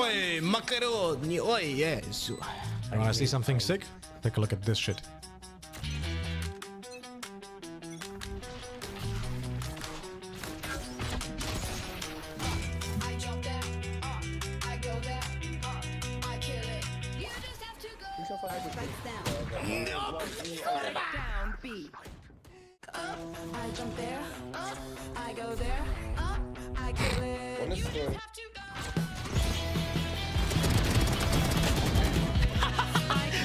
Oi, macaroni, oi, yes. You wanna see something sick? Take a look at this shit. Down B. I jump there, I go there, I kill it. You just have to go.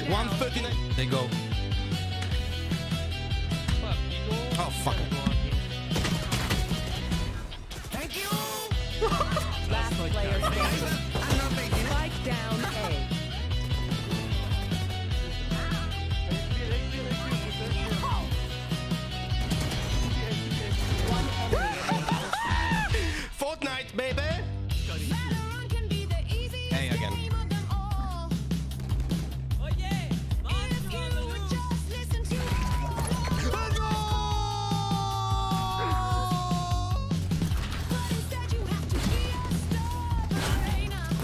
139. They go. Oh, fuck it. Thank you. Last player standing. Spike down A. Fortnite, baby. Hey, again.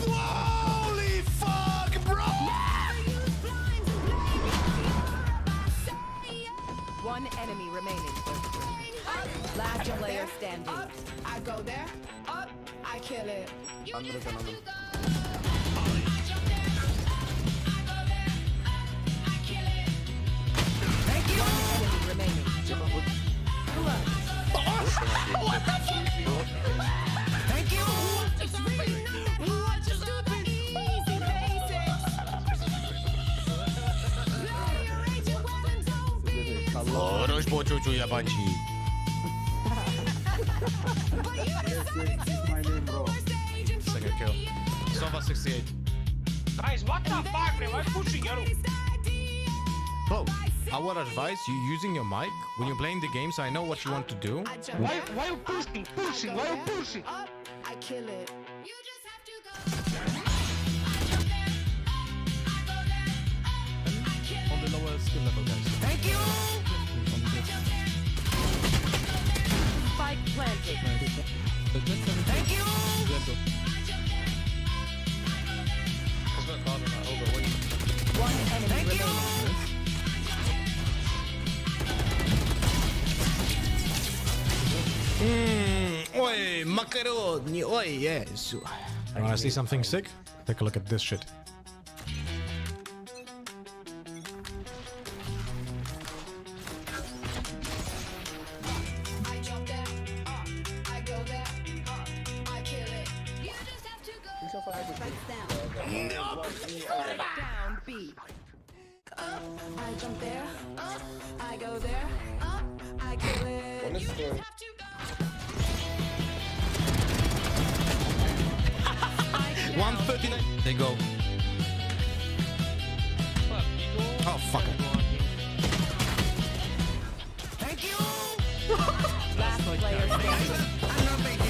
Holy fuck, bro! One enemy remaining. Last player standing. I go there, up, I kill it. Thank you. One enemy remaining. What the fuck? Thank you. Just do the easy basics. Хорош, почучу я банчи. Second kill. Sova 68. Guys, what the fuck, man? Why pushing you? Bro, our advice, you using your mic when you're playing the game, so I know what you want to do. Why you pushing? Pushing? Why you pushing? Up, I kill it. You just have to go. On the lower skill level, guys. Thank you. Spike planted. Thank you. One enemy remaining. Oi, macaroni, oi, yes. You wanna see something sick? Take a look at this shit. I jump there, I go there, I kill it. You just have to go. Down B. I jump there, I go there, I kill it. You just have to go. 139. They go. Oh, fuck it. Thank you. Last player standing.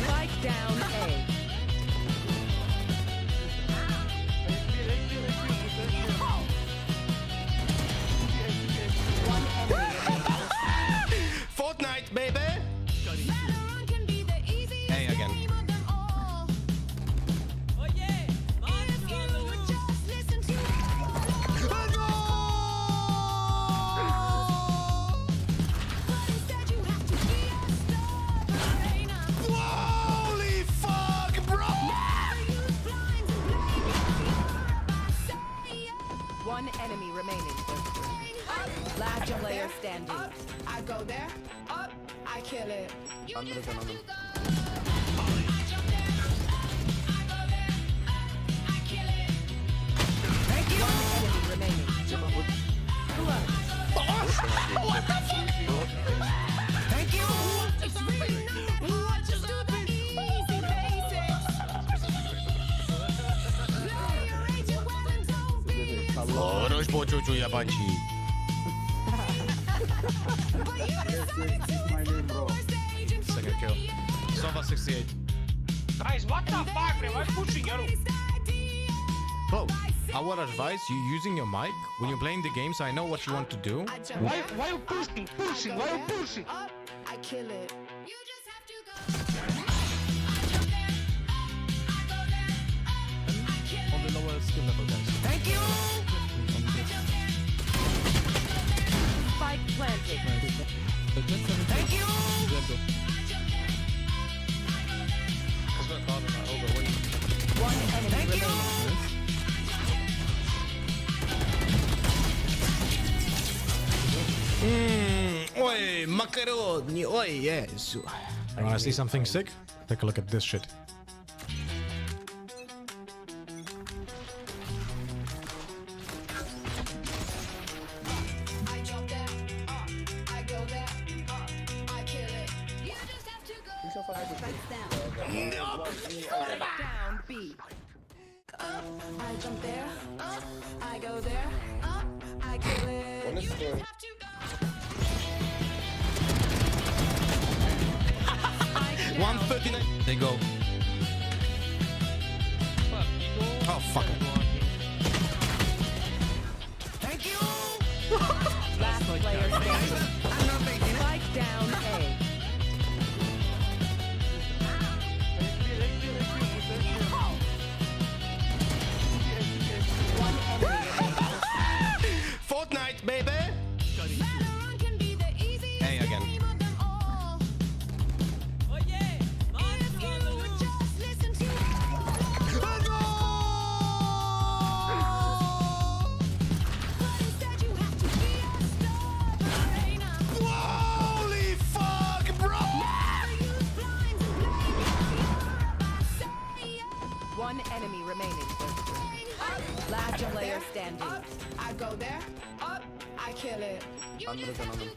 Spike down A. One enemy. Fortnite, baby. Hey, again. Holy fuck, bro! One enemy remaining. Last player standing. Up, I go there, up, I kill it. Thank you. One enemy remaining. What the fuck? Thank you. Just do the easy basics. Хорош, почучу я банчи. Second kill. Sova 68. Guys, what the fuck, man? Why pushing you? Bro, our advice, you using your mic when you're playing the game, so I know what you want to do. Why you pushing? Pushing? Why you pushing? Up, I kill it. You just have to go. I jump there, I go there, I kill the lower skill level, guys. Thank you. Spike planted. Thank you. One enemy remaining. Oi, macaroni. Oi, yes. You wanna see something sick? Take a look at this shit. I jump there, I go there, I kill it. You just have to go. Spikes down. Down B. I jump there, I go there, I kill it. You just have to go. 139. They go. Oh, fuck it. Thank you. Last player standing. Spike down A. One enemy remaining. Fortnite, baby. Hey, again. Holy fuck, bro! One enemy remaining. Last player standing. I go there, up, I kill it. One enemy remaining.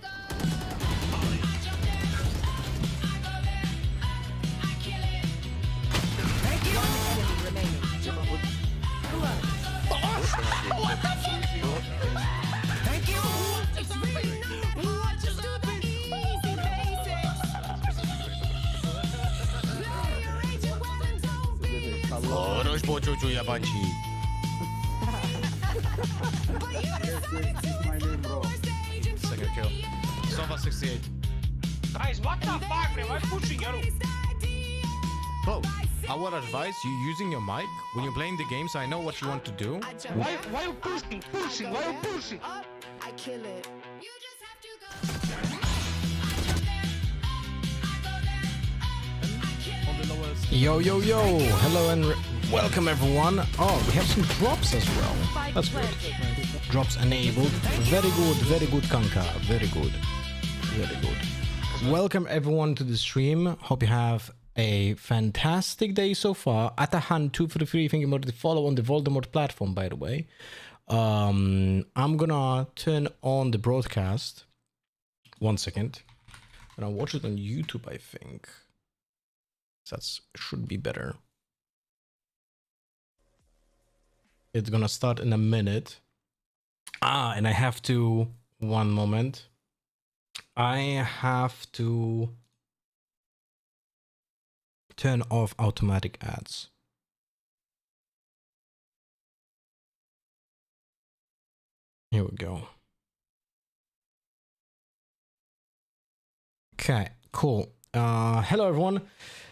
Thank you. It's really not what you do, but easy basics. Rearrange your weapons, don't be. Хорош почучу, ябанчи. But you decided to lower stage and Second kill. Sova 68. Guys, what the fuck, man? Why pushing, yo? Bro, I would advise you using your mic when you're playing the game so I know what you want to do. I jump Why there, you pushing? Pushing? Why you pushing? up, I kill it. You just have to go. On the lower skill. Yo, yo, yo. Hello and welcome everyone. Oh, we have some drops as well. Spike That's good. planted. Drops enabled. Very good, Kanka. Very good. Welcome everyone to the stream. Hope you have a fantastic day so far. Atahan243, thank you for the follow on the Voldemort platform, by the way. I'm gonna turn on the broadcast. 1 second. And I'll watch it on YouTube, I think. That should be better. It's gonna start in a minute. And I have to... One moment. I have to turn off automatic ads. Here we go. Okay, cool. Hello everyone.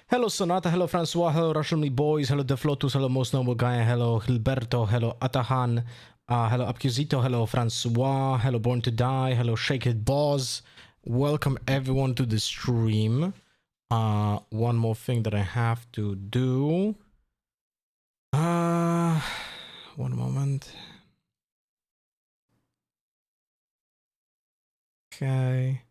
Hello Sonata, hello Francois, hello Russian Me Boys, hello Deflotus, hello Most Noble Guy, hello Gilberto, hello Atahan, hello Abcusito, hello Francois, hello Born to Die, hello Shake It Boss. Welcome everyone to the stream. One more thing that I have to do. One moment. Okay.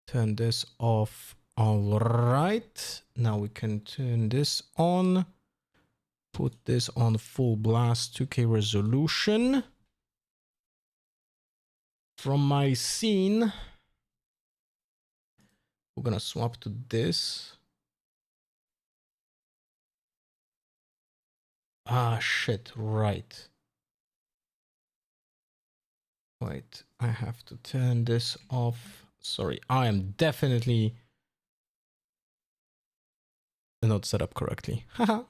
Turn this off. All right. Now we can turn this on. Put this on full blast 2K resolution. From my scene, we're gonna swap to this. Ah, shit, right. Wait, I have to turn this off. Sorry, I am definitely not set up correctly. Haha.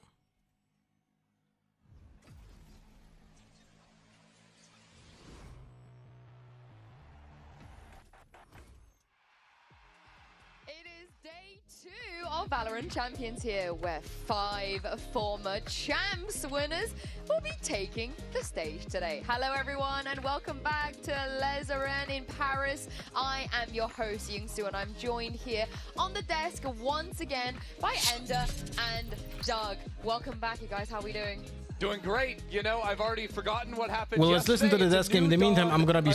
It is day 2 of Valorant Champions here, where 5 former champs winners will be taking the stage today. Hello everyone and welcome back to Les Arènes in Paris. I am your host Yingsu and I'm joined here on the desk once again by Ender and Doug. Welcome back you guys, how are we doing? Doing great. You know, I've already forgotten what happened. Well, let's listen to the yesterday. desk game. In the meantime, I'm gonna be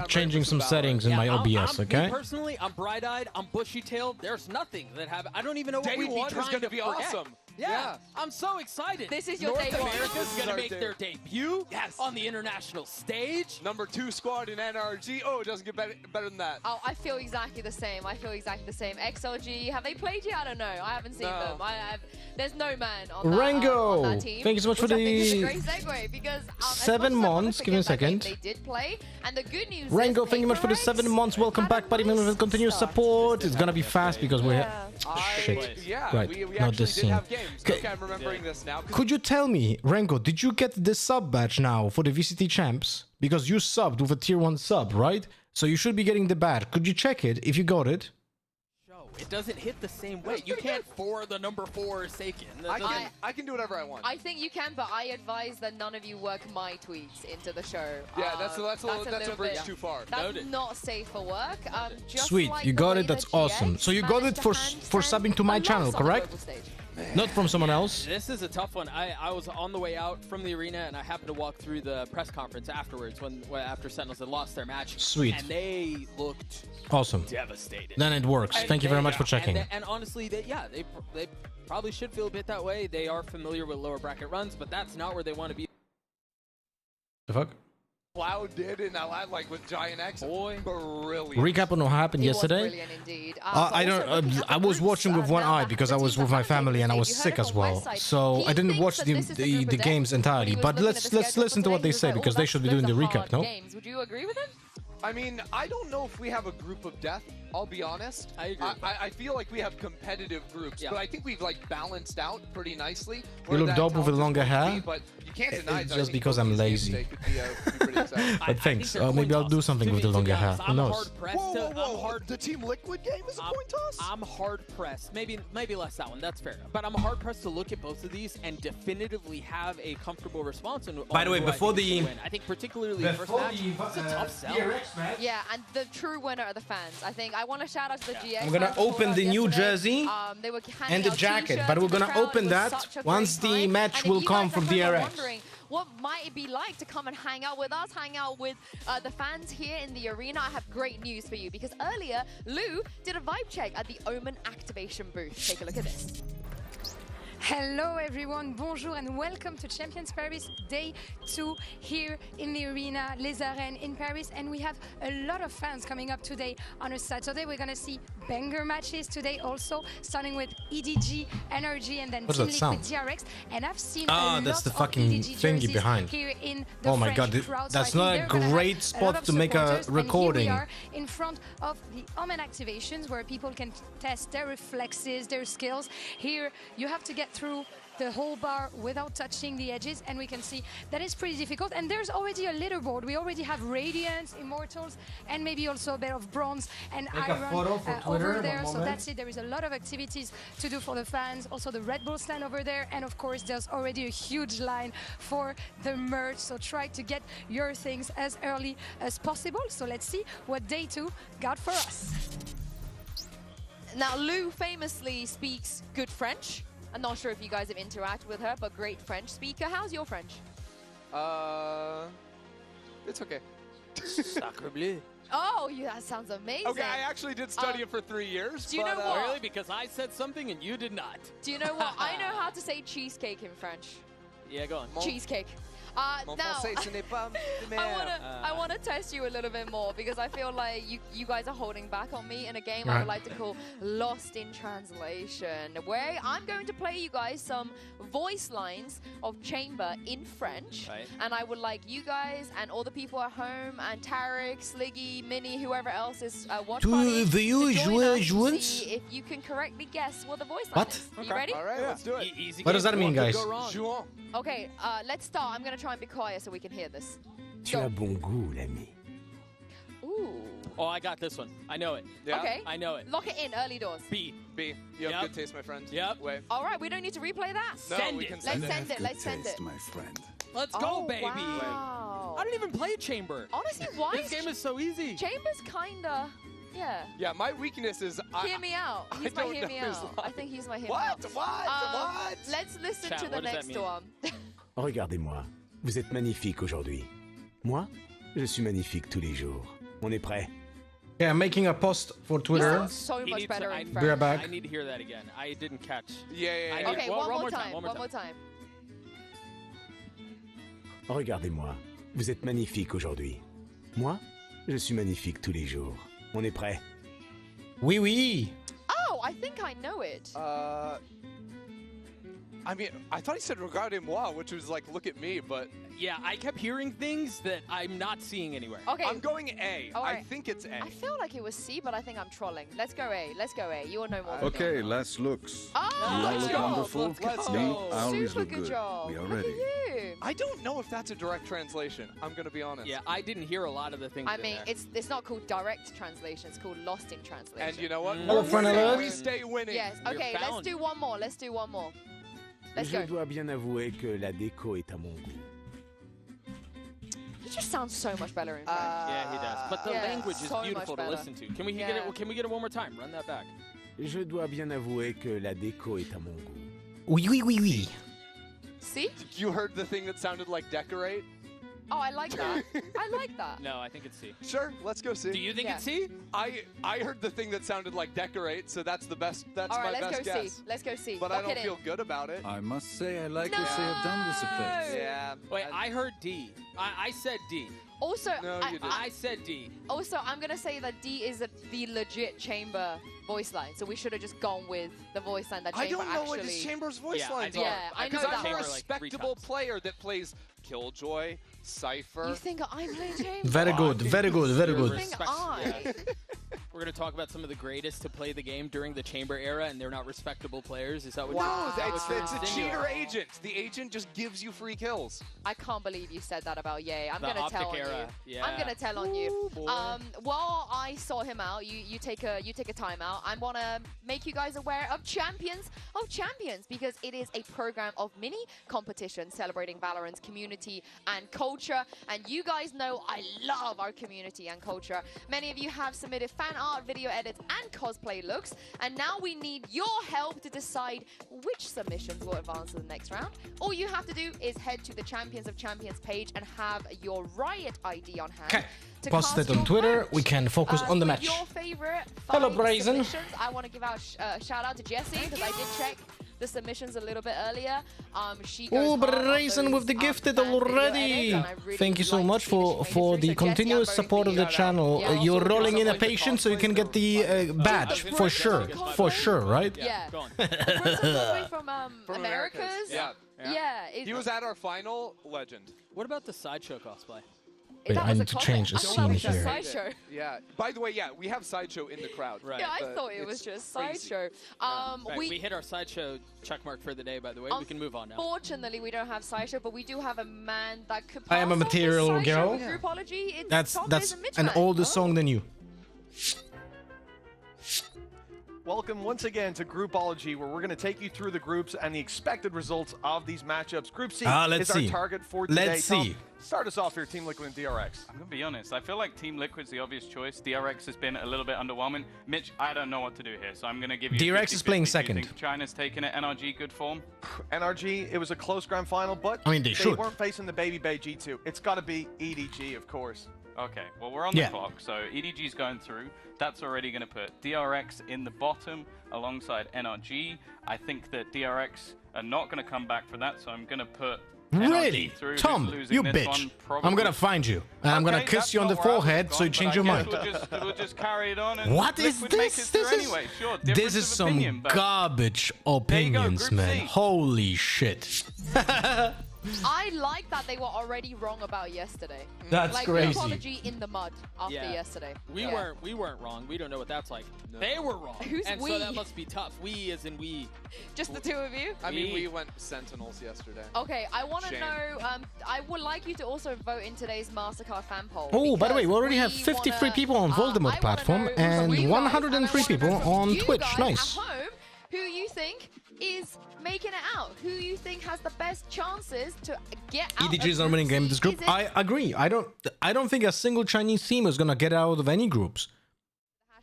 changing some settings in my OBS, okay? Me personally, I'm bright-eyed, I'm bushy-tailed. There's nothing that happened. I don't even know what Day we'd be one is trying gonna to be forget. awesome. Yeah, I'm so excited. This is your North day one. America's This is gonna our make day. their debut Yes. on the international stage. Number 2 squad in NRG. Oh, it doesn't get better than that. Oh, I feel exactly the same. XLG, have they played yet? I don't know. I haven't seen No. them. There's no man on that, Rango! on that team. Thank you so much for which I think is a the great segue because 7 months. Give me a second. They did play, and the good news Rango, is thank you much for the 7 months. Welcome back, buddy. With continuous support. It's gonna be fast because we're shit. Yeah, Right, we not actually this did scene. have games. Okay. Okay, I'm remembering this now. Could you tell me, Rango, did you get the sub badge now for the VCT champs? Because you subbed with a tier 1 sub, right? So you should be getting the badge. Could you check it if you got it? It doesn't hit the same way. You can't for the number 4 Seiken. I can do whatever I want. I think you can, but I advise that none of you work my tweets into the show. Yeah, that's a bridge bit- too far. That's Noted. not safe for work. Just Sweet, like you the got way it. That's that awesome. GX So you got it managed for to for handstand subbing to my a channel, loss on the correct? global stage. Not from someone else. This is a tough one. I was on the way out from the arena and I happened to walk through the press conference afterwards when after Sentinels had lost their match. Sweet. And they looked Awesome. devastated. Then it works. Thank you very much for checking. And honestly, they probably should feel a bit that way. They are familiar with lower bracket runs, but that's not where they want to be. The fuck? Cloud did in LA, like with Giant X. Boy. Brilliant. Recap on what happened It was yesterday. brilliant indeed. I don't. I was watching with one eye because I was with my family and I was sick as well. So I didn't watch the games entirely. But let's listen to what they say because they should be doing the recap, no? Would you agree with him? I mean, I don't know if we have a group of death. I'll be honest. I agree. I feel like we have competitive groups, Yeah. but I think we've like balanced out pretty nicely. You where look that dope with the talent is longer going to hair. be, but you can't deny It's that I just think because I'm both these games lazy. today could be pretty exciting. But thanks. Maybe I'll do something with the longer hair. Who knows? The Team Liquid game is a coin toss? I'm hard pressed. Maybe less that one. That's fair. But I'm hard pressed to look at both of these and definitively have a comfortable response. By the way, before I think particularly the first match, it's a tough sell. Yeah, and the true winner are the fans. I think I want to shout out to the GX. I'm gonna fans who open called the out new yesterday. jersey They were handing and the out jacket, t-shirts but we're to the gonna crowd. open It was that such a once great the time. match And if will you come guys from are kind of DRX. wondering, what might it be like to come and hang out with us, hang out with the fans here in the arena? I have great news for you because earlier, Lou did a vibe check at the Omen activation booth. Take a look at this. Hello everyone, bonjour and welcome to Champions Paris Day 2 here in the arena, Les Arènes in Paris, and we have a lot of fans coming up today on a Saturday. We're gonna see banger matches today also, starting with EDG, NRG, and then What Team does that Liquid sound? DRX. And I've seen Ah, a that's lot the of fucking EDG thingy jerseys behind. here in the Oh my French god, crowd. So that's I think not a they're gonna have great a spot lot of to make a supporters. And recording. here we are in front of the Omen activations where people can test their reflexes, their skills. Here you have to get through the whole bar without touching the edges, and we can see that is pretty difficult. And there's already a leaderboard. We already have Radiance, Immortals, and maybe also a bit of Bronze and Make a Iron photo for Twitter, over one there. So moment. that's it. There is a lot of activities to do for the fans. Also the Red Bull stand over there, and of course there's already a huge line for the merch. So try to get your things as early as possible. So let's see what day 2 got for us. Now, Lou famously speaks good French. I'm not sure if you guys have interacted with her, but great French speaker. How's your French? It's okay. Sacre bleu. Oh, that sounds amazing. Okay, I actually did study it for 3 years. do you but, know what? Really? Because I said something and you did not. Do you know what? I know how to say cheesecake in French. Yeah, go on. Cheesecake. Mon Now, français, ce n'est pas de mer. I want to test you a little bit more because I feel like you guys are holding back on me in a game I would like to call Lost in Translation, where I'm going to play you guys some voice lines of Chamber in French, Right. and I would like you guys and all the people at home and Tarek, Sliggy, Minnie, whoever else is watching you join see if you can correctly guess what the voice line What? is. Are you ready? All right, let's do it. Easy What does game. that mean, What could guys? go wrong? Jouons. Okay, let's start. I'm going to try and be quiet so we can hear this. Tu as bon goût, l'ami. Ooh. Oh, I got this one. I know it. Yeah. Okay. I know it. Lock it in, early doors. B. B. You have good taste, my friend. Yep. Wait. All right, we don't need to replay that. No, Send we it. can Let's send it. send it. Let's send it. My friend. Let's go, baby. Wow. I don't even play Chamber. Honestly, why This game is so easy. Chambers kinda, yeah. Yeah, my weakness is Hear me out. He's my don't hear me know his out. line. I think he's my hear me What? out. What? Let's listen Chat, to the what does that next mean? one. Regardez-moi. Vous êtes magnifique aujourd'hui. Moi, je suis magnifique tous les jours. On est prêt? Yeah, making a post for Twitter. Sounds so He much needs better to- in I- Be right French. back. I need to hear that again. I didn't catch. Yeah. I need- Okay, Well, one more time. one more time. Regardez-moi. Vous êtes magnifique aujourd'hui. Moi, je suis magnifique tous les jours. On est prêt? Oui, oui. Oh, I think I know it. I mean, I thought he said regardez-moi, which was like, look at me, but Yeah, I kept hearing things that I'm not seeing anywhere. Okay. I'm going A. All I right. think it's A. I feel like it was C, but I think I'm trolling. Let's go A. Let's go A. You all know more. than me. Okay, last looks. Oh, You all good look job. wonderful. Let's Me, go. I always Super look good good. job. We are Look ready. at you. I don't know if that's a direct translation. I'm going to be honest. Yeah, I didn't hear a lot of the things I in mean, there. it's not called direct translation. It's called lost in translation. And you know what? Hello, friend alert. We stay winning. Yes. You're Okay. Let's bound. do one more. Let's do one more. Let's Je go. dois bien avouer que la déco est à mon goût. He just sounds so much better in French. Yeah, he does. But the Yeah, language is so much beautiful to better. listen to. Can we get Yeah. it? Can we get it one more time? Run that back. Je dois bien avouer que la déco est à mon goût. Oui, oui, oui, oui. See? You heard the thing that sounded like decorate? Oh, I like that. I like that. No, I think it's C. Sure, let's go see. Do you think Yeah. it's C? I heard the thing that sounded like decorate, so that's the best. That's All right, my let's best go guess. C. Let's go C. But Lock I don't it feel in. good about it. I must say, I like what they have done with the place. Yeah. Wait, I heard D. I said D. Also, No, you didn't. I said D. also, I'm gonna say that D is the legit Chamber voice line, so we should have just gone with the voice line that I Chamber don't know actually. what his Chamber's voice Yeah, I lines think- are. Yeah, I know Because that. I'm a Chamber, like, 3 respectable times. player that plays Killjoy, Cypher. You think I'm playing Chamber? Very good, very good, very You good. think Respect- I? We're going to talk about some of the greatest to play the game during the Chamber era, and they're not respectable players. Is that what Wow, you're it's a cheater agent. The agent just gives you free kills. I can't believe you said that about Ye. I'm The gonna tell on Optic era, you. yeah. I'm gonna tell on you. Ooh, boy. While I saw him out, you take a timeout. I wanna make you guys aware of Champions of Champions because it is a program of mini competitions celebrating Valorant's community and culture. And you guys know I love our community and culture. Many of you have submitted fan art, video edits, and cosplay looks. And now we need your help to decide which submissions will advance to the next round. All you have to do is head to the Champions of Champions page and have your Riot ID on hand. Okay. to Post cast it on your Twitter. vote. We can focus on the For match. Your favorite Hello, 5 Brazen. submissions. I want to give out a shout out to Jessie because I did check the submissions a little bit earlier. She goes Oh, hard on Brazen those, with the gifted fan video already. edits, and I really Thank you so like much to see the for submissions the through. So Jessie, continuous I'm support of voting the for you. channel. Yeah, You're also rolling in a like the patient so you can get the badge Yeah, for sure. For sure, right? Yeah. Go on. From From Americas. Yeah. Yeah. He was at our final. Legend. What about the sideshow cosplay? Wait, that I was need a to comment. change the I thought that scene was just here. Sideshow. Yeah. By the way, yeah, we have Sideshow in the crowd. Right. Yeah, I But thought it was it's just crazy. Sideshow. Right, we hit our sideshow checkmark for the day, by the way. We can move on now. Unfortunately, we don't have Sideshow, but we do have a man that could I am a pass off as material Sideshow girl. with Groupology. It's That's Tom that's Biz an Midman. older song than you. Welcome once again to Groupology, where we're going to take you through the groups and the expected results of these matchups. Group C Let's is see. our target for today. Let's Tom, see. start us off here, Team Liquid and DRX. I'm going to be honest. I feel like Team Liquid's the obvious choice. DRX has been a little bit underwhelming. Mitch, I don't know what to do here, so I'm going to give you DRX is playing 50-50. Do you second. think China's taking it. NRG, good form. NRG, it was a close grand final, but I mean, they should. weren't facing the Baby Bay G2. It's got to be EDG, of course. Okay, well, we're on the clock, so EDG's going through. That's already going to put DRX in the bottom alongside NRG. I think that DRX are not going to come back for that, so I'm going to put NRG Really? through. Who's Tom, losing you this bitch. one, I'm probably. gonna find you. And I'm gonna Okay, kiss that's you on the not where I would've forehead so you gone, change but your I mind. guess we'll just carry it on and What is Liquid make this? it through This is anyway. Sure, this difference is of some opinion, but garbage opinions, Group man. C. Holy shit. I like that they were already wrong about yesterday. That's like crazy. Groupology in the mud after yesterday. We weren't wrong. We don't know what that's like. They were wrong. Who's and we? so that must be tough. We as in we. Just the two of you? I mean, we went Sentinels yesterday. Okay, I want to Shame. know, I would like you to also vote in today's Mastercard fan poll. Oh, by the way, we because already have we 53 wanna- people on I Voldemort wanna platform know and from you guys, 103 and I wanna people know from on you Twitch. guys Nice. At home, who you think is making it out, who you think has the best chances to get out. EDG is not winning game in this group. I agree. I don't think a single Chinese team is gonna get out of any groups.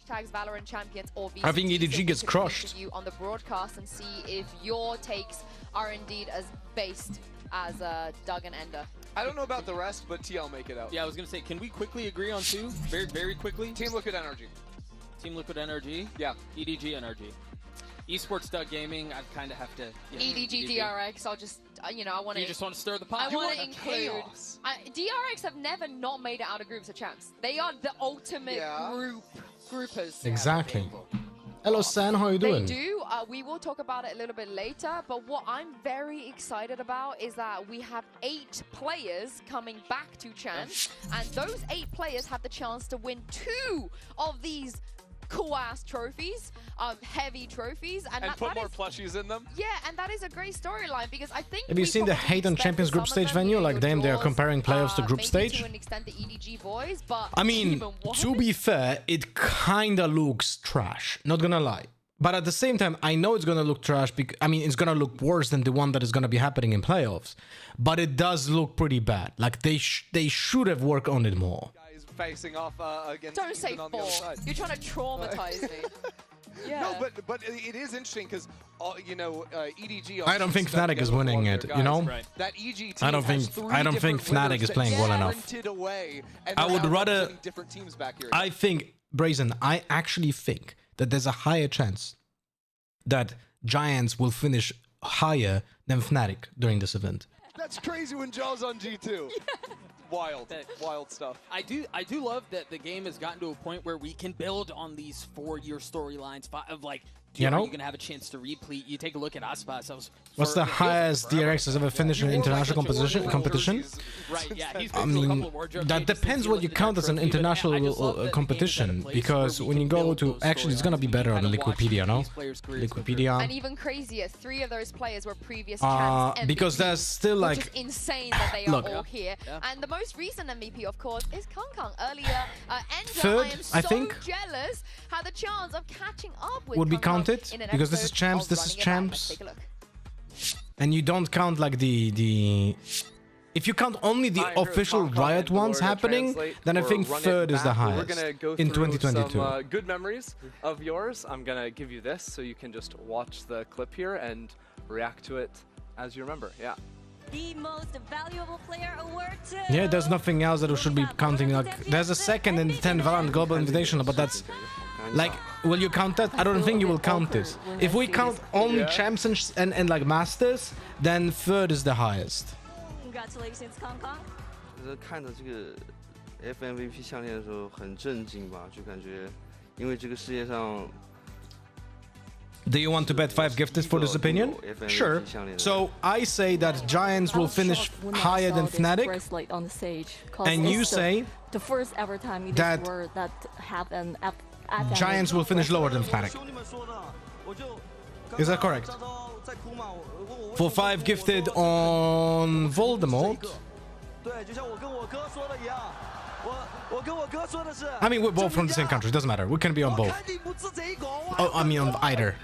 Hashtags Valorant Champions or VCT, I think EDG so we gets can crushed. feature you on the broadcast and see if your takes are indeed as based as Doug and Ender. I don't know about the rest, but TL make it out. Yeah, I was gonna say, can we quickly agree on two? Very quickly. Team Liquid NRG. Team Liquid NRG. Yeah. EDG NRG. Esports Doug Gaming. I kind of have to. EDG DRX. I'll just I want to. You just want to stir the pot. I want to include. DRX have never not made it out of groups of champs. They are the ultimate groupers. Exactly. Hello, San. How are you doing? They do. We will talk about it a little bit later. But what I'm very excited about is that we have 8 players coming back to champs, and those 8 players have the chance to win 2 of these cool-ass trophies, heavy trophies, and put more plushies in them. Yeah, and that is a great storyline because I think. Have you seen the hate on Champions group stage venue? Like, damn, they are comparing playoffs to group stage. To an extent, the EDG boys, but I mean, to be fair, it kinda looks trash. Not gonna lie. But at the same time, I know it's gonna look trash because it's gonna look worse than the one that is gonna be happening in playoffs. But it does look pretty bad. Like they should have worked on it more. Facing off against. Don't say on the other 4. side. You're trying to traumatize me. Yeah. No, but it is interesting because EDG. I don't think Fnatic is winning it. You know. Right. That EG team I don't think Fnatic is playing well enough. Away, and I would rather. Different teams back here. I think Brazen. I actually think that there's a higher chance that Giants will finish higher than Fnatic during this event. That's crazy when Jaw's on G2. Wild stuff. I do love that the game has gotten to a point where we can build on these 4-year storylines of like, are you gonna have a chance to replete? You take a look at Aspas. What's the highest DRX has ever finished in an international competition? Right, yeah, he's I mean, that depends what you count as an international competition, because when you go to, actually, it's gonna be better on Liquipedia, no? Liquipedia. And even crazier, 3 of those players were previous champs MVP, because there's still like, which is insane that they are all here. And the most recent MVP, of course, is Kang. Earlier, Ender, third, I am I think, jealous, had the chance of catching up with would be Kang counted because this is champs, and you don't count like the if you count only the official Riot ones happening, then I think third is the highest in 2022. Some good memories of yours. I'm gonna give you this so you can just watch the clip here and react to it as you remember. Yeah. The most valuable player award too. Yeah, there's nothing else that we should be counting. Like, there's a second in the 10 Valorant Global Invitational, but that's like, will you count that? I don't think you will count it. If we count only champs and like masters, then third is the highest. Congratulations, Kang. 看着这个 FMVP 项链的时候很震惊吧，就感觉因为这个世界上。 Do you want to bet 5 gifted for this opinion? Sure. So I say that Giants will finish higher than Fnatic, and you say the first ever time that have an Giants will finish lower than Fnatic. Is that correct? For 5 gifted on Voldemort. I mean, we're both from the same country. Doesn't matter. We can be on both. Oh, I mean on either.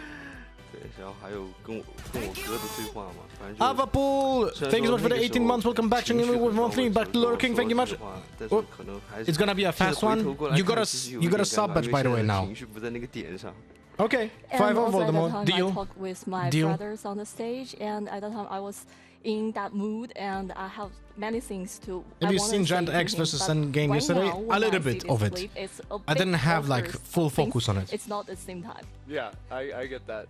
Avapool, thank you so much for the 18 months. Welcome back, checking with monthly, back lurking. Thank you much. Oh, it's gonna be a fast one. You got a sub badge, by the way, now. Okay, 5 on Voldemort. Deal. I talked with my brothers on the stage, and at the time I was in that mood, and I have many things to. Have you seen Giant X versus Sun game yesterday? A little bit of it. I didn't have like full focus on it. It's not the same time. Yeah, I get that.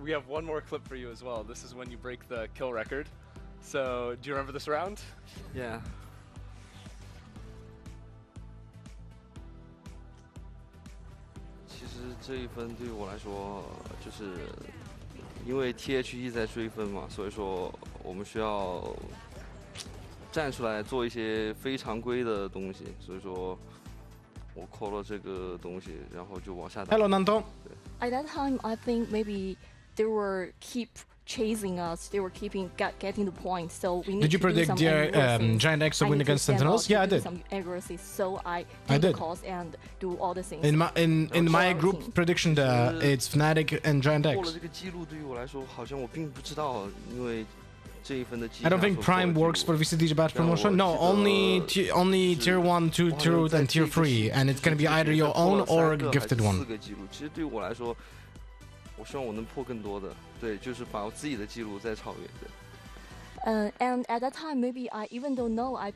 We have one more clip for you as well. This is when you break the kill record. So, do you remember this round? Yeah. 其实这一分对于我来说，就是因为 THE 在追分嘛，所以说我们需要站出来做一些非常规的东西，所以说我扣了这个东西，然后就往下打。 Hello, Nanto. At that time, I think maybe they will keep chasing us. They were getting the point. So we need Did you to do predict some Giant X to I win need to against stand Sentinels? out to Yeah, I do did. some accuracy, so I I take the did. calls and do all the things. In my for our group team. prediction, it's Fnatic and Giant 破了 X. 这个记录对于我来说，好像我并不知道，因为这一分的记 I don't 下 think 所破的 Prime 记 works 录 for VCTG batch promotion. No, only tier 1, 2, tier 2, and tier 3, and it's gonna be either your own or gifted 4 one. 个记录，其实对于我来说，我希望我能破更多的，对，就是把我自己的记录再超越。对。 And at that time, maybe I even don't know I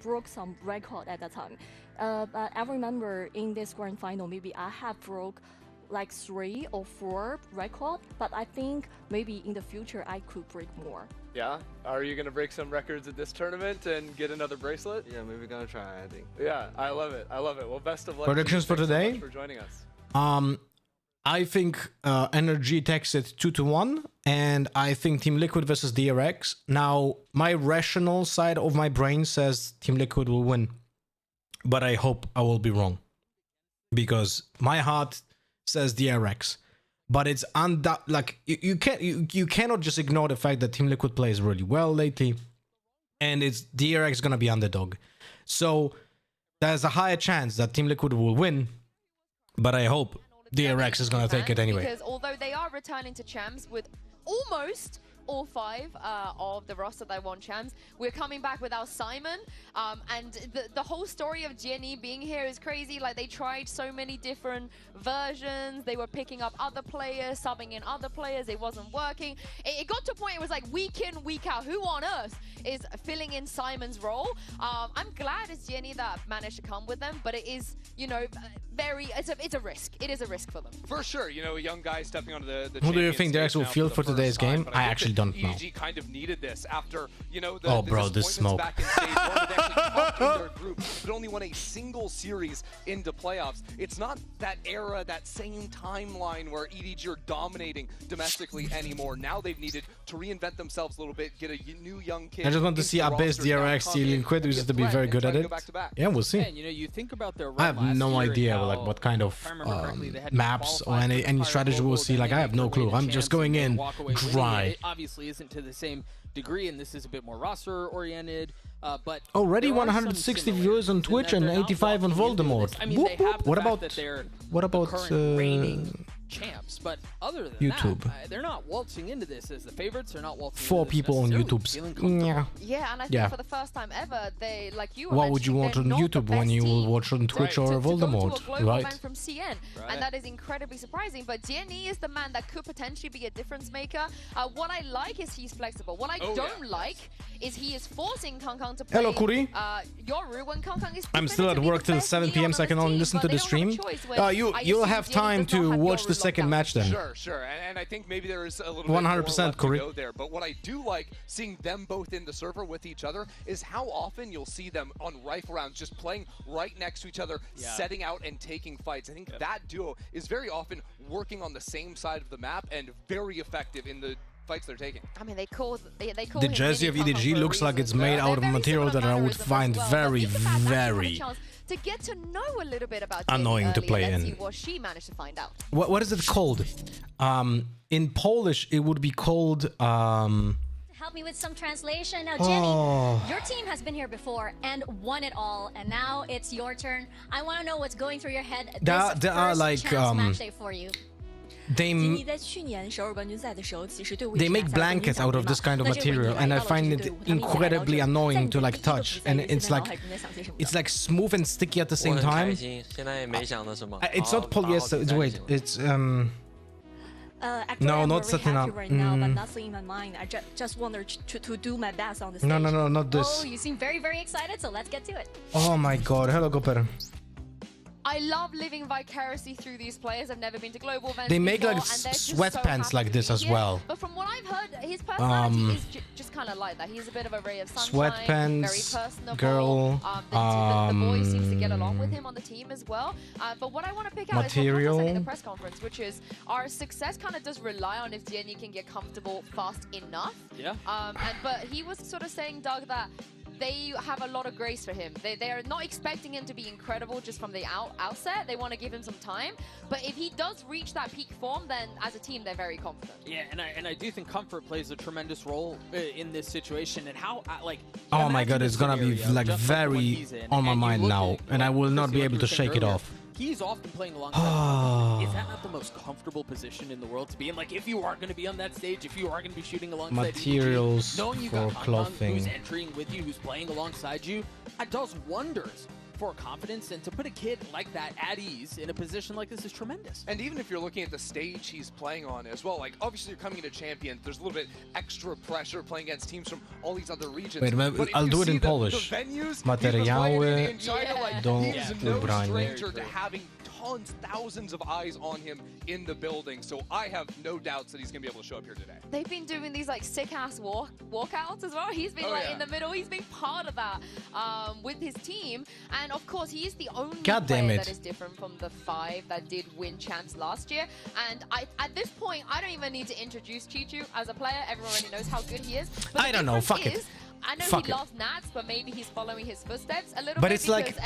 broke some record at that time. But I remember in this grand final, maybe I have broke like 3 or 4 record. But I think maybe in the future I could break more. Yeah? Are you gonna break some records at this tournament and get another bracelet? Yeah, maybe gonna try, I think. Yeah, I love it. I love it. Well, best of luck. Predictions for Thanks so today? much for joining us. I think NRG takes it 2-1, and I think Team Liquid versus DRX. Now, my rational side of my brain says Team Liquid will win, but I hope I will be wrong, because my heart says DRX. But it's like you cannot just ignore the fact that Team Liquid plays really well lately, and it's DRX gonna be underdog. So there's a higher chance that Team Liquid will win, but I hope DRX is going to take it anyway. Because although they are returning to champs with almost all 5 of the roster that won champs, we're coming back without Simon. And the whole story of Jenny being here is crazy. Like, they tried so many different versions. They were picking up other players, subbing in other players. It wasn't working. It got to a point it was like week in, week out. Who on earth is filling in Simon's role? I'm glad it's Jenny that managed to come with them, but it is, you know, it's a risk. It is a risk for them. For sure, you know, a young guy stepping onto the Who do you champion think the stage actual now field for the today's first time, game? but I think actually that don't know. EDG kind of needed this after, you know, Oh, bro, this smoke. back in stage 1 where they actually topped in their group, but only won a single series into playoffs. It's not that era, that same timeline where EDG are dominating domestically anymore. Now they've needed to reinvent themselves a little bit, get a new young kid. I just want to see Abyss DRX stealing Quid, who's to be very good at it. Yeah, we'll see. And, you know, you think about their I have no idea like what kind of maps or any strategy we'll see. Like, I have no clue. I'm just going in dry. It obviously isn't to the same degree, and this is a bit more roster oriented. But already there are some 160 viewers on Twitch and 85 on Voldemort. I mean, they have the What fact about that they're what about current reigning champs, but other than YouTube? that, they're not waltzing into this as the favorites. They're not waltzing. 4 into this people on necessarily YouTube. feeling comfortable. Yeah, and I think for the first time ever, they, like you were What would you watch on mentioning, YouTube when you will watch on Twitch or to go to a Voldemort, global right? event from CN, and that is incredibly surprising. But DNE is the man that could potentially be a difference maker. What I like is he's flexible. What I don't like is he is forcing Kangkang to play. Hello, Kuri. Yoru when Kangkang is. I'm still at work till 7 p.m. so I can only listen to the stream. You'll have time to watch the second match then. Sure, and I think maybe there is a little 100% bit more left to go there. But what I do like seeing them both in the server with each other is how often you'll see them on rifle rounds just playing right next to each other, setting out and taking fights. I think that duo is very often working on the same side of the map and very effective in the fights they're taking. I mean, they call The jersey of EDG looks like it's made out of a material that I would find very, very to get to know a little bit about annoying to play Let's in. see what she managed to find out. What is it called? In Polish, it would be called. Help me with some translation. Now, Jenny, your team has been here before and won it all, and now it's your turn. I want to know what's going through your head. There are like match day for you. They make blankets out of this kind of material, and I find it incredibly annoying to like touch, and it's like smooth and sticky at the same time. It's not polyester. It's no, not satin. Right now, but nothing in my mind. I just wanted to do my best on the stage. No, not this. Oh, you seem very, very excited, so let's get to it. Oh my god, hello Goper. I love living vicariously through these players. I've never been to global events. They make before, like sweatpants like this as well. But from what I've heard, his personality is just kind of like that. He's a bit of a ray of sunshine. Sweatpants, very personable. girl. The boys seems to get along with him on the team as well. But what I want to pick out is what Kaka said in the press conference, which is our success kind of does rely on if DNE can get comfortable fast enough. Yeah. But he was sort of saying, Doug, that they have a lot of grace for him. They are not expecting him to be incredible just from the outset. They want to give him some time. But if he does reach that peak form, then as a team, they're very confident. Yeah, and I do think comfort plays a tremendous role in this situation. And how, like... Oh my god, it's gonna be like very on my mind now. And I will not be able to shake it off. He's often playing alongside. Is that not the most comfortable position in the world to be in? Like, if you are going to be on that stage, if you are going to be shooting alongside materials EDG, knowing you for got clothing, who's entering with you, who's playing alongside you, that does wonders for confidence. And to put a kid like that at ease in a position like this is tremendous. And even if you're looking at the stage he's playing on as well, like obviously you're coming into Champions, there's a little bit extra pressure playing against teams from all these other regions. Wait, I'll do it in Polish. Materiały do ubrania. To having tons, thousands of eyes on him in the building, so I have no doubts that he's gonna be able to show up here today. They've been doing these like sick ass walkouts as well. He's been in the middle. He's been part of that with his team, and of course he is the only player that is different from the 5 that did win champs last year. And at this point, I don't even need to introduce Chichu as a player. Everyone already knows how good he is. But I don't know. Fuck it. I know he loves Nats, but maybe he's following his footsteps a little but bit. It's like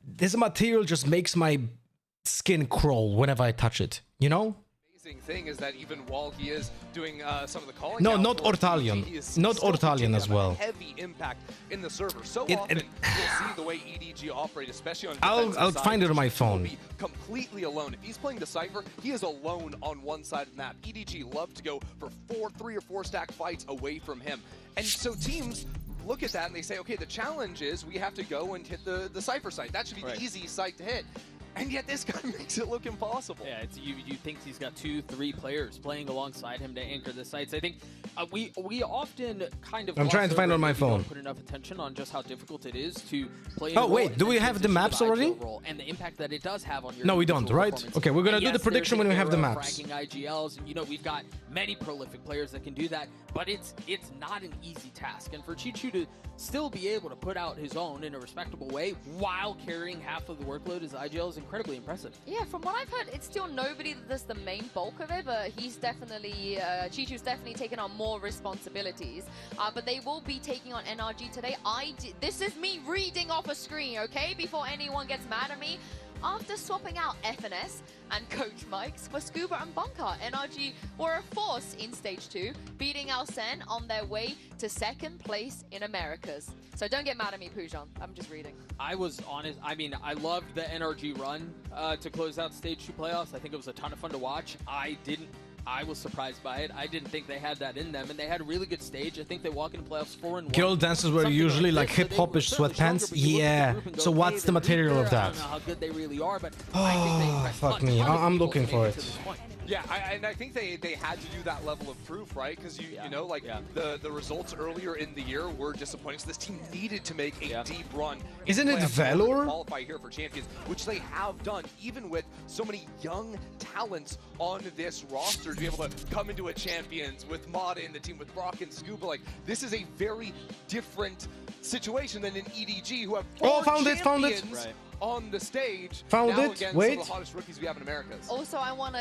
this material just makes my skin crawl whenever I touch it, you know? Amazing thing is that even while he is doing some of the calling, no, not Ortalion, not Ortalion as well. Heavy impact in the server. So often you'll see the way EDG operate, especially on. I'll find it on my phone. Be completely alone. If he's playing the Cypher, he is alone on one side of the map. EDG love to go for 3 or 4 stack fights away from him, and so teams look at that and they say, okay, the challenge is we have to go and hit the Cypher site. That should be the easy site to hit. And yet this guy makes it look impossible. Yeah, you think he's got 2-3 players playing alongside him to anchor the sites. I think we often kind of. I'm trying to find it on my phone. Don't put enough attention on just how difficult it is to play. Oh wait, do we have the maps already? And the impact that it does have on your. No, we don't, right? Okay, we're gonna do the prediction when we have the maps. Fracking IGLs, and you know we've got many prolific players that can do that, but it's not an easy task. And for Chichu to still be able to put out his own in a respectable way while carrying half of the workload as IGL is incredibly impressive. Yeah, from what I've heard, it's still nobody that does the main bulk of it, but he's definitely, Chichu's definitely taken on more responsibilities. But they will be taking on NRG today. This is me reading off a screen, okay? Before anyone gets mad at me. After swapping out FNS and Coach Mike's for Scuba and Bunker, NRG were a force in Stage 2, beating Alcen on their way to 2nd place in Americas. So don't get mad at me, Pujan. I'm just reading. I was honest. I mean, I loved the NRG run to close out Stage 2 playoffs. I think it was a ton of fun to watch. I was surprised by it. I didn't think they had that in them, and they had a really good stage. I think they walk into playoffs 4-1. Girl dances were usually like hip-hopish sweatpants. Yeah. So what's the material of that? I don't know how good they really are, but oh, fuck me. I'm looking for it. Yeah, and I think they had to do that level of proof, right? Because you know, like the results earlier in the year were disappointing. So this team needed to make a deep run. Isn't it Valor? Qualify here for champions, which they have done, even with so many young talents on this roster to be able to come into a champions with Mada in the team, with Brock and Scuba. Like this is a very different situation than in EDG, who have four found it. on the stage. Found now it. Against Wait. some of the hottest rookies we have in Americas. Also, I want to,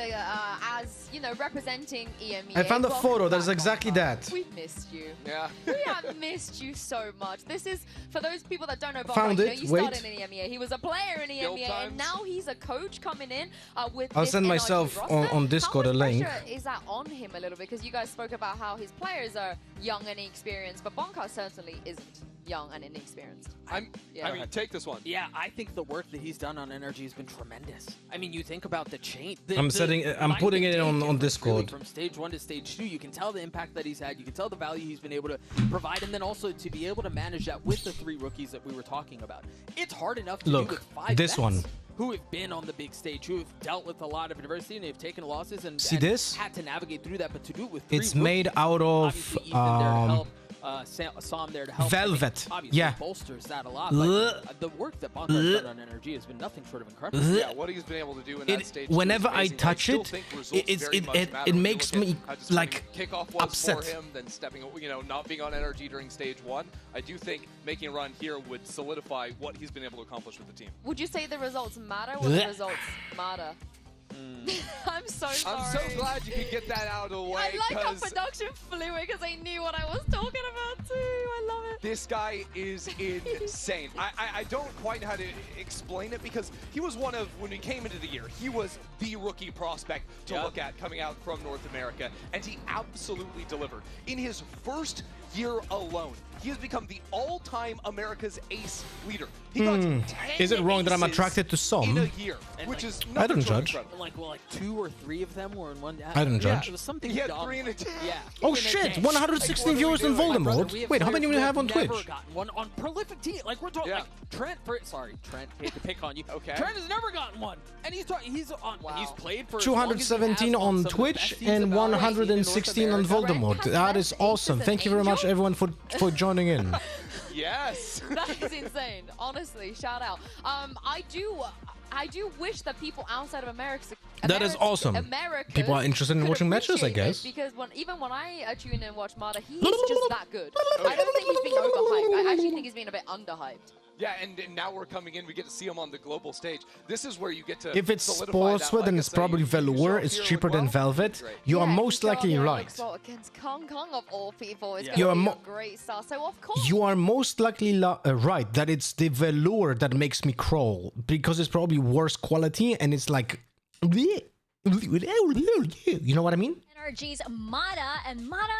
as you know, representing EMEA. I found a photo. That's exactly that. We've missed you. Yeah. We have missed you so much. This is for those people that don't know. Found it. You started in EMEA. He was a player in EMEA, and now he's a coach coming in with. I'll send myself on Discord a link. How much pressure is that on him a little bit? Because you guys spoke about how his players are young and inexperienced, but Bonka certainly isn't young and inexperienced. I mean, take this one. Yeah, I think the work that he's done on NRG has been tremendous. I mean, you think about the chain. I'm putting it on Discord. Really, from stage 1 to stage 2, you can tell the impact that he's had. You can tell the value he's been able to provide, and then also to be able to manage that with the 3 rookies that we were talking about. It's hard enough to do with 5 this one. Who have been on the big stage, who have dealt with a lot of adversity, and they've taken losses and had to navigate through that. But to do it with 3 it's made out of Sam there to help. Velvet. Obviously bolsters that a lot. But the work that Bonka has done on NRG has been nothing short of incredible. Yeah, what he's been able to do in that stage. Whenever I touch it, it makes me like kickoff was upset. For him than stepping, not being on NRG during stage 1. I do think making a run here would solidify what he's been able to accomplish with the team. Would you say the results matter or the results matter? I'm so sorry. I'm so glad you could get that out of the way. I like how 'cause production flew it because they knew what I was talking about too. I love it. This guy is insane. I don't quite know how to explain it because he was one of, when he came into the year, he was the rookie prospect to look at coming out from North America, and he absolutely delivered. In his first year alone, he has become the all-time America's ace leader. He got 10 Is it wrong that I'm aces attracted to some? in a year, which is I don't nothing short of judge. incredible. Like 2 or 3 of them were in one. I don't judge. It was something He had dumb. 3 in a day. Yeah. Oh in a shit! day. 116 viewers on Voldemort. Wait, how many do we have on Twitch? Never gotten one on prolific team. Like we're talking, like Trent. Sorry, Trent. Hate to pick on you. Okay. Trent has never gotten one, and he's on. He's played for 217 on Twitch and 116 on Voldemort. That is awesome. Thank you very much, everyone, for joining in. Yes. That is insane. Honestly, shout out. I do wish that people outside of America. That is awesome. People are interested in watching matches, I guess. Because even when I tune in and watch Mada, he's just that good. I don't think he's being overhyped. I actually think he's being a bit underhyped. Yeah, and now we're coming in, we get to see him on the global stage. This is where you get to If it's solidify that sportswear, then it's probably velour. It's cheaper than velvet. You are most likely right. So against Kong Kong of all people, it's You are going to be a great start. So of course. You are most likely right that it's the velour that makes me crawl because it's probably worse quality and it's like, you know what I mean? NRG's Mada, and Mada,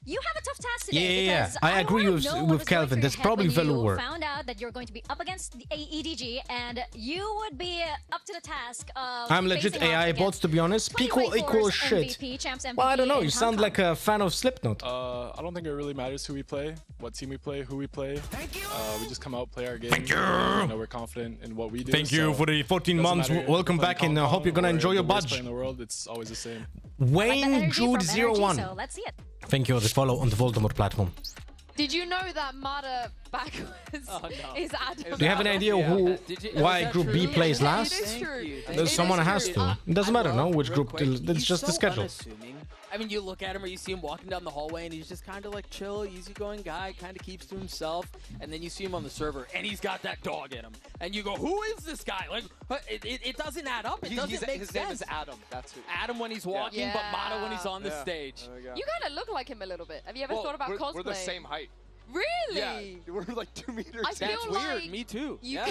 you have a tough task today. Yeah. Because I agree wanna know what with was going Calvin. through That's your head probably when velour. You found out that you're going to be up against the EDG, and you would be up to the task of. I'm legit facing off AI against bots, to be honest. People equal shit. MVP, champs MVP, Well, I don't know. You in sound Hong like a fan of Slipknot. I don't think it really matters who we play, what team we play, who we play. We just come out, play our game. Thank you. You know, we're confident in what we do. Thank you for the 14 months. Welcome back, and I hope you're gonna enjoy your budge. In the world, it's always the same. Wayne Jude 01. So let's see it. Thank you for the follow on the Voldemort platform. Did you know that Mada backwards is Adam? Do you have an idea why Group B plays last? It is true. Someone has to. It doesn't matter, no? Which group? It's just the schedule. Unassuming. I mean, you look at him or you see him walking down the hallway and he's just kind of like chill, easygoing guy, kind of keeps to himself. And then you see him on the server and he's got that dog in him. And you go, who is this guy? Like, it doesn't add up. It doesn't make sense. His name is Adam. That's who. Adam when he's walking, but Mada when he's on the stage. You kind of look like him a little bit. Have you ever thought about cosplay? We're the same height. Really? Yeah, we're like 2 meters. That's weird. Me too. Yeah.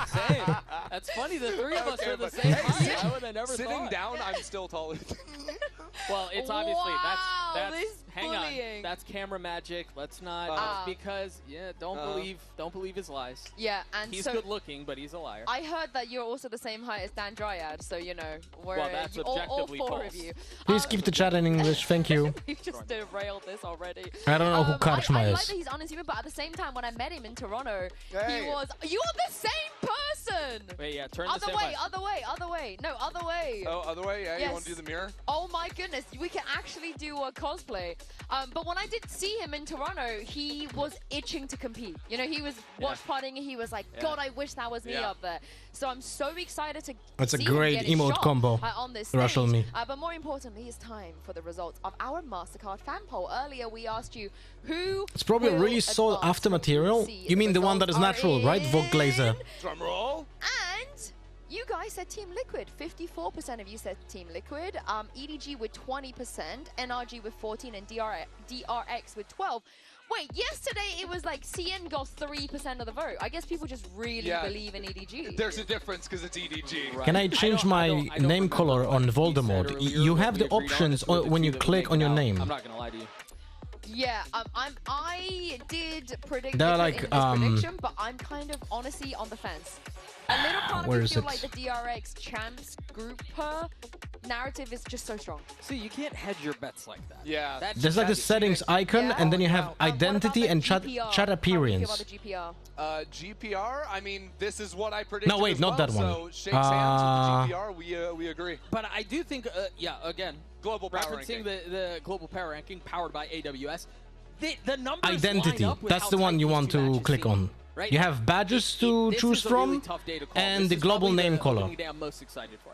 Same. That's funny. The three of us are the same height. I would have never Sitting thought. down, I'm still taller than Well, it's obviously that's this hang on. bullying. That's camera magic. Let's not because don't believe his lies. Yeah, and he's so good looking, but he's a liar. I heard that you're also the same height as Dan Dryad, so you know we're Well, that's all objectively 4 false. of you. Please keep the chat in English. Thank you. We've just derailed this already. I don't know who I Karchma like is. that he's unassuming, but at the same time, when I met him in Toronto, Hey. he was. You're the same person. Wait, yeah, turn the Other same way, other way, other way. No, other way. Oh, other way? Yeah, you want to do Yes. the mirror? Oh my goodness, we can actually do a cosplay. But when I did see him in Toronto, he was itching to compete. You know, he was watch partying. He was like, God, I wish that was me up there. So I'm so excited to That's a see great him get his emote shot, combo. on this Russell stage. me. But more importantly, it's time for the results of our MasterCard fan poll. Earlier, we asked you who. It's probably a will really solid advance. after material. See You mean the one that is results natural, are right? Vogue Glazer. Drum roll. And you guys said Team Liquid. 54% of you said Team Liquid. EDG with 20%, NRG with 14%, and DRX with 12%. Wait, yesterday it was like CN got 3% of the vote. I guess people just really believe in EDG. There's a difference because it's EDG. Can I change my name color on Voldemort? You have the options when you click on your name. I'm not gonna lie to you. Yeah, I did predict They're Liquid like, in this prediction, but I'm kind of honestly on the fence. A little part of Where me is feel it? like the DRX champs group narrative is just so strong. See, you can't hedge your bets like that. Yeah. There's like the settings icon, and then you have identity and chat appearance. How do you feel about the GPR? GPR, I mean, this is what I predicted. No, wait, as not well, that one. So shakes hands with the GPR. We agree. But I do think, yeah, again, global power referencing ranking. the global power ranking powered by AWS. The numbers Identity. line up with That's how the one tight you these want two to matches click seem, on. right? You have badges to This choose is a really from, tough day to call. and This the is global probably name the color. opening day I'm most excited for.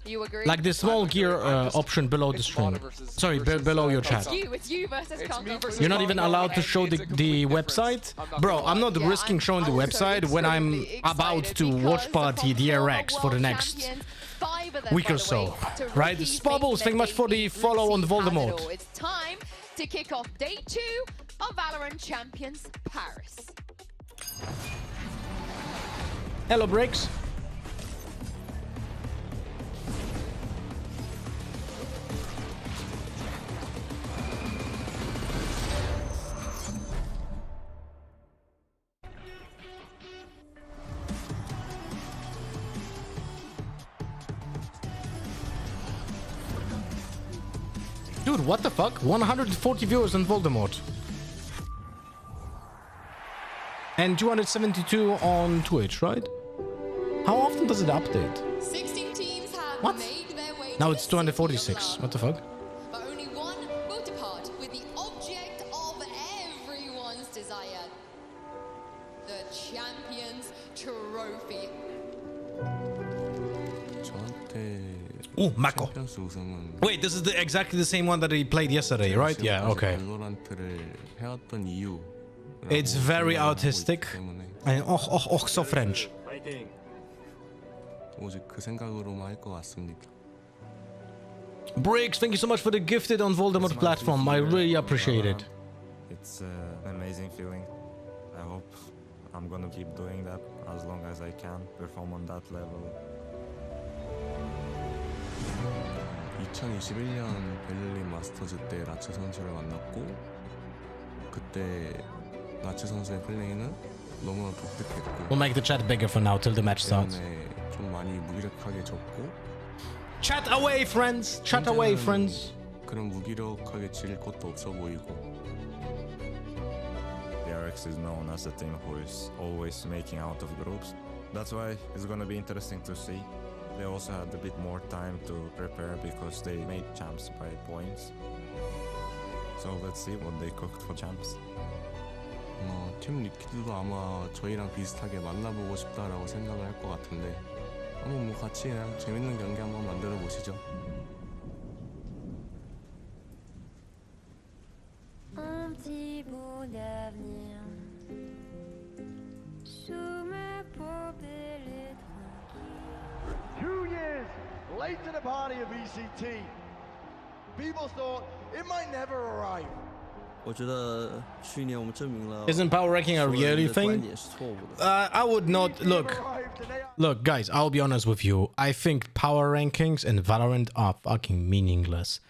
You agree? Like the small gear option below the stream. Sorry, below your chat. It's you versus Conker. You're not even allowed to show the website? Bro, I'm not risking showing the website when I'm about to watch party DRX for the next week or so. Right? Spobbles, thank you much for the follow on Voldemort. It's time to kick off day 2 of Valorant Champions Paris. Hello, Briggs. Dude, what the fuck? 140 viewers on Voldemort. And 272 on Twitch, right? How often does it update? 16 teams have What? made their way Now to it's the 246. What the fuck? but only one will depart with the object of everyone's desire. The Champions Trophy. Ooh, Mako. Wait, this is exactly the same one that he played yesterday, right? Yeah, okay. It's very autistic. And so French. Briggs, thank you so much for the gifted on Voldemort platform. I really appreciate it. It's an amazing feeling. I hope I'm gonna keep doing that as long as I can, perform on that level. 2021년 베를린 마스터즈 때 라츠 선수를 만났고 그때 라츠 선수의 플레이는 너무나 독특했고 We'll make the chat bigger for now till the match starts. 좀 많이 무기력하게 졌고 Chat away, friends. Chat away, friends. 그런 무기력하게 질 것도 없어 보이고 DRX is known as a team who is always making out of groups. That's why it's gonna be interesting to see. They also had a bit more time to prepare because they made champs by points. So let's see what they cooked for champs. 팀 리퀴드도 아마 저희랑 비슷하게 만나보고 싶다라고 생각을 할 것 같은데 한번 뭐 같이 그냥 재밌는 경기 한번 만들어 보시죠. Un petit bout d'avenir sous mes paupières et tranquilles. 2 years late to the party of ECT. People thought it might never arrive. 我觉得去年我们证明了 Isn't power ranking a really 观 thing? 点是错误的。 I would not look, guys. I'll be honest with you. I think power rankings in Valorant are fucking meaningless.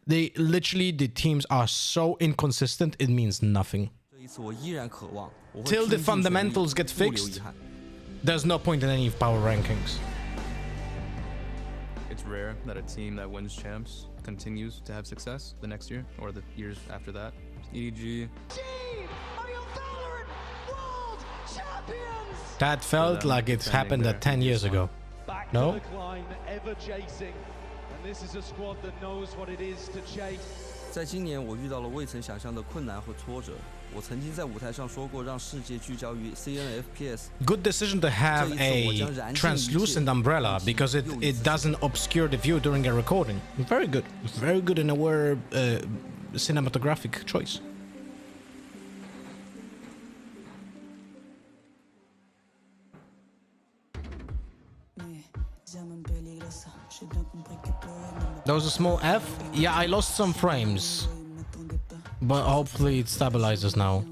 They literally the teams are so inconsistent. It means nothing. 这一次我依然渴望 Till the fundamentals get fixed, there's no point in any power rankings. It's rare that a team that wins champs continues to have success the next year or the years after that. EDG. That felt like it happened 10 years ago. Back No? to the climb, ever chasing. And this is a squad that knows what it is to chase. 在今年，我遇到了未曾想象的困难和挫折。我曾经在舞台上说过，让世界聚焦于 CNFPS。 Good decision to have a translucent umbrella because it doesn't obscure the view during a recording. Very good and aware cinematographic choice. There was a small F. Yeah, I lost some frames, but hopefully it stabilizes now.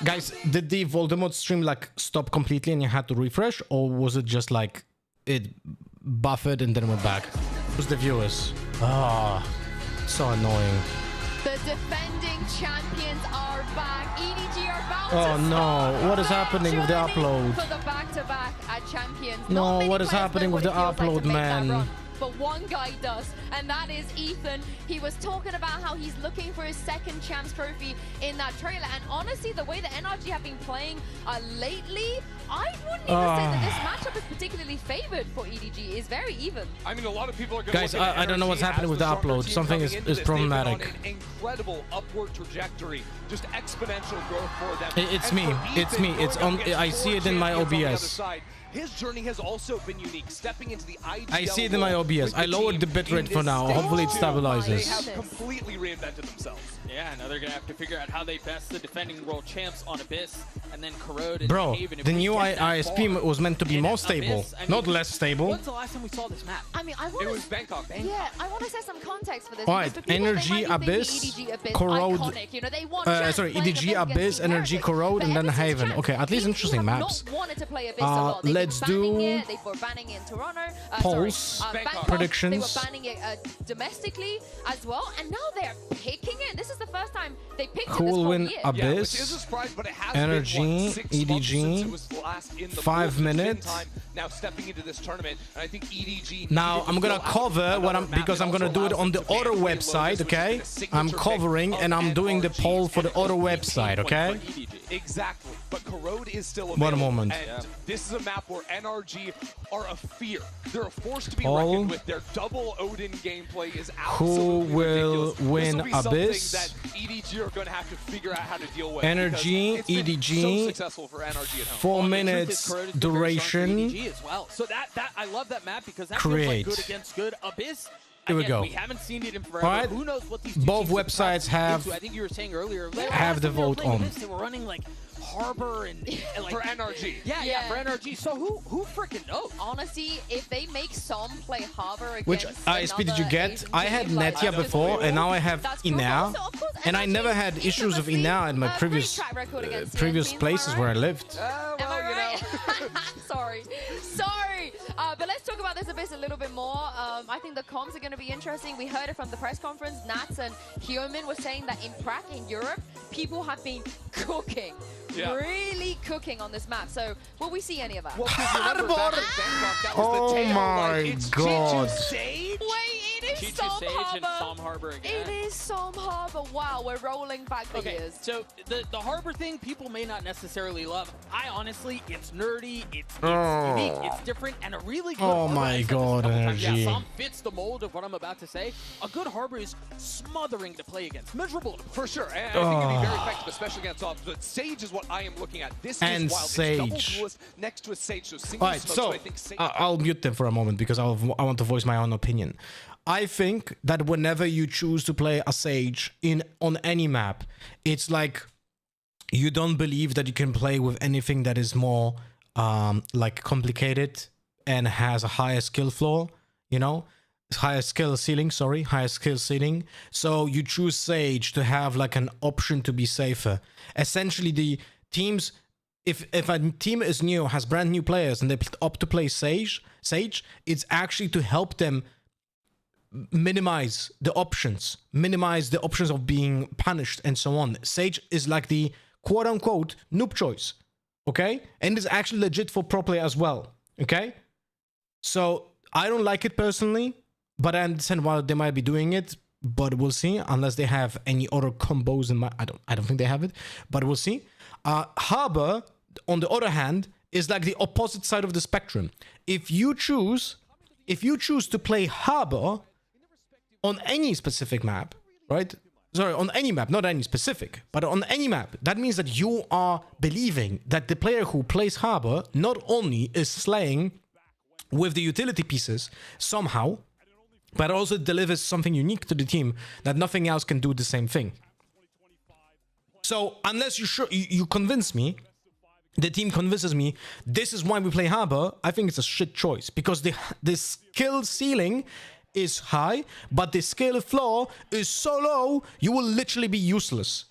Guys, did the Voldemort stream like stop completely and you had to refresh, or was it just like it buffered and then went back? Who's the viewers? Ah, so annoying. The defending champions are back. EDG are about Oh to no, what is happening with the upload? for the back-to-back at champions. Not No, many what is players happening know with what the it feels like upload, to make that man? run, but one guy does, and that is Ethan. He was talking about how he's looking for his second champs trophy in that trailer, and honestly, the way the NRG have been playing lately, I wouldn't even say that this matchup is particularly favored for EDG is very even. I mean, a lot of people are going Guys, I don't know what's happening with the upload. Something is problematic. An incredible upward trajectory, just exponential growth for them. It's me. It's me. It's on. I see it in my OBS. His journey has also been unique, stepping into the IGL. I see it in my OBS. I lowered the bitrate for now. Hopefully it They stabilizes. have completely reinvented themselves. Yeah, now they're gonna have to figure out how they best the defending world champs on Abyss, and then Corrode and Bro, Haven. If the we new get that ISP far. was meant to be more stable, Abyss, I mean, not less stable. When's the last time we saw this map? I mean, I want It was Bangkok. Yeah, I want to set some context for this. Alright, because for people, they NRG, might be thinking Abyss, EDG Abyss Corrode. iconic. You know, they want Sorry, EDG, Abyss, NRG, Corrode, and then Haven. Okay, at least interesting maps. Wanted to play Abyss a lot. They've Let's been banning do it. They were banning it in Toronto. polls, Bangkok. predictions. They were banning it domestically as well, and now they're picking it. This is the first time they picked it Who this will whole win year. Abyss, Which is a surprise, but it has NRG, been, what, 6 months since EDG, it was last in the 5 pool. It's been minutes. time now stepping into this tournament, and I think EDG. Now I'm gonna cover what I'm because I'm gonna do it on the other website. Okay, I'm covering and I'm doing the poll for the other website. Okay. Exactly, but Corrode is still One available. moment. And this is a map where NRG are a fear. They're a force to be Poll. reckoned with. Their double Odin gameplay is Who absolutely will ridiculous. win This will be Abyss? something that EDG are going to have to figure out how to deal with. NRG, because it's been EDG, so successful for NRG at home. 4 Well, the truth minutes is Corrode has been very strong for duration. EDG as well. So that I love that map because that Create. feels like good against good. Abyss. Here we again, go. We haven't seen it in forever. Alright. Who knows what these two Both teams websites have. have I think you were saying earlier. Like, have last the time they were vote playing on. Abyss, they were running like Harbor and like For NRG. Yeah, for NRG. So who freaking knows? Honestly, if they make some play Harbor against Which ISP did you get? I had Netia before, and now I have Ina, and I never had issues with Ina at my previous places where I lived. Am I right? Sorry. But let's talk about this Abyss a little bit more. I think the comms are going to be interesting. We heard it from the press conference. Nats and Hyomin were saying that in Prague, in Europe, people have been cooking. Yeah. Really cooking on this map. So will we see any of that? Well, 'cause remember back in Bangkok, that was the Oh tail, my like, it's God. Chichu Sage? Wait, it is Chichu Som Sage and Harbor. Som Harbor again. It is Som Harbor. Wow, we're rolling back the Okay, years. so the Harbor thing, people may not necessarily love. I honestly, it's nerdy, it's Oh. unique, it's different, and a really good Oh Harbor, my I said this a God, couple times, NRG. Yeah, Som fits the mold of what I'm about to say. A good Harbor is smothering to play against, miserable to play. For sure, and I think it'd be very effective, especially against ops. But Sage is what I am looking at. This And is wild. It's double Sage. duelist next to a Sage, so single Alright, smoke, so I think Sage. I'll mute them for a moment because I want to voice my own opinion. I think that whenever you choose to play a Sage on any map, it's like you don't believe that you can play with anything that is more like complicated and has a higher skill floor, you know? Higher skill ceiling. So you choose Sage to have like an option to be safer. Essentially, the teams, if a team is new, has brand new players, and they opt to play Sage, it's actually to help them minimize the options of being punished and so on. Sage is like the quote-unquote noob choice, okay? And it's actually legit for pro play as well, okay? So I don't like it personally, but I understand why they might be doing it. But we'll see, unless they have any other combos in my. I don't think they have it, but we'll see. Harbor, on the other hand, is like the opposite side of the spectrum. If you choose to play Harbor on any specific map, right? Sorry, on any map, not any specific, but on any map, that means that you are believing that the player who plays Harbor not only is slaying with the utility pieces somehow, but also delivers something unique to the team that nothing else can do the same thing. So unless you convince me, the team convinces me, this is why we play Harbor, I think it's a shit choice. Because the skill ceiling is high, but the skill floor is so low, you will literally be useless.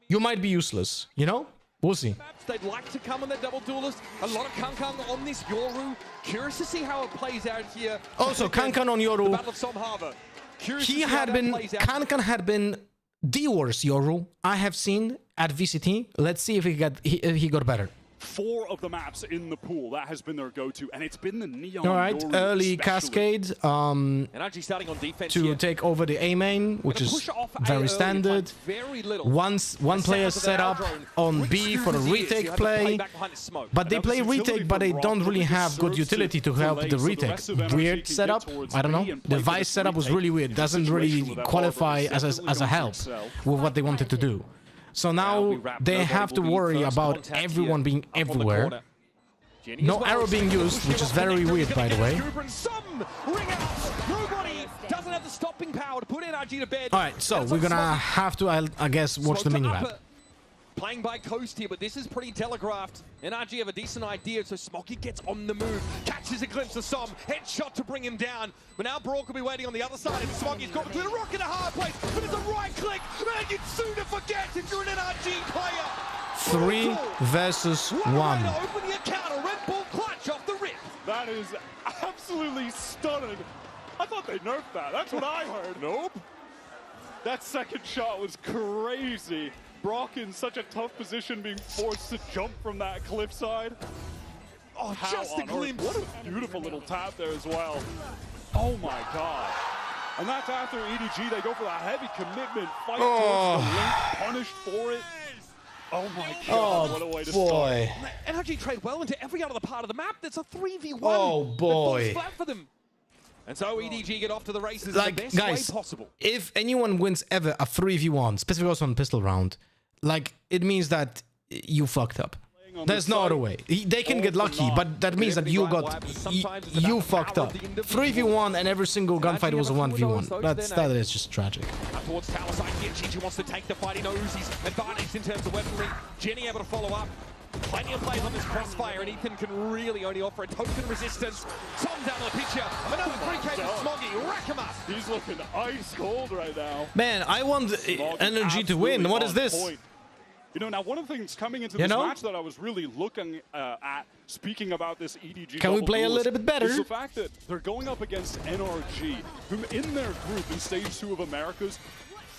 You might be useless, you know? We'll see. They'd like to come on the double duelist. A lot of Kankan on this Yoru. Curious to see how it plays out here. Also, Kankan on The Yoru, Battle of Som Harbor. Curious to he see how had that been, plays out. Kankan had been the worst Yoru I have seen at VCT. Let's see if he got better. 4 of the maps in the pool. That has been their go-to, and it's been the Neon. All right, Yoru early especially. cascade NRG starting on defense to here. take over the A main, which is very standard. Once one player set up on B for a retake play, but they play retake, but they don't really have good utility to help the retake. Weird setup. I don't know. The Vice setup was really weird. Doesn't really qualify as a help with what they wanted to do. So now they have to worry about everyone being everywhere. No arrow being used, which is very weird, by the way. Nobody doesn't have the stopping power to put NRG to bed. All right, so we're gonna have to, I guess, watch the mini-map. Playing by coast here, but this is pretty telegraphed. NRG have a decent idea, so Smokey gets on the move, catches a glimpse of Som, headshot to bring him down. But now Brock will be waiting on the other side, and Smokey's got between a rock and a hard place, but it's a right click, and you'd sooner forget if you're an NRG player. 3 versus 1. Open the account, a Red Bull clutch off the rip. That is absolutely stunning. I thought they nerfed that. That's what I heard. Nope. That second shot was crazy. Brock in such a tough position, being forced to jump from that cliffside. Oh, just a glimpse. What a beautiful little tap there as well. Oh my God. And that's after EDG, they go for that heavy commitment, fight towards the link, punished for it. Oh my God, what a way to start. NRG trade well into every other part of the map. That's a 3v1. Oh boy. Flat for them. And so EDG get off to the races Like, the best guys, way possible. if anyone wins ever a 3v1, specifically also on pistol round, like, it means that you fucked up. There's no other way. They can get lucky, but that means that you fucked up. 3v1 and every single gunfight was a 1v1. That is just tragic. Towards tower side here, Chichi wants to take the fight. He knows he's advantaged in terms of weaponry. Jenny able to follow up. Plenty of plays on this crossfire, and Ethan can really only offer a token resistance. Tom down on the picture. Another 3K for Smoggy. Rack him up. He's looking ice cold right now. Man, I want NRG to win. What is this? You know, now one of the things coming into this match that I was really looking at, speaking about this EDG Can we play a little bit better? is the fact that they're going up against NRG, whom in their group in Stage 2 of Americas,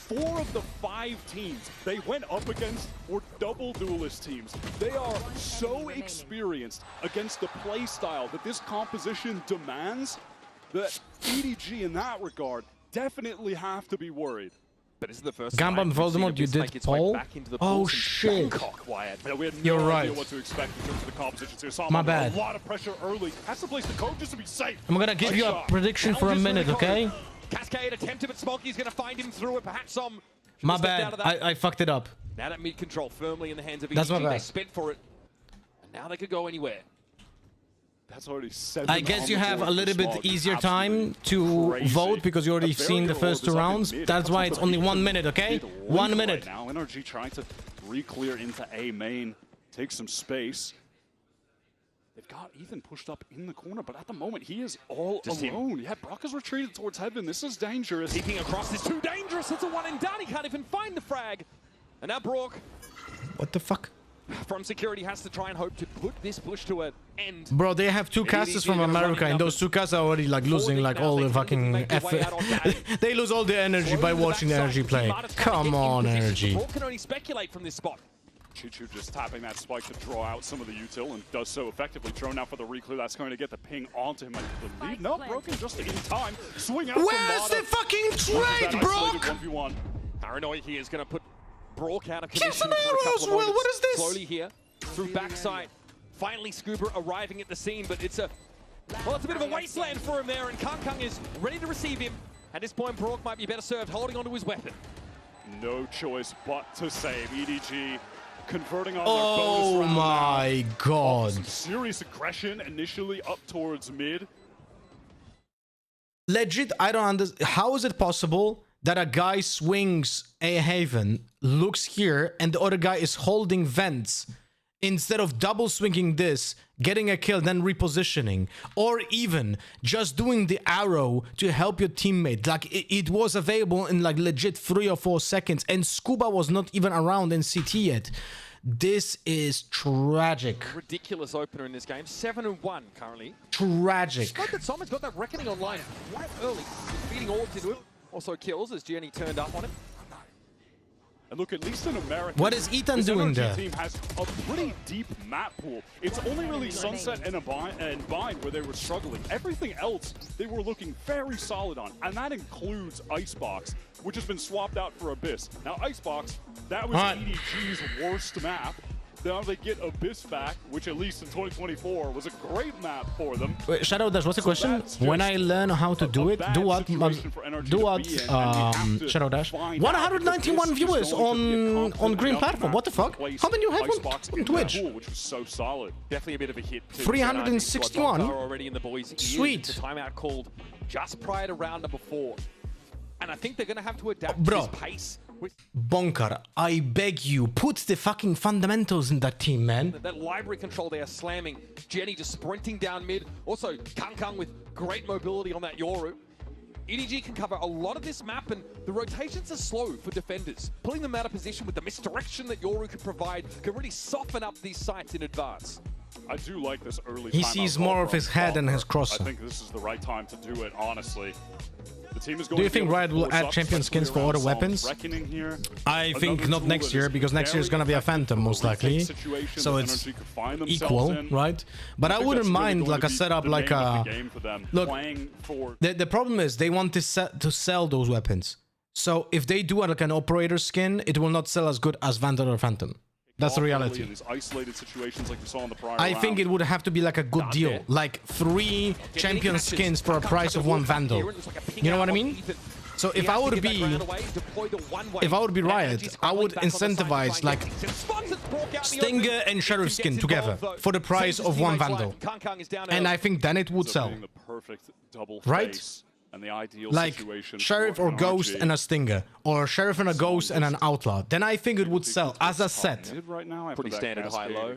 4 of the 5 teams they went up against were double duelist teams. They are so experienced against the play style that this composition demands that EDG in that regard definitely have to be worried. But this is the first Gamba and Voldemort, you did Paul? Oh shit. You're right. What to expect in terms of the compositions here. Sama My bad. A lot of pressure early. Has to place the code just to be safe. I'm gonna give you a prediction for a minute, okay? Cascade attempted, but Smokey's going to find him through it. Perhaps some. My bad. I fucked it up. Now that mid control firmly in the hands of EDG. That's my bad. They spent for it. And now they could go anywhere. That's already 7. I guess you have a little bit easier time to vote because you already seen the first 2 rounds. That's why it's only 1 minute, okay? 1 minute. Now NRG trying to re-clear into A main, take some space. They've got Ethan pushed up in the corner, but at the moment he is all alone. Yeah, Brock has retreated towards heaven. This is dangerous. Peeking across is too dangerous. It's a 1 and done. He can't even find the frag. And now Brock. What the fuck? From security has to try and hope to put this push to an end. Bro, they have 2 casters from America, and those 2 casters are already like losing like all the fucking effort. They lose all the energy by watching the NRG play. Come on, NRG. Brock can only speculate from this spot. Chichu just tapping that spike to draw out some of the util and does so effectively. Drone out for the reclear. That's going to get the ping onto him, I believe. No, Broken just in time. Swing out. Where's the fucking trade, Brock? 1v1. Paranoid here is going to put Brock out of Get commission some for a couple arrows, of Will. moments. What is this? Slowly here through backside. Finally, Scuba arriving at the scene, but it's a bit of a wasteland for him there, and Kang is ready to receive him. At this point, Brock might be better served holding onto his weapon. No choice but to save. EDG converting on their bonus round. Oh my God. Some serious aggression initially up towards mid. Legit, I don't understand. How is it possible that a guy swings A Haven, looks here, and the other guy is holding vents instead of double swinging this, getting a kill, then repositioning, or even just doing the arrow to help your teammate? Like, it was available in like legit 3 or 4 seconds, and Scuba was not even around in CT yet. This is tragic. Ridiculous opener in this game. 7-1 currently. Tragic. It's not that Simon's got that reckoning online quite early. He's feeding orbs into him. Also kills as Jenny turned up on him. And look, at least in America, What is Ethan doing NRG there? team has a pretty deep map pool. It's only really Sunset and Bind where they were struggling. Everything else they were looking very solid on, and that includes Icebox, which has been swapped out for Abyss. Now, Icebox, that was EDG's worst map. Now they get Abyss back, which at least in 2024 was a great map for them. Wait, Shadow Dash, what's the question? When I learn how to do it, do what? Shadow Dash? 191 viewers on green platform. What the fuck? How many you have on Twitch? Which was so solid. Definitely a bit of a hit. 361. Already in the boys' Sweet. The timeout called just prior to round number 4, and I think they're going to have to adapt Bro. to this pace. Bonker, I beg you, put the fucking fundamentals in that team, man. That library control they are slamming. Jenny just sprinting down mid. Also, Kang with great mobility on that Yoru. EDG can cover a lot of this map, and the rotations are slow for defenders. Pulling them out of position with the misdirection that Yoru can provide can really soften up these sites in advance. I do like this early. He sees more of his head than his crosser. I think this is the right time to do it, honestly. The team is going Do you think Riot will add champion skins for other weapons? I think not next year, because next year is going to be a Phantom, most likely. So it's equal, right? But I wouldn't mind like a setup like a... Look, the problem is they want to sell those weapons. So if they do like an operator skin, it will not sell as good as Vandal or Phantom. That's the reality. I think it would have to be like a good deal, like 3 champion skins for a price of 1 Vandal. You know what I mean? So if I would be Riot, I would incentivize like Stinger and Sheriff skin together for the price of 1 Vandal, and I think then it would sell. Right? And the ideal like Sheriff or Ghost and a Stinger, or Sheriff and a Ghost and an Outlaw. Then I think it would sell as a set. Pretty standard high-low.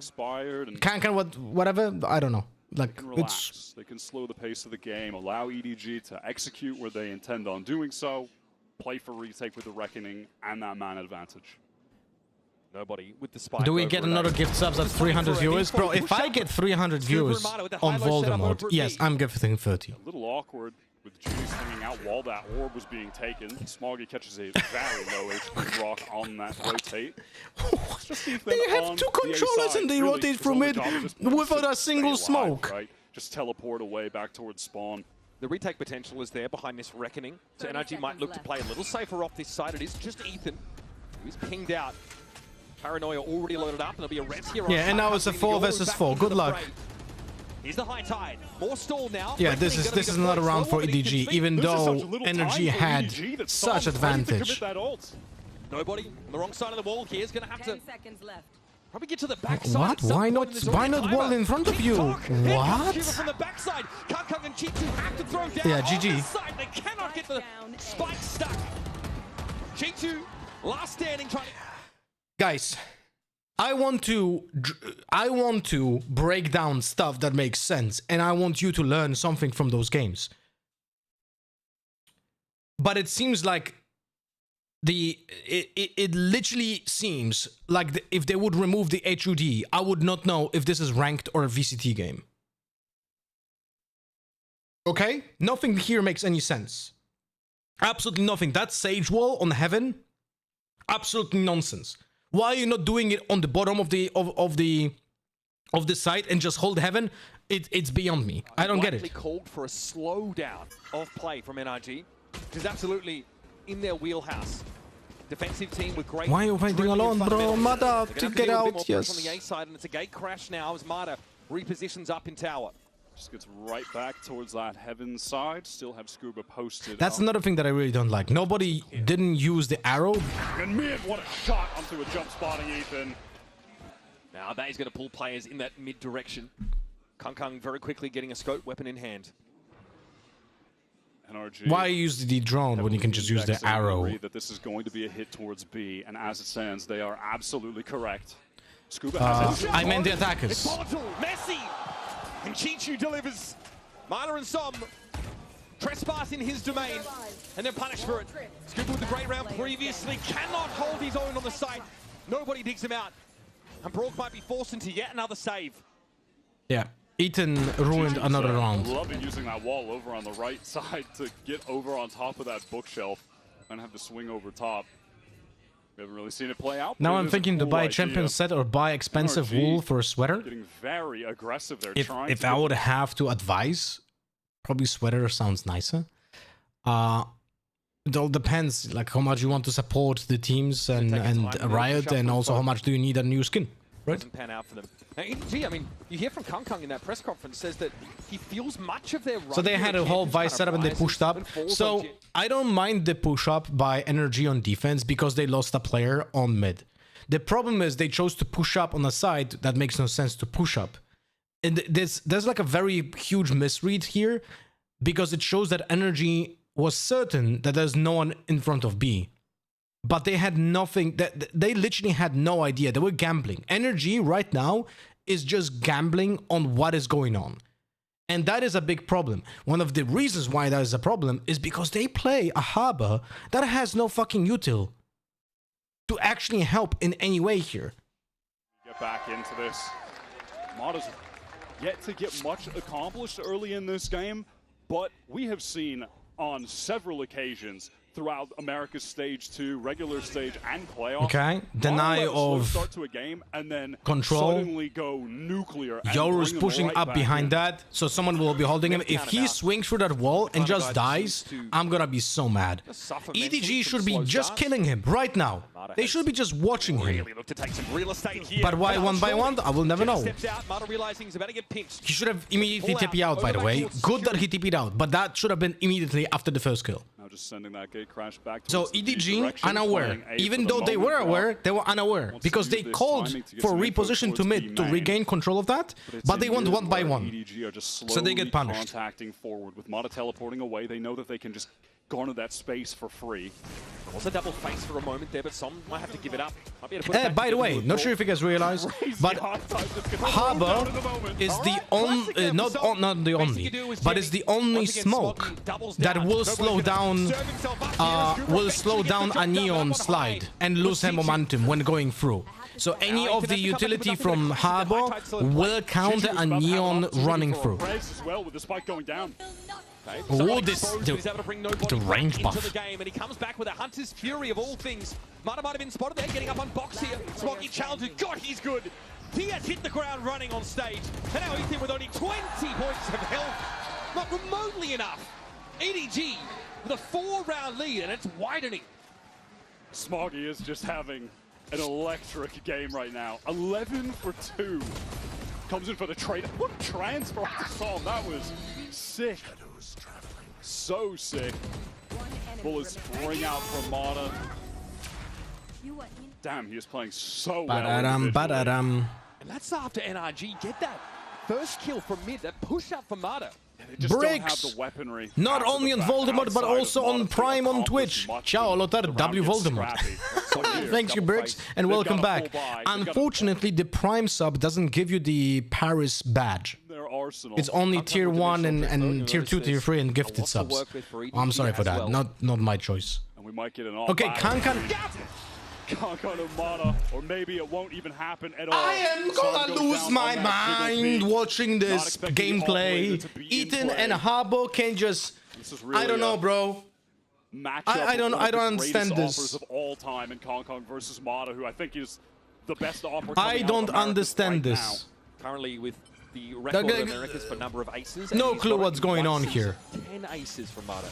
Can whatever, I don't know. Like it's they can slow the pace of the game, allow EDG to execute where they intend on doing so, play for retake with the Reckoning and that man advantage. Nobody with the spike. Do we get another gift subs at 300 viewers? Bro, if I get 300 viewers on Voldemort, yes, I'm gifting 30. A little awkward with Genius hanging out while that orb was being taken. Smoggy catches a very low HP rock on that rotate. They have 2 controllers and they rotate from it without a single smoke. Right? Just teleport away back towards spawn. The retake potential is there behind this Reckoning. So NRG might look to play a little safer off this side. It is just Ethan who's pinged out. Paranoia already loaded up, and there'll be a res here. Yeah, and now it's a 4 versus 4. Good luck. Here's the high tide. More stall now. Yeah, this is another round for EDG, even though NRG had such advantage. Nobody on the wrong side of the wall here is going to have to probably get to the back side. What? Why not wall in front of you? What? From the backside. Kang and Chitu have to throw down. Yeah, GG. They cannot get the spike stuck. Chitu, last standing, trying to... Guys, I want to break down stuff that makes sense, and I want you to learn something from those games. But it seems like it literally seems like if they would remove the HUD, I would not know if this is ranked or a VCT game. Okay? Nothing here makes any sense. Absolutely nothing. That Sage Wall on Heaven, absolutely nonsense. Why are you not doing it on the bottom of the site and just hold Heaven? It's beyond me. I don't get it. Called for a slowdown of play from NRG, which is absolutely in their wheelhouse. Defensive team with great. Why are you fighting alone, bro? Mata to get out. Yes. On the A side, and it's a gate crash now as Mata repositions up in tower. Just gets right back towards that Heaven side. Still have Scuba posted. That's another thing that I really don't like. Nobody didn't use the arrow. And mid, what a shot onto a jump spotting Ethan. Now that is going to pull players in that mid direction. Kang very quickly getting a scope weapon in hand. NRG. Why use the drone when you can just use the arrow? That this is going to be a hit towards B, and as it stands, they are absolutely correct. Scuba has I meant the attackers. It's volatile, Messi, and Chichu delivers. Mana and Som trespass in his domain, and then punish for it. Scuba with the great round previously cannot hold his own on the site. Nobody digs him out, and Brock might be forced into yet another save. Yeah. Ethan ruined another round. Loving using that wall over on the right side to get over on top of that bookshelf and have to swing over top. We haven't really seen it play out. Now but it I'm is a thinking to cool buy a idea. champion set or buy expensive NRG wool for a sweater. Getting very aggressive there. If trying if to I get would have to advise, probably sweater sounds nicer. It all depends, like how much you want to support the teams and Riot, and also how much do you need a new skin, right? Doesn't pan out for them. Now, EDG, I mean, you hear from Kung Kung in that press conference says that he feels much of their run. So they had a whole Vice setup and they pushed up. So I don't mind the push up by NRG on defense because they lost a player on mid. The problem is they chose to push up on a side that makes no sense to push up. And there's like a very huge misread here because it shows that NRG was certain that there's no one in front of B. But they had nothing, they literally had no idea. They were gambling. NRG right now is just gambling on what is going on. And that is a big problem. One of the reasons why that is a problem is because they play a harbor that has no fucking util to actually help in any way here. Get back into this. Mata's yet to get much accomplished early in this game, but we have seen on several occasions throughout America's stage 2, regular stage, and playoffs. Okay, deny of start to a game and then control. Suddenly go nuclear. Yoru's pushing up behind that, so someone will be holding him. If he swings through that wall and just dies, I'm gonna be so mad. EDG should be just killing him right now. They should be just watching him. But why one by one? I will never know. He should have immediately TP out, by the way. Good that he TP'd out, but that should have been immediately after the first kill. Now just sending that gate crash back So EDG unaware. Even though they were aware, they were unaware because they called for reposition to mid to regain control of that, but they went one by one. So they get punished. Contacting forward with Mata teleporting away, they know that they can just garner that space for free. Also double face for a moment there, but some might have to give it up. Might be able to put it back By the way, together. not sure if you guys realize, but Harbor is the only, not the only, but is the only smoke that will slow down a Neon slide and lose him momentum when going through. So any of the utility from Harbor will counter a Neon running through. Oh, the range buff. The game, and he comes back with a Hunter's Fury of all things. Might have been spotted there, getting up on box here. Smoggy challenges. God, he's good. He has hit the ground running on stage. And now Ethan with only 20 points of health. Not remotely enough. EDG with a 4-round lead, and it's widening. Smoggy is just having an electric game right now. 11 for 2. Comes in for the trade. What a transfer to Psalm. That was sick. So sick. Bullets ring out from Mata. Damn, he is playing so well. Ba-da-dum. And that's after NRG get that first kill from mid, that push up from Mata. Bricks, not only on Voldemort, but also on Prime on Twitch. Ciao, Lothar, W Voldemort. Thank you, Bricks, and welcome back. Unfortunately, the Prime sub doesn't give you the Paris badge. It's only tier 1 and tier 2, tier 3, and gifted subs. I'm sorry for that, not my choice. Okay, Kankan. Kankan and Mata, or maybe it won't even happen at all. I am gonna lose my mind watching this gameplay. Ethan and Harbor can just, I don't know, bro. I don't understand this. Of all time in Kankan versus Mata, who I think is the best offer. I don't understand this. Currently with the record of Americas for number of aces. No clue what's going on here. 10 aces from Mata.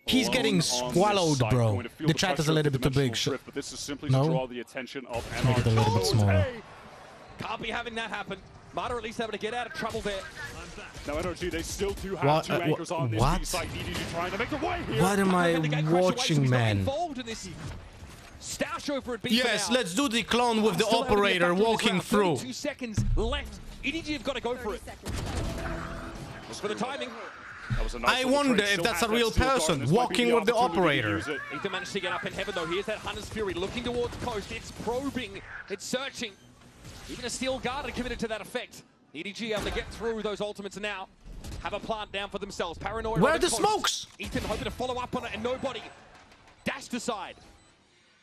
He's getting swallowed, bro. The chat is a little bit too big. But this is simply No? to draw the attention of Make it a little bit smaller. Can't be having that happen. Mata at least able to get out of trouble there. Now NRG, they still do have two anchors on this B side. EDG trying to make the way here. What am I watching, man? Stash over at B Yes, let's do the clone with the operator walking through. 2 seconds left. EDG have got to go for it. Just for the timing. I wonder if that's a real person walking with the operator. Ethan managed to get up in heaven though. Here's that Hunter's Fury looking towards coast. It's probing. It's searching. Even a steel guard are committed to that effect. EDG able to get through those ultimates now. Have a plant down for themselves. Paranoia. Where are the smokes? Ethan hoping to follow up on it and nobody. Dashed aside.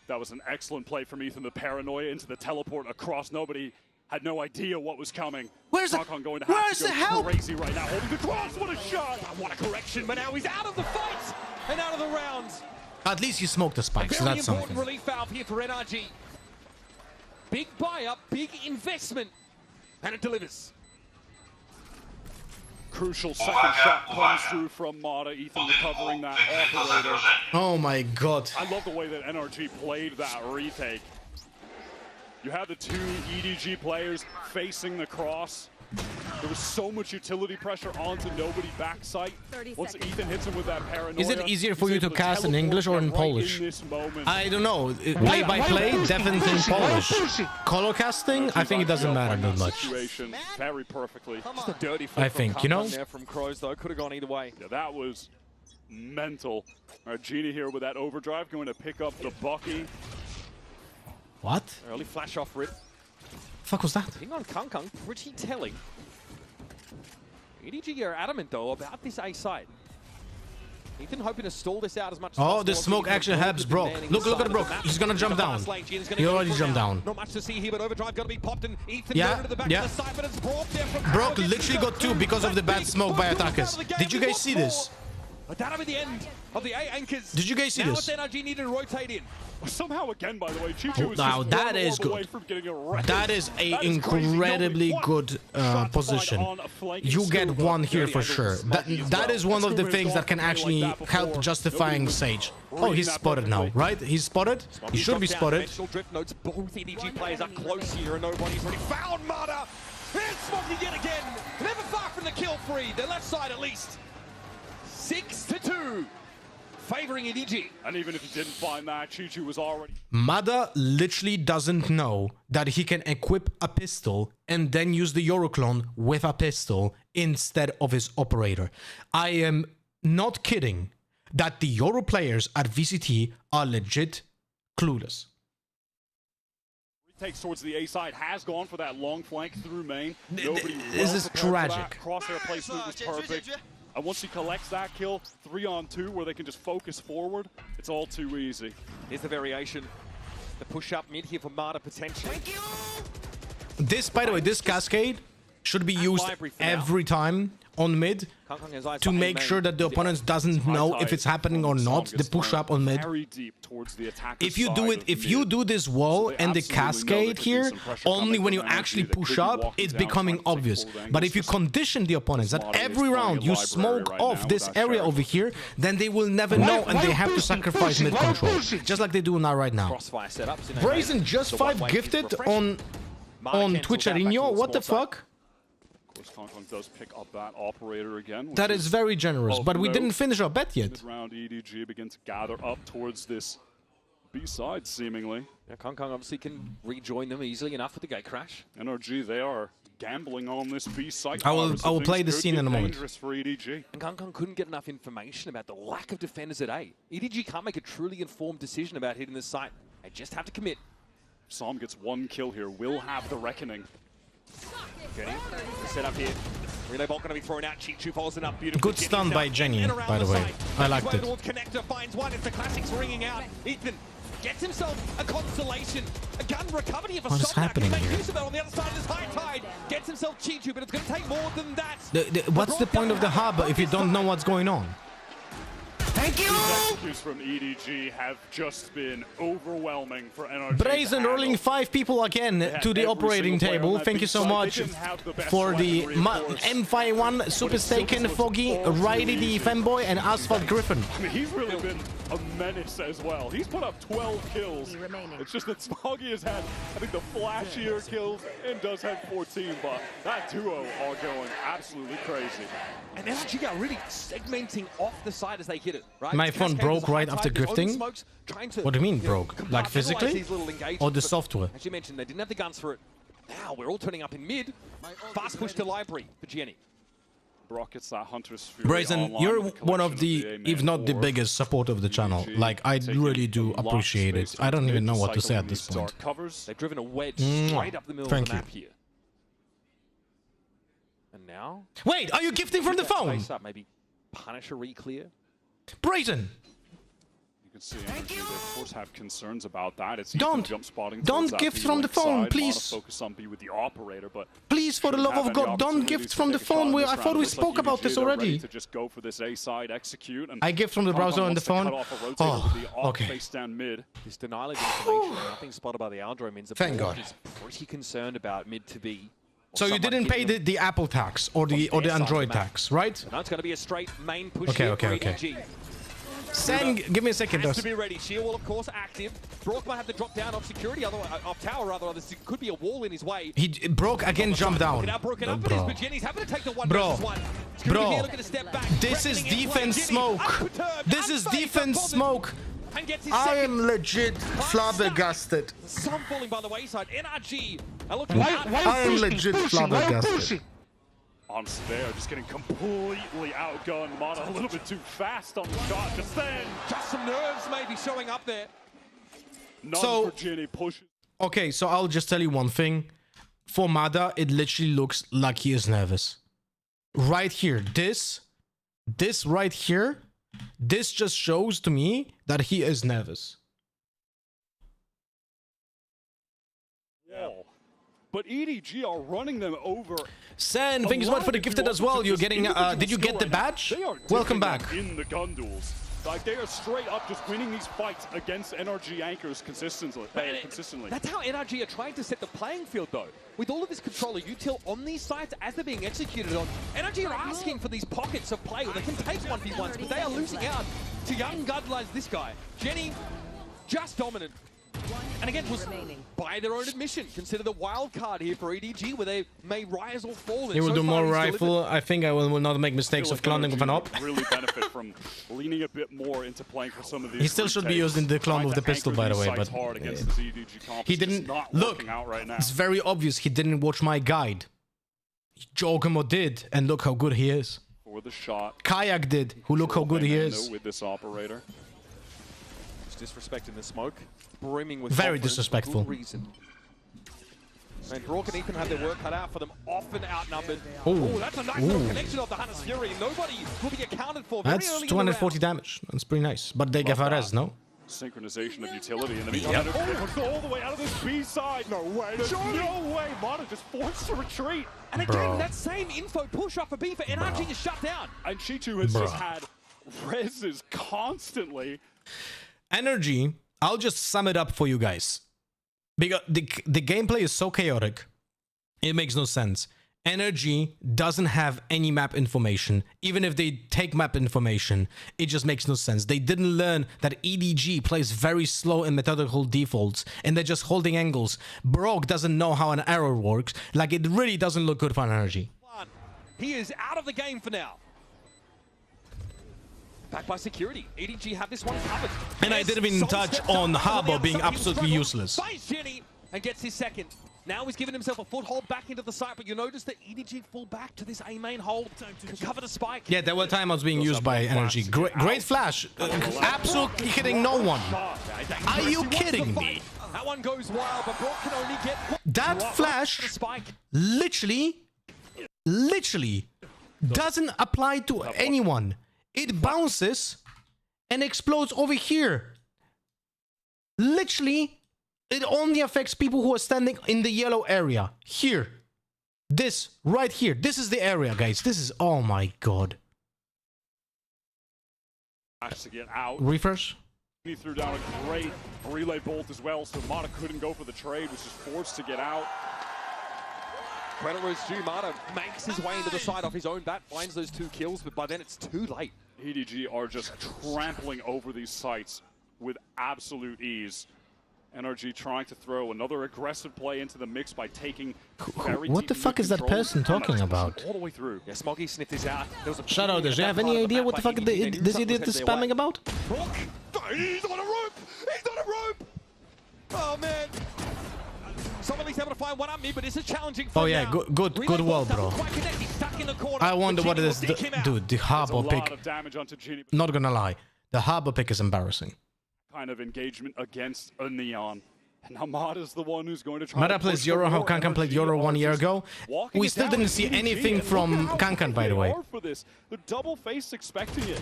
That was an excellent play from Ethan. The paranoia into the teleport across. Nobody had no idea what was coming. Where's the help? Crazy right now. Holding the cross. What a shot! What a correction! But now he's out of the fight and out of the round. At least you smoked the spikes, so Very that's important something. relief valve here for NRG. Big buy-up, big investment, and it delivers. Crucial second shot comes through from Mata. Ethan recovering that operator. Oh my god. I love the way that NRG played that retake. You had the two EDG players facing the cross. There was so much utility pressure onto nobody backside. Once Ethan hits him with that paranoia, Is it easier for you to cast in English or in Polish? I don't know. Play by play, definitely in Polish. Color casting, I think it doesn't matter that much. Situation very perfectly. Just a dirty I think, you know? there from Crows, though. Could have gone either way. Yeah, that was mental. All right, Genie here with that overdrive, going to pick up the Bucky. What? Early flash off rip. Fuck was that? Ping on Kung Kung, pretty telling. EDG are adamant, though, about this A side. Ethan hoping to stall this out as much as Oh, possible. the smoke actually helps Brock. Look at Brock. He's gonna jump down. He already jumped down. Not much to see here, but overdrive gonna be popped, and Ethan Yeah, going to the back yeah. of the side, but it's Brock there from Brock literally got 2 because of the bad smoke by attackers. Did you guys see this? But that'll be the end of the A anchors. Did you guys see now this? Now it's NRG needing to rotate in. Somehow again, by the way, Chichu is Now just that one is orb away good. from getting a record. That is a That is crazy. incredibly Only good one position. shot on a flanking You get scuba. one here Dirty for angle sure. Smoggy as That well. is one of the Scuba has things gone that can for play actually like that help before. justifying Nobody Sage. was Oh, he's reading that spotted now, perfectly. right? He's spotted. He should be spotted. Dimensional drift notes. Both EDG players up close here, and nobody's really found Mata. And Smoggy yet again. Never far from the kill free. The left side at least. 6-2. Favoring EDG. And even if he didn't find that, Chichu was already... Mada literally doesn't know that he can equip a pistol and then use the Euroclone with a pistol instead of his operator. I am not kidding that the Euro players at VCT are legit clueless. Takes towards the A side, has gone for that long flank through main. Nobody This is tragic. Crosshair placement was perfect. And once he collects that kill, 3-on-2, where they can just focus forward, it's all too easy. Here's the variation. The push up mid here for Mata potentially. This, by the way, this cascade should be used every time on mid to make sure that the opponent doesn't know if it's happening or not. The push up on mid. If you do it, if you do this wall and the cascade here, only when you actually push up, it's becoming obvious. But if you condition the opponents that every round you smoke off this area over here, then they will never know and they have to sacrifice mid control, just like they do now right now. Crossfire setups. Brazen just 5 gifted on Twitch Arino. What the fuck? Kong Kong does pick up that operator again. That is very generous, but we didn't finish our bet yet. Mid-round EDG begin to gather up towards this B side, seemingly. Yeah, Kong Kong obviously can rejoin them easily enough with the gate crash. NRG, they are gambling on this B side. I will play the scene in a moment. Dangerous for EDG. And Kong Kong couldn't get enough information about the lack of defenders at A. EDG can't make a truly informed decision about hitting this site. They just have to commit. Psalm gets 1 kill here, will have the reckoning. Jenny, set up here. Relay bolt going to be thrown out. Chichu follows it up beautifully. Good stun by Jenny, by the way. I liked it. Connector finds one. It's the classics ringing out. Ethan gets himself a consolation. A gun recovered here for What is happening here? Use of it on the other side of this high tide. Gets himself Chichu, but it's going to take more than that. What's the point of the harbor if you don't know what's going on? Thank you! These executes from EDG have just been overwhelming for NRG. Brazen rolling 5 people again to the operating table. Thank you so much for the M51 Super Staken, Foggy, Riley the Femboy, and Asphalt Griffin. I mean, he's really been a menace as well. He's put up 12 kills. It's just that Smoggy has had, I think, the flashier kills and does have 14, but that duo are going absolutely crazy. And NRG are really segmenting off the side as they hit it, right? My phone broke right after grifting. What do you mean broke? Like physically? Or the software? As you mentioned, they didn't have the guns for it. Now we're all turning up in mid. Fast push to library for Jenny. Brock gets that Hunter's Fury. Brazen, you're one of the, if not the biggest support of the channel. Like, I really do appreciate it. I don't even know what to say at this point. They've driven a wedge straight up the middle of the map here. And now? Wait, are you gifting from the phone? Maybe punish a re-clear. Brazen! can see NRG, they of course have concerns about that. It's Don't. jump spotting. Don't gift from the phone, please. Focus on B with the operator, but please, for the love of God, don't gift from the phone. I thought we spoke about this already. To just go for this A side, execute, and I gift from the browser on the phone. Okay. Face down mid. This denial of information, nothing spotted by the Aldro means that Thank Bork God. is pretty concerned about mid to B. So you didn't pay the Apple tax or the Android tax, right? Now it's going to be a straight main push Okay, here okay, for okay. EDG. Sen, give me a second. Has to be ready. Shield will, of course, active. Brock might have to drop down off security, otherwise, off tower rather. There could be a wall in his way. He broke again, jump down. Now broken up, Bro. but Jenny's having to take the one Bro. versus one. Bro. Here looking to step back. This is Reckoning in play. defense Jenny, smoke. unperturbed, This is unfazed, defense unbothered, smoke. and gets his I second. am legit flabbergasted. Some falling by the wayside. NRG are looking I am legit flabbergasted. On Spare, just getting completely outgunned. Mana a little bit too fast on the shot. Just then, just some nerves maybe showing up there. None So- for Ginny pushes. Okay, so I'll just tell you one thing. For Mada, it literally looks like he is nervous. Right here, this right here, this just shows to me that he is nervous. Wall. But EDG are running them over. Sen, thank you so much for the gifted as well. You're getting, did you get the badge? Welcome back. In the gun duels. Like, they are straight up just winning these fights against NRG anchors consistently. That's how NRG are trying to set the playing field, though. With all of this controller util on these sites as they're being executed on, NRG are asking for these pockets of play where they can take 1v1s, but they are losing out to young guns like this guy. Jenny, just dominant. And again, was by their own admission, consider the wild card here for EDG, where they may rise or fall. He will do more rifle. I think I will not make mistakes of cloning with an op. Really benefit from leaning a bit more into playing for some of these. He still should be using the clone with the pistol, by the way, but he didn't look. It's very obvious he didn't watch my guide. Jogamo did, and look how good he is. For the shot. Kayak did, who look how good he is. With this operator. He's disrespecting the smoke, brimming with Very confidence, disrespectful. good reason. And Brock and Ethan have their work cut out for them, often outnumbered. Ooh. Oh, that's a nice little connection of the Hunter's Fury. Nobody will be accounted for. Very That's early in the 240 damage. That's pretty nice. But they gave a res, no? Synchronization of utility and then he Yep. all the way out of this B side. No way. There's no way. Mana just forced to retreat. And again, that same info push off for B for NRG is shut down. And Chichu has just had reses constantly. Energy, I'll just sum it up for you guys. Because the gameplay is so chaotic, it makes no sense. Energy doesn't have any map information. Even if they take map information, it just makes no sense. They didn't learn that EDG plays very slow and methodical defaults, and they're just holding angles. Brock doesn't know how an arrow works. Like, it really doesn't look good for Energy. He is out of the game for now. Back by security. EDG have this one covered. And I didn't even touch on Harbor being absolutely useless. Finds Jenny and gets his second. Now he's given himself a foothold back into the site, but you notice that EDG fall back to this A main hold to cover the spike. Yeah, there were timeouts being used by Energy. Great flash. Absolutely hitting no one. Are you kidding me? That one goes wild, but Brock can only get that flash literally doesn't apply to anyone. It bounces and explodes over here. Literally, it only affects people who are standing in the yellow area. Here. This, right here. This is the area, guys. This is, oh my god. To get out. Refresh. He threw down a great relay bolt as well, so Mata couldn't go for the trade, was just forced to get out. Credit where it's due. Mata makes his way into the side off his own bat, finds those 2 kills, but by then it's too late. EDG are just trampling over these sites with absolute ease. NRG trying to throw another aggressive play into the mix by taking very What the fuck is that person talking about? All the way through. Yeah, Smoggy sniffed this out. Shadow, does you have any idea what the fuck this idiot is spamming about? Brock, he's on a rope! He's on a rope! Oh man! Somebody's able to find one on me, but this is challenging for Oh yeah, now. good wall, bro. I wonder what it is. Dude, the Harbor pick. Not gonna lie, the Harbor pick is embarrassing. Kind of engagement against a Neon. Now Mod is the one who's going to try Meta to plays push Euro for how more Kankan played energy. Euro 1 year Just ago. walking We it still down didn't to see EDG, anything and look from at how Kankan, by they the way. are for this. They're double face expecting it.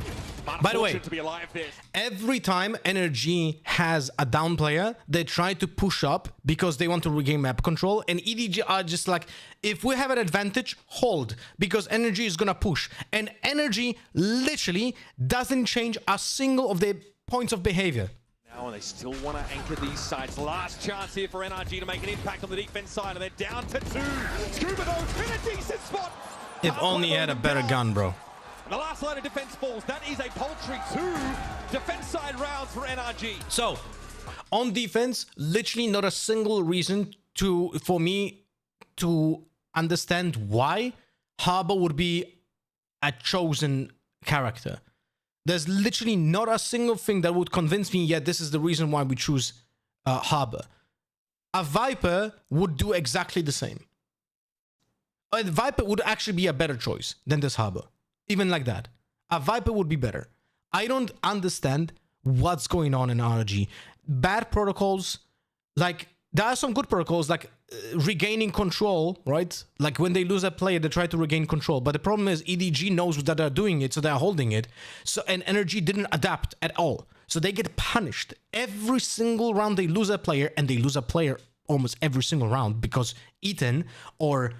By the way, to be alive there. every time NRG has a down player, they try to push up because they want to regain map control. And EDG are just like, if we have an advantage, hold, because NRG is gonna push. And NRG literally doesn't change a single of their points of behavior. Now they still want to anchor these sides. Last chance here for NRG to make an impact on the defense side, and they're down to 2. Scuba though in a decent spot. If only he had a better gun, bro. And the last line of defense falls. That is a paltry 2 defense side rounds for NRG. So, on defense, literally not a single reason for me to understand why Harbor would be a chosen character. There's literally not a single thing that would convince me, yeah, this is the reason why we choose Harbor. A Viper would do exactly the same. A Viper would actually be a better choice than this Harbor. Even like that. A Viper would be better. I don't understand what's going on in RG. Bad protocols, like, there are some good protocols, like regaining control, right? Like when they lose a player, they try to regain control. But the problem is EDG knows that they're doing it, so they're holding it. So, and NRG didn't adapt at all. So they get punished. Every single round they lose a player, and they lose a player almost every single round because Ethan or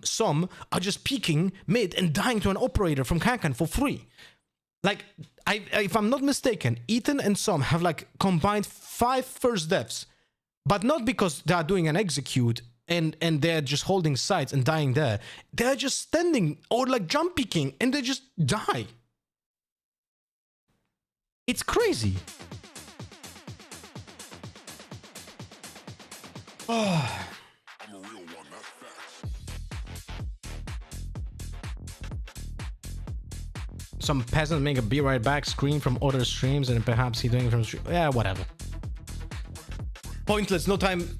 some are just peeking mid and dying to an operator from Kankan for free. Like, if I'm not mistaken, Ethan and some have like combined 5 first deaths, but not because they are doing an execute and they're just holding sites and dying there. They're just standing or like jump peeking and they just die. It's crazy. Oh. Some peasant make a be right back screen from other streams and perhaps he doing it from stream. Yeah, whatever. Pointless, no time,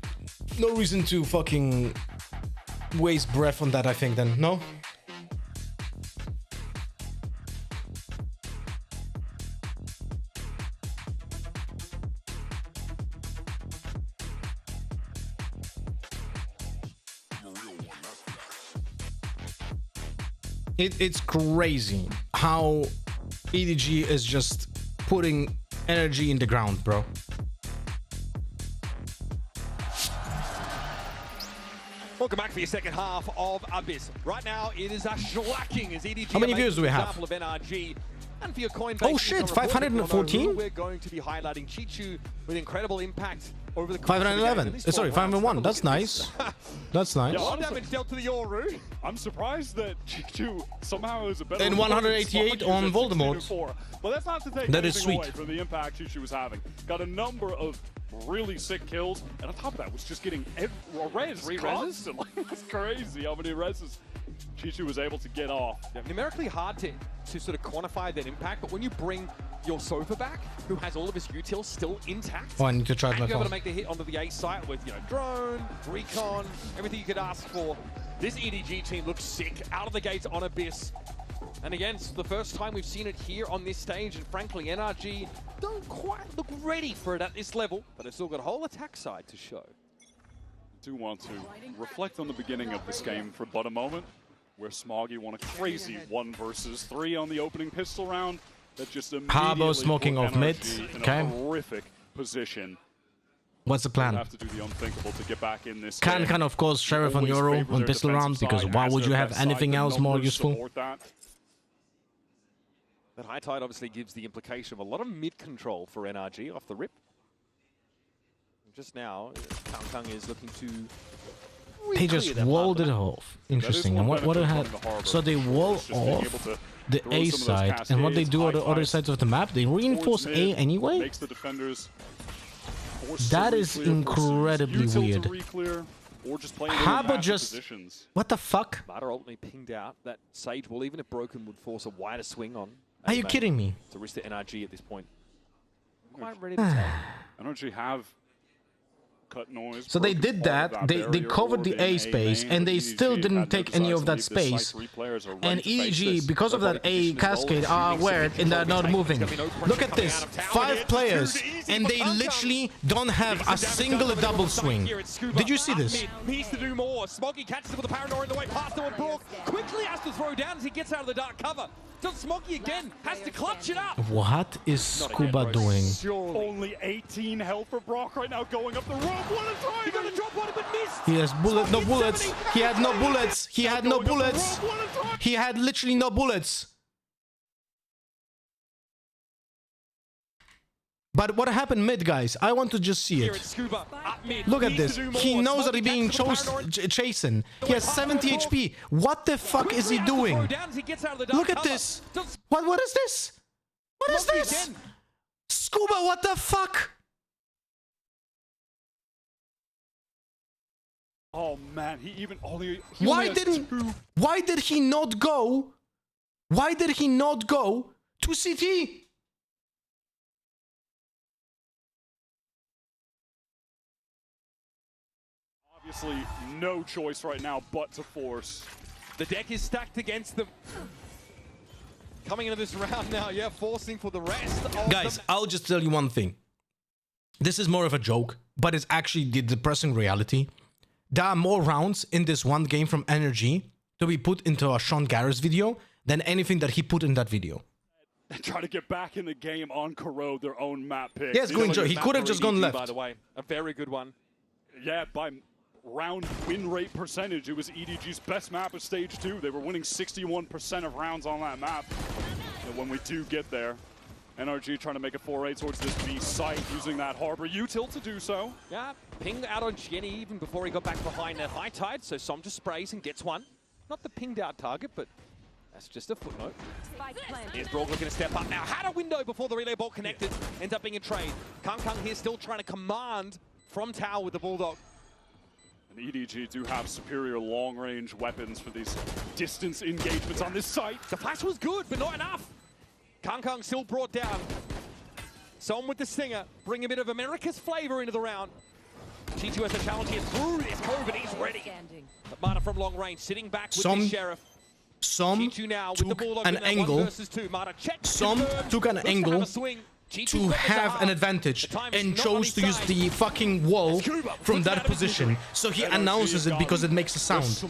no reason to fucking waste breath on that, I think then, no? It's crazy how EDG is just putting energy in the ground, bro. Welcome back for your second half of Abyss. Right now, it is a shellacking as EDG. How many views do we have? Example of NRG. And for your coin Oh shit, 514? We're going to be highlighting Chichu with incredible impact over the 511. Sorry, 501. That's nice. That's nice. Yeah, One damage dealt to the Yoru. I'm surprised that Chichu somehow is a better. And 188 on Voldemort. But that's not to take That is anything sweet. away from the impact Chichu was having. Got a number of really sick kills, and on top of that was just getting a res constantly. That's crazy how many reses Chichu was able to get off. Yeah, numerically hard to sort of quantify that impact, but when you bring your Sofa back, who has all of his utils still intact, Oh, I need to charge and my you're able phone. to make the hit onto the A site with, you know, drone, recon, everything you could ask for. This EDG team looks sick out of the gates on Abyss. And again, it's the first time we've seen it here on this stage, and frankly, NRG don't quite look ready for it at this level, but it's still got a whole attack side to show. I do want to reflect on the beginning of this game for but a moment, where Smoggy won a crazy 1 versus 3 on the opening pistol round. That just Harbor immediately smoking put off mid. NRG in Okay. a horrific position. What's the They plan? have to do the unthinkable to get back in this Can game. of course Sheriff on Always Euro favor on their pistol round, defensive because side why as would you their have best side. anything The else more numbers useful? support that. That high tide obviously gives the implication of a lot of mid control for NRG off the rip. Just now, Kang is looking to. They just walled it off. Interesting. And what it had? So they wall off the A side, and what they do on the other sides of the map, they reinforce A anyway. Makes the defenders That is incredibly weird. Harbor just. What the fuck? Mata ultimately pinged out. That Sage Wall, even if broken, would force a wider swing on. Are you kidding me? To risk the NRG at this point. Quite ready to take. NRG have cut noise. So they did that. They covered the A space, and they still didn't take any of that space. And EDG, because of that A cascade, are aware and they're not moving. Look at this, 5 players, and they literally don't have a single double swing. Did you see this? Needs to do more. Smoggy catches him with the Paranoia in the way past him, and Brook quickly has to throw down as he gets out of the dark cover. Does Smoggy again has to clutch it up. What is Scuba doing? Only 18 health for Brock right now, going up the rope. What a try! He's gonna drop one, but missed. He has no bullets. He had no bullets. He had no bullets. He had literally no bullets. But what happened mid, guys? I want to just see it. Look at this. He knows that he's being chasing. He has 70 HP. What the fuck is he doing? Look at this. What is this? What is this? Scuba, what the fuck? Oh man, he Why did he not go? Why did he not go to CT? Obviously, no choice right now but to force. The deck is stacked against them. Coming into this round now, yeah, forcing for the rest. Guys, I'll just tell you one thing. This is more of a joke, but it's actually the depressing reality. There are more rounds in this one game from NRG to be put into a Sean Garrett's video than anything that he put in that video. And try to get back in the game on Corrode, their own map pick. Yes, he could have just gone left. By the way, a very good one. Yeah, by round win rate percentage, it was EDG's best map of stage 2. They were winning 61% of rounds on that map. So when we do get there, NRG trying to make a foray towards this B site, using that Harbor util to do so. Yeah, pinged out on Jenny even before he got back behind that high tide, so Som just sprays and gets one. Not the pinged out target, but that's just a footnote. Here's Brock looking to step up now. Had a window before the relay ball connected. Ends up being a trade. Kung here still trying to command from Tower with the Bulldog. And EDG do have superior long-range weapons for these distance engagements on this site. The flash was good, but not enough. Kung still brought down. Som with the Stinger, bring a bit of America's flavor into the round. G2 has a challenge here through this cove, and he's ready. But Mata from long range, sitting back with the Sheriff. Some took an angle. Some took an angle to have an advantage and chose to use the fucking wall from that position. So he announces it because it makes a sound.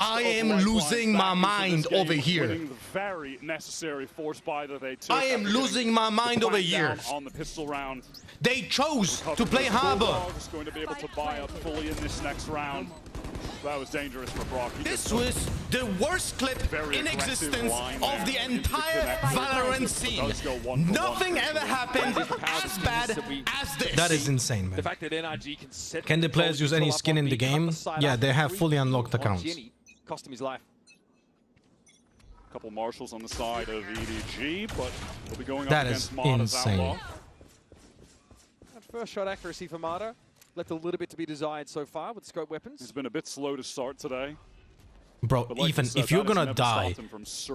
I am losing my mind over here. Very necessary force buy that they took. I am losing my mind over here. On the pistol round. They chose to play Harbor. Is going to be able to buy up fully in this next round. That was dangerous for Brock. This was the worst clip in existence of the entire Valorant scene. Nothing ever happened as bad as this. That is insane, man. The fact that NRG can set the players use any skin in the game? Yeah, they have fully unlocked accounts. Cost him his life. Couple marshals on the side of EDG, but we'll be going up against Mata's Outlaw. That first shot accuracy for Mata. Left a little bit to be desired so far with scope weapons. He's been a bit slow to start today. Bro, like even if you're gonna die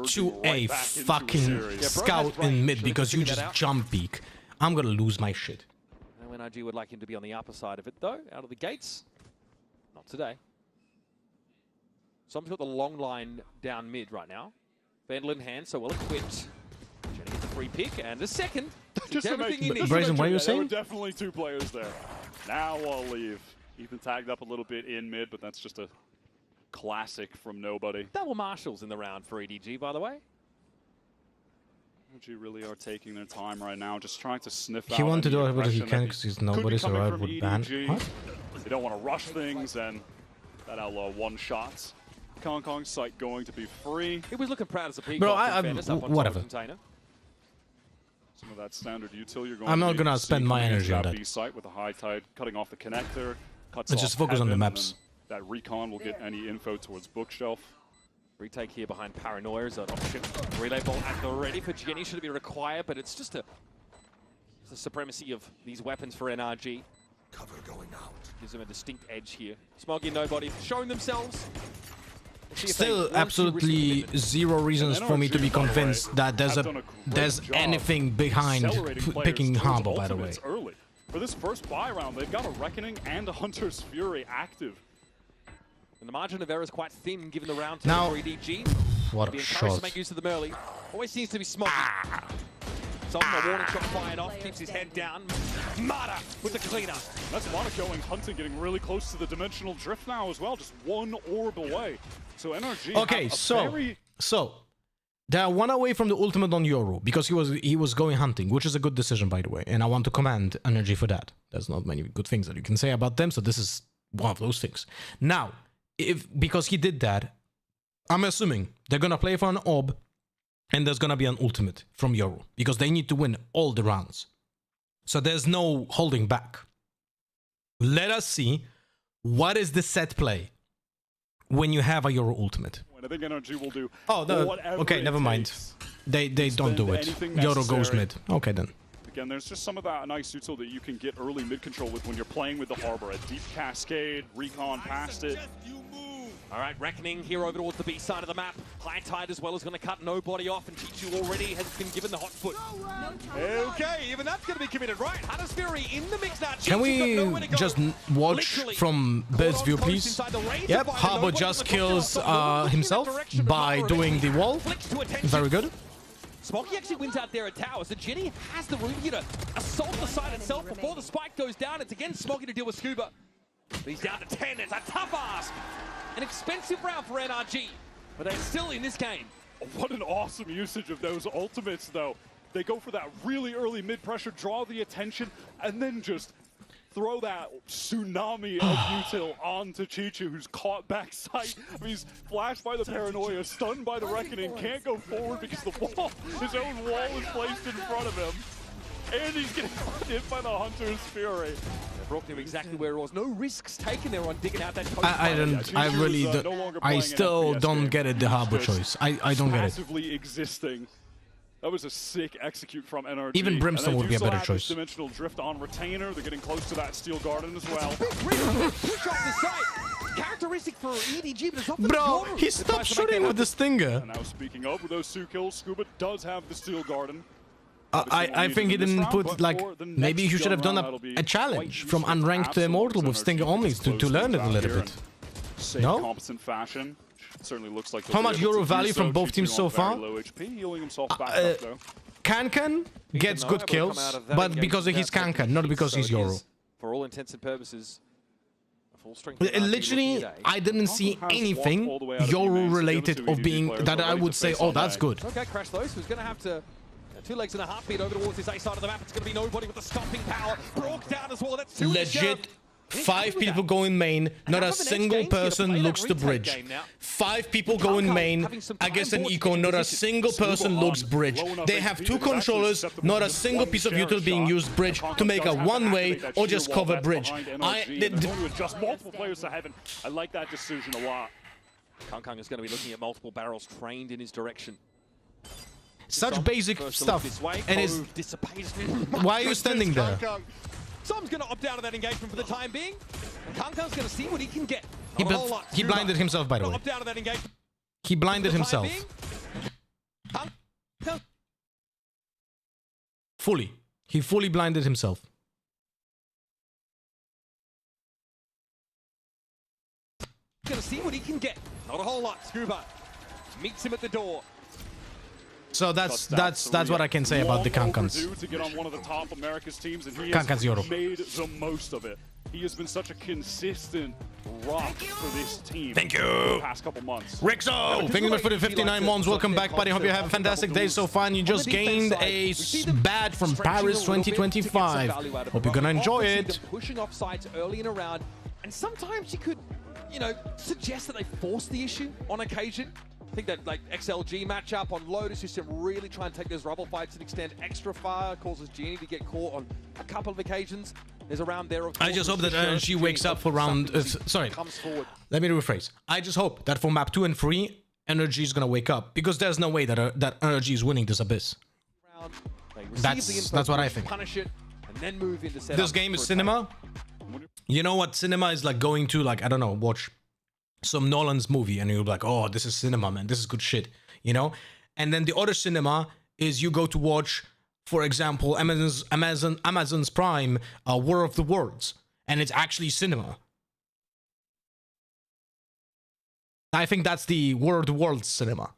to a fucking scout in mid because you just jump peek, I'm gonna lose my shit. And NRG would like him to be on the upper side of it though, out of the gates. Not today. Som's got the long line down mid right now. Vandal in hand, so well equipped. Jenny gets a free pick and a second. Just Brazen, what are you saying? There were definitely 2 players there. Now I'll leave. Ethan tagged up a little bit in mid, but that's just a classic from nobody. Double marshals in the round for EDG, by the way. EDG really are taking their time right now, just trying to sniff out. He wanted to do whatever he can because he's nobody, so I would ban. What? They don't want to rush things, and that Outlaw one shots. Kong site going to be free. He was looking proud as a peacock. Bro, whatever. Some of that standard util you're going I'm not gonna spend my energy on that. B site with a high tide, cutting off the connector. Let's just focus on the maps. That recon will get any info towards bookshelf. Retake here behind Paranoia is an option. Relay ball at the ready for Jenny should be required, but it's just the supremacy of these weapons for NRG. Cover going out. Gives them a distinct edge here. Smoggy nobody showing themselves. Still absolutely zero reasons for me to be convinced that there's anything behind picking Harbor, by the way. For this first buy round, they've got a Reckoning and a Hunter's Fury active. And the margin of error is quite thin given the round Now, for EDG. what a Be encouraged shot. to make use of the Merly. Always seems to be smoky. Some a warning shot fired off, keeps his head down. Mata with the cleaner. That's Mata going hunting, getting really close to the dimensional drift now as well, just one orb away. So NRG. Okay, so they're one away from the ultimate on Yoru because he was going hunting, which is a good decision, by the way, and I want to commend NRG for that. There's not many good things that you can say about them, so this is one of those things. Now, because he did that, I'm assuming they're gonna play for an orb, and there's gonna be an ultimate from Yoru because they need to win all the rounds. So there's no holding back. Let us see what is the set play when you have a Yoru ultimate. I think NRG will do. Oh no! Okay, never mind. They don't do it. Yoru goes mid. Okay then. Again, there's just some of that nice util that you can get early mid control with when you're playing with the Harbor. A deep cascade, recon past it. All right, Reckoning here over towards the B side of the map. High Tide as well is going to cut nobody off, and Chichu already has been given the hot foot. Okay, even that's going to be committed, right? Hunter's Fury in the mix now. Can we just watch from bird's view, please? Yep, Harbor just kills himself by doing the wall. Very good. Smokey actually wins out there at towers. The Ginny has the room here to assault the side itself before the spike goes down. It's again Smokey to deal with Scuba. But he's down to 10. It's a tough ask. An expensive round for NRG, but they're still in this game. What an awesome usage of those ultimates, though. They go for that really early mid-pressure, draw the attention, and then just throw that tsunami of util onto Chichu, who's caught backside. I mean, he's flashed by the paranoia, stunned by the Reckoning, can't go forward because the wall, his own wall is placed in front of him. And he's getting hit by the Hunter's Fury. Brock knew exactly where it was. No risks taken there on digging out that coast. I still don't get it, the Harbor choice. I don't get it. Passively existing. That was a sick execute from NRG. Even Brimstone would be a better choice. Dimensional drift on Retainer. They're getting close to that Steel Garden as well. Push off the site. Characteristic for EDG, but it's off the Bro, he stopped shooting with the Stinger. And now speaking of, with those 2 kills, Scuba does have the Steel Garden. I think he didn't put, like, maybe he should have done a challenge from unranked to immortal with Stinger only to learn it a little bit. No? Competent fashion. Certainly looks like how much Euro value from both teams so far? Kankan gets good kills, but because he's Kankan, not because he's Euro. For all intents and purposes, full strength. Literally, I didn't see anything Euro related of being that I would say, oh, that's good. Okay, Crash though, so he's going to have to 2 legs and a heartbeat over towards his A side of the map. It's going to be nobody with the stomping power. Broke down as well. That's 2 legit. 5 people go in main, not a single person looks to bridge. 5 people go in main against an eco, not a single person looks bridge. They have 2 controllers, not a single piece of util being used bridge to make a one-way or just cover bridge. Just multiple players to heaven. I like that decision a lot. Kang is going to be looking at multiple barrels trained in his direction. Such basic stuff. And is why are you standing there? Som's going to opt out of that engagement for the time being. Kang's going to see what he can get. He blinded himself, by the way. Opt out of that engagement. He blinded himself. Fully. He fully blinded himself. Going to see what he can get. Not a whole lot. Scuba meets him at the door. So that's what I can say about the Kankans. To get on one of the top America's teams, and he Kankans Euro. made the most of it. He has been such a consistent rock for this team. Thank you. For the past couple months. Rexo, thank you for the 59 ones. Welcome back, buddy. Hope you have a fantastic day so far. And you just gained a badge from Paris 2025. Hope you're gonna enjoy it. Pushing off sides early in a round, and sometimes you could, you know, suggest that they force the issue on occasion. I think that like XLG matchup on Lotus used to really try and take those rubble fights and extend extra far, causes Genie to get caught on a couple of occasions. There's a round there. I just hope that NRG wakes up for round. Sorry, let me rephrase. I just hope that for map 2 and 3, NRG is gonna wake up, because there's no way that that NRG is winning this abyss. That's what I think. Punish it and then move into this game is cinema. You know what cinema is like? Going to, like, I don't know, watch some Nolan's movie and you're like, oh, this is cinema, man, this is good shit, you know? And then the other cinema is you go to watch for example, Amazon's Prime War of the Worlds, and it's actually cinema. I think that's the War of the Worlds cinema.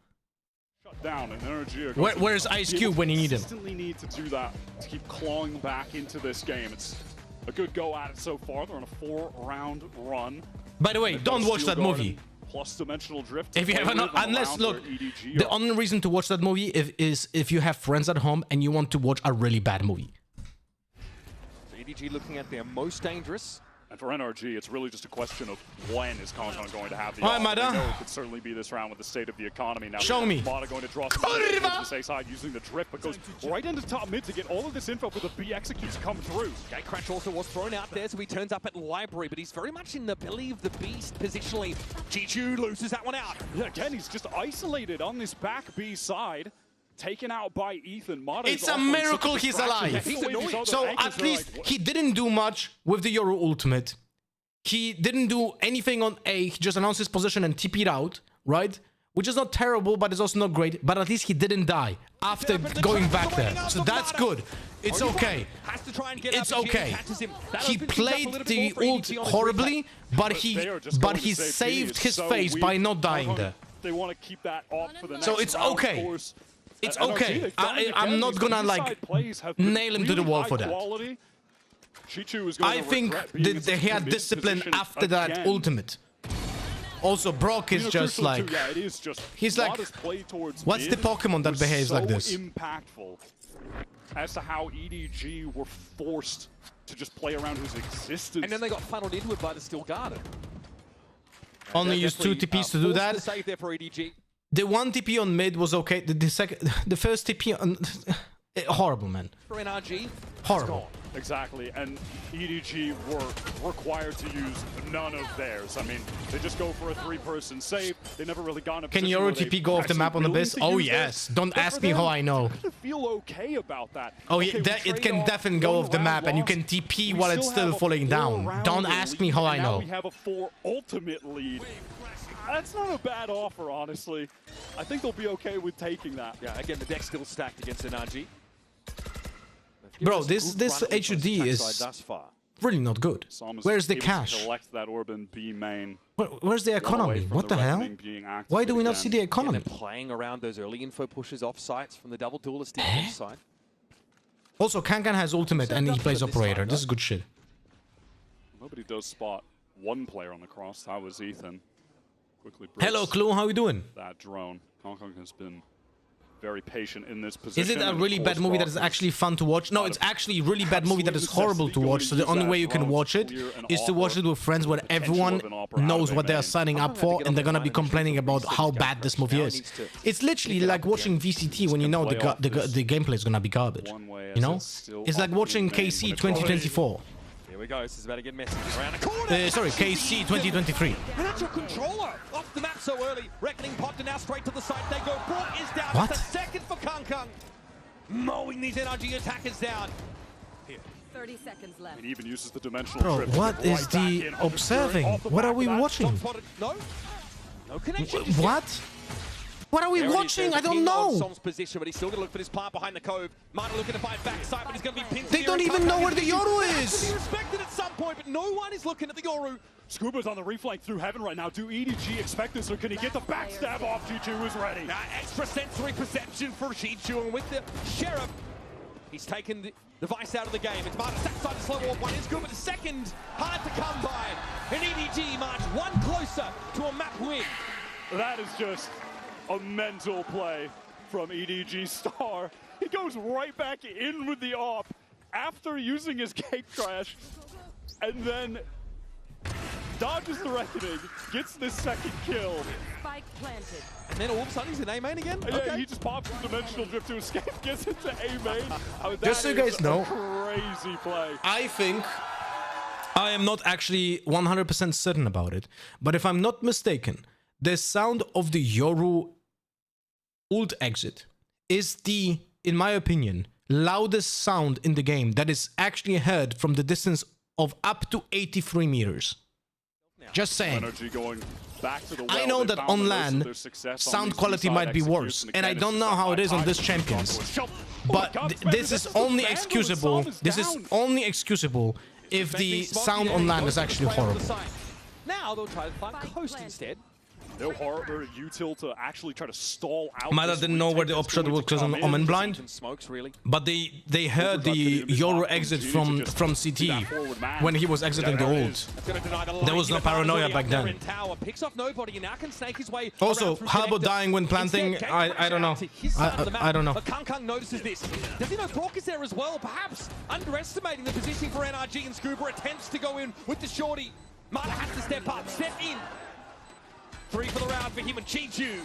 Shut down and NRG. Where's Ice Cube when you need him? Consistently need to do that to keep clawing back into this game. It's a good go at it so far. They're on a 4-round run. By the way, don't watch that movie. Plus dimensional drift. If you have unless look, the only reason to watch that movie is if you have friends at home and you want to watch a really bad movie. So EDG looking at their most dangerous. And for NRG, it's really just a question of when is Kong going to have the Hi, off. Mada. They know it could certainly be this round with the state of the economy. Now, show me. Mada going to draw some towards the A side using the drift, but goes right into top mid to get all of this info for the B executes come through. Gatecrash also was thrown out there, so he turns up at Library, but he's very much in the belly of the beast positionally. Chichu loses that one out. Yeah, again, he's just isolated on this back B side. Taken out by Ethan. Mada It's a miracle he's alive. So at least he didn't do much with the Yoru ultimate. He didn't do anything on A, he just announced his position and TP'd out, right? Which is not terrible, but it's also not great. But at least he didn't die after going back there. So that's good. It's okay. It's okay. He played the ult horribly, but he saved his face by not dying there. They want to keep that off for the next So it's okay. It's okay. I'm not gonna like nail him to the wall for that. I think that he had discipline after that ultimate. Also, Brock is just like... He's like... What's the Pokemon that behaves like this? Impactful as to how EDG were forced to just play around his existence. And then they got funneled into it by the Steel Garden. Only used 2 TPs to do that. Save there for EDG. The 1 TP on mid was okay. The first TP on... horrible, man. For NRG, horrible. Exactly, and EDG were required to use none of theirs. I mean, they just go for a 3-person save. They never really got a Can Yoru TP go off the map on the Abyss? Oh yes. Don't ask me how I know. I feel okay about that. Oh yeah, it can definitely go off the map, and you can TP while it's still falling down. Don't ask me how I know. We have a 4 ultimate lead. That's not a bad offer, honestly. I think they'll be okay with taking that. Yeah, again, the deck's still stacked against NRG. Bro, this HUD is really not good. Where's the cash? That orb in B main. Where's the economy? What the hell? Why do we not see the economy? They're playing around those early info pushes off sites from the double duelist defense side. Also, Kankan has ultimate and he plays operator. This is good shit. Nobody does spot one player on the cross. That was Ethan. Quickly. Hello, Clue. How you doing? That drone. Hong Kong has been very patient in this position. Is it a really bad movie that is actually fun to watch? No, it's actually a really bad movie that is horrible to watch. So the only way you can watch it is to watch it with friends where everyone knows what they're signing up for and they're gonna be complaining about how bad this movie is. It's literally like watching VCT when you know the gameplay is gonna be garbage. You know? It's like watching KC 2024. Here we go, this is about to get messy. Around the corner! Sorry, KC 2023. And that's your controller! Off the map so early. Reckoning popped and now straight to the side they go. Brock is down. What? It's a second for Kung Kung. Mowing these NRG attackers down. Here. 30 seconds left. It even uses the dimensional Bro, drift. what is the observing? What are we watching? No? No connection. What? What are we watching? I don't know. Som's position, but he's still gonna look for this plant behind the cove. Mada looking to find backside, but he's gonna be pinned. They don't even know where the Yoru is. To be respected at some point, but no one is looking at the Yoru. Scuba's on the reflank through heaven right now. Do EDG expect this, or can he get the backstab off? Chichu is ready. Extra sensory perception for Chichu, and with the Sheriff, he's taken the vice out of the game. It's Mada that side to slow warp. One is good, but the second hard to come by. And EDG march one closer to a map win. That is just a mental play from EDG Star. He goes right back in with the op after using his gate crash, and then dodges the reckoning, gets this second kill. Spike planted. And then all of a sudden he's in A main again? Yeah, okay. He just pops the dimensional drift to escape, gets into A main. Just so you guys know, crazy play. I think I am not actually 100% certain about it, but if I'm not mistaken, the sound of the Yoru ult exit is the, in my opinion, loudest sound in the game that is actually heard from the distance of up to 83 meters. Just saying. I know that on LAN, sound quality might be worse, and I don't know how it is on this Champions. But this is only excusable. This is only excusable if the sound on land is actually horrible. Now they'll try to find Coast instead. No harder util to actually try to stall out. Mada didn't know where the upshot was because on Omen blind, but they heard the Yoru exit from CT when he was exiting the ult. There was no paranoia back then. Also, how about dying when planting? I don't know. I don't know. But Kang notices this. Does he know Brock is there as well? Perhaps underestimating the positioning for NRG, and Scuba attempts to go in with the shorty. Mada has to step up, step in. 3 for the round for him and Chi-Chu.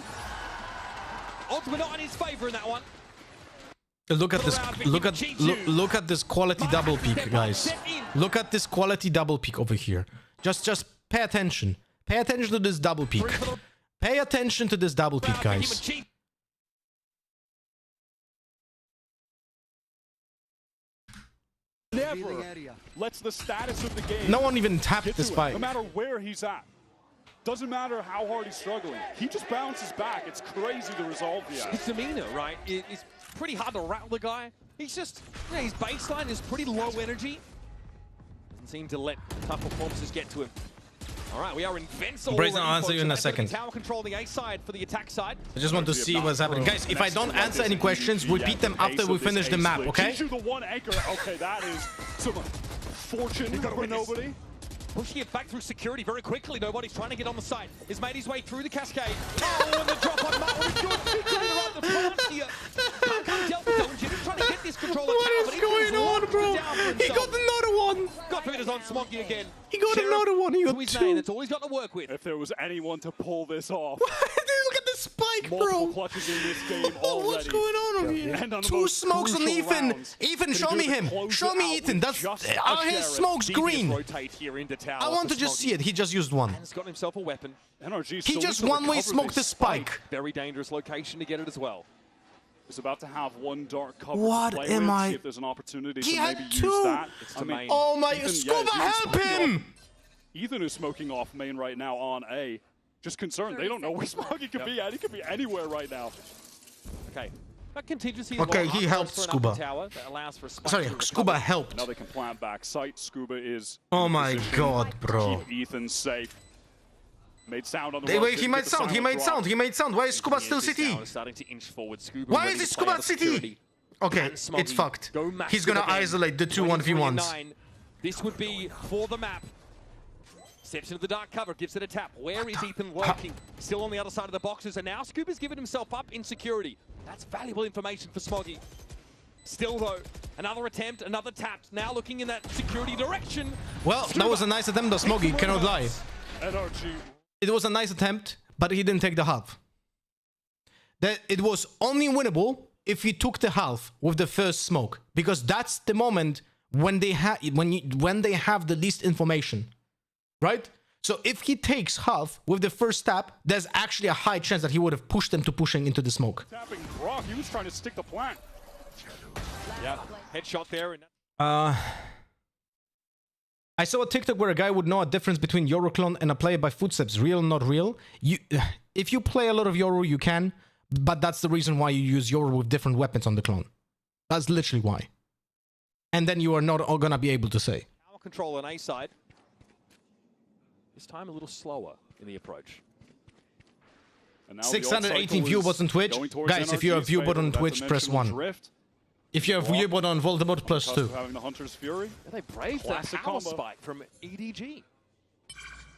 Ultimate not in his favor in that one. Look at this. Look at this quality double peak, guys. Look at this quality double peak over here. Just pay attention. Pay attention to this double peak. Pay attention to this double peak, guys. Never lets the status of the game. No one even tapped the spike. No matter where he's at. Doesn't matter how hard he's struggling. He just bounces back. It's crazy the resolve he has. His demeanor, right? It's pretty hard to rattle the guy. He's just, you know, his baseline is pretty low energy. Doesn't seem to let tough performances get to him. All right, we are in Vents already. Brazen, I'll answer you in a second. Tower control the A side for the attack side. I just want to see what's happening. Guys, if I don't answer any questions, repeat them after we finish the map, okay? The one anchor. Okay, that is some fortune for nobody. Pushing it back through security very quickly. Nobody's trying to get on the site. He's made his way through the cascade. Oh, and the drop on Matt. What is good? Right the front here. Can't dealt with Don Jim. He's trying to get this control of tower, What is going on, bro? He got another one. Got Twitters on Smoggy again. He got another one. He got two. That's all he's got to work with. If there was anyone to pull this off. Look at the spike, multiple bro. clutches in this game already. What's going on over here? 2 smokes on Ethan. Ethan, show me him. Show me Ethan. That's his smokes green. I want to just see it. He just used one. He's got himself a weapon. NRG he just one-way smoked the spike. Very dangerous location to get it as well. He's about to have one dark cover. What to play am with, I? See if there's an opportunity He to had maybe 2. use that. Oh my, Scuba, help him! Ethan is smoking off main right now on A. Just concerned. They don't know where Smoggy could be at. He could be anywhere right now. Okay. That contingency. Okay, he helped Scuba. Sorry, Scuba helped. Now they can plant back sight. Scuba is. Oh my god, bro. Keep Ethan safe. Made sound on the road. Wait, he made sound. He made sound. He made sound. Why is Scuba still CT? Starting to inch forward. Scuba Why is it Scuba CT? Okay, it's fucked. He's gonna isolate the 2 1v1s. This would be for the map. Steps into the dark cover, gives it a tap. Where is Ethan lurking? Still on the other side of the boxes, and now Scuba's given himself up in security. That's valuable information for Smoggy. Still though, another attempt, another tap. Now looking in that security direction. Well, that was a nice attempt though, Smoggy, cannot lie. NRG. It was a nice attempt, but he didn't take the half. It was only winnable if he took the half with the first smoke, because that's the moment when they have the least information, right? So if he takes half with the first tap, there's actually a high chance that he would have pushed them to pushing into the smoke. Tapping Brock, he was trying to stick the plant. Yeah, headshot there. And I saw a TikTok where a guy would know a difference between Euroclone and a play by footsteps. Real, not real. If you play a lot of Yoru, you can, but that's the reason why you use Yoru with different weapons on the clone. That's literally why. And then you are not all gonna be able to say. Power control on A side. This time a little slower in the approach. 618 viewbots on Twitch. Guys, if you're a viewbot on Twitch, press 1. If you're a viewbot on Voldemort, plus 2. Having the Hunter's Fury. They braved that power spike from EDG.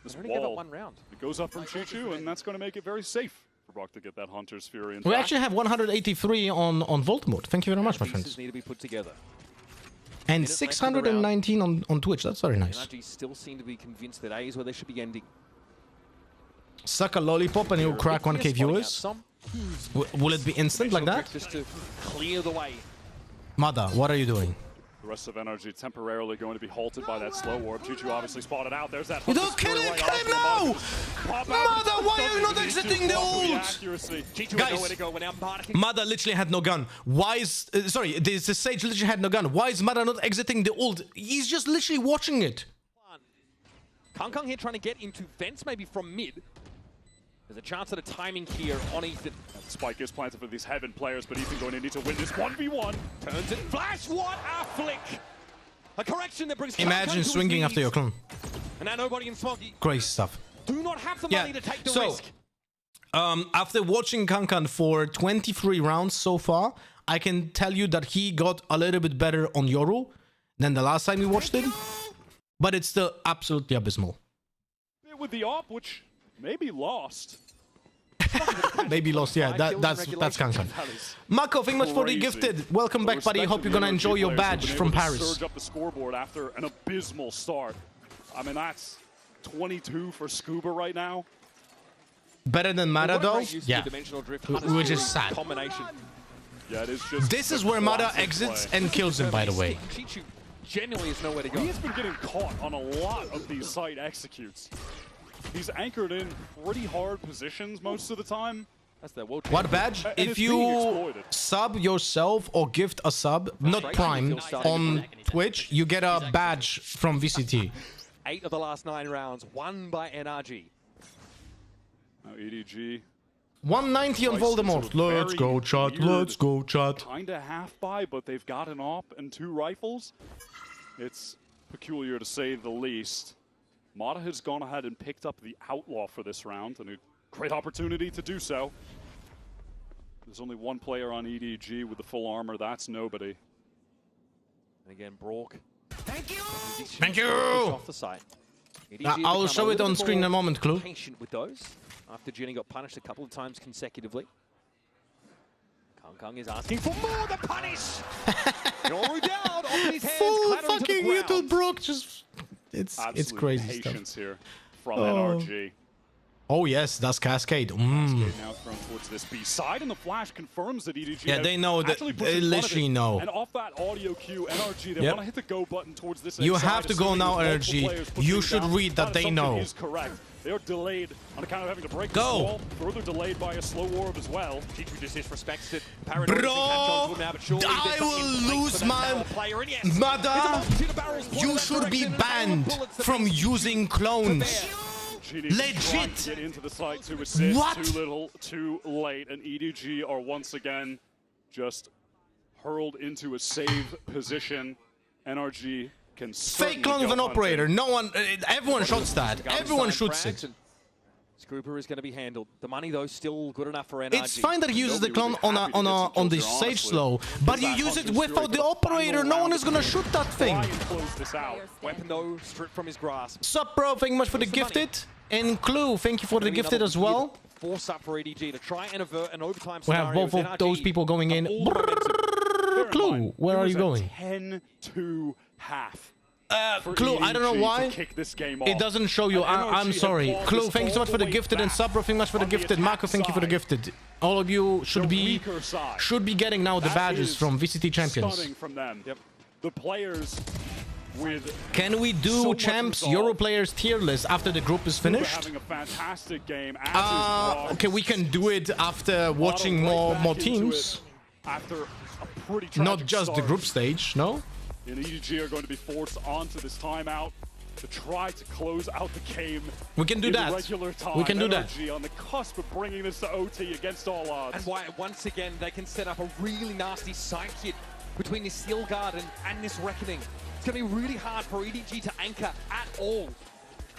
This only give it 1 round. It goes up from Chi-Chu, and that's going to make it very safe for Brock to get that Hunter's Fury. We actually have 183 on Voldemort. Thank you very much, my friends. Need to be put together. And 619 on Twitch. That's very nice. NRG still seem to be convinced that A is where they should be ending. Suck a lollipop and you'll crack 1k viewers. Will it be instant like that? Just to clear the way. Mada, what are you doing? The rest of NRG temporarily going to be halted by that slow warp. Chi-Chu obviously spotted out. There's that. You don't kill him! Kill him now! Mada, why are you not exiting the ult? Guys, Mada literally had no gun. Why is... sorry, the Sage literally had no gun. Why is Mada not exiting the ult? He's just literally watching it. Kang here trying to get into vents maybe from mid. There's a chance at a timing here on Ethan. Spike is planted for these Heaven players, but Ethan going to need to win this 1v1. Turns it. Flash, what a flick! A correction that brings Imagine swinging after your clone. And now nobody in Smoggy. Crazy stuff. Do not have the money to take the risk. After watching Kankan for 23 rounds so far, I can tell you that he got a little bit better on Yoru than the last time we watched him, but it's still absolutely abysmal. With the op, which maybe lost. Maybe lost, yeah, that's Kankan. Mako, thank you much for the gifted. Welcome back, buddy. Hope you're gonna enjoy your badge from Paris. Surge up the scoreboard after an abysmal start. I mean, that's 22 for Scuba right now. Better than Mada though? Yeah. Which is sad. Combination. Yeah, it is just this is where Mada exits and kills him, by the way. Chichu genuinely has nowhere to go. He has been getting caught on a lot of these side executes. He's anchored in pretty hard positions most of the time. That's their world. What badge? If you sub yourself or gift a sub, not Prime, on Twitch, you get a badge from VCT. 8 of the last 9 rounds, won by NRG. Now EDG. 190 on Voldemort. Let's go, chat. Let's go, chat. Kinda half buy, but they've got an op and 2 rifles. It's peculiar to say the least. Mata has gone ahead and picked up the Outlaw for this round, and a great opportunity to do so. There's only one player on EDG with the full armor. That's nobody. And again, Brock. Thank you. Thank you. Off the site. I'll show it on screen in a moment, Clue. Patient with those after Jenny got punished a couple of times consecutively. Kung is asking for more the punish. Yoru down on his hands, Full clattering fucking to the little ground. Brock just it's crazy patience stuff. here from NRG. Oh yes, that's Cascade. Cascade now thrown towards this B side, and the flash confirms that EDG. Yeah, they know that. They literally know. And off that audio cue, NRG they want to hit the go button towards this. You have to go now, NRG. You should read that they know. Is correct. They are delayed on account of having to break Go. the wall. Further delayed by a slow orb as well. Chichu just disrespects it. Bro, I will lose my mother. You should be banned from using clones. Legit. Get into the site to assist. What? Too little, too late, and EDG are once again just hurled into a save position. NRG can fake clone of an operator. No one, everyone shoots that. Everyone shoots it. Scooper is going to be handled. The money though still good enough for NRG. It's fine that he uses the clone on the safe slow, but you use it without the operator. No one is gonna shoot that thing. Weapon though stripped from his grasp. Sup, bro? Thank you much for the gifted. And Clue, thank you for the gifted as well. Force up for EDG to try and avert an overtime We scenario. have both of those people going in. Clue, where are you going? 10-2 half. Clue, I don't know why. It doesn't show you. I'm sorry. Clue, thank you so much for the gifted, and Sabro, thank you much for the gifted. Marco, thank you for the gifted. All of you should be getting now the badges from VCT champions. From them. Yep. The players with Can we do champs Euro players tier list after the group is finished? having a fantastic game. Okay, we can do it after watching more teams. After a pretty Not just the group stage, no? And EDG are going to be forced onto this timeout to try to close out the game. We can do in that. Regular time. We can do that. NRG on the cusp of bringing this to OT against all odds. And why once again they can set up a really nasty side hit between this Steel Garden and this Reckoning. It's going to be really hard for EDG to anchor at all.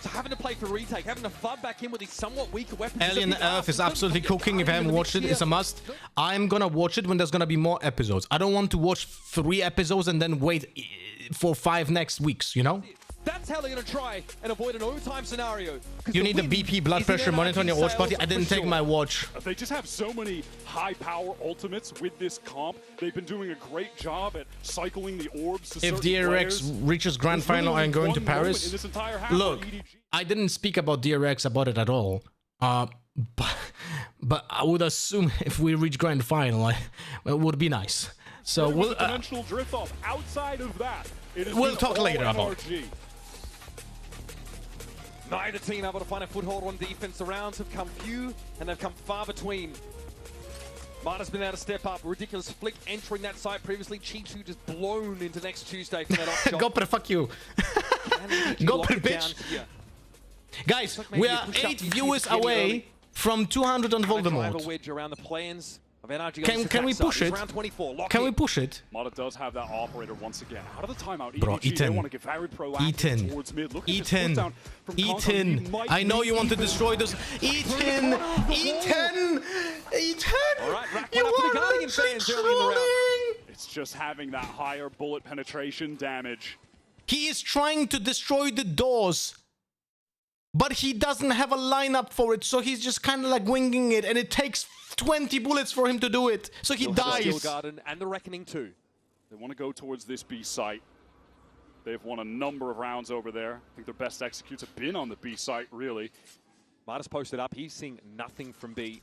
So having to play for retake, having to flood back in with these somewhat weaker weapons. Alien Earth is absolutely cooking. If I haven't watched it, it's a must. I'm gonna watch it when there's gonna be more episodes. I don't want to watch 3 episodes and then wait for 5 next weeks, you know? That's how they're going to try and avoid an overtime scenario. You need the BP blood pressure monitor on your watch party. I didn't take my watch. They just have so many high-power ultimates with this comp. They've been doing a great job at cycling the orbs to If certain DRX players. reaches grand final and going to Paris, In this entire half look, EDG. I didn't speak about DRX about it at all. But I would assume if we reach grand final, it would be nice. So we'll dimensional drift off. Outside of that, it is we'll talk later about NRG. Neither team able to find a foothold on defense. The rounds have come few, and they've come far between. Mata's been able to step up. Ridiculous flick entering that site previously. Chichu just blown into next Tuesday from that off shot. Go, fuck you. Go, bitch. Guys, we are 8 viewers away from 200 on Drive a Voldemort. wedge around the plans of NRG. Can we push it? Round 24. Lock Can we in. push it? Mata does have that operator once again. Out of the timeout, Bro, EDG, they Ethan. want to get very proactive towards mid. Look at this Ethan. put down from Kong Kong. He Ethan. might I know need you want to Ethan. destroy this. Ethan. Ethan. Ethan. All right, rack You one up for the are Guardian fans early in the round. trolling. It's just having that higher bullet penetration damage. He is trying to destroy the doors, but he doesn't have a lineup for it, so he's just kind of like winging it, and it takes 20 bullets for him to do it, so he dies. Steel Garden and the Reckoning too. They want to go towards this B site. They've won a number of rounds over there. I think their best executes have been on the B site, really. Marta's posted up. He's seeing nothing from B.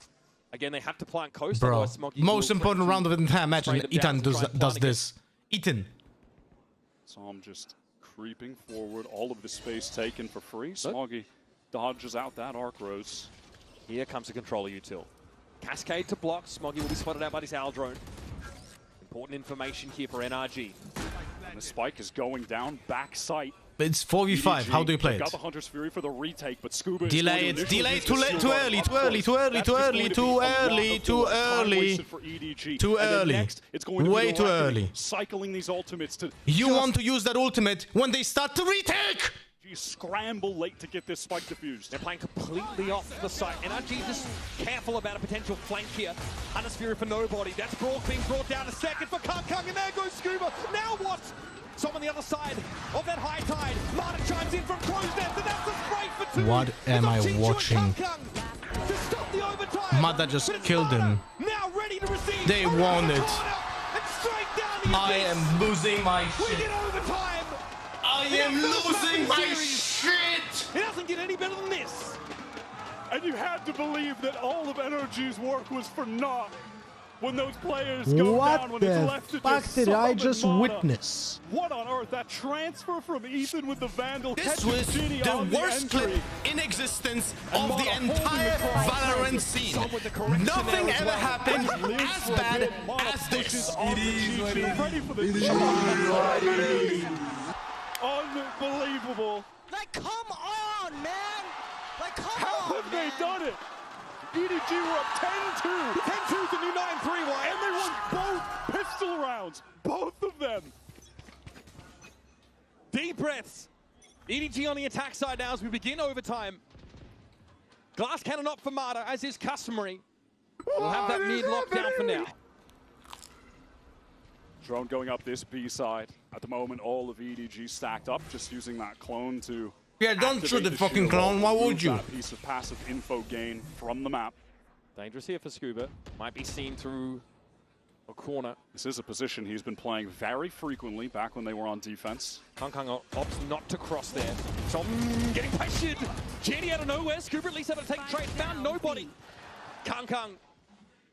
Again, they have to plant coast. Bro, otherwise Smoggy most will important threaten round of the entire match, spray and them down Ethan to try and does plant again. this. Ethan. Som just creeping forward. All of the space taken for free. Smoggy dodges out that arc rose. Here comes the controller util. Cascade to block. Smoggy will be spotted out by this Owl drone. Important information here for NRG. And the spike is going down back site. It's 4v5. EDG, How do you play they've it? got the Hunter's Fury for the retake, but Scuba Delay it, delay it, too early, too early, too early, too early, too early, too early, too early, way too early. Cycling these ultimates to You want to use that ultimate when they start to retake! you scramble late to get this spike diffused. They're playing completely off the site. NRG just careful about a potential flank here. Hunter's Fury for nobody. That's Brock being brought down a second for Kung Kung, and there goes Scuba. Now what? Some on the other side of that high tide. Marta chimes in from close nest, and that's the spray for two. What am I watching? To stop the overtime. Mada just killed him. Now ready to receive. They won it. And straight down the I abyss. am losing my We shit. get overtime. I am losing my shit. It doesn't get any better than this. And you had to believe that all of NRG's work was for naught when those players go down, when it's left to fuck just did I Som just and Mata. witness? What on earth? That transfer from Ethan with the Vandal. This catching was Ginny the on worst the entry. clip in existence And of the Mata holding entire the cross. Valorant scene. Nothing ever happened as bad as this. Ready for the shot. Unbelievable. Like, come on, man! Like, come How on, have they done it? EDG were up 10-2. 10-2 the new 9-3 wire. And they won both pistol rounds. Both of them. Deep breaths. EDG on the attack side now as we begin overtime. Glass cannon up for Marta, as is customary. We'll have that mid locked down for now. Drone going up this B side. At the moment, all of EDG stacked up, just using that clone to Yeah, don't shoot activate the fucking shield clone. Why wall, would move you? That piece of passive info gain from the map. Dangerous here for Scuba. Might be seen through a corner. This is a position he's been playing very frequently back when they were on defense. Kung Kung opts not to cross there. So getting pressured. Jenny out of nowhere. Scuba at least able to take a trade. Found nobody. Kung Kung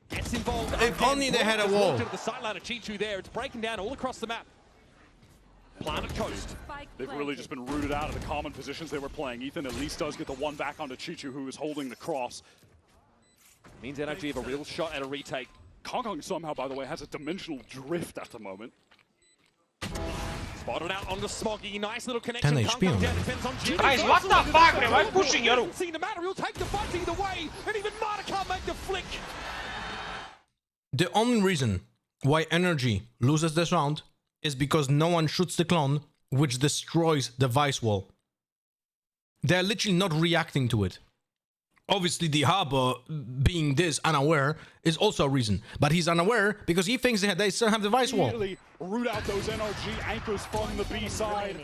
gets involved. If only they had a wall. To the sideline of Chichu there. It's breaking down all across the map. Planted coast. They've really just been rooted out of the common positions they were playing. Ethan at least does get the one back onto Chichu, who is holding the cross. Means NRG have a real shot at a retake. Kong Kong somehow, by the way, has a dimensional drift at the moment. Spotted out onto Smoggy. Nice little connection. 10 Kung HP Kung on down, him. defends on Jimmy. Guys, what the fuck, man? Why pushing you? Doesn't seem to matter. He'll take the fight either way. And even Marta can't make the flick. The only reason why NRG loses this round is because no one shoots the clone, which destroys the vice wall. They're literally not reacting to it. Obviously, the Harbor being this unaware is also a reason. But he's unaware because he thinks they still have the vice wall. Immediately root out those NRG anchors from the B side.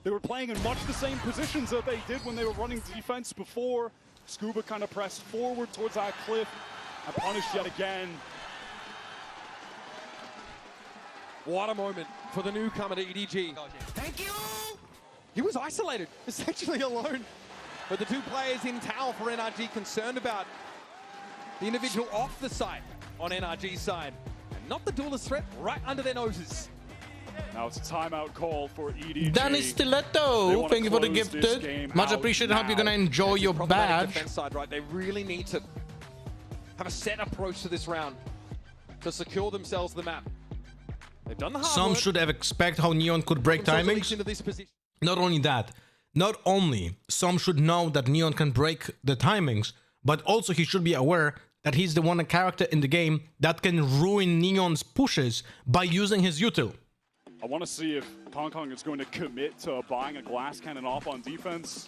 They were playing in much the same positions that they did when they were running defense before. Scuba kind of pressed forward towards that cliff and punished yet again. What a moment for the newcomer to EDG. Thank you! He was isolated, essentially alone. But the two players in tower for NRG concerned about the individual off the site on NRG's side. And not the duelist threat right under their noses. Now it's a timeout call for EDG. Danny Stiletto, thank you for the gifted. Much appreciated. Hope you're gonna enjoy your badge. Defense side, right? They really need to have a set approach to this round to secure themselves the map. They've done the hard Some work. should have expected how Neon could break Themselves at timings. least into this position. Not only that, not only some should know that Neon can break the timings, but also he should be aware that he's the one character in the game that can ruin Neon's pushes by using his util. I want to see if Kong is going to commit to buying a glass cannon off on defense,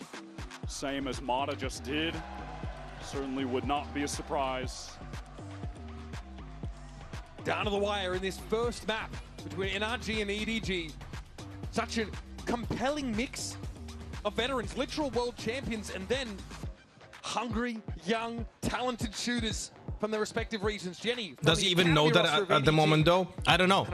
same as Mata just did. Certainly would not be a surprise. Down to the wire in this first map between NRG and EDG. Such a compelling mix of veterans, literal world champions, and then hungry, young, talented shooters from their respective regions. Jenny, does he even know that at the moment though? I don't know.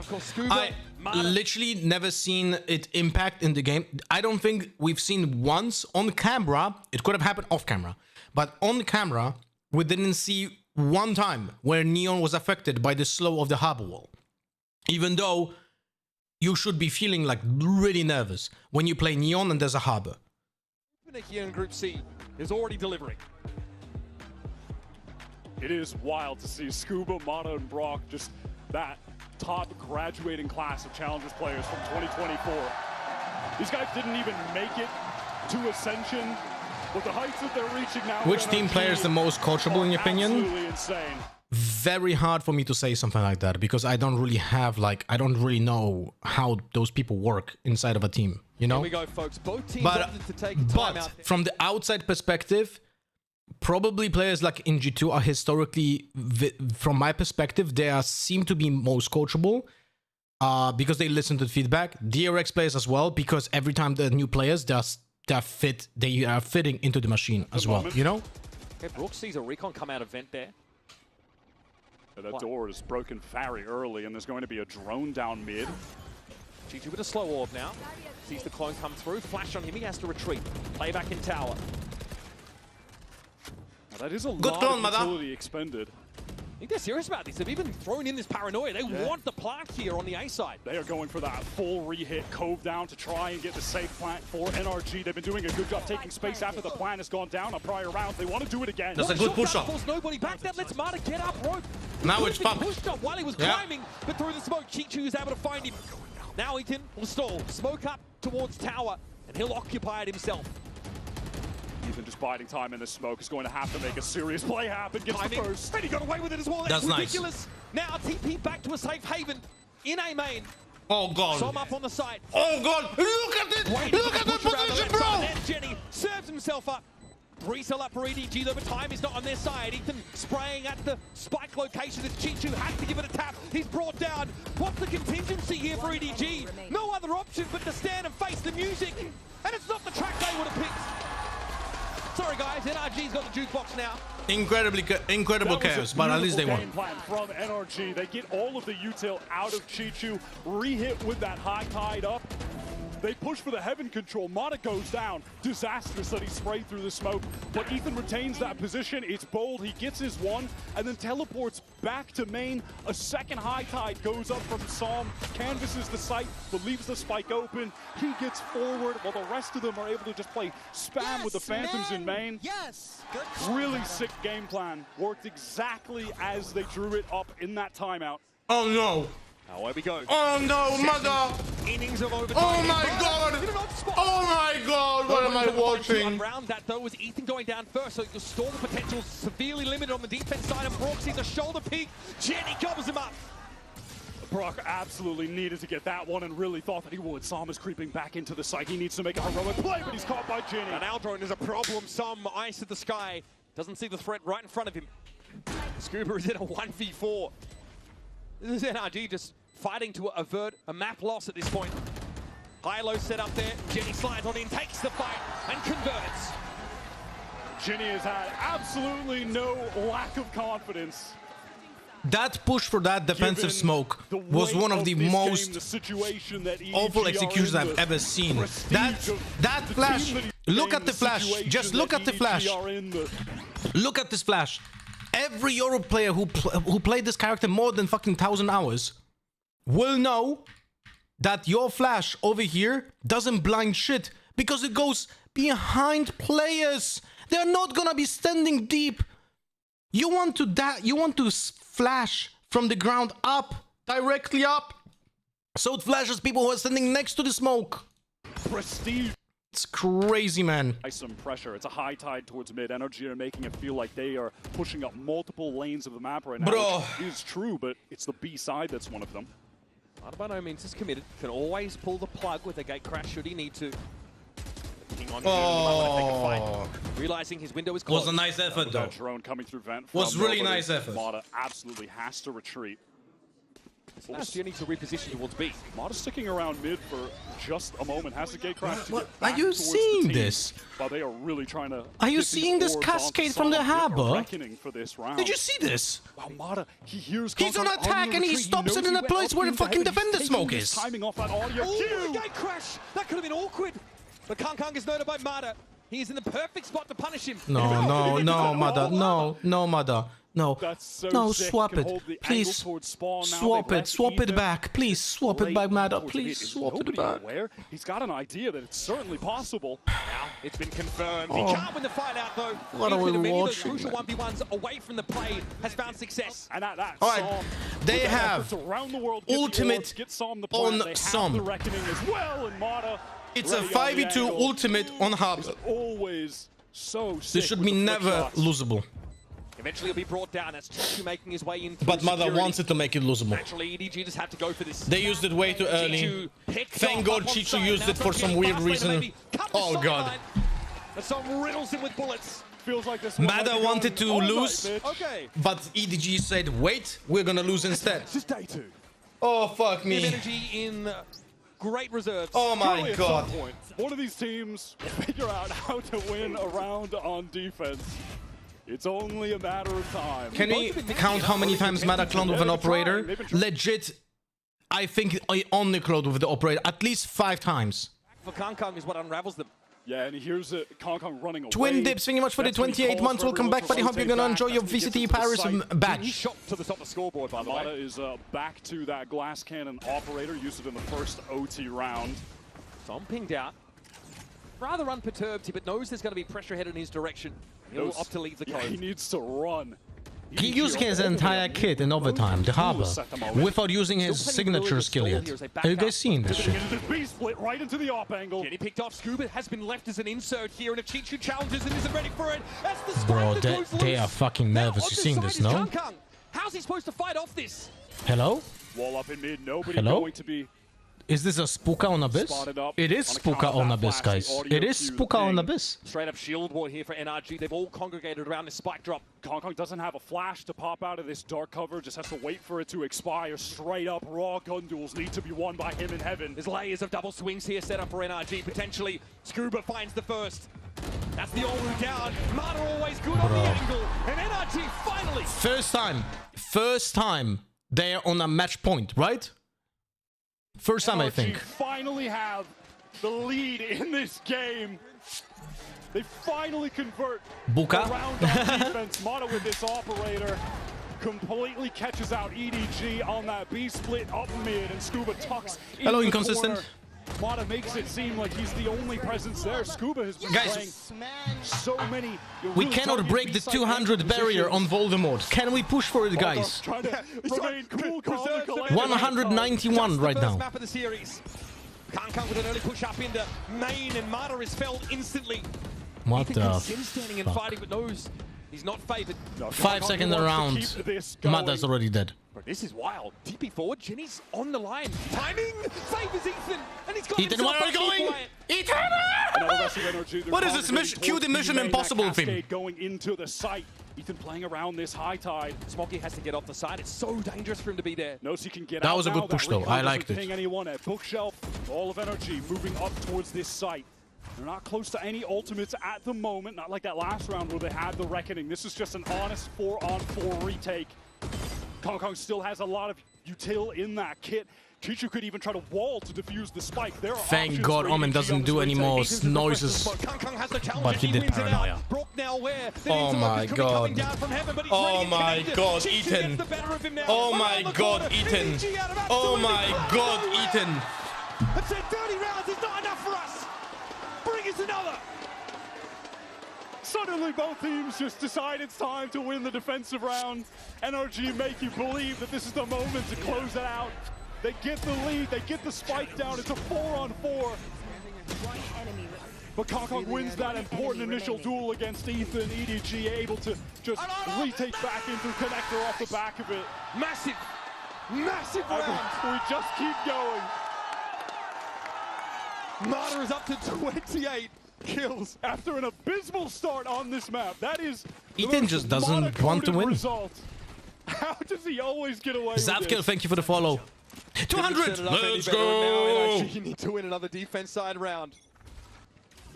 I literally never seen it impact in the game. I don't think we've seen once on camera. It could have happened off camera, but on camera we didn't see one time where Neon was affected by the slow of the harbor wall. Even though you should be feeling like really nervous when you play Neon and there's a harbor. Here in Group C is already delivering. It is wild to see Scuba, Mata, and Brock, just that top graduating class of Challengers players from 2024. These guys didn't even make it to Ascension, but the heights that they're reaching now. Which team player is the most coachable in your opinion? Absolutely insane. Very hard for me to say something like that because I don't really have I don't really know how those people work inside of a team, you know? Here we go, folks. Both teams opted to take a timeout. But from the outside perspective, probably players like in G2 are historically, from my perspective, they seem to be most coachable because they listen to the feedback. DRX players as well, because every time the new players, they are fitting into the machine as well, you know? Okay, Brooks sees a recon come out of vent there. That door is broken very early, and there's going to be a drone down mid. G2 with a slow orb now. Sees the clone come through. Flash on him. He has to retreat. Play back in tower. Now that is a lot of utility expended. I think they're serious about this. They've even thrown in this paranoia. They want the plant here on the A side. They are going for that full re-hit Cove down to try and get the safe plant for NRG. They've been doing a good job taking space after the plant has gone down on prior rounds. They want to do it again. That's a good push-up. Force nobody back. That lets Mata get up rope. Now it's pumped. Pushed up while he was climbing, but through the smoke, Chichu is able to find him. Now Ethan will stall. Smoke up towards tower, and he'll occupy it himself. Even just biding time in the smoke is going to have to make a serious play happen. Gets the first. And he got away with it as well. That's ridiculous. Nice. Now TP back to a safe haven in A main. Oh god. Som up on the side. Oh god. Look at it. Look at the position, bro. And Jenny serves himself up. Resell up for EDG, though, but time is not on their side. Ethan spraying at the spike location as Chichu has to give it a tap. He's brought down. What's the contingency here for EDG? No other option but to stand and face the music. And it's not the track they would have picked. Sorry, guys. NRG's got the jukebox now. Incredible chaos, but at least they won. From NRG, they get all of the util out of Chichu, re-hit with that high tide up. They push for the heaven control. Mata goes down. Disastrous that he sprayed through the smoke. But Ethan retains that position. It's bold. He gets his one and then teleports back to main. A second high tide goes up from Som. Canvases the site, but leaves the spike open. He gets forward while the rest of them are able to just play spam with the Phantoms in main. Yes! Really sick game plan. Worked exactly as they drew it up in that timeout. Oh no! Now where we go. Oh no, mother! Innings of overtime. Oh my god! Oh my god! What am I watching? Around that though was Ethan going down first, so you'll stall the potential severely limited on the defense side. And Brock sees a shoulder peek. Jenny covers him up. Brock absolutely needed to get that one and really thought that he would. Som is creeping back into the site. He needs to make a heroic play, but he's caught by Jenny. And Aldrone is a problem. Some ice at the sky. Doesn't see the threat right in front of him. Scuba is in a 1v4. This is NRG just fighting to avert a map loss at this point. High-low set up there. Jenny slides on in, takes the fight, and converts. Jenny has had absolutely no lack of confidence. That push for that defensive smoke was one of the most awful executions I've ever seen. That flash, look at the flash, just look at the flash. Look at this flash. Every Europe player who played this character more than fucking 1,000 hours will know that your flash over here doesn't blind shit because it goes behind players. They're not gonna be standing deep. You want to flash from the ground up, directly up, so it flashes people who are standing next to the smoke. Prestige It's crazy, man. Some pressure. It's a high tide towards mid. NRG are making it feel like they are pushing up multiple lanes of the map right now. Bro. Which is true, but it's the B side that's one of them. Mada by no means is committed. Can always pull the plug with a gate crash should he need to. Hang on, Oh. realizing his window is closed. Was a nice effort, though. Drone coming through vent. Was from really nobody. nice effort. Mada absolutely has to retreat. Sebastian needs to reposition towards B. Mada sticking around mid for just a moment. Has the gate crash to What? get Are back you towards seeing the team, this? But they are really trying to. Are you get these seeing this orbs onto cascade from the Solid, get a harbor? reckoning for this round. Did you see this? Wow, Mada, he hears He's on Kankan attack the and he retreat. stops it knows in he a went place up where the into fucking heaven. He's defender taking smoke his is. Timing off that audio Oh, cue. the gate crash! That could have been awkward. But Kang is noted by Mada. He is in the perfect spot to punish him. No, mother. No, mother. No, That's so no, sick. swap Can it, hold the please. angle towards spawn now. Swap They've it, left swap it Ethan back, please. Swap it back, Mada, towards please. mid. Is Swap it nobody back. aware? He's got an idea that it's certainly possible. Now it's been confirmed. Oh. He can't win the fight out though. What are we Ethan, many of those watching, crucial man? 1v1s away from the play has found success. And at that, All right, Psalm, they with their have efforts around the world, get the ultimate orbs, get Psalm the on plant. They have Psalm. the reckoning as well, and Mada. It's a ready on the 5v2 angle. ultimate on Harbor. Is always so sick. This should with be the flick never shots. losable. Eventually he'll be brought down as Chichu making his way in through But Mother security. wants it to make it losable. Naturally, EDG just had to go for this. They used it way too early. Chichu picked Thank off God up one Chichu side. used Now it for trying to some get weird fast laner, reason. maybe cut the Oh, sideline. God. And some riddles him with bullets. Feels like this one might Mada be wanted to going all night, lose, bitch. Okay. but EDG said, wait, we're gonna lose instead. This is day 2. Oh, fuck Team me. Energy in great reserves. Oh my Surely God. At some point, one of these teams will figure out how to win a round on defense. It's only a matter of time. Can we count how many times Mada cloned with an operator? Legit, I think I only cloned with the operator at least 5 times. For Kang is what unravels them. Yeah, and here's Kong running away. Twin dips, thank you much for the That's when he 28 calls months. for Welcome everyone back, to buddy. Hope you're rotate gonna back. enjoy your That's when he VCT gets into the Paris site. He badge. shot to the top of the scoreboard, by the Mada way. is back to that glass cannon operator. Used it in the first OT round. Tom pinged out. Rather unperturbed here, but knows there's going to be pressure headed in his direction. He'll opt to leave the code. He needs to run. He used his entire kit in overtime, the Harbor, without using his signature skill yet. Are you guys seeing this shit? B-split right into the op angle. Getting picked off. Scuba has been left as an insert here, and if Chichu challenges and isn't ready for it, that's the Bro, spike that goes they loose. are fucking nervous. You seeing this, no? Kang. How's he supposed to fight off this? Hello? Wall up in mid. Nobody Hello? going to be. Is this a Spooka on Abyss? It is Spooka on Abyss, guys. It is Spooka on Abyss. Straight up shield wall here for NRG. They've all congregated around this spike drop. Kong doesn't have a flash to pop out of this dark cover. Just has to wait for it to expire. Straight up raw gun duels need to be won by him in heaven. There's layers of double swings here set up for NRG. Potentially, Scuba finds the first. That's the Olu down. Mada always good on the angle. And NRG finally. First time they're on a match point, right? First time, I think. Finally have the lead in this game. They finally convert Buka. around on defense. Mada with this operator completely catches out EDG on that B split up mid, and Scuba tucks in Hello, the inconsistent. corner. Mada makes it seem like he's the only presence there. Scuba has been Guys, playing so many. We cannot break the 200 barrier on Voldemort. Can we push for it, guys? Trying to remain cool, calm, and collected. 191 right First now. map of the series. Kang with an early push up into main, and Mada is felled instantly. What Ethan the can Sim standing and fuck? fighting, but knows he's not favored. 5 seconds around, Mada's already dead. Bro, this is wild. TP forward, Jenny's on the line. Timing favors Ethan, and he's got Ethan, himself where are we back going? quiet. Ethan! Another rest of energy. They're What is this congregating mission? Cue towards the Mission main, that Impossible thing. cascade going into the site. Ethan playing around this high tide. Smokey has to get off the side. It's so dangerous for him to be there. Knows he can get That out was a now. good push, That though. recon I liked doesn't it. ping anyone at bookshelf. All of energy moving up towards this site. They're not close to any ultimates at the moment. Not like that last round where they had the reckoning. This is just an honest 4-on-4 retake. Kong still has a lot of util in that kit. Chichu could even try to wall to defuse the spike. There are Thank options God for Omen EDG doesn't on do this any retake. more Ethan's in the noises. front of the spot. Kang has the challenge, But he did wins it out. paranoia. Brock now where? The Oh interlock my is gonna be coming God. down from heaven, but he's Oh ready and my connected. God, Chichu Ethan. gets the better of him now. Oh Around my the God, corner. Ethan. EDG out of Oh absolutely my flying God, away. Ethan. I've said 30 rounds is not enough for us. Bring us another. Suddenly both teams just decide it's time to win the defensive round. NRG make you believe that this is the moment to close it out. They get the lead, they get the spike down, it's a 4-on-4. But Kong wins that important initial duel against Ethan. EDG able to just retake back into connector off the back of it. Massive round. We just keep going. Marta is up to 28 kills after an abysmal start on this map. That is Ethan just doesn't want to win. Result. How does he always get away with Zapkill, this? thank you for the follow. 200! Let's go! Now, you need to win another defense side round.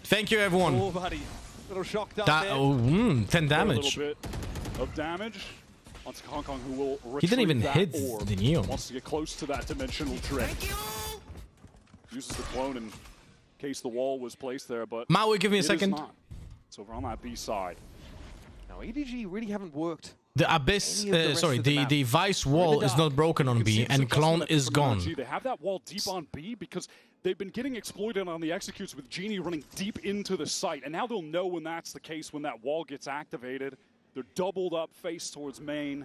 Thank you, everyone. Oh, buddy. Little shocked up there. 10 damage. A little bit of damage. Onto Kong, who will retrieve He didn't even that hit orb. the Neon. Wants to get close to that dimensional drift. Uses the clone in case the wall was placed there, but Maui, give me a it is second. not. It's over on that B side. Now, EDG really haven't worked. The Abyss, the Vice wall is not broken on B, and Clone is gone. They have that wall deep on B because they've been getting exploited on the executes with Genie running deep into the site, and now they'll know when that's the case, when that wall gets activated. They're doubled up, face towards main.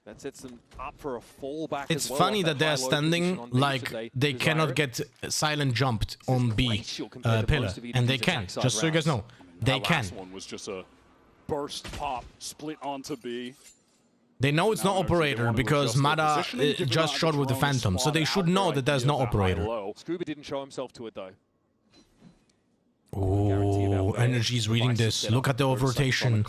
That sets them up for a fallback. It's funny that they're standing like they cannot get silent jumped on B pillar, and they can. Just so you guys know, they can. Last one was just a burst pop split onto B. They know it's not operator because Mada just shot with the Phantom, so they should know that there's no operator. Scuba didn't show himself to it though. Oh, NRG's reading this. Look at the over-rotation.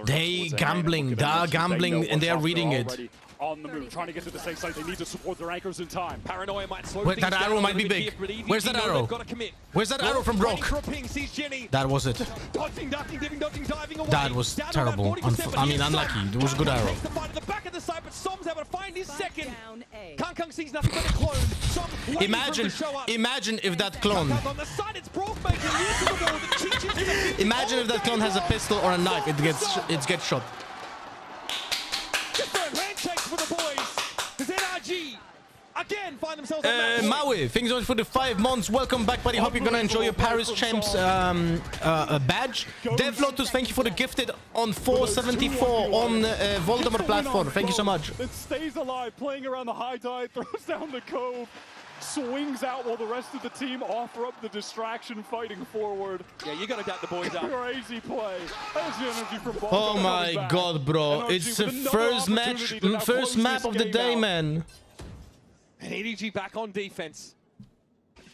They are gambling, and they are reading it. On the move, trying to get to the safe side. They need to support their anchors in time. Paranoia might slow Wait, that arrow might be big. Where's that arrow? Where's that arrow from Brock? That was it. That was terrible. I mean, unlucky. It was a good arrow. Imagine if that clone. Imagine if that clone has a pistol or a knife. It gets shot. Handshakes for the boys. Because NRG again find themselves Maui, thanks so much for the 5 months. Welcome back, buddy. Hope you're gonna enjoy your Paris Champs badge. Dev Lotus, thank you for the gifted on 474 on Voldemort platform. Thank you so much. It stays alive, playing around the high tide, throws down the cove, swings out while the rest of the team offer up the distraction, fighting forward. Yeah, you gotta doubt the boys up. Crazy play. That's the energy from Bongo. Oh my god, bro. NRG It's the with first map of the day, man. And EDG back on defense.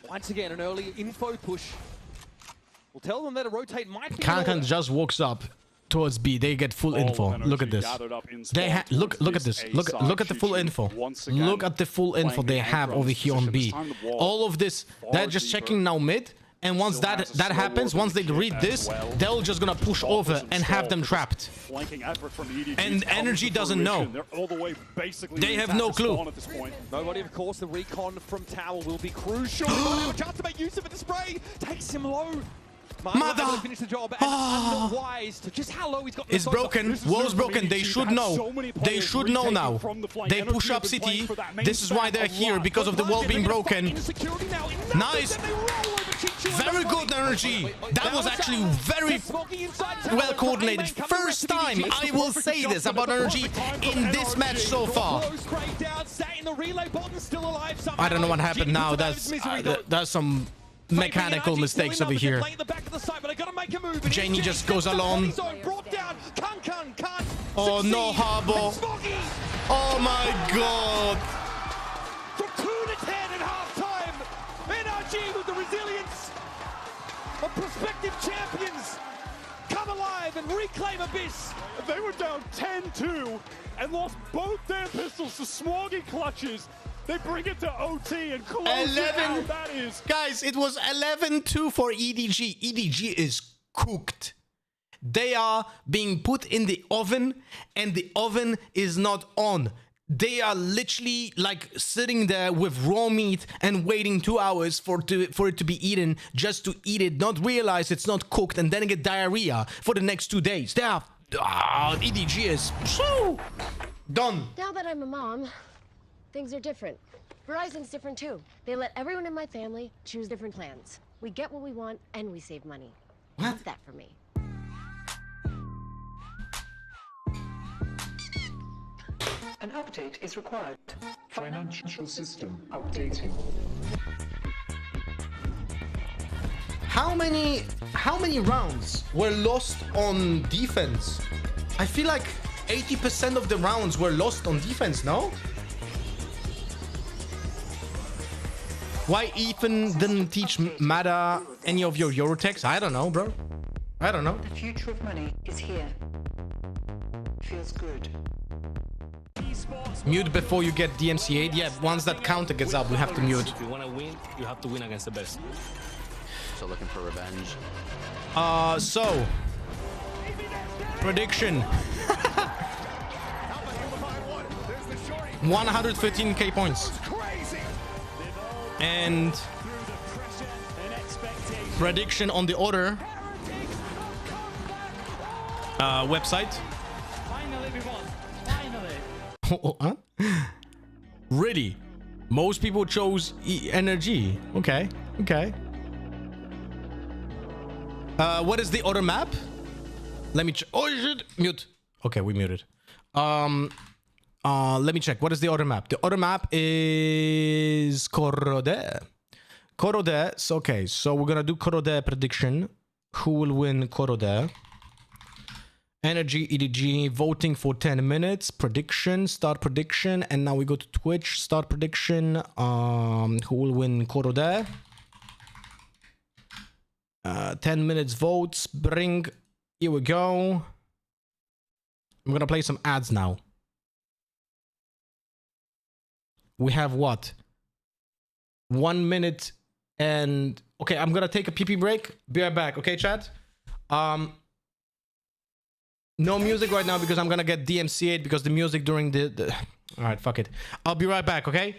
Once again, an early info push. We'll tell them that a rotate might be... Kankan just walks up towards B. They get full info. Look at this. They look at this. Look at the full info. Look at the full info they have over here on B. All of this, they're just checking now mid. And once that happens, once they read this, they're just gonna push over and have them trapped. And NRG doesn't know. They have no clue. Nobody, of course, the recon from Tower will be crucial. A chance to make use of it. The spray takes him low. Mother! Finish the job and wise to just how low he's got. It's broken. Wall's broken. They should know. They should know now. They push up CT. This is why they're here, because of the wall being broken. Nice. Very good, NRG. That was actually very well coordinated. First time I will say this about NRG in this match so far. I don't know what happened now. That's some mechanical mistakes over here. Janie just goes alone. Oh no, Harbo. Oh my god. From 2 to 10 at halftime. NRG with the resilience of prospective champions come alive and reclaim Abyss. They were down 10-2 and lost both their pistols to Smoggy clutches. They bring it to OT and close 11. That is. Guys, it was 11-2 for EDG. EDG is cooked. They are being put in the oven and the oven is not on. They are literally like sitting there with raw meat and waiting 2 hours for it to be eaten, just to eat it, not realize it's not cooked, and then get diarrhea for the next 2 days. They are... EDG is... done. Now that I'm a mom, things are different. Verizon's different too. They let everyone in my family choose different plans. We get what we want and we save money. What's that for me? An update is required. Financial system updating. How many rounds were lost on defense? I feel like 80% of the rounds were lost on defense, no? Why Ethan didn't teach Mada any of your Eurotechs? I don't know, bro. I don't know. The future of money is here. Feels good. Mute before you get DMCA'd. Yeah, once that counter gets up, we have to mute. If you want to win, you have to win against the best. So looking for revenge. So prediction. 115k points. And prediction on the order website. Huh? Really? Most people chose NRG. Okay. Okay. What is the other map? Let me check. Oh shit! Mute. Okay, we muted. Let me check. What is the other map? The other map is Korode. Korode. So, okay, so we're gonna do Korode prediction. Who will win Korode? NRG, EDG, voting for 10 minutes. Prediction, start prediction. And now we go to Twitch, start prediction. Who will win Korode? 10 minutes votes. Bring. Here we go. I'm gonna play some ads now. We have what? 1 minute and... Okay, I'm gonna take a pee-pee break. Be right back, okay, chat? No music right now because I'm gonna get DMCA'd because the music during the... Alright, fuck it. I'll be right back, okay?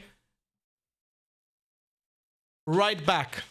Right back.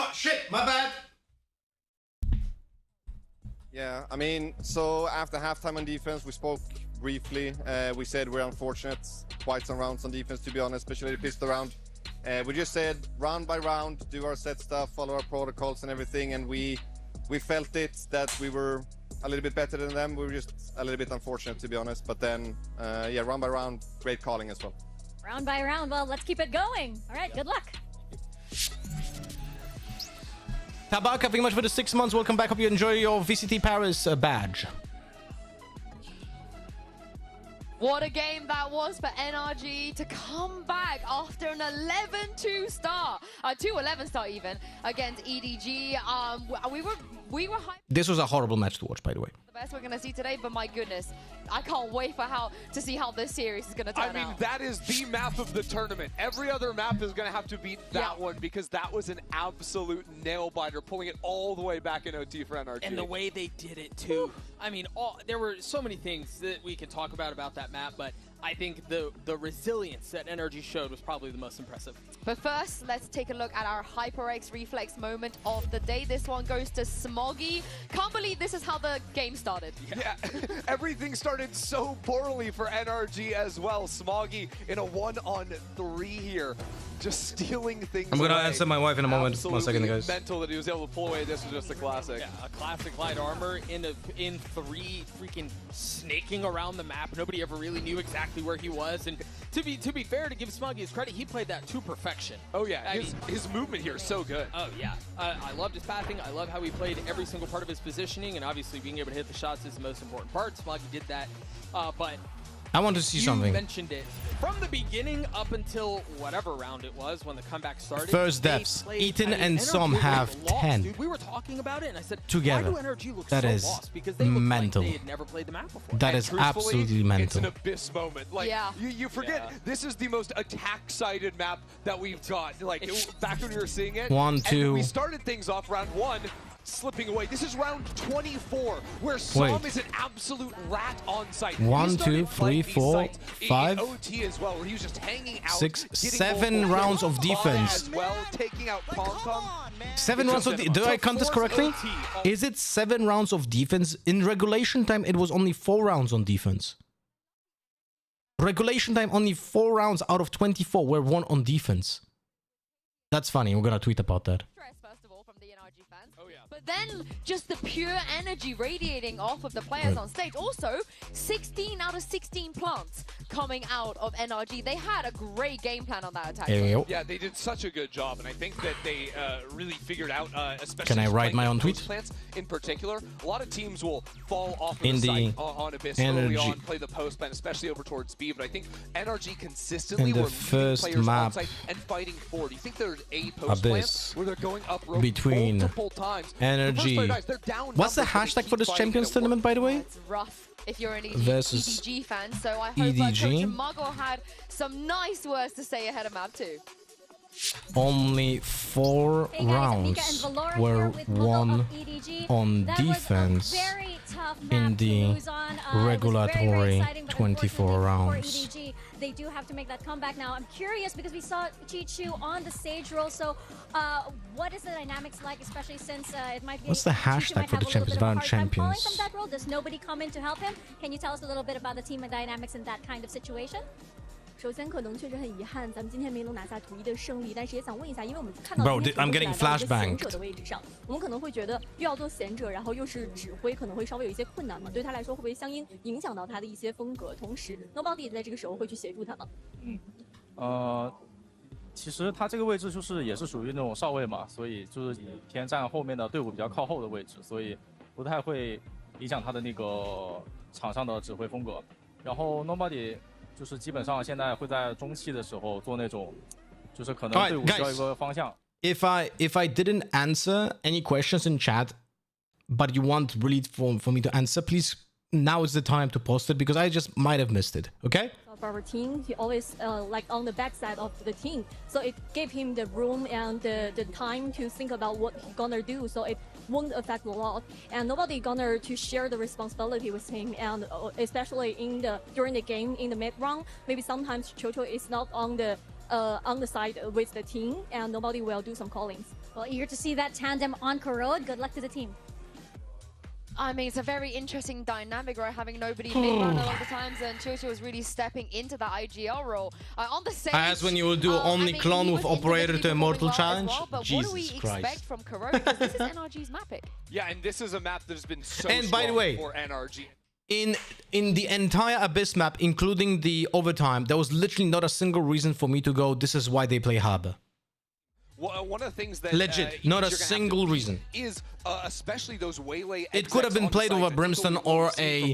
Oh shit, my bad. Yeah, I mean, so after halftime on defense, we spoke briefly. We said we're unfortunate, quite some rounds on defense, to be honest, especially the pistol round. We just said round by round, do our set stuff, follow our protocols and everything, and we felt it that we were a little bit better than them. We were just a little bit unfortunate, to be honest. But then, yeah, round by round, great calling as well. Round by round, well, let's keep it going. All right, good luck. Tabaka, thank you much for the 6 months. Welcome back. Hope you enjoy your VCT Paris badge. What a game that was for NRG to come back after an 11-2 start, 2-11 start even, against EDG. We were hyped. This was a horrible match to watch, by the way. The best we're gonna see today, but my goodness, I can't wait for to see how this series is gonna turn out. I mean, that is the map of the tournament. Every other map is gonna have to beat that one because that was an absolute nail biter, pulling it all the way back in OT for NRG. And the way they did it too. I mean, there were so many things that we can talk about that map, but I think the resilience that NRG showed was probably the most impressive. But first, let's take a look at our HyperX reflex moment of the day. This one goes to Smoggy. Can't believe this is how the game started. Yeah, everything started so poorly for NRG as well. Smoggy in a 1-on-3 here, just stealing things I'm gonna away. answer my wife in a moment. Absolutely 1 second, guys. mental that he was able to pull away. This was just a classic. Yeah, a classic light armor in 3, freaking snaking around the map. Nobody ever really knew exactly where he was. And to be fair, to give Smoggy his credit, he played that to perfection. Oh yeah, his movement here is so good. Oh yeah, I loved his pathing. I love how he played every single part of his positioning, and obviously being able to hit the shots is the most important part. Smoggy did that, but I want to see something. You mentioned it. From the beginning up until whatever round it was when the comeback started. First deaths. Eaton and Som have 10. Dude, we were talking about it and I said, together. why do NRG look That so is lost? Because they looked mental. like they had never played the map before. That is absolutely mental. It's an abyss moment. Like, you forget, this is the most attack-sided map that we've got. Like, back when we were seeing it. 1, 2. And we started things off round 1. Slipping away. This is round 24, where Som is an absolute rat on site. 1, 2, 3, 4, 5, OT as well, where he was just hanging out. 6, 7 rounds of defense. As well, taking out Pom-Pom. 7 rounds of do I count this correctly? Is it 7 rounds of defense? In regulation time, it was only 4 rounds on defense. Regulation time, only 4 rounds out of 24 were won on defense. That's funny. We're gonna tweet about that. First of all, from the NRG fans. Oh, yeah. But then just the pure energy radiating off of the players on stage. Also, 16 out of 16 plants coming out of NRG. They had a great game plan on that attack. Yeah, they did such a good job, and I think that they really figured out, especially Can I write my own tweet? Plants in particular, a lot of teams will fall off of In the the site on Abyss energy. early on, play the post plan, especially over towards B, but I think NRG consistently In the were first leading players map, on site and fighting forward. Do you think there's a post Abyss, plan where they're going up rope between multiple times? NRG. What's the hashtag for this Champions Tournament, by the way? It's rough if you're an Versus EDG fan, so I hope EDG. Coach Muggle had some nice words to say ahead of map 2. Only 4 rounds were won on defense in the regulatory 24 rounds. They do have to make that comeback now. I'm curious because we saw Chi-Chu on the stage role. So what is the dynamics like, especially since it might be... What's the hashtag for the Champions Valorant Champions? From that role, does nobody come in to help him? Can you tell us a little bit about the team and dynamics in that kind of situation? 首先，可能确实很遗憾，咱们今天没能拿下统一的胜利。但是也想问一下，因为我们看到 Bro, 今天 I'm getting 来到一个 flashbanged. 贤者的位置上，我们可能会觉得又要做贤者，然后又是指挥，可能会稍微有一些困难嘛。对他来说，会不会相应影响到他的一些风格？同时 ，Nobody 在这个时候会去协助他吗？其实他这个位置就是也是属于那种少位嘛，所以就是以偏站后面的队伍比较靠后的位置，所以不太会影响他的那个场上的指挥风格。然后 Nobody 就是基本上现在会在中期的时候做那种，就是可能队伍需要一个方向。If I didn't answer any questions in chat, but you want really for me to answer, please, now is the time to post it because I just might have missed it. Okay? Of our team, he always like on the backside of the team, so it gave him the room and the time to think about what he's gonna do. So it won't affect a lot, and nobody gonna to share the responsibility with him. And especially during the game in the mid round, maybe sometimes Chocho is not on the side with the team, and nobody will do some callings. Well, eager to see that tandem on Corrode. Good luck to the team. I mean, it's a very interesting dynamic, right? Having nobody mid-run a lot of the times, and Chocho was really stepping into the IGL role. On the same, As when you will do only clone with operator to Immortal Challenge? But Jesus what do we Christ. expect from Corrode? Because this is NRG's map pick. Yeah, and this is a map that has been so And by the strong way, for NRG. In the entire Abyss map, including the overtime, there was literally not a single reason for me to go, this is why they play Harbor. Well, one of the things that legit, not a single reason. Is especially those waylay. It could have been played over Brimstone or a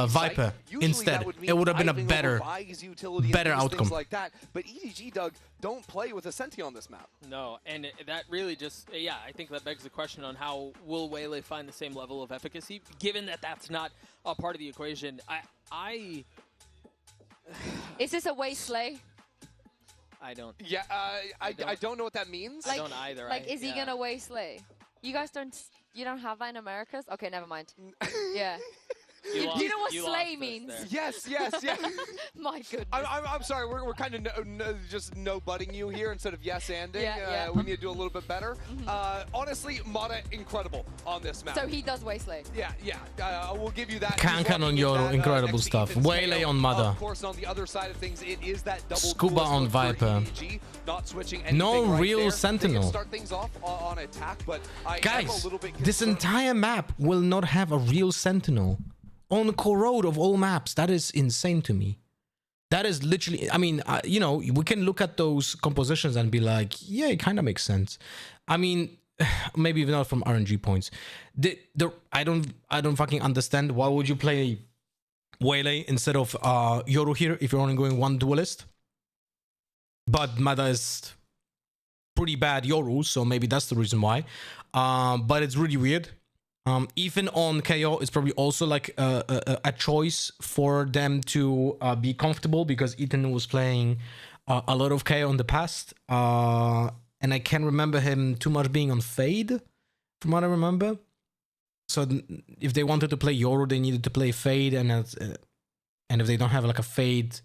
Viper instead. It would have been a better outcome. Like that. But EDG, Doug, don't play with a Senti on this map. No, and that really just, yeah, I think that begs the question on how will Waylay find the same level of efficacy, given that that's not a part of the equation. Is this a waste slay? I don't. Yeah, I don't know what that means. I don't either. Like, is he gonna waste slay? You guys don't. You don't have that in Americas? Okay, never mind. Yeah. You know what slay means? Yes. My goodness. I'm sorry, we're kind of just no-butting you here instead of yes-anding. Yeah. We need to do a little bit better. Honestly, Mata, incredible on this map. So he does waste-slay. Yeah. We'll give you that. Kankan on Yoru, incredible stuff. Waylay on Mother. Of course, on the other side of things, it is that double Scuba on Viper. EDG, not switching No right real there. Sentinel. They can start things off on attack, but I am Guys, a little bit this concerned. entire map will not have a real Sentinel. On Corrode of all maps, that is insane to me. That is literally, I mean, you know, we can look at those compositions and be like, yeah, it kind of makes sense. I mean, maybe not from RNG points. I don't fucking understand. Why would you play Waylay instead of Yoru here if you're only going one duelist? But Mada is pretty bad Yoru, so maybe that's the reason why. But it's really weird. Even on KO, it's probably also like a choice for them to be comfortable because Ethan was playing a lot of KO in the past. And I can't remember him too much being on Fade, from what I remember. So if they wanted to play Yoru, they needed to play Fade. And if they don't have like a Fade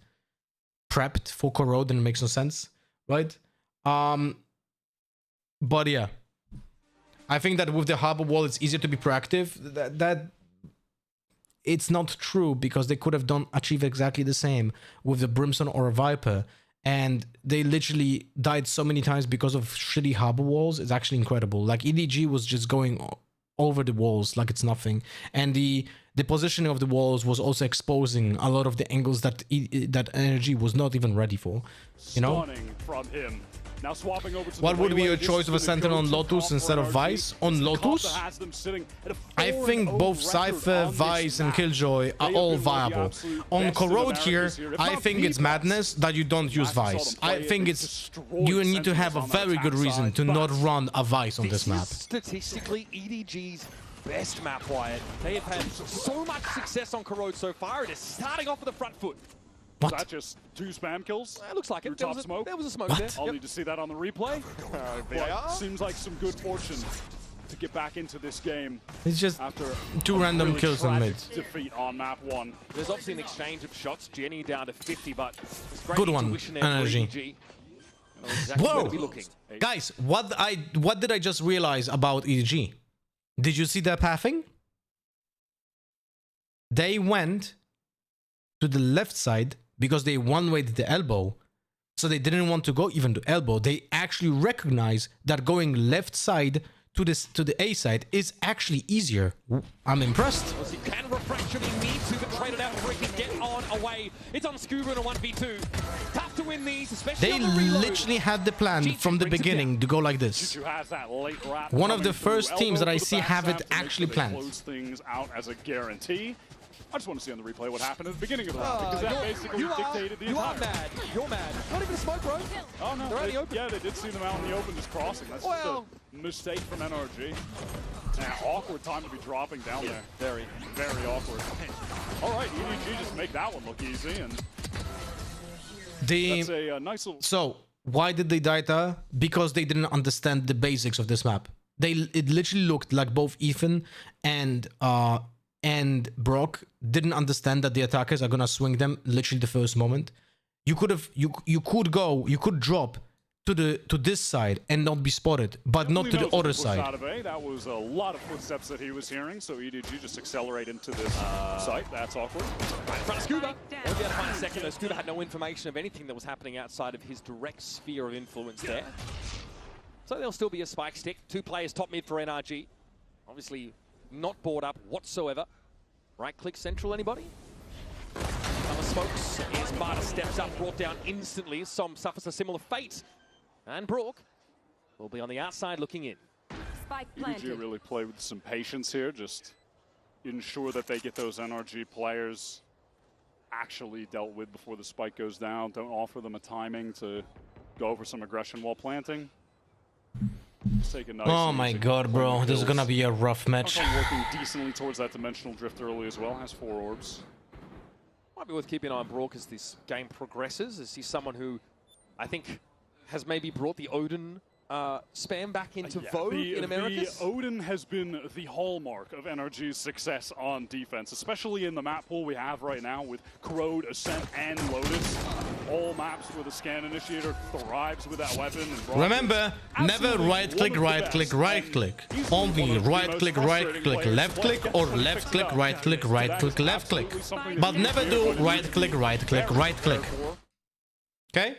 prepped for Corrode, then it makes no sense, right? But yeah. I think that with the harbor wall, it's easier to be proactive. That it's not true because they could have achieved exactly the same with the Brimstone or a Viper, and they literally died so many times because of shitty harbor walls. It's actually incredible. Like EDG was just going over the walls like it's nothing, and the positioning of the walls was also exposing a lot of the angles that NRG was not even ready for. You know. Stunning from him. Now swapping over to What would be Waylay. your This choice is of a gonna Sentinel go on to Lotus top instead of for Vice? NRG. On It's Lotus? Costa has them sitting at a I think 4-0 both record Cypher, on this Vice, and map. Killjoy are They all have been one of the viable. absolute On best of Corrode here, Americans here, if I not think the it's best. madness that you don't use Last I saw Vice. them play I it, think they it's destroyed you need to have a Sentinels on that very good attack reason side, to but not run a Vice on this map. Is statistically EDG's best map, Wyatt. They have had so much success on Corrode so far. It is starting off with a front foot. Is that just 2 spam kills? It looks like it. Through top smoke? There was a smoke What? there. I'll Yep. need to see that on the replay. But seems like some good fortune to get back into this game. It's just after two a random really kills on mid. tragic defeat on map 1. There's obviously an exchange of shots. Jenny down to 50, but it's great Good one, intuition there for NRG. EDG. Know exactly where to be Whoa, looking. guys, what did I just realize about EDG? Did you see their pathing? They went to the left side because they one-wayed the elbow, so they didn't want to go even to elbow. They actually recognize that going left side to the A side is actually easier. I'm impressed. He can refresh if he needs to, but trade it out for he can get on away. It's on Scuba in a 1v2. Tough to win these, especially They on the reload. literally had the plan from the beginning to go like this. Has that late wrap One of coming the through. first teams Elbow that I for the see have it backstab to make actually sure they planned. Close things out as a guarantee. I just want to see on the replay what happened at the beginning of the round because that basically dictated the You are entire. mad. You're mad. Not even a smoke, bro. Oh no, They're out in the open. yeah, they did see them out in the open just crossing. That's Well- just a mistake from NRG. And awkward time to be dropping down there. Very. Very awkward. All right, EDG just make that one look easy, and that's a nice little. So why did they die there? Because they didn't understand the basics of this map. It literally looked like both Ethan and Brock didn't understand that the attackers are gonna swing them literally the first moment. You could drop to this side and not be spotted, but not to the other side. Out of A. That was a lot of footsteps that he was hearing, so EDG just accelerate into this site. That's awkward. Right in front of Scuba. Won't be able to find a second though. Scuba had no information of anything that was happening outside of his direct sphere of influence there. So there'll still be a spike stick. 2 players top mid for NRG. Obviously not board up whatsoever. Right click central, anybody? Summer smokes as Barta steps up, brought down instantly. Som suffers a similar fate. And Brook will be on the outside looking in. Spike EDG really played with some patience here, just ensure that they get those NRG players actually dealt with before the spike goes down. Don't offer them a timing to go for some aggression while planting. Just take a nice Oh my god, bro. This is gonna be a rough match. Working decently towards that dimensional drift early as well. Has 4 orbs. Might be worth keeping an eye on Brook as this game progresses, as he's someone who I think has maybe brought the Odin spam back into Vogue in Americas? The Odin has been the hallmark of NRG's success on defense, especially in the map pool we have right now with Corrode, Ascent, and Lotus. All maps where the scan initiator thrives with that weapon. And remember, never right-click, right-click, right-click. Only right-click, right-click, left-click, or left-click, right-click, right-click, left-click. But never do right-click, right-click, right-click. Okay?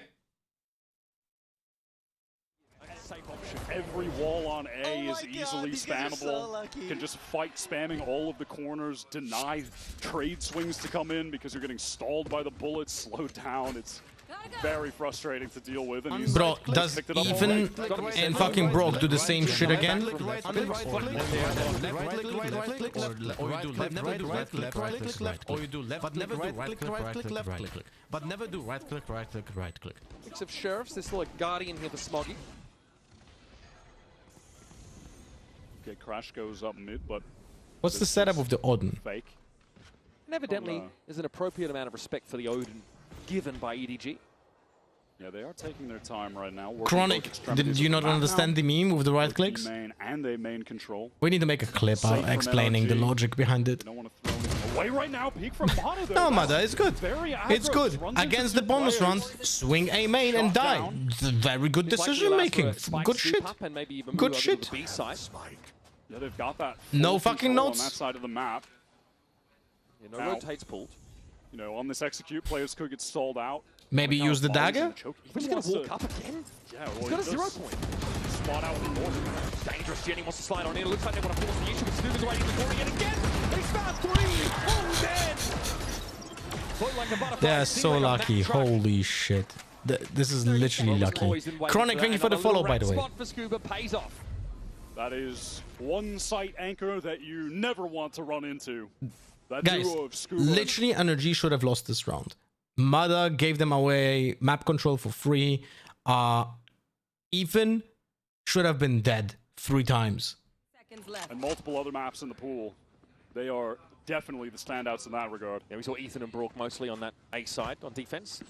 Every wall on A is easily spammable. Can just fight spamming all of the corners, deny trade swings to come in because you're getting stalled by the bullets, slowed down. It's very frustrating to deal with. And Bro, does even and fucking Brock do the same shit again? Or you do left, but never do right click, right click, left click. But never do right click, right click, right click. Mix of sheriffs. There's still a guardian here for Smoggy. Okay, Crash goes up mid, but what's the setup of the Odin? Fake. And evidently, there's an appropriate amount of respect for the Odin given by EDG. Yeah, they are taking their time right now. Chronic, did you not understand the meme with the right clicks? Main and they main control. We need to make a clip out explaining the logic behind it. Away right now, peek from Mata though. No, Mata, it's good. It's good. Against the bonus round, swing A main and die. Very good decision making. Good shit. Good shit. Yeah, they've got that. No fucking notes. On that side of the map. Yeah, no rotates pulled. You know, on this execute, players could get stalled out. Maybe use the dagger? He's gonna walk up again? Yeah, well, he's got a 0 point. Spot out the north. Dangerous. Jenny wants to slide on in. It looks like they want to force the issue. But Stuba's waiting in the corner yet again. He's found 3. Oh, dead. Like a butterfly. They're so lucky. Holy shit. This is literally lucky. Chronic, thank you for the follow, by the way. Spot for Scuba pays off. That is one site anchor that you never want to run into. That Guys, duo of Scuba literally NRG should have lost this round. Mother gave them away map control for free. Ethan should have been dead 3 times. and multiple other maps in the pool. They are definitely the standouts in that regard. Yeah, we saw Ethan and Brook mostly on that A side on defense.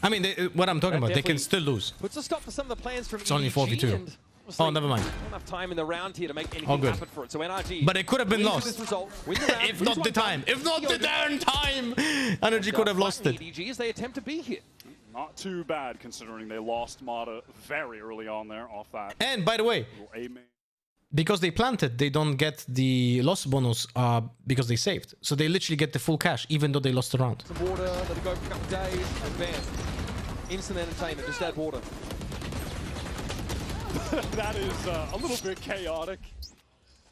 I mean, what I'm talking about, they can still lose. Puts a stop for some of the plans from It's only 4v2. Oh, never mind. Enough time in the round here to make anything happen for it. So NRG. But it could have been lost. This result, win the round, if not the time. If not the darn time. NRG could have lost it. EDG as they attempt to be here. Not too bad considering they lost Mata very early on there off that. And by the way, because they planted, they don't get the loss bonus because they saved. So they literally get the full cash even though they lost the round. Some water, let it go for a couple of days, and bam. Instant entertainment, just add water. That is a little bit chaotic.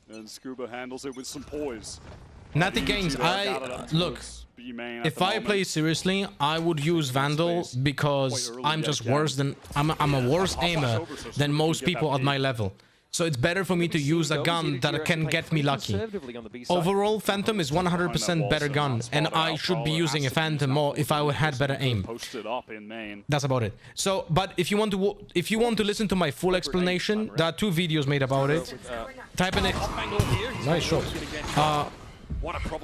And Scuba handles it with some poise. Natty Gains, look, if I play seriously, I would use Vandal because I'm just worse than, I'm a worse aimer than most people at my level. So it's better for me to use a gun that can get me lucky. Overall, Phantom is 100% better gun, and I should be using a Phantom more if I had better aim. That's about it. So, but if you want to listen to my full explanation, there are 2 videos made about it. Type in it. Nice shot.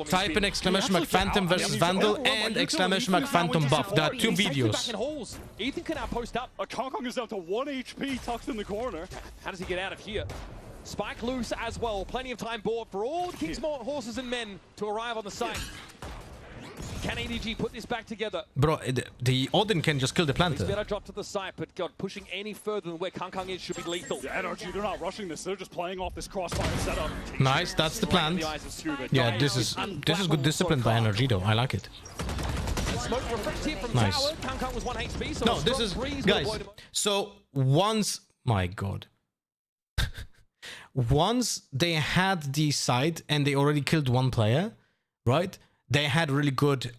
Type in exclamation mark Phantom versus Vandal and exclamation mark Phantom buff. There are 2 videos. Ethan can now post up. Kong is down to 1 HP tucked in the corner. How does he get out of here? Spike loose as well. Plenty of time board for all the King's horses and men to arrive on the site. Can EDG put this back together? Bro, the Odin can just kill the planter. He's better drop to the site, but God, pushing any further than where Kang is should be lethal. Yeah, NRG, they're not rushing this. They're just playing off this crossfire setup. Nice, that's the plan. Yeah, this is good discipline by NRG though. I like it. Smoke refreshed here from Nice. Tower. Kang was 1 HP, so No, this is guys. So once, my God, once they had the site and they already killed 1 player, right? They had really good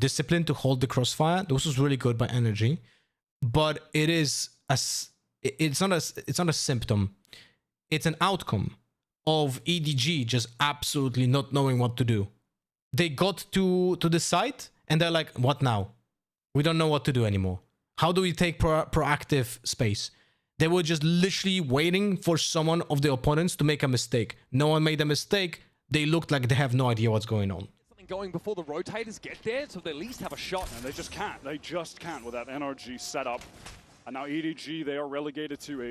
discipline to hold the crossfire. This was really good by NRG, but it's not a symptom. It's an outcome of EDG just absolutely not knowing what to do. They got to the site and they're like, what now? We don't know what to do anymore. How do we take proactive space? They were just literally waiting for someone of the opponents to make a mistake. No one made a mistake. They looked like they have no idea what's going on. Going before the rotators get there, so they at least have a shot. And they just can't. They just can't with that NRG setup. And now EDG, they are relegated to a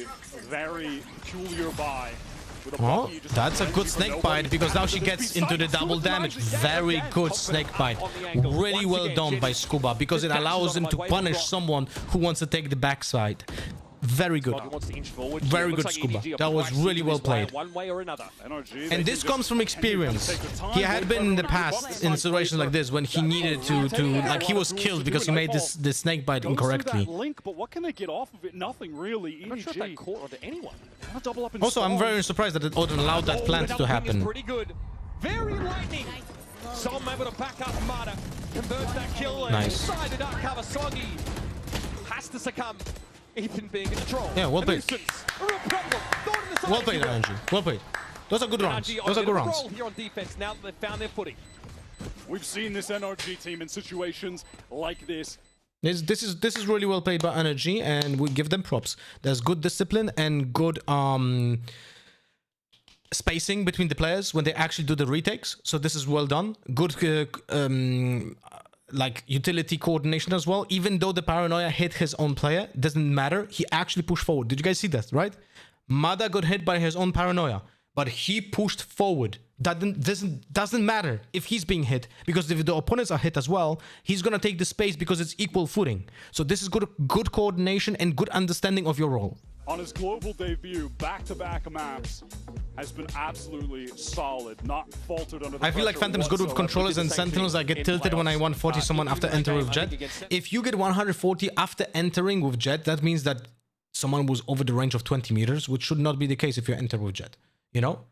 very peculiar buy. Oh, that's a good snake bite because now she gets into the double damage. Very good snake bite. Really well done by Scuba because it allows him to punish someone who wants to take the backside. Very good. Very good, Scuba. That was really well played. And this comes from experience. He had been in the past in situations like this when he needed to like he was killed because he made this snake bite incorrectly. Link, but what can they get off of it? Nothing really. EDG. I'm not sure if that caught onto anyone. Also, I'm very surprised that it Odin allowed that plant to happen. Pretty good. Very lightning. Som able to back up Mata. Converts that kill. Nice. Decided up cover Soggy. Has to succumb. Ethan being in control. Yeah, well played. Well played, NRG. Well played. Those are good rounds. Those are good rounds. Here on defense now that they've found their footing. We've seen this NRG team in situations like this. This is really well played by NRG, and we give them props. There's good discipline and good spacing between the players when they actually do the retakes. So this is well done. Good like utility coordination as well. Even though the paranoia hit his own player, doesn't matter. He actually pushed forward. Did you guys see that, right? Mada got hit by his own paranoia, but he pushed forward. That doesn't matter if he's being hit, because if the opponents are hit as well, he's gonna take the space because it's equal footing. So this is good coordination and good understanding of your role. On his global debut, back-to-back maps has been absolutely solid, not faltered under the I feel like pressure Phantom's good with whatsoever. controllers and sentinels. I get tilted when I 140 someone after entering with Jet. If you get 140 after entering with Jet, that means that someone was over the range of 20 meters, which should not be the case if you enter with Jet, you know?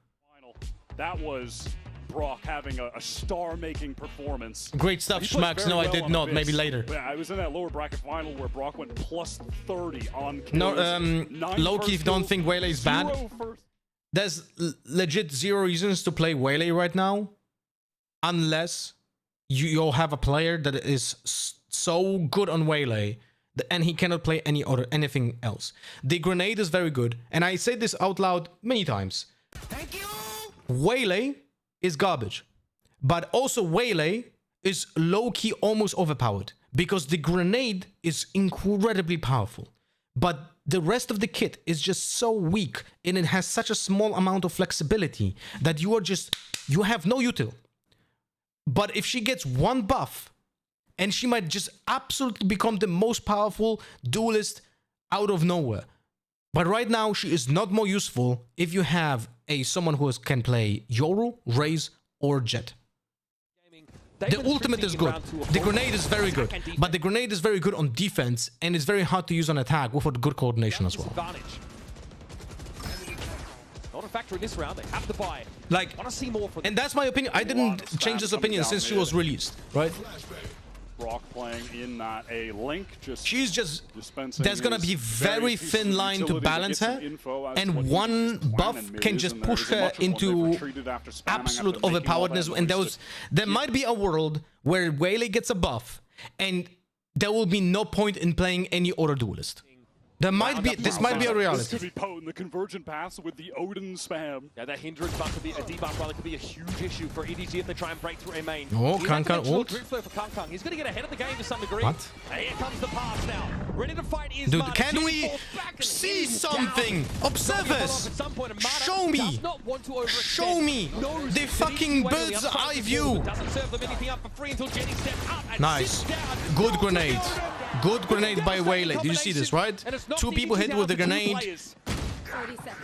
That was Brock having a star-making perforance. Great stuff, Schmax. No, I did not. Maybe later. Yeah, I was in that lower bracket final where Brock went plus 30 on kills. No, low-key, if you don't think Waylay is bad, there's legit zero reasons to play Waylay right now, unless you have a player that is so good on Waylay and he cannot play anything else. The grenade is very good, and I say this out loud many times. Thank you. Waylay is garbage, but also Waylay is low-key almost overpowered because the grenade is incredibly powerful, but the rest of the kit is just so weak and it has such a small amount of flexibility that you have no util. But if she gets one buff, and she might just absolutely become the most powerful duelist out of nowhere. But right now, she is not more useful if you have someone who can play Yoru, Raze, or Jet. The ultimate is good. The grenade is very good. But the grenade is very good on defense, and it's very hard to use on attack with good coordination as well. Not a factor in this round. They have to buy. Like, want to see more from and that's my opinion. I didn't change this opinion since she was released, right? Brock playing in that a Link she's just there's gonna be very thin line to balance her, and one buff can just push her into absolute overpoweredness. And there might be a world where Waylay gets a buff and there will be no point in playing any other duelist. There might be, this might be a reality. This could be potent, the convergent pass with the Odin spam. Yeah, that hindrance buff could be, a debuff rather, could be a huge issue for EDG if they try and break through a main. Oh, Kankan ult. For Kankan. He's going to get ahead of the game to some degree. What? And here comes the pass now. Ready to fight is Dude, can we see something? Observe us! Show me! Show me the fucking bird's eye view! Nice. Good grenade. Good grenade by Waylay. Did you see this, right? Two people hit with the grenade.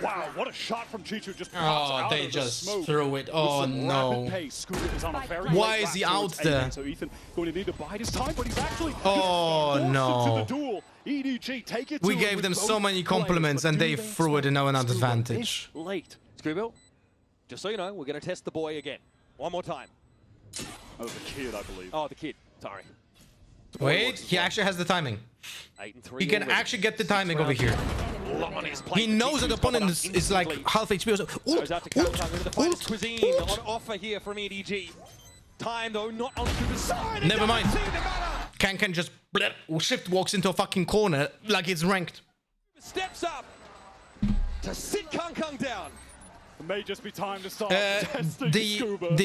Wow, what a shot from Chichu. Just oh, they just threw it. Oh no. Why is he out there? So Ethan going to need to bide his time, but he's actually oh no. EDG, take it we gave them so many compliments and they threw it in our advantage. Late. Screwbill, just so you know, we're going to test the boy again. One more time. Oh, the kid, I believe. Oh, the kid. Sorry. Wait, he actually has the timing. He can actually get the timing over here. He knows that the opponent is like half HP. Ult cuisine on offer here from EDG. Time though, not onto the side. Never mind. Kankan just shift walks into a fucking corner like it's ranked. Steps up to sit Kankan down. It may just be time to start the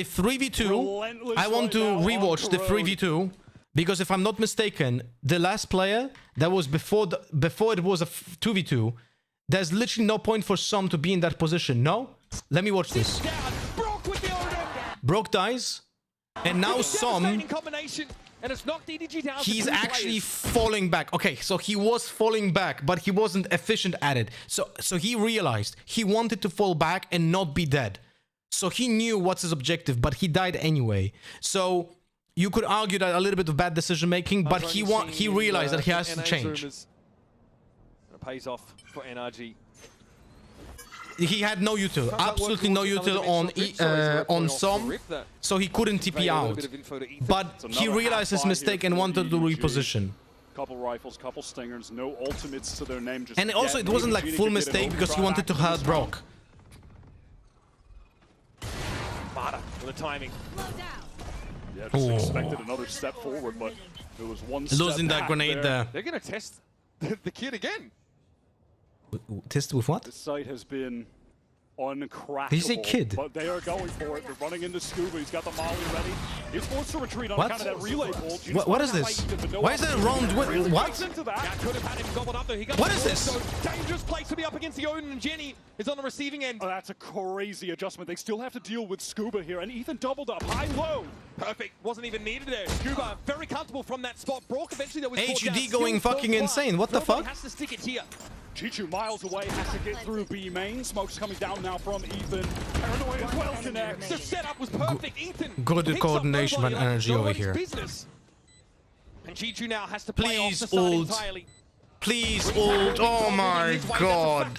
3v2. I want to rewatch the 3v2. Because if I'm not mistaken, the last player that was before it was a 2v2, there's literally no point for Som to be in that position. No? Let me watch this. Brock dies, and now Som, and it's knocked EDG down. he's actually falling back. Okay, so he was falling back, but he wasn't efficient at it. So he realized he wanted to fall back and not be dead. So he knew what's his objective, but he died anyway. So you could argue that a little bit of bad decision making, but he realized that he has to change. It pays off for NRG. He had no util, absolutely no util on Som, so he couldn't TP out. But he realized his mistake and wanted to reposition. Couple rifles, couple stingers, no ultimates to their name. Just and also, it wasn't like full mistake because he wanted to hurt Brock. Mata with the timing. Yeah, just expected another step forward, but it was one step losing that grenade there. They're gonna test the kid again. Test with what? The site has been uncrackable. Did you say kid? But they are going for it. They're running into Scuba. He's got the molly ready. He's forced to retreat on account of that relay pull. What is this? Why is that round? What? What is this? So dangerous place to be up against the Odin, and Jenny is on the receiving end. Oh, that's a crazy adjustment. They still have to deal with Scuba here, and Ethan doubled up high-low. Perfect. Wasn't even needed there. Scuba very comfortable from that spot. Brock eventually that was HUD going fucking insane. What the fuck? Has to stick it here. Chichu miles away, has to get through B main. Smoke's coming down now from Ethan. Paranoia as well connects. The setup was perfect. Ethan. Good coordination by NRG over here. And Chichu now has to play off the Please side ult. entirely. Please ult. Oh my god.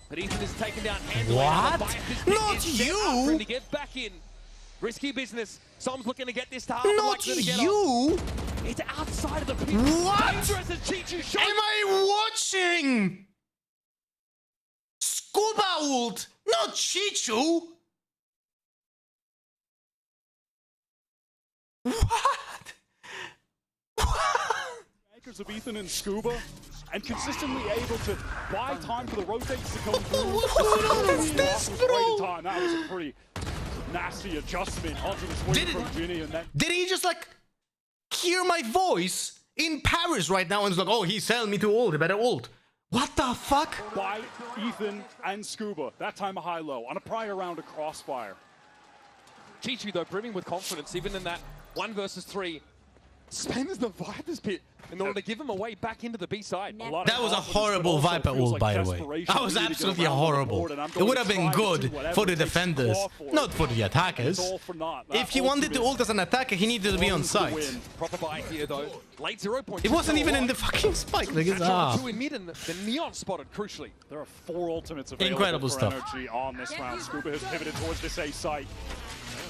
But Ethan is taken down handily. What? Not you! To get back in. Risky business. Som's looking to get this to half. Not you! It's outside of the pit. What? Dangerous as Chichu shot. Am I watching? Scuba ult, not Chichu. What? Anchors of Ethan and Scuba, and consistently able to buy time for the rotates to come through. What is this, bro? That was a pretty nasty adjustment onto the swing from Ginny, and then did he just like hear my voice in Paris right now and is like, oh, he's telling me to ult, I better ult. What the fuck? By Ethan and Scuba, that time a high-low on a prior round of Crossfire. Chichu though brimming with confidence, even in that 1 versus 3. Spends the Viper's pit in order to give him a way back into the B side. That was a horrible Viper ult, by the way. That was absolutely horrible. It would have been good for the defenders, not for the attackers. If he wanted to ult as an attacker, he needed to be on site. Proper buy here though. Late 0 point. It wasn't even in the fucking spike. Like, two in mid and the Neon spotted crucially. There are 4 ultimates available Incredible for stuff. NRG on this round. Scuba has pivoted towards this A site.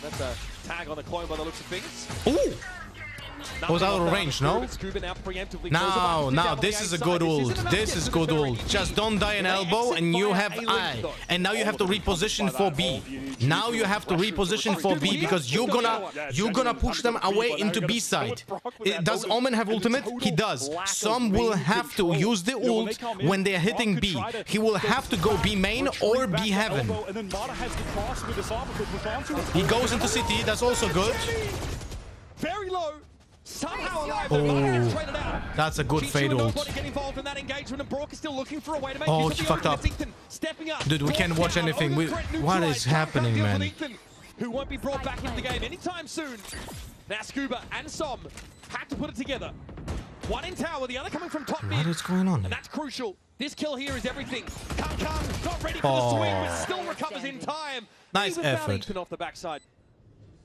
That's a tag on the clone by the looks of things. Ooh! Was out of range, no? Now, this is a good ult. This is good ult. Just don't die an elbow and you have I. And now you have to reposition for B. Now you have to reposition for B because you're gonna push them away into B side. Does Omen have ultimate? He does. Some will have to use the ult when they're hitting B. He will have to go B main or B heaven. He goes into city, that's also good. Very low. Somehow alive, that's a good fade ult. Oh, he fucked up. Dude, we can't watch anything. What is happening, man? Who won't be brought back into the game anytime soon. Now Scuba and Som had to put it together. One in tower, the other coming from top mid. What is going on? And that's crucial. This kill here is everything. Kang not ready for the swing, but still recovers in time. Nice effort. Ethan off the backside.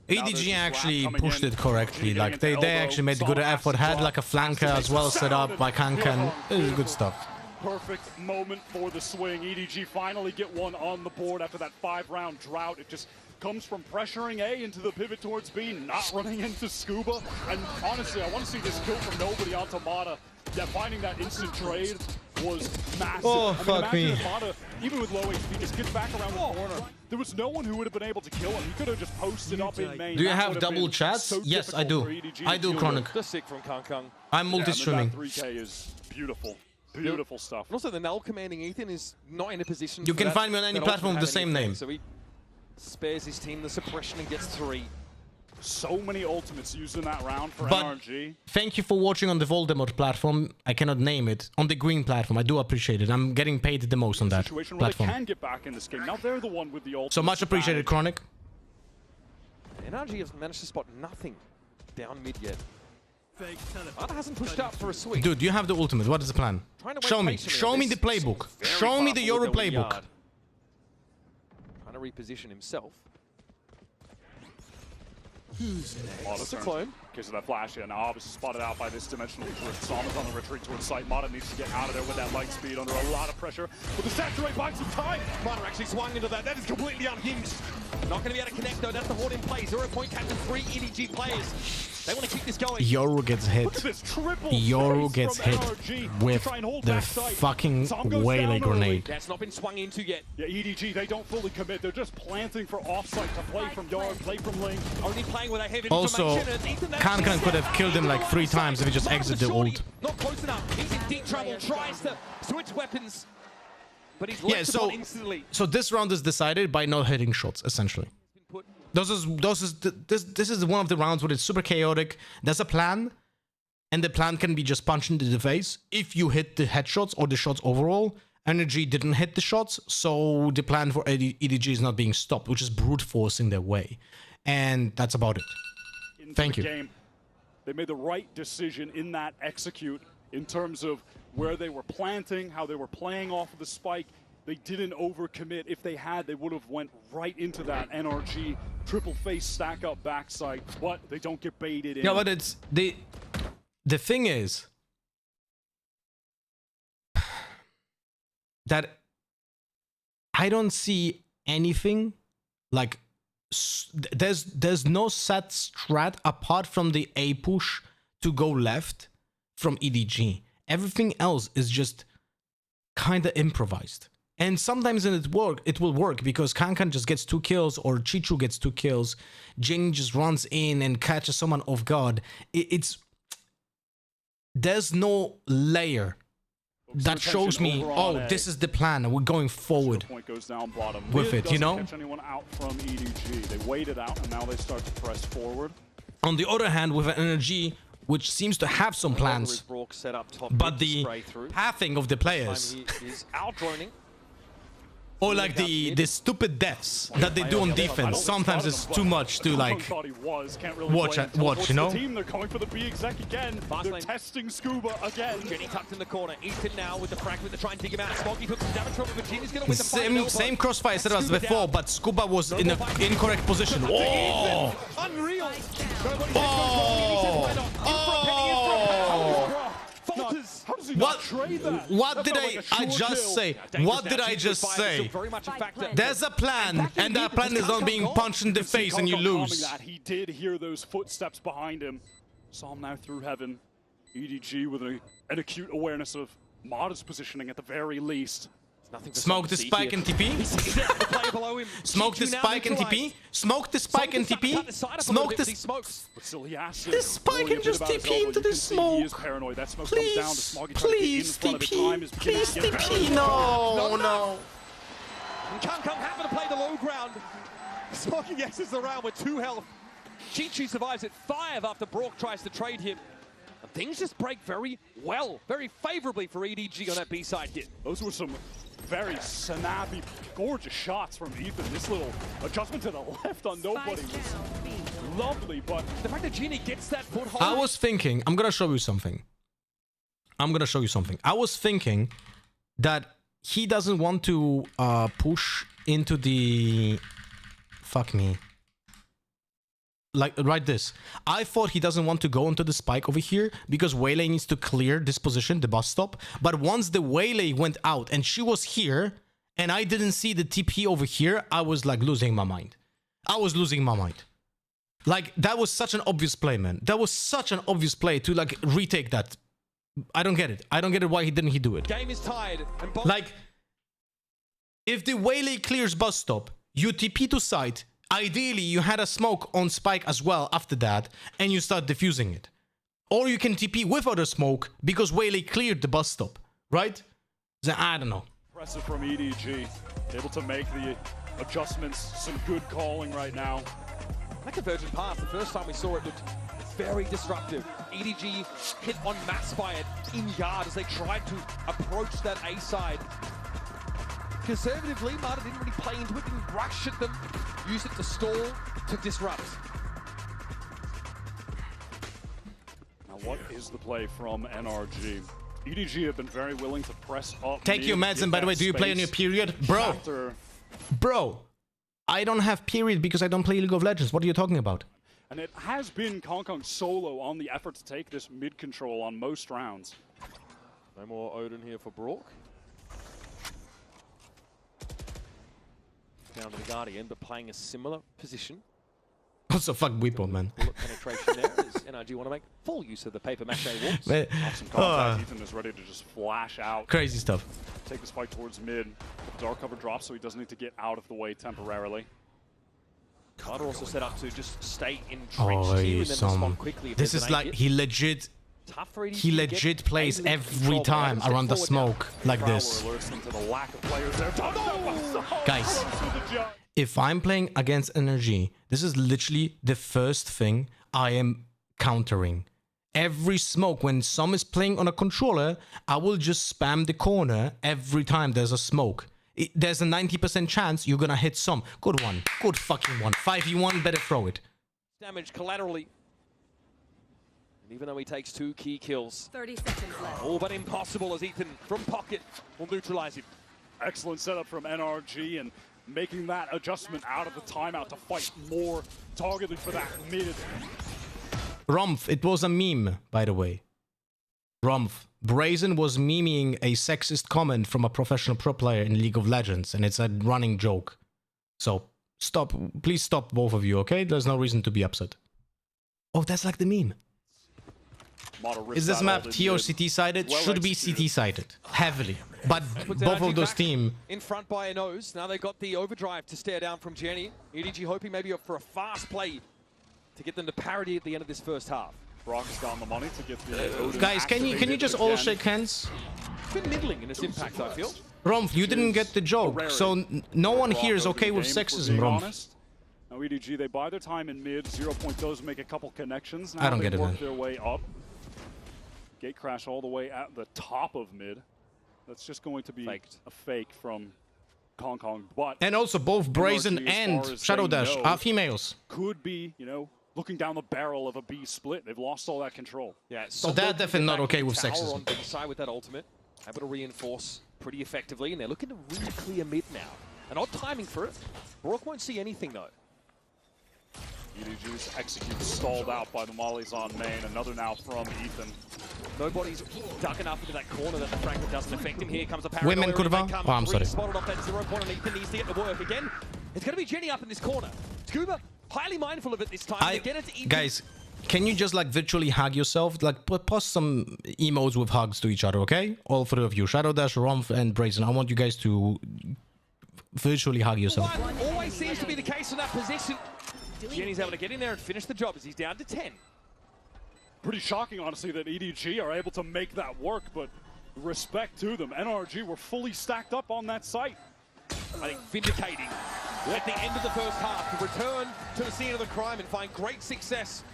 EDG actually pushed it correctly, like they actually made good effort, had like a flanker as well set up by Kankan. It was good stuff. Perfect moment for the swing. EDG finally get one on the board after that 5-round drought. It just comes from pressuring A into the pivot towards B, not running into Scuba. And honestly, I want to see this kill from nobody onto Mata. Yeah, finding that instant trade was massive. Oh, fuck me. Mata, even with low HP, just gets back around the corner. There was no one who would have been able to kill him. He could have just posted up in main. Do you have double chats? So yes, I do. I do, Chronic. The sick from Kang. I'm multi-streaming. 3K is beautiful. Beautiful stuff. And also, the null commanding Ethan is not in a position. You can find me on any platform with the same name. So he spares his team the suppression and gets 3. So many ultimates used in that round for But NRG. thank you for watching on the Voldemort platform. I cannot name it. On the green platform, I do appreciate it. I'm getting paid the most on that Situation where platform. they can get back in this game. Now they're the one with the ultimate. So much appreciated, Chronic. NRG has managed to spot nothing down mid yet. Ada hasn't pushed up for a sweep. Dude, you have the ultimate. What is the plan? Show me. patiently Show on me the this. playbook. Very Show me far the forward Euro their win playbook. yard. Trying to reposition himself. Mata's a clone. In case of that flash, yeah, now obviously spotted out by this dimensional drift. Soma's on the retreat towards site. Mata needs to get out of there with that light speed under a lot of pressure. But the saturate buys some time. Mata actually swung into that. That is completely unhinged. Not going to be able to connect though. That's the Horde in play. 0 point captain, 3 EDG players. They want to keep this going. Yoru gets hit. Yoru gets hit with the fucking Waylay grenade. That's not been swung into yet. Yeah, EDG, they don't fully commit. They're just planting for offsite to play from yard, play from lane. Only playing with a heavy Also, information. And Ethan, Kankan could have killed him like 3 times if he just exited the ult. Not close enough. He's in deep trouble. Tries to switch weapons. But he's left Yeah, instantly. so this round is decided by not hitting shots, essentially. This is one of the rounds where it's super chaotic. There's a plan, and the plan can be just punched into the face if you hit the headshots or the shots overall. NRG didn't hit the shots, so the plan for EDG is not being stopped, which is brute forcing their way. And that's about it. Thank you. Game. They made the right decision in that execute in terms of where they were planting, how they were playing off of the spike. They didn't overcommit. If they had, they would have went right into that NRG triple face stack up backside, but they don't get baited in. Yeah, but it's the thing is that I don't see anything like there's no set strat apart from the A push to go left from EDG. Everything else is just kind of improvised. And sometimes it will work because Kankan just gets 2 kills or Chichu gets 2 kills. Jin just runs in and catches someone off guard. There's no layer that shows me, oh, this is the plan and we're going forward with it, you know? Catch anyone out from EDG. They waited out and now they start to press forward. On the other hand, with an NRG which seems to have some plans, but the pathing of the players or like the stupid deaths that they do on defense, sometimes it's too much to like watch, you know? The team, they're going for the B exec again. They're testing Scuba again. Jenny tucked in the corner. Ethan now with the fragment to try and dig him out. Smoggy took some damage from him, but Jenny's going to win the fight. Same crossfire set as before, but Scuba was in the incorrect position. Oh! Unreal! What did I just say? What did I just say? There's a plan, and that plan is not being punched in the face and you lose. He did hear those footsteps behind him. Saw him now through heaven. EDG with an acute awareness of Mata's positioning at the very least. Smoke the spike and TP. Smoke the spike and TP. Smoke the spike and TP. Smoke the spike and just TP into the smoke. Please TP. Please TP. No. Kankan having to play the low ground. Smoggy exits the round with 2 health. Chichu survives at 5 after Brock tries to trade him. And things just break very well, very favorably for EDG on that B-side hit. Those were some very snappy, gorgeous shots from Ethan. This little adjustment to the left on nobody was lovely, but the fact that Genie gets that foothold. I was thinking, I'm gonna show you something. I was thinking that he doesn't want to push into the... Fuck me. Like, right this. I thought he doesn't want to go into the spike over here because Waylay needs to clear this position, the bus stop. But once the Waylay went out and she was here and I didn't see the TP over here, I was like losing my mind. Like, that was such an obvious play, man. That was such an obvious play to like retake that. I don't get it. Why he didn't do it. Game is tied. And like, if the Waylay clears bus stop, you TP to site. Ideally, you had a smoke on spike as well after that, and you start defusing it. Or you can TP with other smoke because Waylay cleared the bus stop, right? So, I don't know. Impressive from EDG, able to make the adjustments. Some good calling right now. That convergent pass, the first time we saw it, looked very disruptive. EDG hit on mass by it in yard as they tried to approach that A side. Conservatively, Marta didn't really play into it, didn't rush at them, used it to stall, to disrupt. Now what is the play from NRG? EDG have been very willing to press up. Take your meds, and by the way, do you play on your period? Bro, I don't have period because I don't play League of Legends. What are you talking about? And it has been Kong solo on the effort to take this mid control on most rounds. No more Odin here for Brook. Down to the Guardian, but playing a similar position. Also, fuck Weepo, man. Bullet penetration there as NRG want to make full use of the paper mache walls. Off some contact, Ethan is ready to just flash out. Crazy stuff. Take this fight towards mid. Dark cover drops, so he doesn't need to get out of the way temporarily. Carter also set up to just stay entrenched here and then respond quickly. This is like he legit plays every time around the smoke like this. Guys, if I'm playing against NRG, this is literally the first thing I am countering. Every smoke, when some is playing on a controller, I will just spam the corner every time there's a smoke. There's a 90% chance you're gonna hit some. Good one. Good fucking one. 5v1, better throw it. Damage collaterally. And even though he takes 2 key kills. 30 seconds left. All but impossible as Ethan from pocket will neutralize him. Excellent setup from NRG and making that adjustment out of the timeout to fight more targeted for that mid. Rumpf, it was a meme, by the way. Rumpf. Brazen was memeing a sexist comment from a professional pro player in League of Legends, and it's a running joke. So, stop. Please stop, both of you, okay? There's no reason to be upset. Oh, that's like the meme. Is this map T or CT sided? Should be CT sided. Heavily. But both of those teams. In front by a nose. Now they've got the overdrive to stare down from Jenny. EDG hoping maybe for a fast play to get them to parity at the end of this first half. Brock's got the money to get the guys, can you just all shake hands? It's been middling in its impact, I feel. Rumpf, you didn't get the joke, so no one here is okay with sexism, Rumpf. Now EDG, they buy their time in mid. 0 point does make a couple connections. Now I don't get it, man. Their way up. Gate crash all the way at the top of mid. That's just going to be a fake from Kong. But and also both Brazen and Shadow Dash are females. Could be, you know, looking down the barrel of a B split. They've lost all that control. Yeah, so they're definitely not okay with sexism. sexism. On the side with that ultimate, able to reinforce pretty effectively, and they're looking to really clear mid now. An odd timing for it. Brock won't see anything though. EDG's execute stalled out by the mollies on main. Another now from Ethan. Nobody's ducking up into that corner that the fragment doesn't affect him. Here comes a paranoia. Women kurwa. Oh, I'm sorry. Spotted off that 0 point, and Ethan needs to get to work again. It's going to be Jenny up in this corner. Scuba, highly mindful of it this time. Again, it's Ethan. Guys, can you just like virtually hug yourself? Like post some emotes with hugs to each other, okay? All 3 of you. Shadow Dash, Rumpf, and Brazen. I want you guys to virtually hug yourself. Always seems to be the case in that position. Jenny's able to get in there and finish the job as he's down to 10. Pretty shocking, honestly, that EDG are able to make that work, but respect to them. NRG were fully stacked up on that site. I think vindicating at the end of the first half to return to the scene of the crime and find great success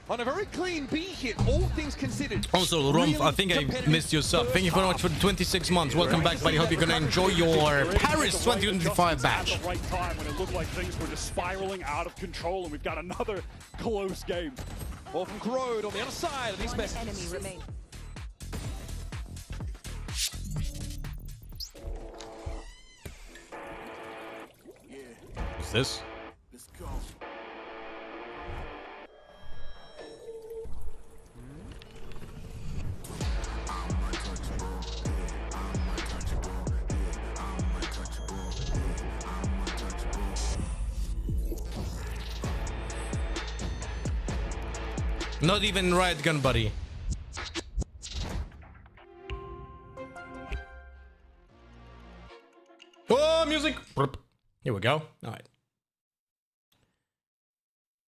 on a very clean B hit, all things considered. Also, Rumpf, I think I missed your sub. Thank you very much for the 26 months. Welcome back, buddy. Hope you're going to enjoy your Paris 2025 batch. At the right time when it looked like things were just spiraling out of control, and we've got another close game. Ball from Corrode on the other side of these messages. Enemy remain. What's this? Let's go. Not even riot gun, buddy. Oh, music! Here we go. All right.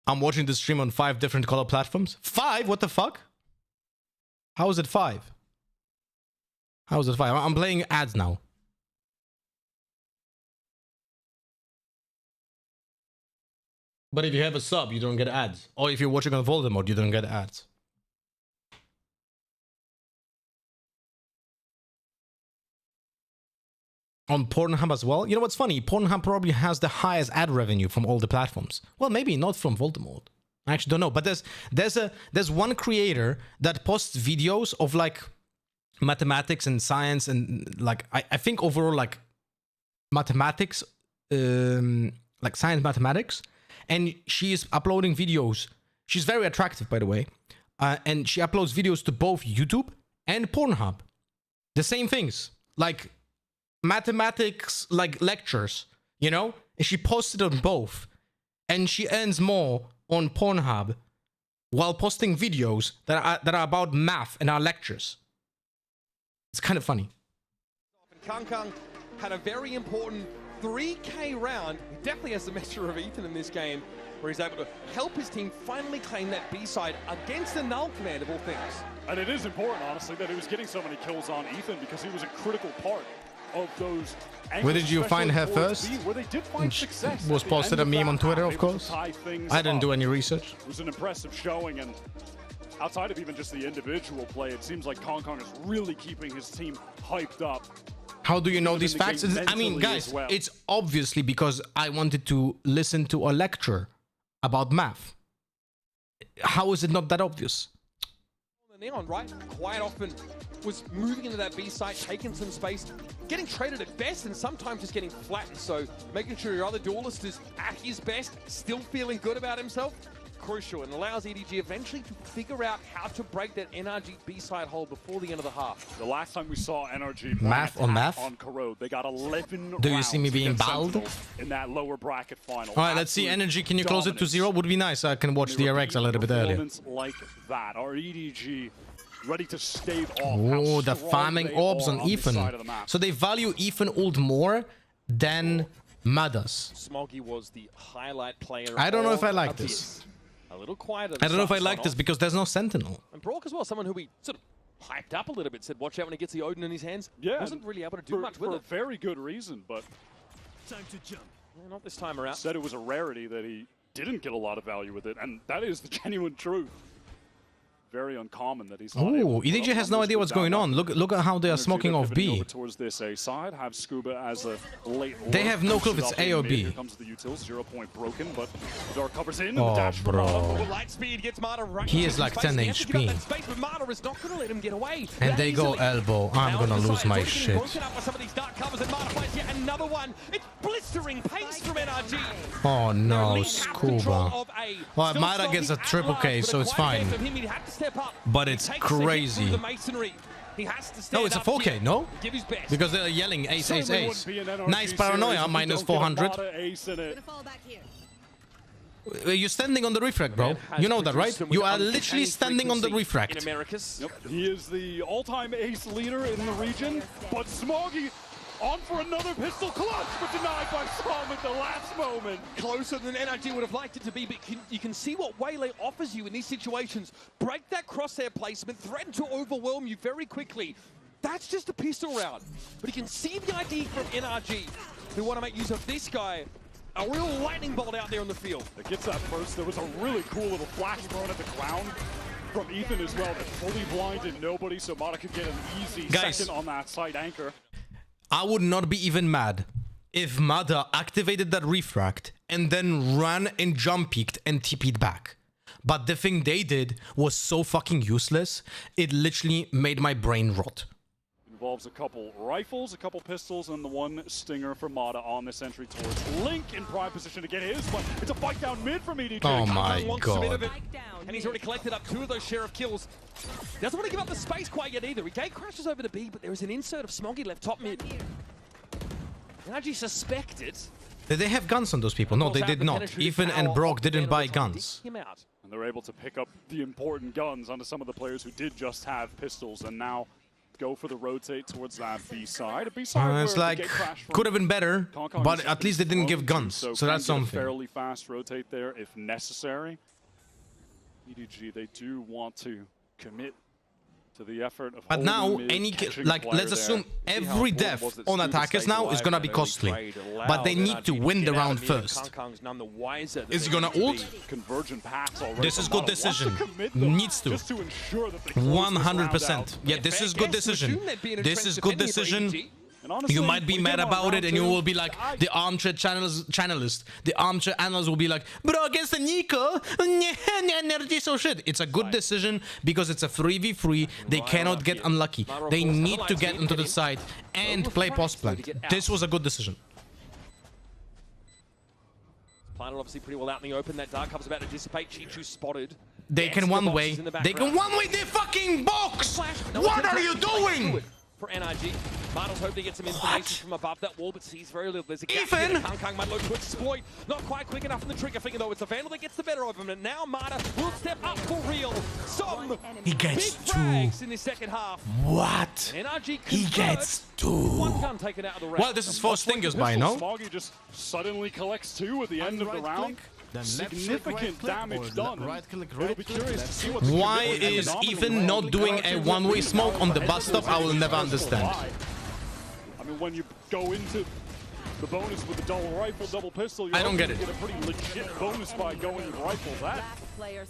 I'm watching this stream on 5 different color platforms. 5? What the fuck? How is it 5? How is it 5? I'm playing ads now. But if you have a sub, you don't get ads. Or if you're watching on Voldemort, you don't get ads. On Pornhub as well. You know what's funny? Pornhub probably has the highest ad revenue from all the platforms. Well, maybe not from Voldemort. I actually don't know. But there's one creator that posts videos of like mathematics and science and like I think overall like mathematics, like science mathematics, and she is uploading videos. She's very attractive, by the way, and she uploads videos to both YouTube and Pornhub. The same things, like mathematics, like lectures, you know. And she posted on both, and she earns more on Pornhub while posting videos that are about math and our lectures. It's kind of funny. Kung Kung had a very important 3K round. He definitely has the measure of Ethan in this game, where he's able to help his team finally claim that B-side against the Null command of all things. And it is important, honestly, that he was getting so many kills on Ethan because he was a critical part of those. Where did you find her first? Where they did find success. Was posted a meme on Twitter, of course. I didn't do any research. It was an impressive showing, and outside of even just the individual play, it seems like Kong Kong is really keeping his team hyped up. How do you know these facts? I mean, guys, it's obviously because I wanted to listen to a lecture about math. How is it not that obvious? The Neon, right? Quite often was moving into that B site, taking some space, getting traded at best, and sometimes just getting flattened. So making sure your other duelist is at his best, still feeling good about himself, crucial, and allows EDG eventually to figure out how to break that NRG B-side hold before the end of the half. The last time we saw NRG math on Corrode, they got 11 Do you see me being bowled? In that lower bracket final. All right, let's see. NRG, can you close it to 0? Would be nice. I can watch DRX a little bit earlier. Like that, our EDG ready to stave off. Oh, the farming orbs on Ethan. So they value Ethan ult more than Madas. Smoggy was the highlight player. I don't know if I like this. A little quieter. I don't know if I like this because there's no Sentinel. And Brock as well, someone who we sort of hyped up a little bit, said watch out when he gets the Odin in his hands. Yeah, wasn't really able to do much with it. For a very good reason, but time to jump. Yeah, not this time around. Said it was a rarity that he didn't get a lot of value with it, and that is the genuine truth. Very uncommon that he's not able to EDG has no idea what's going on. Look at how they are smoking off B. Towards this A side, have Scuba as a late. They have no clue if it's A or B. Here comes the util, 0 point broken, but Dark covers in. Oh, and the dash bro. Light speed gets Mata right. He is like 10 HP. Space, but Mata is not going to let him get away. And they go elbow. I'm gonna lose my shit. Some of these dark covers, and Mata plays yet another one. It's blistering pace from NRG. Oh no, Scuba. Well, Mata gets a triple K, so it's fine. But it's crazy. No, it's a 4K, no? Because they're yelling ace, ace, ace. Nice paranoia, minus 400. You're standing on the refract, bro. You know that, right? You are literally standing on the refract. Yep. He is the all-time ace leader in the region, but Smoggy on for another pistol clutch, but denied by Som at the last moment. Closer than NRG would have liked it to be, but you can see what Waylay offers you in these situations. Break that crosshair placement, threaten to overwhelm you very quickly. That's just a pistol round. But you can see the ID from NRG, who want to make use of this guy. A real lightning bolt out there on the field. It gets that first. There was a really cool little flash thrown at the ground from Ethan as well that fully blinded nobody, so Mata could get an easy second on that side anchor. I would not be even mad if Mada activated that refract and then ran and jump peeked and TP'd back. But the thing they did was so fucking useless, it literally made my brain rot. Involves a couple rifles, a couple pistols, and the one stinger for Mata on this entry towards Link in prime position to get his, but it's a fight down mid from EDG. Oh my god. And he's already collected up 2 of those sheriff kills. Doesn't want to give up the space quite yet either. He gate crashes over to B, but there is an insert of Smoggy left top mid. NRG suspected. Did they have guns on those people? No, they did not. Ethan and Brock didn't buy guns. And they're able to pick up the important guns onto some of the players who did just have pistols and now go for the rotate towards that B side. It's like, could have been better, but at least they didn't give guns, so that's something. Fairly fast rotate there if necessary. EDG, they do want to commit To the effort of But now, holding mid, catching like, a player let's assume there. See how every important death was it on to attackers stay now is alive gonna in be an early costly. trade, But they allow need to NRG win the get out round of mid, and first. Kangkang's none the wiser that Is they he gonna need to ult? be. Convergent paths already This is from good Mata. Wants to decision. commit, though, Needs to. just to ensure that they close this round out. 100%. Yeah, this is good decision. This is good decision. Honestly, You might be we mad get on about round it, and you two. will be like the armchair channelist. The armchair analyst will be like, bro, against the Nico, NRG so shit. It's a good decision because it's a 3v3. They cannot get unlucky. They need to get into the side and play post plant. This was a good decision. Planner obviously pretty well out in the open. That dark cover's about to dissipate. Chi-Chu spotted. They can one way. They can one way their fucking box. What are you doing? For NRG, Martel's hoping to get some information from above that wall, but sees very little. There's a gap Ethan! here that Kangkang might look to exploit. Not quite quick enough in the trigger finger, though. It's the Vandal that gets the better of him, and now Marta will step up for real. Some He gets big two. frags in the second half. What? NRG He gets two. One gun taken out of the round. Well, this is 4 stingers by, no? Smoggy just suddenly collects 2 at the end of the round. Significant damage done. It'll be curious to see what the Why commitment is and Ethan not doing a one-way smoke on the bus stop? I will never understand. I mean, when you go into the bonus with the double rifle, double pistol, you're I don't get hoping it. to get a pretty legit bonus by going with rifle. That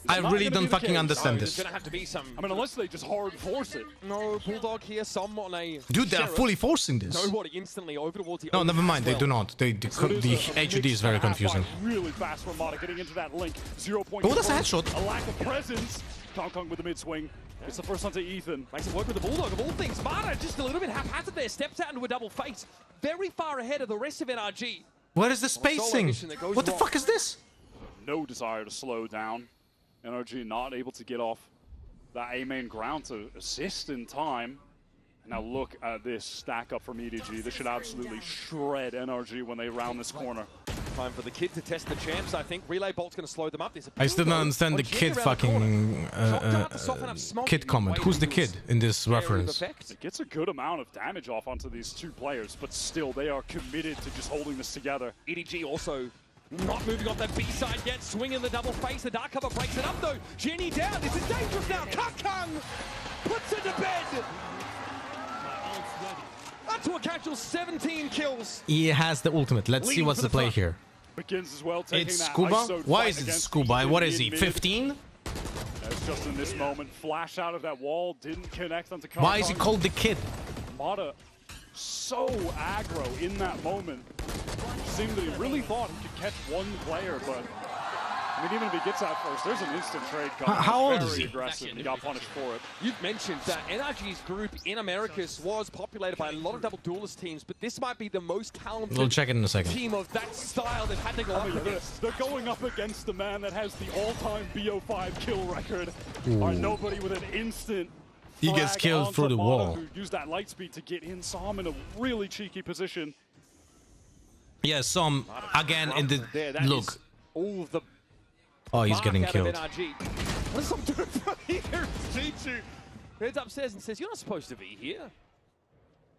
I really don't fucking understand this. There's gonna have to be some. I mean, unless they just hard force it. No, Bulldog here, some on a. Dude, they are Sheriff. fully forcing this. Nobody instantly over towards the. No, open never as mind. They well. do not. The HUD is very confusing. Really fast from Mata getting into that link. 0 point. Oh, that's a headshot. A lack of presence. Kangkang with the mid swing. It's the first one to Ethan. Makes it work with the Bulldog of all things. Mata just a little bit haphazard there. Steps out into a double face. Very far ahead of the rest of NRG. Where is the spacing? What the fuck is this? No desire to slow down. NRG not able to get off that A main ground to assist in time. And now look at this stack up from EDG. This should absolutely shred NRG when they round this corner. Time for the kid to test the champs, I think. Relay Bolt's going to slow them up. I still don't understand the kid fucking kid comment. Who's the kid in this reference? It gets a good amount of damage off onto these 2 players, but still they are committed to just holding this together. EDG also not moving off that B side yet. Swinging the double face. The dark cover breaks it up though. Jenny down. This is dangerous now. Kangkang puts it to bed. Up to a casual 17 kills. He has the ultimate. Let's see what's the play here. Begins as well, taking It's that Scuba? ISO Why fight is it against Scuba? Ethan What is he, in mid. 15? That's just in this moment. Flash out of that wall. Didn't connect onto Kangkang. Why is he called the kid? Mata so aggro in that moment. Seemed that he really thought he could catch one player, but I mean, even if he gets out first, there's an instant trade coming. How old Very is he? aggressive, and he got punished for it. You've mentioned that NRG's group in Americas was populated by a lot of double duelist teams, but this might be the most talented We'll check it in a second. team of that style they've had to go up against. They're going up against the man that has the all-time BO5 kill record. Ooh. Or nobody with an instant He gets frag killed onto through the Mata, wall. who used that light speed to get in. Saw him in a really cheeky position. Yeah, some again in the That look. is all of the Oh, he's bark getting out of killed. NRG. What is some doing from here? Chi-Chu heads upstairs and says, "You're not supposed to be here."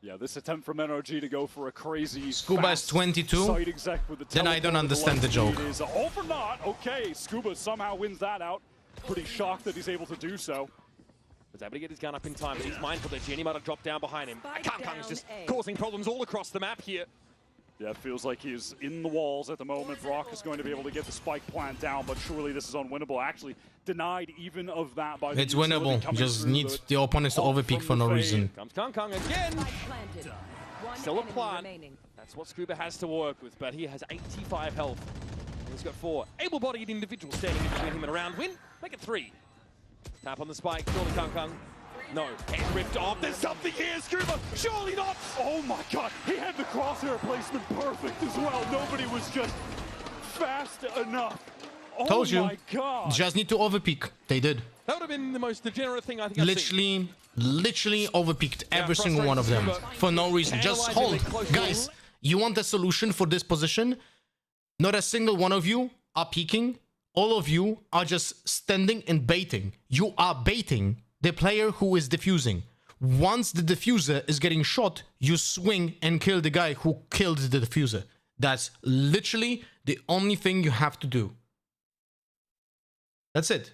Yeah, this attempt from NRG to go for a crazy Scuba is fast 22? side exec with the Then I don't teleport with understand the light joke. speed is all for naught. Okay, Scuba somehow wins that out. Pretty shocked that he's able to do so. Was able to get his gun up in time, but he's mindful that Jenny might have dropped down behind him. Kangkang's just causing problems all across the map here. Yeah, it feels like he's in the walls at the moment. Brock is going to be able to get the spike plant down, but surely this is unwinnable. Actually, denied even of that by the It's utility winnable. coming Just through needs the opponents to overpeak for no reason. Comes Kangkang again. Still a plan. That's what Scuba has to work with, but he has 85 health. He's got 4 able-bodied individuals standing in between him and a round win. Make it 3. Tap on the spike, surely Kangkang. No, head ripped off. There's something here, Scuba. Surely not. Oh my god, he had the crosshair placement perfect as well. Nobody was just fast enough. Oh Told you. my god. Just need to overpeak. They did. That would have been the most degenerate thing I think I've seen. Literally overpeaked every single one of them for no reason. Just hold. Guys, you want the solution for this position? Not a single one of you are peeking. All of you are just standing and baiting. You are baiting the player who is defusing. Once the diffuser is getting shot, you swing and kill the guy who killed the diffuser. That's literally the only thing you have to do. That's it.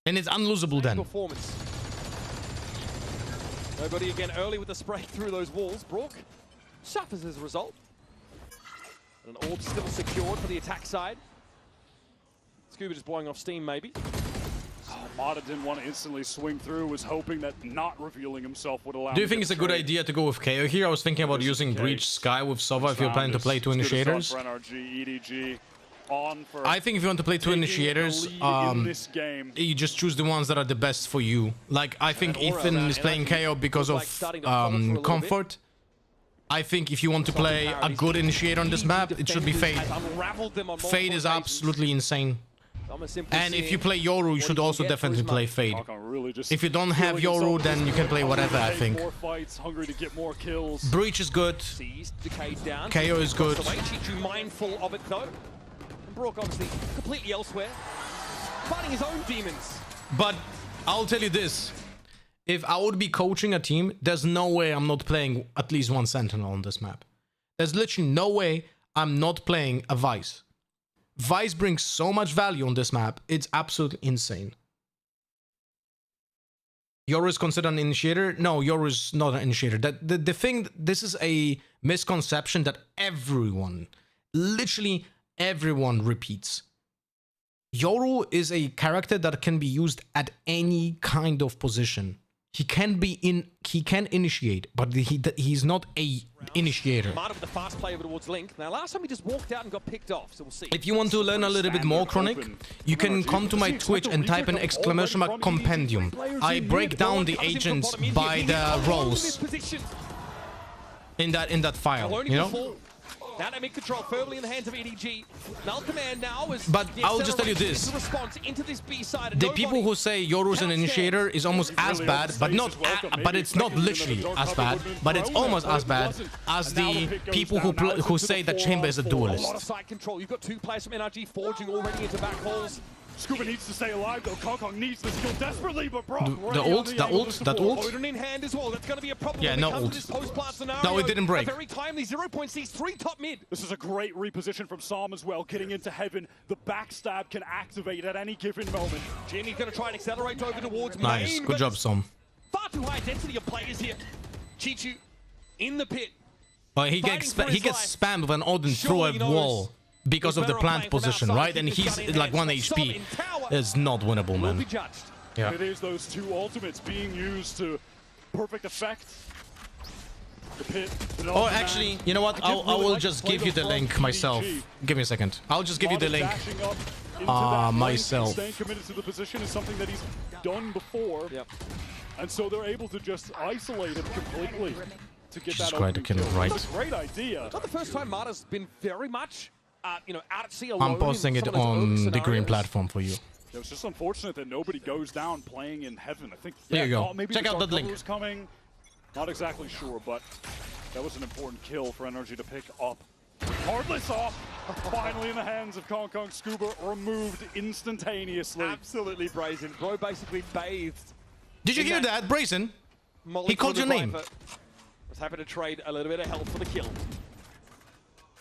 And it's unlosable then. Performance. Nobody again early with the spray through those walls. Brook suffers as a result. And an orb still secured for the attack side. Scuba just blowing off steam, maybe. Mata didn't want to instantly swing through, was hoping that not revealing himself would allow him Do you to think get it's a good straight. idea to go with KO here? I was thinking about using Breach Sky with Sova if you're planning to play two initiators. For NRG, EDG, on for I think if you want to play two initiators, in this game. you just choose the ones that are the best for you. Like, I think Ethan is playing KO because of comfort. I think if you want to play a good initiator on this map, it should be Fade. Fade is absolutely insane. And if you play Yoru, you should also definitely play Fade. If you don't have Yoru, then you can play whatever, I think. Breach is good. KO is good. Mindful of it though. And Brook obviously completely elsewhere. Fighting his own demons. But I'll tell you this. If I would be coaching a team, there's no way I'm not playing at least one Sentinel on this map. There's literally no way I'm not playing a Vice. Vice brings so much value on this map. It's absolutely insane. Yoru is considered an initiator? No, Yoru is not an initiator. The thing, this is a misconception that everyone, literally everyone repeats. Yoru is a character that can be used at any kind of position. He can initiate, but he's not a initiator. Mata with the fast play over towards Link. Now, last time he just walked out and got picked off, so we'll see. If you want to learn a little bit more, Chronic, you can come to my Twitch and type an exclamation mark compendium. I break down the agents by the roles in that file, you know? Now they make control firmly in the hands of EDG. Null command now is. But I'll just tell you this: the people who say Yoru's an initiator is almost as bad, but but it's not literally as bad, but it's almost as bad as the people who say that Chamber is a duelist. A lot of side control. You've got two players from NRG forging already into back halls. Scuba needs to stay alive though. Kong needs this skill desperately, but Brock that ult. Odin in hand as well. That's going to be a problem. Yeah, no ult. No, it didn't break. Very timely 0.63 top mid. This is a great reposition from Psalm as well. Getting into heaven, the backstab can activate at any given moment. Jimmy's going to try and accelerate over towards nice, main. Good job, Psalm. Far too high density of players here. Chichu in the pit. But he gets spammed with an Odin through a wall. Because of the plant position, right? And he's like 1 HP. It's not winnable, man. Yeah. It is those two ultimates being used to perfect effect. The pit. Oh, actually, you know what? I will just give you the link myself. Give me a second. I'll just give you the link myself. Staying committed to the position is something that he's done before. Yep. And so they're able to just isolate him completely to get Jesus that Christ, to kill it right. That's a great idea. It's not the first time Mata's been very much out at sea alone. I'm posting it on the green platform for you. It's just unfortunate that nobody goes down playing in heaven. I think there you go. Maybe check out that link. Was coming. Not exactly sure, but that was an important kill for NRG to pick up. Heartless off. Finally in the hands of Kong Scuba, removed instantaneously. Absolutely brazen. Bro basically bathed. Did you hear that, Brazen? He called your name. Was happy to trade a little bit of health for the kill.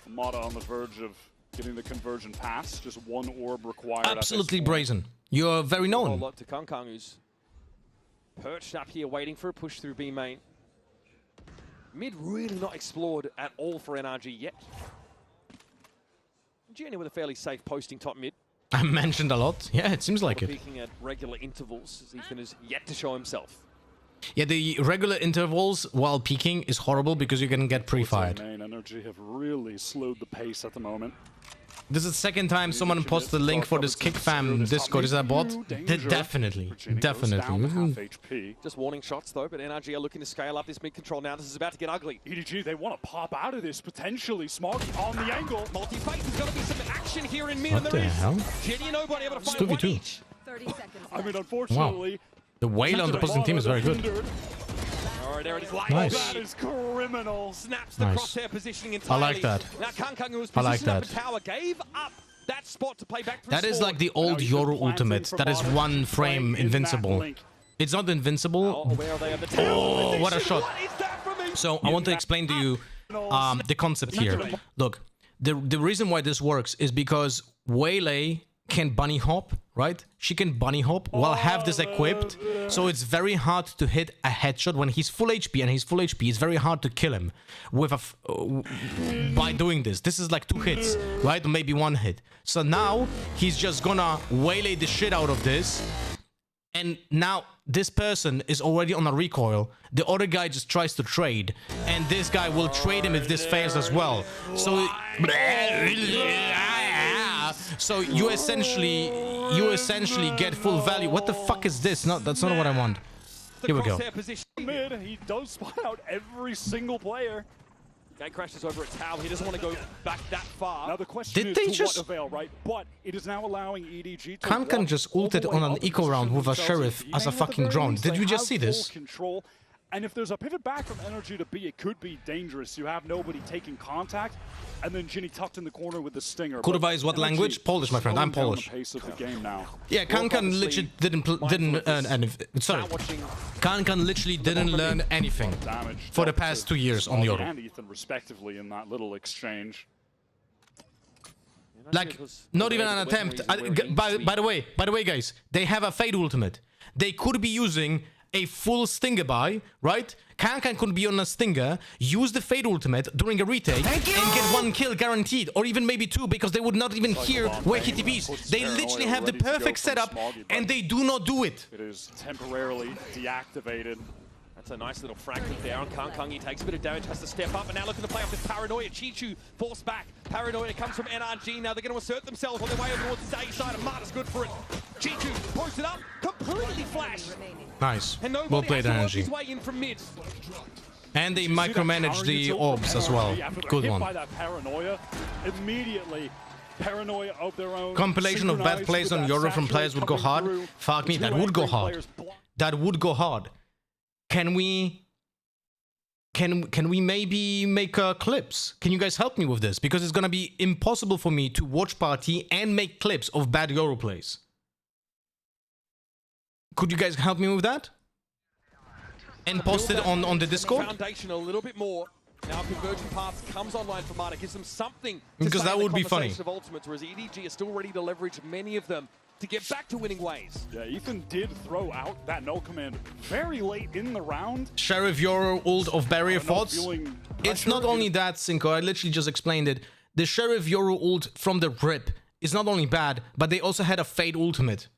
Mata on the verge of getting the conversion pass. Just one orb required. Absolutely brazen. You're very known. A lot to Kong, who's perched up here waiting for a push through B main. Mid really not explored at all for NRG yet. Jenny with a fairly safe posting top mid. I mentioned a lot. Yeah, it seems like it. Peeking at regular intervals as Ethan is yet to show himself. Yeah, the regular intervals while peeking is horrible because you can get pre-fired. NRG have really slowed the pace at the moment. This is the second time someone posted the link for this KickFam Discord. Is that a bot? Definitely. Just warning shots though, but NRG are looking to scale up this mid control now. This is about to get ugly. EDG, they want to pop out of this potentially. Smoggy on the angle. Multi-face, there's got to be some action here in mid. What the hell? Jenny and nobody able to find one each. 30 seconds. I mean, unfortunately. Wow. The whale on the opposing team is very good. Alright, there it is. Nice. That is criminal. Snaps the crosshair positioning entirely. I like that. Now Kong, who was positioned up in tower, gave up that spot to play back through. That is like the old Yoru ultimate. That is one frame invincible. It's not invincible. Oh, what a shot. So I want to explain to you the concept here. Look, the reason why this works is because Waylay can bunny hop, right? She can bunny hop while have this equipped. So it's very hard to hit a headshot when he's full HP, and he's full HP. It's very hard to kill him with by doing this. This is like 2 hits, right? Or maybe 1 hit. So now he's just gonna waylay the shit out of this. And now this person is already on a recoil. The other guy just tries to trade, and this guy will trade him if this fails as well. So you essentially get full value. What the fuck is this? No, that's not what I want. Here we go. Mid, he does spot out every single player. Guy crashes over at Tau. He doesn't want to go back that far. Now the question is to what avail, right? But it is now allowing EDG to Kankan just ulted on an eco round with a sheriff as a fucking drone. Did you just see this? Control. And if there's a pivot back from NRG to B, it could be dangerous. You have nobody taking contact, and then Ginny tucked in the corner with the stinger. Kurwa is what language? Polish, my friend. I'm Polish. Yeah, Kankan literally didn't earn anything. Sorry, Kankan literally didn't learn anything for the past 2 years on Yoru. And Ethan, respectively, in that little exchange. Like, not even an attempt. By the way, guys, they have a Fade ultimate. They could be using a full stinger buy, right? Kankan could be on a stinger, use the Fade ultimate during a retake, and get 1 kill guaranteed, or even maybe 2, because they would not even hear where he TPs. They literally have the perfect setup, and they do not do it. It is temporarily deactivated. That's a nice little fragment there on Kankan. He takes a bit of damage, has to step up, and now looking to play off this Paranoia. Chichu forced back. Paranoia comes from NRG. Now they're going to assert themselves on their way over towards the A side, and Marta's good for it. Chichu posted up, completely flashed. Nice. And Well played, NRG. NRG. Way in from mid. And they micromanage the orbs as well. Good one. By that Paranoia, immediately Paranoia of their own. Compilation of bad plays on Yoru from players would go hard. Fuck me, that would go hard. That would go hard. Can we maybe make clips? Can you guys help me with this? Because it's gonna be impossible for me to watch party and make clips of bad Yoru plays. Could you guys help me with that? And post it on the Discord? Foundation a little bit more. Now Convergent Paths comes online for Marta, gives them something. Because that would be funny. Of Ultimates, whereas EDG is still ready to leverage many of them to get back to winning ways. Yeah, Ethan did throw out that null command very late in the round. Sheriff Yoru ult of barrier thoughts. It's not only that, Cinco, I literally just explained it. The Sheriff Yoru ult from the rip is not only bad, but they also had a Fade ultimate.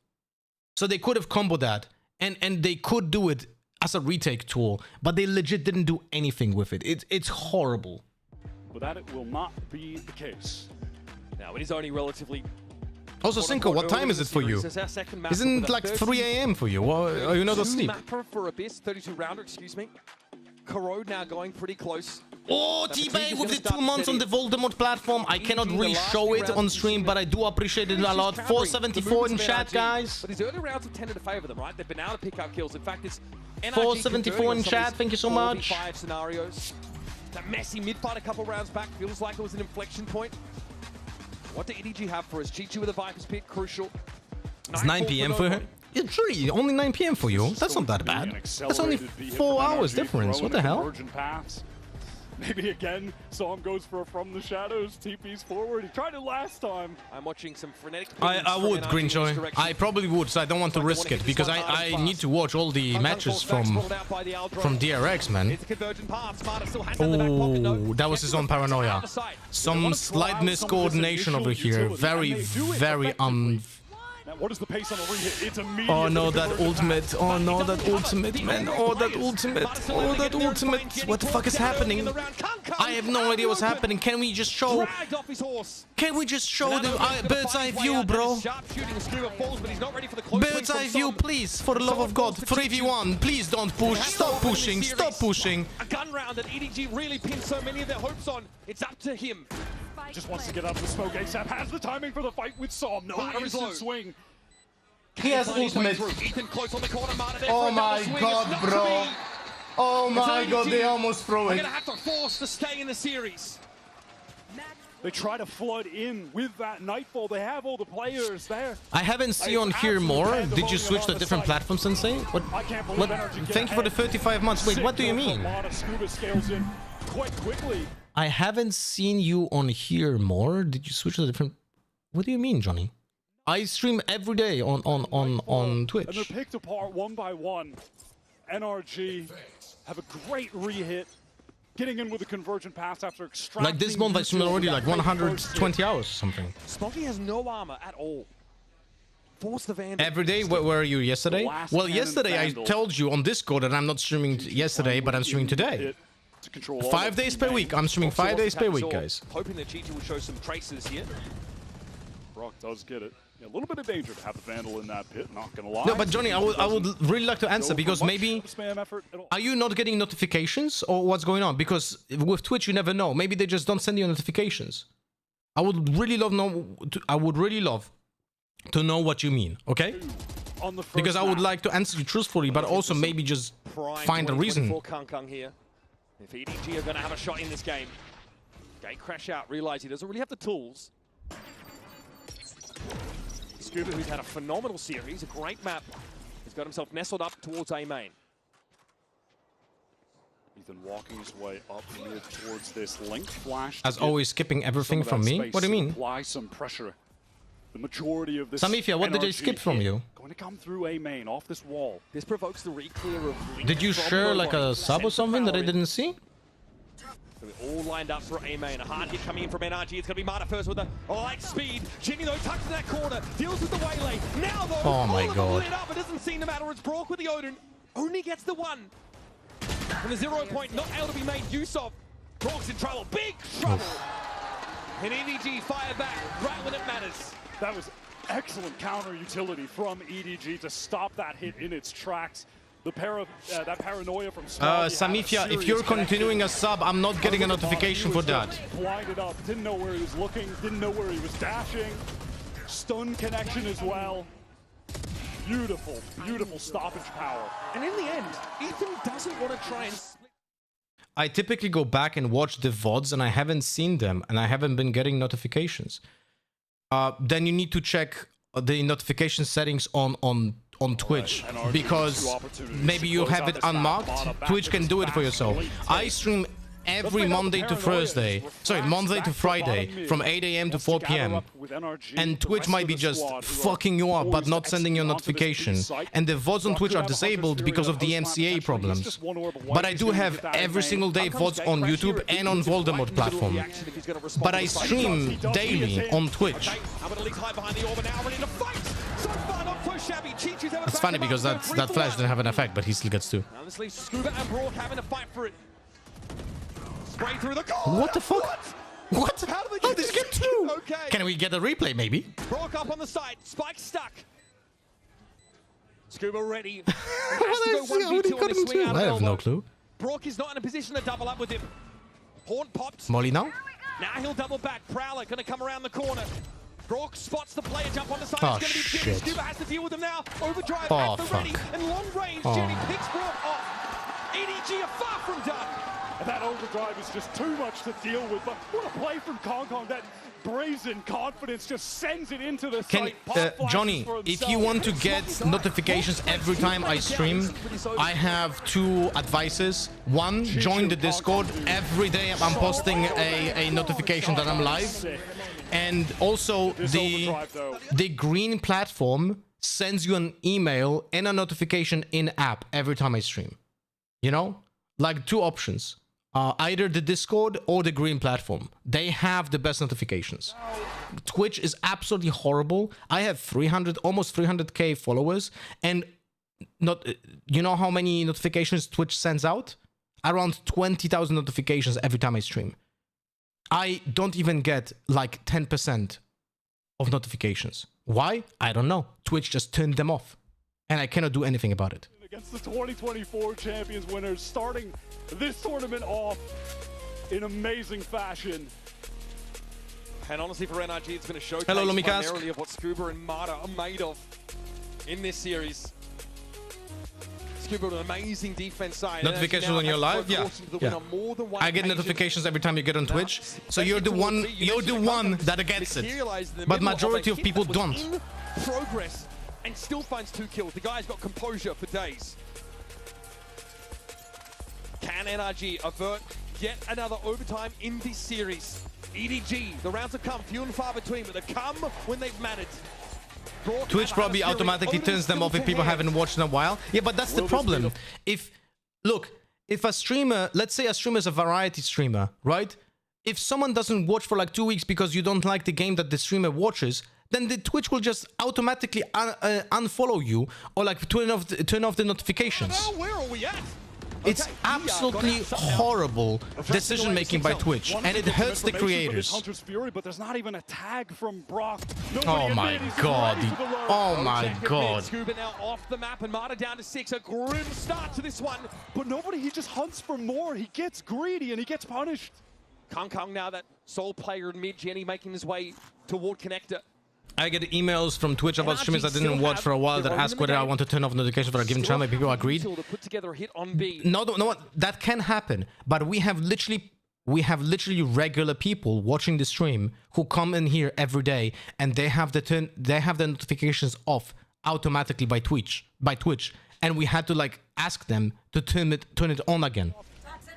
So they could have comboed that, and they could do it as a retake tool, but they legit didn't do anything with it. It's horrible. But that it will not be the case. Now it is only relatively. Also, Cinco, what time is it for you? Isn't it like 3 a.m. for you? Or are you not asleep? Mapper for Abyss, 32 rounder, excuse me. Corrode now going pretty close. Oh, T-Bay with the 2 months on the Voldemort platform. I cannot really show it on stream, but I do appreciate it a lot. 474 in chat, guys. But his early rounds have tended to favor them, right? They've been able to pick up kills. In fact, it's NRG 474 in chat. Thank you so much. 5 scenarios. That messy mid-fight a couple rounds back feels like it was an inflection point. What do EDG have for us? Chichu with a Viper's Pit, crucial. It's 9 p.m. for her. It's really only 9 p.m. for you. That's not that bad. That's only 4 hours difference. What the hell? Maybe again, Psalm goes for a from the shadows, TP's forward. He tried it last time. I'm watching some frenetic. I would, Grinchoy. I probably would, so I don't want to risk it because I need to watch all the matches from DRX, man. Oh, that was his own Paranoia. Some slight miscoordination over here. Very What is the pace on the re-hit? It's immediate. Oh no, that ultimate. Oh no, that ultimate, man. Oh, that ultimate. Oh, that ultimate. What the fuck is happening? I have no idea what's happening. Can we just show... Can we just show the bird's eye view, bro? Bird's eye view, please. For the love of God. 3v1. Please don't push. Stop pushing. Stop pushing. A gun round that EDG really pinned so many of their hopes on. It's up to him. Just wants to get out of the smoke. ASAP has the timing for the fight with Psalm. No instant swing. He has ultimate. Ethan close on the corner. Oh my god, bro. Oh my god, they almost throw it. They're gonna have to force to stay in the series. They try to flood in with that Nightfall. They have all the players there. I haven't seen you on here more. Did you switch to a different platform, Sensei? What? Thank you for the 35 months. Wait, what do you mean? Quite quickly. I haven't seen you on here more. Did you switch to a different... What do you mean, Johnny? I stream every day on Twitch. And they're picked apart one by one. NRG have a great re-hit, getting in with a convergent pass after extracting. Like this month I streamed already like 120 hours or something. Smoggy has no armor at all. Force the Vandal. Every day? Where were you yesterday? Well, yesterday I told you on Discord that I'm not streaming yesterday, but I'm streaming today. 5 days per week. I'm streaming 5 days per week, guys. Hoping that Chi-Chi will show some traces here. Brock does get it. Yeah, a little bit of danger to have the Vandal in that pit, not gonna lie. No, but Johnny, I would really like to answer, because maybe... Are you not getting notifications, or what's going on? Because with Twitch, you never know. Maybe they just don't send you notifications. I would really love to know what you mean, okay? Because I would like to answer you truthfully, but also maybe just find a reason. Here. If EDG are going to have a shot in this game, Gate crash out, realize he doesn't really have the tools. Scuba, who's had a phenomenal series, a great map, has got himself nestled up towards A main. Ethan walking his way up mid towards this link flash. As always, skipping everything from me? What do you mean? Apply some pressure. The majority of this Samifia, what did they skip from you? Going to come through A main off this wall. This provokes the re-clear of Link. Did you share like a sub or something that I didn't see? So we're all lined up for A main. A hard hit coming in from NRG. It's going to be Marta first with a light speed. Jimmy though tucks in that corner, deals with the waylay. Now though, oh my all god! lit up. It doesn't seem to matter. It's Brock with the Odin. Only gets the one. And the 0 point not able to be made use of. Brock's in trouble. Big trouble. And EDG fire back right when it matters. That was excellent counter utility from EDG to stop that hit in its tracks. The that paranoia from Samifia, if you're continuing a sub, I'm not getting a notification for that. Blinded up, didn't know where he was looking, didn't know where he was dashing. Stun connection as well. Beautiful, beautiful stoppage power. And in the end, Ethan doesn't want to try and split. I typically go back and watch the VODs and I haven't seen them and I haven't been getting notifications. Then you need to check the notification settings on Twitch, because maybe you have it unmarked. Twitch can do it for yourself. I stream every Monday to Thursday, sorry, Monday to Friday from 8 AM to 4 PM. And Twitch might be just fucking you up, but not sending you a notification. And the VODs on Twitch are disabled because of the MCA problems. But I do have every single day VODs on YouTube and on Voldemort platform. But I stream daily on Twitch. It's funny because that flash didn't have an effect, but he still gets two. Honestly, Scuba and Brock having to fight for it. Spray through the goal. What the fuck? What? How did they get two? Okay. Can we get a replay, maybe? Brock up on the side. Spike stuck. Scuba ready. I have no clue. Brock is not in a position to double up with him. Horn popped. Molly now? Now he'll double back. Prowler going to come around the corner. Brock spots the player jump on the side. Oh, it's going to be Jenny. Scuba has to deal with him now. Overdrive at the ready. And long range. Jenny picks Brock off. EDG are far from done. And that overdrive is just too much to deal with. But what a play from Kong. That brazen confidence just sends it into the site. Johnny, if you want to get notifications every time I stream, I have two advices. One, join the Discord. Every day I'm posting a notification that I'm live. And also the green platform sends you an email and a notification in app every time I stream. You know, like two options. Either the Discord or the green platform. They have the best notifications. Twitch is absolutely horrible. I have almost 300k followers, and you know how many notifications Twitch sends out? Around 20,000 notifications every time I stream. I don't even get like 10% of notifications. Why? I don't know. Twitch just turned them off, and I cannot do anything about it. Against the 2024 Champions winners, starting this tournament off in amazing fashion. And honestly, for NRG, it's been a showcase Lomikas. primarily of what Scuba and Marta are made of in this series. Scuba with an amazing defense side. Notifications on your live? Yeah. I get notifications every time you get on Twitch. So you're the one that gets it. But majority of people don't. In progress. And still finds 2 kills. The guy's got composure for days. Can NRG avert yet another overtime in this series? EDG, the rounds have come few and far between, but they come when they've mattered. Twitch probably automatically turns them off if people haven't watched in a while. Yeah, but that's the problem. If a streamer, let's say a streamer is a variety streamer, right? If someone doesn't watch for like 2 weeks because you don't like the game that the streamer watches, then the Twitch will just automatically unfollow you or like turn off the notifications. Where are we at? It's absolutely horrible decision making by Twitch, and it hurts the creators. Hunter's Fury, but there's not even a tag from Brock. Oh my god! Oh my god! Scuba now off the map, and Marta down to 6. A grim start to this one, but nobody. He just hunts for more. He gets greedy and he gets punished. Kung now that sole player in mid, Jenny making his way toward connector. I get emails from Twitch about streamers I didn't watch for a while that ask whether I want to turn off notifications for a given channel. People agreed. No, that can happen. But we have literally regular people watching the stream who come in here every day, and they have the notifications off automatically by Twitch, and we had to like ask them to turn it on again.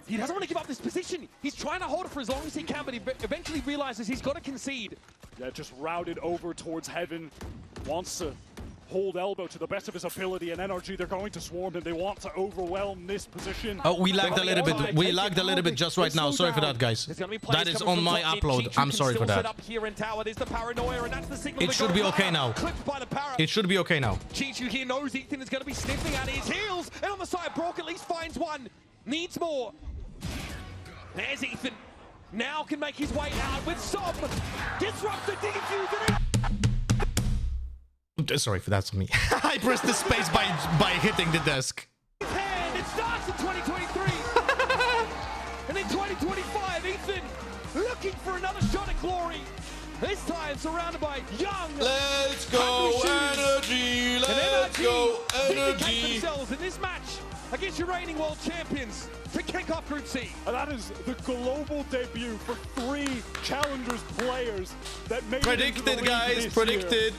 He doesn't want to give up this position. He's trying to hold it for as long as he can, but he eventually realizes he's got to concede. Yeah, just routed over towards Heaven. Wants to hold elbow to the best of his ability, and NRG, they're going to swarm him. They want to overwhelm this position. Oh, we lagged a little bit. We lagged a little bit just right now. Sorry for that, guys. That is on my upload. I'm sorry for that. It should be okay now. It should be okay now. Chichu here knows Ethan is going to be sniffing at his heels, and on the side, Brock at least finds one. Needs more. There's Ethan. Now can make his way out with Som. Disrupt the defuse. Sorry for that's me. I pressed the space by hitting the desk. And it starts in 2023. And in 2025, Ethan looking for another shot at glory. This time surrounded by young. Let's go NRG. Let's go NRG. Themselves in this match against your reigning world champions to kick off Group C. And that is the global debut for 3 Challengers players that made predicted, guys. Predicted.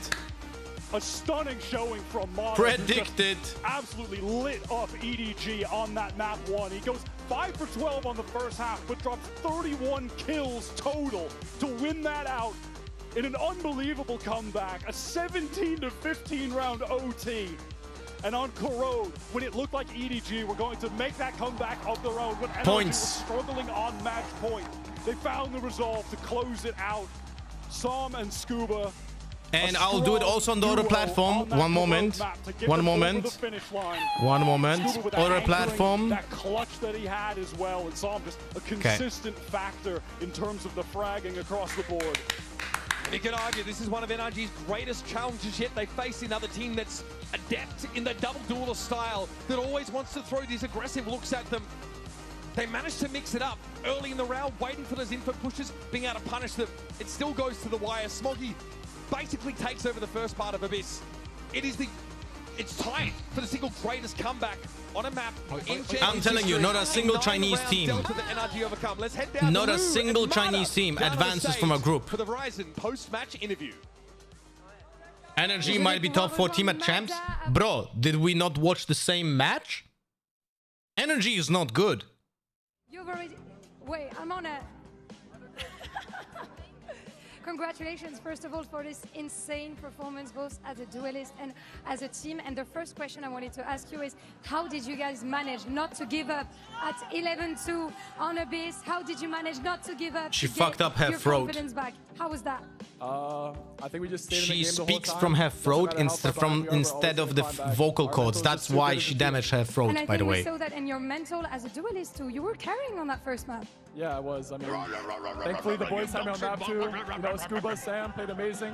A stunning showing from Mara. Predicted. Absolutely lit up EDG on that map 1. He goes 5 for 12 on the first half, but drops 31 kills total to win that out in an unbelievable comeback. A 17-15 round OT. And on Corrode, when it looked like EDG were going to make that comeback of their own, when NRG was struggling on match point, they found the resolve to close it out. Som and Scuba. And I'll do it also on the other platform. One moment. One moment. Other platform. That clutch that he had as well. And Som just a consistent factor in terms of the fragging across the board. You can argue this is one of NRG's greatest challenges yet. They face another team that's adept in the double duelist style, that always wants to throw these aggressive looks at them. They managed to mix it up early in the round, waiting for those info pushes, being able to punish them. It still goes to the wire. Smoggy basically takes over the first part of Abyss. It's tied for the single greatest comeback on a map. I'm telling you, not a single Chinese team. Not a single Chinese team advances from a group. For the Verizon post-match interview. NRG might be top 4 team at champs. Bro, did we not watch the same match? NRG is not good. You've already... Wait, I'm on it. Congratulations, first of all, for this insane performance, both as a duelist and as a team. And the first question I wanted to ask you is, how did you guys manage not to give up at 11-2 on Abyss? How did you manage not to give up? She fucked up her throat. Confidence back? How was that? I think we just stayed in the game She the whole speaks time. from her throat instead of the vocal cords. That's why she damaged her throat, by the way. And I think we saw that in your mental as a duelist too. You were carrying on that first map. Yeah, I was. I mean, thankfully the boys had me on map too. You know, Scuba, Sam played amazing.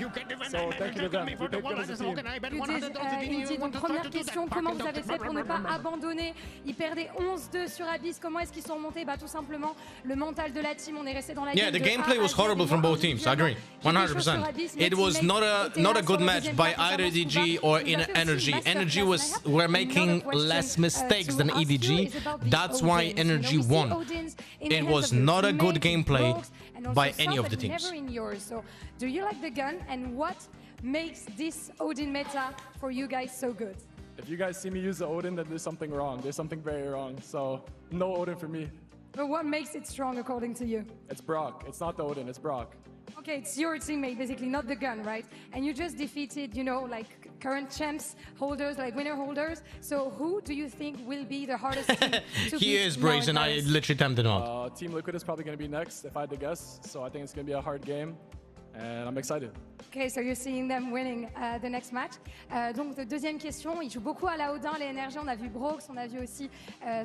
So thank you to them. We played good as a team. You did, indeed. Donc première question, comment vous avez fait pour ne pas abandonner? Ils perdaient 11-2 sur Abyss. Comment est-ce qu'ils sont remontés? Bah tout simplement le mental de la team. On est resté dans la game. Yeah, the gameplay was horrible from both teams. I agree, 100%. It was not a good match by either EDG or in NRG. NRG were making less mistakes than EDG. That's why NRG won. It was not a good gameplay by any of the teams. Never in yours. So, do you like the gun, and what makes this Odin meta for you guys so good? If you guys see me use the Odin, then there's something wrong. There's something very wrong. So no Odin for me. But what makes it strong according to you? It's Brock. It's not the Odin. It's Brock. Okay, it's your teammate basically, not the gun, right? And you just defeated, you know, like current champs holders, like winner holders. So who do you think will be the hardest team to He beat is now in Brazen. I Paris? literally tempted him out. Team Liquid is probably going to be next, if I had to guess. So I think it's going to be a hard game, and I'm excited. Okay, so you're seeing them winning the next match. Donc, deuxième question, il joue beaucoup à la Odin, les NRG. On a vu Brox, on a vu aussi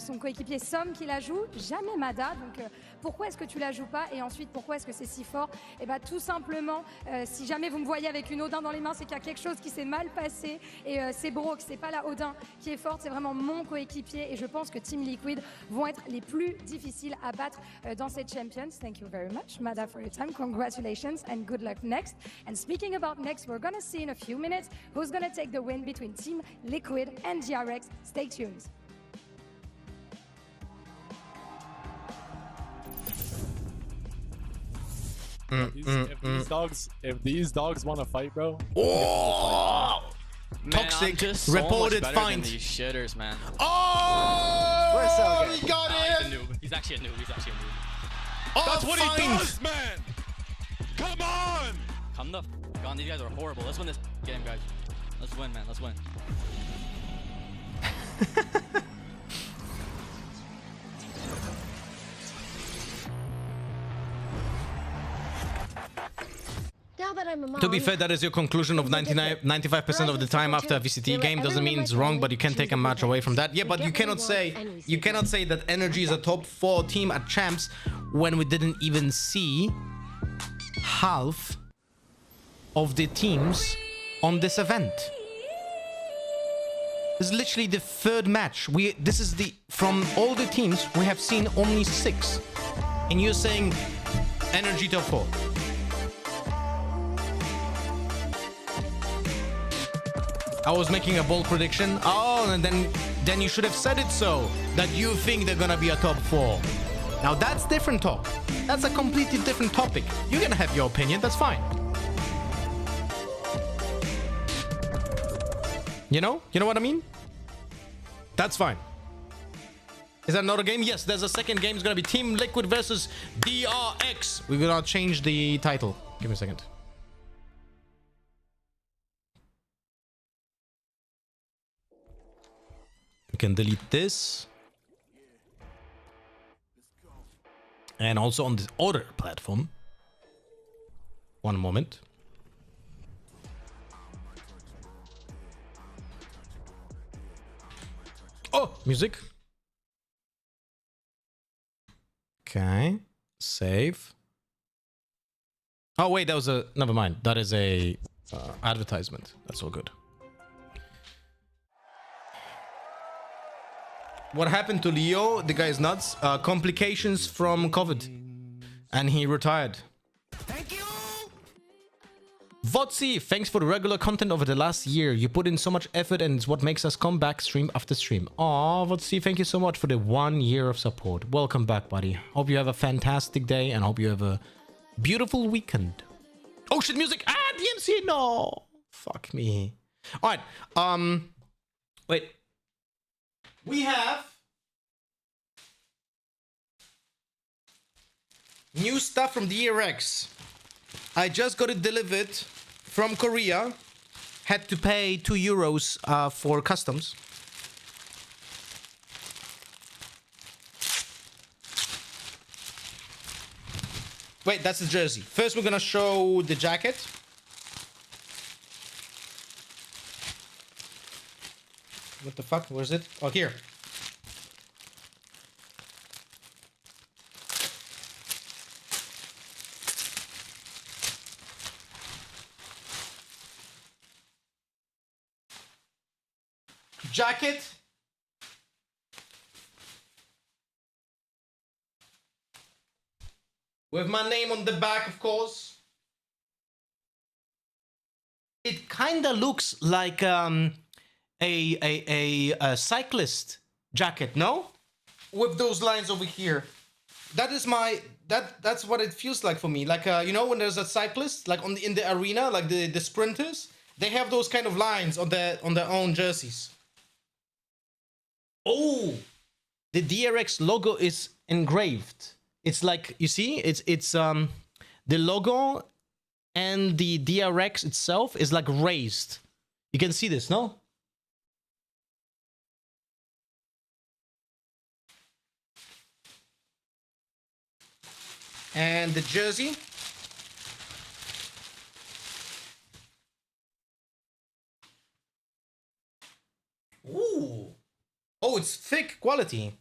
son coéquipier Som qui la joue. Jamais Mada. Donc, pourquoi est-ce que tu la joues pas? Et ensuite, pourquoi est-ce que c'est si fort? Et bien, tout simplement, si jamais vous me voyez avec une Odin dans les mains, c'est qu'il y a quelque chose qui s'est mal passé. Et c'est Brox, c'est pas la Odin qui est forte, c'est vraiment mon coéquipier. Et je pense que Team Liquid vont être les plus difficiles à battre dans cette Champions. Thank you very much, Mada, for your time. Congratulations and good luck next. And speaking about next, we're going to see in a few minutes who's going to take the win between Team Liquid and DRX. Stay tuned. If these dogs want to fight, bro. Oh! Toxic reported find. These shitters, man. Oh! He got He's it. a noob. He's actually a noob. Oh, That's what find. he does, man. Come on. Come the f on. These guys are horrible. Let's win this game, guys. Let's win, man. Let's win. Now that I'm a mom, To be fair, that is your conclusion of 95% of the time after a VCT game. Doesn't mean it's wrong, but you can take a match away from that. Yeah, but you cannot say that NRG is a top 4 team at champs when we didn't even see half of the teams on this event. This is literally the 3rd match. This is from all the teams we have seen only 6, and you're saying NRG top 4. I was making a bold prediction. Oh, and then you should have said it so, that you think they're gonna be a top 4. Now that's different talk. That's a completely different topic. You're gonna have your opinion, that's fine. You know what I mean? That's fine. Is that another game? Yes, there's a second game. It's gonna be Team Liquid versus DRX. We're gonna change the title. Give me a second. We can delete this. And also on this other platform. One moment. Oh, music. Okay. Save. Oh, wait, that was a... Never mind. That is a advertisement. That's all good. What happened to Leo? The guy is nuts. Complications from COVID. And he retired. Thank you! Votsi, thanks for the regular content over the last year. You put in so much effort and it's what makes us come back stream after stream. Aw, Votsi, thank you so much for the 1 year of support. Welcome back, buddy. Hope you have a fantastic day and hope you have a beautiful weekend. Oh shit, music! Ah, DMC, no! Fuck me. Alright, wait. We have new stuff from DRX. I just got it delivered from Korea. Had to pay €2 for customs. Wait, that's the jersey. First, we're gonna show the jacket. What the fuck? Where's it? Oh, here. Jacket. With my name on the back, of course. It kinda looks like a cyclist jacket, no? With those lines over here. That is my that's what it feels like for me. Like you know when there's a cyclist like in the arena, like the sprinters, they have those kind of lines on their own jerseys. Oh, the DRX logo is engraved. It's like, you see, it's the logo and the DRX itself is like raised. You can see this, no? And the jersey. Ooh. Oh, it's thick quality.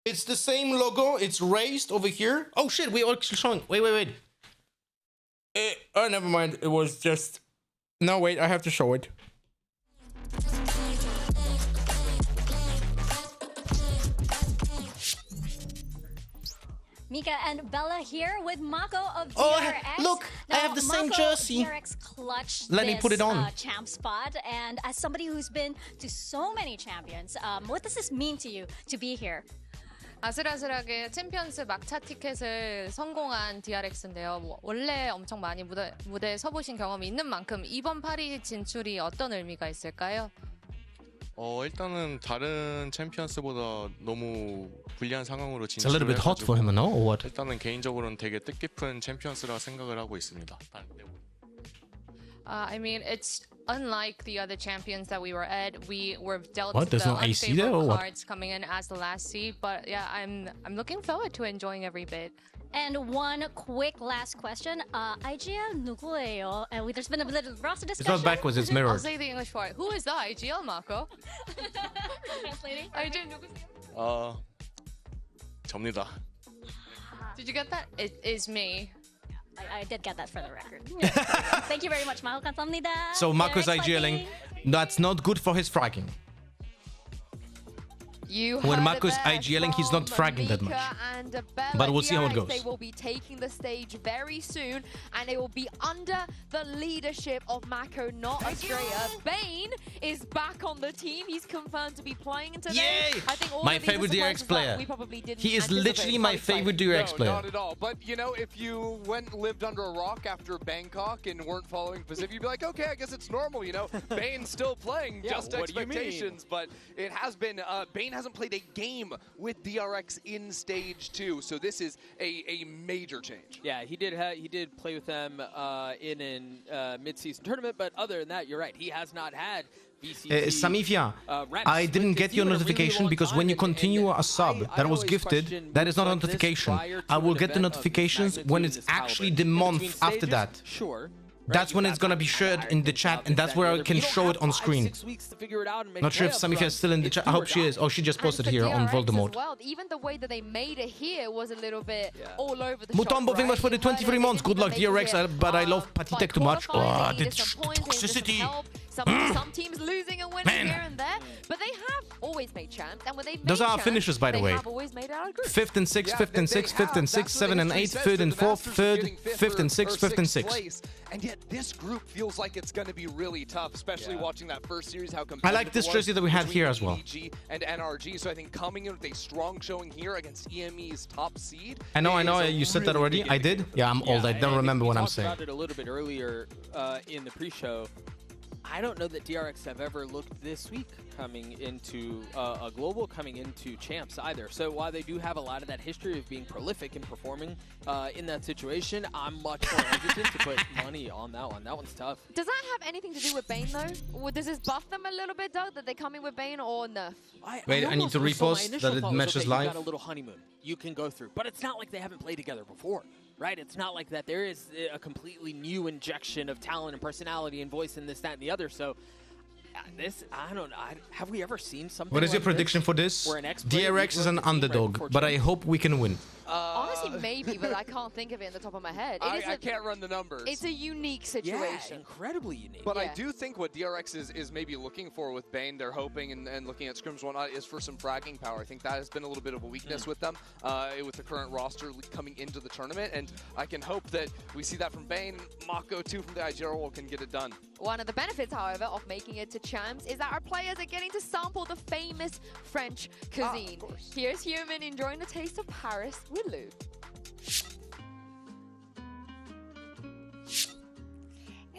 It's the same logo. It's raised over here. Oh shit, we actually showing. Wait. Oh, never mind. It was just... No, wait, I have to show it. Mika and Bella here with Mako of DRX. Oh, look, now, I have the same Mako, jersey. DRX clutched Let me put it on. champ spot, and as somebody who's been to so many champions, what does this mean to you to be here? 아슬아슬하게 챔피언스 막차 티켓을 성공한 DRX인데요. 원래 엄청 많이 무대에 서보신 경험이 있는 만큼 이번 파리 진출이 어떤 의미가 있을까요? 일단은 다른 챔피언스보다 너무 불리한 상황으로 It's a little bit hot for him, no? Or what? 일단은 개인적으로는 되게 뜻깊은 챔피언스라 생각을 하고 있습니다. I mean, it's unlike the other champions that we were at. We were dealt What? There's the no AC there, or unfavorable what? cards coming in as the last seed. But yeah, I'm looking forward to enjoying every bit. And one quick last question. IGL 누구예요? There's been a little roster discussion. It's not backwards, it's I'll mirrored. say the English for it. Who is the IGL, Marco? Translating. IGL 누구세요? 접니다. Did you get that? It is me. I did get that for the record. Thank you very much, Mako. 감사합니다. So Marco's DRX IGLing. fighting. That's not good for his fragging. When Marco's IGLing, he's not fragging that much. But we'll see how it goes. They will be taking the stage very soon, and it will be under the leadership of Mako, not Australia. Bane is back on the team. He's confirmed to be playing today. Yay! I think all My of these are favorite DRX surprises that player. we probably didn't He is anticipate. literally my favorite DRX No, player. not at all. But, you know, if you lived under a rock after Bangkok and weren't following Pacific, you'd be like, okay, I guess it's normal, you know? Bane's still playing, just what do you mean? expectations. But it has been, Bane hasn't played a game with DRX in Stage 2, so this is a major change. Yeah, he did play with them in a mid-season tournament, but other than that, you're right. He has not had VCT, Samifia, reps I didn't with get the your team in a really notification long because time, when you and continue a sub I that was always gifted, question that is not a moves like this notification. prior to I will an get the event of notifications magnitude when and it's this actually caliber. the In month between after stages, that. Sure. That's when it's gonna be shared in the chat, and that's where I can show it on screen. Not sure if Samifia is still in the chat. I hope she is. Oh, she just posted here on Voldemort. As well, even the way that they made it here was a little bit all over the Mutombo, shop, very much for the 23 months. Good luck, DRX, but I love Patitek too much. Oh, the toxicity. Some teams losing and winning here and there, but they have always made champs, and when they've Those made are our champs, finishers, by the way. They have always made it out of groups. 5th and 6th, 5th and 6th, 5th and 6th, 7 and 8, 3rd and 4th, 3rd, 5th and 6th, 5th and 6th. And yet this group feels like it's going to be really tough, especially watching that first series, how competitive I like this jersey that we had here as well. EDG and NRG, so I think coming in with a strong showing here against EME's top seed. I know, is a you said that really already. big I did? Yeah, I'm old. I don't remember what I'm saying. We talked about it a little bit earlier in the pre-show. I don't know that DRX have ever looked this weak coming into a global, coming into champs either. So while they do have a lot of that history of being prolific and performing in that situation, I'm much more hesitant to put money on that one. That one's tough. Does that have anything to do with Bane though? Or does this buff them a little bit, Doug, that they come in with Bane or nerf? Wait, I need to repost that it matches live. You got a little honeymoon you can go through, but it's not like they haven't played together before. Right? It's not like that. There is a completely new injection of talent and personality and voice and this, that, and the other. So, I don't know. Have we ever seen something What is your like prediction this for this? where an ex-player DRX is an rejoins the team right underdog, before but I champs? hope we can win. Honestly, maybe, but I can't think of it in the top of my head. I can't run the numbers. It's a unique situation. Yeah, incredibly unique. But I do think what DRX is maybe looking for with Bane, they're hoping and looking at scrims and whatnot, is for some fragging power. I think that has been a little bit of a weakness with them, with the current roster coming into the tournament. And I can hope that we see that from Bane. Mako, too, from the IGRL can get it done. One of the benefits, however, of making it to champs is that our players are getting to sample the famous French cuisine. Here's Human enjoying the taste of Paris with Lou.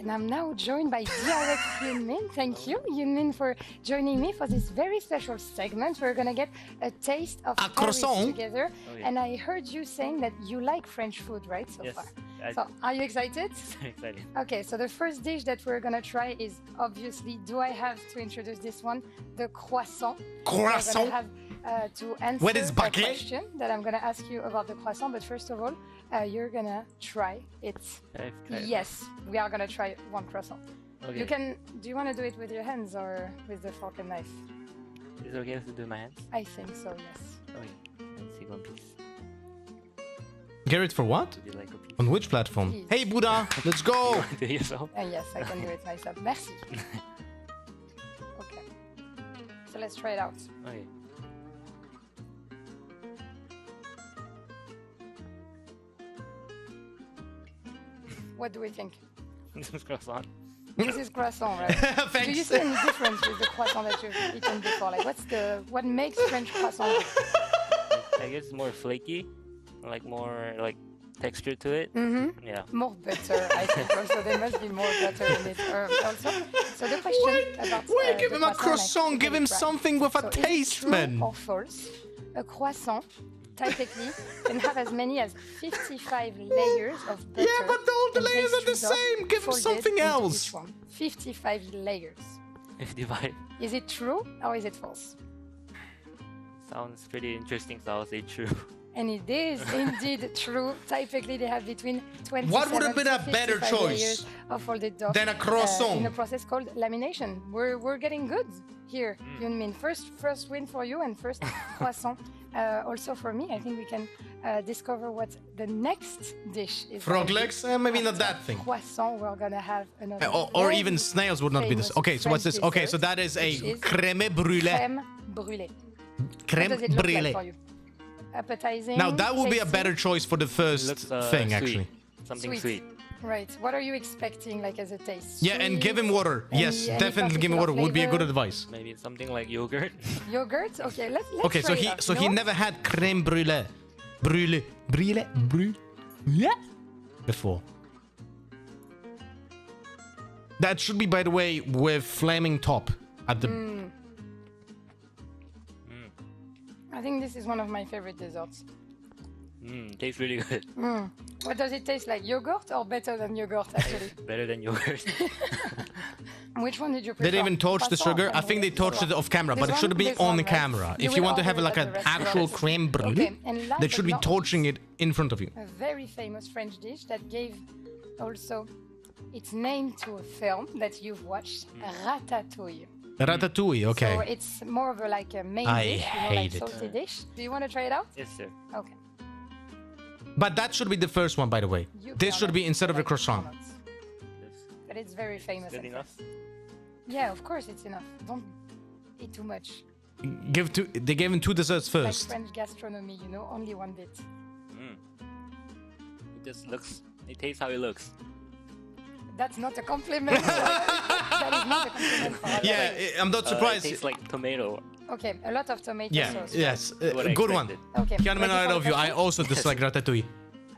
and I'm now joined by DRX Yunmin. Thank you, Yunmin, for joining me for this very special segment. We're gonna get a taste of Paris croissant together. And I heard you saying that you like French food, right, so far? So, are you excited? Excited. Okay, so the first dish that we're gonna try is obviously, do I have to introduce this one? The croissant. Croissant. We're gonna have to answer What is a baguette? question that I'm gonna ask you about the croissant, but first of all, you're gonna try it. Yes, we are gonna try one croissant. Okay. You can. Do you want to do it with your hands or with the fork and knife? Is it okay to do my hands? I think so. Yes. Okay. Let's see one piece. Garrett, for what? Would you like a piece? On which platform? Please. Hey, Buddha, let's go! Do it yourself? Yes, I can do it myself. Merci. Okay. So let's try it out. Okay. What do we think? This is croissant. This is croissant, right? Thanks. Do you see any difference with the croissant that you've eaten before? Like, what makes French croissant good? I guess it's more flaky, like more like texture to it. Mm-hmm. Yeah. More butter, I think. Also, there must be more butter in it. Also, so the question about Give the him a croissant. Give him right. something with a So taste, is it true man. or false? A croissant typically can have as many as 55 layers of butter. Yeah, but all the and layers are the pastry dough same. Give him folded something into else. each one. 55 layers. 55. Is it true or is it false? Sounds pretty interesting, so I'll say true. And it is indeed true. Typically, they have between 27 What would have been to a better 55 choice layers of folded dough than a croissant? in a process called lamination. We're getting good here, Yunmin. First win for you and first croissant. Also for me, I think we can discover what the next dish is. Frog legs? Maybe not that thing. Croissant, we're gonna have another. Or very even snails would not be this. famous Okay, so what's this? French Okay, so dessert, that is a which is crème brûlée. Crème brûlée. Crème What does it look brûlée. like for you? Appetizing. Now that would be a tasty? better choice for the first Looks, thing, sweet. actually. Something sweet. Right. What are you expecting, like as a taste? Yeah, and give him water. Yes, Any definitely give him water. Would be a good particular advice. Maybe something like yogurt. Yogurt? Okay, let's Okay, so try it out, so you he know? never had crème brûlée, brûlée before. That should be, by the way, with flaming top at the. I think this is one of my favorite desserts. Tastes really good. What does it taste like? Yogurt or better than yogurt, actually? Better than yogurt. Which one did you They prefer? didn't even torch the Croissant sugar. or I think they crème torched it brûlée? off camera, but This it should one? be This on one, the right? camera. You If you will want to have order like at an the restaurant. actual crème brûlée, Okay, and last they but should be not torching it in front of you. A very famous French dish that gave also its name to a film that you've watched, Ratatouille. Ratatouille, okay. So it's more of a like a main I dish, hate like it. salty dish. Do you want to try it out? Yes, sir. Okay. But that should be the first one, by the way. You This should cannot be instead of the like croissant. donuts. But it's very famous. Good in enough? France. Yeah, of course it's enough. Don't eat too much. They gave him two desserts Like first. French gastronomy, you know, only one bit. It just looks. It tastes how it looks. That's not a compliment. That is not a compliment. For us. Yeah, I'm not It surprised. tastes like tomato. Okay, a lot of tomato Yeah, sauce. yes, What I good one. expected. Okay. Kianaman, I ready for love the you. I question? also dislike ratatouille.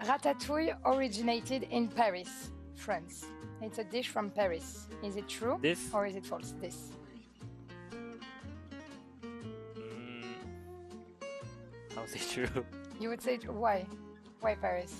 Ratatouille originated in Paris, France. It's a dish from Paris. Is it true This? or is it false? This. I'll say true. You would say why? Why Paris?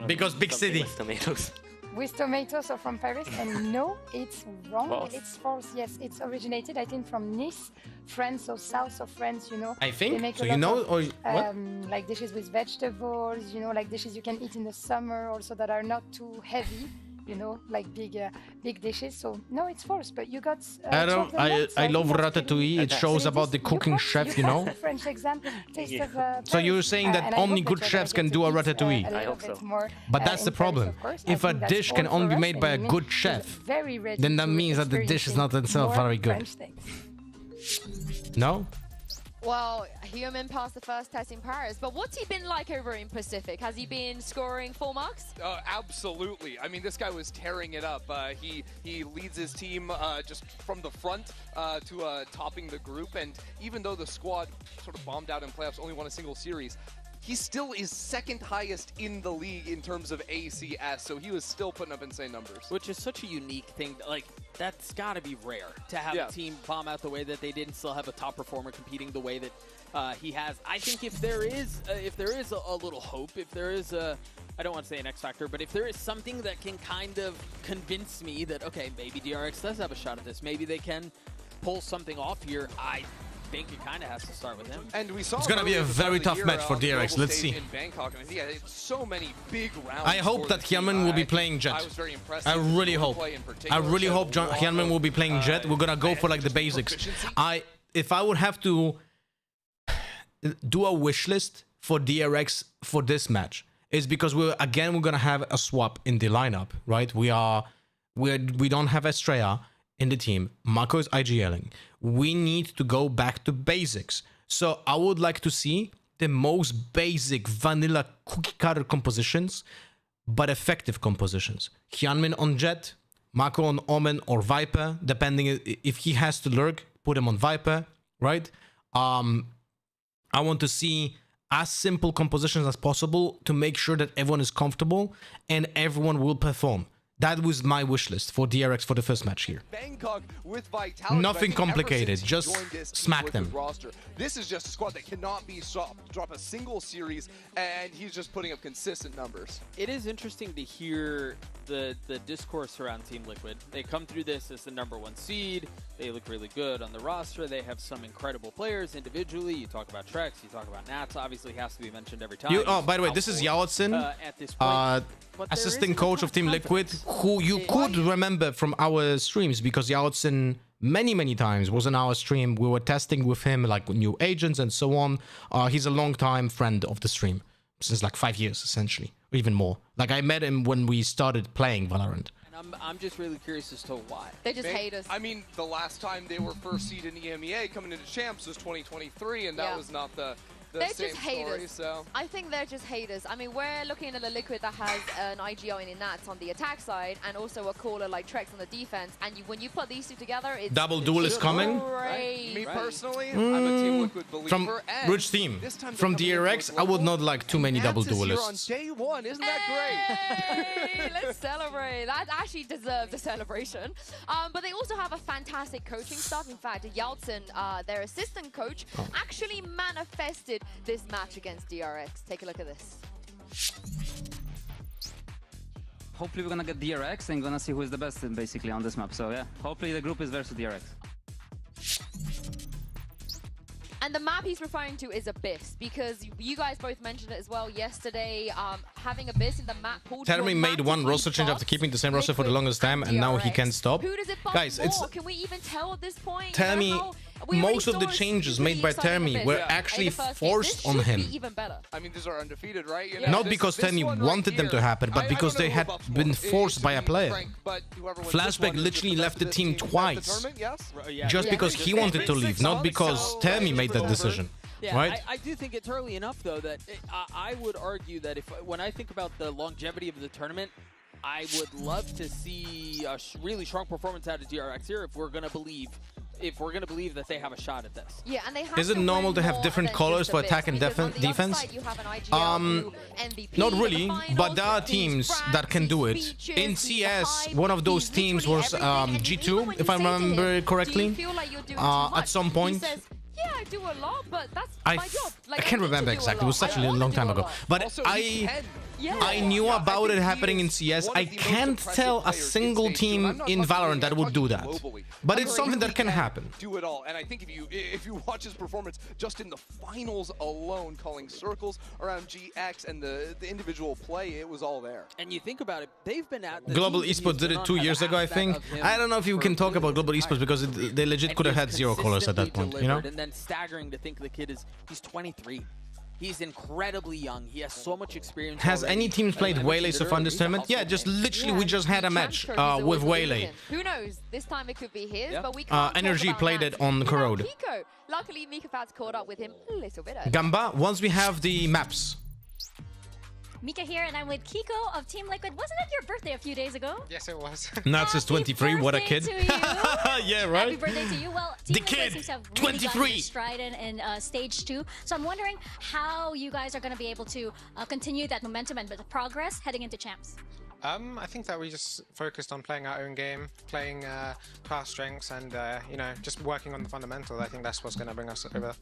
Because big Something city. with tomatoes. With tomatoes or from Paris? And no, it's wrong. False. It's false. Yes, it's originated, I think, from Nice, France, so south of France. You know. I think. They make So a you lot know, of, or what? like dishes with vegetables. You know, like dishes you can eat in the summer, also that are not too heavy. You know, like big dishes. So no, it's false. But you got. I don't. chocolate nuts, so I think love that's pretty- ratatouille. It shows about the cooking chef, you know. The French example, taste of. So you're saying that and I only hope good that you're chefs gonna can get do to a eat, ratatouille. a little bit more, But that's the in Paris, problem. of course. If I a think that's dish all can for only be us, made by a and Yumi good is chef, very ready then that to means that the dish is not experiencing itself more very good. French things. No? Well, Human passed the first test in Paris, but what's he been like over in Pacific? Has he been scoring full marks? Absolutely. I mean, this guy was tearing it up. He leads his team just from the front to topping the group, and even though the squad sort of bombed out in playoffs, only won a single series, he still is second highest in the league in terms of ACS, so he was still putting up insane numbers. Which is such a unique thing. Like, that's got to be rare to have a team bomb out the way that they did and still have a top performer competing the way that he has. I think if there is a little hope, if there is a, I don't want to say an X factor, but if there is something that can kind of convince me that, okay, maybe DRX does have a shot at this, maybe they can pull something off here, I think it kind of has to start with him. And we saw it's gonna be a very tough match for DRX. Let's see. In Bangkok, and yeah, it's so many big rounds. I hope that Hyunmin will be playing Jet. I really hope. I really hope Hyunmin will be playing Jet. We're gonna go for like the basics. If I would have to do a wish list for DRX for this match, is because we're gonna have a swap in the lineup, right? We don't have Estrella in the team. Mako is IGLing. We need to go back to basics. So I would like to see the most basic vanilla cookie cutter compositions, but effective compositions. Hyunmin on Jet, Mako on Omen or Viper, depending if he has to lurk, put him on Viper, right? I want to see as simple compositions as possible to make sure that everyone is comfortable and everyone will perform. That was my wish list for DRX for the first match here. Bangkok with Vitality. Nothing complicated, just smack them. Roster. This is just a squad that cannot be stopped. Drop a single series, and he's just putting up consistent numbers. It is interesting to hear the discourse around Team Liquid. They come through this as the #1 seed. They look really good on the roster. They have some incredible players individually. You talk about Trex, you talk about Nats. Obviously, has to be mentioned every time. Oh, by the way, this is Yao-Tsin, at this point. assistant coach of Team Liquid, who you could remember from our streams, because Yao-Tsin many times was in our stream. We were testing with him like new agents and so on. He's a long-time friend of the stream, since like 5 years essentially, or even more. Like I met him when we started playing Valorant. And I'm just really curious as to why. They just hate us. I mean, the last time they were first seed in EMEA coming into champs was 2023, and that was not the they're same just haters. story, so. I think they're just haters. I mean, we're looking at a Liquid that has an IGO in Nats on the attack side and also a caller like Trex on the defense. And when you put these two together, it's double duel is coming. Me personally, I'm a Team Liquid believer. From which team? From DRX, I would not like too many double duelists. On day one, isn't that great? Hey, let's celebrate. That actually deserves a celebration. But they also have a fantastic coaching staff. In fact, Yao-Tsin, their assistant coach, actually manifested this match against DRX. Take a look at this. Hopefully we're gonna get DRX and gonna see who is the best basically on this map. So yeah, hopefully the group is versus DRX. And the map he's referring to is Abyss, because you guys both mentioned it as well yesterday. Having Abyss in the map pool. Termi made one roster change after keeping the same roster for the longest time, and now he can't stop. Who does it buff Guys, more? it's Can we even tell at this point? Termi. Most of the changes made by Termi were actually forced on him. I mean, these are undefeated, right? You know, not because Termi wanted them to happen, but because they had been forced by a player. Flashback literally left the team twice, just because he wanted to leave, not because Termi made that decision. Yeah, right? I do think it's early enough, though, that I would argue that when I think about the longevity of the tournament, I would love to see a really strong performance out of DRX here if we're going to believe that they have a shot at this. Yeah, and they have Is it normal to have different colors for attack and defense? Not really, but there are teams that can do it. In CS, one of those teams was G2, if I remember correctly, at some point. Yeah, I do a lot, but that's my job. Like, I can't remember exactly. It was such a long time ago. But also, I knew about it happening in CS. I can't tell a single team in Valorant that would do that. But it's something that can happen. Do it all, and I think if you watch his performance just in the finals alone, calling circles around GX and the individual play, it was all there. And you think about it, they've been at Global Esports did it 2 years ago, I think. I don't know if you can talk about Global Esports because they legit could have had 0 colors at that point, you know? And then staggering to think the kid he's 23. He's incredibly young. He has so much experience. Has any team played Waylay so far in this tournament? Yeah, just literally we just had a match with Waylay. Who knows? This time it could be his, but we can't NRG played it on Corrode. Luckily, Mika Fat's caught up with him a little bit early. Gamba, once we have the maps, Mika here, and I'm with Kiko of Team Liquid. Wasn't it your birthday a few days ago? Yes, it was. Nats is 23. What a kid. To you. Yeah, right. Happy birthday to you. Well, Team The Liquid kid, seems to have really 23. gotten their stride in stage 2. So I'm wondering how you guys are going to be able to continue that momentum and the progress heading into champs. I think that we just focused on playing our own game, playing to our strengths, and you know, just working on the fundamentals. I think that's what's going to bring us over.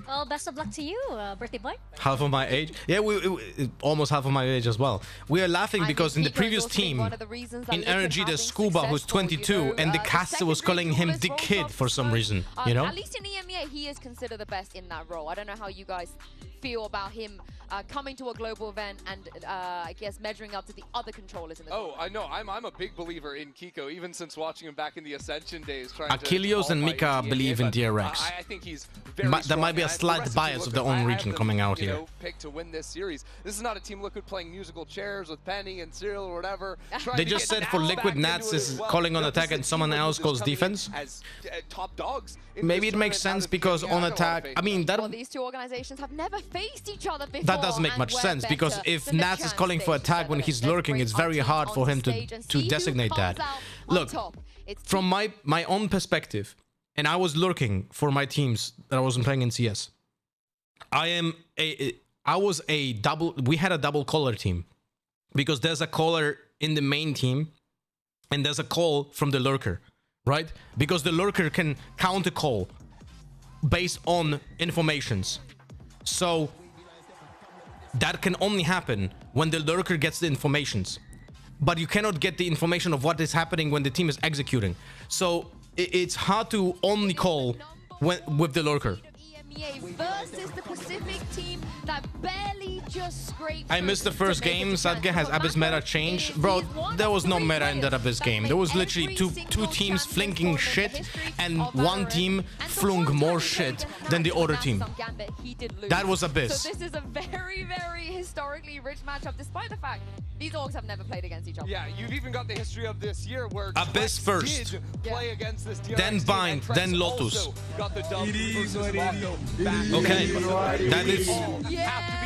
Well, best of luck to you, birthday boy. Half of my age. Yeah, we almost half of my age as well. We are laughing because in the previous team, in NRG, there's Scuba who's 22, and the caster was calling him the kid for some reason. You know? At least in EMEA, he is considered the best in that role. I don't know how you guys feel about him coming to a global event and I guess measuring up to the other controllers in the Oh, I know. I'm a big believer in Kiko, even since watching him back in the Ascension days. Achilles and Mika believe in DRX. I think he's very But there strong, might be a and the slight rest of bias Team of their Liquid, own I have region them, coming out you here. know, picked to win this series. This is not a Team Liquid playing musical chairs with Penny and Cyril or whatever. They just said for Liquid Nats is calling on attack and someone else calls defense. As top dogs. Maybe it makes sense because on attack, I mean, that Well, these two organizations have never faced each other before. that doesn't make much sense because if Nats is calling for attack when he's lurking, it's very hard for him to designate that. Look, from my own perspective, and I was lurking for my teams that I wasn't playing in CS. We had a double caller team because there's a caller in the main team and there's a call from the lurker, right? Because the lurker can counter call based on informations. So that can only happen when the lurker gets the informations. But you cannot get the information of what is happening when the team is executing. So it's hard to only call with the lurker. Versus the Pacific team that barely just scraped. I missed the first game. Sadge has Abyss meta change. Bro, there was no meta in that Abyss game. There was literally two teams flinking shit and one team flung more shit than the other team. That was Abyss. So this is a very, very historically rich matchup, despite the fact these orgs have never played against each other. Yeah, you've even got the history of this year where Abyss first, did play against this DRX then team, Bind, and Trex then Lotus. also got the dub versus Mako. Okay,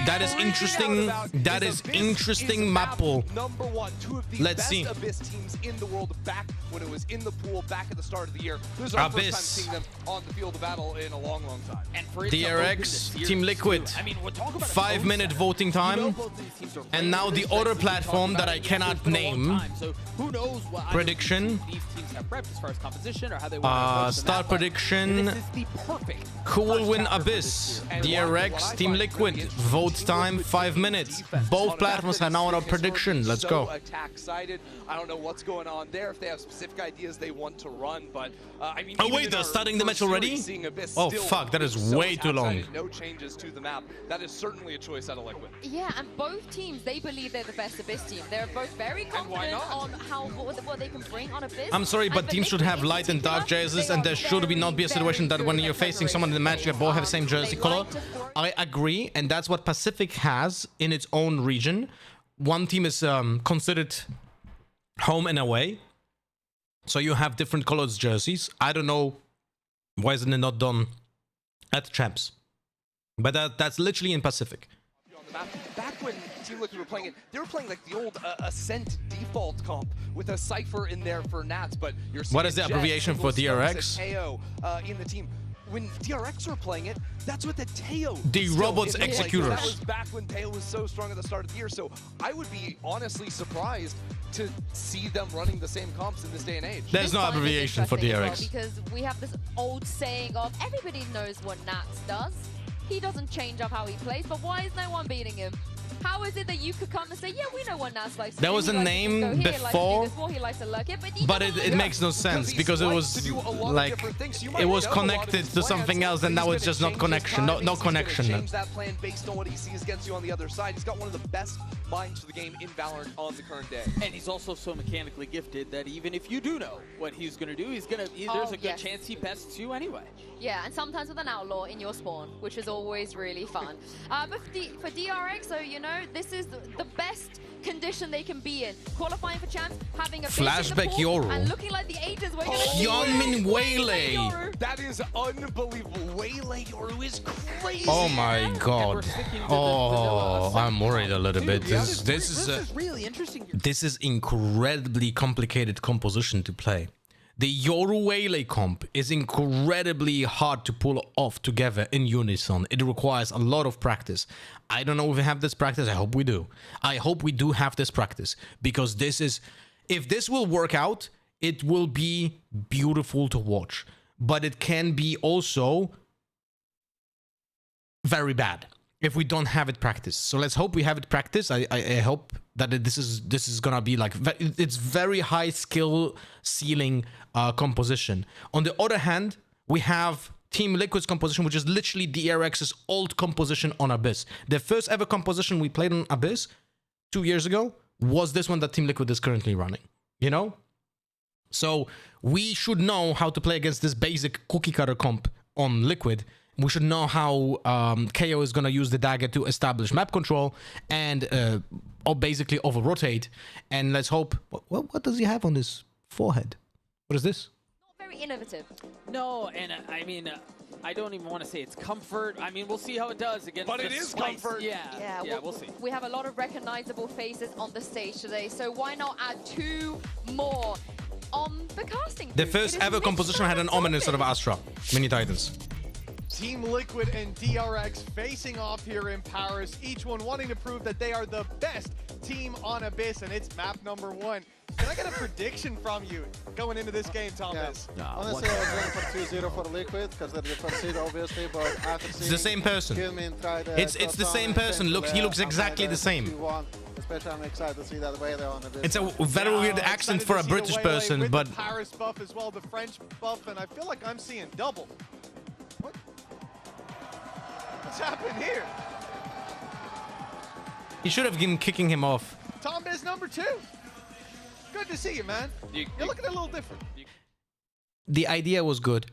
that is interesting. That is interesting map pool. Number one, two of the Let's best see. Abyss teams in the world back when it was in the pool back at the start of the year. This is our first time Abyss. seeing them on the field of battle in a long, long time. And for it to open the DRX, series, Team Liquid, too. I mean, we're talking about a 5-minute close voting set. You time, know both these teams are and now the playing other this race. We've platform talked that about I it cannot for a long name. time. So who knows what Prediction. these teams have prepped as far as composition or how they want to approach the Star map, but prediction. this is the perfect Who will win chapter for this Abyss? series. DRX, Team Liquid. Vote time 5 minutes. Both platforms are now on a prediction. Let's go. Attack-sided. I don't know what's going on there, if they have specific ideas they want to run, but I mean. Oh even wait, in they're our starting the first match already? series, seeing Abyss Oh still fuck, that is so way too long. attack-sided, no changes to the map. That is certainly a choice out of Liquid. Yeah, and both teams, they believe they're the best Abyss team. They're both very confident on what they can bring on Abyss. I'm sorry, but teams should have light and dark jerseys, and there should not be a situation that when you're facing someone in the match, you both have the same jersey color. I agree, and that's what Pacific has in its own region. One team is considered home and away, so you have different colored jerseys. I don't know why isn't it not done at champs, but that's literally in Pacific. Back when Team Liquid were playing it, they were playing like the old Ascent default comp with a Cypher in there for Nats, but you're seeing What is the Jet, abbreviation for Single Smokes, DRX? and Teo in the team. When DRX were playing it, that's what the Teo. The skill robots is like. executors. That was back when Teo was so strong at the start of the year. So I would be honestly surprised to see them running the same comps in this day and age. There's no This one is abbreviation for interesting as well, DRX. because we have this old saying of everybody knows what Nats does. He doesn't change up how he plays, but why is no one beating him? How is it that you could come and say, yeah, we know what Nats likes to There do. was He a likes to name go here, he likes to do before, this more, he likes to lurk here, but, but it makes no sense because it was like it was connected to something else, and now it's just not connection, no connection. Change that plan based on what he sees against you on the other side. He's got one of the best minds for the game in Valorant on the current day. And he's also so mechanically gifted that even if you do know what he's going to do, there's a good chance he bests you anyway. Yeah, and sometimes with an outlaw in your spawn, which is always really fun. But for DRX, so you know, know, this is the best condition they can be in. Qualifying for champs, having a Flashback base in the pool, Yoru. and looking like the ages were Hyunmin Waylay. That is unbelievable. Waylay Yoru is crazy. Oh my god. Oh, I'm worried a little bit. This is really interesting. This is incredibly complicated composition to play. The Yoru Waylay comp is incredibly hard to pull off together in unison. It requires a lot of practice. I don't know if we have this practice. I hope we do. I hope we do have this practice, because this is, if this will work out, it will be beautiful to watch. But it can be also very bad if we don't have it practiced. So let's hope we have it practiced. I hope that this is gonna be like, it's very high skill ceiling composition. On the other hand, we have Team Liquid's composition, which is literally DRX's old composition on Abyss. The first ever composition we played on Abyss 2 years ago was this one that Team Liquid is currently running, you know? So we should know how to play against this basic cookie cutter comp on Liquid. We should know how KO is going to use the dagger to establish map control and or basically over-rotate. And let's hope... What does he have on his forehead? What is this? Not very innovative. No, and I mean, I don't even want to say it's comfort. I mean, we'll see how it does against But it is Slice. comfort. Yeah, we'll see. We have a lot of recognizable faces on the stage today, so why not add 2 more on the casting The booth? first It is ever composition had an Omen instead of Astra. Mini Titans. Team Liquid and DRX facing off here in Paris, each one wanting to prove that they are the best team on Abyss, and it's map number 1. Can I get a prediction from you going into this game, Thomas? Honestly, I was going for 2-0 for Liquid, because they're the first seed, obviously, but after It's the same person. It's the same person. He looks exactly the same. Especially, I'm excited to see that Waylay on Abyss. It's a very weird accent for a British person, with but... the Paris buff as well, the French buff, and I feel like I'm seeing double. What's happened here? He should have been kicking him off. Tom Biz number 2. Good to see you, man. You're looking a little different. The idea was good.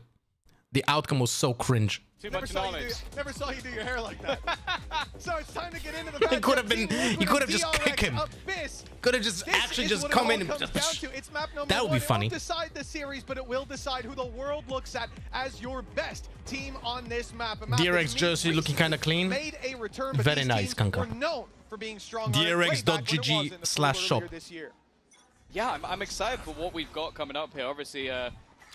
The outcome was so cringe. Never saw you do your hair like that. So it's time to get into the match. He could have been. You could have just kicked him. Could have just actually just come in. That would be funny. It won't decide the series, but it will decide who the world looks at as your best team on this map. DRX jersey looking kind of clean. Made a return, but very these nice, teams Kanka. were known for being strong. DRX.gg/shop. Yeah, I'm excited for what we've got coming up here. Obviously,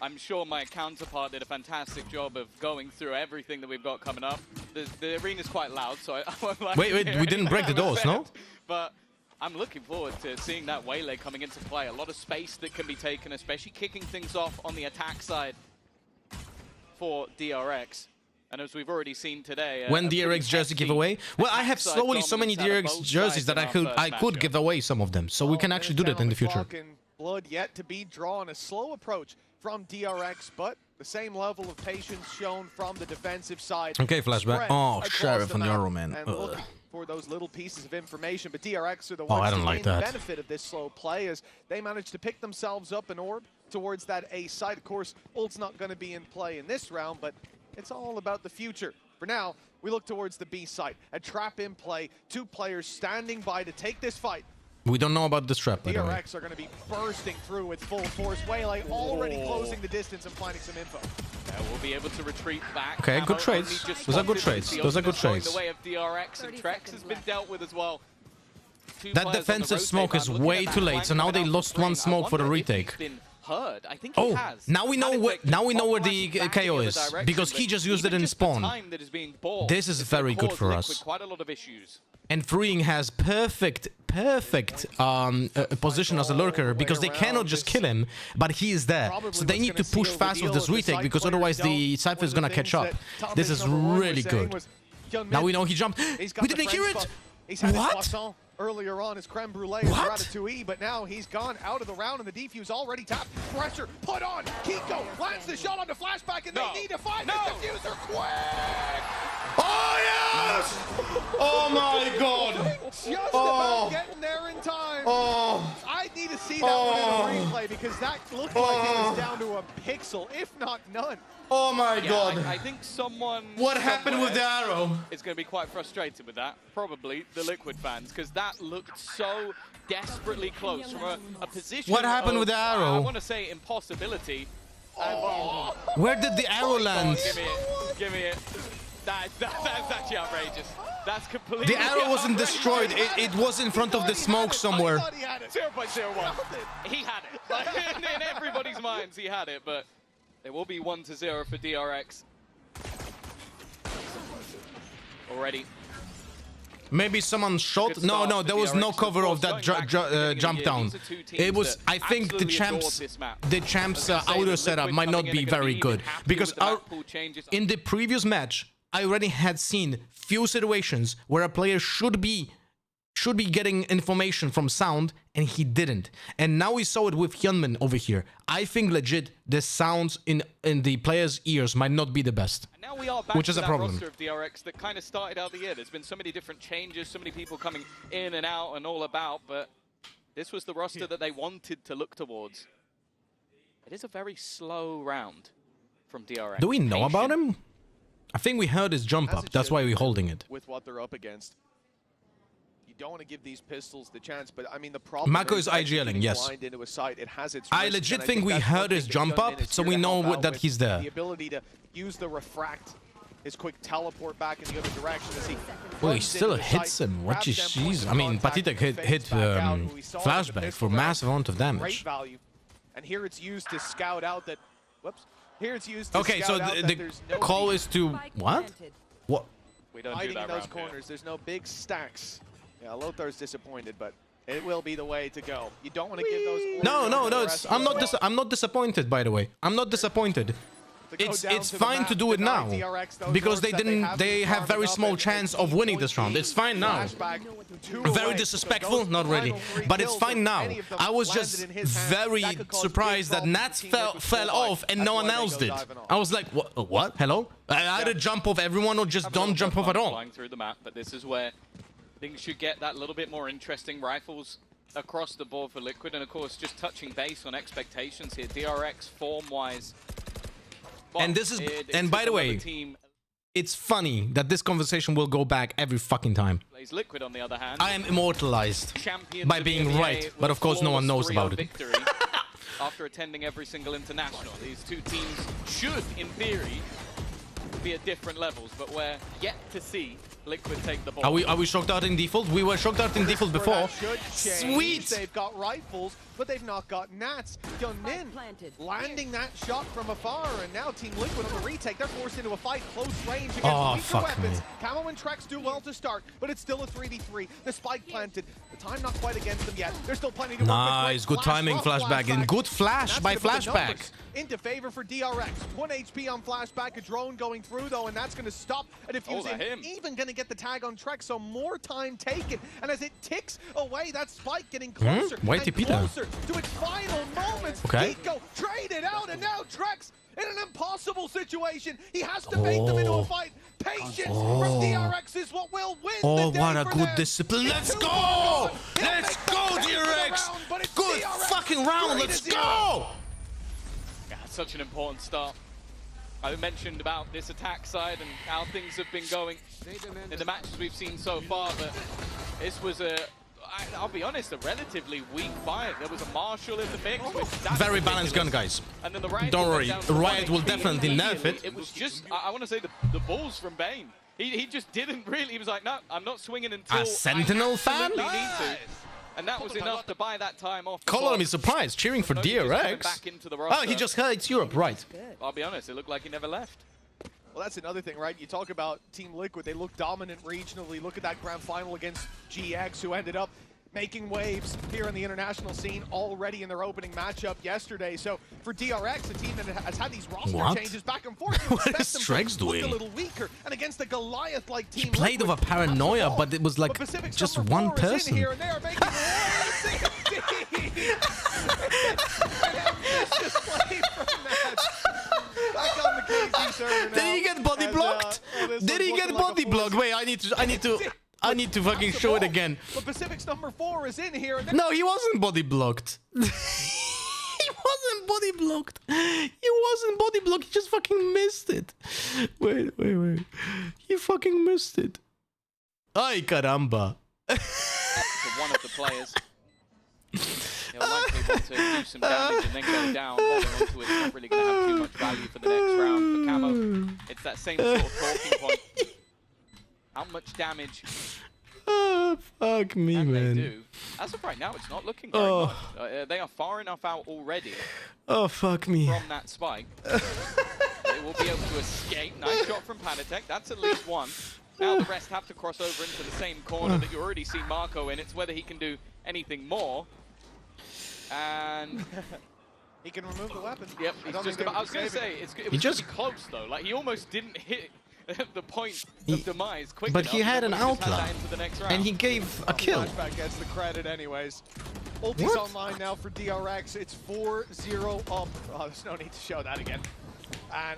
I'm sure my counterpart did a fantastic job of going through everything that we've got coming up. The arena's quite loud, so I won't like Wait, we didn't break the doors, no? But I'm looking forward to seeing that Waylay coming into play. A lot of space that can be taken, especially kicking things off on the attack side for DRX. And as we've already seen today... when DRX jersey giveaway? Well, I have slowly so many DRX jerseys that I could give away some of them. So we can actually do that in the future. Blood yet to be drawn. A slow approach from DRX, but the same level of patience shown from the defensive side. Okay, flashback. Oh, Sheriff on the Euro, man. Looking for those little pieces of information, but DRX are the I ones don't to like gain the that. benefit of this slow play as they managed to pick themselves up an orb towards that A side. Of course, ult's not going to be in play in this round, but it's all about the future. For now, we look towards the B side. A trap in play, 2 players standing by to take this fight. We don't know about this trap, by the way. DRX are going to be bursting through with full force. Waylay already closing the distance and finding some info. Yeah, we'll be able to retreat back. Okay, good trades. Those are good trades. Those are good trades. The way of DRX and Trex has been dealt with as well. That defensive smoke is way too late, so now they lost 1 smoke for the retake. Heard. I think he has. Now we know where the KO is, because he just used it in spawn. This is very good for us. Quite a lot of issues. And Freeing has perfect position as a lurker, because they cannot just kill him, but he is there. So they need to push fast with this retake, because otherwise the Cypher is gonna catch up. This is really good. Now we know he jumped. We didn't hear it! What? Earlier on his creme brulee is Ratatouille, but now he's gone out of the round and the defuse already tapped. Pressure put on. Kiko lands the shot on the flashback and they need to find the diffuser quick. Oh, yes! Oh, my God. Just about getting there in time. Oh. I need to see that one in a replay because that looked like it was down to a pixel, if not none. Oh, my God. I think someone... What happened with the arrow? Is going to be quite frustrated with that. Probably the Liquid fans, because that looked so desperately close from a position. What happened with the arrow? I want to say impossibility. Oh. Where did the arrow land? Give me it. Give me it. That's actually outrageous. That's completely The arrow wasn't outrageous. destroyed. It was in front of the smoke somewhere. He had it. 0.01. He had it. Like, in everybody's minds, he had it, but it will be 1-0 for DRX. Already. Maybe someone shot? No, there was no cover of that jump down. It was, I think the champs' auto setup might not be very good. Because in the previous match, I already had seen few situations where a player should be getting information from sound, and he didn't. And now we saw it with Hyunmin over here. I think legit the sounds in the players' ears might not be the best. And now we are back which is to a that problem. roster of DRX that kind of started out the year. There's been so many different changes, so many people coming in and out and all about, but this was the roster that they wanted to look towards. It is a very slow round from DRX. Do we know about him? I think we heard his jump up. That's why we're holding it. With what they're up against. You don't want to give these pistols the chance, but I mean the problem Mako is IGLing, yes. into a site, it has its I risk, legit and think we that's heard one thing his that jump Hyunmin up, is so here we to know help out that with. he's there. The ability to use the refract, his quick teleport back in the other direction as he Well, he runs still into the hits site, him. What grabs is them, points she's? of I mean, contact, Patita and hit fades back out. We saw it with the flashback pistol for massive amount of Great damage. value. And here it's used to scout out that. Whoops. Here it's used to Okay, so scout out that the there's no call is to what? What? We don't hiding in those corners. There's no big stacks. Yeah, Lothar's disappointed, but it will be the way to go. You don't want to give those. No. I'm not disappointed. By the way, I'm not disappointed. It's fine to do it now because they have very small chance of winning this round. It's fine now. Very disrespectful, not really, but it's fine now. I was just very surprised that Nats fell off and no one else did. I was like, what? Hello? I either jump off everyone or just don't jump off at all. Flying through the map, but this is where things should get that little bit more interesting. Rifles across the board for Liquid, and of course just touching base on expectations here. DRX form-wise. And this is, and by the way, it's funny that this conversation will go back every fucking time. Plays Liquid on the other hand. I am immortalized Champions by of being the right, NBA but of course no one knows flawless about 3-0 it. victory after attending every single international. These two teams should, in theory, be at different levels, but we're yet to see Liquid take the ball. Are we shocked out in default? We were shocked out in default before. Sweet! They've got rifles, but they've not got Nats. Hyunmin landing that shot from afar, and now Team Liquid on the retake. They're forced into a fight close range against weaker weapons. Camo and Trex do well to start, but it's still a 3v3. The spike planted. The time not quite against them yet. There's still plenty to work with. Nice, good timing, flashback, and good flash by flashback. Into favor for DRX. 1 HP on flashback, a drone going through though, and that's going to stop a diffuse. Even going to get the tag on Trex, so more time taken. And as it ticks away, that spike getting closer and closer to its final moments. Okay. Nico traded out, and now Trex in an impossible situation. He has to bait them into a fight. Patience from DRX is what will win the day what a for good them. discipline. Let's go! Let's go, DRX! Good fucking round, let's go! Yeah, such an important start. I mentioned about this attack side and how things have been going in the matches we've seen so far, but this was I'll be honest, a relatively weak fight. There was a Marshall in the mix. Very balanced gun, guys. And then the Riot Don't worry, Riot will definitely nerf it. It was just, I want to say, the balls from Bane. He just didn't really, he was like, no, I'm not swinging until A Sentinel fan? I need to. And that was enough to buy that time off. Color me surprised, cheering for DRX. Oh, he just hates Europe, right. I'll be honest, it looked like he never left. Well, that's another thing, right? You talk about Team Liquid, they look dominant regionally. Look at that grand final against GX, who ended up making waves here in the international scene already in their opening matchup yesterday. So for DRX, a team that has had these roster changes back and forth, What is Trex doing? Look a little weaker, and against the Goliath-like team. He played with a paranoia, but it was like just one person. Here and they are making waves indeed. An ambitious play from that. Back on the KZ server now. Did he get body blocked? Did he get body body block. Wait, I need to fucking show it again. But Pacific's number 4 is in here. And No, he wasn't body blocked. He wasn't body blocked. He wasn't body blocked. He just fucking missed it. Wait. He fucking missed it. Ay, caramba. For one of the players. He'll likely want to do some damage and then go down. Holding onto it's not really going to have too much value for the next round. For Camo, it's that same sort of talking point. How much damage Oh, fuck me, can man. they do? As of right now, it's not looking very much. They are far enough out already Oh, fuck me. from that spike. They will be able to escape. Nice shot from Panatech. That's at least one. Now the rest have to cross over into the same corner that you already see Marco in. It's whether he can do anything more. And he can remove the weapon. Yep, he's just about. I was going to say, it was pretty close though. Like he almost didn't hit the point of demise quick But enough. he had an Just outlaw, that into the next round. and he gave a kill. Flashback gets the credit anyways. Ulti's What? online now for DRX. It's 4-0 up. Oh, there's no need to show that again.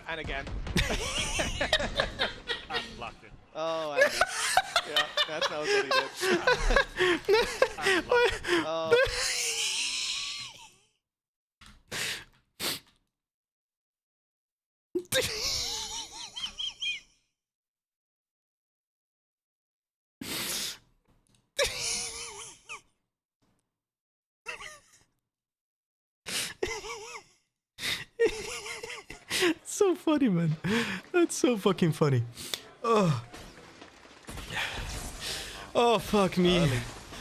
And again. I blocked it. Oh, Andy. Yeah, that's not what he did. Oh. So funny, man. That's so fucking funny. Oh, oh fuck me.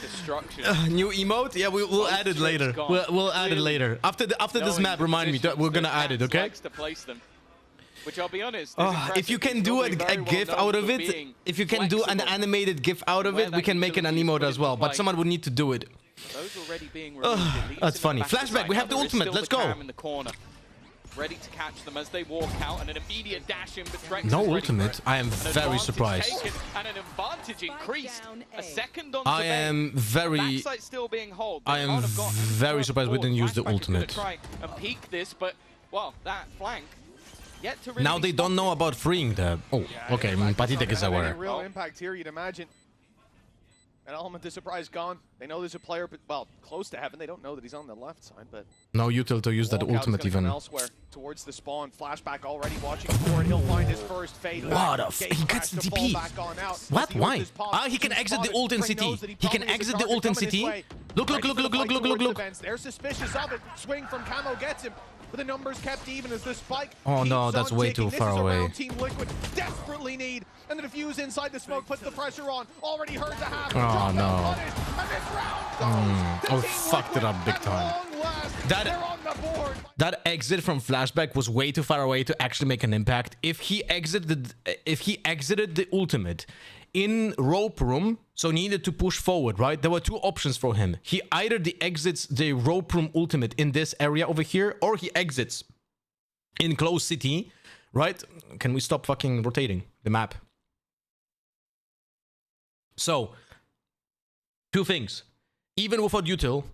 Destruction. New emote? Yeah, we'll add it later. We'll add it later. After this map, remind me. We're gonna add it, okay? To place them, which I'll be honest. If you can do a GIF out of it, if you can do an animated GIF out of it, we can make an emote as well. But someone would need to do it. Those already being removed, at least That's in the funny. back of the Flashback. site. We have the There is ultimate. still Let's the go. Cam in the corner, ready to catch them as they walk out, and an immediate dash in. But Trex No is ready ultimate. for it. I am An very advantage surprised. taken, and an advantage increased. A second on I am very. Backside still being held. I am very surprised we didn't use the ultimate. Try and peek this, but well, that flank yet to really Now they don't know about freeing the. Oh, okay. Patitek is aware. Real impact here, you'd imagine. An element of surprise gone. They know there's a player, but well, close to heaven. They don't know that he's on the left side, but No util to use that Walkout's ultimate gonna come even. elsewhere towards the spawn. Flashback already watching for it. He'll find his first fade. What a he gets the TP. What? Why? Ah, he can exit the ult in CT. He can exit the ult in CT. Look. They're suspicious of it. Swing from Camo gets him. But the numbers kept even as the spike. Oh no, that's way too far away. Team Liquid desperately need, and the defuse inside the smoke puts the pressure on. Already hurt to half. Oh no. Oh, fucked it up big time. That exit from Flashback was way too far away to actually make an impact. If he exited the ultimate in rope room, so needed to push forward, right? There were two options for him. He either exits the rope room ultimate in this area over here, or he exits in close city, right? Can we stop fucking rotating the map? So, two things. Even without util,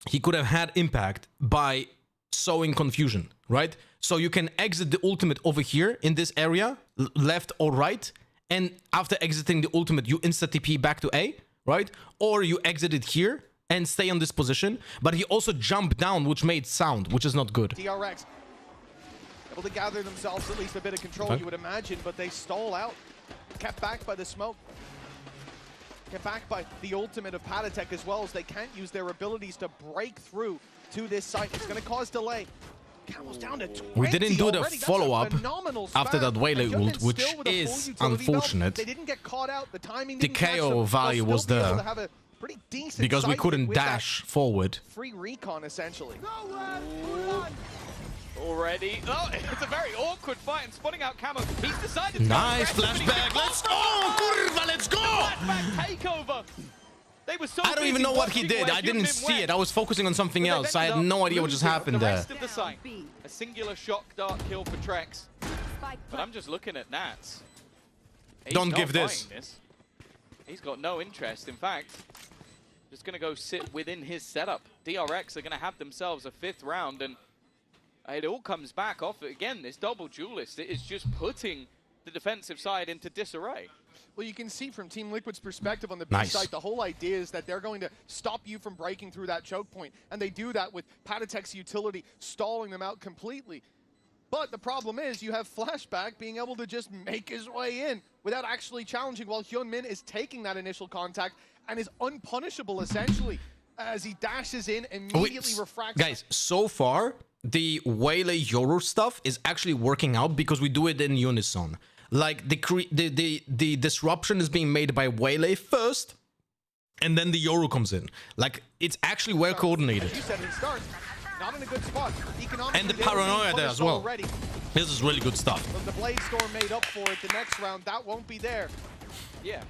he could have had impact by sowing confusion, right? So you can exit the ultimate over here in this area, left or right, and after exiting the ultimate, you insta-TP back to A, right? Or you exit it here and stay on this position, but he also jumped down, which made sound, which is not good. DRX able to gather themselves at least a bit of control, you would imagine, but they stall out. Kept back by the smoke. Kept back by the ultimate of Panatech, as well as they can't use their abilities to break through to this site. It's going to cause delay. Camel's down to 20 We didn't do the already. follow-up after that Waylay ult, which still with a is full utility belt. unfortunate. They didn't get caught out. The timing The didn't catch them. KO value They'll was still be able there to have a pretty decent because we sight couldn't with that dash forward. free recon, essentially. Already. Oh, it's a very awkward fight, and spotting out Camo. He's decided to Nice go aggressive, flashback. Let's go, curva, let's go. Flashback takeover. They were so I don't even know what he did. I didn't see it. I was focusing on something else. I had no idea what just happened there. Rest of the site. A singular shock dart kill for Trex. But I'm just looking at Nats. He's Don't not give this. fighting this. He's got no interest. In fact, just going to go sit within his setup. DRX are going to have themselves a 5th round, and it all comes back off again. This double duelist, it is just putting the defensive side into disarray. Well, you can see from Team Liquid's perspective on the B side, the whole idea is that they're going to stop you from breaking through that choke point. And they do that with Patatek's utility stalling them out completely. But the problem is you have Flashback being able to just make his way in without actually challenging, while Hyunmin is taking that initial contact and is unpunishable essentially as he dashes in, immediately refracts. Guys, so far, the Waylay Yoru stuff is actually working out because we do it in unison. Like, the disruption is being made by Waylay first, and then the Yoru comes in. Like, it's actually well coordinated. You said it starts. Not in a good spot. And the paranoia there as well. Already. This is really good stuff. But the Blade Storm made up for it the next round. That won't be there. Yeah.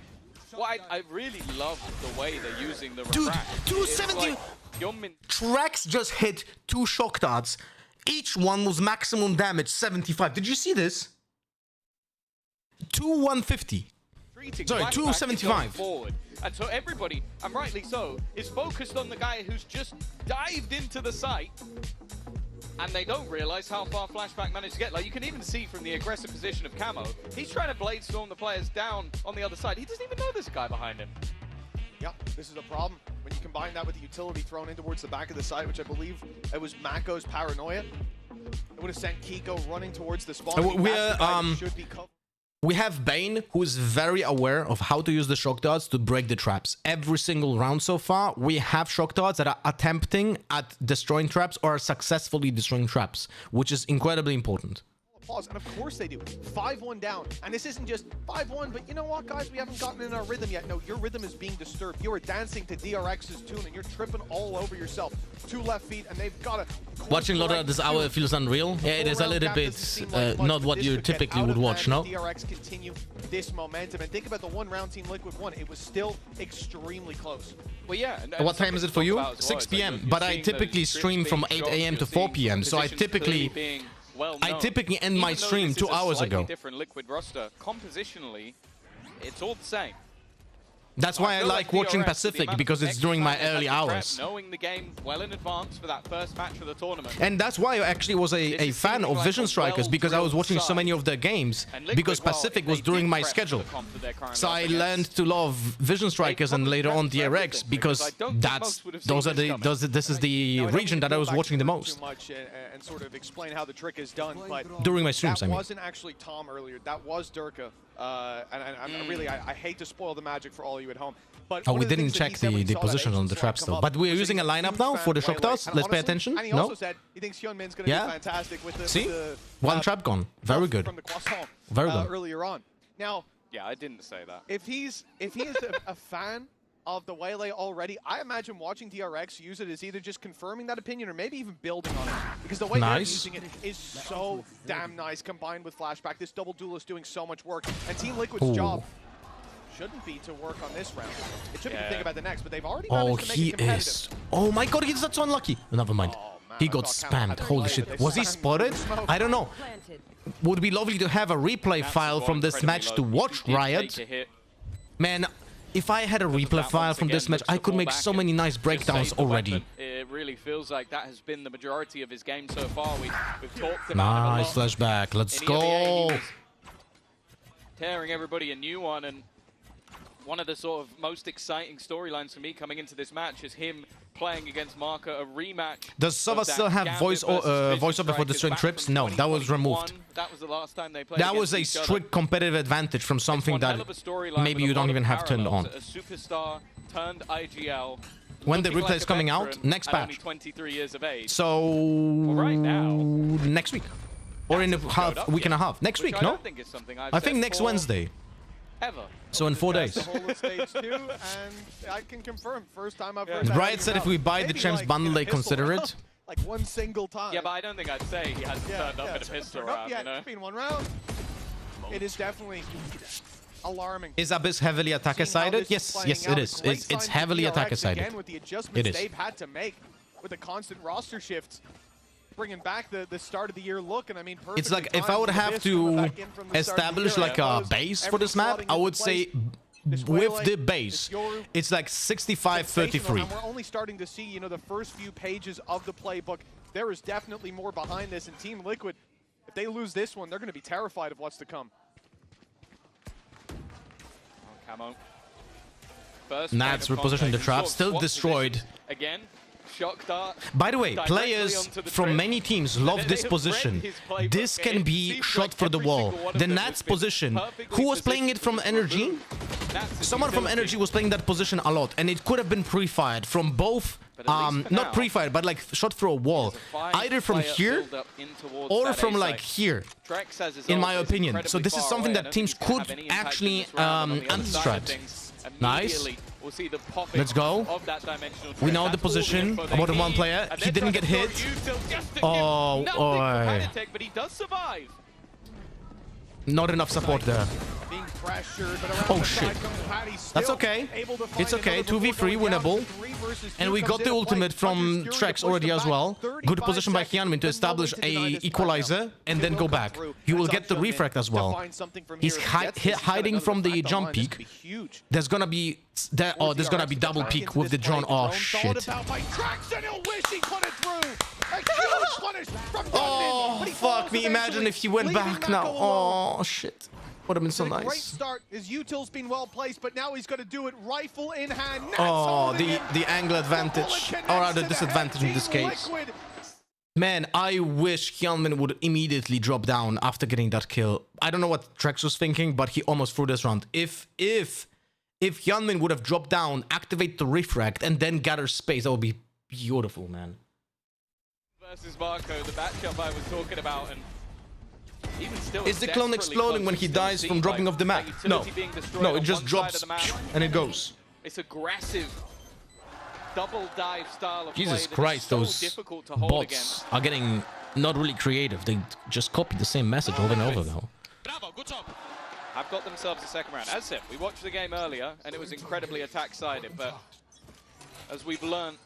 Well, I really love the way they're using the Dude, refract. 270. Like, Trax just hit 2 shock darts. Each one was maximum damage 75. Did you see this? 2-150. Sorry, 275. Forward. And so everybody, and rightly so, is focused on the guy who's just dived into the site, and they don't realize how far Flashback managed to get. Like, you can even see from the aggressive position of Camo, he's trying to blade storm the players down on the other side. He doesn't even know there's a guy behind him. Yep, this is a problem. When you combine that with the utility thrown in towards the back of the site, which I believe it was Mako's paranoia, it would have sent Kiko running towards the spawn. We have Bane, who is very aware of how to use the shock darts to break the traps. Every single round so far, we have shock darts that are attempting at destroying traps or are successfully destroying traps, which is incredibly important. And of course they do. 5-1 down. And this isn't just 5-1, but you know what, guys? We haven't gotten in our rhythm yet. No, your rhythm is being disturbed. You are dancing to DRX's tune, and you're tripping all over yourself. 2 left feet, and they've got to... Watching Loda this hour feels unreal. Yeah, it is a little bit not what you typically would watch, no? DRX continue this momentum. And think about the 1 round Team Liquid won. It was still extremely close. Well, yeah. What time is it for you? 6 p.m. But I typically stream from 8 a.m. to 4 p.m. So I typically end my stream 2 hours ago. Different Liquid roster, compositionally, it's all the same. That's why I like watching Pacific, because it's during my early hours. Knowing the game well in advance for that first match of the tournament. And that's why I actually was a fan of Vision Strikers, because I was watching so many of their games, because Pacific was during my schedule. So I learned to love Vision Strikers and later on DRX, because this is the region that I was watching the most. And sort of explain how the trick is done, but during my streams, I mean. That wasn't actually Tom earlier. That was Durka. I hate to spoil the magic for all you at home. But we didn't check the position on the traps though. But we're using a lineup now for the shock darts. Let's pay attention. And he also said he thinks Hyunmin's going to be fantastic with the... See? 1 trap gone. Very good. From the croissant very good. Earlier on. Now... Yeah, I didn't say that. If he is a fan of the Waylay already, I imagine watching DRX use it is either just confirming that opinion or maybe even building on it. Because the way they're using it is so damn nice combined with Flashback. This double duel is doing so much work. And Team Liquid's job shouldn't be to work on this round. It should be to think about the next, but they've already managed to make it competitive. Is. Oh my god, he's so unlucky. Never mind. He got spammed. Holy shit. Was he spotted? I don't know. Would be lovely to have a replay file from this match to watch, Riot. Man, if I had a replay file from this match, I could make so many nice breakdowns already. It really feels like that has been the majority of his game so far. We've talked about nice flashback. Let's go. Tearing everybody a new one, and one of the sort of most exciting storylines for me coming into this match is him playing against Marker, a rematch. Does Sova still have voiceover for destroying trips? No, that was removed. That was the last time they played. That was a strict competitive advantage from something that maybe you don't even have turned on. A superstar turned IGL. When the replay is coming out, next patch. 23 years of age. So right now, next week, or in a week and a half. Next week, no? I think next Wednesday. Ever. So in 4 days. Stage 2, and I can confirm, first time I've heard that. Riot said if we buy the Champs bundle, they consider it. Like one single time. Yeah, but I don't think I'd say he hasn't turned up in a pistol round. Yeah, it's been 1 round. It is definitely alarming. Is Abyss heavily attacker-sided? Yes, yes, it is. It's heavily attacker-sided. With the adjustments they've had to make with the constant roster shifts. Bringing back the start of the year look, and I mean, it's like if I would have to establish like a base for this map, I would say with the base, it's like 65-33. And we're only starting to see, the first few pages of the playbook. There is definitely more behind this, and Team Liquid, if they lose this one, they're going to be terrified of what's to come. Camo. First Nats repositioned the trap, still destroyed. Again, shock dart. By the way, players from many teams love this position. This can be shot for the wall. The Nats position. Who was playing it from NRG? Someone from NRG was playing that position a lot, and it could have been pre-fired from both. Not pre-fired, but like shot through a wall, either from here or from like here, in my opinion. So this is something that teams could actually anti-strat. Nice. Let's go. We know the position about the one player. He didn't get hit. Oh, but he does survive. Not enough support there. Oh shit. That's okay. It's okay. 2v3 winnable. And we got the ultimate from DRX already as well. Good position by Hyunmin to establish a equalizer and then go back. He will get the refract as well. He's hiding from the jump peak. There's gonna be there's gonna be double peak with the drone. Oh shit. Oh fuck me. Imagine if he went back now. Oh shit. Would have been so nice. Great start. His util's been well placed, but now he's got to do it rifle in hand. Oh, the angle advantage, or rather disadvantage in this case. Man, I wish Hyunmin would immediately drop down after getting that kill. I don't know what DRX was thinking, but he almost threw this round. If Hyunmin would have dropped down, activate the refract, and then gather space, that would be beautiful, man. Versus Marco, the matchup I was talking about, and even still, is the clone exploding when he dies from dropping off the map? No. No, it just drops and it goes. It's aggressive double dive style of Jesus play Christ, so those difficult to hold bots against. are getting not really creative. They just copy the same message over and over now. Bravo, good job. Have got themselves a second round. As I said, we watched the game earlier and it was incredibly attack-sided, but as we've learned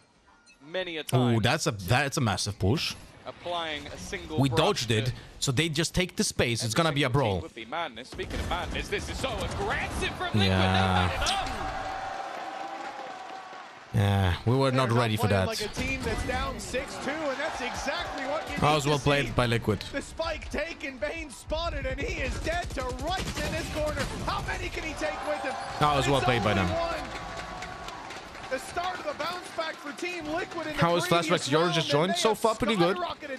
many a time, Oh, that's a massive push. applying a single We brush dodged it, so they just take the space. It's gonna be a brawl. would be madness. Speaking of madness, this is so aggressive from Liquid. Yeah. Yeah, we were not ready for that. Like a team that's down 6-2, and that's exactly what you That was well played by Liquid. The spike taken, Bane spotted, and he is dead to rights in this corner. How many can he take with him? That was well played by them. The start of the bounce back for Team Liquid in the How is Flashback's Yoru just joined? So far, pretty good.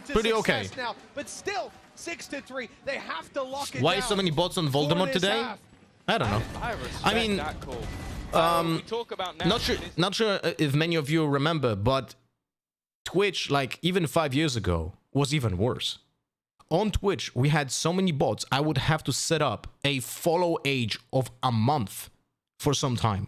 Pretty okay. Now, but still, 6-3. They have to lock it Why down so many bots on Voldemort today? half. I don't know. I mean, not sure if many of you remember, but Twitch, like even 5 years ago, was even worse. On Twitch, we had so many bots, I would have to set up a follow age of a month for some time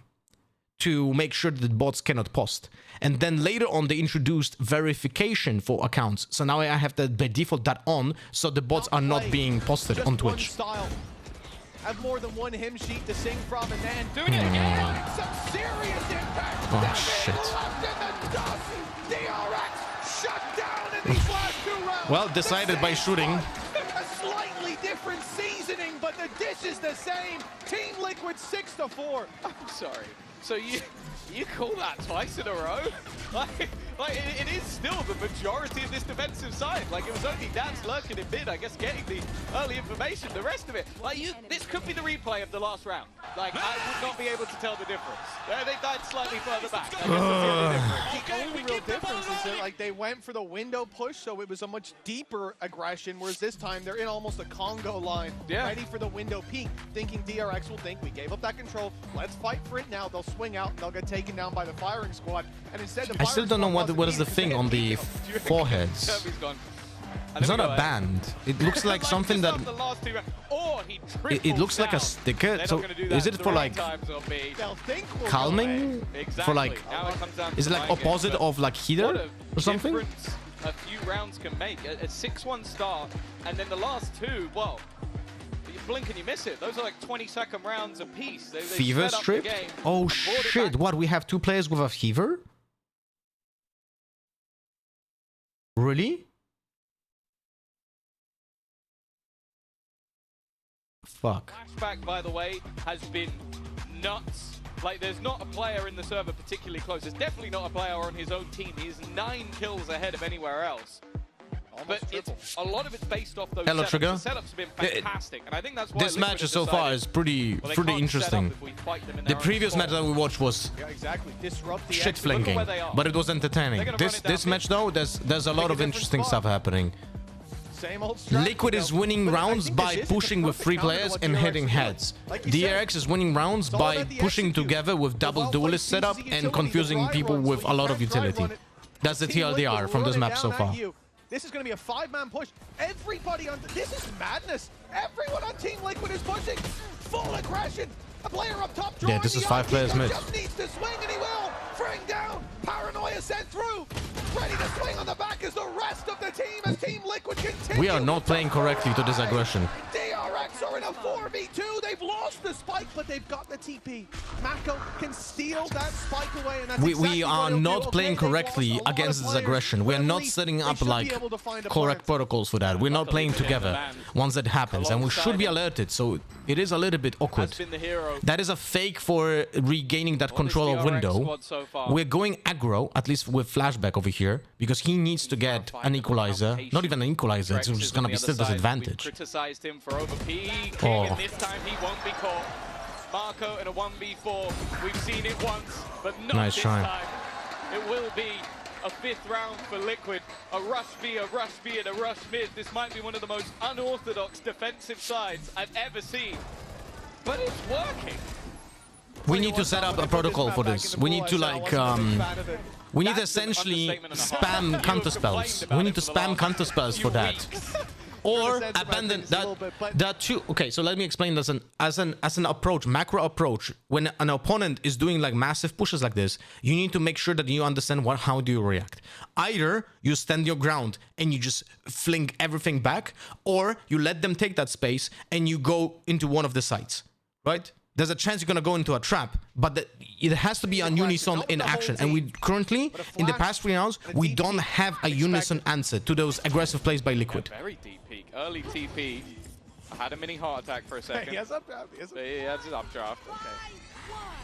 to make sure that bots cannot post. And then later on, they introduced verification for accounts. So now I have that by default that on, so the bots are not being posted on Twitch. Have more than one hymn sheet to sing from, and then doing it again. Some serious impact. Oh shit. DRX shut down in these last 2 rounds. Well, decided by shooting. A slightly different seasoning, but the dish is the same. Team Liquid 6-4. I'm sorry. So you call that twice in a row? Like it is still the majority of this defensive side. Like it was only Nats lurking in mid, I guess, getting the early information. The rest of it, like this could be the replay of the last round. Like I would not be able to tell the difference. They died slightly further back. I guess the only real difference is that like they went for the window push, so it was a much deeper aggression. Whereas this time they're in almost a Congo line, ready for the window peak, thinking DRX will think we gave up that control. Let's fight for it now. They'll swing out and they'll get taken down by the firing squad. And instead, I still don't know what is the thing on the foreheads. It's not a band. It looks like something that... It looks like a sticker. So is it for like calming? For like... Is it like opposite of like heater or something? A few rounds can make. A 6-1 start, and then the last 2, well, you blink and you miss it. Those are like 20-second rounds apiece. They Fever strip? Oh shit, what? We have 2 players with a fever? Really? Fuck. Flashback, by the way, has been nuts. Like, there's not a player in the server particularly close. There's definitely not a player on his own team. He's 9 kills ahead of anywhere else. But it's a lot of it's based off those Hello, setups. Trigger. The setups have been fantastic, and I think that's why This Liquid match have so far decided, is pretty well, they can't set up interesting. if we fight them in The their own previous spot. match that we watched was Yeah, exactly. Disrupt the shit exit. flanking, where they are. but it was entertaining. They're gonna run it This down match though, there's a lot of different interesting spot. stuff happening. Same old strat, Liquid is though. winning But I rounds think by this is the pushing with perfect 3 counter to players what and DRX hitting is doing. heads. Like you said, DRX is winning rounds it's all by about the pushing execute. together with double well-placed duelist setup CZ and utility, confusing the people dry with a runs, lot of when you try utility. run it, That's the Team Liquid TLDR from this run it map so down far. at you. This is going to be a 5-man push. Everybody on... This is madness. Everyone on Team Liquid is pushing. Full aggression. A player up top Yeah, this is the 5 RG players mid. just needs to swing and he will. Bring down. Paranoia sent through. Ready to swing on the back as the rest of the team as Team Liquid continues. We are not playing correctly to this aggression. DRX are in a 4v2. They've lost the spike, but they've got the TP. Mako can steal that spike away, and that's We exactly what are he'll do. not Okay, playing they've lost correctly a lot of against this players, aggression. We but are at not least setting they up should be like able to find a correct plan. protocols for that. We're not playing together once that happens, and we should be alerted. So it is a little bit awkward. Has been the hero. That is a fake for regaining that control of DRX window. squad so far. We're going aggro, at least with Flashback over here, because he needs to get an equalizer. Not even an equalizer, it's DRX just is gonna on be the still other side. disadvantage. We've criticized him for overpeaking, Oh. and this time he won't be caught. Marco in a 1v4. We've seen it once, but not Nice this try. time. It will be a 5th round for Liquid. A rush B, a rush B, and a rush mid. This might be one of the most unorthodox defensive sides I've ever seen. But it's working. We need to set up a protocol for this. We need to like we need to essentially spam counter spells. We need to spam counter spells for that. Or abandon that too. Okay, so let me explain this as an approach, macro approach. When an opponent is doing like massive pushes like this, you need to make sure that you understand how do you react. Either you stand your ground and you just fling everything back, or you let them take that space and you go into one of the sides, right? There's a chance you're gonna go into a trap, but it has to be a unison in action. And we currently, in the past 3 rounds, we don't have a unison answer to those aggressive plays by Liquid. Very deep peek. Early TP. I had a mini heart attack for a second. He has updraft. He has his updraft. Okay.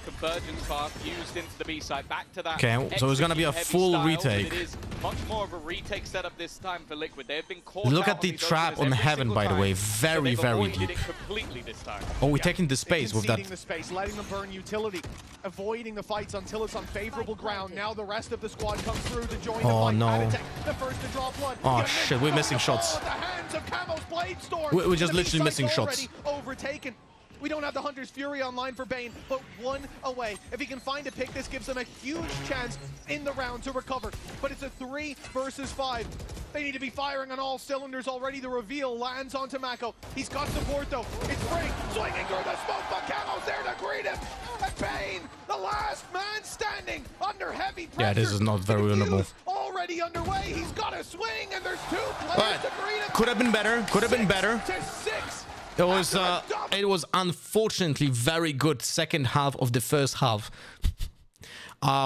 Convergence path used into the B side. Back to that. Okay, so it's gonna be a execute-heavy full style, but retake. It is much more of a retake setup this time for Liquid. They've been caught Look out at the these trap openers on every Heaven, single by the way. time, Very, but they've very avoided deep. it completely this time. Oh, we're taking the space with that. Conceding the space, letting them burn utility, avoiding the fights until it's on favorable ground. Now the rest of the squad comes through to join the Oh, fight. no. Aditech, the first to draw blood. Oh, Gunman shit, we're missing falls shots. at the hands of Camo's Blade Storm. We're just The literally B-site's missing shots. already overtaken. We don't have the Hunter's Fury online for Bane, but 1 away. If he can find a pick, this gives them a huge chance in the round to recover. But it's a 3 versus 5. They need to be firing on all cylinders already. The reveal lands onto Mako. He's got support though. It's free. Swinging through the smoke, but Camo's there to greet him. And Bane, the last man standing under heavy pressure. Yeah, this is not very The winnable. fuse already underway. He's got a swing, and there's 2 players to greet him. Could have been better. Could have been better. 6-6. It was unfortunately very good second half of the first half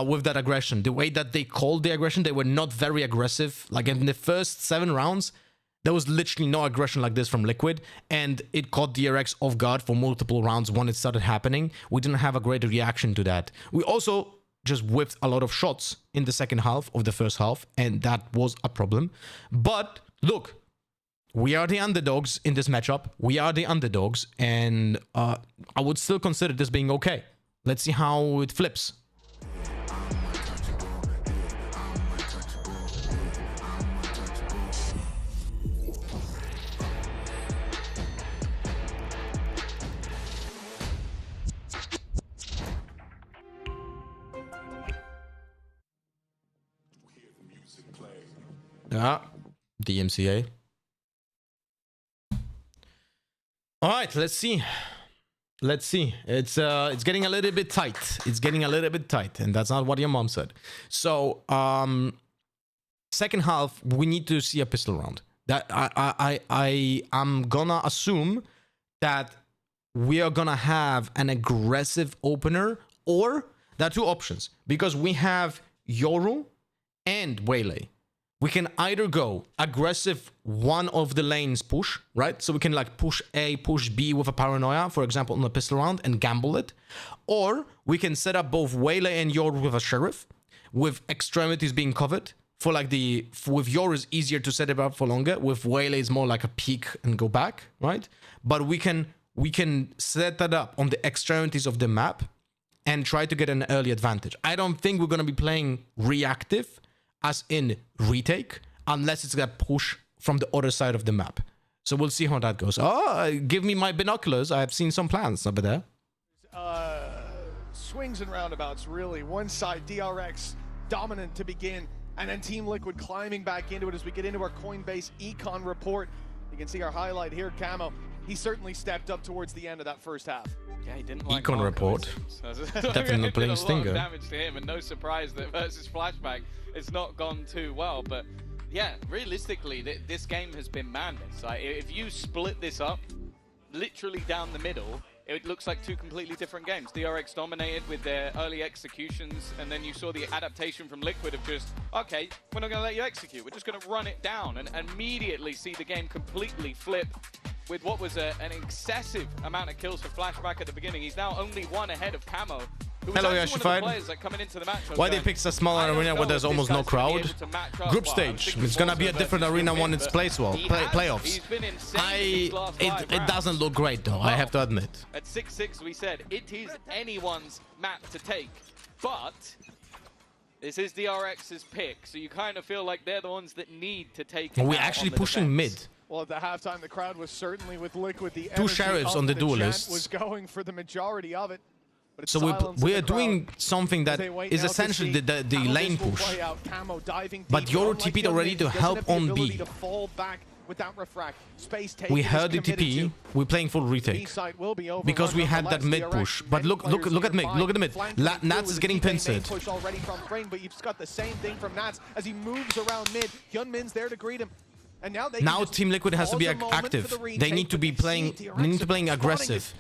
with that aggression. The way that they called the aggression, they were not very aggressive. Like in the first 7 rounds, there was literally no aggression like this from Liquid, and it caught DRX off guard for multiple rounds when it started happening. We didn't have a great reaction to that. We also just whipped a lot of shots in the second half of the first half, and that was a problem. But look, we are the underdogs in this matchup. We are the underdogs, and I would still consider this being okay. Let's see how it flips. Yeah, DMCA. All right, let's see. Let's see. It's getting a little bit tight. It's getting a little bit tight, and that's not what your mom said. So, second half, we need to see a pistol round. That I'm gonna assume that we are gonna have an aggressive opener, or there are 2 options because we have Yoru and Waylay. We can either go aggressive one of the lanes push, right? So we can like push A, push B with a Paranoia, for example, on a pistol round and gamble it. Or we can set up both Waylay and Yoru with a Sheriff, with extremities being covered, for like with yours easier to set it up for longer. With Waylay it's more like a peek and go back, right? But we can set that up on the extremities of the map and try to get an early advantage. I don't think we're gonna be playing reactive, as in retake, unless it's gonna push from the other side of the map. So we'll see how that goes. Oh, give me my binoculars. I've seen some plans over there. Swings and roundabouts, really. One side, DRX dominant to begin, and then Team Liquid climbing back into it as we get into our Coinbase Econ report. You can see our highlight here, Camo. He certainly stepped up towards the end of that first half. Yeah, he didn't like Econ report. Definitely playing Stinger. Damage to him, and no surprise that versus Flashback it's not gone too well. But yeah, realistically, this game has been madness. Like, if you split this up, literally down the middle, it looks like two completely different games. DRX dominated with their early executions, and then you saw the adaptation from Liquid of just, okay, we're not going to let you execute. We're just going to run it down, and immediately see the game completely flip with what was an excessive amount of kills for Flashback at the beginning. He's now only one ahead of Camo. Hello, Yashified. Why they picked a smaller arena where there's almost no crowd? Group stage. It's gonna be a different arena when it's playoffs. It doesn't look great though, I have to admit. At 6-6 we said it is anyone's map to take, but this is DRX's pick, so you kind of feel like they're the ones that need to take it. We're actually pushing mid. Well, at the halftime, the crowd was certainly with Liquid. The two sheriffs on the duelists was going for the majority of it. So we're doing something that is essentially the lane push. But Yoru TP'd already to help on B. We heard the TP, we're playing full retake. Because we had that mid push. But look at mid, look at the mid. Nats is getting pincered. But you've got the same thing from Nats as he moves around mid. Hyunmin's there to greet him. And now Team Liquid has to be active. They need to be playing aggressive.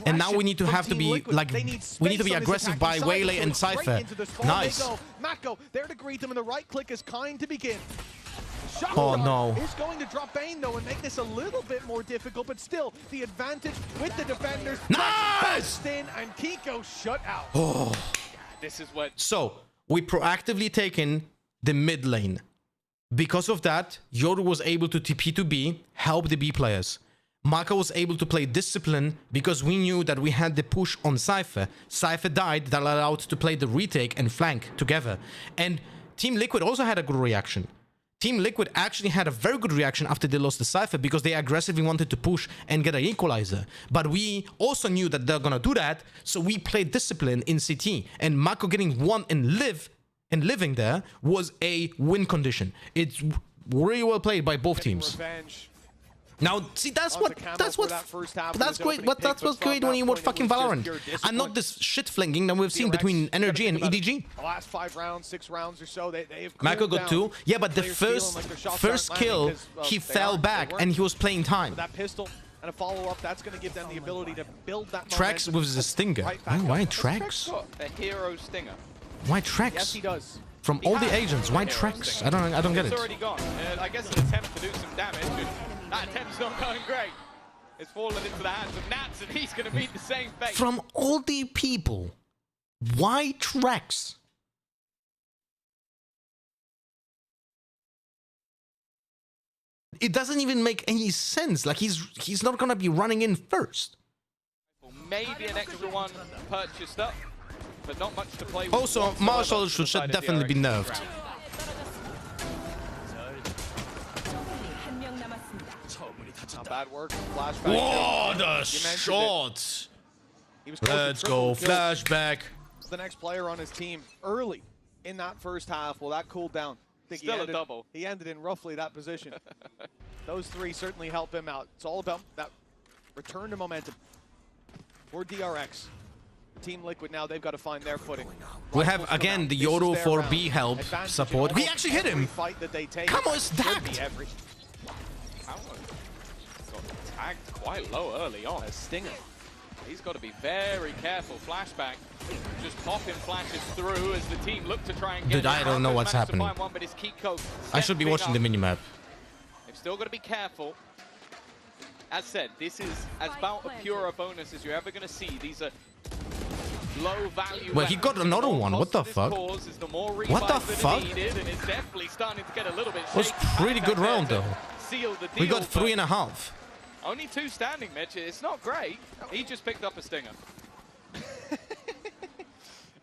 And now we need to have to be like we need to be aggressive by Waylay and Cypher. Nice. Mako there to greet them, and the right click is kind to begin. Oh no. Is going to drop Bane though and make this a little bit more difficult, but still the advantage with the defenders. Nice. In and Kiko shut out. Oh. This is what. So we proactively taken the mid lane. Because of that, Yoru was able to TP to B, help the B players. Mako was able to play discipline because we knew that we had the push on Cypher. Cypher died, that allowed to play the retake and flank together. And Team Liquid also had a good reaction. Team Liquid actually had a very good reaction after they lost the Cypher because they aggressively wanted to push and get an equalizer. But we also knew that they're gonna do that, so we played discipline in CT. And Mako getting one and living there was a win condition. It's really well played by both teams. Now, see, that's great. But that's what's great when you watch fucking Valorant. And not this shit flinging that we've seen between NRG and EDG. The last 5 rounds, 6 rounds or so, they've Mako got 2. Yeah, but the first kill, he fell back and he was playing time. That pistol and a follow-up, that's going to give them the ability to build that Trax with the Stinger. Why Trax? A hero Stinger. Why Trax? Yes, he does. From all the agents, why Trax? I don't get it. It's already gone. I guess an attempt to do some damage. That attempt's not going great. It's fallen into the hands of Nats, and he's going to meet the same fate. From all the people, why Trax? It doesn't even make any sense. Like he's not going to be running in first. Well, maybe an extra one purchased up, but not much to play with. Also, Marshall should definitely be nerfed. Not bad work. Flashback. Whoa, the shot! Let's go, Flashback. The next player on his team early in that first half. Well, that cooled down. Still a double. He ended in roughly that position. Those 3 certainly help him out. It's all about that return to momentum for DRX. Team Liquid now, they've got to find their footing. We have, again, the Yoru for B help support. We actually hit him! Come on, it's stacked! Tagged quite low early on. A Stinger. He's got to be very careful. Flashback just popping flashes through as the team look to try and get. Dude, I don't know what's happening. One, but it's Kiko I should be watching the minimap. They've still got to be careful. As said, this is as about a pure bonus as you're ever going to see. These are low value. Well, he got another one. What the fuck? What the fuck? Was pretty good round though. We got 3.5. Only 2 standing, Mitch. It's not great. He just picked up a stinger.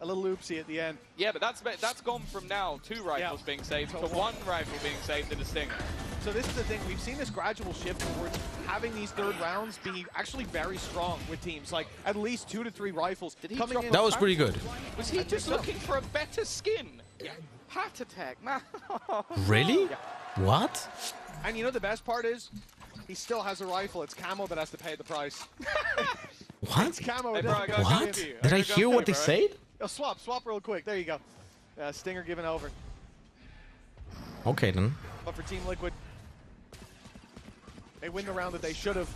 A little oopsie at the end. Yeah, but that's gone from now 2 rifles being saved to 1 rifle being saved in a stinger. So this is the thing, we've seen this gradual shift towards having these third rounds be actually very strong with teams, like at least 2 to 3 rifles coming in. That was pretty good. Was he just looking for a better skin? Yeah. Heart attack, man. Really? Yeah. What? And you know the best part is, he still has a rifle. It's Camo that has to pay the price. What? It's Camo. Hey, bro, What? Did I hear what they said? Oh, swap real quick. There you go. Stinger given over. Okay then. But for Team Liquid, they win the round that they should have.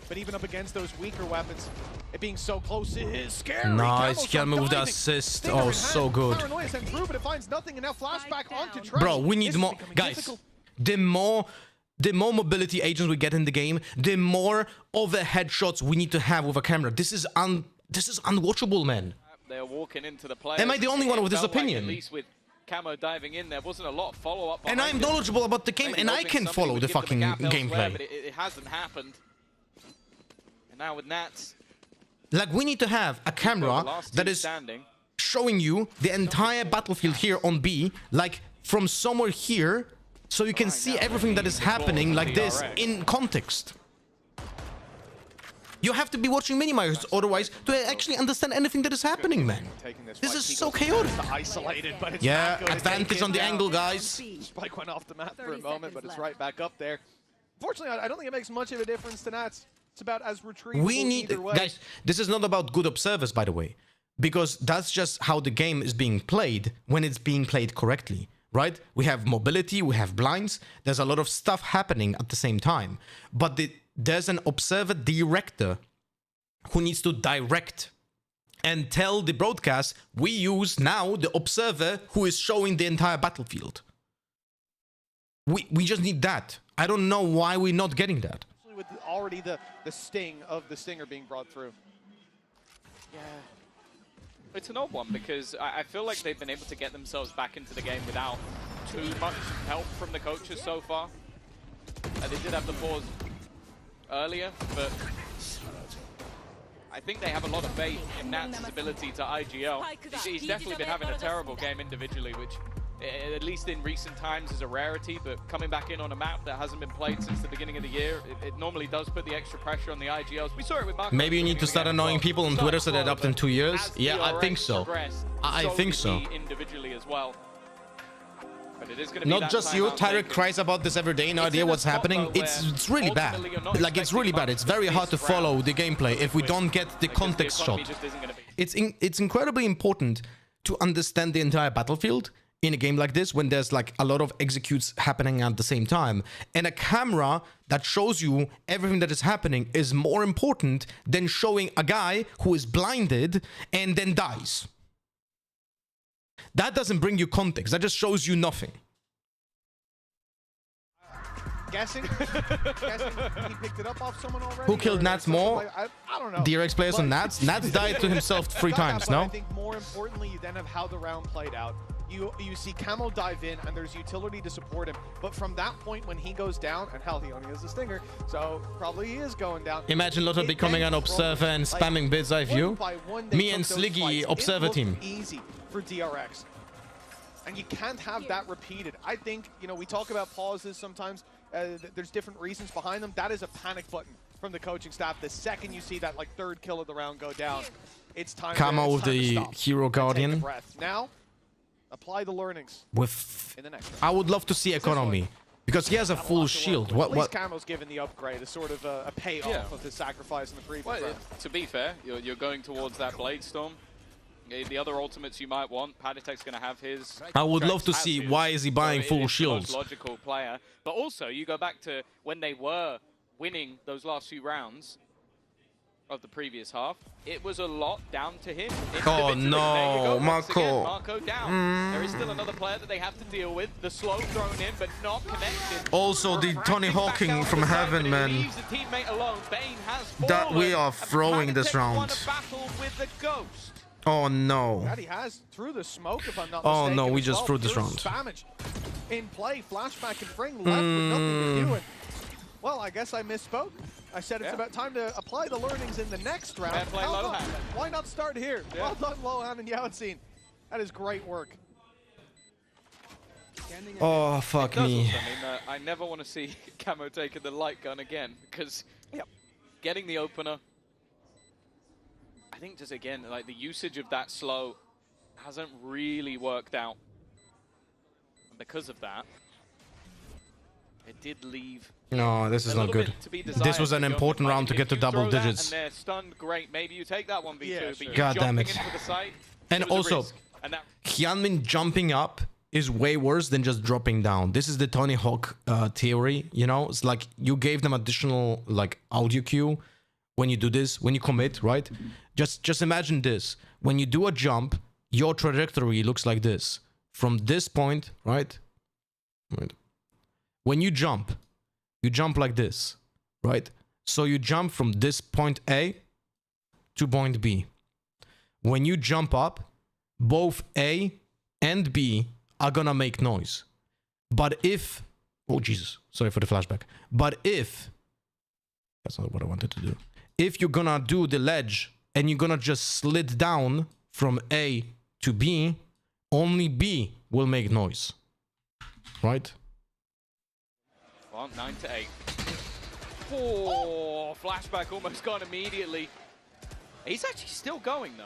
But even up against those weaker weapons, it being so close is scary. Nice, can move the assist. Oh, so good. Paranoia sent through, but it finds nothing, and now flashback onto Trash. Bro, we need more guys. The more mobility agents we get in the game, the more overhead shots we need to have with a camera. This is unwatchable, man. They're walking into the play. Am I the only one with this opinion? Like at least with Camo diving in, there wasn't a lot of follow-up. And I'm knowledgeable about the game, and I can follow the fucking gameplay. But it hasn't happened. And now with Nats, like, we need to have a camera that is showing you the entire battlefield here on B, like from somewhere here, so you can see everything that is happening like this in context. You have to be watching minimizers otherwise to actually understand anything that is happening, man. This is so chaotic. Isolated, but it's yeah, advantage on the angle, guys. Spike went off the map for a moment, but it's right back up there. Fortunately, I don't think it makes much of a difference to Nats. It's about as retrievable either way. Guys, this is not about good observers, by the way, because that's just how the game is being played when it's being played correctly, right? We have mobility, we have blinds. There's a lot of stuff happening at the same time, but there's an observer director who needs to direct and tell the broadcast, we use now the observer who is showing the entire battlefield. We just need that. I don't know why we're not getting that. With already the sting of the stinger being brought through. Yeah. It's an odd one because I feel like they've been able to get themselves back into the game without too much help from the coaches so far. They did have the pause earlier, but I think they have a lot of faith in Nats' ability to IGL. He's definitely been having a terrible game individually, which at least in recent times is a rarity, but coming back in on a map that hasn't been played since the beginning of the year, it normally does put the extra pressure on the IGLs. We saw it with Marco. Maybe you need to start annoying people on Twitter so they adopt in 2 years. Yeah, I think so. I think so. Individually as well. But it is going to be not just you. Tyrek cries about this every day. No idea what's happening. It's really bad. Like, it's really bad. It's very hard to follow the gameplay if we don't get the context shot. It's incredibly important to understand the entire battlefield in a game like this when there's like a lot of executes happening at the same time. And a camera that shows you everything that is happening is more important than showing a guy who is blinded and then dies. That doesn't bring you context. That just shows you nothing. Guessing he picked it up off someone already. Who killed Nats more? I don't know. DRX players on Nats? Nats died to himself 3 times, no? I think more importantly, you then have how the round played out. You see Camo dive in, and there's utility to support him. But from that point, when he goes down, and hell, he only has a stinger, so probably he is going down. Imagine Lotto becoming an observer and spamming bird's eye view. Me and Sliggy observer team. Easy for DRX. And you can't have that repeated. I think, you know, we talk about pauses sometimes. There's different reasons behind them. That is a panic button from the coaching staff. The second you see that like 3rd kill of the round go down, it's time Camo with the Hero Guardian. Now, apply the learnings in the next round. I would love to see economy because he has a full shield. At least Camo's given the upgrade, a sort of a payoff of his sacrifice in the previous round. To be fair, you're going towards that Blade Storm. The other ultimates you might want, Padatek's going to have his. I would love to see why is he buying full shields. The most logical player, but also you go back to when they were winning those last few rounds of the previous half. It was a lot down to him. Oh no, Marco! Marco down. There is still another player that they have to deal with. The slow thrown in, but not connected. Also, the Tony Hawking from heaven, man. That we are throwing this round. Battle with the Ghost. Oh no. That he has through the smoke, if I'm not Oh mistaken. no, we as just well. threw this First round. Spammage in play, flashback and Fring left with nothing to do. And, well, I guess I misspoke. I said it's about time to apply the learnings in the next round. Fair play, How about- Lohan. Why not start here? Yeah. Well done, Lohan and Yao-Tseen. That is great work. Oh, fuck It does me. also mean, I never want to see Camo taking the light gun again, because getting the opener, I think just again, like the usage of that slow hasn't really worked out. And because of that, it did leave No, this is a not little good. bit to be This desired was an to go. important Like, round to if get to you double throw that digits. And they're stunned, great. Maybe you take that 1v2, but you God damn jumping it. into the site, And it was a also, risk. And that Hyunmin jumping up is way worse than just dropping down. This is the Tony Hawk theory, you know? It's like you gave them additional like audio cue when you do this, when you commit, right? Just imagine this. When you do a jump, your trajectory looks like this. From this point, right? When you jump like this, right? So you jump from this point A to point B. When you jump up, both A and B are gonna make noise. But if, oh Jesus, sorry for the flashback. But if, that's not what I wanted to do. If you're gonna do the ledge and you're gonna just slid down from A to B, only B will make noise, right? Well, 9-8. Oh, flashback almost gone immediately. He's actually still going though.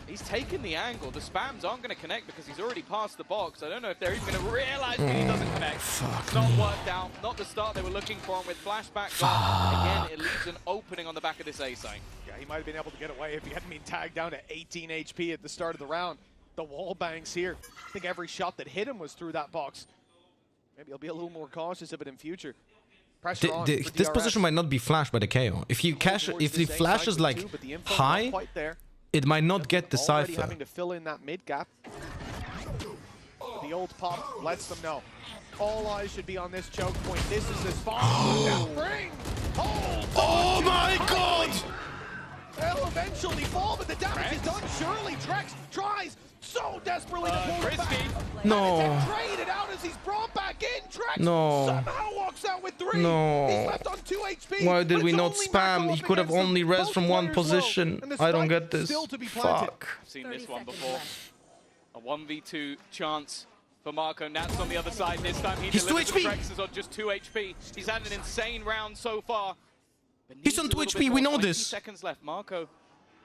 He's taken the angle. The spams aren't going to connect because he's already passed the box. I don't know if they're even going to realize that he doesn't connect. It's not worked out. Not the start they were looking for. And with flashback gone, again, it leaves an opening on the back of this A site. Yeah, he might have been able to get away if he hadn't been tagged down to 18 HP at the start of the round. The wall bangs here. I think every shot that hit him was through that box. Maybe he'll be a little more cautious of it in future. Pressure on for This DRX. position might not be flashed by the KO. If you cash, if the flash is like high, it might not get the Already cipher. having to fill in that mid gap. The old pop lets them know. All eyes should be on this choke point. This is his far. Bring! Oh my God! They'll eventually fall, but the damage is done. Surely Trex tries so desperately to pull it back. No. And it's traded out as he's brought back in. Trex No. somehow walks out with 3. No. He's left on 2 HP. Why did but we it's not only spam? Marco He up could have against them. only res Both from one players low, position. and the I don't spike get this. still to be planted. Fuck. I've seen this one before. A 1v2 chance for Marco. Nats on the other side. This time he He's 2 delivers. HP. Trex is on just 2 HP. He's had an insane round so far. But He's needs on a 2 little HP, bit we more. know 20 this. seconds left. Marco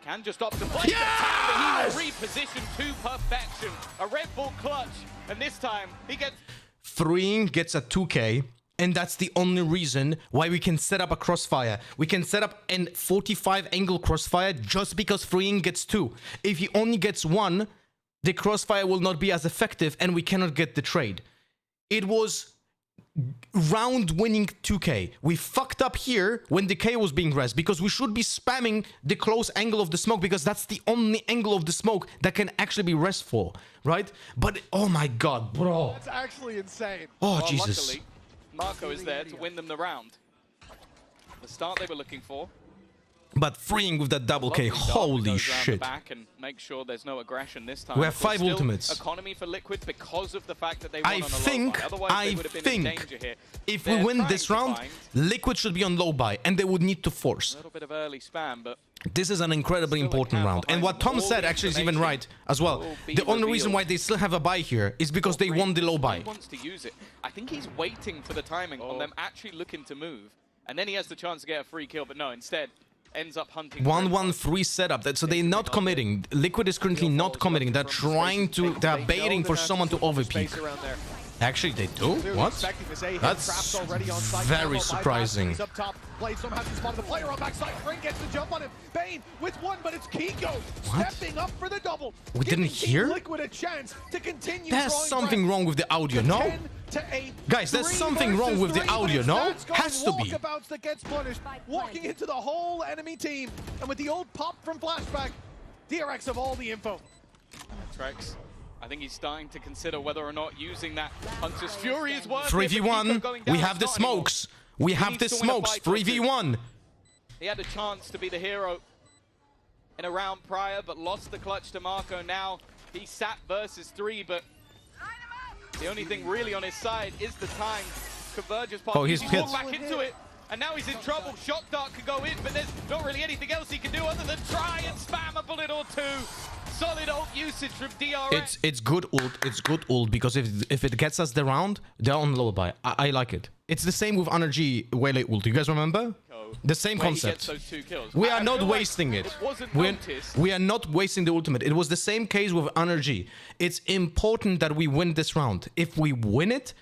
can just opt to play the time, but he will reposition to perfection. A Red Bull clutch, and this time he gets... Freeing gets a 2K, and that's the only reason why we can set up a crossfire. We can set up an 45 angle crossfire just because Freeing gets 2. If he only gets 1, the crossfire will not be as effective and we cannot get the trade. It was round winning 2K. We fucked up here when the K was being res because we should be spamming the close angle of the smoke because that's the only angle of the smoke that can actually be restful, right? But oh my God, bro. That's actually insane. Oh, Well, Jesus. luckily, Marco is there to win them the round. The start they were looking for. But Freeing with that double K, Lovely dart that holy goes round the shit. back and make sure there's no aggression this time. We have Of course, 5 still ultimates. Economy for Liquid because of the fact that they won I on a low think, buy. Otherwise they would have been in danger here. if They're we win trying this to round, find Liquid should be on low buy and they would need to force. a little bit of early spam, but This is an incredibly important round. And what Tom said actually is even right as well. The only reason why they still have a buy here is because they won the low buy. he wants to use it. I think he's waiting for the timing on them actually looking to move, and then he has the chance to get a free kill, but no, instead ends up hunting. 1-1-3 setup. So they're not committing. Liquid is currently not committing. They're trying to. They're baiting for someone to overpeak. Actually, they do? What? That's very surprising. Up top, Blade somehow has spotted the player on backside. Fring gets the jump on him. Bane with 1, but it's Kiko stepping up for the double. We didn't hear? Liquid a chance to continue. There's something wrong with the audio, no? Guys, there's something wrong with the audio, no? Has to be. Walkabouts that gets punished, walking into the whole enemy team, and with the old pop from flashback, DRX have all the info. Trex, I think he's starting to consider whether or not using that Hunter's Fury is worth it. 3v1. We have the smokes. We have the smokes. 3v1. He had a chance to be the hero. in a round prior, but lost the clutch to Marco. Now he sat versus 3, but the only thing really on his side is the time. Converges past. He's walked back into it, and now he's in trouble. Shot dart can go in, but there's not really anything else he can do other than try and spam a bullet or two. Solid ult usage from DRX. It's good ult. It's good ult because if it gets us the round, they're on lullaby. I like it. It's the same with NRG Waylay ult. You guys remember? The same concept. Those 2 kills. We are not wasting it. We are not wasting the ultimate. It was the same case with NRG. It's important that we win this round. If we win it,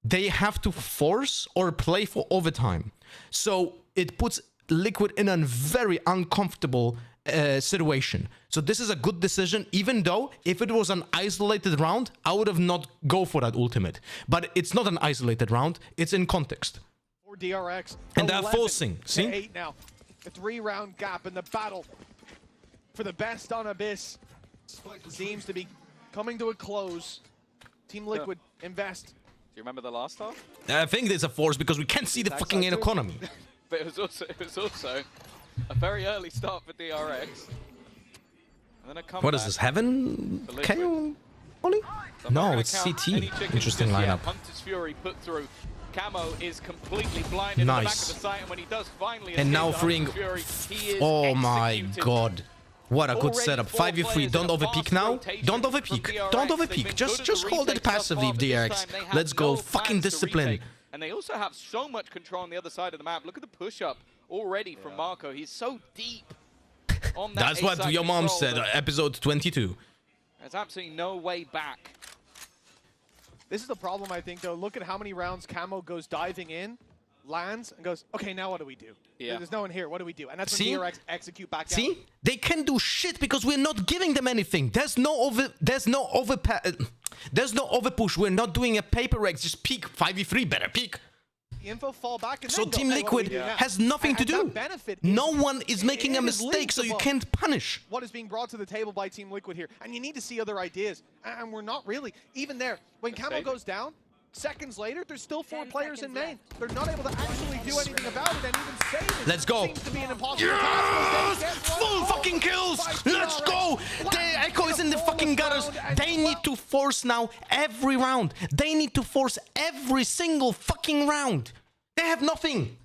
they have to force or play for overtime. So it puts Liquid in a very uncomfortable situation. So this is a good decision, even though if it was an isolated round, I would have not go for that ultimate. But it's not an isolated round. It's in context. For DRX. And they're forcing. See? 8 now. A 3-round gap in the battle for the best on Abyss seems to be coming to a close. Team Liquid invest. Do you remember the last half? I think there's a force because we can't see the fucking economy. But it was also a very early start for DRX. And then a comeback. What is this? Heaven? KO? Only? No, it's CT. Interesting lineup. Hunter's Fury put through. Camo is completely blinded in the back of the site, and when he does finally and now freeing. Fury, he is oh my executed. God. What a good Already setup. 4 5v3. Don't overpeak now. Don't overpeak. Don't overpeak. Just hold it passively, DRX. Let's go. Fucking discipline. And they also have so much control on the other side of the map. Look at the push-up already from Marco. He's so deep on that. That's what your mom said, episode 22. There's absolutely no way back. This is the problem, I think, though. Look at how many rounds Camo goes diving in, lands, and goes, okay, now what do we do? Yeah. There's no one here. What do we do? And that's when DRX execute back out. See? They can do shit because we're not giving them anything. There's no overpush. We're not doing a paper X. Just peek. 5v3 better peek. The info fall back and so then Team Liquid has nothing to do. No one is making a mistake, so you can't punish. What is being brought to the table by Team Liquid here? And you need to see other ideas. And we're not really. Even there, when Camo goes down, seconds later, there's still 4 players in main. They're not able to actually do anything about it, and even save it. Let's go. Seems to be an impossible task. Yes! Full fucking kills! Let's go! The Echo is in the fucking gutters. They need to force now every round. They need to force every single fucking round. They have nothing.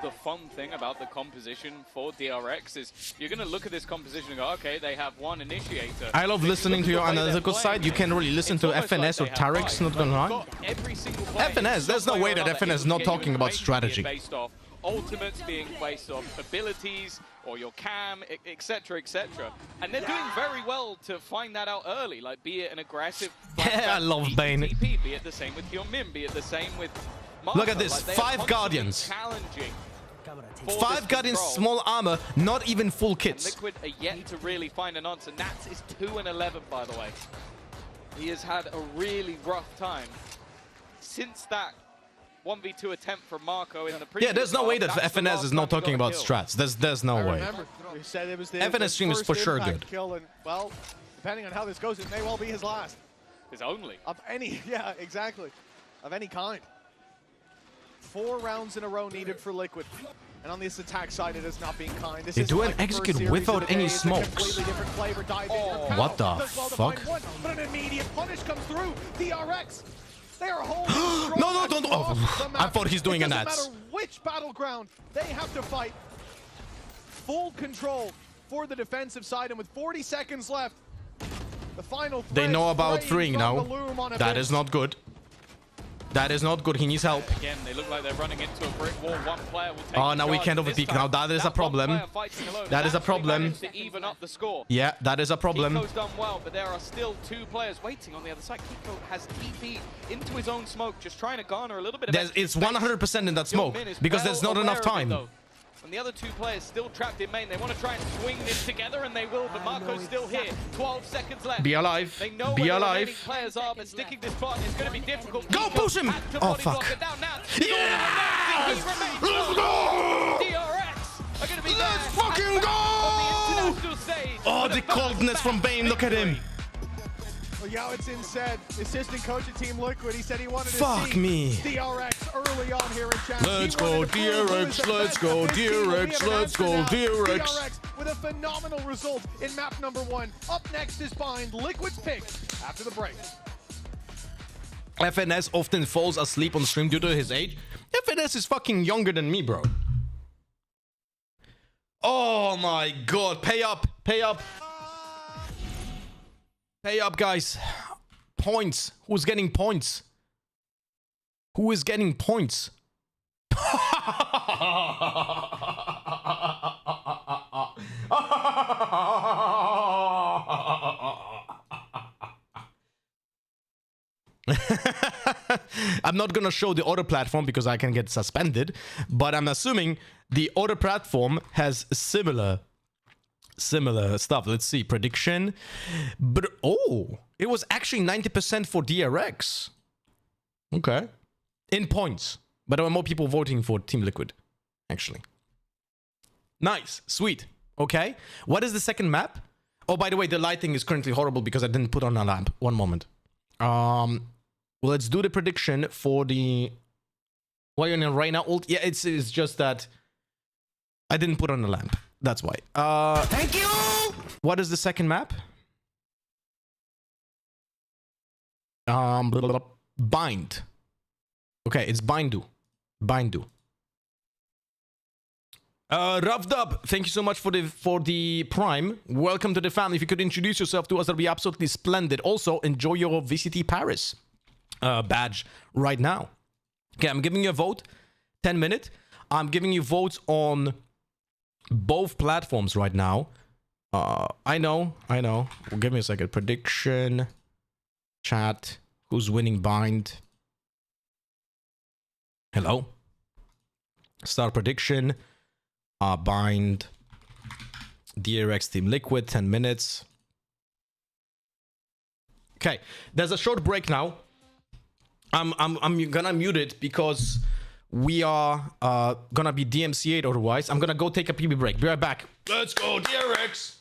The fun thing about the composition for DRX is you're going to look at this composition and go, okay, they have 1 initiator. I love listening to your analytical side. You can really listen to FNS or Tarek's, not gonna lie. FNS, there's no way that FNS is not talking about strategy. Based off ultimates being based off abilities or your cam, etc., etc. And they're doing very well to find that out early, like be it an aggressive... Yeah, I love Bane. TP, be it the same with Hyunmin, be it the same with... Marco. Look at this, like 5 Guardians. 5 Guardians, small armor, not even full kits. And Liquid are yet to really find an answer. Nats is 2-11, by the way. He has had a really rough time since that 1v2 attempt from Marco in the previous. Yeah, there's no way that FNS is not talking about strats. There's no way. We said it was FNS stream is for sure good. Kill and, well, depending on how this goes, it may well be his last. His only. Of any, yeah, exactly. Of any kind. 4 rounds in a row needed for Liquid. And on this attack side, it is not being kind. This they is do like an execute without any smokes. What the fuck? But an immediate punish comes through. DRX, they are holding. No, don't. Oh, I thought he's doing a Nats. No matter which battleground they have to fight. Full control for the defensive side, and with 40 seconds left, the final. They know about freeing now. That is not good. That is not good. He needs help. Again, they look like they're running into a brick wall. One player will take oh, now we can't overpeak. Now that is a problem. That is a problem. To even up the score. Yeah, that is a problem. Kiko's done well, but there are still 2 players waiting on the other side. Kiko has TP into his own smoke, just trying to garner a little bit of it's 100% in that smoke, because there's not enough time. And the other 2 players still trapped in main. They want to try and swing this together, and they will, but Marco's still here. 12 seconds left. Be alive. They know be where alive. the players are, but sticking this spot is going to be difficult. Go push him! Oh, fuck. Yes! Let's go! DRX are going to be Let's fucking go! Oh, the coldness from Bane. Look at him. Well, Yao Itsin said, assistant coach at Team Liquid, he said he wanted to see DRX early on here in Champs. Let's go DRX, let's go DRX, let's go DRX. with a phenomenal result in map number 1. Up next is Bind, Liquid's pick after the break. FNS often falls asleep on stream due to his age. FNS is fucking younger than me, bro. Oh my god, pay up, pay up. Pay up, guys. Points. Who's getting points? Who is getting points? I'm not gonna show the other platform because I can get suspended, but I'm assuming the other platform has similar stuff. Let's see, prediction. But oh, it was actually 90% for DRX. Okay. In points. But there were more people voting for Team Liquid, actually. Nice, sweet. Okay. What is the second map? Oh, by the way, the lighting is currently horrible because I didn't put on a lamp. One moment. Well, let's do the prediction for the... Why you're in Reyna ult? Yeah, it's just that I didn't put on a lamp. That's why. Thank you! What is the second map? Bind. Okay, it's Bindu. Bindu. Ravdub, thank you so much for the Prime. Welcome to the family. If you could introduce yourself to us, that'd be absolutely splendid. Also, enjoy your VCT Paris badge right now. Okay, I'm giving you a vote. 10 minutes. I'm giving you votes on both platforms right now. I know. Well, give me a second. Prediction. Chat. Who's winning Bind? Hello. Start prediction. Bind. DRX Team Liquid. 10 minutes. Okay. There's a short break now. I'm gonna mute it because we are gonna be DMCA'd otherwise. I'm gonna go take a PB break. Be right back. Let's go, DRX!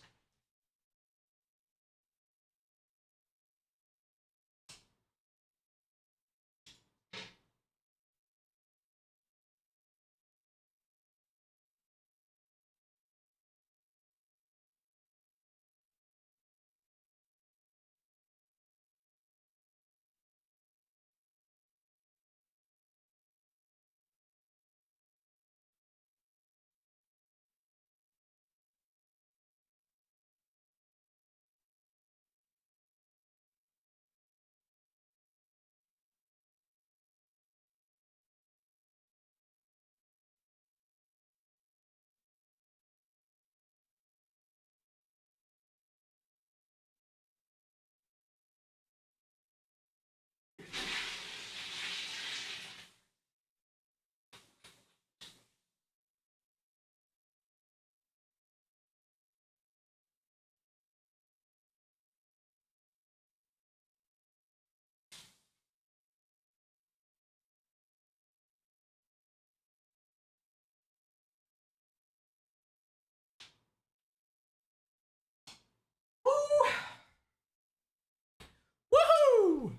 Woohoo!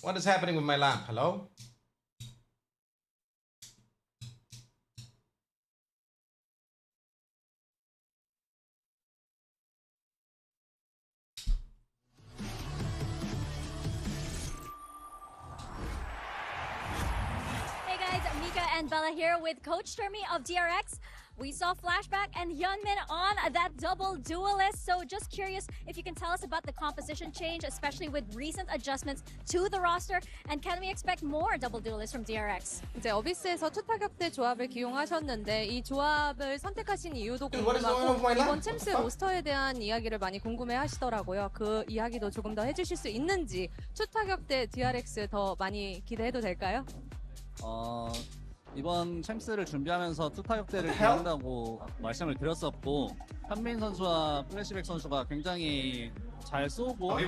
What is happening with my lamp? Hello? Hey guys, Mika and Bella here with Coach Termi of DRX. We saw Flashback and Hyunmin on that double duelist, so just curious if you can tell us about the composition change, especially with recent adjustments to the roster, and can we expect more double duelists from DRX? 이제 어비스에서 투타격대 조합을 기용하셨는데 이 조합을 선택하신 이유도 궁금하고 이번 챔스 로스터에 대한 이야기를 많이 궁금해하시더라고요. 그 이야기도 조금 더 해주실 수 있는지 투타격대 DRX 더 많이 기대해도 될까요? 이번 챔스를 준비하면서 투타격대를 기한다고 말씀을 드렸었고 현민 선수와 플래시백 선수가 굉장히 잘 쏘고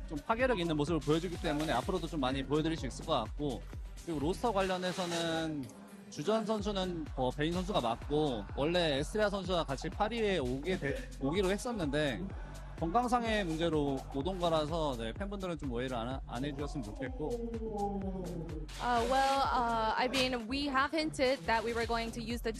좀 파괴력 있는 모습을 보여주기 때문에 앞으로도 좀 많이 보여드릴 수 있을 것 같고, 그리고 로스터 관련해서는 주전 선수는 베인 선수가 맞고 원래 에스트레아 선수와 같이 8위에 오기로 했었는데 건강상의 문제로 못 온 거라서 네, 팬분들은 좀 오해를 안 해주셨으면 좋겠고. I mean, we have hinted that we were going to use the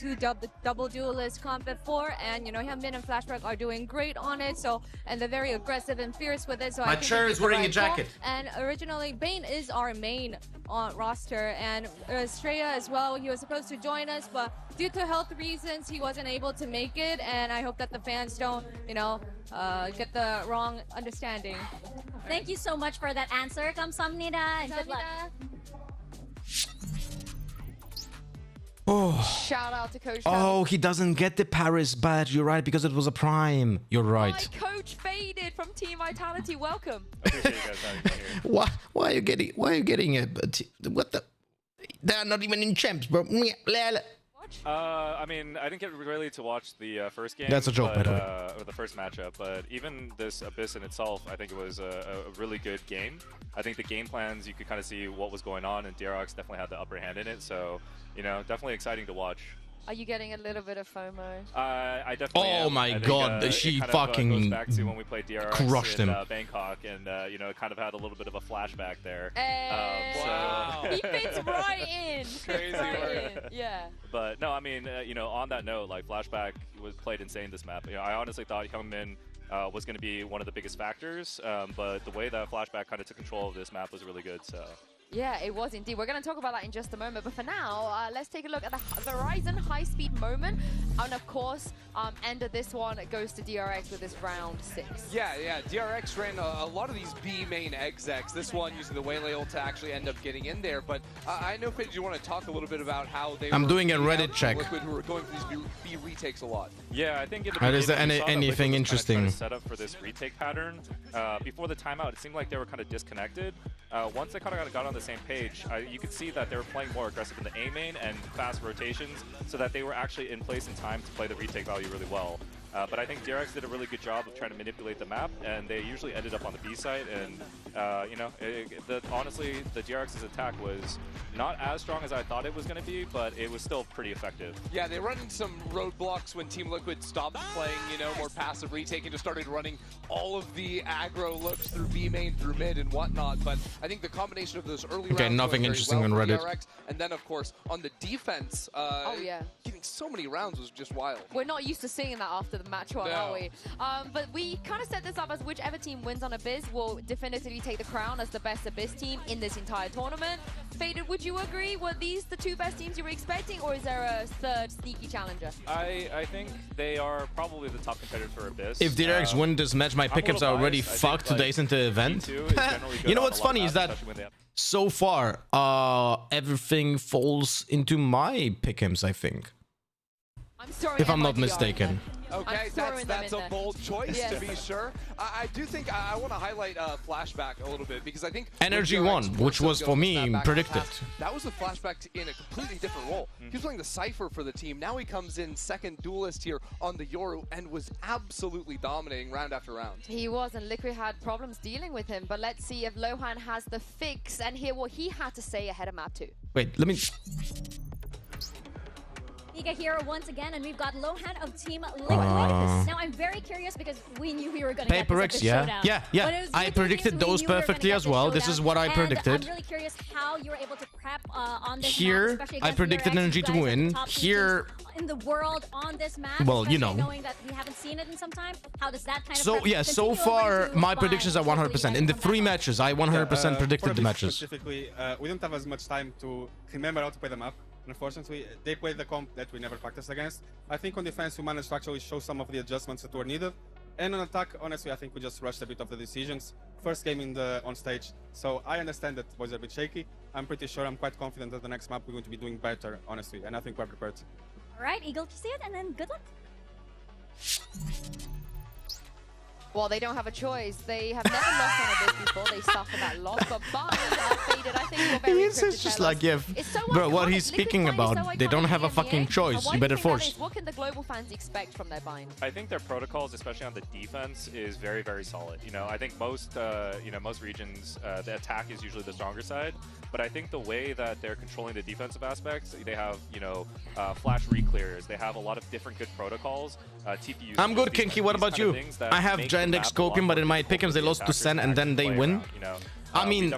double duelist comp before, and you know, Hyunbin and Flashback are doing great on it. So, and they're very aggressive and fierce with it. So My chair is wearing a jacket. And originally, Bane is our main roster, and Estrella as well. He was supposed to join us, but due to health reasons, he wasn't able to make it. And I hope that the fans don't, you know, get the wrong understanding. Thank you so much for that answer. 감사합니다. And good luck. Oh. Shout out to Coach. Oh, he doesn't get the Paris badge. You're right, because it was a prime. You're right. My Coach Faded from Team Vitality. Welcome. Appreciate you guys having me here. Why are you getting it? What the? They're not even in champs, bro. I mean, I didn't get really to watch the first game. That's a joke, by the way. Or the first matchup, but even this Abyss in itself, I think it was a really good game. I think the game plans, you could kind of see what was going on, and DRX definitely had the upper hand in it. So, you know, definitely exciting to watch. Are you getting a little bit of FOMO? I definitely am. Oh my I think, god, she it kind fucking of goes back to when we played DRX crushed in him. Bangkok, and you know, it kind of had a little bit of a flashback there. Wow. He fits right in. Crazy work. Yeah. But no, I mean, you know, on that note, like Flashback was played insane this map. You know, I honestly thought Hyunmin was going to be one of the biggest factors, but the way that Flashback kind of took control of this map was really good. So. Yeah, it was indeed. We're going to talk about that in just a moment. But for now, let's take a look at the Verizon high-speed moment. And of course, end of this one, it goes to DRX with this round 6. Yeah. DRX ran a lot of these B main execs. This one using the Waylay ult to actually end up getting in there. But I know, Fidge, you want to talk a little bit about how they I'm doing a Reddit check. Liquid, who were going for these B retakes a lot. Yeah, I think in the Is there beginning, we saw that anything Liquid was interesting? kind of set up for this retake pattern. Before the timeout, it seemed like they were kind of disconnected. Once they kind of got on the same page, you could see that they were playing more aggressive in the A main and fast rotations, so that they were actually in place in time to play the retake value really well. But I think DRX did a really good job of trying to manipulate the map, and they usually ended up on the B site. And you know, honestly, the DRX's attack was not as strong as I thought it was going to be, but it was still pretty effective. Yeah, they run into some roadblocks when Team Liquid stopped playing, you know, more passive retake and just started running all of the aggro looks through B main, through mid, and whatnot. But I think the combination of those early rounds nothing interesting well on Reddit. DRX, and then of course on the defense, getting so many rounds was just wild. We're not used to seeing that after the match one, are we? But we kind of set this up as whichever team wins on Abyss will definitively take the crown as the best Abyss team in this entire tournament. Faded, would you agree? Were these the two best teams you were expecting, or is there a third sneaky challenger? I think they are probably the top contenders for Abyss. If DRX win this match, my pickups are already fucked 2 days into the event. You know what's funny is that so far, everything falls into my pick'ems, I think. If I'm not mistaken. Okay, that's a bold choice, to be sure. I do think I want to highlight Flashback a little bit, because I think NRG won, which was for me predicted. That was a Flashback in a completely different role. He was playing the Cypher for the team. Now he comes in second duelist here on the Yoru and was absolutely dominating round after round. He was, and Liquid had problems dealing with him. But let's see if Lohan has the fix and hear what he had to say ahead of map 2. Wait, let me... Nika here once again, and we've got Lohan of Team Liquid. Now, I'm very curious because we knew we were going to get Paper X, yeah. I predicted those perfectly as well. This is what I predicted. I'm really curious how you were able to prep on this here, map, I predicted NRG to win. Here, in the world on this map, well, you know, knowing that we haven't seen it in some time, how does that kind of so yeah, so far my predictions are 100%. In the 3 matches, I 100% predicted the matches. Specifically, we don't have as much time to remember how to play the map. Unfortunately, they played the comp that we never practiced against. I think on defense, we managed to actually show some of the adjustments that were needed. And on attack, honestly, I think we just rushed a bit of the decisions. First game on stage, so I understand that was a bit shaky. I'm pretty sure, I'm quite confident that the next map we're going to be doing better, honestly, and I think we're prepared. All right, eagle to see it, and then good luck. Well, they don't have a choice. They have never lost on a bit before. They suffered that loss, but Bind faded. I think you're very It's just like, yeah, bro, what he's speaking about, they don't have a fucking choice. You better force. What can the global fans expect from their Bind? I think their protocols, especially on the defense, is very, very solid. You know, I think most, most regions, the attack is usually the stronger side. But I think the way that they're controlling the defensive aspects, they have, flash re-clears. They have a lot of different good protocols. TPUs. I'm good, Kinky. What about you? I have Giant X Scorpion, but in my pick'ems they lost to Sen and then they win. I mean,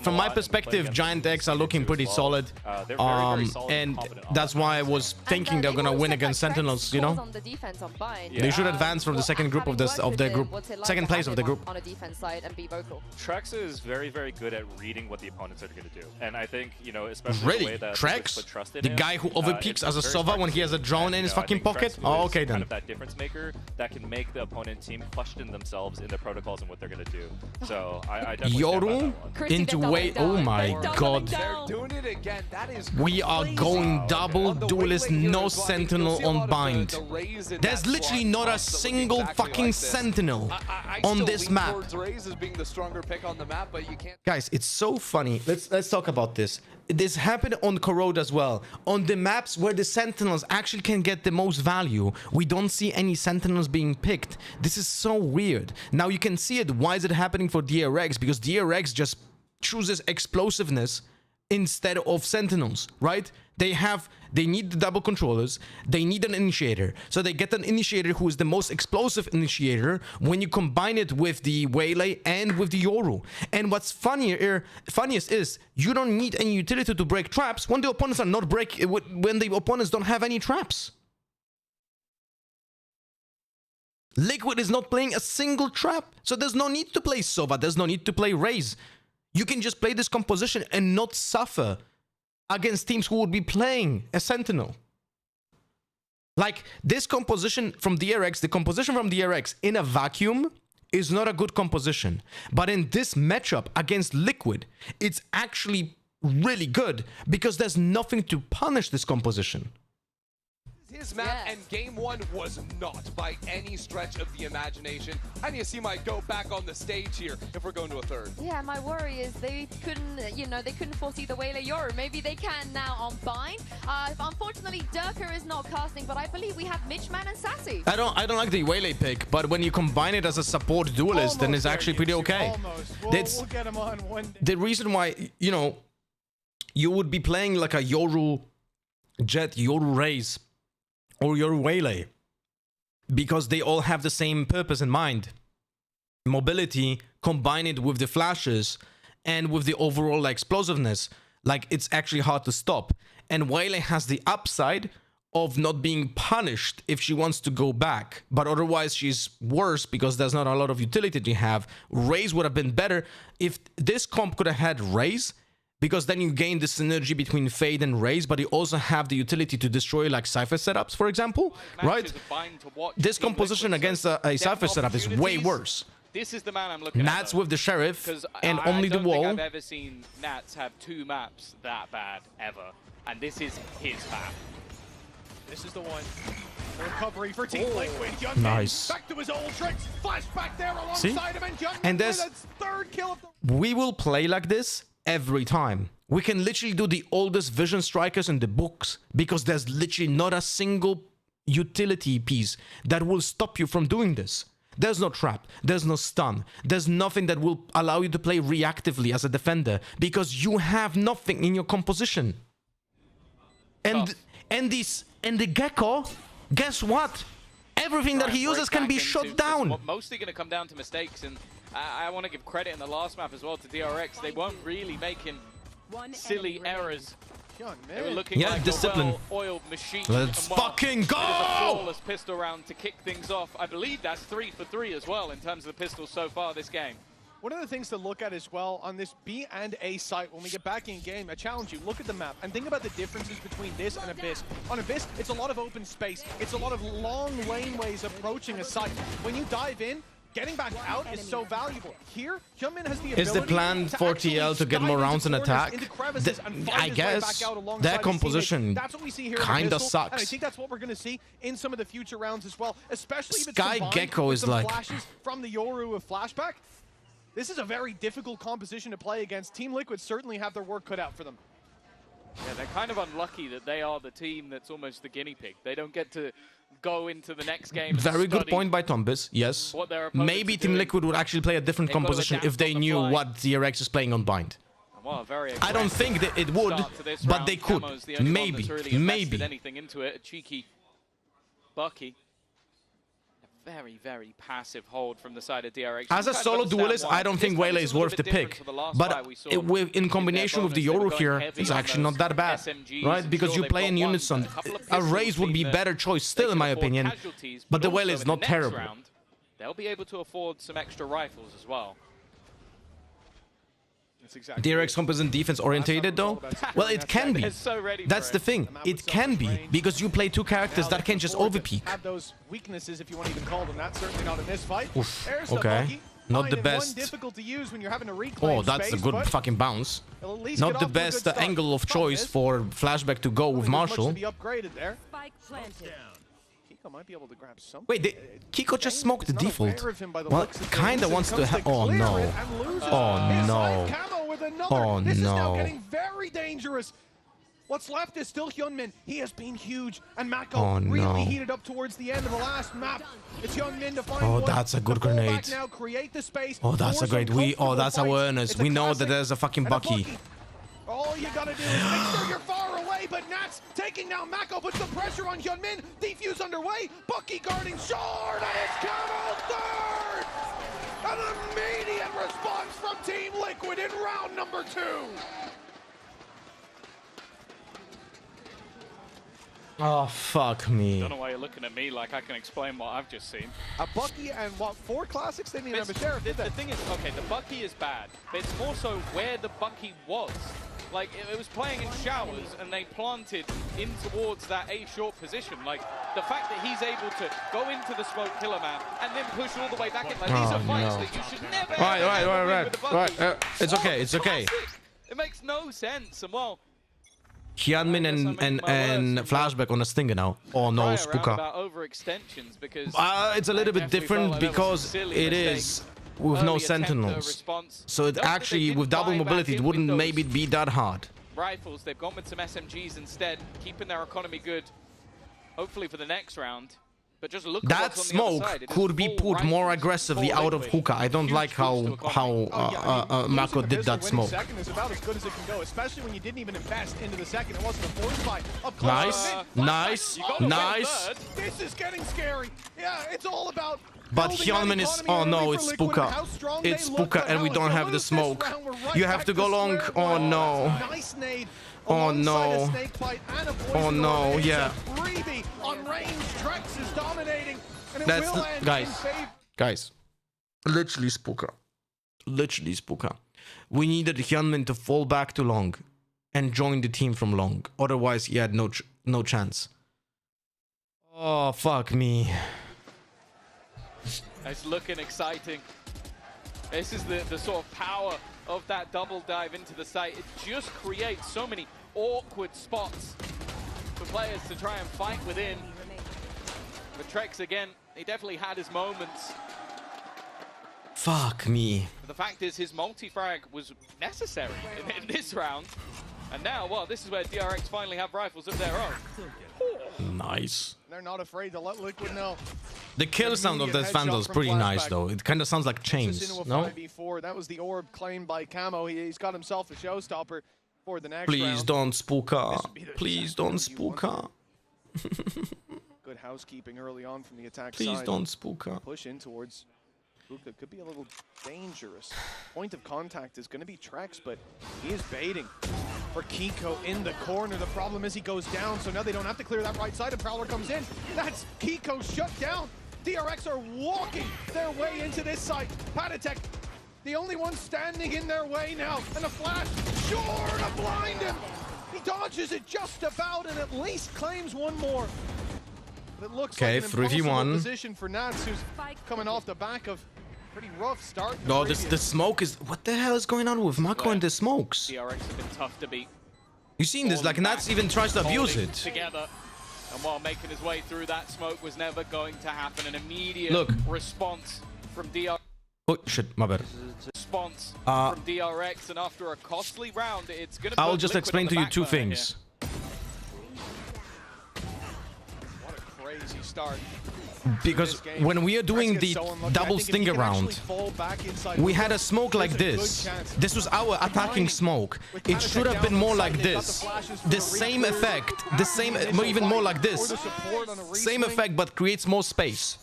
from my perspective, Giant X are looking pretty solid, and that's why I was thinking they're gonna win against Sentinels. You know, they should advance from the second group of the group, second place of the group. On a defense side and be vocal. Trex is very, very good at reading what the opponents are going to do, and I think especially the way that Trex, put trust in the him, guy who overpeaks as a Sova when he has a drone in his fucking pocket. Oh, okay then. Kind of that difference maker that can make the opponent team question themselves in their protocols and what they're going to do. So I definitely Yoru into wait. Oh my god. They're doing it again. That is we are going double duelist, no sentinel on bind. There's literally not a single fucking sentinel on this map. Raze as being the stronger pick on the map, but you can't. Guys, it's so funny. Let's talk about this. This happened on Corrode as well. On the maps where the sentinels actually can get the most value, we don't see any sentinels being picked. This is so weird. Now you can see it. Why is it happening for DRX? Because DRX just chooses explosiveness instead of sentinels, right? They need the double controllers, they need an initiator, so they get an initiator who is the most explosive initiator when you combine it with the Waylay and with the Yoru. And what's funniest is you don't need any utility to break traps when the opponents are not when the opponents don't have any traps. Liquid is not playing a single trap, so there's no need to play Sova, there's no need to play Raze. You can just play this composition and not suffer against teams who would be playing a Sentinel. Like, this composition from DRX, the composition from DRX in a vacuum is not a good composition. But in this matchup against Liquid, it's actually really good because there's nothing to punish this composition. His map, and game one was not by any stretch of the imagination. I need to see my go back on the stage here if we're going to a third. Yeah, my worry is they couldn't, they couldn't foresee the Waylay Yoru. Maybe they can now on Bind. Unfortunately, Durka is not casting, but I believe we have Mitchman and Sassy. I don't like the Waylay pick, but when you combine it as a support duelist, then it's actually pretty okay. We'll get him on one day. The reason why, you would be playing like a Yoru Jet, Yoru Raze, or your Waylay, because they all have the same purpose in mind. Mobility, combine it with the flashes and with the overall explosiveness, like it's actually hard to stop. And Waylay has the upside of not being punished if she wants to go back, but otherwise she's worse because there's not a lot of utility to have. Raze would have been better if this comp could have had Raze, because then you gain the synergy between Fade and Raze, but you also have the utility to destroy like Cypher setups, for example, right? This composition against a Cypher setup is way worse. This is the man I'm looking at. Nats with the Sheriff and only the wall. I don't think I've ever seen Nats have two maps that bad, ever. And this is his map. This is the one. Recovery for Team Liquid. Young nice. Back to his old tricks. Flashback there alongside him, and Young and there's third kill of the... We will play like this every time. We can literally do the oldest Vision Strikers in the books because there's literally not a single utility piece that will stop you from doing this. There's no trap, there's no stun, there's nothing that will allow you to play reactively as a defender because you have nothing in your composition. And the Gecko, guess what? Everything that he uses can be shot down. Mostly going to come down to mistakes, and I want to give credit in the last map as well to DRX. They weren't really making silly errors. They were looking like discipline. a well-oiled machine. Let's fucking go! It is a flawless pistol round to kick things off. I believe that's 3 for 3 as well in terms of the pistols so far this game. One of the things to look at as well on this B and A site when we get back in game, I challenge you, look at the map and think about the differences between this and Abyss. On Abyss, it's a lot of open space. It's a lot of long laneways approaching a site. When you dive in, getting back out is so valuable. Here, Hyunmin has the ability Is the plan for TL to get more rounds in attack? I guess their composition kind of sucks. And I think that's what we're going to see in some of the future rounds as well, especially if it's Sky Gecko is like flashes from the Yoru with flashback. This is a very difficult composition to play against. Team Liquid certainly have their work cut out for them. Yeah, they're kind of unlucky that they are the team that's almost the guinea pig. They don't get to go into the next game. Very good point by Tombis. Yes. Maybe Team Liquid would actually play a different composition if they knew what DRX is playing on Bind. Well, I don't think that it would, but they could. Maybe. Maybe. Anything into it. A cheeky Bucky. A very, very passive hold from the side of DRX. As a solo duelist, I don't think Waylay is worth the pick. But in combination with the Yoru here, it's actually not that bad. Right? Because you play in unison. A Raze would be better choice still, in my opinion. But the Waylay is not terrible. They'll be able to afford some extra rifles as well. DRX comp isn't defense orientated though? Well, it can be. That's the thing. It can be, because you play two characters that can just overpeak. Have those weaknesses, if you want to even call them that. Certainly not in this fight. Oof, okay. Not the best. Oh, that's a good fucking bounce. Not the best angle of choice for flashback to go with Marshall. Might be able to grab some. Wait, Kiko just smoked the default. Well, kinda wants to. Oh no! Oh no! Oh This is now no! getting very dangerous. What's left is still Hyunmin. He has been huge, and Mako Oh, no. really heated up towards the end of the last map. It's Hyunmin to find Oh, one that's a good to pull back grenade. now, create the space, Oh, that's a force great. some Oh, that's comfortable awareness. fights. We It's a know that classic there's a fucking and a Bucky. All you gotta do is make sure you're far away, but Nats taking down Mako, puts the pressure on Hyunmin. Defuse underway, Bucky guarding Shard, and it's Camo third! An immediate response from Team Liquid in round number 2. Oh fuck me! Don't know why you're looking at me like I can explain what I've just seen. A Bucky and what, 4 classics? They didn't even have a sheriff, did they? The thing is, okay, the Bucky is bad, but it's more so where the Bucky was. Like, it was playing in showers, and they planted in towards that A short position. Like, the fact that he's able to go into the smoke, kill a man, and then push all the way back in. Like, these are fights that you should never Right. It's okay. It's okay. It makes no sense. And well, Hyunmin and flashback on a stinger now. Oh no, Spooka. about overextensions because It's a little bit different because it is with no sentinels. So it actually, with double mobility, it wouldn't maybe be that hard. Rifles, they've gone with some SMGs instead, keeping their economy good, hopefully for the next round. But just look That at what's on the smoke other side. could be put more aggressively out of hookah. I don't like how Mako did that smoke. Second is about as good as it can go, especially when you didn't even invest into the second. It wasn't a force fight. Up close. Nice. This is getting scary. Yeah, it's all about. But Hyunmin is. Oh no, it's Spooka. It's Spooka, and we don't have the smoke. You have to go long. Oh no. Nice nade. Oh no. Oh no, yeah. Freebie on range. Trex is dominating. And it That's will end guys. in favor. Guys. Literally Spooka. Literally Spooka. We needed Hyunmin to fall back to long and join the team from long. Otherwise, he had no chance. Oh, fuck me. It's looking exciting. This is the sort of power of that double dive into the site. It just creates so many awkward spots for players to try and fight within. But Trex, again, he definitely had his moments. Fuck me. But the fact is, his multi-frag was necessary in this round. And now, well, this is where DRX finally have rifles of their own. Nice. They're not afraid to let Liquid know. The kill sound of this Vandal is pretty nice, though. It kind of sounds like chains, no? 5v4. That was the orb claimed by Camo. He's got himself a showstopper for the next Please round. don't Spooka. Please don't Spooka. Good housekeeping early on from the attack Please side. don't Spooka. Push in towards Spooka. Could be a little dangerous. Point of contact is going to be Trex, but he is baiting for Kiko in the corner. The problem is he goes down, so now they don't have to clear that right side, and Prowler comes in. That's Kiko shut down. DRX are walking their way into this site. Patatek, the only one standing in their way now, and a flash, sure to blind him. He dodges it just about and at least claims one more. But it looks Okay, like an impossible 3v1. position for Nats, who's coming off the back of Pretty rough start. No, the smoke is... What the hell is going on with Mako and the smokes? DRX have been tough to beat. You seen this? Like, Nats even tries to abuse it. Together. And while making his way through that smoke was never going to happen. An immediate response from DRX. Oh, shit, my bad. Response from DRX, and after a costly round, it's going to I'll just explain to you two things. What a crazy start. Because when we are doing the double stinger round, we had a smoke like this. This was our attacking smoke. It should have been more like this. The same effect, even more like this. Same effect, but creates more space.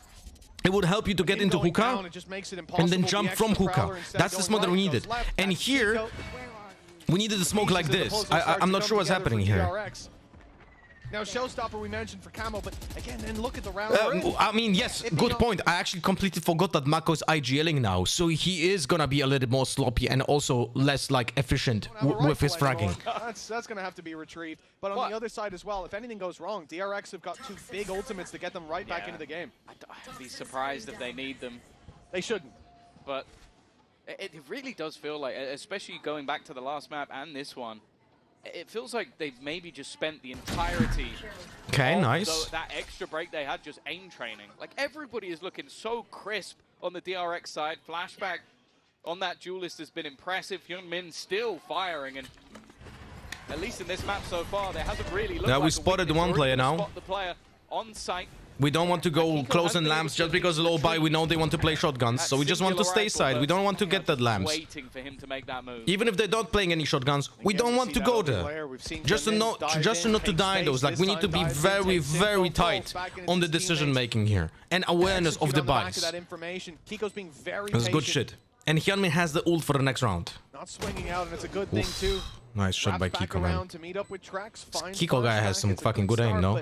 It would help you to get into hookah and then jump from hookah. That's the smoke that we needed. And here, we needed a smoke like this. I'm not sure what's happening here. Now, showstopper we mentioned for Camo, but again, then look at the round. I mean, yes, good point. I actually completely forgot that Mako's IGLing now, so he is gonna be a little more sloppy and also less like efficient with his fragging. That's gonna have to be retrieved. But on the other side as well, if anything goes wrong, DRX have got two big ultimates to get them right back into the game. I'd be surprised if they need them. They shouldn't. But it really does feel like, especially going back to the last map and this one, it feels like they've maybe just spent the entirety of that extra break they had just aim training. Like, everybody is looking so crisp on the DRX side. Flashback on that duelist has been impressive. Hyunmin still firing, and at least in this map so far, there hasn't really looked like we spotted one player now. Spot the player on site. We don't want to go close in lamps just because low buy. We know they want to play shotguns, so we just want to stay side. We don't want to get that lamps. Waiting for him to make that move. Even if they're not playing any shotguns, we don't want to go there. Just to not to die those. Like, we need to be very, very tight on the decision making here and awareness of the buys. That's good shit. And Hyunmin has the ult for the next round. Not swinging out, and it's a good thing too. Nice shot by Kiko, man. This Kiko guy has some fucking good aim, no?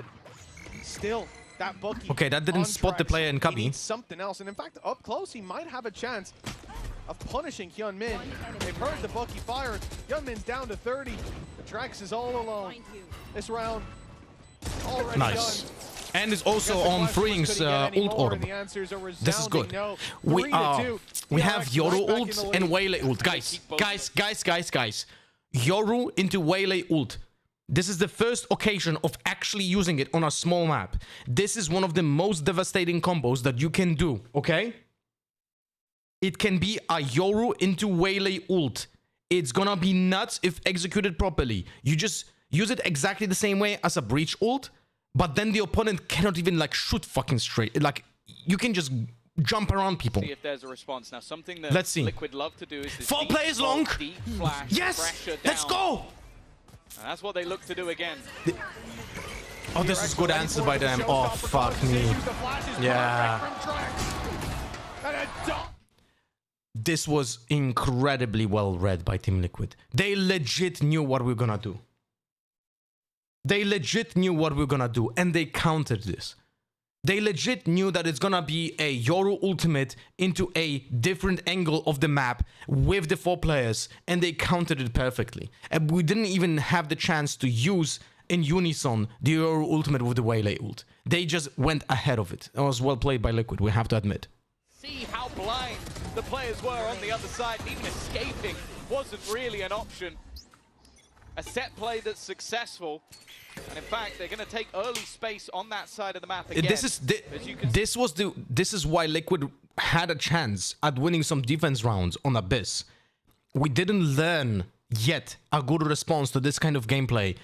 Still. That Bucky okay, that didn't spot the player in Cubby. Something else, and in fact, up close, he might have a chance of punishing Hyunmin. They've heard the Bucky fire. Hyunmin's down to 30. The Trax is all alone. This round already done. And is also on Freeing's ult orb. This is good. We have Yoru ult and Waylay ult. Guys. Yoru into Waylay ult. This is the first occasion of actually using it on a small map. This is one of the most devastating combos that you can do, okay? It can be a Yoru into Waylay ult. It's gonna be nuts if executed properly. You just use it exactly the same way as a Breach ult, but then the opponent cannot even like shoot fucking straight. Like, you can just jump around people. See if there's a response. Now, something that Liquid love to do is this 4 players long. Yes, let's go. And that's what they look to do again. Oh, this is good answer by them. Oh, fuck me. Yeah. This was incredibly well read by Team Liquid. They legit knew what we were gonna do. And they countered this. They legit knew that it's gonna be a Yoru ultimate into a different angle of the map with the 4 players, and they countered it perfectly. And we didn't even have the chance to use in unison the Yoru ultimate with the Waylay ult. They just went ahead of it. It was well played by Liquid, we have to admit. See how blind the players were on the other side. Even escaping wasn't really an option. A set play that's successful. And in fact, they're going to take early space on that side of the map again. This is why Liquid had a chance at winning some defense rounds on Abyss. We didn't learn yet a good response to this kind of gameplay,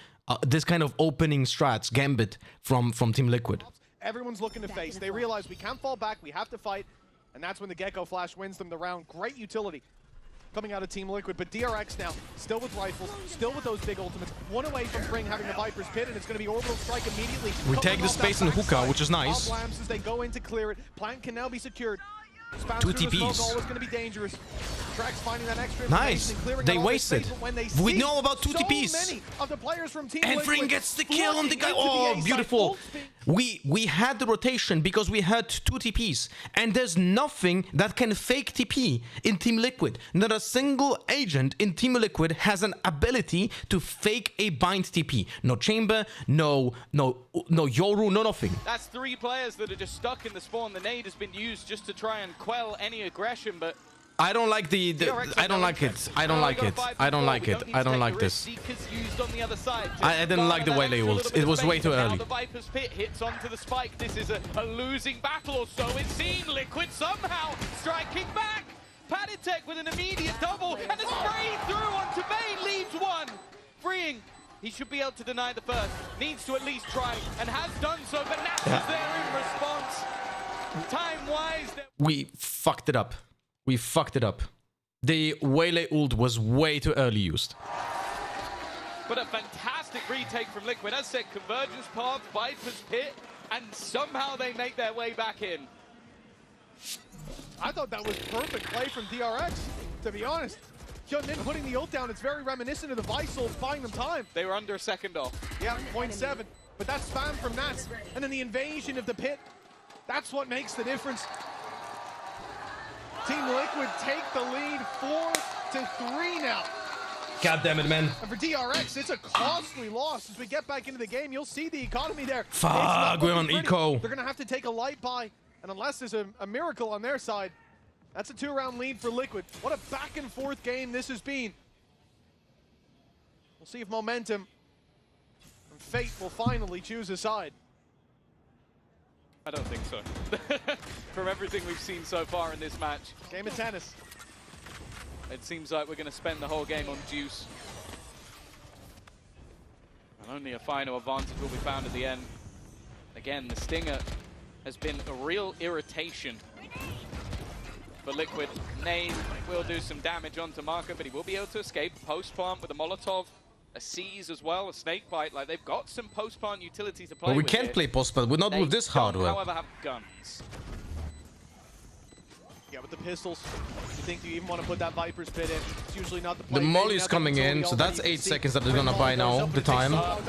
this kind of opening strats, gambit from Team Liquid. Everyone's looking to face. They realize we can't fall back, we have to fight, and that's when the Gecko Flash wins them the round. Great utility coming out of Team Liquid, but DRX now, still with rifles, still with those big ultimates, one away from Pring having the Viper's Pit, and it's going to be Orbital Strike immediately. We take the space in hookah, which is nice. Lamps as they go in to clear it. Plant can now be secured. 2 TPs. Always going to be dangerous. Trax finding that extra nice. They wasted. We know about 2 so TPs. Many of the players from Team and Fring gets the kill on the guy. Oh, beautiful. We had the rotation because we had 2 TPs. And there's nothing that can fake TP in Team Liquid. Not a single agent in Team Liquid has an ability to fake a bind TP. No chamber, no Yoru, no nothing. That's 3 players that are just stuck in the spawn. The nade has been used just to try and quell any aggression, but I don't like the I don't like it. I don't like it. I don't like it. I don't like this. I didn't like the way they ult. It was way too early. The Viper's Pit hits onto the spike. This is a losing battle, or so it seems. Liquid somehow striking back. Paditek with an immediate double and a spray through onto Bane, leaves one. Freeing. He should be able to deny the first. Needs to at least try, and has done so, but Nats is there in response. Time-wise... We fucked it up. We fucked it up. The Waylay ult was way too early used. But a fantastic retake from Liquid. As said, convergence path, Viper's Pit, and somehow they make their way back in. I thought that was perfect play from DRX, to be honest. Hyunmin putting the ult down, it's very reminiscent of the Vice ult, buying them time. They were under a second off. Yeah, 0.7. But that's spam from Nats. And then the invasion of the pit, that's what makes the difference. Team Liquid take the lead 4-3 now. God damn it, man. And for DRX, it's a costly loss. As we get back into the game, you'll see the economy there. Fuck, we're on eco. They're going to have to take a light buy. And unless there's a miracle on their side, that's a 2-round lead for Liquid. What a back and forth game this has been. We'll see if momentum and fate will finally choose a side. I don't think so. From everything we've seen so far in this match. Game of tennis. It seems like we're going to spend the whole game on juice. And only a final advantage will be found at the end. Again, the Stinger has been a real irritation for Liquid. Nade will do some damage onto Marco, but he will be able to escape. Post-plant with a Molotov, a Seize as well, a Snakebite. Like, they've got some post-plant utility to play But we with can't here. play post-plant. We're not with this hardware. However, have guns. Yeah, with the pistols, you think you even want to put that Viper's Pit in. It's usually not the play. The Molly's coming in, so that's 8 seconds that they're gonna buy now, the time. What?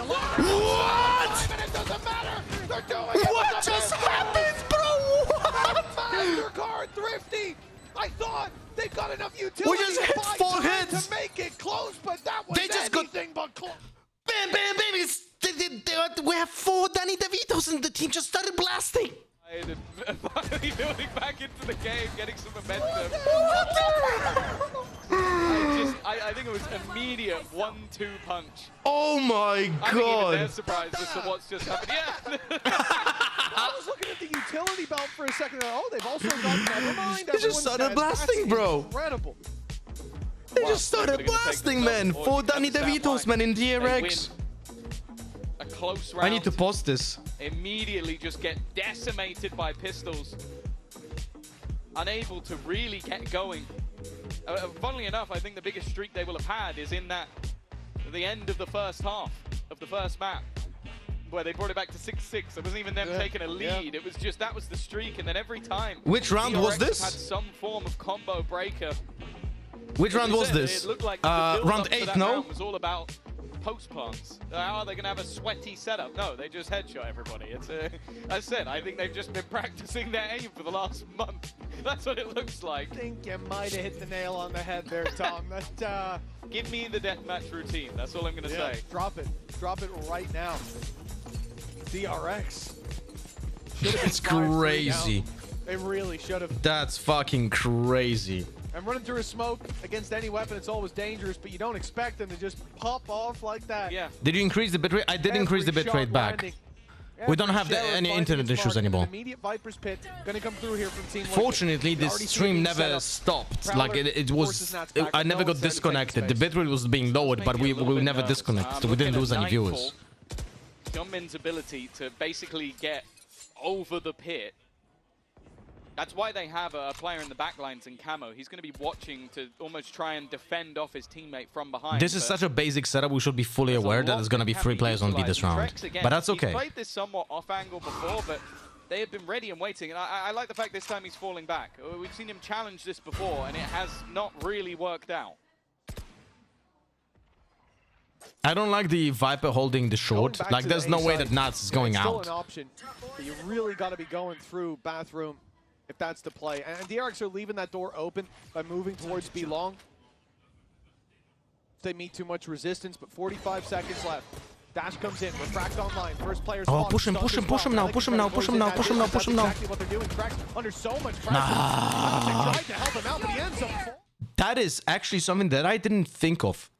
What just happened, bro? What? MasterCard Thrifty! I thought they've got enough utility We just hit to buy 4 time hits. to make it close, but that was They just anything but close. Bam, bam, bam. We have 4 Danny DeVitos and the team just started blasting. Finally building back into the game, getting some momentum. I think it was immediate 1-2 punch. Oh my I think even they're god. surprised as to what's just happened. Yeah. I was looking at the utility belt for a second. Oh, they've also got never mind. They just started blasting, bro. Incredible. They just started blasting, man. 4 Danny DeVitos, man, in DRX. A close round. I need to pause this. Immediately just get decimated by pistols. Unable to really get going. Funnily enough, I think the biggest streak they will have had is in that, the end of the first half of the first map, where they brought it back to 6-6. It wasn't even them taking a lead. It was just, that was the streak, and then every time. Which round DRX was this? had some form of combo breaker. Which round was this? It looked like the build-up round to 8, that no? round was all about post plants. How are they going to have a sweaty setup? No, they just headshot everybody. It's as I said, I think they've just been practicing their aim for the last month. That's what it looks like. I think you might have hit the nail on the head there, Tom. That, Give me the deathmatch routine. That's all I'm going to say. Drop it. Drop it right now. DRX. That's crazy. They really should have. That's fucking crazy. And running through a smoke against any weapon, it's always dangerous, but you don't expect them to just pop off like that. Yeah. Did you increase the bitrate? I did increase the bitrate back. We don't have any internet issues anymore. Immediate Viper's Pit gonna come through here from Team Liquid. Fortunately, this stream never stopped. Like it was, I never got disconnected. The bitrate was being lowered, but we never disconnected. So we didn't lose any viewers. Hyunmin's ability to basically get over the pit. That's why they have a player in the backlines in camo. He's going to be watching to almost try and defend off his teammate from behind. This is such a basic setup. We should be fully aware that there's going to be 3 players on B this round. But that's okay. He's played this somewhat off angle before, but they have been ready and waiting. And I like the fact this time he's falling back. We've seen him challenge this before, and it has not really worked out. I don't like the Viper holding the short. Like, there's no way that Nats is going out. Still an option, but you really got to be going through bathroom if that's the play. And DRX are leaving that door open by moving towards B long. They meet too much resistance, but 45 seconds left. Dash comes in, refract online. First player's Oh, push him now, push him now, push him now, push him now, push him now. Exactly what they're doing. Trex under so much pressure. Tried to help him out, but he ends up. That is actually something that I didn't think of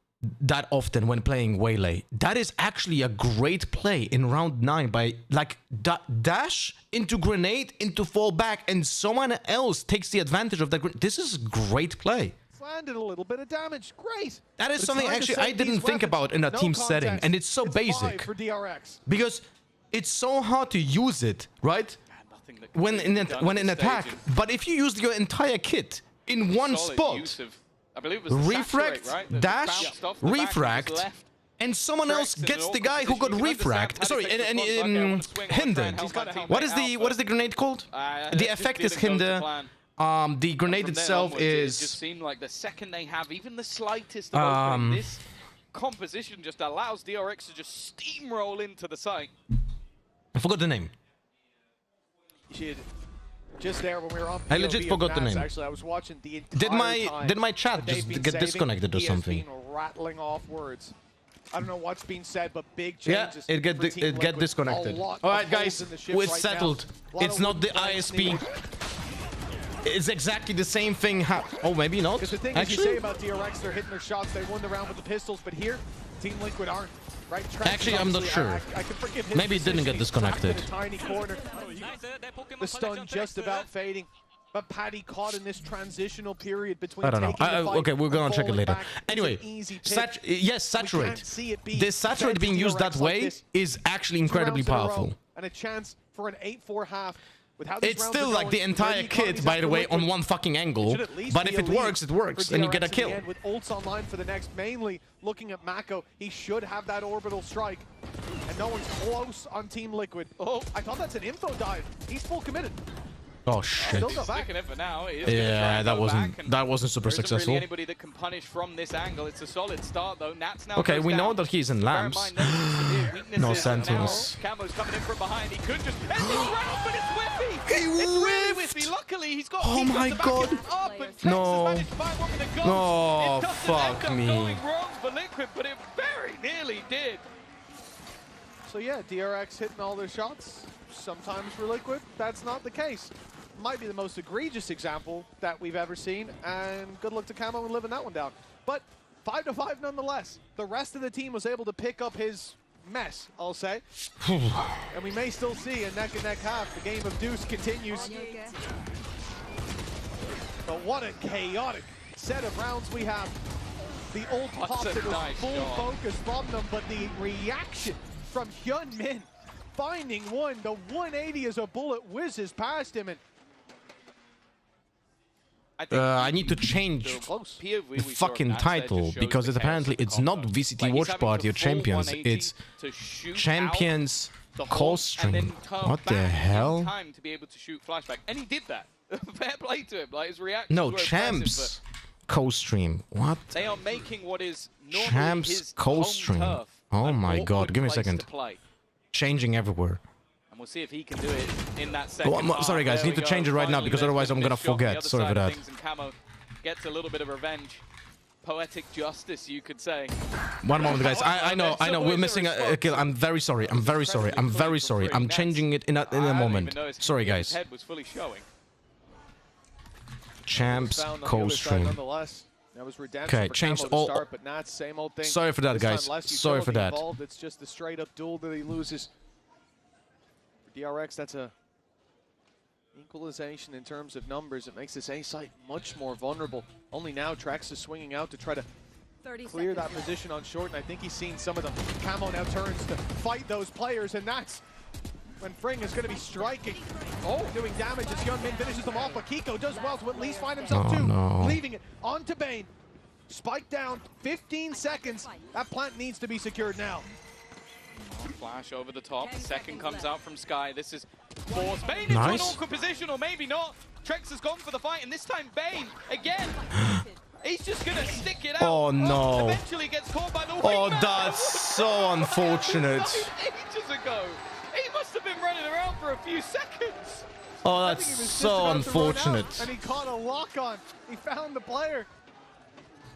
that often when playing Waylay. That is actually a great play in round 9 by like dash into grenade into fall back and someone else takes the advantage of that. This is a great play. Landed a little bit of damage. Great. That is something actually I didn't think about in a team setting, and it's so basic for DRX. because it's so hard to use it, right? When in attack, but if you use your entire kit in one spot, I believe it was refract, right? dash, refract, and someone else gets the guy who got refract. Sorry, and hinder. What is the grenade called? The effect is hinder. The grenade itself is. It just seemed like the second they have even the slightest of opening, this composition just allows DRX to just steamroll into the site. I forgot the name. Just there when we were on. I legit forgot the name. Actually, I was watching the entire time. Did my chat just get disconnected or something? He has been rattling off words. I don't know what's being said, but big changes. Yeah, it get disconnected. All right, guys, we're settled. It's not the ISP. It's exactly the same thing. Oh, maybe not. Because the thing is, you say about DRX, they're hitting their shots. They won the round with the pistols, but here, Team Liquid aren't. Right? Actually, I'm not sure. I can forgive his maybe it didn't get disconnected. In a tiny corner. The stun just about fading. But Paddy caught in this transitional period between. I don't know. Okay, we're gonna check it later. Anyway, yes, saturate. This saturate being used that way is actually incredibly powerful. And a chance for an 8-4 half. It's still like the entire kit, by the way, on one fucking angle. But if it works, it works, and you get a kill. With ults online for the next, mainly looking at Mako, he should have that orbital strike. And no one's close on Team Liquid. Oh, I thought that's an info dive. He's full committed. Oh shit! Sticking it for now. Yeah, that wasn't super successful. Really anybody that can punish from this angle. It's a solid start though. Nats now. Okay, we know that he's in lamps. No sentinels. Camo's coming in from behind. He could just end this round, but it's whiffy. It's really whiffy. Luckily, he's got. Oh my god! No. Oh fuck me. Going wrong for Liquid, but it very nearly did. So yeah, DRX hitting all their shots. Sometimes for Liquid, that's not the case. Might be the most egregious example that we've ever seen, and good luck to Camo in living that one down. But 5-5 nonetheless. The rest of the team was able to pick up his mess, I'll say. And we may still see a neck-and-neck half. The game of Deuce continues. But what a chaotic set of rounds we have. The ult popped, it was full focus from them, but the reaction from Hyun Min finding one, the 180 as a bullet whizzes past him, and I need to change the fucking title because it's not VCT Watch Party or Champions, it's Champions Call Stream. What the hell? Time to be able to shoot flashback, and he did that. Fair play to him. Like his reaction. No, Champs Co-stream. What? They are making what is normally Champs his Co-stream. Oh my god! Give me a second. Changing everywhere. And we'll see if he can do it in that second. Oh, sorry guys, I need to change it right now because otherwise I'm gonna forget. Sorry for that. And Camo gets a little bit of revenge. Poetic justice, you could say. One moment, guys. I know. We're missing a kill. I'm very sorry. I'm very sorry. I'm changing it in a moment. Sorry, guys. Head was fully showing. Champs co-stream. Okay, changed all. Sorry for that, guys. Sorry for that. It's just the straight up duel that he loses. For DRX, that's a equalization in terms of numbers. It makes this A site much more vulnerable. Only now Trax is swinging out to try to clear that position on short, and I think he's seen some of them. Camo now turns to fight those players, and that's when Fring is going to be striking. Doing damage as Hyun Min finishes them off, but Kiko does well to at least find himself leaving it onto Bane. Spike down, 15 seconds. That plant needs to be secured now. Flash over the top. The second comes out from Sky. This is force Bane into an awkward position, or maybe not. Trex has gone for the fight, and this time Bane again. He's just gonna stick it out. Oh no! Eventually gets caught by the wingman. Oh, that's so unfortunate. Ages ago, he must have been running around for a few seconds. Oh, that's so unfortunate. And he caught a lock on. He found the player.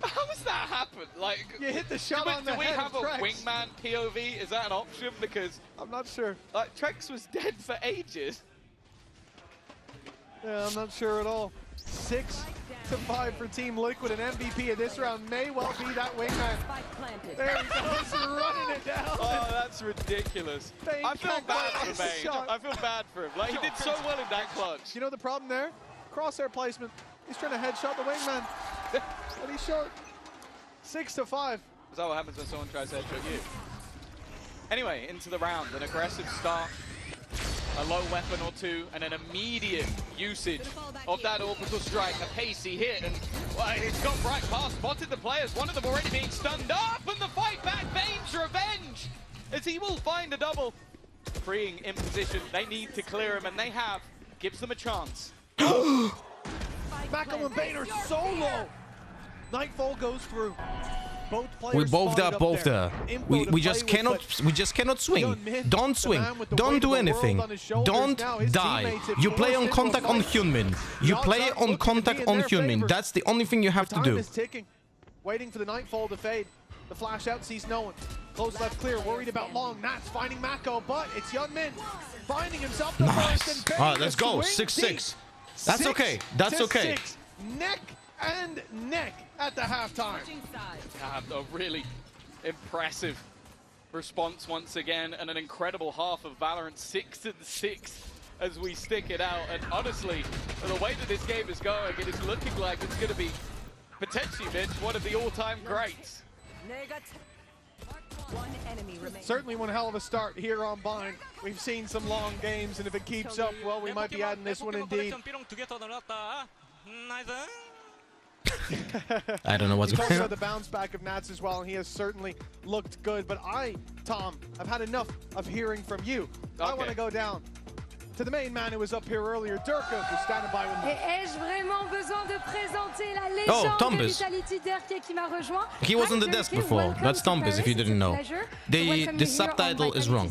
How does that happen? Like, you hit the shot on the head. Do we have a Trex. wingman POV? Is that an option? Because I'm not sure. Like, Trex was dead for ages. Yeah, I'm not sure at all. 6-5 for Team Liquid, and MVP of this round may well be that wingman. There he goes, running it down. Oh, that's ridiculous. I feel bad for Bane. I feel bad for him. Like, he did so well in that clutch. You know the problem there? Crosshair placement. He's trying to headshot the wingman, but he's short. 6-5. Is that what happens when someone tries to headshot you? Anyway, into the round, an aggressive start, a low weapon or two, and an immediate usage of that orbital strike. A pacey hit, and well, it's gone right past, spotted the players. One of them already being stunned up, and the fight back, Bane's revenge, as he will find a double. Freeing in position, they need to clear him, and they have. Gives them a chance. Mako and Bane are so low. Nightfall goes through. Both players We both spotted are both there. We just cannot swing. Don't swing. Don't do anything. Don't die. You play on contact on Hyunmin. You play on contact on Hyunmin. That's the only thing you have to Time do. is ticking. Waiting for the Nightfall to fade. The flash out sees no one. Close left clear. Worried about long. Nats finding Mako, but it's Hyunmin finding himself the first. And Bane, All right, let's go. swing 6-6. deep. That's okay. That's 6-6. okay. Neck and neck at the halftime. A really impressive response once again, and an incredible half of Valorant. 6-6 as we stick it out. And honestly, the way that this game is going, it is looking like it's going to be potentially, Mitch, one of the all-time greats. Certainly one hell of a start here on Bind. We've seen some long games, and if it keeps up, well, we might be adding this one indeed. I don't know what's going on. About the bounce back of Nats as well, and he has certainly looked good. But Tom, I've had enough of hearing from you. I want to go down to the main man who was up here earlier, Durka, who's standing by with me. Ai-je vraiment besoin de présenter la légende de Vitality Derke qui m'a rejoint? He was on the desk before. That's Tombus, if you didn't know. The subtitle is wrong.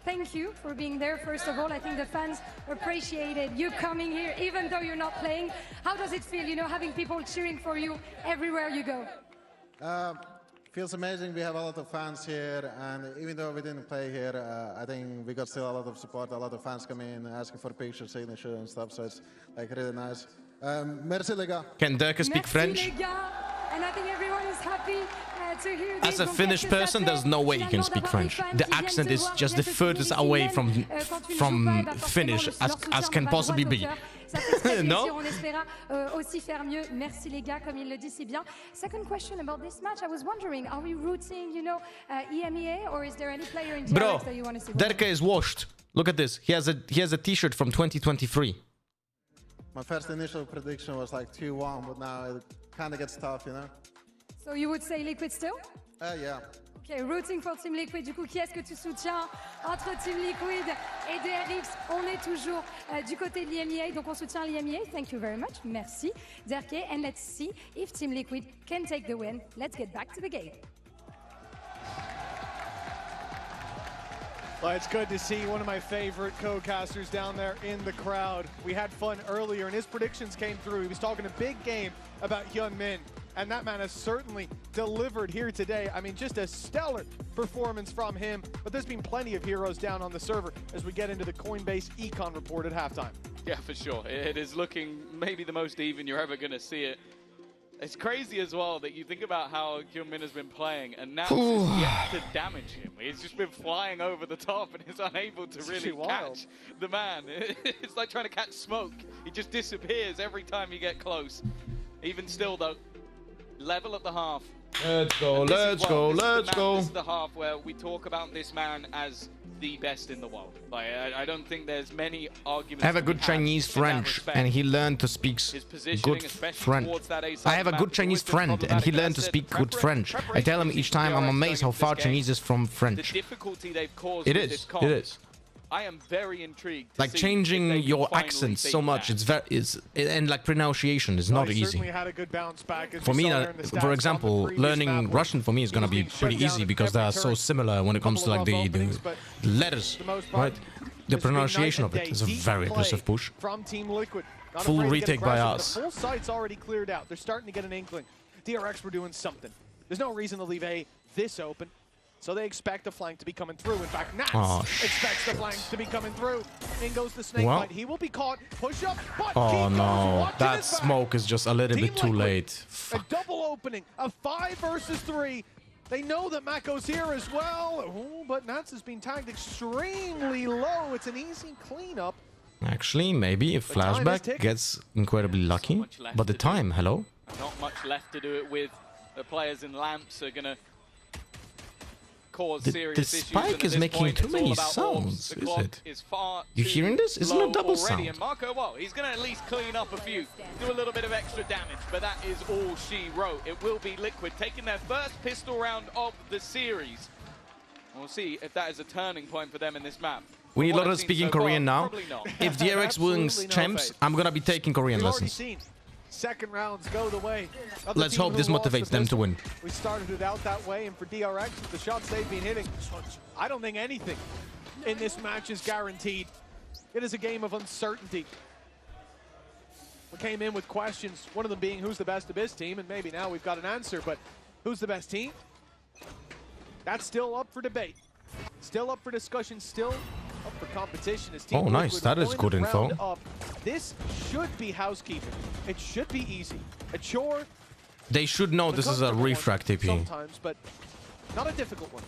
Thank you for being there, first of all. I think the fans appreciated you coming here, even though you're not playing. How does it feel, you know, having people cheering for you everywhere you go? Feels amazing. We have a lot of fans here, and even though we didn't play here, I think we got still a lot of support. A lot of fans come in asking for pictures, signature, and stuff. So it's like really nice. Merci les gars. Can Durka speak French? Les gars. And I think everyone is happy to hear this. As a Finnish person, there's no way you can speak French. The accent is just the furthest away from Finnish as can possibly be. No? On espéra aussi faire mieux. Merci les gars, comme il le dit si bien. Second question about this match. I was wondering, are we rooting, you know, EMEA, or is there any player in DRX that you want to see? Derka is washed. Look at this. He has a T-shirt from 2023. My first initial prediction was like 2-1, but now it kind of gets tough, you know. So you would say Liquid still? Yeah. Okay, rooting for Team Liquid. Du coup, qui est-ce que tu soutiens entre Team Liquid et DRX? On est toujours du côté de l'EMEA, donc on soutient l'EMEA. Thank you very much. Merci, Derke. And let's see if Team Liquid can take the win. Let's get back to the game. Well, it's good to see one of my favorite co-casters down there in the crowd. We had fun earlier, and his predictions came through. He was talking a big game about Hyunmin, and that man has certainly delivered here today. I mean, just a stellar performance from him, but there's been plenty of heroes down on the server as we get into the Coinbase Econ report at halftime. Yeah, for sure. It is looking maybe the most even you're ever going to see it. It's crazy as well that you think about how Hyunmin has been playing, and now is yet to damage him. He's just been flying over the top and is unable to really catch the man. It's like trying to catch smoke. He just disappears every time you get close. Even still, though, level at the half. Let's go, let's go, let's go. This is the half where we talk about this man as the best in the world. Like, I don't think there's many arguments. I have a good Chinese French, and he learned to speak good French. I have a good Chinese friend, and he learned to speak good French. I tell him each time, I'm amazed how far Chinese is from French. It is. It is. I am very intrigued. Like changing your accent so much, and like pronunciation is not easy. For me, for example, learning Russian for me is gonna be pretty easy because they are so similar when it comes to like the letters, right? The pronunciation of it is a very aggressive push. From Team Liquid. Full retake by us. The full site's already cleared out. They're starting to get an inkling. DRX were doing something. There's no reason to leave A this open. So they expect the flank to be coming through. In fact, Nats expects the flank to be coming through. In goes the snake bite. He will be caught. Push up. But oh no, that smoke is just a little bit too late. A double opening. A 5 versus 3. They know that Mako's here as well. Ooh, but Nats has been tagged extremely low. It's an easy cleanup. Actually, maybe if Flashback gets incredibly lucky. But the time, hello? Not much left to do it with. The players in lamps are going to cause serious the issues. spike is making too many sounds, is it? You hearing this? Isn't it a double sound? And Marco, well, he's going to at least clean up a few, do a little bit of extra damage, but that is all she wrote. It will be Liquid taking their first pistol round of the series. We'll see if that is a turning point for them in this map. We need a lot of speaking Korean now. If DRX wins champs, I'm gonna be taking Korean lessons. Second rounds go the way. Let's hope this motivates them to win. We started it out that way, and for DRX, with the shots they've been hitting, I don't think anything in this match is guaranteed. It is a game of uncertainty. We came in with questions, one of them being who's the best of this team, and maybe now we've got an answer, but who's the best team? That's still up for debate. Still up for discussion, still up for competition. As Team nice. Liquid That is good info. up. This should be housekeeping. It should be easy. A chore. They should know this is a refract TP. Sometimes, but not a difficult one.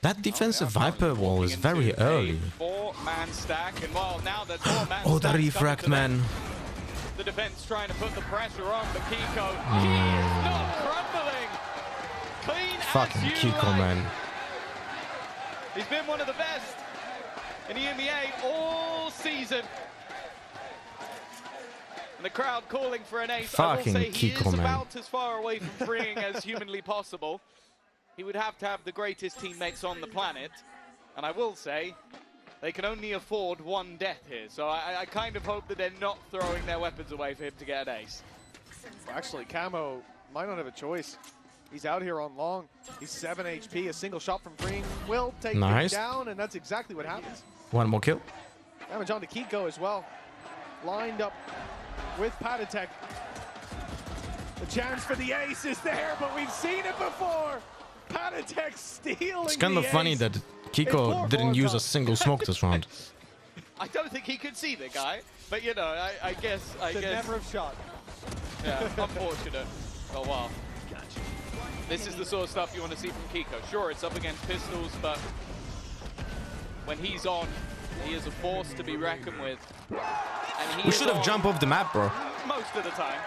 That defensive Viper wall is very early. Four-man stack, and well, now there's more man Oh, the refract, man. The defense trying to put the pressure on, but Kiko, he is not crumbling. Clean Fucking as you Kiko, like. man. He's been one of the best in the NBA all season. And the crowd calling for an ace. Fucking I will say he Kiko, is man. about as far away from freeing as humanly possible. He would have to have the greatest teammates on the planet. And I will say, they can only afford one death here. So I kind of hope that they're not throwing their weapons away for him to get an ace. Well, actually, Camo might not have a choice. He's out here on long. He's 7 HP. A single shot from Green will take him down, and that's exactly what happens. One more kill. Damage on to Kiko as well. Lined up with Patatek. The chance for the ace is there, but we've seen it before. Patatek stealing It's kind of funny that Kiko didn't use a single smoke this round. I don't think he could see the guy, but you know, I guess. Never have shot. Yeah, unfortunate. Oh wow. This is the sort of stuff you want to see from Kiko. Sure, it's up against pistols, but when he's on, he is a force to be reckoned with. And he We should have jumped off the map, bro. most of the time.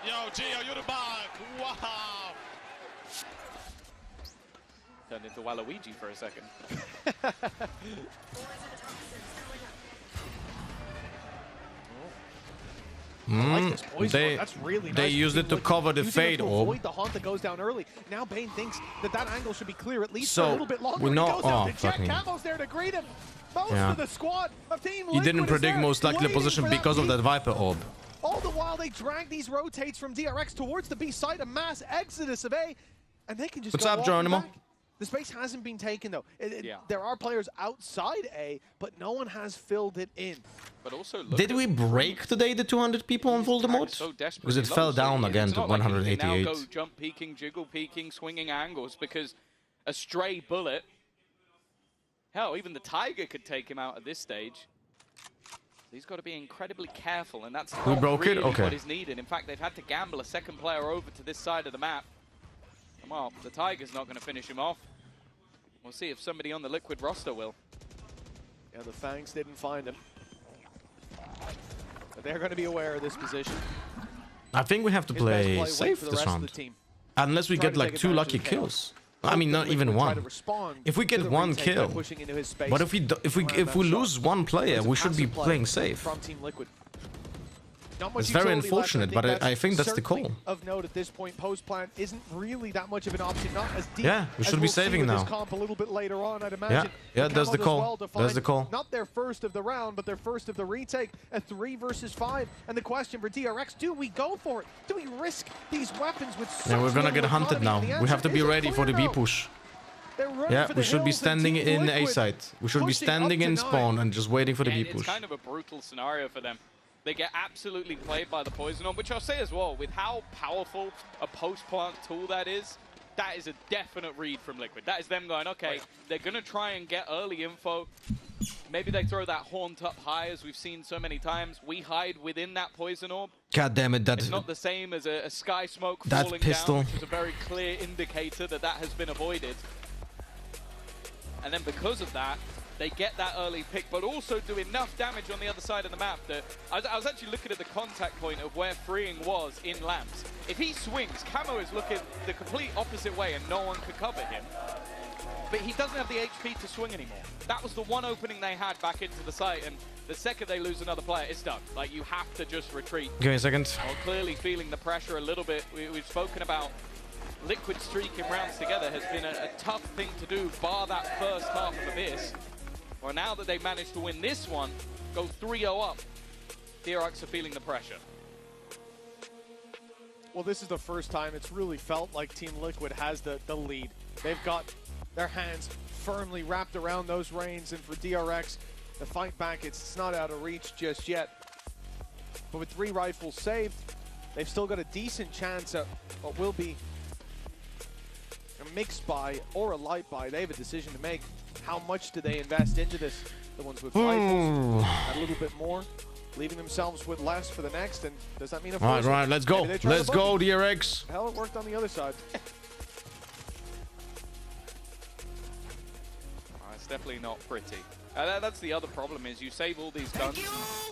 Yo, Gio, you're the bug. Wow. Turned into Waluigi for a second. That's really they nice. used it to cover the fade orb. Avoid the haunt that goes down early. Now Bane thinks that that angle should be clear at least So, for a little bit longer. we know- He goes out oh, to check. fucking- Camo's there to greet him. Most Yeah. of the squad of Team He Liquid didn't is predict there, most likely the waiting position for that because of peek. that Viper orb. All the while they drag these rotates from DRX towards the B side, a mass exodus of A, and they can just What's go up, walking Geronimo? back. The space hasn't been taken though. There are players outside A, but no one has filled it in. But also, look Did at we break today the 200 people on Voldemort? so desperately Because it low, fell so down it's again to not like he can now 188. go jump peeking, jiggle peeking, swinging angles because a stray bullet. Hell, even the Tiger could take him out at this stage. He's got to be incredibly careful, and that's We not broke it? really Okay. what is needed. In fact, they've had to gamble a second player over to this side of the map. And well, the Tiger's not going to finish him off. We'll see if somebody on the Liquid roster will. Yeah, the Fangs didn't find him. But they're going to be aware of this position. I think we have to His best play wait safe for the this rest of round. the team. Unless we Try get to like take 2 advantage lucky of the chaos. kills. I mean, not even Liquid try one. to respond If we to get the one retake by kill, pushing into his space but if we lose one player, we should be Passive play playing safe. From Team Liquid. Not much It's very utility left, and unfortunate, but I think that's the certainly call. Of note at this point, post plan isn't really that much of an option. Not as deep. Yeah, we as should be we'll see saving with now. This comp a little bit later on, I'd imagine. Yeah, But there's Camo the does call. well to There's the find call. Not their first of the round, but their first of the retake. A 3 versus 5, and the question for DRX: do we go for it? Do we risk these weapons with? Yeah, we're such gonna little get hunted now. economy? And the We have to answer be is ready for the clear B no. push. They're running Yeah, for we the should be hills, and standing Team in A Liquid site. We should be pushing up standing to in 9. spawn and just waiting for the Yeah, B it's push. kind of a brutal scenario for them. They get absolutely played by the Poison Orb, which I'll say as well, with how powerful a post-plant tool that is a definite read from Liquid. That is them going, okay, they're going to try and get early info. Maybe they throw that haunt up high, as we've seen so many times. We hide within that Poison Orb. God damn it, It's not the same as a Sky Smoke falling down, which is a very clear indicator that that has been avoided. And then because of that, they get that early pick, but also do enough damage on the other side of the map that I was actually looking at the contact point of where Freeing was in Lamps. If he swings, Camo is looking the complete opposite way and no one can cover him. But he doesn't have the HP to swing anymore. That was the one opening they had back into the site, and the second they lose another player, it's done. Like, you have to just retreat. Give me a second. Well, clearly feeling the pressure a little bit. We've spoken about Liquid streaking rounds together has been a tough thing to do, bar that first half of Abyss. Well, now that they've managed to win this one, go 3-0 up, DRX are feeling the pressure. Well, this is the first time it's really felt like Team Liquid has the lead. They've got their hands firmly wrapped around those reins, and for DRX, the fight back, it's not out of reach just yet. But with 3 rifles saved, they've still got a decent chance at what will be a mixed buy or a light buy. They have a decision to make. How much do they invest into this? The ones with rifles, a little bit more, leaving themselves with less for the next, and does that mean a All right, let's go. Let's go, DRX. Hell, it worked on the other side. It's definitely not pretty. That's the other problem, is you save all these guns,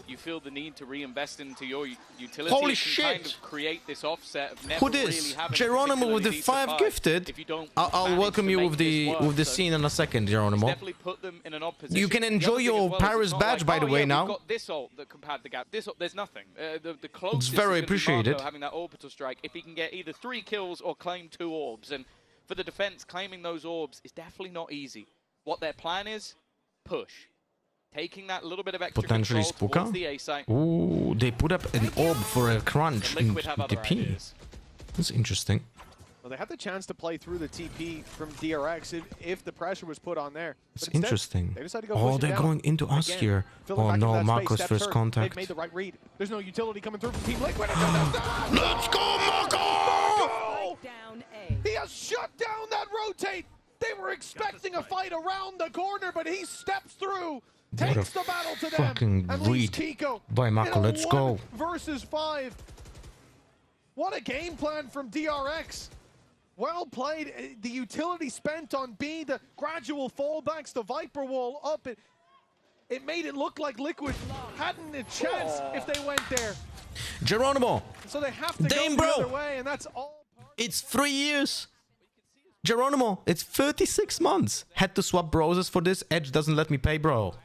you feel the need to reinvest into your utility. Holy it can shit! Kind of create this offset of never Who this? really having Geronimo with the 5 gifted. I'll welcome you with the scene in a second, Geronimo. Definitely put them in an odd position. You can enjoy your Paris badge, by the way, now. We've got this ult that can pad the gap. This ult, there's nothing. The closest It's very appreciated. Having that orbital strike, if he can get either 3 kills or claim 2 orbs, and for the defense, claiming those orbs is definitely not easy. What their plan is, push. Taking that little bit of extra Potentially control towards Spooka. the A site. Ooh, they put up an orb for a crunch in TP. That's interesting. Well, they had the chance to play through the TP from DRX if the pressure was put on there. It's interesting. They decided to go Oh, push it they're down. going into us Again, here. filling Oh back into no, that space. Marco's Steps first hurt. contact. They've made the right read. There's no utility coming through from Team Liquid. Let's go, Marco! He has shut down that rotate. They were expecting a fight around the corner, but he steps through. Takes the battle to them fucking and leaves read Kiko by Marco. in a Let's go. 1 versus 5. What a game plan from DRX. Well played. The utility spent on B, the gradual fallbacks, the Viper wall up. It made it look like Liquid hadn't a chance if they went there. Geronimo. So they have to Damn, go the bro. other way, and that's all. It's 3 years. Geronimo, it's 36 months. Had to swap browsers for this. Edge doesn't let me pay, bro.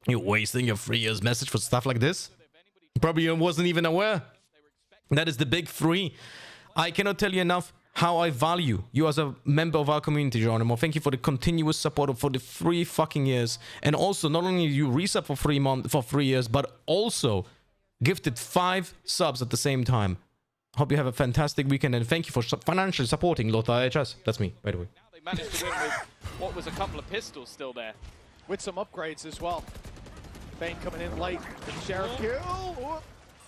You're wasting your 3 years message for stuff like this? Probably wasn't even aware. That is the big 3. I cannot tell you enough how I value you as a member of our community, Geronimo. Thank you for the continuous support for the 3 fucking years. And also, not only you resub for 3 years, but also gifted 5 subs at the same time. Hope you have a fantastic weekend, and thank you for financially supporting Lothar HS. That's me, by the way. They managed to win with what was a couple of pistols still there. With some upgrades as well. Bane coming in late. Sheriff kill. Oh,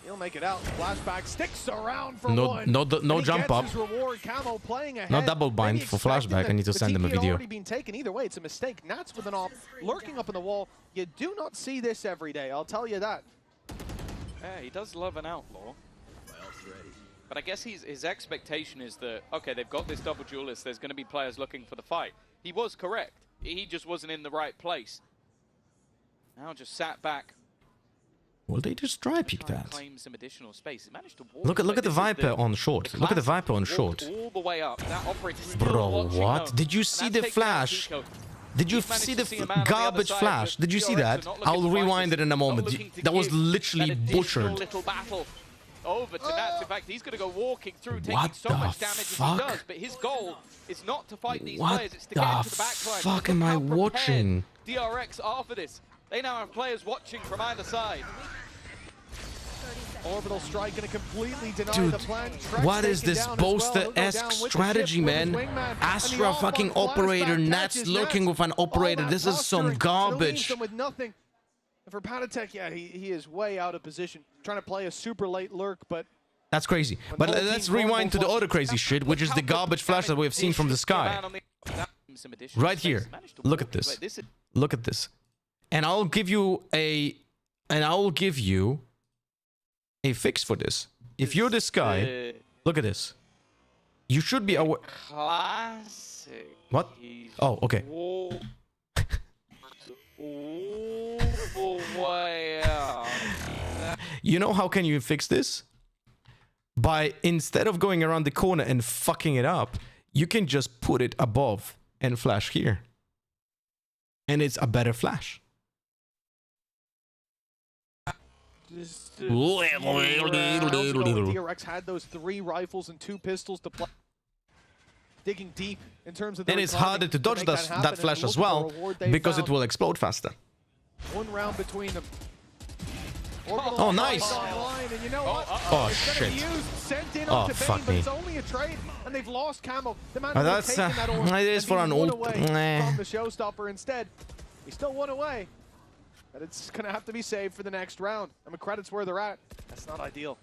he'll make it out. Flashback sticks around for one. No And jump he up. gets his reward. Camo playing ahead. No double bind Maybe for expecting flashback. I need to the send them a TP had video. already been taken. Either way, it's a mistake. Nats with an op lurking up in the wall. You do not see this every day. I'll tell you that. Yeah, he does love an outlaw. But I guess his expectation is that, okay, they've got this double duelist, there's going to be players looking for the fight. He was correct. He just wasn't in the right place. Now just sat back. Will they just dry peek that? Claim some additional space. He managed to walk. Look at the Viper on short. Look at the Viper on short. All the way up. That operator's still Bro, watching, what? though. Did you And see that's the taking out flash? Kiko. Did you He's managed see to the see a man on the garbage other side, flash? but Did you see DRX that? are not looking I'll to fight rewind this. it in a Not moment. looking to That was give literally an additional butchered. little battle over to Nats. In fact, he's going to go walking through, taking What so the much damage as he fuck? does. But his goal is not to fight these What players, it's to get the into the backline. fuck Look am I how prepared watching? DRX are for this. They now have players watching from either side. Orbital strike going to completely deny Dude, the plan. what is this Bolster-esque strategy, man? Astra fucking operator, Nats lurking with an operator. This is some garbage. With nothing. For Patatek, yeah, he is way out of position. Trying to play a super late lurk, but... That's crazy. But let's rewind to the other crazy shit, which is the garbage flash that we have seen from the sky. Right here. Look at this. Look at this. And I'll give you a fix for this. If you're this guy, look at this. You should be aware. Classic. What? Oh, okay. You know how can you fix this? By instead of going around the corner and fucking it up, you can just put it above and flash here. And it's a better flash. DRX had those 3 rifles and 2 pistols to play. Digging deep in terms of. And it's harder to dodge that flash as well because it will explode faster. 1 round between them. Oh, nice! And you know what? Oh, shit. Oh, fuck me. It's only a trade, and they've lost camo. The man That's it is for an ult. From the showstopper instead. He still won away, but it's gonna have to be saved for the next round. And credits where they're at. That's not ideal.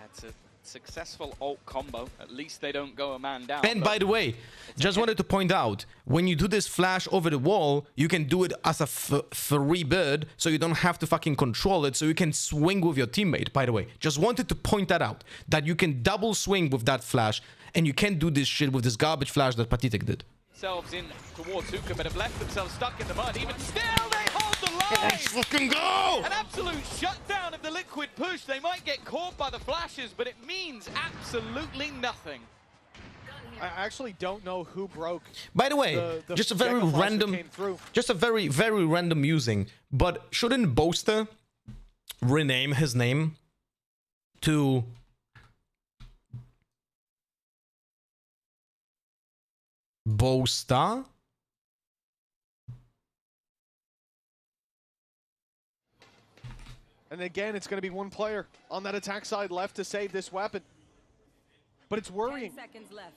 It's a successful ult combo. At least they don't go a man down. And by the way, just wanted to point out, when you do this flash over the wall, you can do it as a free bird, so you don't have to fucking control it, so you can swing with your teammate, by the way. Just wanted to point that out, that you can double swing with that flash, and you can't do this shit with this garbage flash that Patitek did. Themselves in towards Zuka, but have left themselves stuck in the mud. Even still, they hold the line. Let's fucking go! An absolute shutdown of the Liquid push. They might get caught by the flashes, but it means absolutely nothing. I actually don't know who broke. By the way, just a very random, very random musing. But shouldn't Boaster rename his name to Boaster? And again, it's going to be 1 player on that attack side left to save this weapon. But it's worrying. 10 seconds left.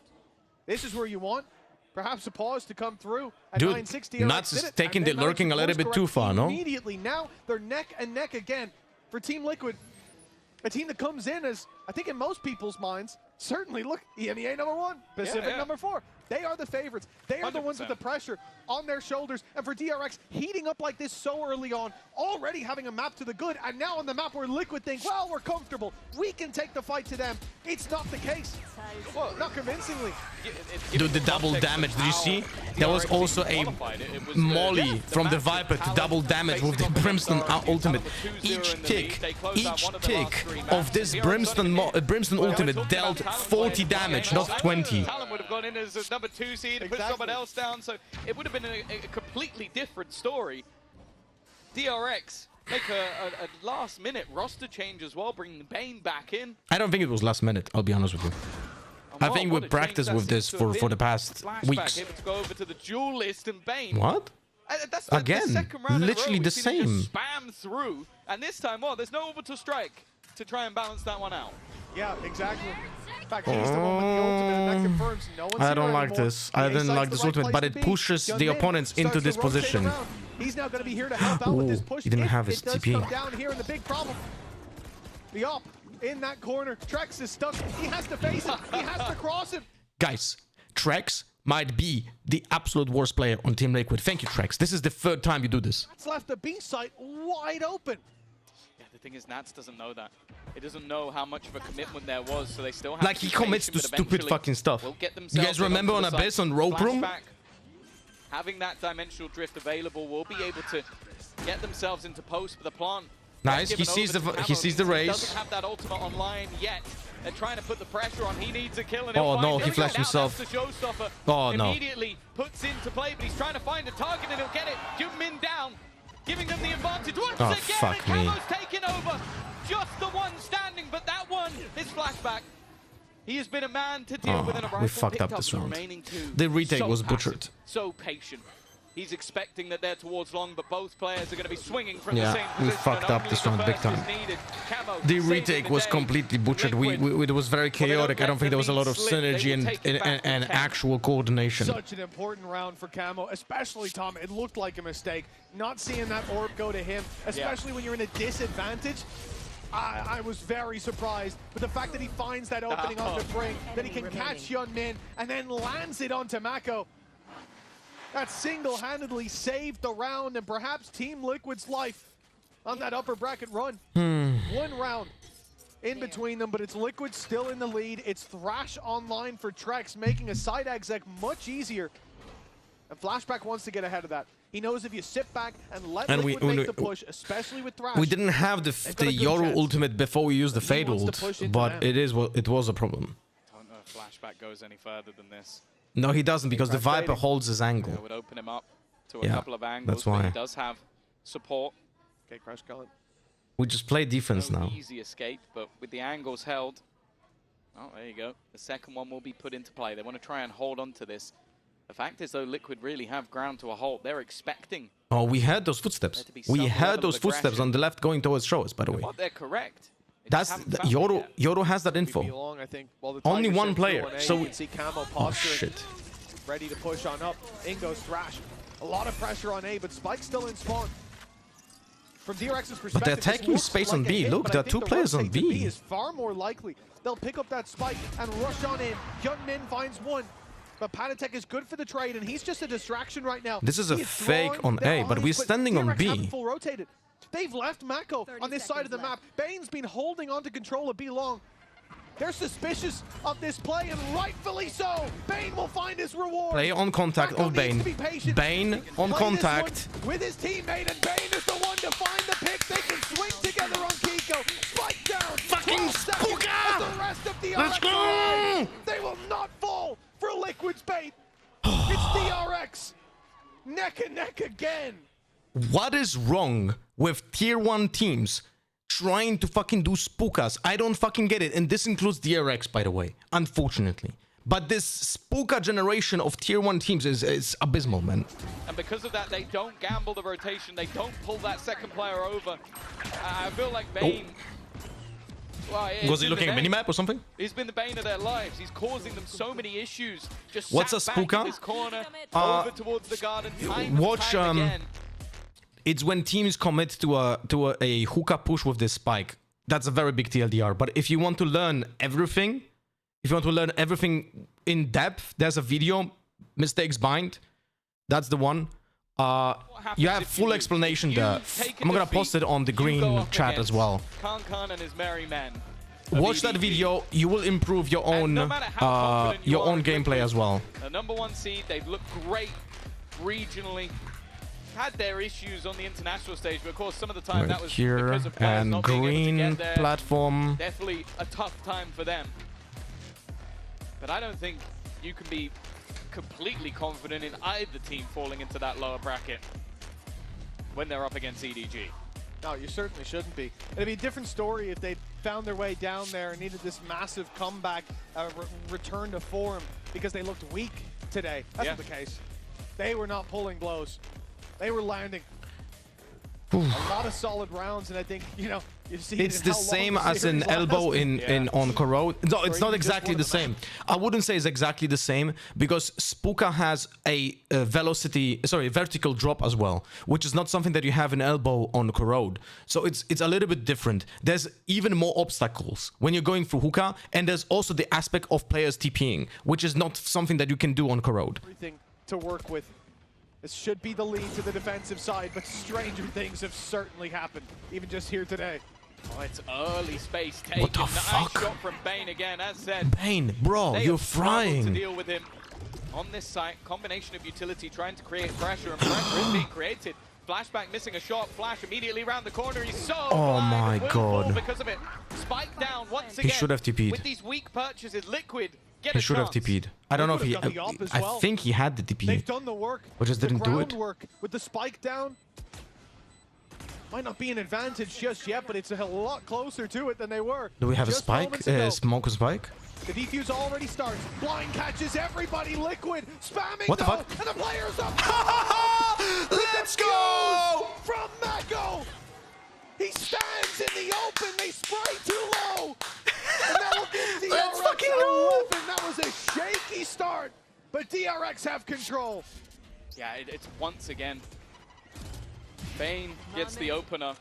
This is where you want perhaps a pause to come through. At Dude, 960, Nuts is taking the lurking a little bit too far, no? Immediately now, they're neck and neck again for Team Liquid. A team that comes in as, I think in most people's minds, certainly look, EMEA #1, Pacific #4. They are the favorites. They are the ones with the pressure on their shoulders. And for DRX, heating up like this so early on, already having a map to the good, and now on the map where Liquid think, well, we're comfortable. We can take the fight to them. It's not the case. Well, not convincingly. Dude, the double damage, did you see? There was also a molly from the Viper to double damage with the Brimstone ultimate. Each tick of this Brimstone ultimate dealt 40 damage, not 20. Talon would have gone in as a #2 seed and put someone else down, so it would have been a completely different story. DRX make a last-minute roster change as well, bringing Bane back in. I don't think it was last minute, I'll be honest with you. I think we practiced with this for the past weeks. Able to go over to the duelist and Bane. What? That's like again, the second round literally the same. Just spam through, and this time, well, there's no orbital strike to try and balance that one out. Yeah, exactly. In fact, he's the one with the ultimate, and that confirms no one's I don't here like anymore. this. I didn't like this ultimate, but it pushes the opponents into this position. He's now going to be here to help out with this push. He didn't have his TP. Come down here, and the big problem, the op in that corner. Trex is stuck. He has to face it. He has to cross it. Guys, Trex might be the absolute worst player on Team Liquid. Thank you, Trex. This is the 3rd time you do this. That's left the B site wide open. Yeah, the thing is, Nats doesn't know that. It doesn't know how much of a commitment there was, so they still have like, he commits to stupid fucking stuff. You guys remember on Abyss on Rope Room? Having that dimensional drift available will be able to get themselves into post for the plant. Nice, he sees the race. Doesn't have that ultimate online yet. They're trying to put the pressure on. He needs a kill, and oh no, he flashed himself. Oh no. Immediately puts into play, but he's trying to find a target, and he'll get it. Min down, giving them the advantage once again. Fuck me. Camo's taking over. Just the one standing, but that one is flashback. He has been a man to deal with in a rifle. We fucked up this round. The retake was butchered. So patient. He's expecting that they're towards long, but both players are going to be swinging from the same position. We fucked up this round big time. the retake was completely butchered. It was very chaotic. I don't think there was a lot of synergy and actual coordination. Such an important round for Camo, especially Tom. It looked like a mistake. Not seeing that orb go to him, especially when you're in a disadvantage. I was very surprised with the fact that he finds that opening onto Bring, that he can catch Yeonmin and then lands it onto Mako. That single-handedly saved the round and perhaps Team Liquid's life on that upper bracket run. One round in between them, but it's Liquid still in the lead. It's Thrash online for Trex, making a side exec much easier. And Flashback wants to get ahead of that. He knows if you sit back and let Liquid make the push, especially with Thrash. We didn't have the Yoru ultimate before we used the Fade ult, but it was a problem. I don't know if Flashback goes any further than this. No, he doesn't, because the Viper holds his angle. It would open him up to a couple of angles, that's why. but he does have support. Okay, Crash Cullen. We just play defense now. Easy escape, but with the angles held. Oh, there you go. The second one will be put into play. They want to try and hold on to this. The fact is, though, Liquid really have ground to a halt. They're expecting. Oh, we heard those footsteps. We heard those footsteps on the left going towards Showers, by the way. Well, they're correct. That's Yoru has that info. Long, I think. Only one player. So you can see Camo posturing, ready to push on up. In goes Thrash. A lot of pressure on A, but Spike's still in spawn. From DRX's perspective, but they're taking space on B. Look, there are two players on B. Is far more likely. They'll pick up that spike and rush on in. Yeonmin finds one. But Panatek is good for the trade, and he's just a distraction right now. This is a fake on A, but we're standing on B. Full rotated. They've left Mako on this side of the map. Bane's been holding on to control of B long. They're suspicious of this play, and rightfully so. Bane will find his reward. Play on contact of Bane. Bane on contact. With his teammate, and Bane is the one to find the pick. They can swing together on Kiko. Spike down. Fucking Spooker! The rest of the Let's go! They will not fall for Liquid's bait. It's DRX. Neck and neck again. What is wrong with tier 1 teams trying to fucking do spookas? I don't fucking get it. And this includes DRX, by the way, unfortunately. But this spooka generation of tier 1 teams is abysmal, man. And because of that, they don't gamble the rotation. They don't pull that second player over. I feel like Bane... Well, was he looking at minimap or something? He's been the bane of their lives. He's causing them so many issues. Just what's a sat back spooka? in this corner, over towards the garden, time watch and time again. It's when teams commit to a hookah push with this spike. That's a very big TLDR. But if you want to learn everything, in depth, there's a video, Mistakes Bind. That's the one. You have full explanation there. I'm gonna post it on the green chat as well. Khan and his merry men. Watch that video. You will improve your own gameplay as well. The #1 seed, they've looked great regionally. Had their issues on the international stage, but of course some of the time that was because of players not being able to get there. Platform. Definitely a tough time for them. But I don't think you can be completely confident in either team falling into that lower bracket when they're up against EDG. No, you certainly shouldn't be. It'd be a different story if they'd found their way down there and needed this massive comeback, return to form, because they looked weak today. That's not the case. They were not pulling blows. They were landing. A lot of solid rounds, and I think, you know, you see it's the same as an elbow on Corrode. No, it's not exactly the same. I wouldn't say it's exactly the same, because Spooka has a vertical drop as well, which is not something that you have in elbow on Corrode. So it's a little bit different. There's even more obstacles when you're going through hookah, and there's also the aspect of players TPing, which is not something that you can do on Corrode. Everything to work with. This should be the lead to the defensive side, but stranger things have certainly happened, even just here today. Oh, it's early space taken. What the nice fuck? shot from Bane again, as said. Bane, bro, you're frying. To deal with him on this site. Combination of utility trying to create pressure, and pressure is being created. Flashback missing a shot. Flash immediately around the corner. He's so my God. Because of it. Spike down once again. He should have TP'd. With these weak purchases, Liquid get He a should have chance. TP'd. I don't know if he... I think he had the TP. They've done the work. But just didn't do it. Groundwork with the spike down. Might not be an advantage just yet, but it's a lot closer to it than they were. Do we have a spike? Smoke spike? The defuse already starts. Blind catches everybody. Liquid spamming. What the fuck? And the player's up. Let's go! From Mako. He stands DRX in the open. They spray too low. And that will give Let's DRX fucking go. 11. That was a shaky start, but DRX have control. Yeah, it's once again. Bane gets the opener.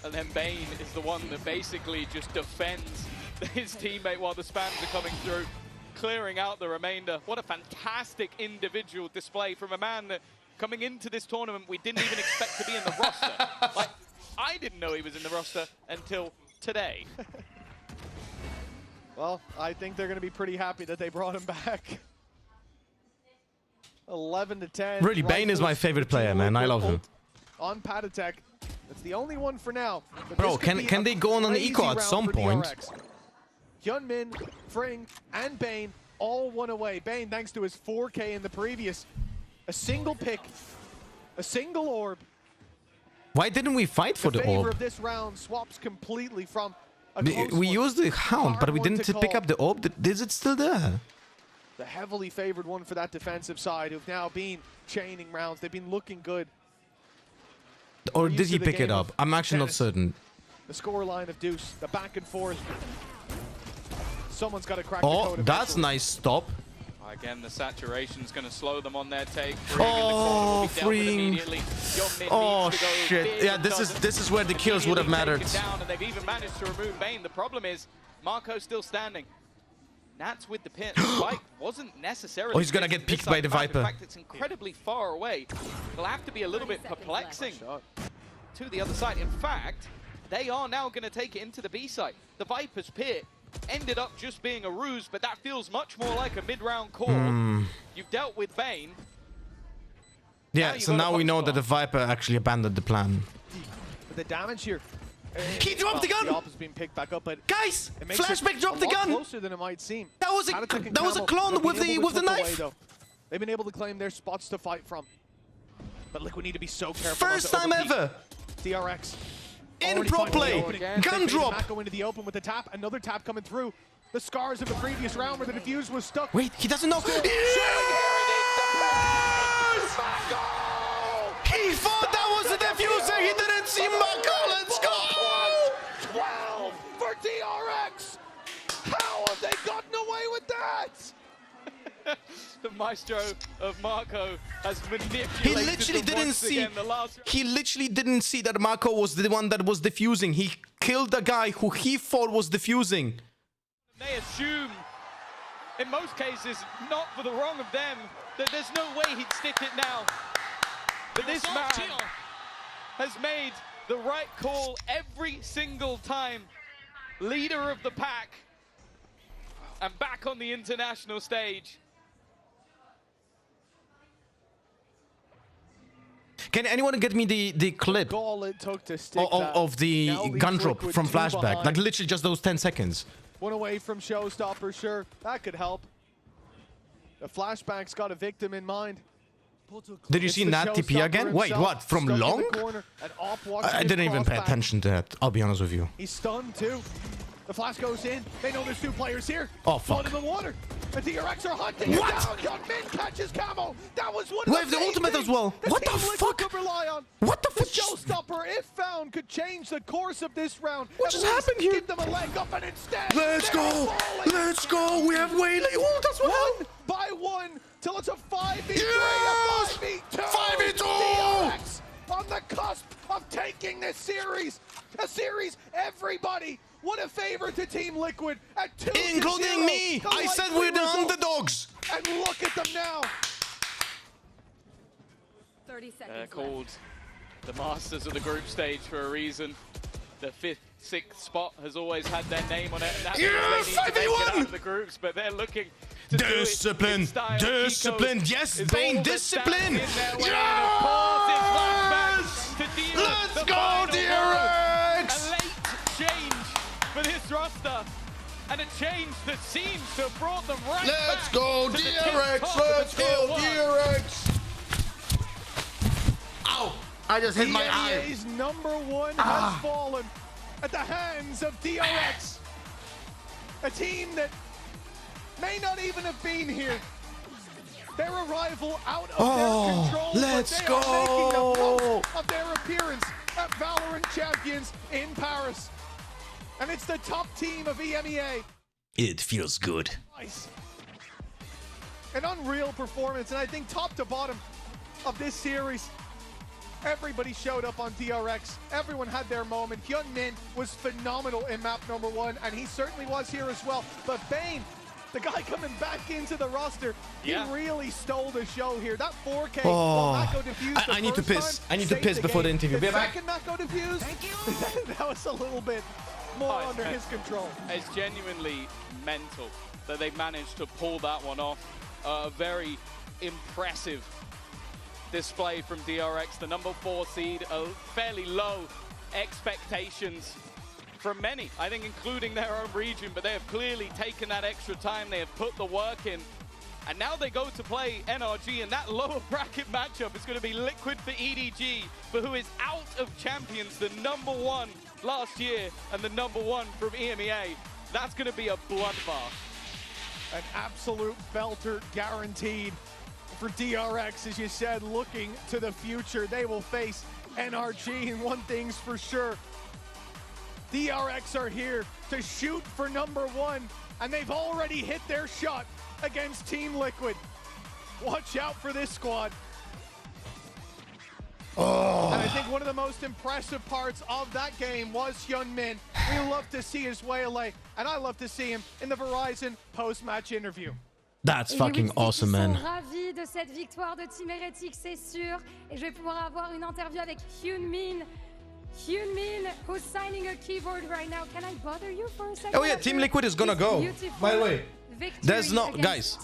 And then Bane is the one that basically just defends his teammate while the spams are coming through, clearing out the remainder. What a fantastic individual display from a man that coming into this tournament we didn't even expect to be in the roster. Like, I didn't know he was in the roster until today. Well, I think they're going to be pretty happy that they brought him back. 11 to 10. Really, Bane is my favorite player, man. I love him. On Patatek. That's the only one for now. But Bro, can they go on an eco at some point? Hyunmin, Fring, and Bane all one away. Bane, thanks to his 4K in the previous, a single pick, a single orb. Why didn't we fight for the favor orb? of this round swaps completely from a We used the Hound, but we didn't pick up the orb. Is it still there? The heavily favored one for that defensive side, who've now been chaining rounds. They've been looking good. Or did he pick it up? I'm actually not certain. The score line of Deuce, the back and forth. Someone's got to crack the Oh, code. that's nice stop. Again, the saturation's going to slow them on their take. Oh, freeing. Oh, shit. Yeah, this is where the kills would have mattered. Down, and they've even managed to remove Bane. The problem is, Marco's still standing. Nats with the pin. Fight wasn't necessarily... Oh, he's gonna get picked by the Viper. In fact, it's incredibly far away. It'll have to be a little bit perplexing to the other side. In fact, they are now going to take it into the B side. The Viper's pit ended up just being a ruse, but that feels much more like a mid-round call. You've dealt with Bane. Yeah, so now we know that the Viper actually abandoned the plan. But the damage here... He dropped the gun! The op is being picked back up, but guys, Flashback dropped the gun! Closer than it might seem. That was a clone with the knife. Away, they've been able to claim their spots to fight from. But Liquid need to be so careful. First time ever. DRX. In pro play. Gun drop. Go into the open with the tap. Another tap coming through. The scars of the previous round where the defuse was stuck. Wait, he doesn't know. Yes! He thought that was a diffuser. He didn't see Mako. Let's go. 12 for DRX. How have they gotten away with that? The maestro of Marco has manipulated. He literally didn't see. He literally didn't see that Marco was the one that was diffusing. He killed the guy who he thought was diffusing. They assume, in most cases, not for the wrong of them, that there's no way he'd stick it now. But this man has made the right call every single time. Leader of the pack and back on the international stage. Can anyone get me the clip it took to stick of the gun drop from Flashback? Like literally just those 10 seconds. One away from Showstopper, sure. That could help. The Flashback's got a victim in mind. Did you see Nat TP again? Wait, what? From long? I didn't even pay attention to that, I'll be honest with you. He's stunned too. The flash goes in. They know there's two players here. Oh, fuck. Blood in the water. The DRX are hunting what? Down. Hyunmin catches Camo. That was one we have the ultimate as well. What the fuck? Could rely on. What the fuck? The Showstopper, if found, could change the course of this round. What just happened here? Give them a leg up, and instead, let's go. Let's go. We have Waylay ult as well. 1 by 1 till it's a 5v3, yes! a 5v2. 5v2. DRX on the cusp of taking this series. A series everybody would have favored to Team Liquid at 2-0. Including me. I said we're the underdogs. And look at them now. 30 seconds called the masters of the group stage for a reason. The 5th, 6th spot has always had their name on it. And that means they need to make it out of the groups, but they're looking to discipline. Discipline. Yes, Bane. Discipline. Yes! Let's go, DRX. A late change for this roster. And a change that seems to have brought them right back. Let's go, DRX. Let's go, DRX. Ow. I just hit my eye. EDG's #1 has fallen at the hands of DRX. A team that may not even have been here. Their arrival out of their control. Let's but they are making the go. most of their appearance. at Valorant Champions in Paris. And it's the top team of EMEA. It feels good. Nice. An unreal performance, and I think top to bottom of this series, everybody showed up on DRX. Everyone had their moment. Hyun Min was phenomenal in map number 1, and he certainly was here as well. But Bane, the guy coming back into the roster, he really stole the show here. That 4K, Mako defused I need to piss. I need to piss before the interview. The second Mako defused, that was a little bit more under his control. It's genuinely mental that they managed to pull that one off. A very impressive display from DRX, the number 4 seed, fairly low expectations from many, I think including their own region, but they have clearly taken that extra time, they have put the work in, and now they go to play NRG, and that lower bracket matchup is going to be Liquid for EDG, but who is out of champions, the number 1 last year and the number 1 from EMEA. That's going to be a bloodbath. An absolute belter guaranteed for DRX, as you said, looking to the future. They will face NRG, and one thing's for sure, DRX are here to shoot for number 1, and they've already hit their shot against Team Liquid. Watch out for this squad. And I think one of the most impressive parts of that game was Hyun Min. We love to see his Waylay, and I love to see him in the Verizon post-match interview. That's fucking awesome, man. Je suis ravi de cette victoire de Team Heretic, c'est sûr. Et je vais pouvoir avoir une interview avec Hyun Min. Hyun Min, who's signing a keyboard right now. Can I bother you for a second? Oh yeah, Team Liquid is gonna go. By the way, there's no guys,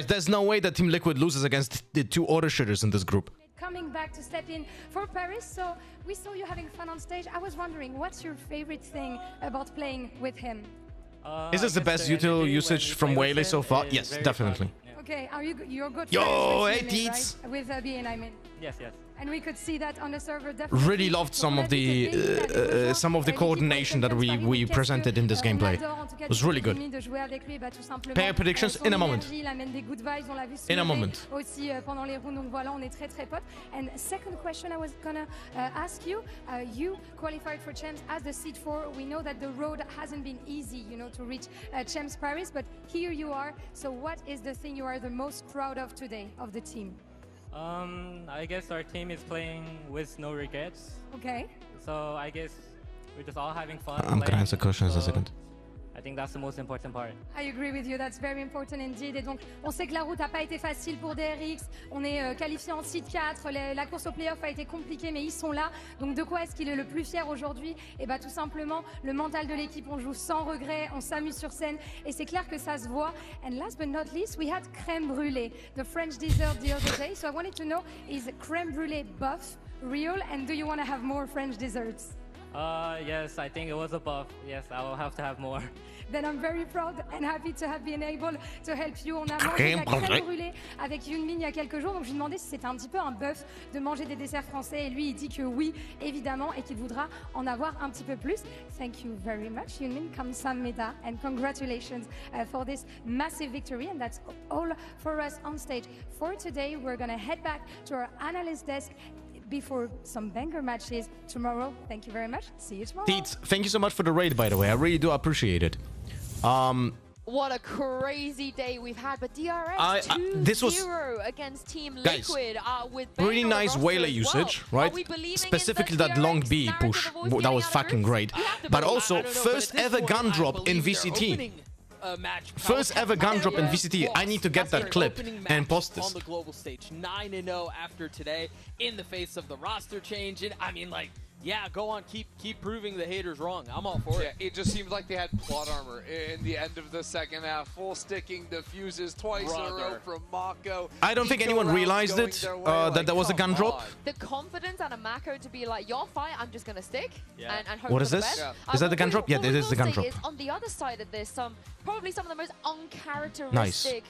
there's no way that Team Liquid loses against the 2 auto shooters in this group. Coming back to step in for Paris, so we saw you having fun on stage. I was wondering, what's your favorite thing about playing with him? Is this the best util usage from Waylay so far? Yes, definitely. Okay, you're good Yo, friends hey, with Min, Teets. right? With BN, I mean. Yes, yes. And we could see that on the server. Definitely. Really loved some of the coordination that we presented in this gameplay. It was really good. Pair predictions in a moment. In a moment. Aussi pendant les rounds, donc voilà, on est très très potes. And second question I was gonna ask you, you qualified for Champs as the seed 4. We know that the road hasn't been easy, you know, to reach Champs Paris, but here you are. So what is the thing you are the most proud of today of the team? I guess our team is playing with no regrets. Okay. So I guess we're just all having fun. I'm gonna answer questions in a second. I think that's the most important part. I agree with you, that's very important indeed. Et donc, on sait que la route n'a pas été facile pour DRX. On est qualifié en seed 4. La course au playoff a été compliquée, mais ils sont là. Donc, de quoi est-ce qu'il est le plus fier aujourd'hui? Et bah, tout simplement, le mental de l'équipe. On joue sans regret, on s'amuse sur scène. Et c'est clair que ça se voit. And last but not least, we had crème brûlée, the French dessert the other day. So I wanted to know, is crème brûlée buff real? And do you want to have more French desserts? Yes, I think it was a buff. Yes, I will have to have more. Then I'm very proud and happy to have been able to help you. On a mangé de la crème brûlée avec Hyun Min il y a quelques jours, donc je lui demandais si c'était un petit peu un bœuf de manger des desserts français, et lui il dit que oui, évidemment, et qu'il voudra en avoir un petit peu plus. Thank you very much, Hyun Min. Kamsahamnida, and congratulations for this massive victory, and that's all for us on stage. For today, we're gonna head back to our analyst desk before some banger matches tomorrow. Thank you very much. See you tomorrow. Teets, thank you so much for the raid, by the way. I really do appreciate it. What a crazy day we've had, but DRX 2-0 against Team Liquid with really nice Waylay usage, right? Specifically that long B push, that was fucking great. But also, first ever gun drop in VCT. First ever gun drop in VCT. I need to get that clip and post this. On the global stage, 9-0 after today, in the face of the roster change, and I mean, like, yeah, go on, keep proving the haters wrong. I'm all for it. Yeah, it just seemed like they had plot armor in the end of the second half. Full sticking defuses twice in a row from Mako. I don't think anyone realized it, that there was a gun drop. The confidence and a Mako to be like, you're fine, I'm just going to stick and hope What is for the this? best. Is that the gun drop? Yeah, it is the gun drop. On the other side of this, probably some of the most uncharacteristic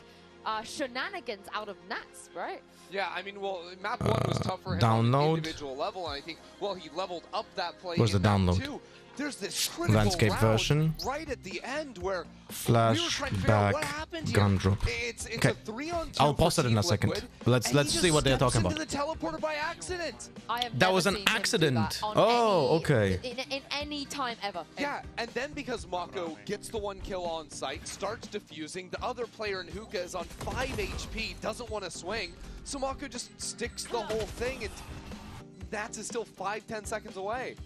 shenanigans out of Nats, right? Yeah, I mean, well, map 1 was tough for him on an individual level, and I think, well, he leveled up that play Where's the in map download? 2. there's this critical landscape round version. right at the end where Flashback gun drop. It's Okay, a 3-on-2 I'll pause for it in a Team second. Liquid, Let's and he see just what they're steps talking into about. the teleporter by accident. I have That never was an seen him do accident. that on Oh, any- okay. In any time ever. Yeah, and then because Mako gets the 1 kill on site, starts defusing, the other player in Hookah is on 5 HP, doesn't want to swing, so Mako just sticks the whole thing, and Nats is still 5-10 seconds away.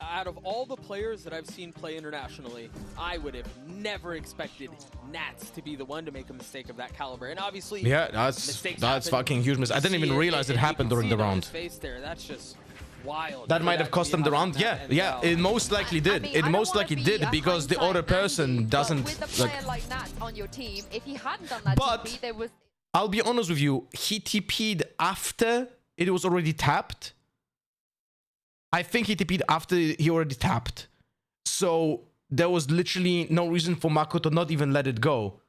Out of all the players that I've seen play internationally, I would have never expected Nats to be the one to make a mistake of that caliber. And obviously, Yeah, that's fucking huge mistake. I didn't even realize it happened during the round. Face there, that's just wild. That might have cost them the round. Yeah, it most likely did. It most likely did because the other person doesn't. With a player like Nats on your team, if he hadn't done that TP, there was... I'll be honest with you, he TP'd after it was already tapped. I think he TP'd after he already tapped. So there was literally no reason for Mako to not even let it go.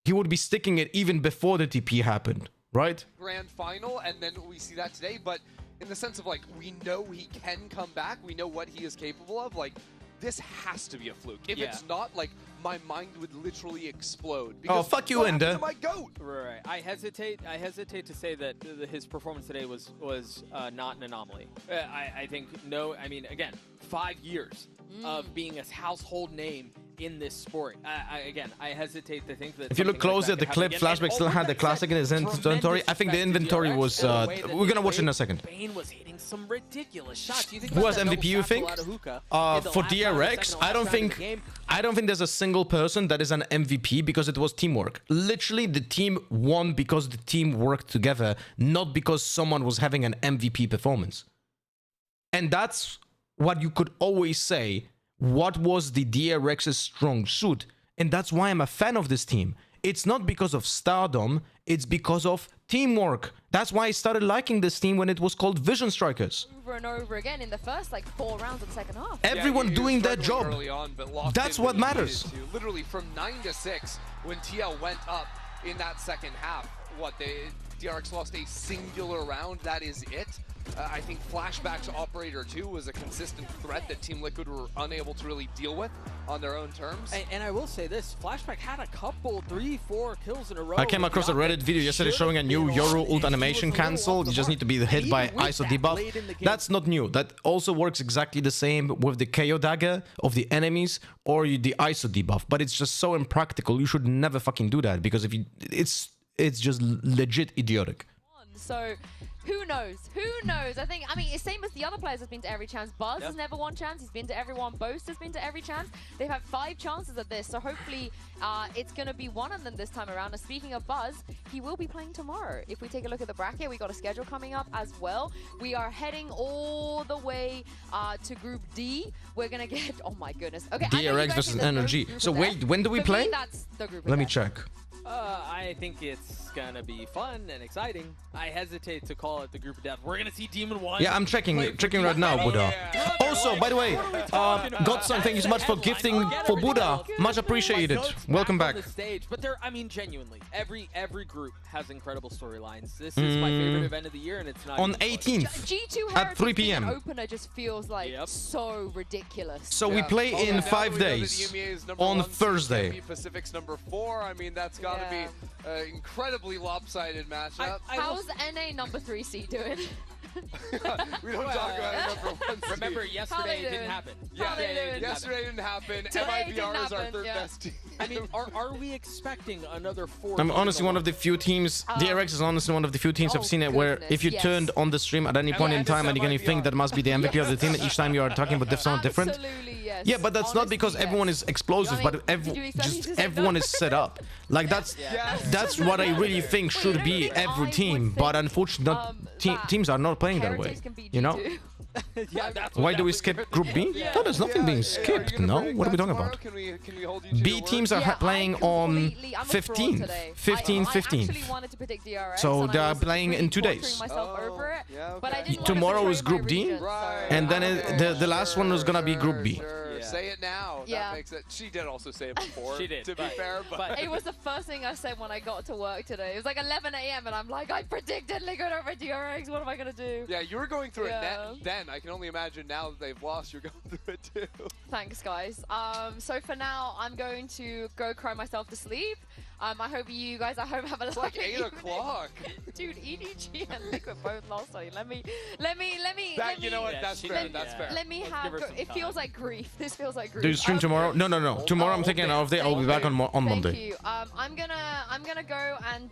He would be sticking it even before the TP happened, right? Grand final, and then we see that today, but in the sense of like, we know he can come back, we know what he is capable of, like, this has to be a fluke. If it's not, like, my mind would literally explode. Oh, fuck you, Ender. My goat. Right. I hesitate to say that his performance today was not an anomaly. I think no. I mean, again, 5 years of being a household name in this sport. I hesitate to think that. If you look closer at the clip, Flashback still had the classic in his inventory. I think the inventory was. We're gonna watch it in a second. Bane was hitting some ridiculous shots. You think Who was about that MVP? You double think? satchel out of hookah For in the last round of the DRX, second I don't last round of the think. game. I don't think there's a single person that is an MVP because it was teamwork. Literally, the team won because the team worked together, not because someone was having an MVP performance. And that's what you could always say. What was the DRX's strong suit? And that's why I'm a fan of this team. It's not because of stardom, it's because of teamwork. That's why I started liking this team when it was called Vision Strikers. Over and over again in the first, 4 rounds of the second half. Everyone doing their job. Early on, but locked That's in what when he matters. needed to. Literally from 9-6, when TL went up in that second half, DRX lost a singular round, that is it. I think Flashback's Operator 2 was a consistent threat that Team Liquid were unable to really deal with on their own terms. And I will say this, Flashback had a couple, 3-4 kills in a row. I came across a Reddit video yesterday showing a new Yoru ult animation cancel. You just need to be hit by ISO debuff. That's not new. That also works exactly the same with the KO dagger of the enemies or the ISO debuff. But it's just so impractical. You should never fucking do that because if you, it's just legit idiotic. So who knows? Who knows? I mean, it's same as the other players has been to every chance. Buzz has never won chance. He's been to every one. Boast has been to every chance. They've had 5 chances at this. So hopefully it's going to be one of them this time around. And speaking of Buzz, he will be playing tomorrow. If we take a look at the bracket, we got a schedule coming up as well. We are heading all the way to Group D. We're going to get, oh my goodness. Okay, DRX versus NRG. So wait, when do we play? That's the group. Let me check. I think it's gonna be fun and exciting. I hesitate to call it the group of death. We're gonna see Demon 1. Yeah, I'm checking right now, Buddha. Also, by the way, Godson, thank you so much for gifting for Buddha. Much appreciated. Welcome back. But there, I mean, genuinely, every group has incredible storylines. This is my favorite event of the year, and it's not on 18th G2 at 3 p.m. opener just feels like so ridiculous. So we play in 5 days on Thursday. Pacific's number 4. I mean, that's got to be an incredibly lopsided matchup. How's NA number 3 seed doing? We don't talk about it number 1 seed. Remember, yesterday it didn't happen. Yeah, yesterday didn't happen. MIBR is our third best team. I mean, are we expecting another 4? I'm honestly one of the few teams, DRX is honestly one of the few teams I've seen it where if you turned on the stream at any point in time and you think that must be the MVP of the team, each time you are talking about someone different. Yes. Yeah, but that's not because everyone is explosive, but everyone is set up. Like that's what I really think should be every team, but unfortunately teams are not playing that way, you know? Why do we skip Group B? No, there's nothing being skipped, no? What are we talking about? B teams are playing on 15th. 15th. So they are playing in 2 days. Tomorrow is Group D, and then the last one is gonna be Group B. say it now. Yeah. That makes it. She did also say it before. She did, to be fair, but It was the first thing I said when I got to work today. It was like 11 a.m. and I'm like, I predicted Liquid over DRX. What am I gonna do? yeah, you were going through it then. I can only imagine now that they've lost, you're going through it too. Thanks, guys. So for now, I'm going to go cry myself to sleep. I hope you guys at home have a lovely like 8 evening. o'clock. Dude, EDG and Liquid both lost. Let me. You know what? That's fair. That's fair. Let me have. It feels like grief. This feels like grief. Do you stream tomorrow? No. Tomorrow I'm taking an off day. I'll be back on Monday. Thank you. I'm gonna go and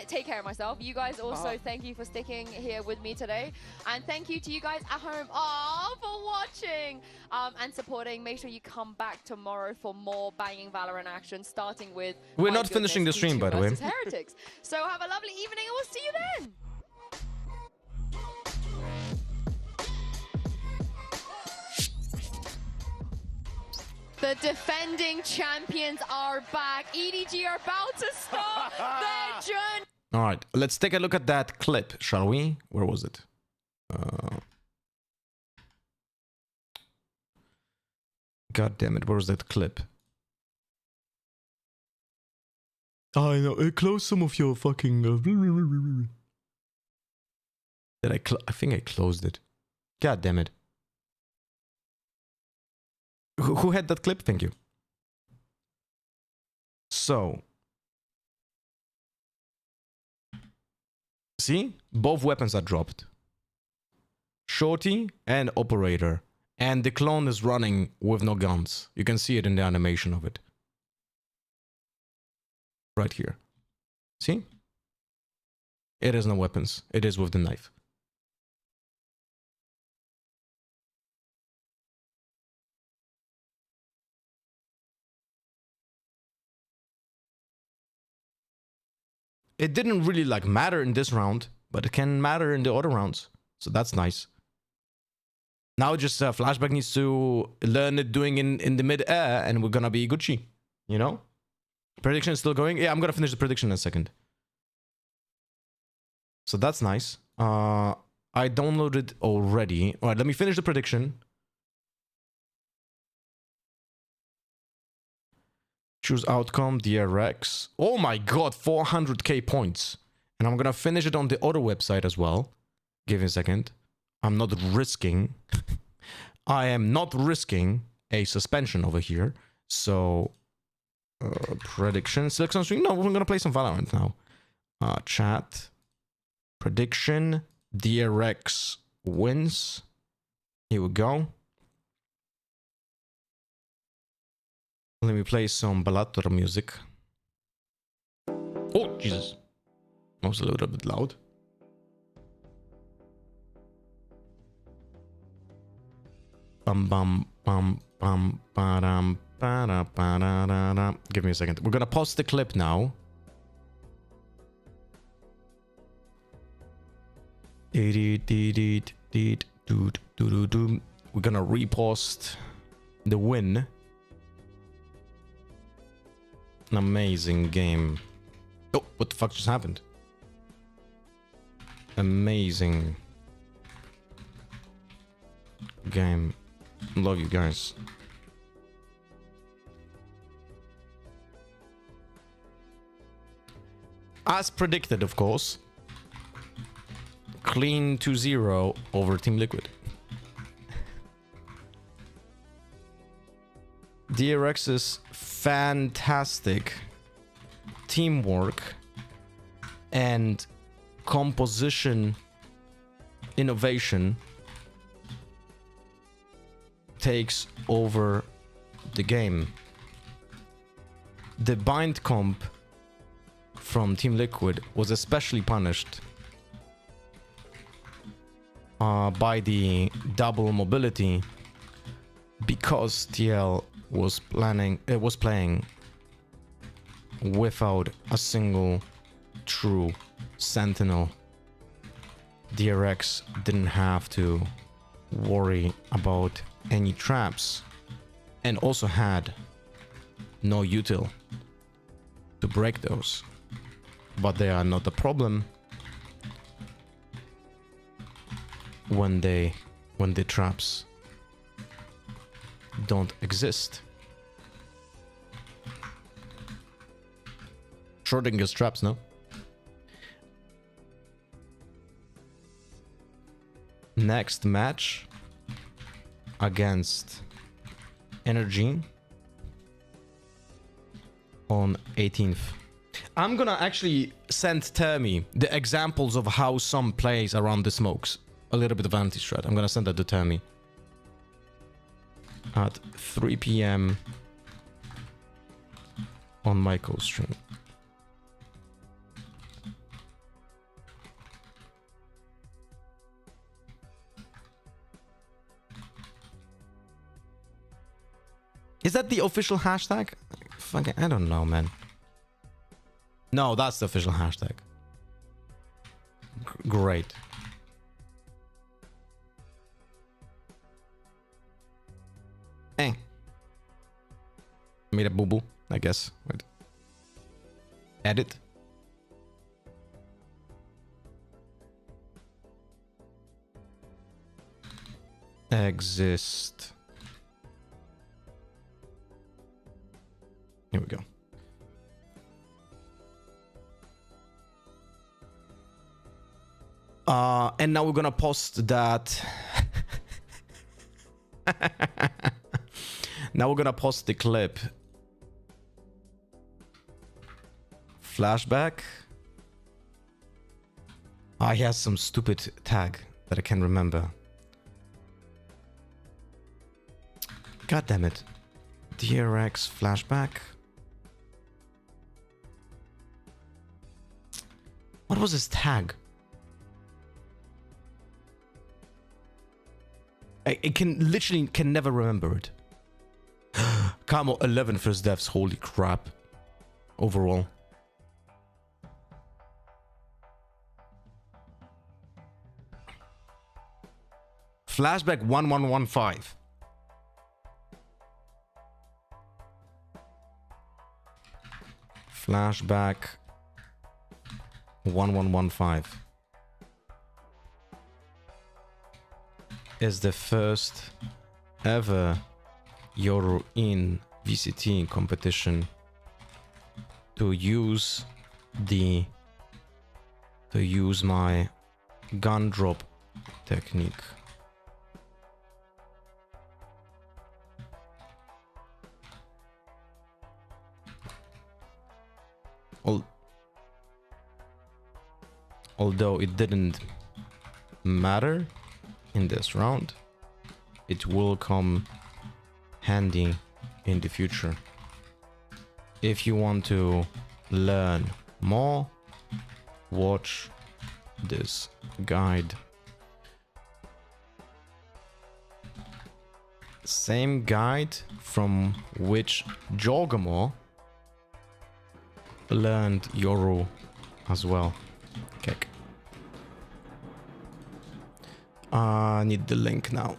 take care of myself. You guys also thank you for sticking here with me today, and thank you to you guys at home for watching and supporting. Make sure you come back tomorrow for more banging Valorant action, starting with. We're not finishing the stream, by the way. Heretics. So have a lovely evening, and we'll see you then. The defending champions are back. EDG are about to start their journey. All right, let's take a look at that clip, shall we? Where was it? God damn it, where was that clip? I know, close some of your fucking... Did I think I closed it. God damn it. Who had that clip? Thank you. So. See? Both weapons are dropped. Shorty and Operator. And the clone is running with no guns. You can see it in the animation of it. Right here. See? It has no weapons. It is with the knife. It didn't really matter in this round, but it can matter in the other rounds. So that's nice. Now just Flashback needs to learn it doing in the mid-air and we're gonna be Gucci. You know? Prediction is still going. Yeah, I'm gonna finish the prediction in a second. So that's nice. I downloaded already. Alright, let me finish the prediction. Choose outcome, DRX. Oh my god, 400k points. And I'm gonna finish it on the other website as well. Give me a second. I'm not risking. I am not risking a suspension over here. So, prediction. Select on stream. No, we're gonna play some Valorant now. Chat. Prediction. DRX wins. Here we go. Let me play some Ballator music. Oh, Jesus. That was a little bit loud. Bum bum bum bum ba-dum ba-da ba-da-da-da. Give me a second. We're gonna pause the clip now. We're gonna repost the win. An amazing game. Oh, what the fuck just happened? Amazing game. Love you guys. As predicted, of course. Clean 2-0 over Team Liquid. DRX's fantastic teamwork and composition innovation takes over the game. The bind comp from Team Liquid was especially punished by the double mobility because TL was playing without a single true sentinel. DRX didn't have to worry about any traps and also had no util to break those, but they are not a problem when the traps don't exist. Schrodinger's traps, no? Next match against NRG on 18th. I'm gonna actually send Termi the examples of how some plays around the smokes. A little bit of anti-strat. I'm gonna send that to Termi at 3 p.m. on my co-stream. Is that the official hashtag? Fucking, I don't know, man. No, that's the official hashtag. Great. Eh. Made a boo-boo, I guess. Wait. Edit. Exist. Here we go. And now we're gonna post that. Now we're gonna post the clip. Flashback. He has some stupid tag that I can't remember. God damn it. DRX flashback. What was his tag? I literally can never remember it. Camo 11 first deaths, holy crap. Overall. Flashback 1115. Flashback 1115 is the first ever Euro in VCT competition to use my gun drop technique. Although it didn't matter in this round, it will come handy in the future. If you want to learn more, watch this guide. Same guide from which Jorgamore learned Yoru as well. Okay. I need the link now.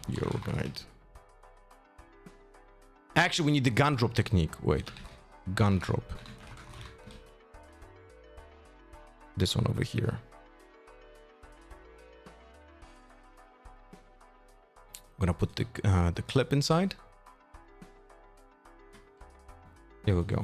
Yoru guide. Actually, we need the gun drop technique. Wait. Gun drop. This one over here. I'm gonna put the clip inside. Here we go.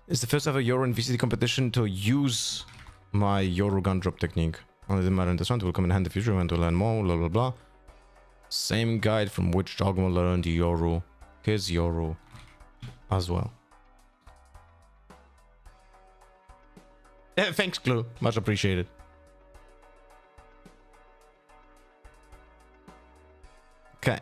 It's the first ever Yoru in VCT competition to use my Yoru gun drop technique. Only the matter in this round will come in handy in the future. We want to learn more, blah blah blah. Same guide from which Jorgamore learned Yoru, his Yoru as well. Thanks, Clue. Much appreciated. Okay.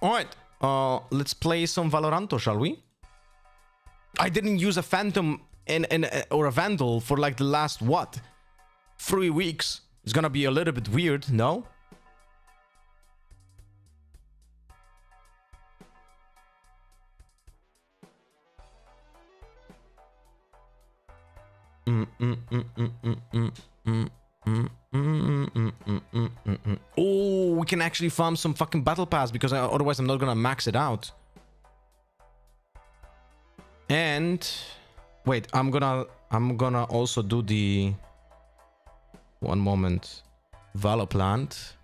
Alright, let's play some Valoranto, shall we? I didn't use a Phantom or a Vandal for like the last, what? 3 weeks. It's gonna be a little bit weird, no? Oh, we can actually farm some fucking battle pass because otherwise I'm not gonna max it out. And wait, I'm gonna also do the one moment Valor plant.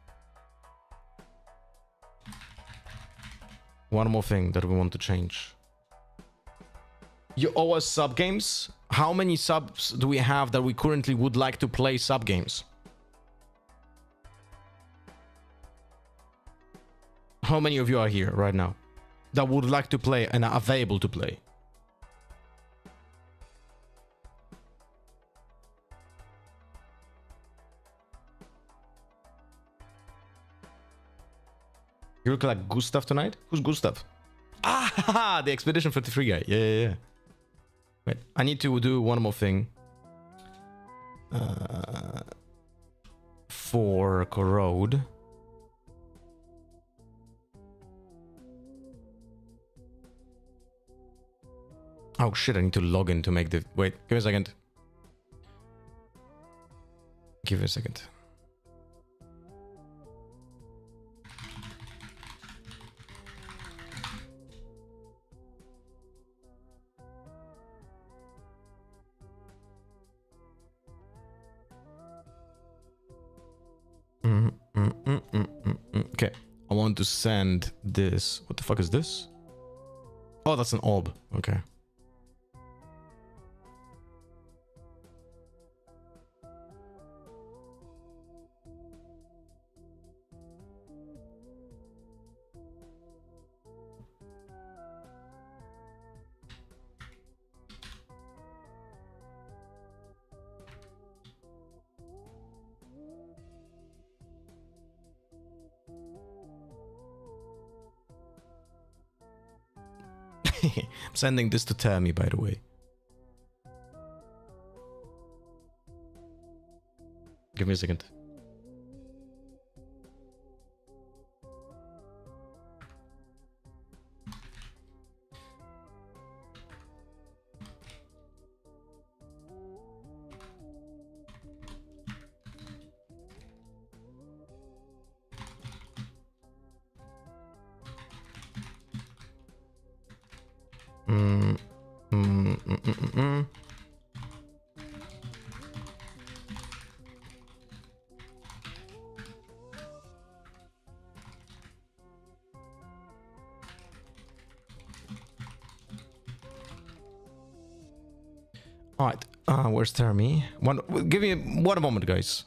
One more thing that we want to change. You owe us sub games. How many subs do we have that we currently would like to play sub games? How many of you are here right now that would like to play and are available to play? You look like Gustav tonight? Who's Gustav? Ah, the Expedition 53 guy. Yeah. Wait, I need to do one more thing. For corrode. Oh shit, I need to log in to make the... Wait, give me a second. Give me a second. Okay, I want to send this. What the fuck is this? Oh, that's an orb. Okay. I'm sending this to Tammy, by the way. Give me a second. All right, where's Termi? Give me one moment, guys.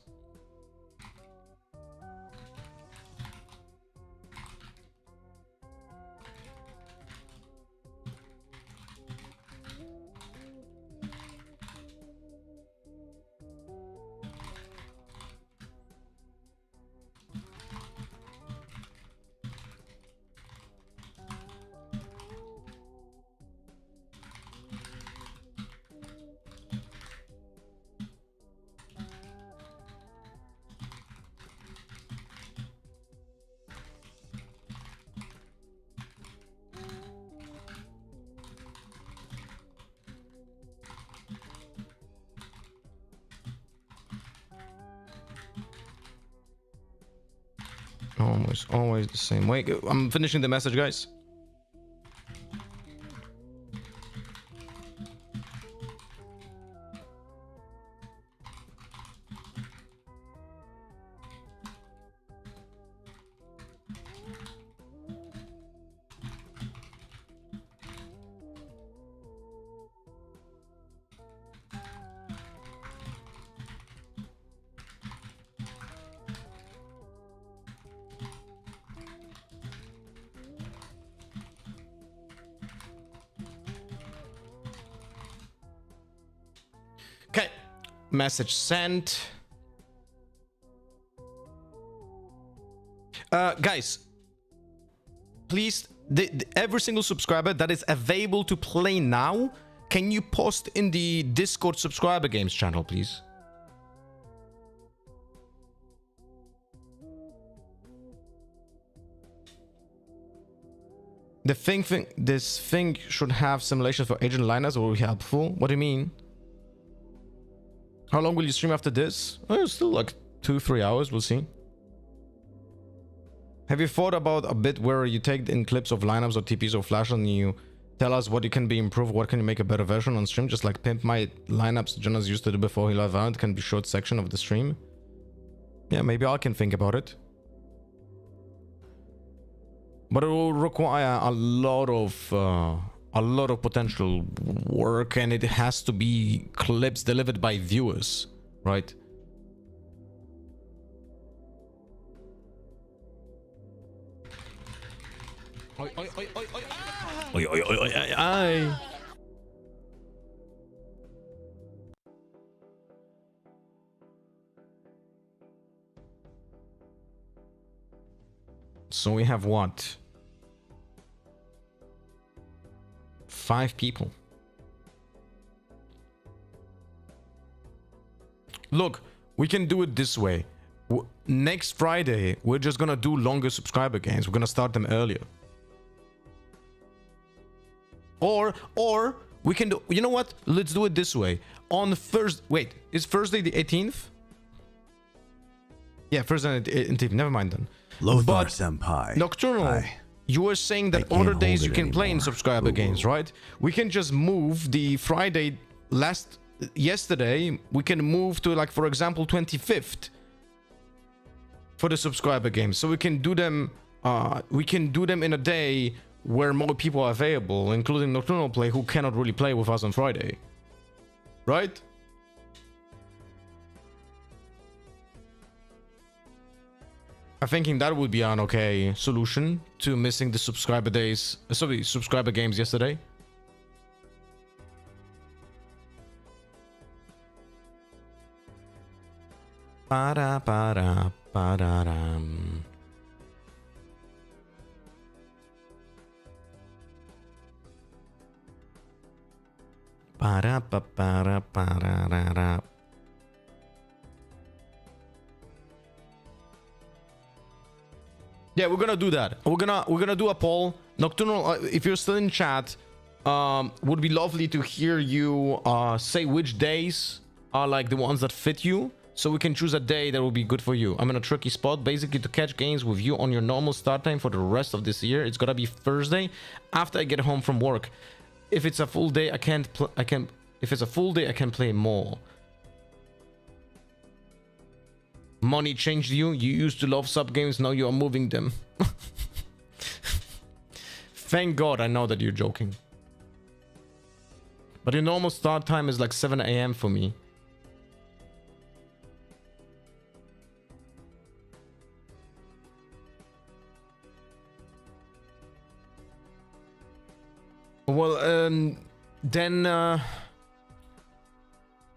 Always the same way. I'm finishing the message, guys. Message sent. Guys, please, every single subscriber that is available to play now, can you post in the Discord subscriber games channel, please? This thing should have simulations for agent liners. Will be helpful. What do you mean? How long will you stream after this? Oh, still like 2-3 hours. We'll see. Have you thought about a bit where you take in clips of lineups or TPs or flash and you tell us what you can be improved, what can you make a better version on stream? Just like Pimp My Lineups Jonas used to do before he left out, can be short section of the stream. Yeah, maybe I can think about it. But it will require a lot of potential work, and it has to be clips delivered by viewers, right? Oi, oi, oi, oi, oi. Ah! Oi, oi, oi, oi, oi, oi. So we have what? 5 people. Look, we can do it this way. Next Friday, we're just gonna do longer subscriber games. We're gonna start them earlier. Or we can do, you know what? Let's do it this way. On Thursday, wait, is Thursday the 18th? Yeah, Thursday the 18th. Never mind then. Lothar Senpai. Nocturnal, you were saying that other days you can play in subscriber games, right? We can just move the Friday yesterday. We can move to, like, for example, 25th for the subscriber games. So we can do them. We can do them in a day where more people are available, including Nocturnal Play, who cannot really play with us on Friday, right? I'm thinking that would be an okay solution to missing the subscriber days, subscriber games yesterday. Para para pararam. Para pa para para. Yeah, we're gonna do that. We're gonna do a poll. Nocturnal, if you're still in chat, would be lovely to hear you say which days are like the ones that fit you, so we can choose a day that will be good for you. I'm in a tricky spot, basically, to catch games with you on your normal start time for the rest of this year. It's gotta be Thursday after I get home from work. If it's a full day, I can't. If it's a full day, I can play more. Money changed you. You used to love sub games. Now you are moving them. Thank God I know that you're joking. But your normal start time is like 7 AM for me. Well, then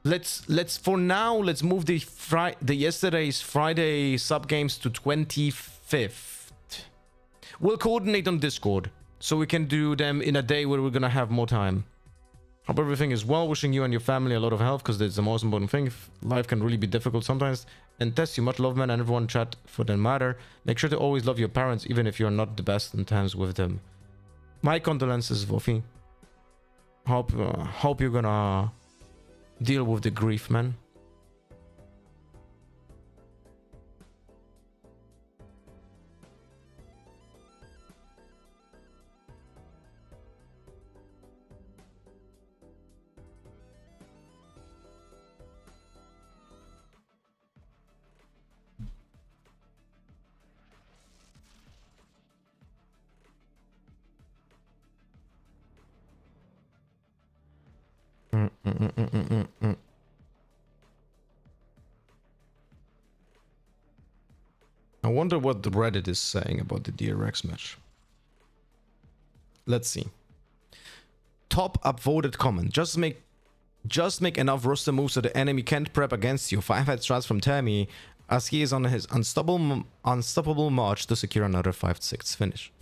let's for now let's move the yesterday's Friday sub games to 25th. We'll coordinate on Discord so we can do them in a day where we're gonna have more time. Hope everything is well. Wishing you and your family a lot of health, because that's the most important thing. Life can really be difficult sometimes. And test you much love, man, and everyone chat for that matter. Make sure to always love your parents, even if you're not the best in times with them. My condolences, Wolfie. Hope you're gonna deal with the grief, man. I wonder what the Reddit is saying about the DRX match. Let's see. Top upvoted comment. Just make enough roster moves so the enemy can't prep against you. 5-head strats from Tammy, as he is on his unstoppable march to secure another 5-6 finish.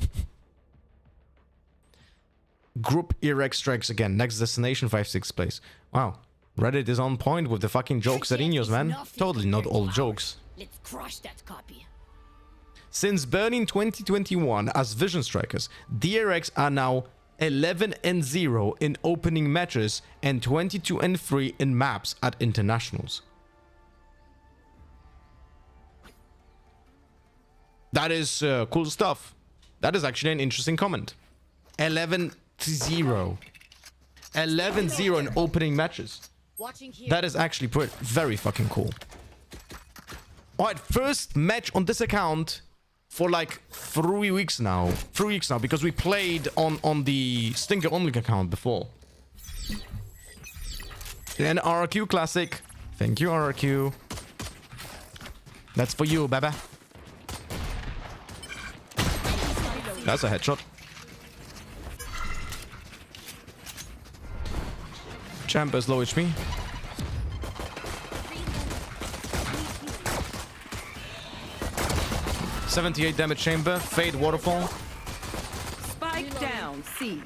Group ERX strikes again. Next destination 5-6 place. Wow. Reddit is on point with the fucking jokes at Ineos, man. Totally not all jokes. Let's crush that copy. Since Berlin 2021 as Vision Strikers, DRX are now 11-0 in opening matches and 22-3 in maps at internationals. That is cool stuff. That is actually an interesting comment. 11-0. 11-0 in opening matches. That is actually very fucking cool. Alright, first match on this account for like 3 weeks now. 3 weeks now, because we played on the Stinker Only account before. Then RRQ Classic. Thank you, RRQ. That's for you, baby. That's a headshot. Champ is low HP. $78 damage chamber. Fade waterfall. Spike down. C.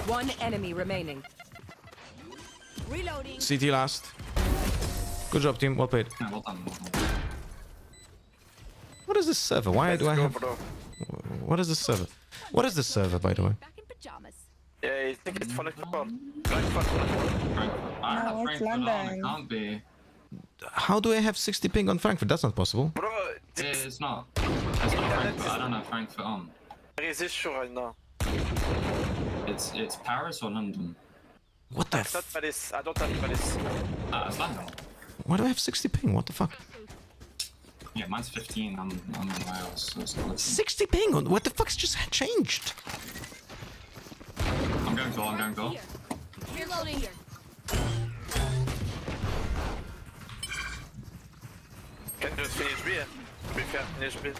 One enemy remaining. Reloading. CT last. Good job, team. Well played. What is this server? Why do I have... What is this server? What is this server, by the way? Yeah, I think it's Frankfurt. No, it's London. Can't be. How do I have 60 ping on Frankfurt? That's not possible. Bro, It's not. It's not Frankfurt. I don't have Frankfurt on. where is this sure right now? It's Paris or London. What the It's not Paris. I don't have Paris. It's London. Why do I have 60 ping? What the fuck? Yeah, mine's 15 on Wales. So it's not 60 ping on... What the fuck's just changed? I'm going goal, I'm going goal. Reloading. Can just finish B. We can finish B.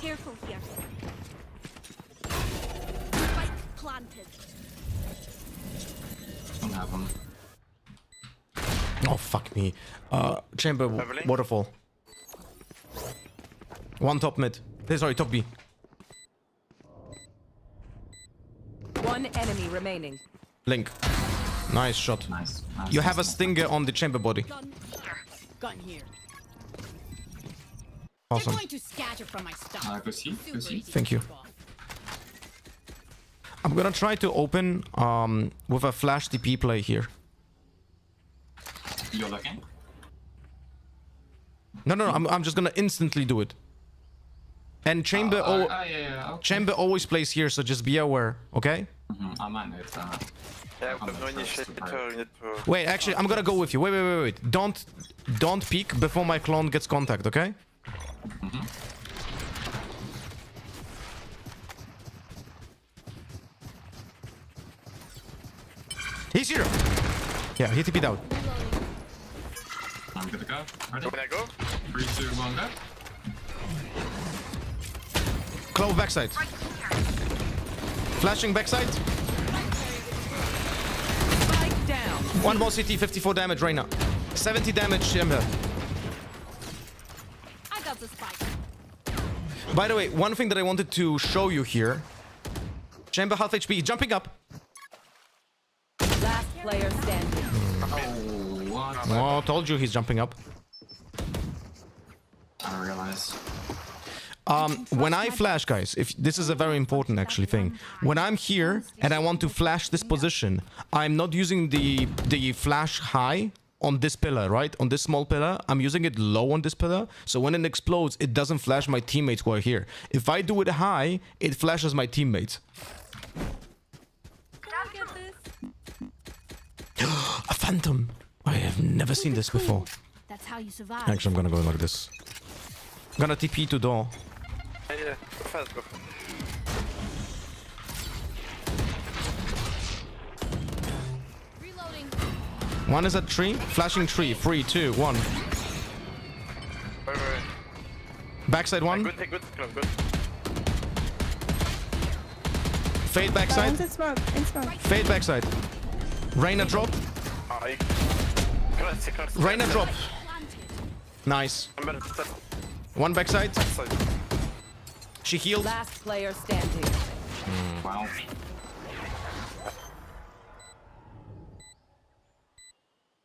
Careful here. Spike planted. Don't have them. Oh, fuck me. Chamber, waterfall. One top mid. Sorry, top B. One enemy remaining. Link. Nice shot. Nice. You have a stinger on the chamber body. Gun here. Awesome. They're going to scatter from my stuff. Go see. Go see. Thank you. I'm gonna try to open with a flash TP play here. You're looking? No, I'm just gonna instantly do it. And chamber, chamber always plays here, so just be aware, okay? I might know that. Yeah, we have no initiator. We need to... Wait, actually, I'm gonna go with you. Wait. Don't peek before my clone gets contact, okay? He's here! Yeah, he TP'd out. I'm good to go. Ready? Can I go? 3, 2, 1, go. Clove backside. Flashing backside. Spike down. One more CT, 54 damage right now. 70 damage, chamber. I got the spike. By the way, one thing that I wanted to show you here. Chamber half HP, jumping up. Last player standing. Oh, told you he's jumping up. I realize. When I flash, guys, if this is a very important actually thing. When I'm here and I want to flash this position, I'm not using the flash high on this pillar, right? On this small pillar, I'm using it low on this pillar. So when it explodes, it doesn't flash my teammates who are here. If I do it high, it flashes my teammates. A phantom. I have never seen this before. That's how you survive. Actually, I'm gonna go like this. I'm gonna TP to door. Yeah, go fast, go. Reloading. One is at tree, flashing tree. 3, 2, 1. Wait. Backside one. Good, good. Fade backside. In smoke. Fade backside. Reyna drop. Reyna drop. Nice. One backside. She healed. Last player standing. Wow.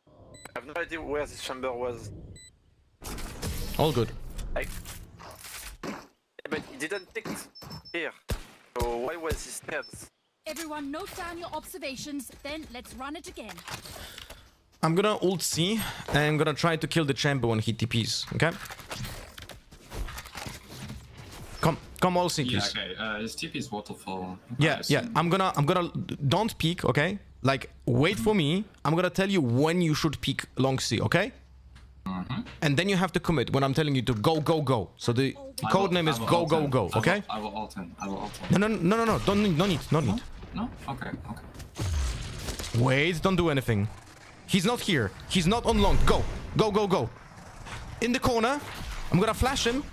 I have no idea where this chamber was. All good. didn't pick here. So why was he scared? Everyone note down your observations, then let's run it again. I'm gonna ult C, and I'm gonna try to kill the chamber when he TPs, okay? Come all C, please. Yeah, okay. His TP is waterfall. Yeah. I'm gonna don't peek, okay? Like wait for me. I'm gonna tell you when you should peek long C, okay? And then you have to commit when I'm telling you to go, go, go. So the code name is go, go, go, okay? I will ult him. No. Don't need. No? Okay. Wait, don't do anything. He's not here. He's not on long. Go. Go. In the corner. I'm gonna flash him.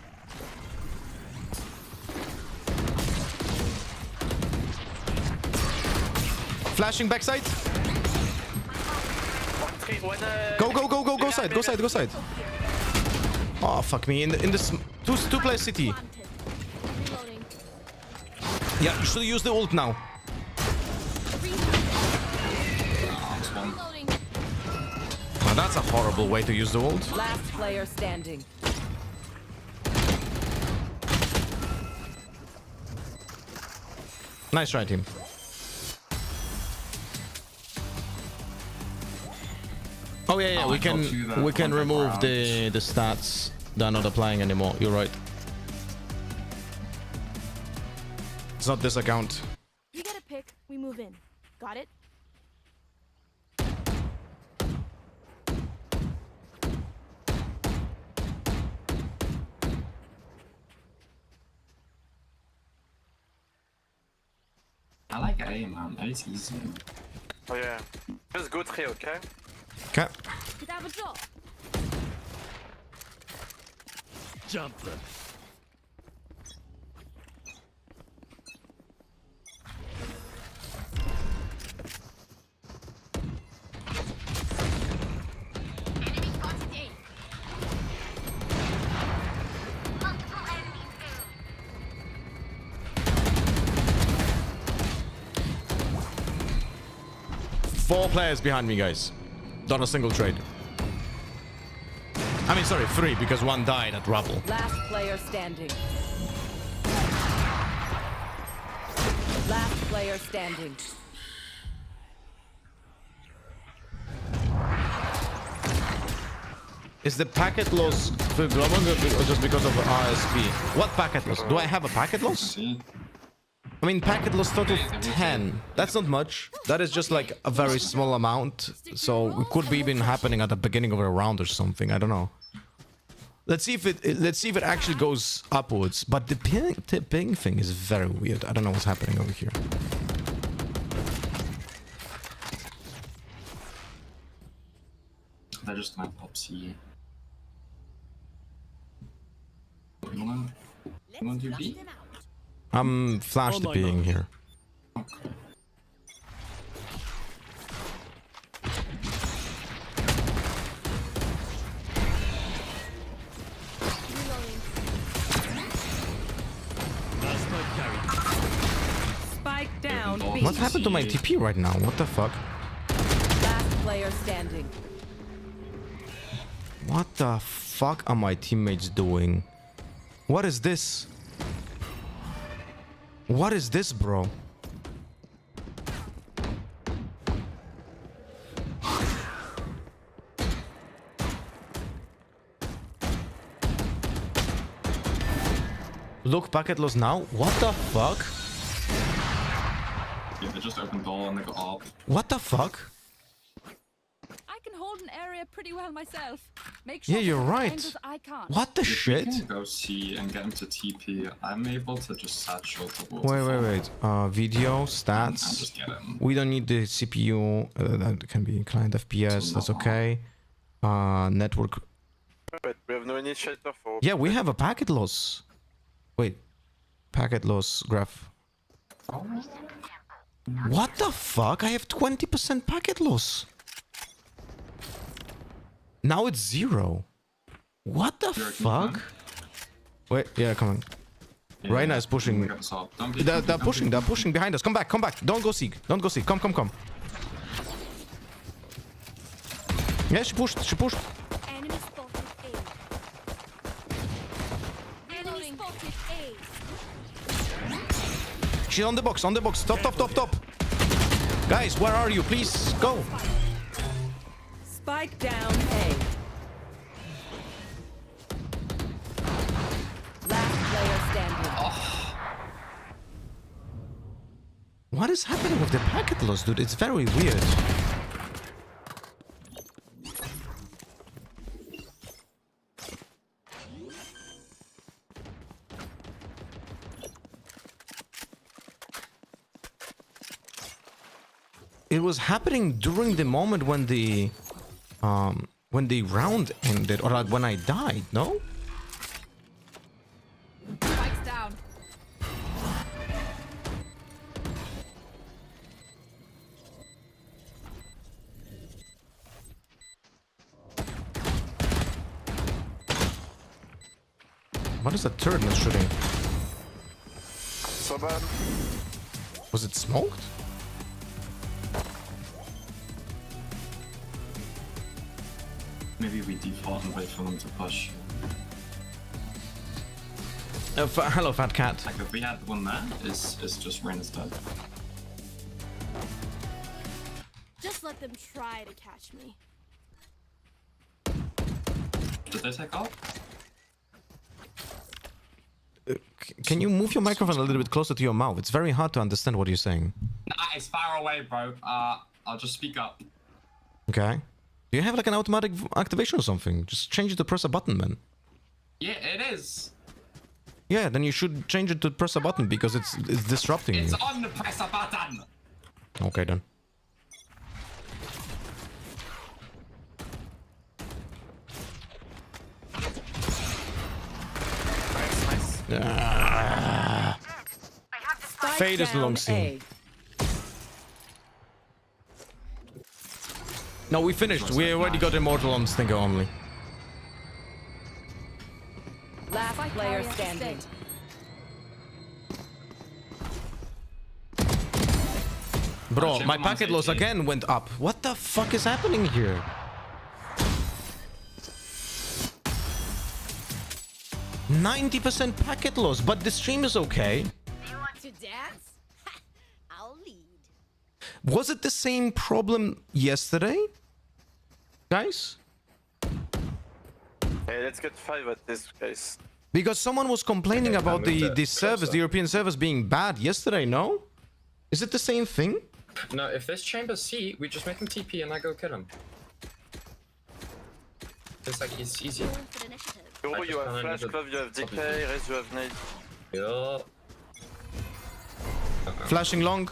Flashing backside. Go side. Oh fuck me. In this two player city. Yeah, you should use the ult now. Now that's a horrible way to use the ult. Last player standing. Nice try, team. Oh yeah, we can remove the stats. They're not applying anymore. You're right. It's not this account. You get a pick, we move in. Got it? I like A, man. A is easy. Oh yeah. Just go 3, okay? Okay. Could have a drop. Jump them. Four players behind me, guys. Not a single trade. I mean, sorry, 3 because 1 died at rubble. Last player standing. Last player standing. Is the packet loss for global or just because of RSP? What packet loss? Do I have a packet loss? I mean, packet loss total 10. That's not much. That is just like a very small amount. So it could be even happening at the beginning of a round or something. I don't know. Let's see if it actually goes upwards. But the ping thing is very weird. I don't know what's happening over here. They're just gonna pop C. You want to B? I'm flash TPing here. Okay. Spike down. B. What happened to my TP right now? What the fuck? Last player standing. What the fuck are my teammates doing? What is this? What is this, bro? Look, packet loss now? What the fuck? Yeah, they just opened door and they got up. What the fuck? I can hold an area pretty well myself. Make sure Yeah, you're right. angles I can't. What the If shit? we can go C and get him to TP, I'm able to just satchel the wall. Wait. Video, And stats. just get him. We don't need the CPU. That can be client FPS. That's okay. Network. But we have no initiator for... Yeah, we have a packet loss. Wait. Packet loss graph. What the fuck? I have 20% packet loss. Now it's 0. What the fuck? Wait, yeah, come on. Yeah, Reyna is pushing. we got this up. Don't be- They're don't be- pushing behind us. Come back. Don't go seek. Come. Yeah, she pushed. Enemy spotted A. Enemy spotted A. She's on the box. On the box. Top, top, top, top. Guys, where are you? Please go. Spike down A. Last player standing. What is happening with the packet loss, dude? It's very weird. It was happening during the moment when the round ended, or like when I died, no? Spike's down. What is that turret not shooting? So bad. Was it smoked? Maybe we default and wait for them to push. Hello, Fat Cat. Like if we had one there, it's just Reina's dead. Just let them try to catch me. Did they take off? Can you move your microphone a little bit closer to your mouth? It's very hard to understand what you're saying. Nah, it's far away, bro. I'll just speak up. Okay. Do you have like an automatic activation or something? Just change it to press a button, man. Yeah, it is. Yeah, then you should change it to press a button because it's disrupting It's you. on the press a button. Okay, then. Ah. Fade is long scene. No, we finished. We already got Immortal on Stinker only. Last player standing. Bro, my packet loss again went up. What the fuck is happening here? %90 packet loss, but the stream is okay. Do you want to dance? I'll lead. Was it the same problem yesterday? Guys? Hey, let's get 5 at this case. Because someone was complaining about the servers, the European servers being bad yesterday, no? Is it the same thing? No, if this chamber's C, we just make him TP and I go kill him. It's like, it's easy. Euro, you have flash, Clove, you have decay, Rez, you have nade. Yeah. Flashing long.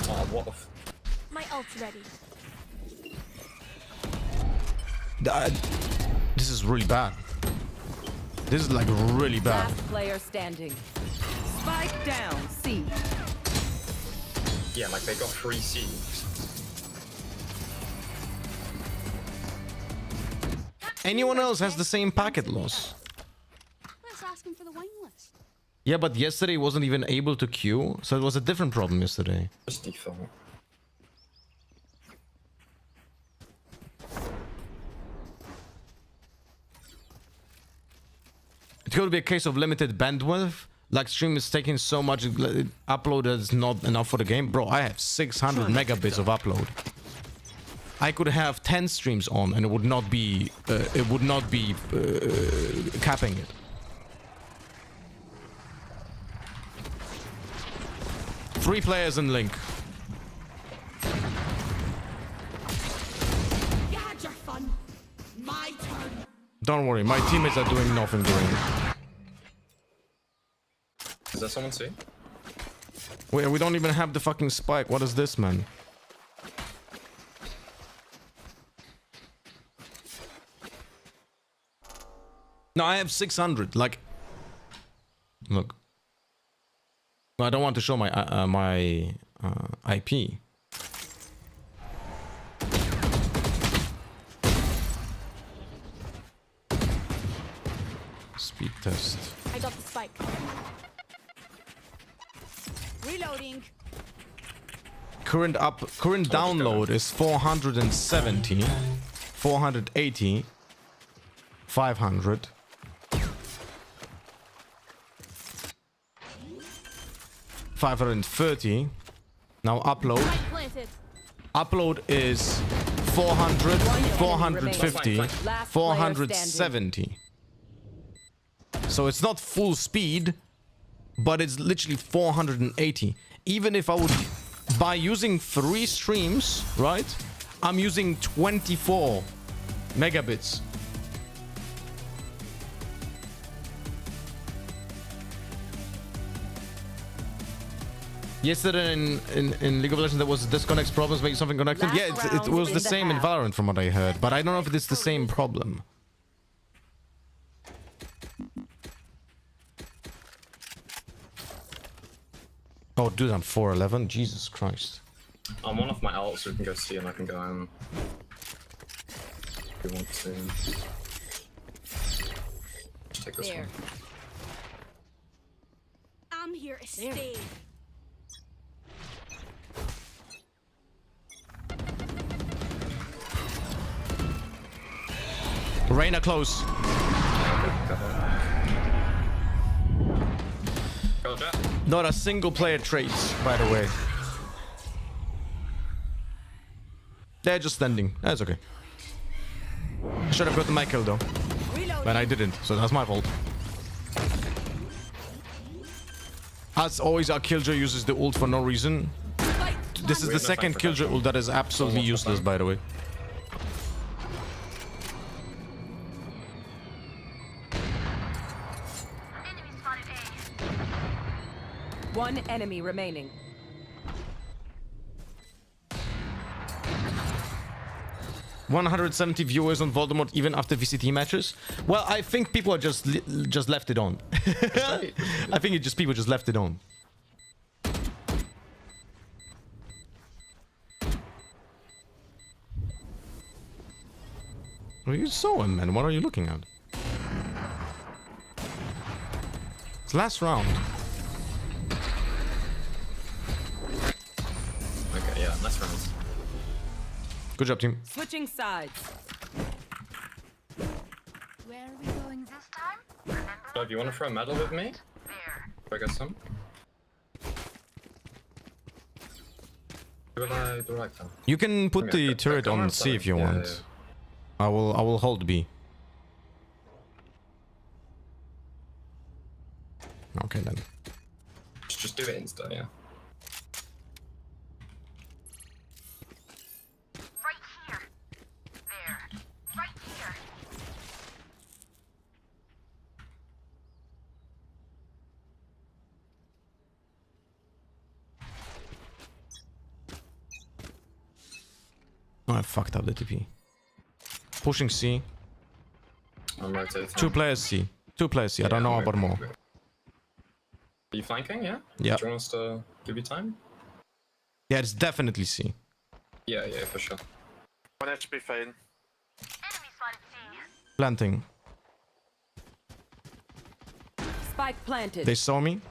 Oh, what the f... My ult's ready. This is really bad. This is like really bad. Last player standing. Spike down, C. Yeah, like they got 3 C. Anyone else has the same packet loss? Let's ask him for the wine list. Yeah, but yesterday wasn't even able to queue, so it was a different problem yesterday. Just default. It could be a case of limited bandwidth. Like stream is taking so much upload that is not enough for the game. Bro, I have 600 megabits of upload. I could have 10 streams on and it would not be capping it. Three players in link. You had your fun. My turn. Don't worry, my teammates are doing nothing during it. Is that someone C? We don't even have the fucking spike. What is this, man? No, I have 600. Like, look. I don't want to show my IP. Speed test. I got the spike. Reloading. Current download is 470, 480, 500. 530. Now upload. Upload is 400, 450, 470. So it's not full speed, but it's literally 480. Even if I would, by using 3 streams, right? I'm using 24 megabits. Yesterday in League of Legends there was disconnects problems making something connected. Yeah, it was the same in Valorant from what I heard, but I don't know if it's the same problem. Oh, dude, I'm 411. Jesus Christ. I'm one off my ult, so we can go see and I can go in. If you want to. Just take this one. I'm here to stay. Reyna close. Not a single player traits, by the way. They're just standing. That's okay. Should have gotten my kill though. But I didn't, so that's my fault. As always, our Killjoy uses the ult for no reason. This is the second Killjoy ult that is absolutely useless, by the way. One enemy remaining. $170 viewers on Voldemort even after VCT matches. Well, I think people are just left it on. I think people just left it on. Well, you saw him, man. What are you looking at? It's last round. Okay, yeah, nice round. Good job, team. Switching sides. Where are we going this time? So, do you want to throw a medal with me? Do I get some? Do I like that? You can put the turret on C if you want. Yeah. I will hold B. Okay then. Just do it insta, yeah. Oh, I fucked up the TP. Pushing C. I'm rotating. 2 players C. 2 players C. I don't know about more. Are you flanking, yeah? Yeah. Do you want us to give you time? Yeah, it's definitely C. Yeah, for sure. 1 HP fade. Planting. Spike planted. They saw me.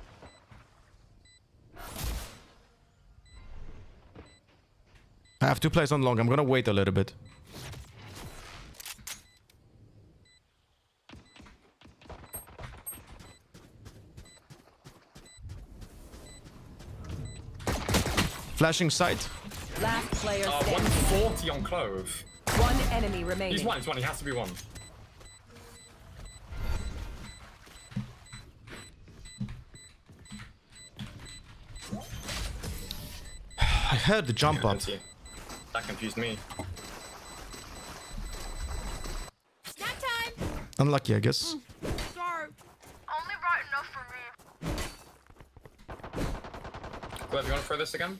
I have 2 players on long. I'm gonna wait a little bit. Flashing sight. Last player standing. 140 on Clove. One enemy remaining. He's one. He has to be one. I heard the jump up. That confused me. Snack time. Unlucky, I guess. Sorry. Only right enough for me. Gleb, you want to throw this again?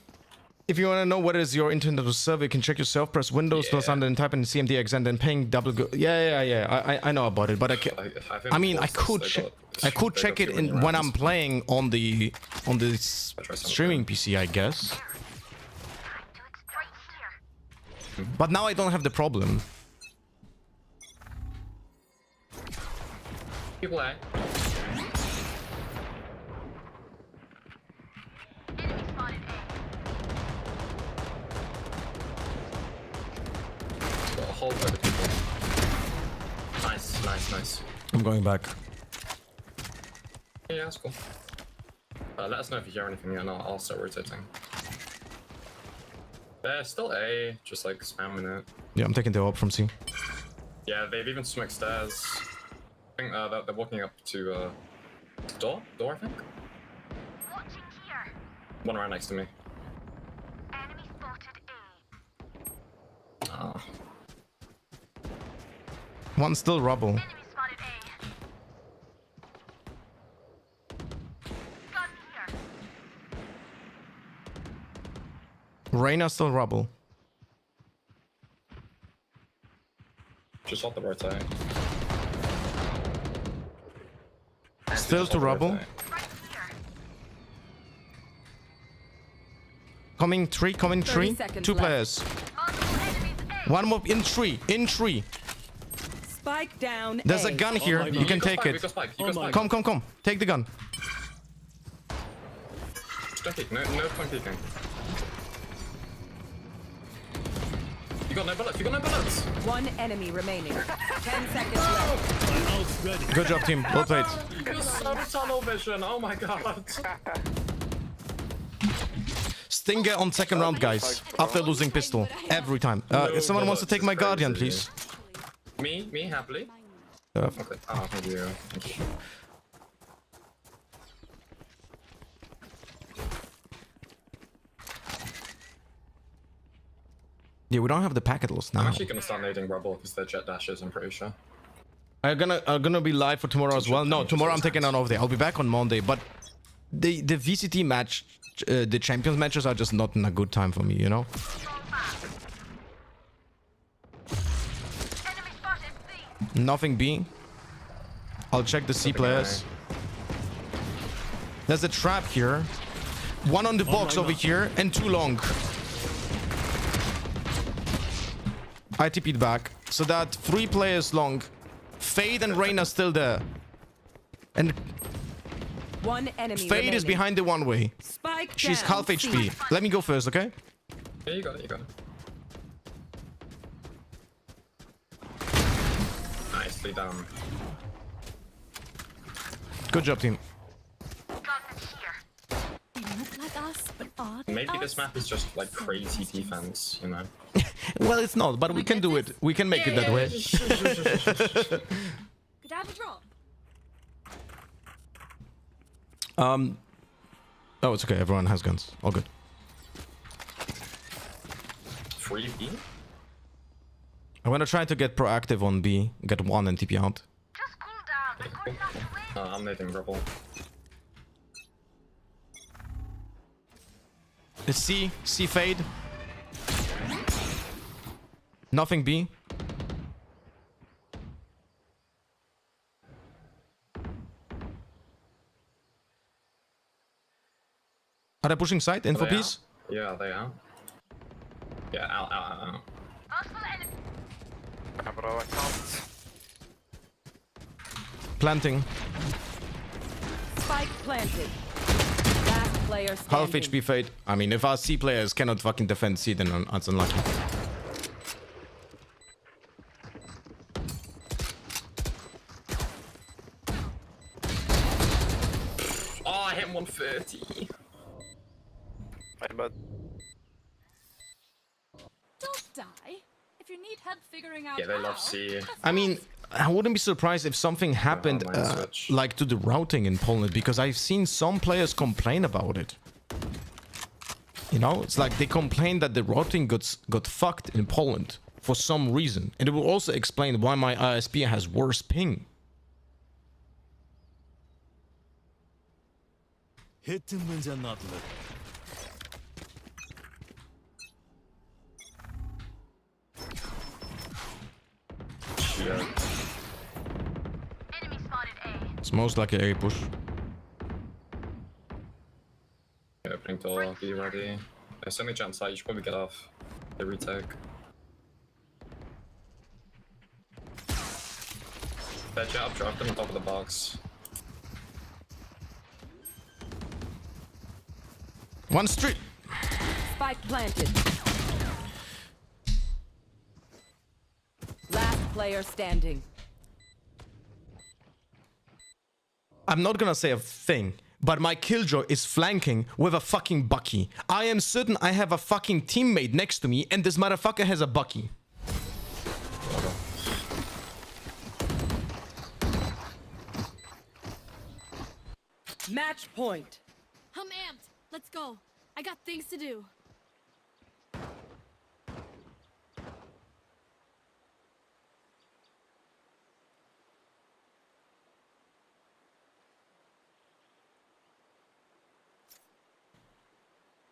If you want to know what is your internet to server, you can check yourself. Press Windows plus under and type in CMDX and then ping double go. Yeah. I know about it, but I mean, I could check it in when I'm playing on the streaming PC, I guess. But now I don't have the problem. People A. Got a whole load of people. Nice. I'm going back. Yeah, that's cool. Let us know if you hear anything, and I'll start rotating. They're still A, just like spamming it. Yeah, I'm taking the op from C. Yeah, they've even smoked stairs. I think they're walking up to door, I think. One right next to me. Ah. One still rubble. Reyna still rubble. Just off the right side. Still to rubble. Coming three. 2 players. One more in tree. Spike down. There's a gun here. You can take it. Come. Take the gun. Don't peek. No point peeking. You got no bullets. One enemy remaining. 10 seconds left. Good job, team. Well played. You're so tunnel vision. Oh my god. Stinger on second round, guys. After losing pistol. Every time. If someone wants to take my guardian, please. Me, happily. Okay. Oh, thank you. Yeah, we don't have the packet loss now. I'm actually gonna start nading rubble because they're jet dashes, I'm pretty sure. I'm gonna be live for tomorrow as well. No, tomorrow I'm taking an off day. I'll be back on Monday, but the VCT match, the champions matches are just not in a good time for me, you know? Nothing B. I'll check the C players. There's a trap here. One on the box over here and 2 long. I TP'd back. So that 3 players long. Fade and Reyna still there. And one enemy Fade remaining. is behind the one way. Spike She's down, half HP. Let me go first, okay? Yeah, you got it. Nicely done. Good job, team. Maybe this map is just like crazy defense, you know? Well, it's not, but we can do it. We can make it that way. Could I have a drop? Oh, it's okay. Everyone has guns. All good. Free B? I'm gonna try to get proactive on B. Get 1 and TP out. I'm nading rubble. It's C. C fade. Nothing B. Are they pushing side? Info, please? Yeah, they are. Yeah, out. Bro, I can't. Planting. Spike planted. Last player standing. Half HP fade. I mean, if our C players cannot fucking defend C, then it's unlucky. Oh, I hit 130. My bad. Don't die. If you need help figuring out Yeah, they love C. I mean, I wouldn't be surprised if something happened like to the routing in Poland, because I've seen some players complain about it. You know, it's like they complain that the routing got fucked in Poland for some reason. And it will also explain why my ISP has worse ping. It's most likely A push. Yeah, opening door, be ready. There's only jump side, you should probably get off. The retake. That jet up, drop them on top of the box. One street. Spike planted. Last player standing. I'm not gonna say a thing, but my Killjoy is flanking with a fucking Bucky. I am certain I have a fucking teammate next to me and this motherfucker has a Bucky. Match point. I'm amped. Let's go. I got things to do.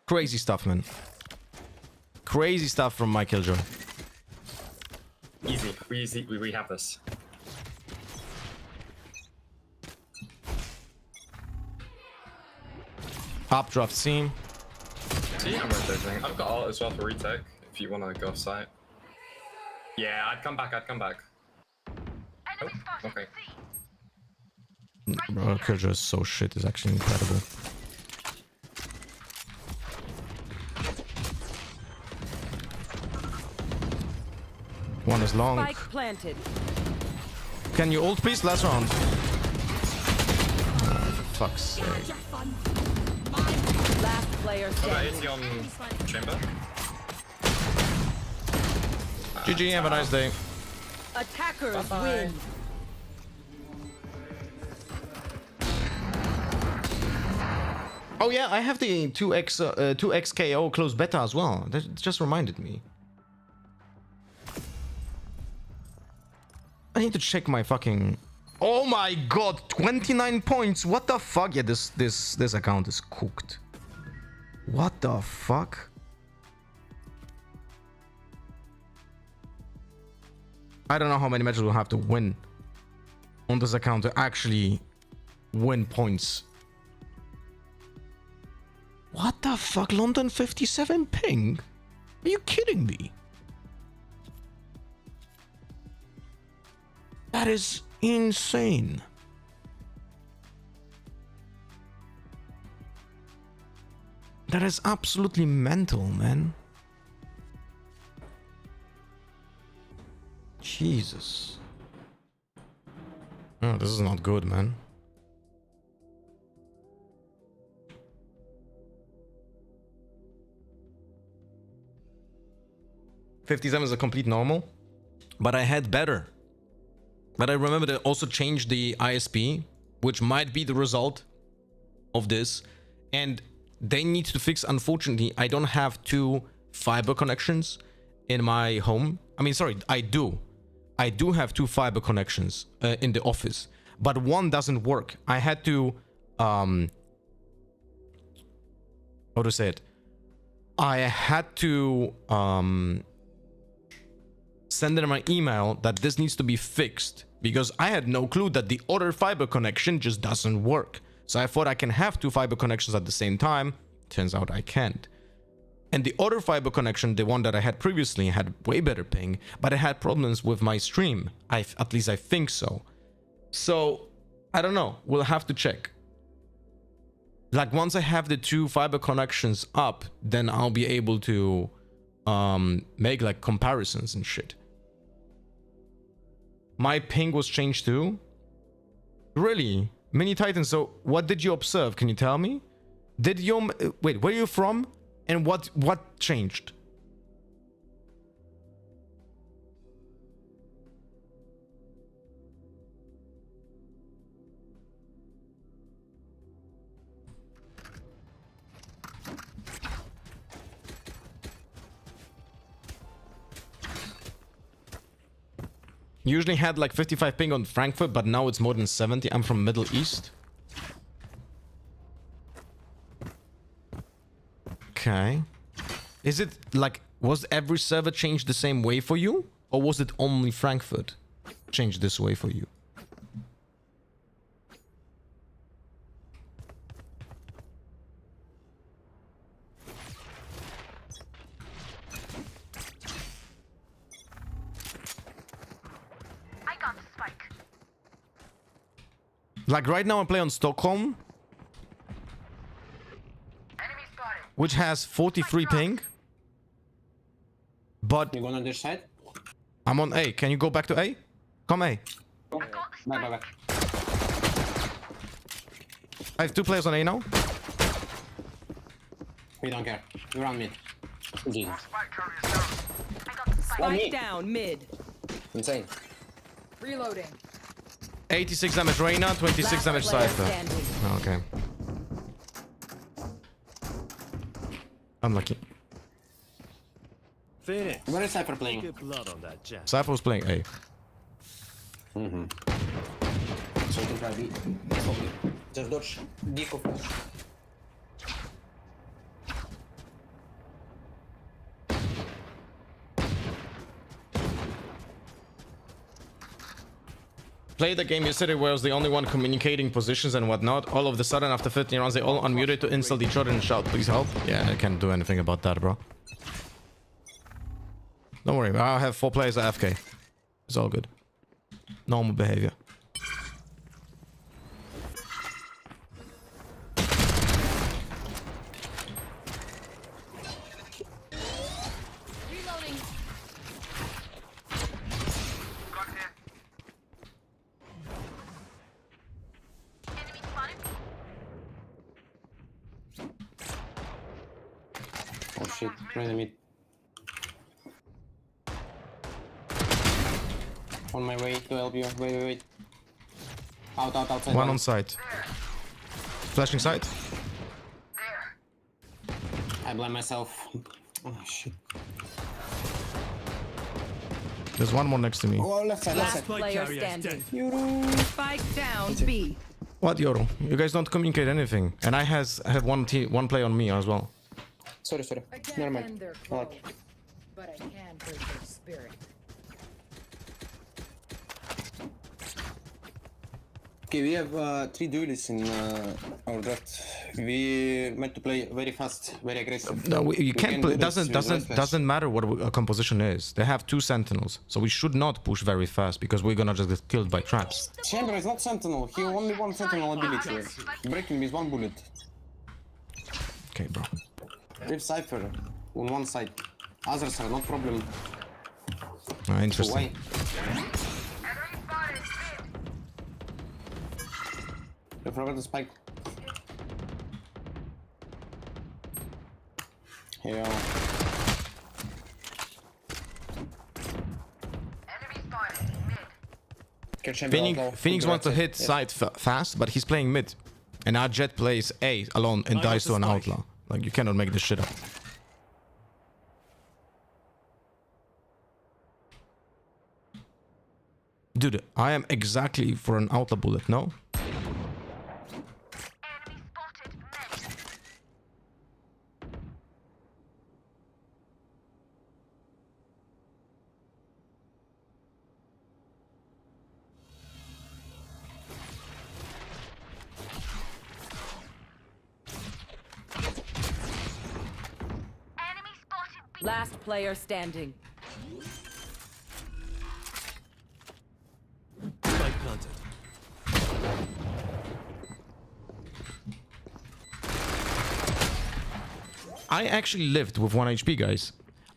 Crazy stuff, man. Crazy stuff from my Killjoy. Easy. We have this. Updraft seam. See, I'm rotating. I've got ult as well for retake if you want to go off site. Yeah, I'd come back. Oh, okay. Bro, Killjoy is so shit. It's actually incredible. One is long. Spike planted. Can you ult, please? Last round. Oh, for fuck's sake. Last player standing. Okay, on chamber. GG, have a nice day. Attackers win. Oh yeah, I have the 2x KO close beta as well. That just reminded me. I need to check my fucking... Oh my god, 29 points. What the fuck? Yeah, this account is cooked. What the fuck? I don't know how many matches we'll have to win on this account to actually win points. What the fuck? London 57 ping? Are you kidding me? That is insane. That is absolutely mental, man. Jesus. Oh, this is not good, man. $57 is a complete normal, but I had better. But I remember they also changed the ISP, which might be the result of this. And they need to fix, unfortunately, I don't have 2 fiber connections in my home. I mean, sorry, I do. I do have 2 fiber connections in the office, but one doesn't work. I had to, how to say it? I had to send them an email that this needs to be fixed because I had no clue that the other fiber connection just doesn't work. So I thought I can have 2 fiber connections at the same time. Turns out I can't. And the other fiber connection, the one that I had previously, had way better ping, but it had problems with my stream. At least I think so. So I don't know. We'll have to check. Like once I have the 2 fiber connections up, then I'll be able to make like comparisons and shit. My ping was changed too? Really? Mini Titan, so what did you observe? Can you tell me? Did you... Wait, where are you from? And what changed? Usually had like 55 ping on Frankfurt, but now it's more than 70. I'm from Middle East. Okay. Is it like, was every server changed the same way for you? Or was it only Frankfurt changed this way for you? Like right now I play on Stockholm, which has 43 ping. But you going on this side? I'm on A. Can you go back to A? Come A. Back. I have 2 players on A now. We don't care. We're on mid. Jesus. Spike down mid. Insane. Reloading. 86 damage Reyna, 26 damage Cypher. Okay. Unlucky. Where is Cypher playing? Cypher was playing A. So you can try B. Just dodge. Deco flash. Played the game yesterday where I was the only one communicating positions and whatnot. All of a sudden, after 15 rounds, they all unmuted to insult each other and shout, please help. Yeah, I can't do anything about that, bro. Don't worry, I have 4 players at FK. It's all good. Normal behavior. Oh shit, right in mid. On my way to help you. Wait. Outside. One on site. Flashing site. I blame myself. Oh shit. There's one more next to me. Oh, left side. Last player standing. Spike down B. What, Yoro? You guys don't communicate anything. And I have one play on me as well. Sorry. Never mind. But I can break their spirit. Okay, we have 3 duelists in our draft. We meant to play very fast, very aggressive. No, you can't play. Do this Doesn't matter what a composition is. They have 2 sentinels, so we should not push very fast because we're gonna just get killed by traps. Chamber is not sentinel. He only 1 sentinel ability. Breaking with 1 bullet. Okay, bro. We have Cypher on one side. Other side, no problem. Interesting. I forgot the spike. Yeah. Phoenix wants to hit side fast, but he's playing mid. And our Jet plays A alone and dies to an outlaw. Like, you cannot make this shit up. Dude, I am exactly for an outlaw bullet, no? Last player standing. I actually lived with 1 HP, guys.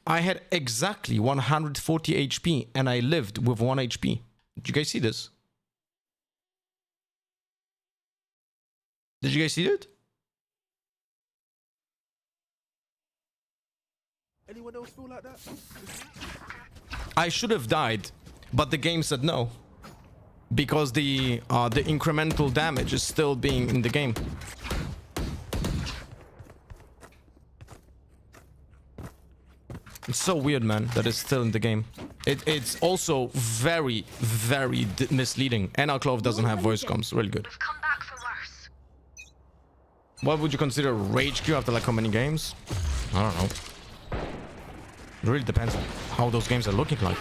I had exactly 140 HP and I lived with 1 HP. Did you guys see this? Did you guys see it? Anyone else feel like that? I should have died, but the game said no. Because the incremental damage is still being in the game. It's so weird, man, that it's still in the game. It's also very, very misleading. And our Clove doesn't have voice comms. Really good. What would you consider rage queue after like how many games? I don't know. It really depends on how those games are looking like.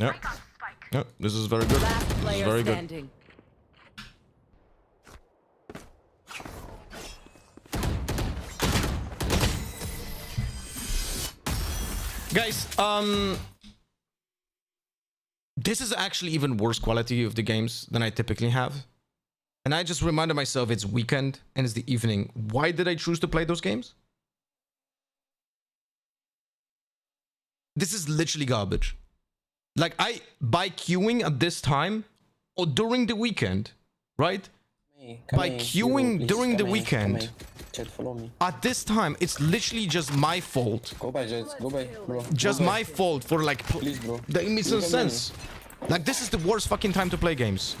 Yep. Yep, this is very good. This is very good. Guys, This is actually even worse quality of the games than I typically have. And I just reminded myself it's weekend and it's the evening. Why did I choose to play those games? This is literally garbage. Like, by queuing at this time or during the weekend, right? By queuing during the weekend, at this time, it's literally just my fault. Go by, Jet. Go by, bro. Just my fault for like... Please, bro. That makes no sense. Like, this is the worst fucking time to play games.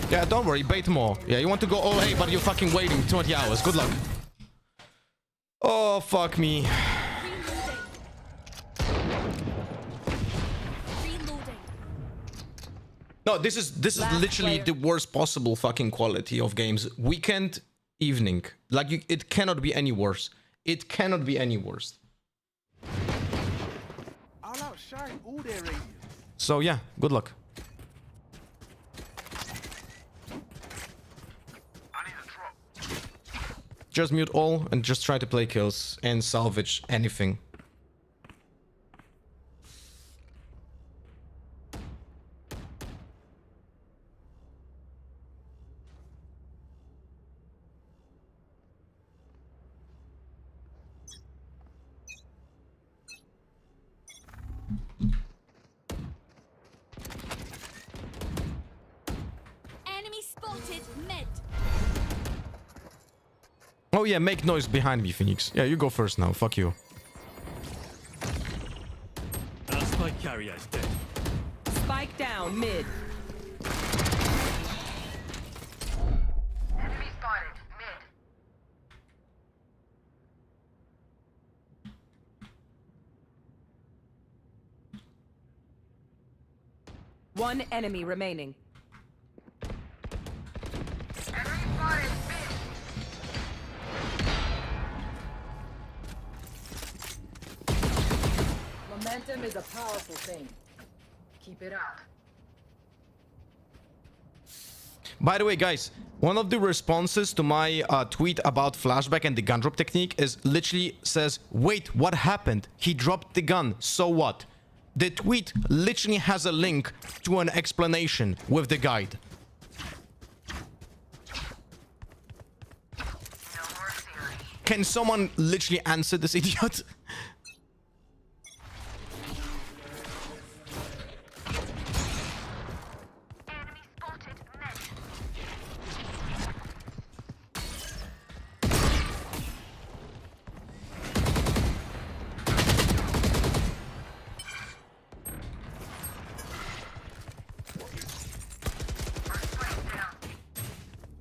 Yeah, don't worry, bait more. Yeah, you want to go all A, but you're fucking waiting 20 hours. Good luck. Oh, fuck me. No, this is literally the worst possible fucking quality of games. Weekend, evening. Like, it cannot be any worse. It cannot be any worse. So yeah, good luck. Just mute all and just try to play kills and salvage anything. Enemy spotted mid. Oh yeah, make noise behind me, Phoenix. Yeah, you go first now. Fuck you. Our spike carrier is dead. Spike down mid. Enemy spotted mid. One enemy remaining. Enemy spotted mid. Momentum is a powerful thing. Keep it up. By the way, guys, one of the responses to my tweet about flashback and the gun drop technique is literally says, wait, what happened? He dropped the gun, so what? The tweet literally has a link to an explanation with the guide. Can someone literally answer this idiot?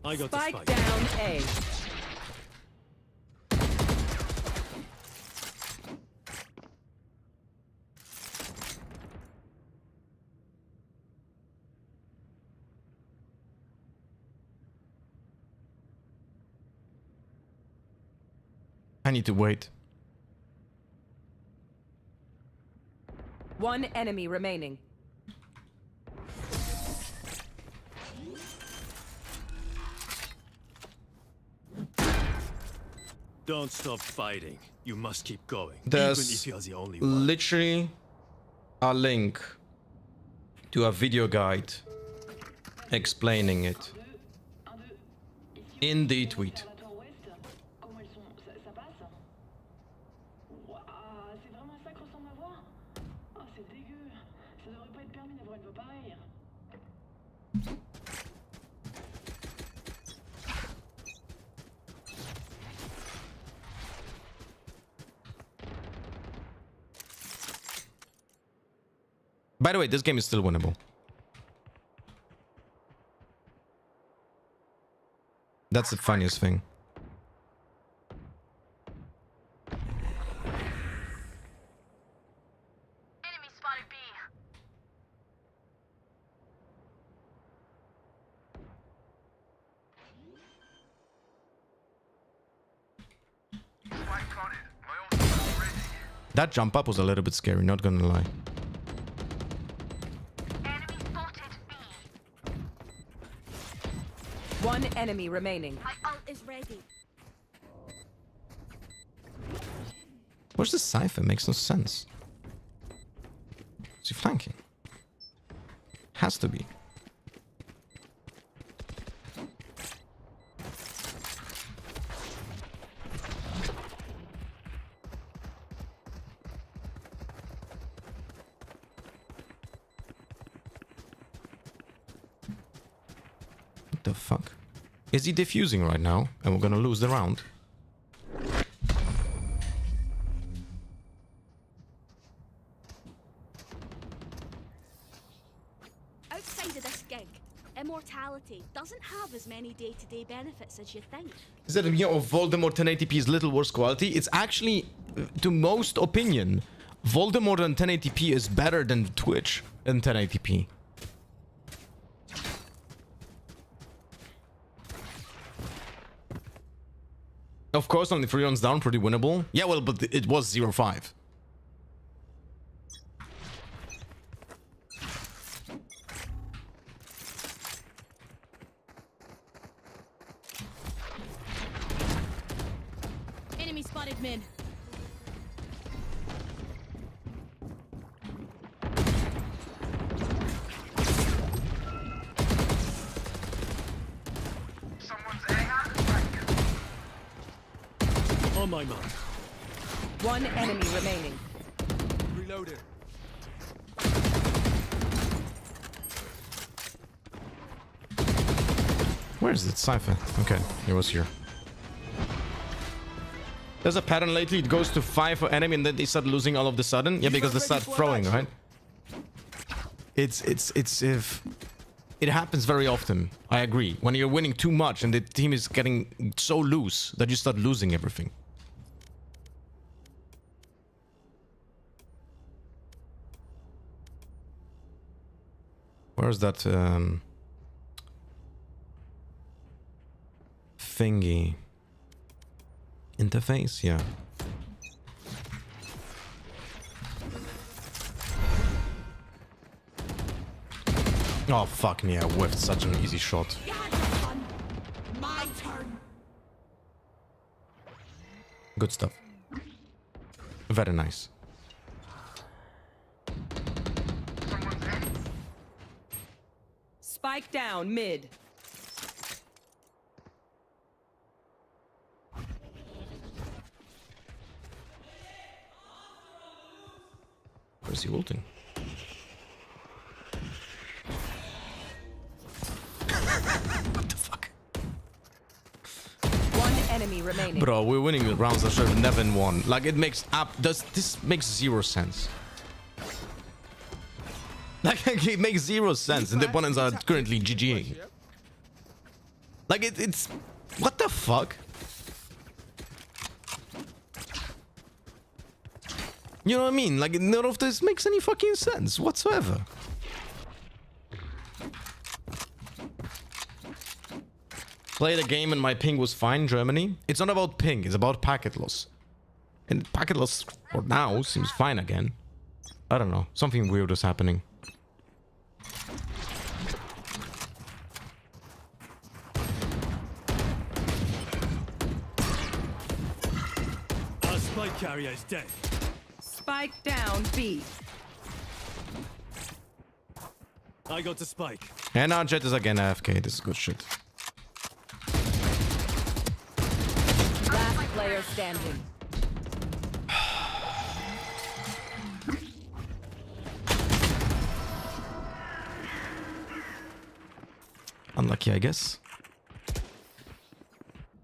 I got Spike the spike. down A. I need to wait. One enemy remaining. Don't stop fighting. You must keep going. There's even if you're the only one. literally a link to a video guide explaining it in the tweet. By the way, this game is still winnable. That's the funniest thing. Enemy spotted B. That jump up was a little bit scary, not gonna lie. One enemy remaining. My ult is ready. Where's the Cypher? Makes no sense. Is he flanking? Has to be. What the fuck? Is he defusing right now? And we're gonna lose the round? Outside of this gig, immortality doesn't have as many day-to-day benefits as you think. Is that, you know, Voldemort 1080p is little worse quality? It's actually, to most opinion, Voldemort on 1080p is better than Twitch in 1080p. Of course, only 3 runs down, pretty winnable. Yeah, well, but it was 0-5. Enemy spotted mid. On my mark. One enemy remaining. Reloaded. Where is it? Cypher. Okay, he was here. There's a pattern lately. It goes to 5 for enemy and then they start losing all of the sudden. Yeah, because they start throwing, right? It's if it happens very often. I agree. When you're winning too much and the team is getting so loose that you start losing everything. Where's that thingy? Interface? Yeah. Oh fuck me, I whiffed such an easy shot. My turn. Good stuff. Very nice. Spike down mid. Where's he ulting? What the fuck? One enemy remaining. Bro, we're winning the rounds that should have never won. Like, it makes this makes 0 sense. Like, it makes 0 sense, and the opponents are currently GGing. Like, it's what the fuck? You know what I mean? Like, none of this makes any fucking sense whatsoever. Played a game and my ping was fine, Germany. It's not about ping, it's about packet loss. And packet loss for now seems fine again. I don't know, something weird is happening. Our spike carrier is dead. Spike down B. I got the spike. And our jet is again AFK, this is good shit. Last player standing. Unlucky, I guess.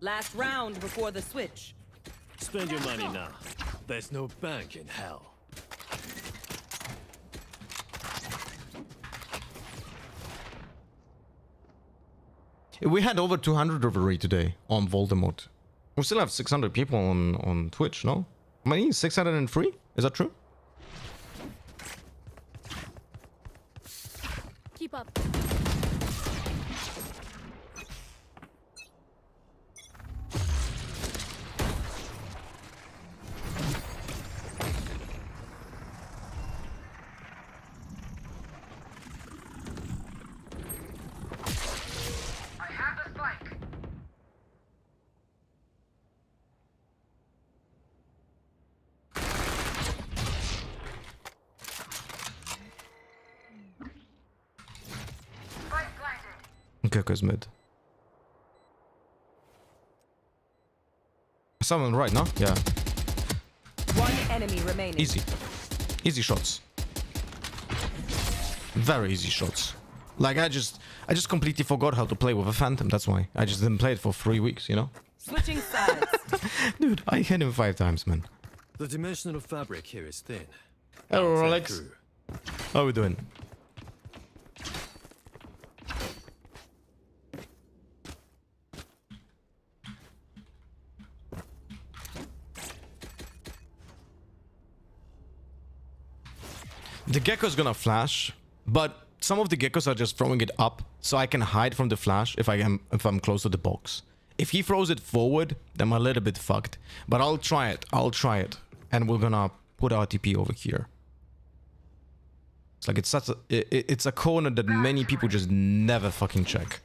Last round before the switch. Spend your money now. There's no bank in hell. We had over 200 overrate today on Voldemort. We still have 600 people on Twitch, no? How many? 603? Is that true? Keep up. Gecko's mid. Someone right now? Yeah. One enemy remaining. Easy. Easy shots. Very easy shots. Like I just completely forgot how to play with a Phantom, that's why. I just didn't play it for 3 weeks, you know? Switching sides. Dude, I hit him 5 times, man. The dimensional fabric here is thin. Hello, Rolex. How are we doing? The Gecko's gonna flash, but some of the Geckos are just throwing it up, so I can hide from the flash if I'm close to the box. If he throws it forward, then I'm a little bit fucked. But I'll try it. I'll try it, and we're gonna put our TP over here. It's like it's a corner that many people just never fucking check.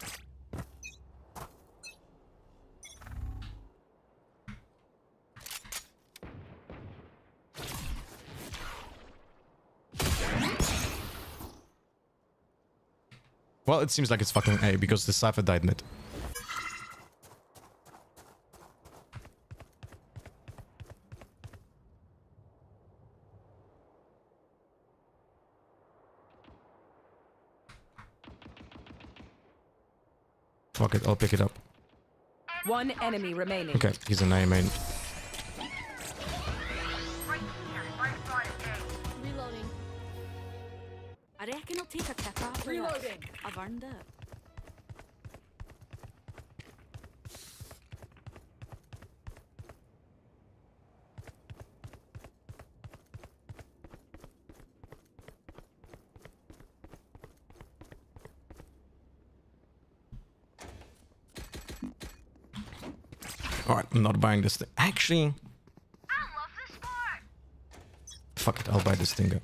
Well, it seems like it's fucking A because the Cypher died mid. Fuck it, I'll pick it up. One enemy remaining. Okay, he's an A main. Reloading. I reckon I'll take a tip after Reloading. I've earned it. Alright, I'm not buying this thing. Actually... Fuck it, I'll buy this thing.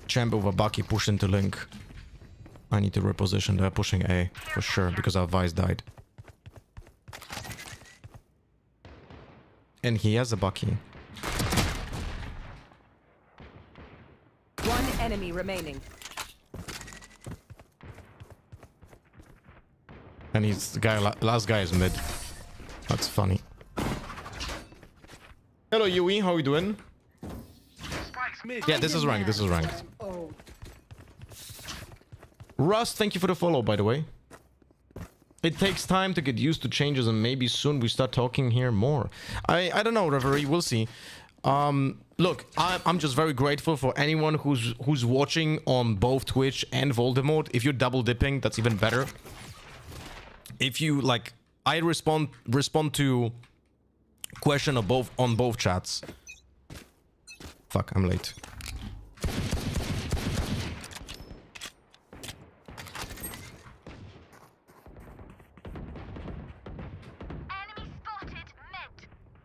Champ over Bucky pushed into Link. I need to reposition. They're pushing A for sure because our Vice died. And he has a Bucky. One enemy remaining. And he's the guy. Last guy is mid. That's funny. Hello Yui, how are you doing? Yeah, this is ranked. This is ranked. Rust, thank you for the follow, by the way. It takes time to get used to changes, and maybe soon we start talking here more. I don't know, Reverie. We'll see. Look, I'm just very grateful for anyone who's watching on both Twitch and Voldemort. If you're double dipping, that's even better. If you like, I respond to question on both chats. Fuck, I'm late.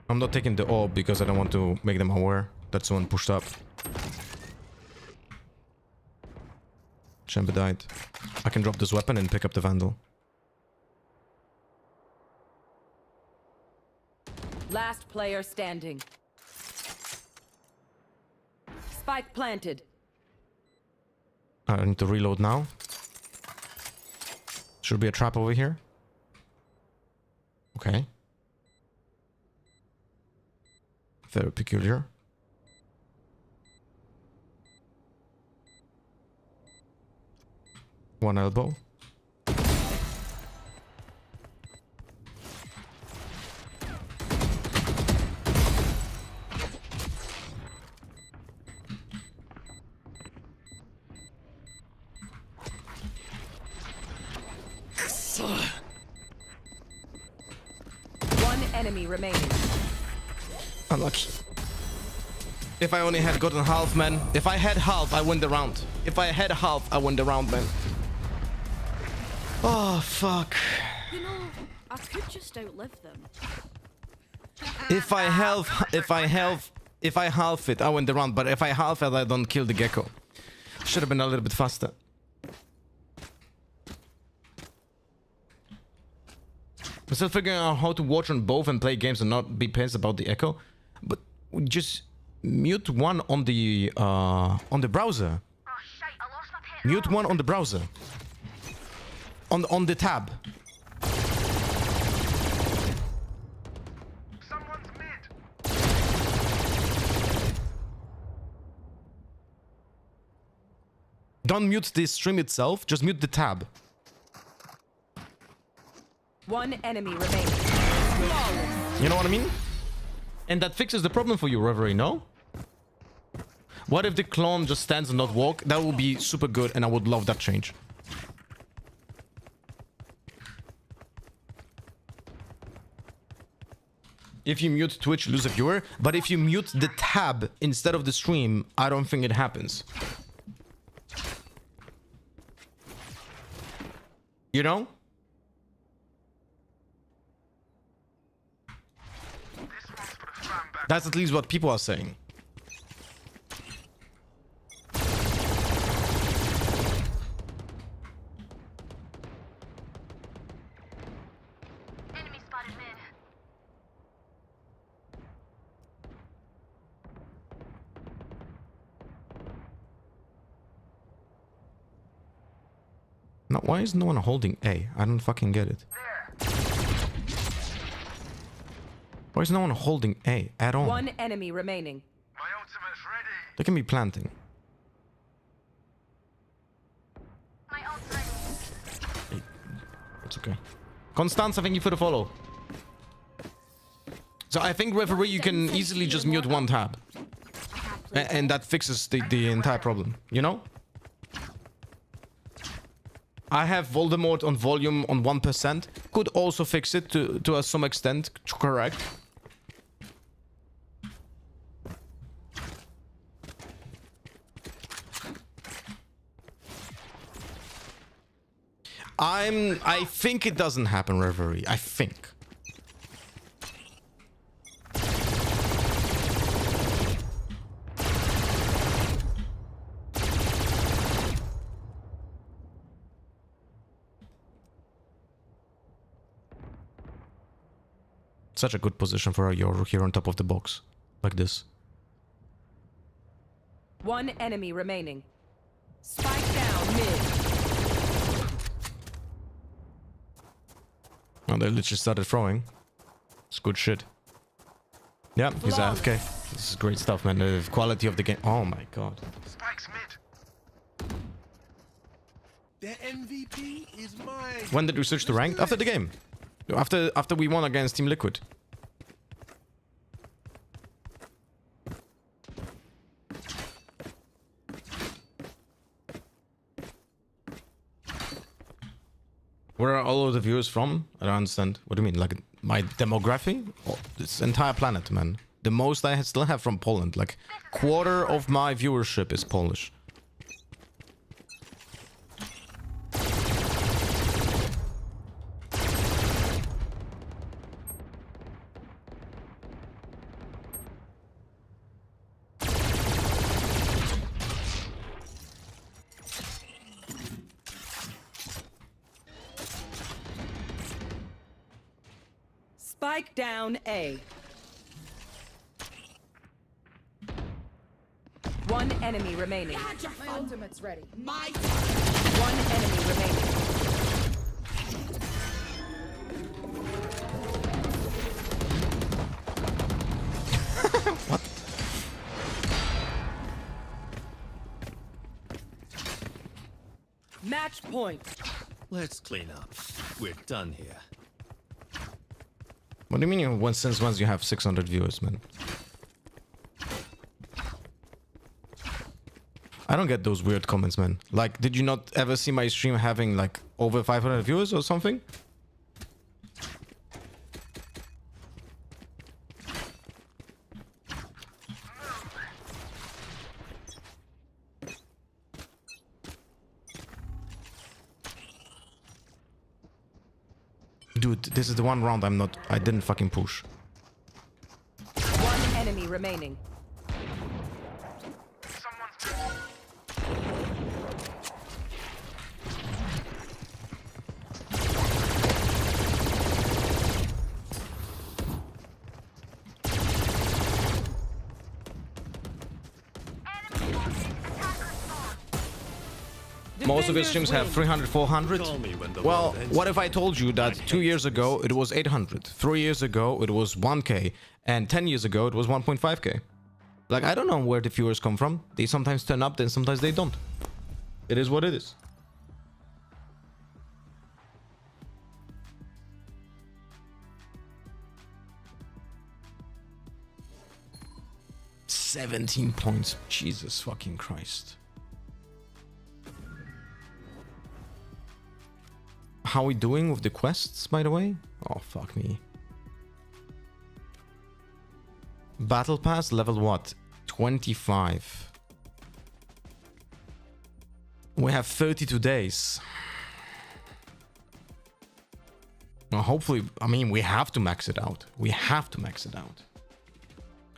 I'm not taking the orb because I don't want to make them aware that someone pushed up. Chamber died. I can drop this weapon and pick up the Vandal. Last player standing. Spike planted. I need to reload now. Should be a trap over here. Okay. Very peculiar. One elbow. One enemy remaining. Unlucky. If I only had gotten half, man. If I had half, I win the round. If I had half, I win the round, man. Oh, fuck. You know, I could just outlive them. If I half it, I win the round. But if I half it, I don't kill the Gecko. Should have been a little bit faster. I'm still figuring out how to watch on both and play games and not be pissed about the echo. But just mute one on the browser. Mute one on the browser. On the tab. Don't mute the stream itself, just mute the tab. One enemy remaining. You know what I mean? And that fixes the problem for you, Reverie, no? What if the clone just stands and not walk? That would be super good and I would love that change. If you mute Twitch, lose a viewer. But if you mute the tab instead of the stream, I don't think it happens. You know? That's at least what people are saying. Enemy spotted mid. Now, why is no one holding A? I don't fucking get it. Why is no one holding A at all? One enemy remaining. They can be planting. Hey, it's okay. Constance, thank you for the follow. So I think, Referee, you can easily just mute one tab. And that fixes the entire problem, you know? I have Voldemort on volume on 1%. Could also fix it to some extent, correct. I think it doesn't happen, Reverie. I think. Such a good position for a Yoru here on top of the box. Like this. One enemy remaining. Spike down mid. Oh, they literally started throwing. It's good shit. Yeah, he's AFK. This is great stuff, man. The quality of the game. Oh my god. Spike's mid. The MVP is mine. When did we switch to ranked? After the game. After we won against Team Liquid. Where are all of the viewers from? I don't understand. What do you mean? Like my demographic? Oh, this entire planet, man. The most I still have from Poland. Like quarter of my viewership is Polish. Spike down A. One enemy remaining. My ultimate's ready. One enemy remaining. What? Match point. Let's clean up. We're done here. What do you mean since once you have 600 viewers, man? I don't get those weird comments, man. Like, did you not ever see my stream having like over 500 viewers or something? Dude, this is the one round I didn't fucking push. One enemy remaining. Most of his streams have 300, 400. Well, what if I told you that 2 years ago it was 800, 3 years ago it was 1k, and 10 years ago it was 1.5k? Like, I don't know where the viewers come from. They sometimes turn up, then sometimes they don't. It is what it is. $17 points. Jesus fucking Christ. How are we doing with the quests, by the way? Oh, fuck me. Battle Pass level what? 25. We have 32 days. Well, hopefully, I mean, we have to max it out. We have to max it out.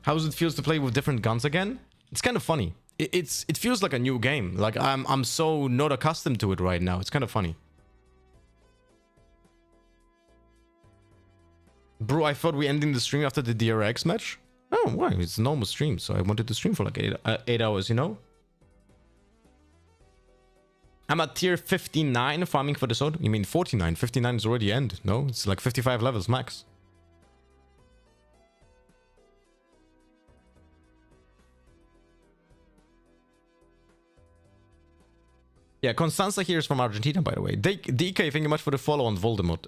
How does it feel to play with different guns again? It's kind of funny. It feels like a new game. Like I'm so not accustomed to it right now. It's kind of funny. Bro, I thought we ending the stream after the DRX match. Oh, why? It's a normal stream, so I wanted to stream for like 8 hours, you know? I'm at tier 59 farming for the sword. You mean 49? 59 is already end, no? It's like 55 levels max. Yeah, Constanza here is from Argentina, by the way. DK, thank you much for the follow on Voldemort.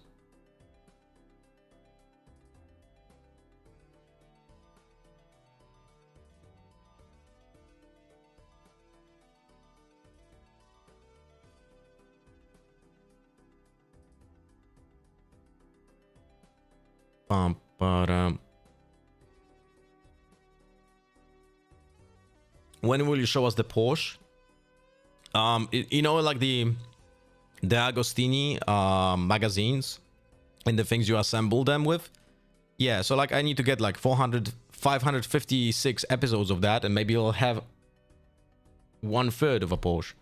When will you show us the Porsche? You know, like the Agostini magazines and the things you assemble them with. Yeah, so like I need to get like 556 episodes of that, and maybe I'll have 1/3 of a Porsche.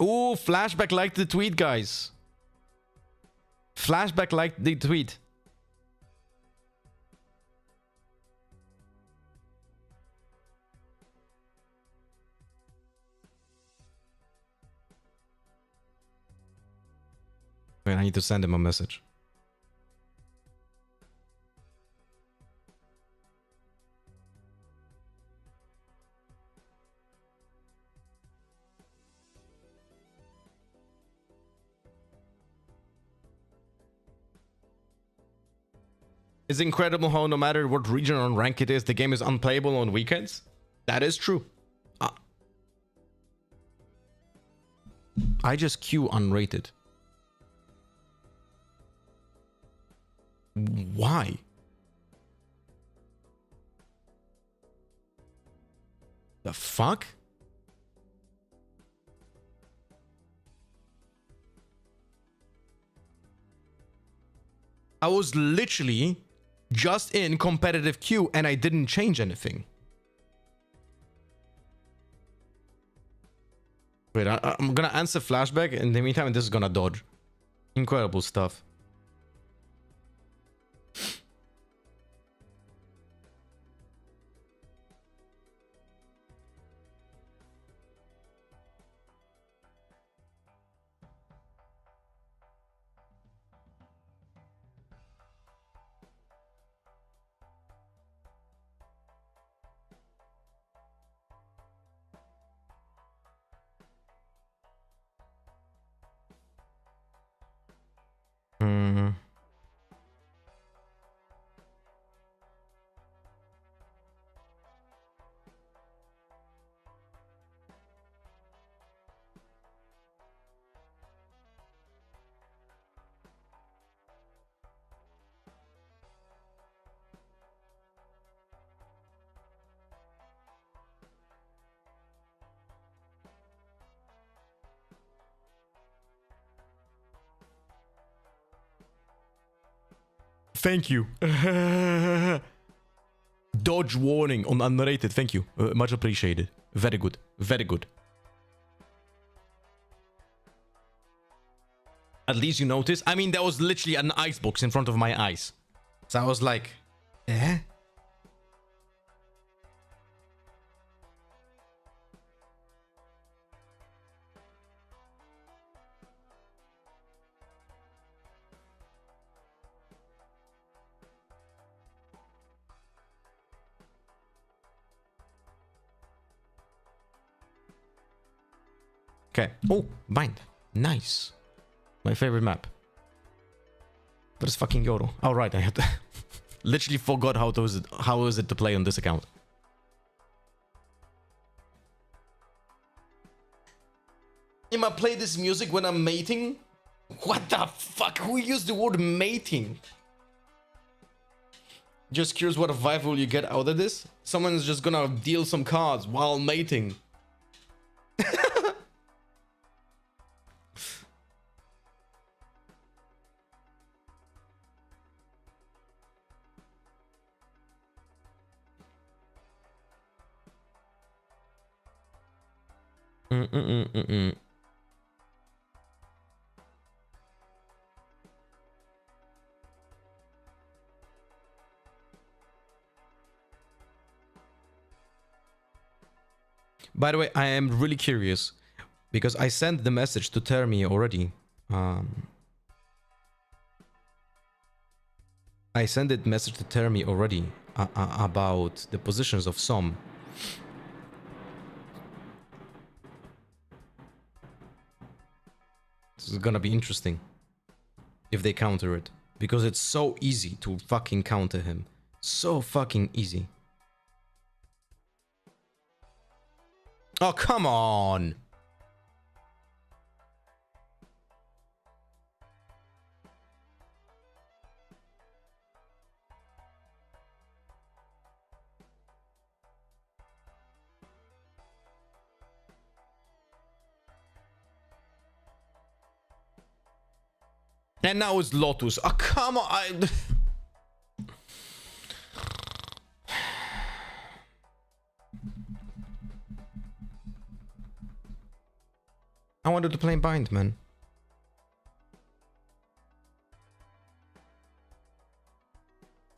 Ooh, Flashback liked the tweet, guys. Flashback liked the tweet. Wait, I need to send him a message. It's incredible how no matter what region or rank it is, the game is unplayable on weekends. That is true. I just queue unrated. Why? The fuck? I was literally just in competitive queue and I didn't change anything. Wait, I'm gonna answer Flashback. In the meantime, this is gonna dodge. Incredible stuff. Thank you. Dodge warning on unrated. Thank you. Much appreciated. Very good. Very good. At least you noticed. I mean, there was literally an icebox in front of my eyes. So I was like, eh? Okay. Oh, bind. Nice. My favorite map. But it's fucking Yoro. Oh, right. I had to literally forgot how is it to play on this account. Am I play this music when I'm mating? What the fuck? Who used the word mating? Just curious, what vibe will you get out of this? Someone's just gonna deal some cards while mating. By the way, I am really curious because I sent the message to Termi already. I sent the message to Termi already about the positions of some. This is gonna be interesting if they counter it, because it's so easy to fucking counter him. So fucking easy. Oh, come on. And now it's Lotus. Oh, come on. I wanted to play bind, man.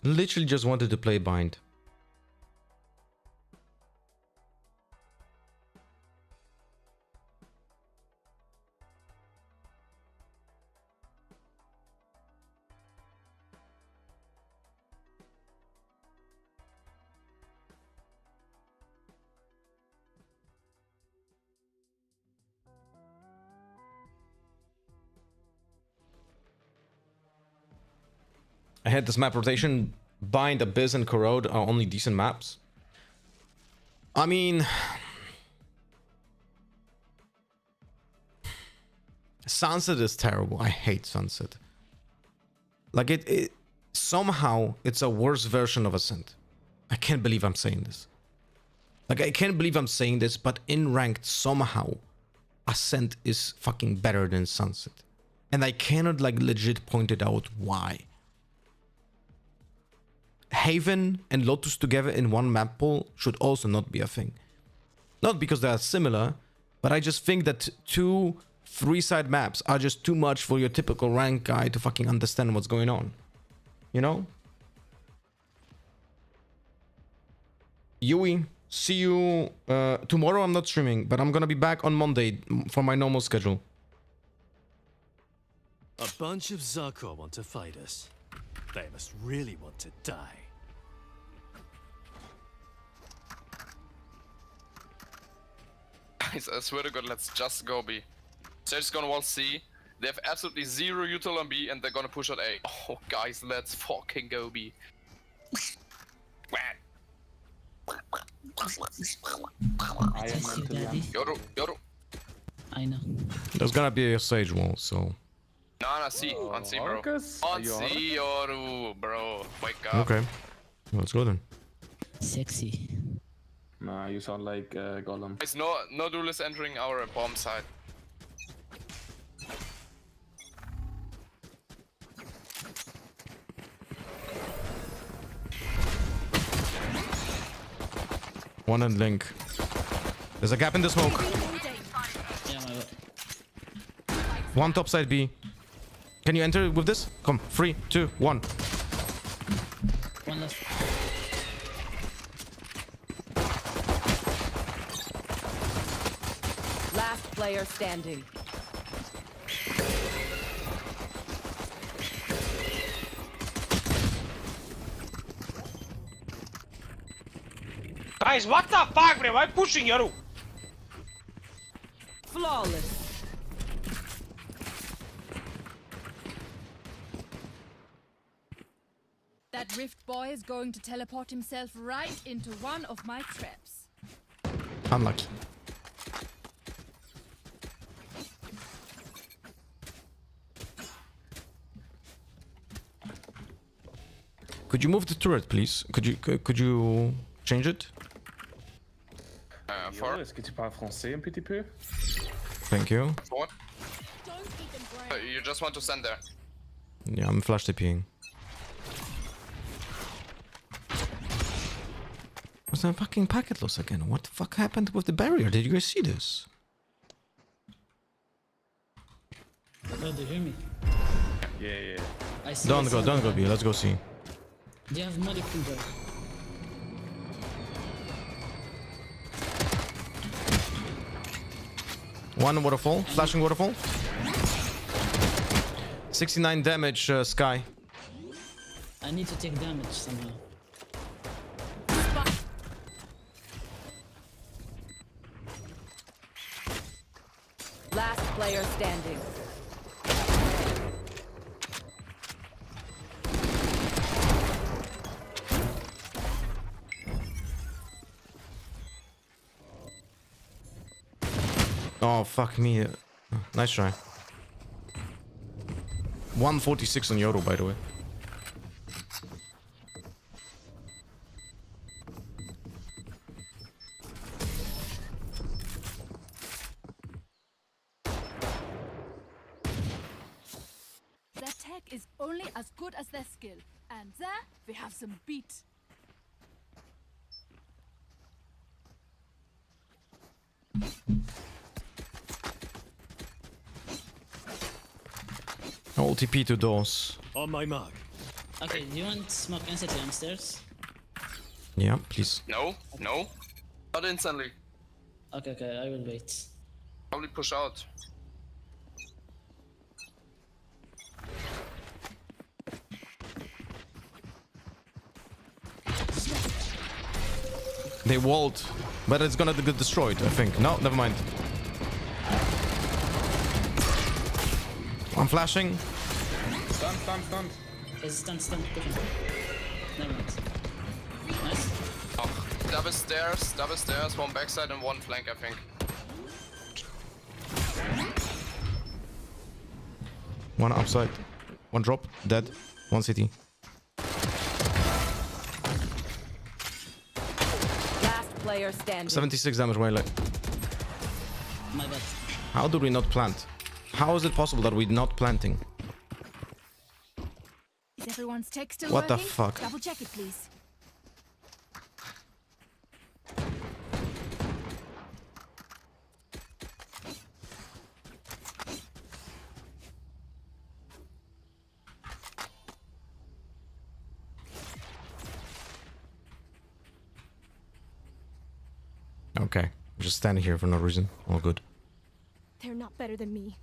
Literally just wanted to play bind. I had this map rotation. Bind, Abyss, and Corrode are only decent maps. I mean, Sunset is terrible. I hate Sunset. Like it somehow it's a worse version of Ascent. I can't believe I'm saying this. Like I can't believe I'm saying this, but in ranked somehow Ascent is fucking better than Sunset. And I cannot like legit point it out why. Haven and Lotus together in one map pool should also not be a thing. Not because they are similar, but I just think that 2 3-side maps are just too much for your typical rank guy to fucking understand what's going on. You know? Yui, see you tomorrow. I'm not streaming, but I'm gonna be back on Monday for my normal schedule. A bunch of Zarkor want to fight us. They must really want to die. Guys, I swear to God, let's just go B. Sage's gonna wall C. They have absolutely 0 util on B and they're gonna push at A. Oh, guys, let's fucking go B. I am meant to be. Yoru. I know. There's gonna be a Sage wall, so. No, C. On C, bro. On C, Yoru, bro. Wake up. Okay. Let's go then. Sexy. Nah, you sound like Gollum. Guys, no duelist entering our bomb side. One in link. There's a gap in the smoke. Yeah, One top side B. Can you enter with this? Come. 3, 2, 1. one left. Last player standing. Guys, what the fuck, bro? Why pushing Yaru? Flawless. That Rift boy is going to teleport himself right into one of my traps. Unlucky. Could you move the turret, please? Could you change it? Est-ce que tu parles français un petit peu? Thank you. What? You just want to stand there. Yeah, I'm flash TPing. Was that fucking packet loss again? What the fuck happened with the barrier? Did you guys see this? Oh, do you hear me? Yeah. I see Don't go B. Let's go C. Do you have molecule there? One waterfall. Flashing waterfall. 69 damage, Sky. I need to take damage somehow. Last player standing. Oh, fuck me. Nice try. 146 on Yoru, by the way. Their tech is only as good as their skill. And there we have some beat. I'll TP to doors. On my mark. Okay, do you want smoke instantly on stairs? Yeah, please. No. Not instantly. Okay, I will wait. Probably push out. They walled, but it's gonna get destroyed, I think. No, never mind. I'm flashing. Stun. Is stun. Never mind. Nice. Oh, double stairs, one backside and one flank, I think. One upside. One drop. Dead. One city. Last player standing. 76 damage, melee. My bad. How do we not plant? How is it possible that we're not planting? Is everyone's tech still What the working? fuck? Double check it, please. Okay. I'm just standing here for no reason. All good. They're not better than me.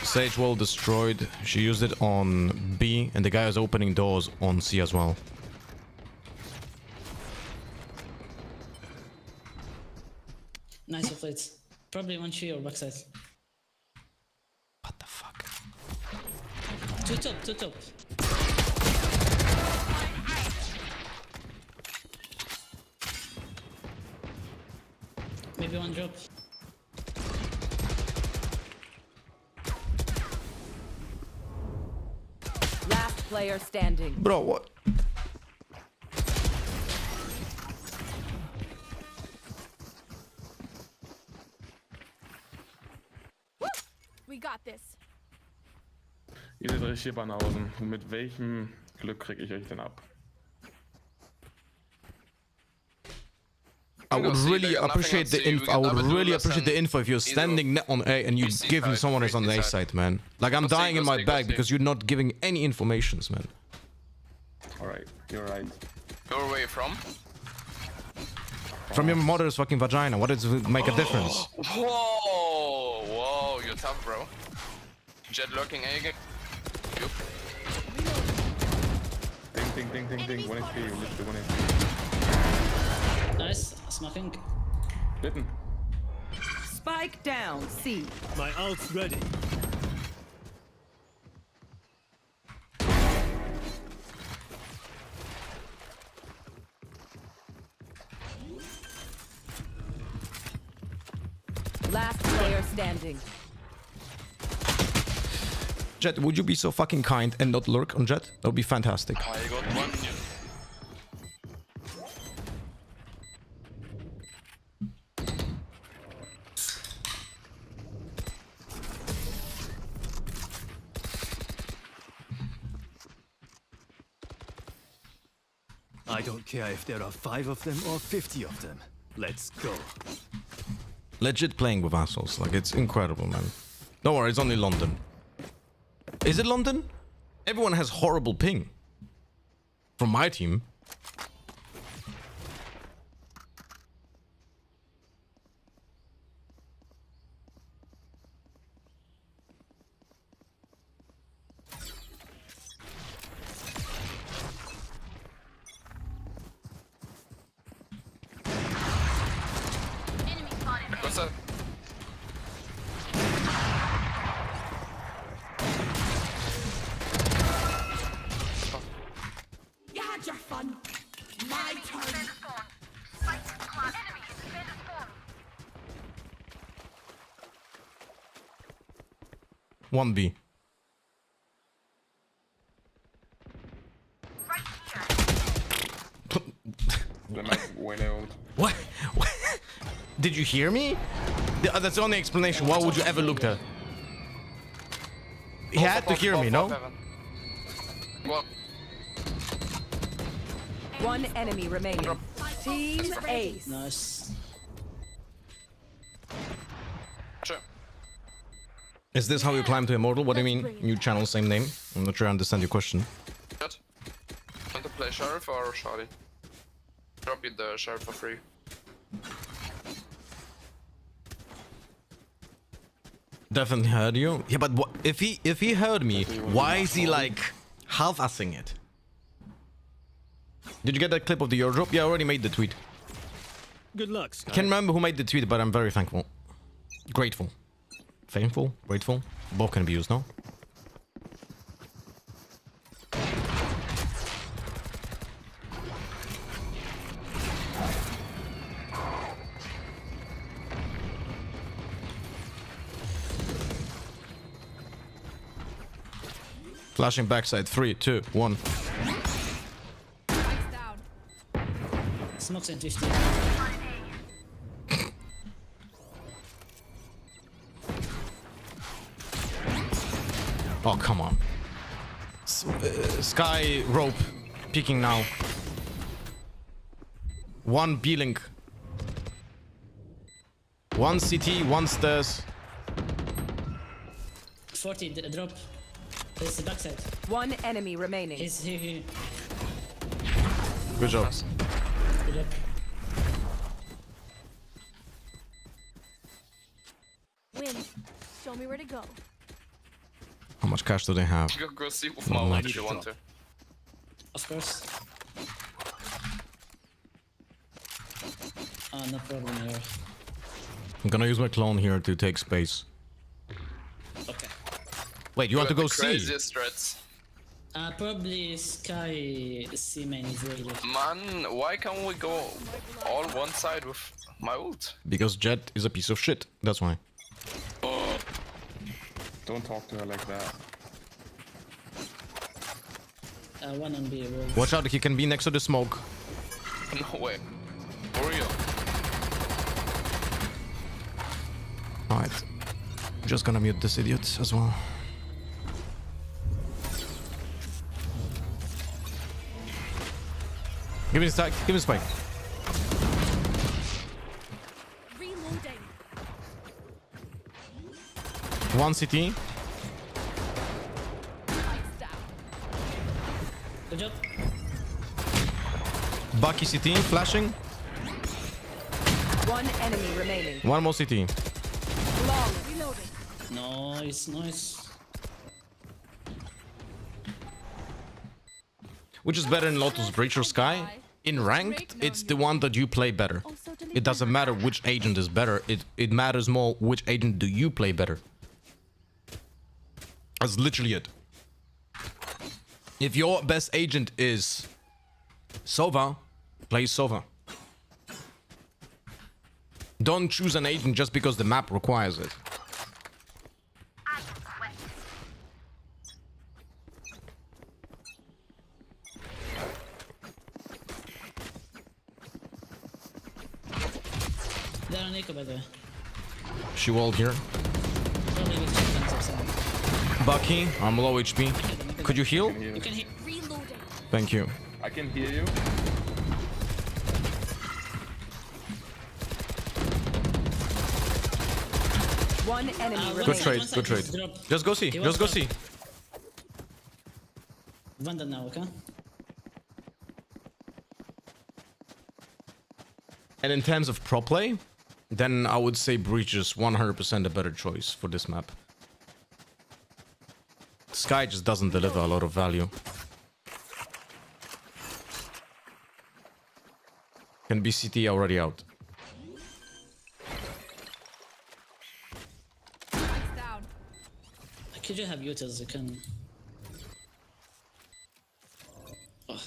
Sage wall destroyed. She used it on B, and the guy is opening doors on C as well. Nice plates. Probably one tree or backside. What the fuck? Two top. Maybe one drop. Last player standing. Bro, what? Ihr seid richtig Banausen. Mit welchem Glück krieg ich euch denn ab? I would really appreciate the info. I would really appreciate the info if you're standing net on A and you're giving someone else on the A side, man. Like I'm dying in my bag because you're not giving any informations, man. Alright, you're right. You're away from? From your mother's fucking vagina. What does it make a difference? Whoa, whoa, you're tough, bro. Jet lurking A again. Ding. 1 HP, literally 1 HP. Nice, smoking. Bitten. Spike down, C. My ult's ready. Last player standing. Jet, would you be so fucking kind and not lurk on Jet? That would be fantastic. I got one. I don't care if there are 5 of them or 50 of them. Let's go. Legit playing with assholes. Like, it's incredible, man. Don't worry, it's only London. Is it London? Everyone has horrible ping. From my team. What's up? You had your fun. My turn. 1B. What? Did you hear me? That's the only explanation. Why would you ever look there? He had to hear me, no? Well, One enemy remaining. Team Ace. Nice. sure. Is this how you climb to Immortal? What do you mean? New channel, same name? I'm not sure I understand your question. Jet. Want to play Sheriff or Shadi? Drop you the Sheriff for free. Definitely heard you. Yeah, but what, if he heard me, why is he like half-assing it? Did you get that clip of the airdrop? Yeah, I already made the tweet. Good luck, Sky. Can't remember who made the tweet, but I'm very thankful. Grateful. Thankful? Grateful? Both can be used, no? Flashing backside. 3, 2, 1. Smokes in 50. Oh, come on. Sky rope. Peeking now. 1 B-link. 1 CT, 1 stairs. 40, drop. There's the backside. One enemy remaining. He's here. Good job. Good job. Win. Show me where to go. How much cash do they have? Go see with Not my much. if you want to. Of course. No problem here. I'm gonna use my clone here to take space. Okay. Wait, you want to go C? Craziest threats. Probably Sky C main is really. Man, why can't we go all one side with my ult? Because Jet is a piece of shit. That's why. Don't talk to her like that. One on B. Watch out, he can be next to the smoke. No way. For real. Alright. Just gonna mute this idiot as well. Give me the stack. Give me the spike. Reloading. One CT. Good job. Bucky CT. Flashing. One enemy remaining. One more CT. Long. Reloading. Nice, nice. Which is better in Lotus, Breach or Sky? In ranked, it's the one that you play better. It doesn't matter which agent is better. It matters more which agent do you play better. That's literally it. If your best agent is Sova, play Sova. Don't choose an agent just because the map requires it. They're on Eco, by the way. She walled here. Probably with checkpoints or something. Bucky, I'm low HP. Could you heal? You can heal. Thank you. I can hear you. One enemy remaining. Good trade, good trade. Just go see, just go see. Vandal now, okay? And in terms of pro play, then I would say Breach is 100% a better choice for this map. Sky just doesn't deliver a lot of value. Can be CT already out. Could you have Utahs? You can. Oh.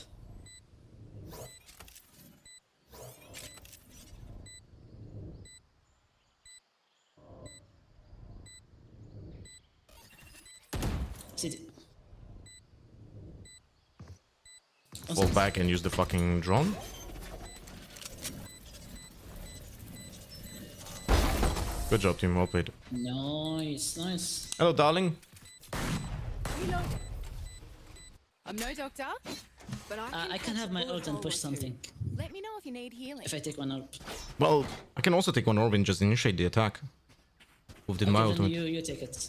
Fall back and use the fucking drone. Good job, team. Well played. Nice, nice. Hello, darling. Reload. I'm no doctor, but I can have my ult and push something. Let me know if you need healing. If I take one ult. Well, I can also take one orb and just initiate the attack. With my ultimate. You take it.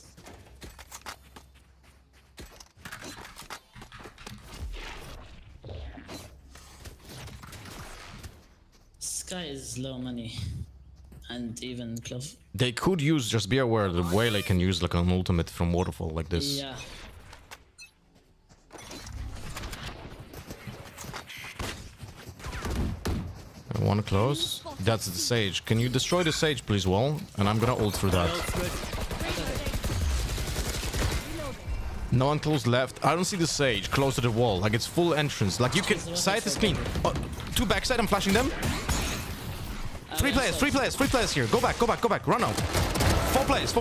Sky is low money. And even Clove. They could use, just be aware, the Waylay can use like an ultimate from Waterfall like this. Yeah. One close. That's the Sage. Can you destroy the Sage, please, Wall? And I'm gonna ult through that. No one close left. I don't see the Sage close to the wall. Like, it's full entrance. Like, you can... Side is clean. Oh, two backside, I'm flashing them. Three players here. Go back. Run out. Four players.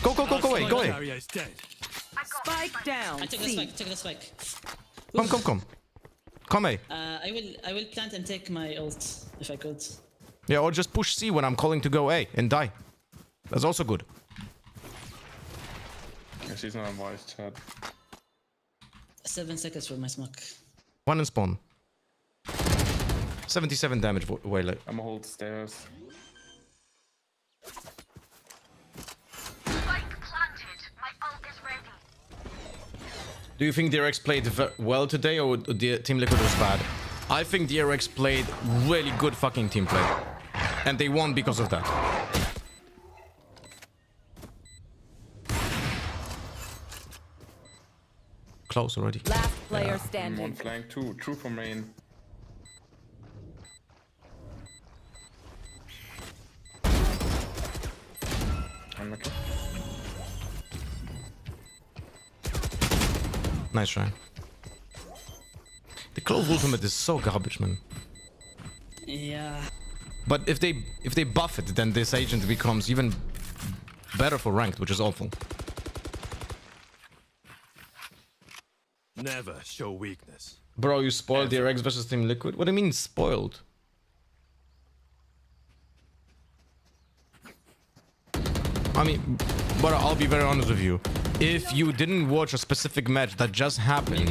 Go away. Spike down. I take the spike. Come. Come A. I will plant and take my ult if I could. Yeah, or just push C when I'm calling to go A and die. That's also good. Yeah, she's not on voice chat. 7 seconds for my smoke. One in spawn. 77 damage, Waylay. I'm gonna hold stairs. Do you think DRX played well today, or the Team Liquid was bad? I think DRX played really good fucking team play. And they won because of that. Close already. Last player standing. One flank, two. True for main. Unlucky. Nice try. The Clove ultimate is so garbage, man. Yeah. But if they buff it, then this agent becomes even better for ranked, which is awful. Never show weakness. Bro, you spoiled DRX versus Team Liquid? What do you mean spoiled? I mean, but I'll be very honest with you. if you didn't watch a specific match that just happened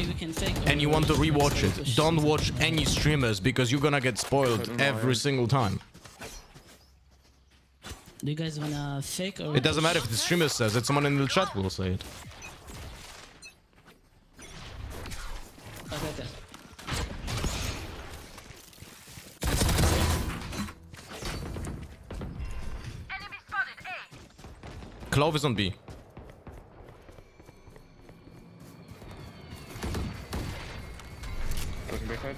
and you want to rewatch it, don't watch any streamers because you're gonna get spoiled every single time. Do you guys wanna fake or? It doesn't matter if the streamer says it, someone in the chat will say it. Okay, okay. Clove is on B. Pushing backside.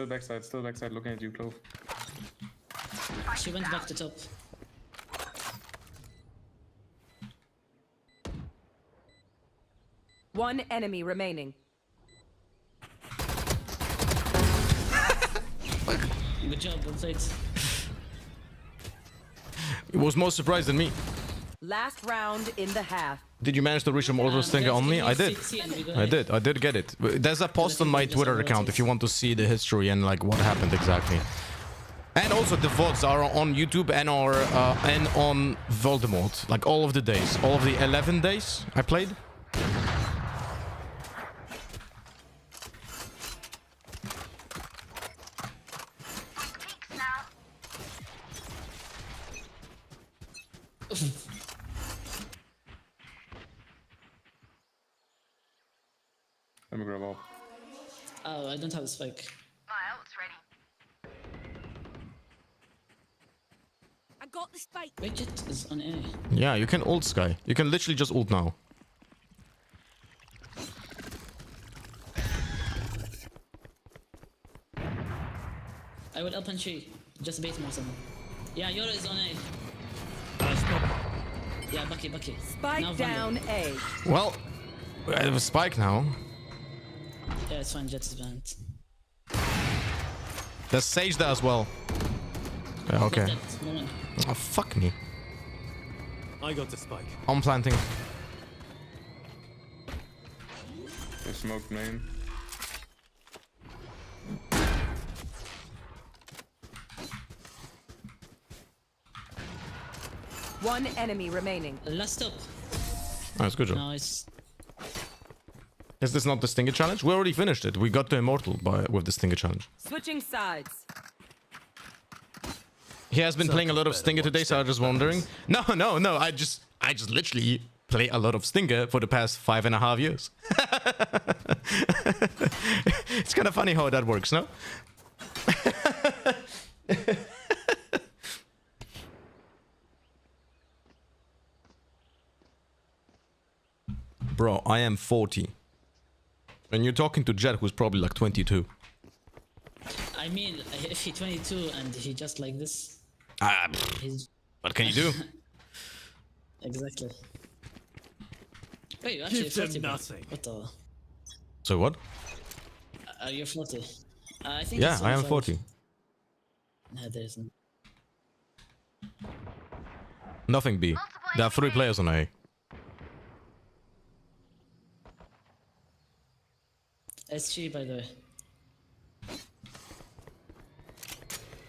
Backside, still backside, looking at you, Clove. She went back to top. One enemy remaining. Good job, well played. It was more surprised than me. Last round in the half. Did you manage to reach a Molotov stinger on me? I did. I did get it. There's a post on my Twitter account if you want to see the history and like what happened exactly. And also the VODs are on YouTube and on Voldemort. Like all of the days. All of the 11 days I played. Let me grab up. Oh, I don't have a spike. My ult's ready. I got the spike. Widget is on A. Yeah, you can ult Sky. You can literally just ult now. I will open tree. Just bait him or something. Yeah, Yoro is on A. Yeah, Bucky. Spike now down A. Well, I have a spike now. Yeah, it's fine. Jet is banned. There's Sage there as well. Yeah, okay. No one. Oh, fuck me. I got the spike. I'm planting. They smoked main. One enemy remaining. Last stop. Nice, good job. Nice. Is this not the Stinger challenge? We already finished it. We got to Immortal with the Stinger challenge. Switching sides. He has been playing a lot of Stinger today, so I was just wondering. No. I just literally play a lot of Stinger for the past 5.5 years. It's kind of funny how that works, no? Bro, I am 40. And you're talking to Jet, who's probably like 22. I mean, if he's 22 and he just like this. What can you do? Exactly. Wait, you're actually 40. Nothing. What the? So what? You're 40. I think. Yeah, I am 40. No, there isn't. Nothing B. There are 3 players on A. SG, by the way.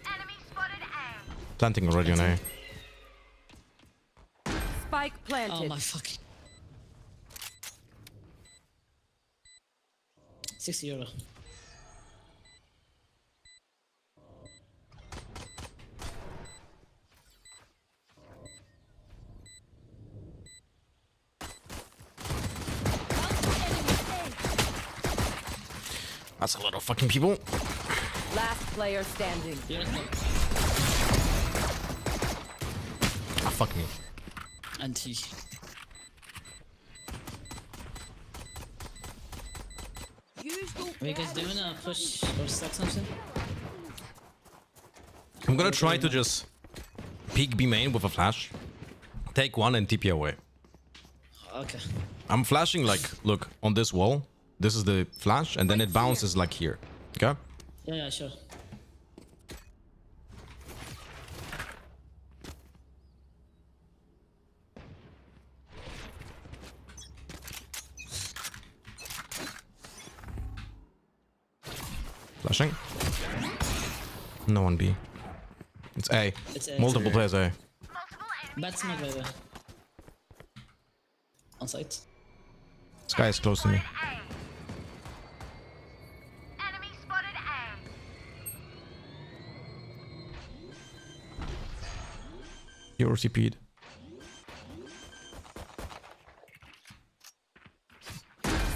Enemy spotted A. Planting already on A. Spike planted. Oh my fucking. €60. That's a lot of fucking people. Last player standing. Ah, fuck me. And he. Are you guys doing a push or stack something? I'm gonna try to just peek B main with a flash. Take one and TP away. Okay. I'm flashing like, look, on this wall. This is the flash, and then it bounces like here. Okay? Yeah, sure. Flashing. No one B. It's A. It's A. Multiple players A. Bad smoke, by the way. On site. This guy is close to me. Enemy spotted A. You're TP'd.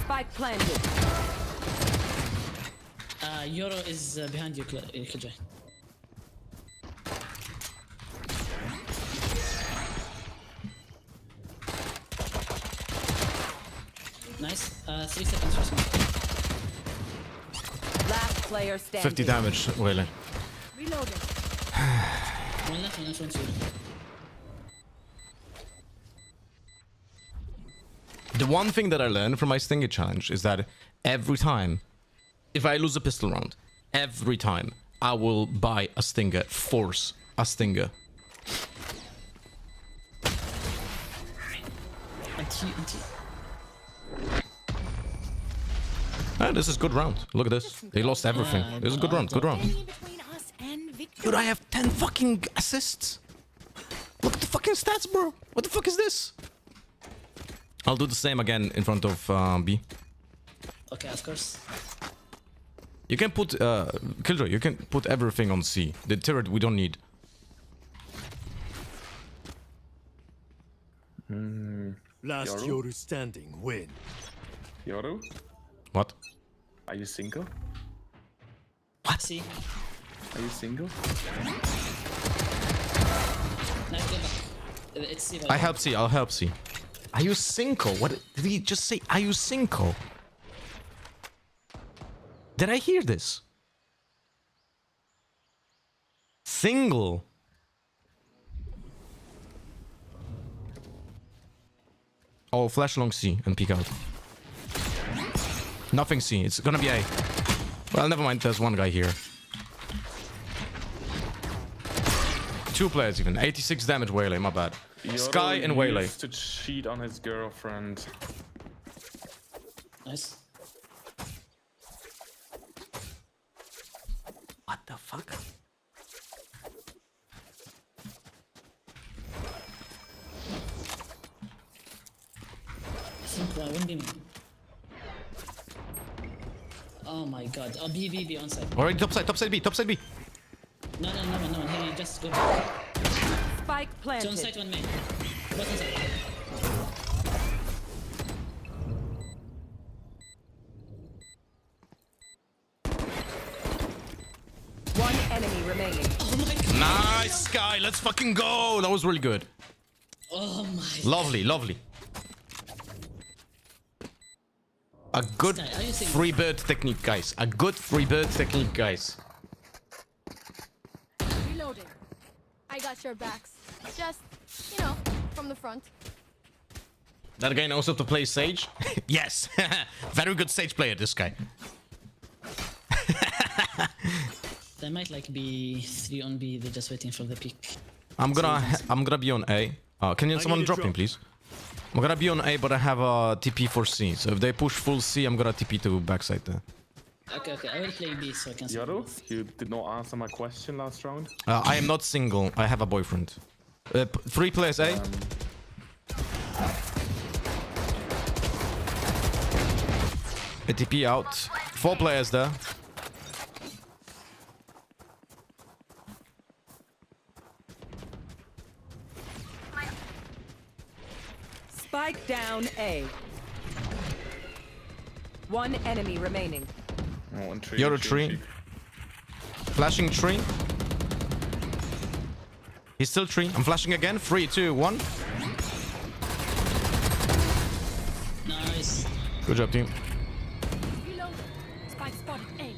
Spike planted. Euro is behind you, Killjoy. Nice. 3 seconds for smoke. Last player standing. 50 damage, Waylay. Reloading. One left, one in front of you. The one thing that I learned from my Stinger challenge is that every time, if I lose a pistol round, every time I will buy a Stinger, force a Stinger. Ah, this is good round. Look at this. They lost everything. This is a good round. Good round. Dude, I have 10 fucking assists. Look at the fucking stats, bro. What the fuck is this? I'll do the same again in front of B. Okay, of course. You can put Killjoy. You can put everything on C. The turret we don't need. Last Yoru standing win. Yoru? What? Are you single? What? See? Are you single? Nice, go back. It's C. I help C. I'll help C. Are you single? What did he just say? Are you single? Did I hear this? Single. Oh, flash long C and peek out. Nothing C. It's gonna be A. Well, never mind. There's one guy here. 2 players even. 86 damage, Waylay. My bad. Sky and Waylay. Used to cheat on his girlfriend. Nice. What the fuck? Simple, one beam. Oh my god. Oh, B on site. Alright, top side B, top side B. No, he just go back. Spike planted. 2 on site, 1 main. Both on site. One enemy remaining. Oh my god. Nice, Sky. Let's fucking go. That was really good. Oh my. Lovely, lovely. A good free bird technique, guys. A good free bird technique, guys. Reloading. I got your backs. Just, you know, from the front. That guy knows how to play Sage? Yes. Very good Sage player, this guy. They might like be 3 on B. They're just waiting for the pick. I'm gonna be on A. Can someone drop me, please? I'm gonna be on A, but I have a TP for C. So if they push full C, I'm gonna TP to backside there. Okay. I will play B so I can. Yoru, you did not answer my question last round. I am not single. I have a boyfriend. 3 players A. A TP out. 4 players there. Spike down A. 1 enemy remaining. Oh, Yoru tree. Flashing tree. He's still tree. I'm flashing again. 3, 2, 1. Nice. Good job, team. Reload. Spike spotted A.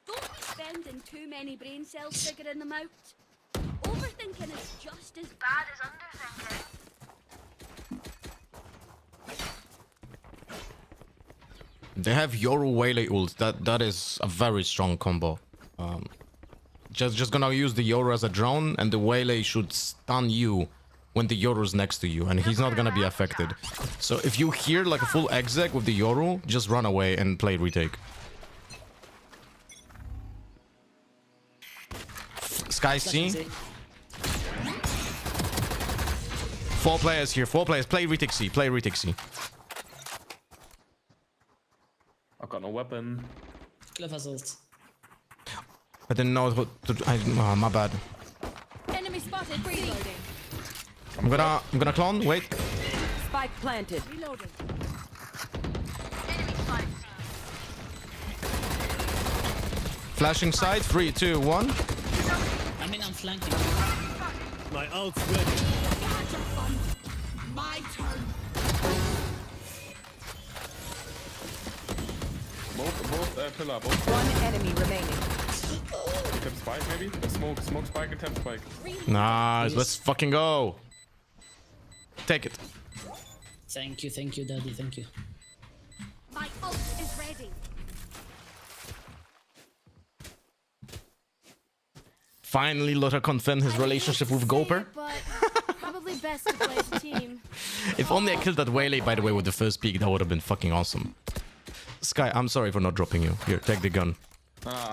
Don't be spending too many brain cells figuring them out. Overthinking is just as bad as underthinking. They have Yoru Waylay ult. That is a very strong combo. Just gonna use the Yoru as a drone, and the Waylay should stun you when the Yoru's next to you, and he's not gonna be affected. So if you hear like a full exec with the Yoru, just run away and play retake. Sky C. 4 players here. 4 players. Play retake C. Play retake C. I've got no weapon. Clever ult. I didn't know what to do. Oh, my bad. Enemy spotted. Reloading. I'm gonna clone. Wait. Spike planted. Reloading. Flashing side. 3, 2, 1. I mean, I'm flanking. My ult's ready. My turn. Both pillar, both. One enemy remaining. Tap spike maybe? Smoke spike and tap spike. Nice. Let's fucking go. Take it. Thank you, daddy, thank you. My ult is ready. Finally, Lothar confirmed his relationship with Goper. But probably best to play as a team. If only I killed that Waylay, by the way, with the first peek, that would have been fucking awesome. Sky, I'm sorry for not dropping you. Here, take the gun.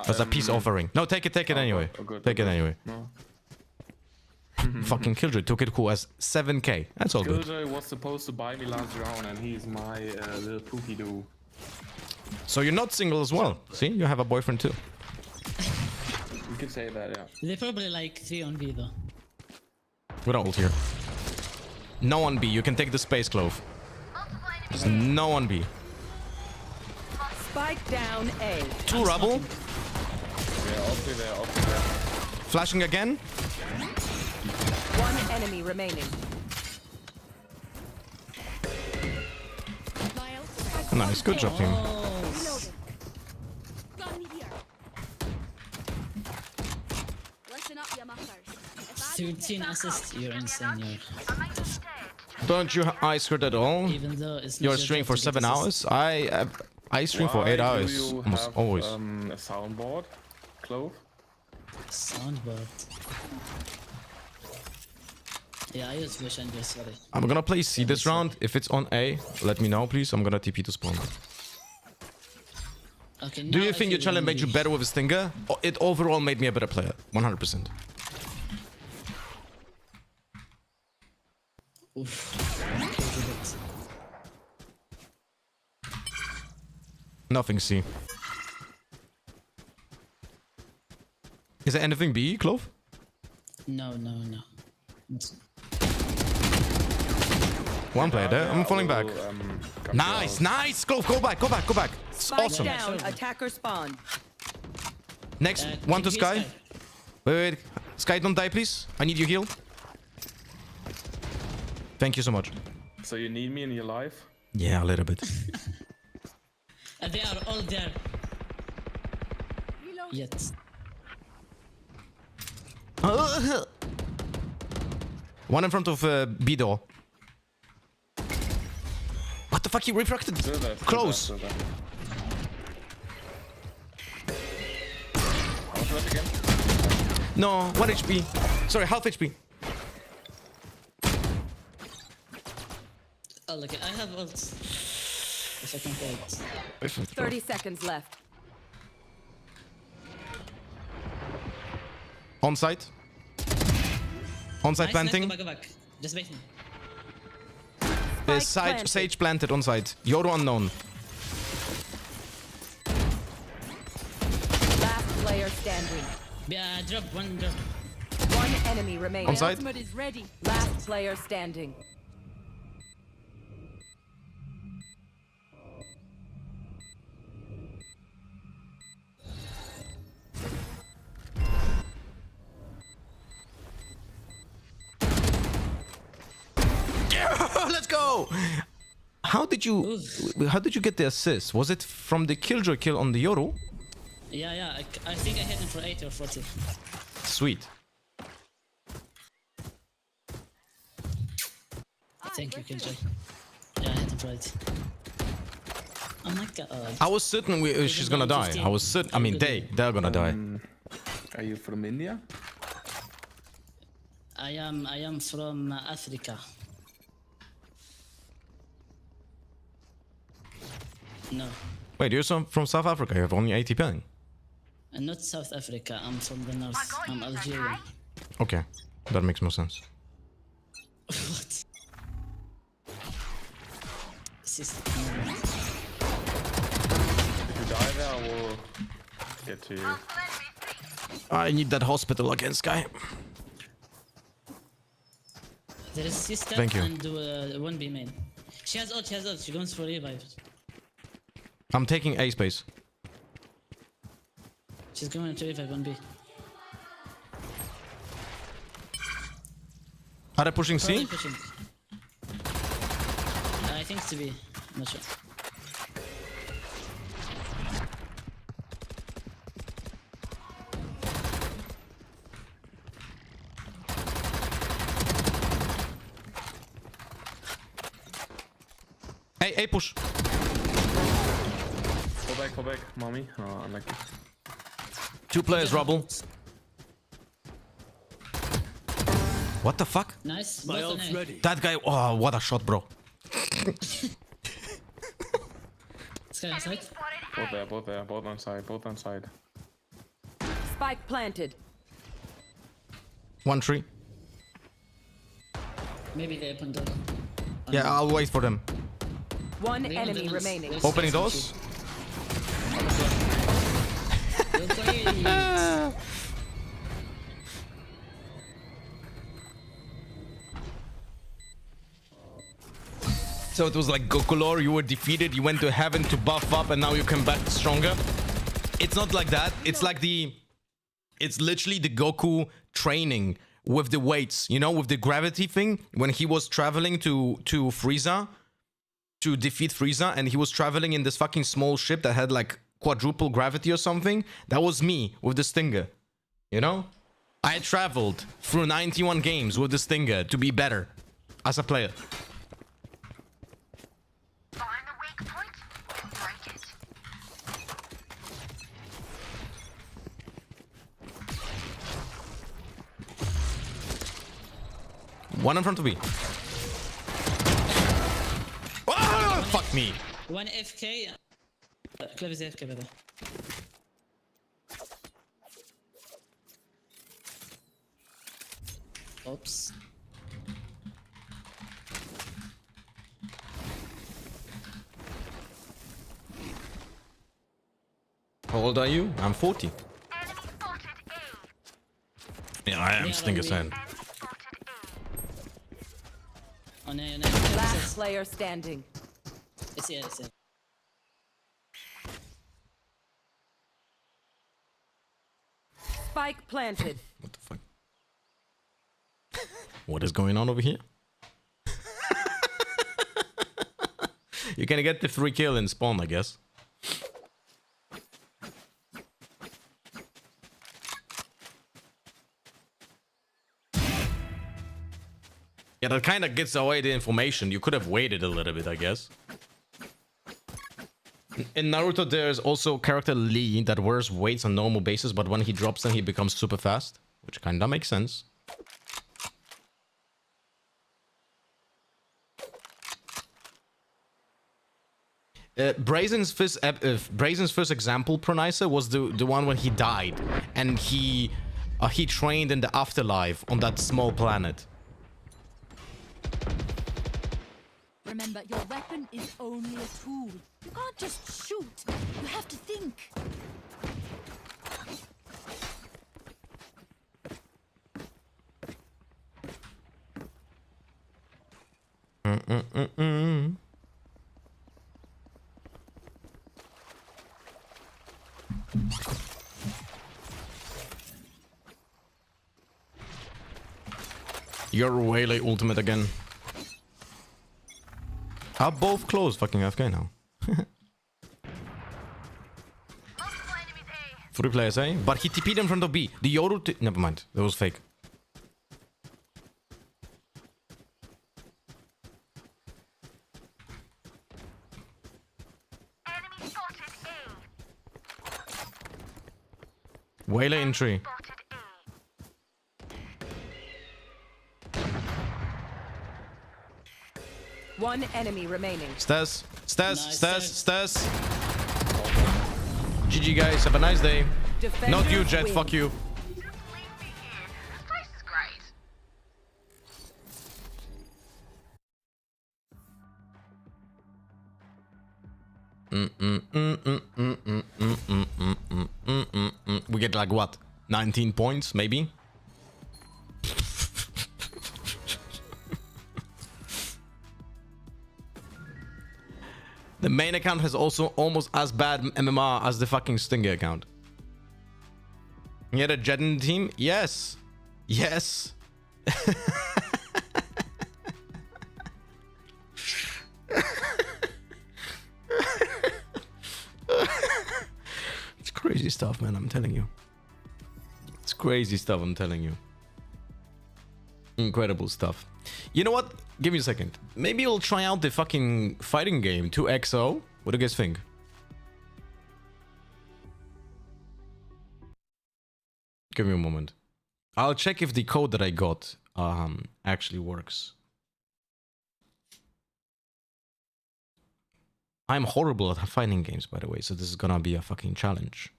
As a peace offering. No, take it anyway. Take it anyway. No. Fucking Killjoy took it who has 7k. That's all good. Killjoy was supposed to buy me last round and he's my little pookie do. So you're not single as well. See, you have a boyfriend too. You could say that, yeah. They probably like 3 on B though. We're ult here. No one B. You can take the space, Clove. There's no one B. Spike down A. 2 rubble. Yeah, off there. Flashing again. One enemy remaining. Nice, good job, team. Gun here. Listen up, you muckers. 13 assists, you're insane, Don't you ice hurt at all? Even though it's not You're your streaming job for to get 7 assists. hours? I stream for 8 hours. Do you Almost have, always. a soundboard, Clove? Soundboard. Yeah, I use Vision, sorry. I'm gonna play C this round. If it's on A, let me know, please. I'm gonna TP to spawn. Okay, Do now you I think your feel challenge made you lonely. better with a stinger? It overall made me a better player. 100%. Oof. Nothing C. Is there anything B, Clove? No. One player there. I'm falling back. Nice, Clove. Go back. It's Spike awesome. down. Attacker spawn. Next, one to Sky. Wait. Sky, don't die, please. I need your heal. Thank you so much. So you need me in your life? Yeah, a little bit. They are all there. Yet. One in front of B door. What the fuck? He refracted. Close. No, 1 HP. Sorry, half HP. Oh, look, I have ult. If I can play it. 30 seconds left. On site. On site Nice, planting. Go back. Just wait. Sage planted on site. Yoru unknown. Last player standing. Yeah, drop. One drop. One enemy remaining. On site. Ultimate is ready. Last player standing. Let's go. How did you get the assist? Was it from the Killjoy kill on the Yoru? Yeah. I think I hit him for 80 or 40. Sweet. Thank you, Killjoy. Yeah, I hit him right. Oh my god. I was certain she's gonna die. I was certain. I mean, they're gonna die. Are you from India? I am from Africa. No. Wait, you're from South Africa. You have only 80 ping. I'm not South Africa. I'm from the north. I'm Algeria. Okay, that makes more sense. What? If you die there, I will get to you. I need that hospital again, Sky. There is C-step Thank you. and 1B main. She has ult, She goes for revive. I'm taking A space. She's going to revive 1B. Are they pushing C? Probably pushing. I think it's to B. I'm not sure. A push. Go back, mommy. Oh, unlucky. 2 players, rubble. What the fuck? Nice. My ult's ready. That guy, oh, what a shot, bro. Sky side. Both there, both on side. Spike planted. 1 tree. Maybe they opened door. Yeah, I'll wait for them. One enemy remaining. Opening doors. So it was like Gokulor, you were defeated, you went to heaven to buff up, and now you come back stronger. It's not like that. It's like it's literally the Goku training with the weights, you know, with the gravity thing. When he was traveling to Frieza, to defeat Frieza, and he was traveling in this fucking small ship that had like quadruple gravity or something. That was me with the Stinger, you know? I traveled through 91 games with the Stinger to be better as a player. Find the weak point and break it. One in front of me. Ah, fuck me. 1 FK. Clever is AFK, brother. Oops. How old are you? I'm 40. Yeah, I am Stinker Sand. Oh, no. Last player standing. It's here, it's here. Spike planted. What the fuck? What is going on over here? You're gonna get the 3 kill in spawn, I guess. Yeah, that kind of gets away the information. You could have waited a little bit, I guess. In Naruto, there's also character Lee that wears weights on normal basis, but when he drops them, he becomes super fast, which kind of makes sense. Brazen's first example, Pronicer, was the one when he died, and he trained in the afterlife on that small planet. Remember, your weapon is only a tool. You can't just shoot. You have to think. You're way late ultimate again. Are both close fucking AFK now? 3 players, eh? But he TP'd in front of B. The Yoru... Never mind. That was fake. Whaler in tree. One enemy remaining. Stairs. GG guys, have a nice day. Not you, Defenders Jet. win. Fuck you. This place is great. We get like what? 19 points, maybe? The main account has also almost as bad MMR as the fucking Stinger account. You had a Jet in the team? Yes. Yes. It's crazy stuff, man, I'm telling you. It's crazy stuff, I'm telling you. Incredible stuff. You know what? Give me a second. Maybe we'll try out the fucking fighting game 2XO. What do you guys think? Give me a moment. I'll check if the code that I got actually works. I'm horrible at fighting games, by the way, so this is gonna be a fucking challenge.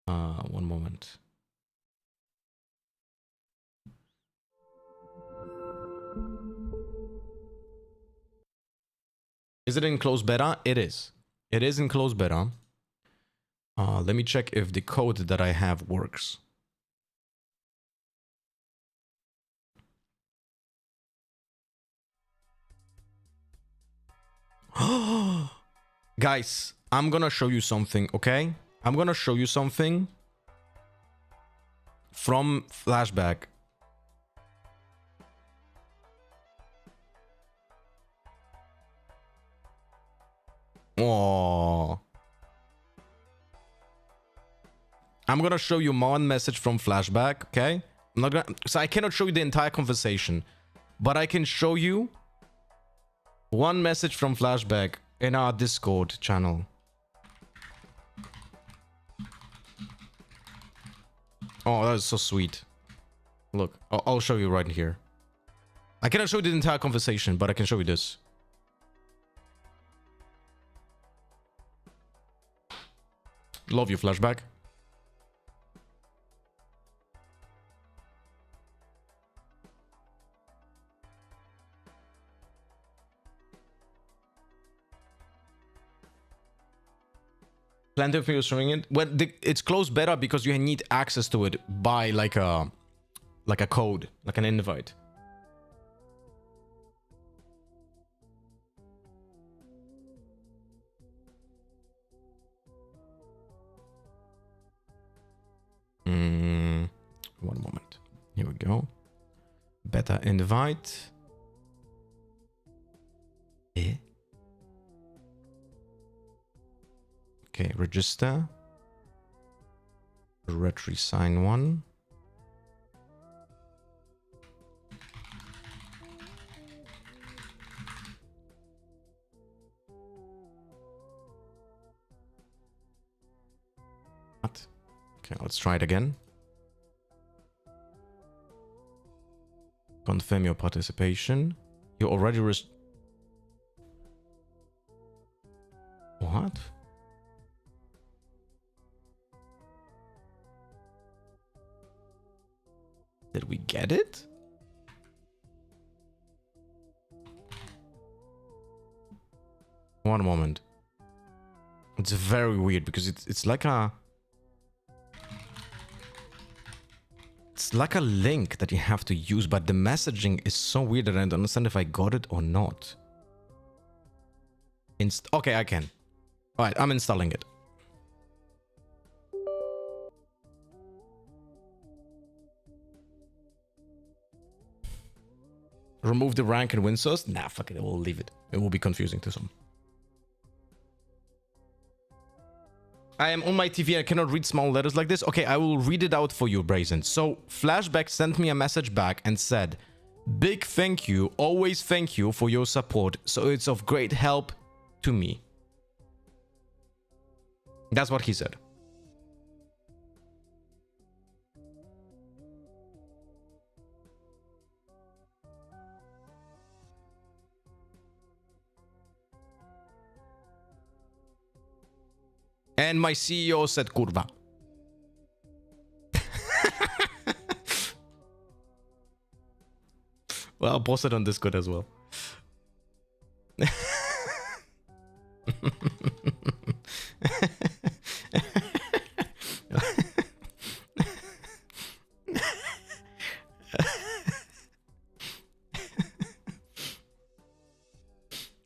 One moment. Is it in closed beta? It is. It is in closed beta. Let me check if the code that I have works. Guys, I'm gonna show you something, okay? I'm gonna show you something from Flashback. Oh. I'm gonna show you one message from Flashback, okay? I'm not gonna, so I cannot show you the entire conversation, but I can show you one message from Flashback in our Discord channel. Oh, that is so sweet. Look, I'll show you right here. I cannot show you the entire conversation, but I can show you this. Love you, Flashback. Plenty of people showing it. Well, it's closed beta because you need access to it by like a code, like an invite. One moment. Here we go. Beta invite. Okay, register. Retry sign 1. What? Okay, let's try it again. Confirm your participation. You already What? Did we get it? One moment. It's very weird because it's like a... It's like a link that you have to use, but the messaging is so weird that I don't understand if I got it or not. Okay, I can. Alright, I'm installing it. Remove the rank and win source? Nah, fuck it, we'll leave it. It will be confusing to some. I am on my TV, I cannot read small letters like this. Okay, I will read it out for you, Brazen. So, Flashback sent me a message back and said, big thank you, always thank you for your support, so it's of great help to me. That's what he said. And my CEO said kurva. Well, I'll post it on Discord as well.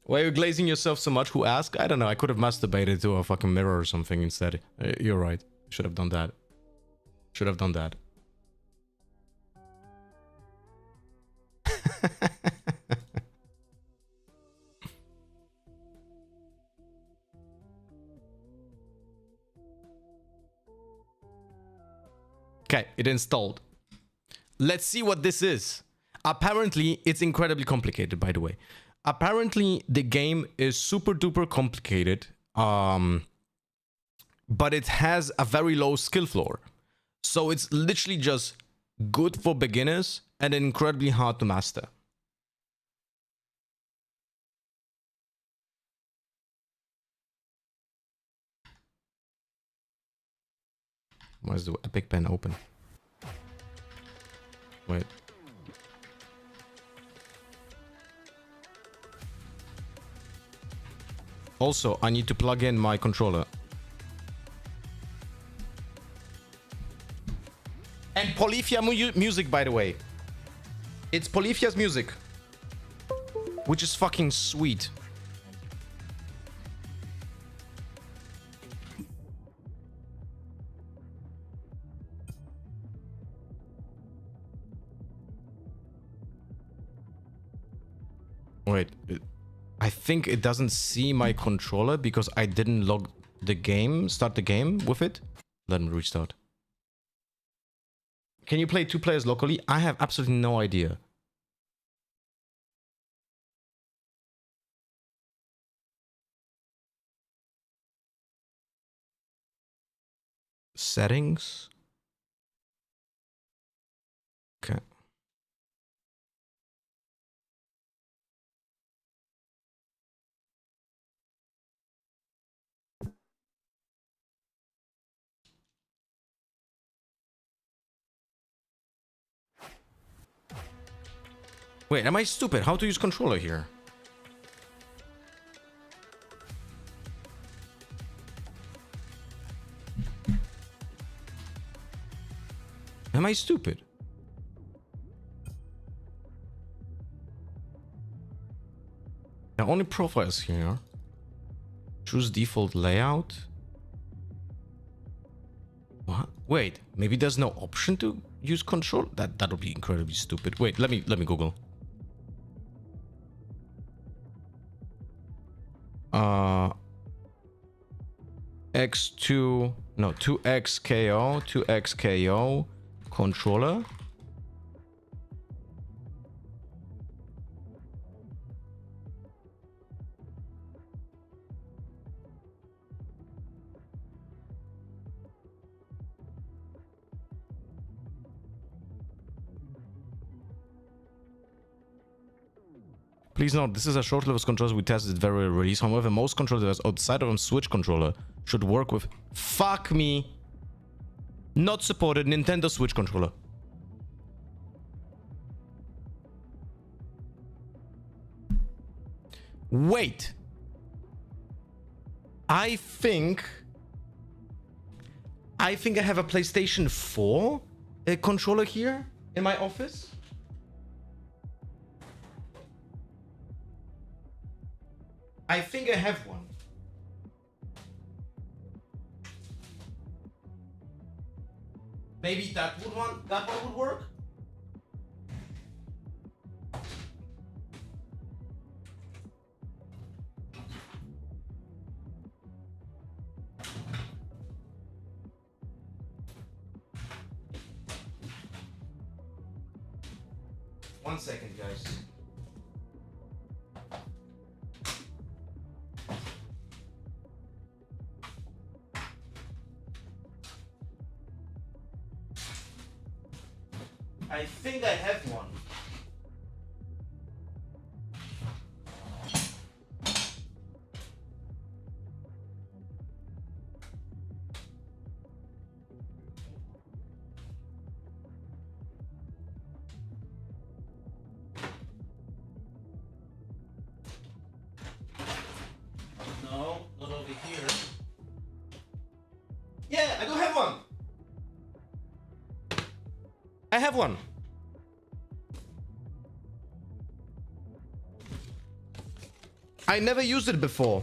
Why are you glazing yourself so much? Who asked? I don't know. I could have masturbated to a fucking mirror or something instead. You're right. Should have done that. Should have done that. Okay, it installed. Let's see what this is. Apparently, it's incredibly complicated, by the way. Apparently, the game is super duper complicated, but it has a very low skill floor. So it's literally just good for beginners and incredibly hard to master. Why is the Epic Pen open? Wait. Also, I need to plug in my controller. And Polyphia music, by the way. It's Polyphia's music. Which is fucking sweet. Wait, I think it doesn't see my controller because I didn't log the game, start the game with it. Let me restart. Can you play 2 players locally? I have absolutely no idea. Settings. Okay. Wait, am I stupid? How to use controller here? Am I stupid? The only profiles here. Choose default layout. What? Wait, maybe there's no option to use control? That'll be incredibly stupid. Wait, let me Google. X2, no, 2XKO, 2XKO controller. Please note, this is a short list of controllers we tested very early release. However, most controllers outside of a Switch controller should work with... Fuck me! Not supported Nintendo Switch controller. Wait! I think I have a PlayStation 4 controller here in my office. I think I have one. Maybe that one would work. One second, guys. I think I have one. have one. I never used it before.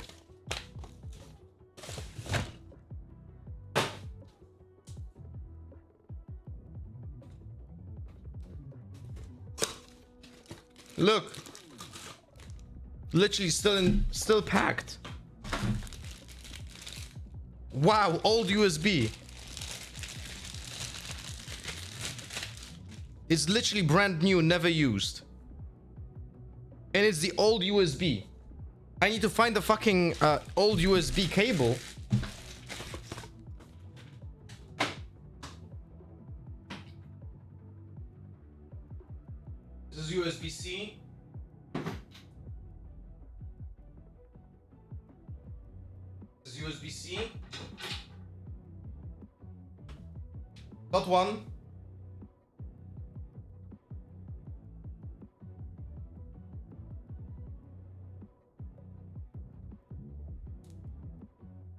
Look. Literally still packed. Wow, old USB. It's literally brand new, never used. And it's the old USB. I need to find the fucking old USB cable. This is USB-C. This is USB-C. Got one.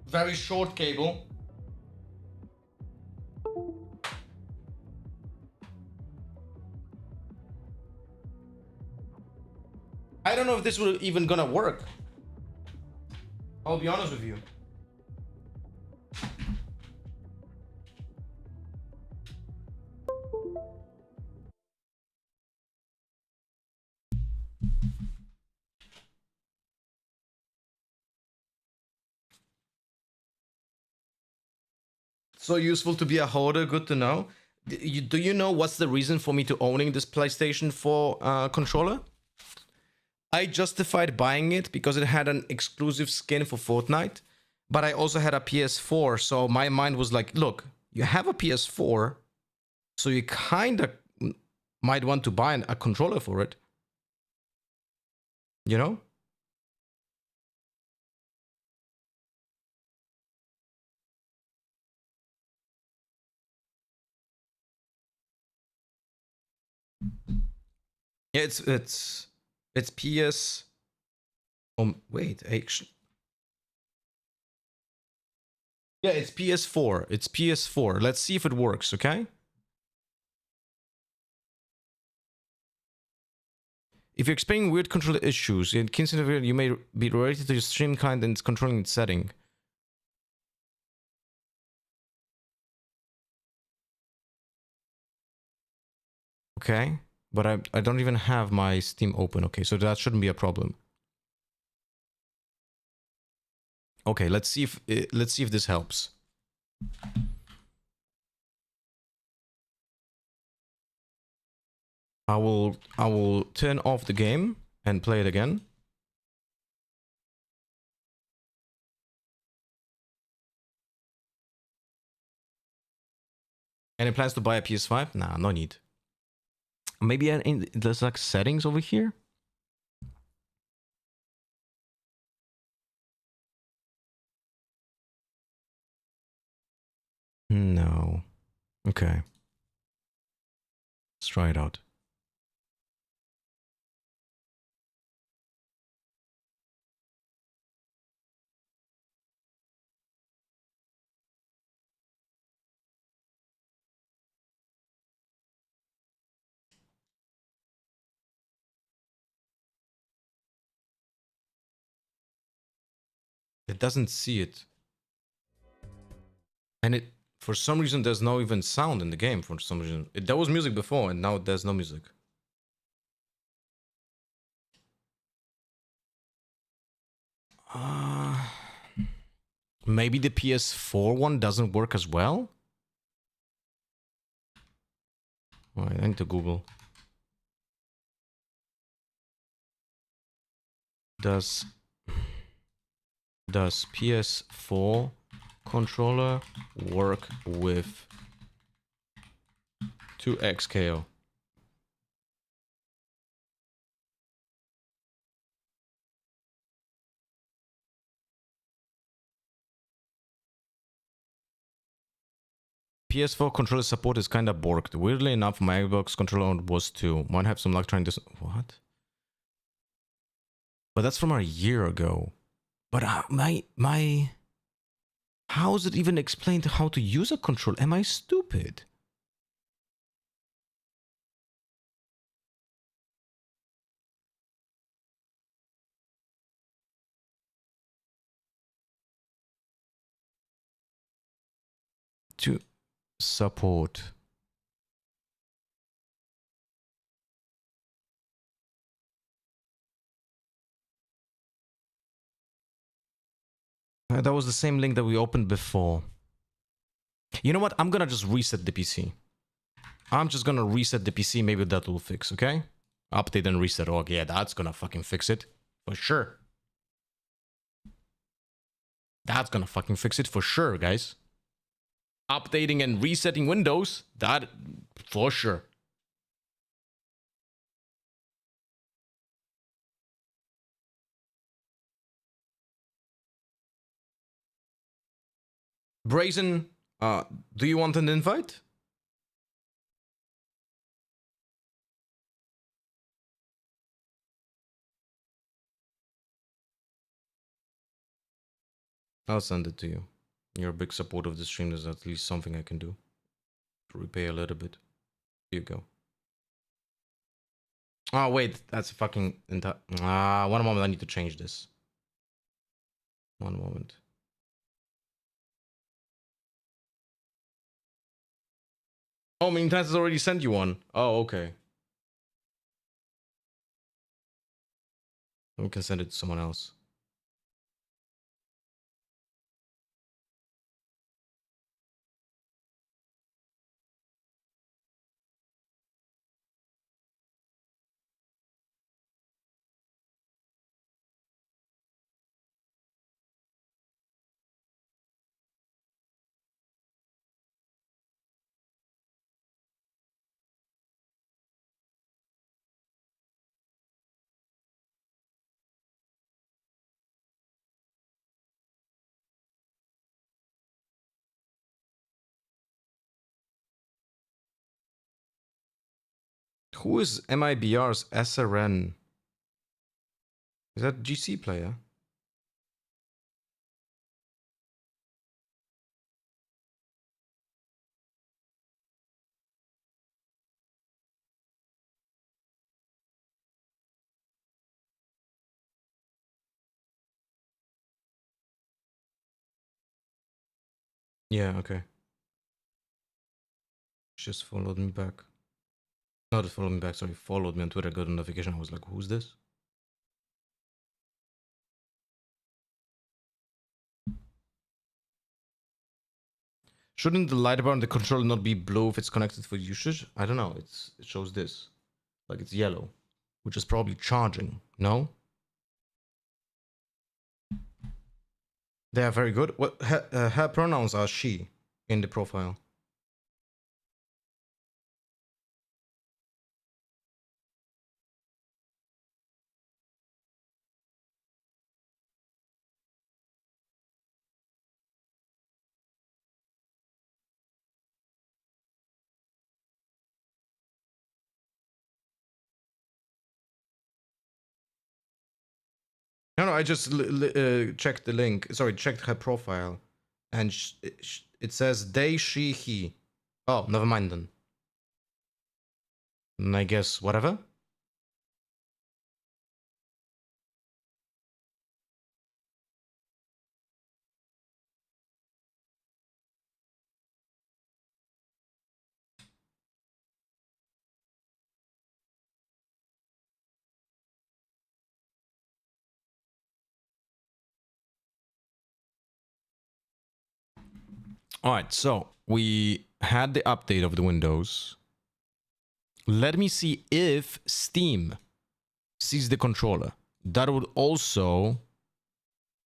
Very short cable. I don't know if this will even gonna work. I'll be honest with you. So useful to be a holder, good to know. Do you know what's the reason for me to owning this PlayStation 4 controller? I justified buying it because it had an exclusive skin for Fortnite, but I also had a PS4, so my mind was like, look, you have a PS4, so you kinda might want to buy a controller for it. You know? Yeah, it's PS. Wait, actually. Yeah, it's PS4. It's PS4. Let's see if it works, okay? If you're experiencing weird controller issues, in case you may be related to your stream client and it's controlling its setting. Okay, but I don't even have my Steam open. Okay, so that shouldn't be a problem. Okay, let's see if this helps. I will turn off the game and play it again. Any plans to buy a PS5? Nah, no need. Maybe there's like settings over here. No. Okay. Let's try it out. It doesn't see it. And it, for some reason, there's no even sound in the game. For some reason, there was music before, and now there's no music. Maybe the PS4 one doesn't work as well. Wait, I need to Google. Does PS4 controller work with 2x KO? PS4 controller support is kinda borked. Weirdly enough, my Xbox controller was too. Might have some luck trying this. What? But that's from a year ago. But how is it even explained how to use a controller? Am I stupid? support. That was the same link that we opened before. You know what? I'm gonna just reset the PC. I'm just gonna reset the PC. Maybe that will fix, okay? Update and reset. Oh, yeah, that's gonna fucking fix it. For sure. That's gonna fucking fix it for sure, guys. Updating and resetting Windows. That, for sure. Brazen, do you want an invite? I'll send it to you. You're a big supporter of the stream. There's at least something I can do to repay a little bit. Here you go. Oh, wait. That's a fucking... one moment. I need to change this. One moment. Oh, Mintaz has already sent you one. Oh, okay. We can send it to someone else. Who is MIBR's SRN? Is that GC player? Yeah, okay. Just followed me back. Not followed me back, sorry. Followed me on Twitter, got a notification. I was like, who's this? Shouldn't the light bar on the controller not be blue if it's connected for usage? I don't know. It shows this. Like it's yellow. Which is probably charging. No? They are very good. What her pronouns are she in the profile? No, I just checked the link. Sorry, checked her profile. And it says they, she, he. Oh, never mind then. And I guess whatever. All right, so we had the update of the Windows. Let me see if Steam sees the controller. That would also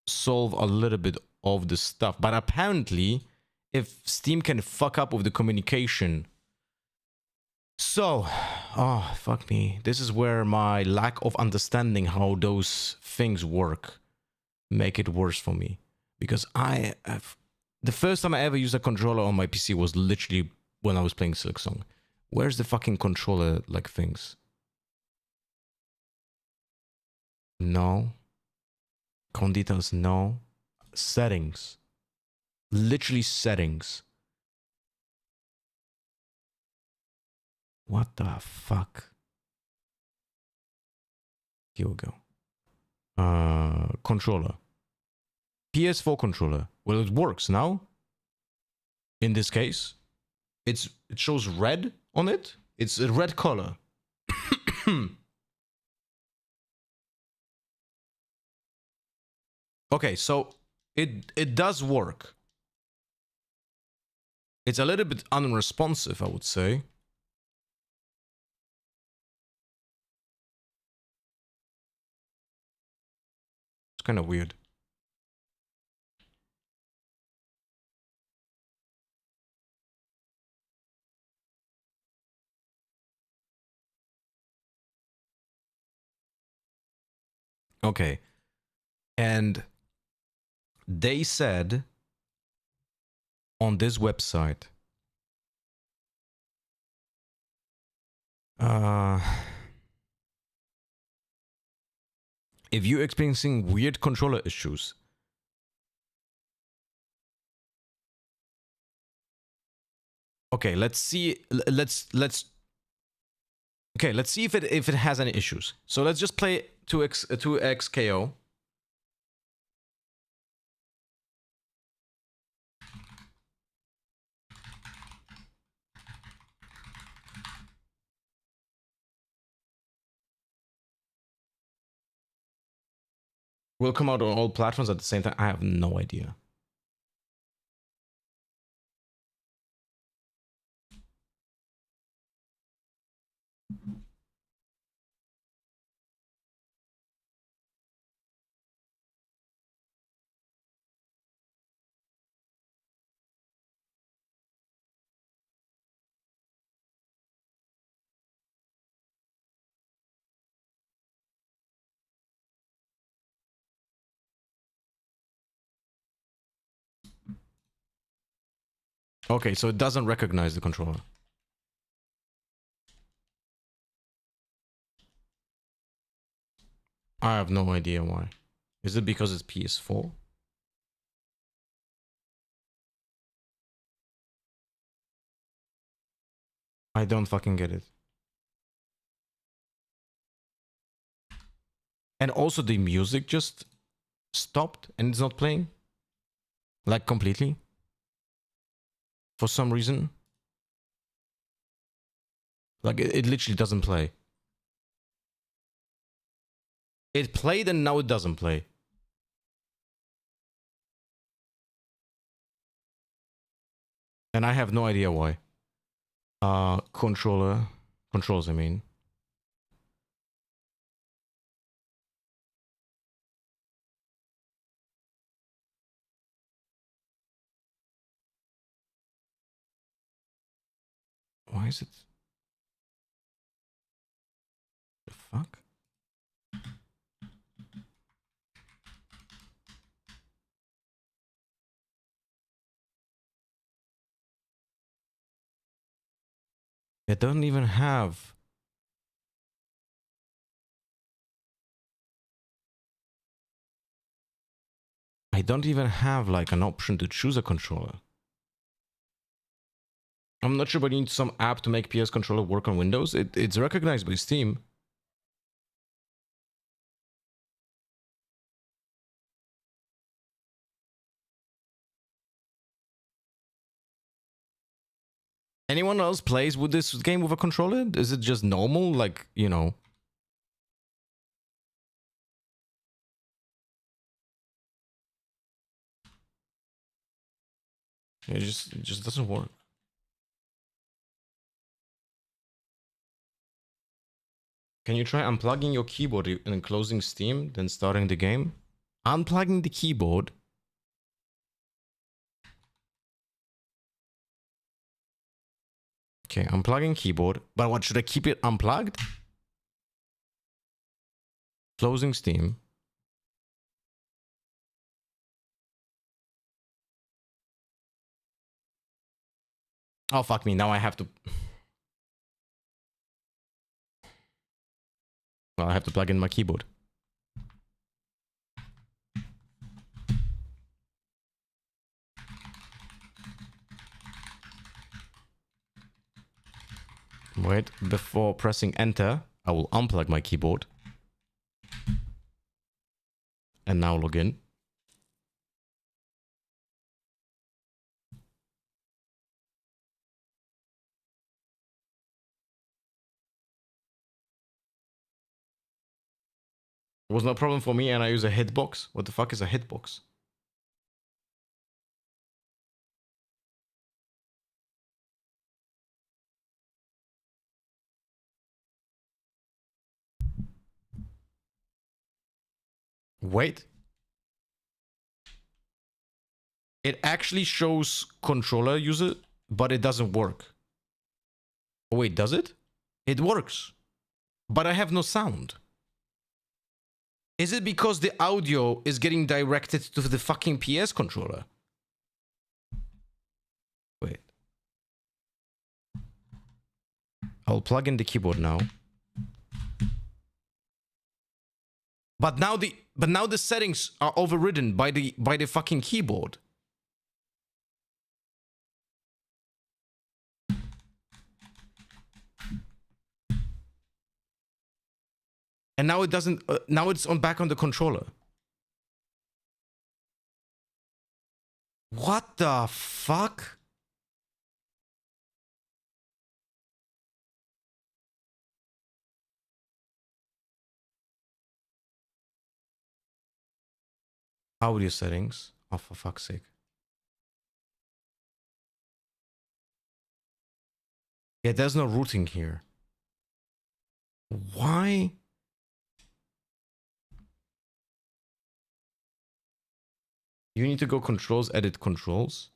solve a little bit of the stuff. But apparently, if Steam can fuck up with the communication. So, oh, fuck me. This is where my lack of understanding how those things work make it worse for me. Because I have... The first time I ever used a controller on my PC was literally when I was playing Silksong. Where's the fucking controller, like, things? No. Con details, no. Settings. Literally settings. What the fuck? Here we go. Controller. PS4 controller. Well, it works now. In this case. it shows red on it. It's a red color. Okay, so it does work. It's a little bit unresponsive, I would say. It's kind of weird. Okay. And they said on this website, if you're experiencing weird controller issues, okay, let's see. Let's okay, let's see if it has any issues. So let's just play 2x KO. Will come out on all platforms at the same time. I have no idea. Okay, so it doesn't recognize the controller. I have no idea why. Is it because it's PS4? I don't fucking get it. And also the music just stopped and it's not playing? Like completely? For some reason? Like it literally doesn't play. It played and now it doesn't play. And I have no idea why. Controls, I mean. Why is it? The fuck? It doesn't even have. I don't even have like an option to choose a controller. I'm not sure, but you need some app to make PS controller work on Windows. It's recognized by Steam. Anyone else plays with this game with a controller? Is it just normal? Like, you know. It just doesn't work. Can you try unplugging your keyboard and closing Steam, then starting the game? Unplugging the keyboard. Okay, unplugging keyboard. But what, should I keep it unplugged? Closing Steam. Oh, fuck me. Now I have to... Well, I have to plug in my keyboard. Wait, before pressing enter, I will unplug my keyboard. And now log in. It was no problem for me, and I use a hitbox. What the fuck is a hitbox? Wait. It actually shows controller user, but it doesn't work. Oh, wait, does it? It works. But I have no sound. Is it because the audio is getting directed to the fucking PS controller? Wait. I'll plug in the keyboard now. But now the settings are overridden by the fucking keyboard. And now it doesn't. Now it's back on the controller. What the fuck? Audio settings. Oh, for fuck's sake. Yeah, there's no routing here. Why? You need to go controls, edit controls.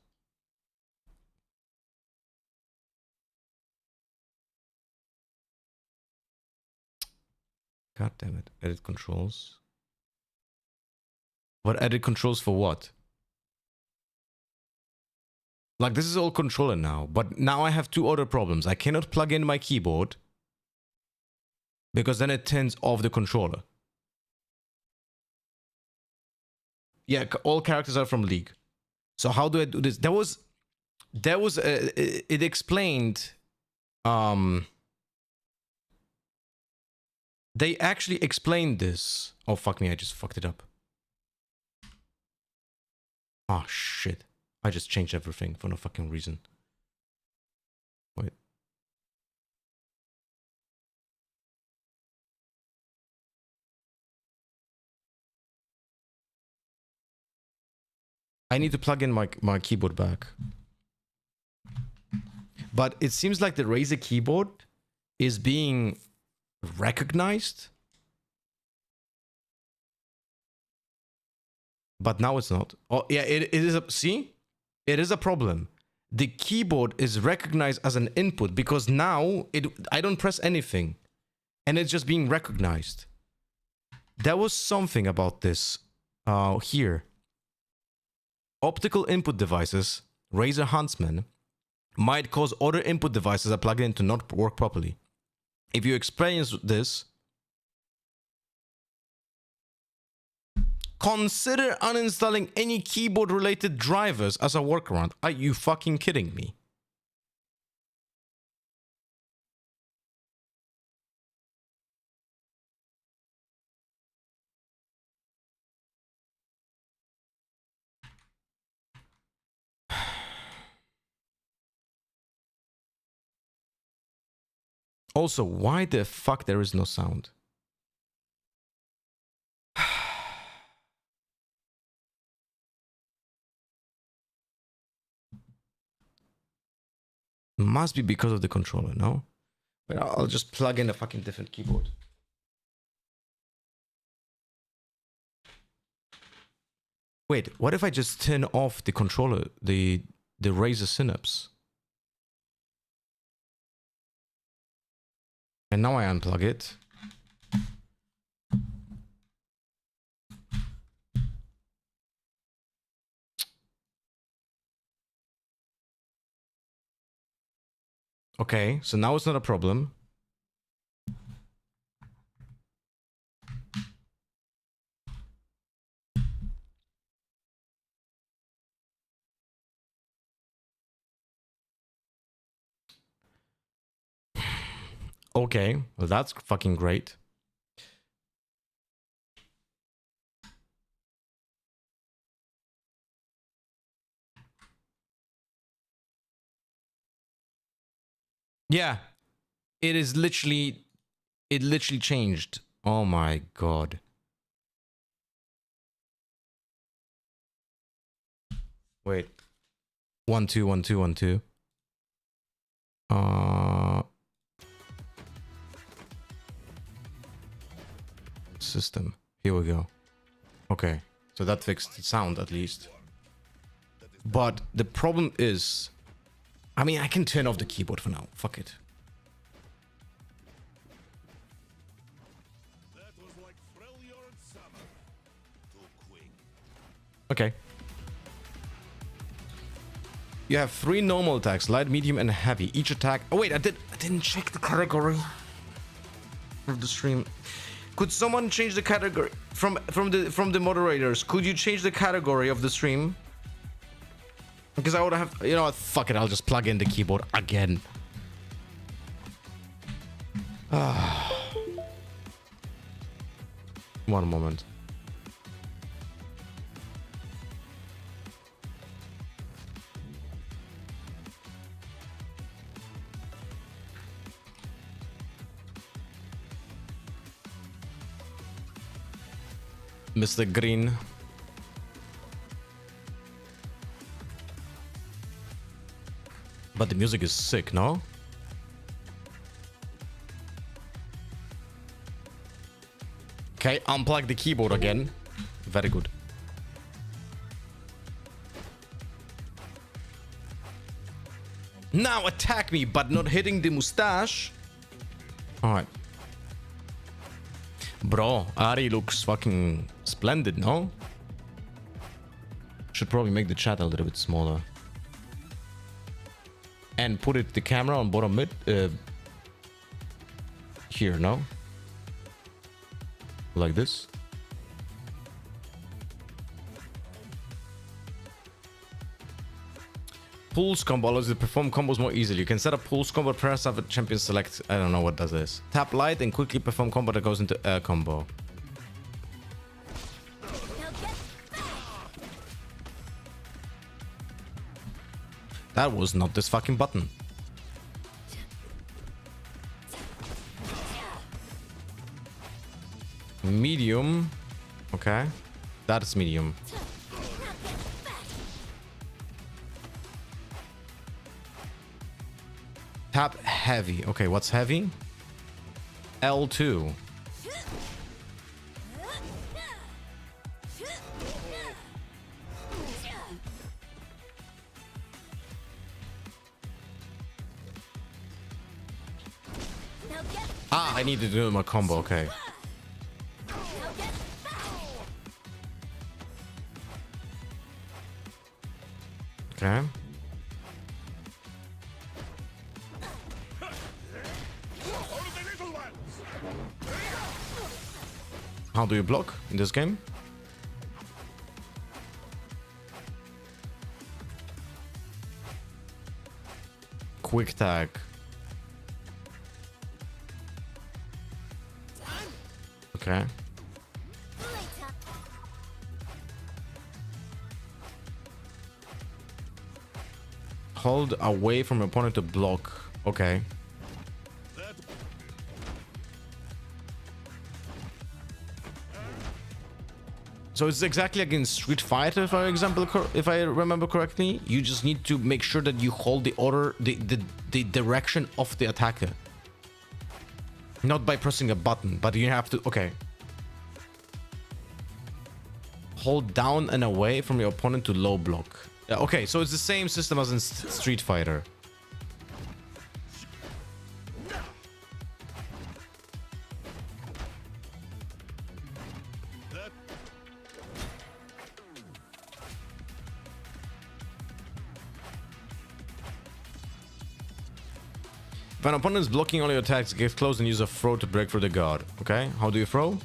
God damn it. Edit controls. But edit controls for what? Like, this is all controller now. But now I have two other problems. I cannot plug in my keyboard, because then it turns off the controller. Yeah, all characters are from League. So how do I do this? It explained, they actually explained this. Oh, fuck me, I just fucked it up. Oh, shit. I just changed everything for no fucking reason. Wait. I need to plug in my keyboard back. But it seems like the Razer keyboard is being recognized. But now it's not. Oh, yeah, it is a... See? It is a problem. The keyboard is recognized as an input because now I don't press anything. And it's just being recognized. There was something about this here. Optical input devices, Razer Huntsman, might cause other input devices that plug in to not work properly. If you experience this, consider uninstalling any keyboard-related drivers as a workaround. Are you fucking kidding me? Also, why the fuck there is no sound? Must be because of the controller, no? But I'll just plug in a fucking different keyboard. Wait, what if I just turn off the controller, the Razer Synapse? And now I unplug it. Okay, so now it's not a problem. Okay, well that's fucking great. Yeah, it literally changed. Oh my god. Wait. 1 2 1 2 1 2. System. Here we go. Okay. So that fixed the sound at least. But the problem is, I mean, I can turn off the keyboard for now. Fuck it. Okay. You have 3 normal attacks: light, medium, and heavy. Each attack. Oh wait, I didn't check the category of the stream. Could someone change the category from the moderators? Could you change the category of the stream? Because I would have, you know what? Fuck it. I'll just plug in the keyboard again. One moment. Mr. Green. But the music is sick, no? Okay, unplug the keyboard again. Very good. Now attack me, but not hitting the mustache. Alright. Bro, Ari looks fucking splendid, no? Should probably make the chat a little bit smaller. And put the camera on bottom mid. Here, no? Like this. Pulse combo allows you to perform combos more easily. You can set up pulse combo, press up a champion select. I don't know what does this. Tap light and quickly perform combo that goes into air combo. That was not this fucking button. Medium. Okay. That's medium. Tap heavy. Okay, what's heavy? L2. Ah, I need to do my combo. Okay. Okay. How do you block in this game? Quick tag. Okay. Hold away from your opponent to block. Okay. So it's exactly like in Street Fighter, if I remember correctly. You just need to make sure that you hold the direction of the attacker. Not by pressing a button, but you have to... Okay. Hold down and away from your opponent to low block. Okay, so it's the same system as in Street Fighter. If an opponent is blocking all your attacks, get close and use a throw to break through the guard. Okay, how do you throw?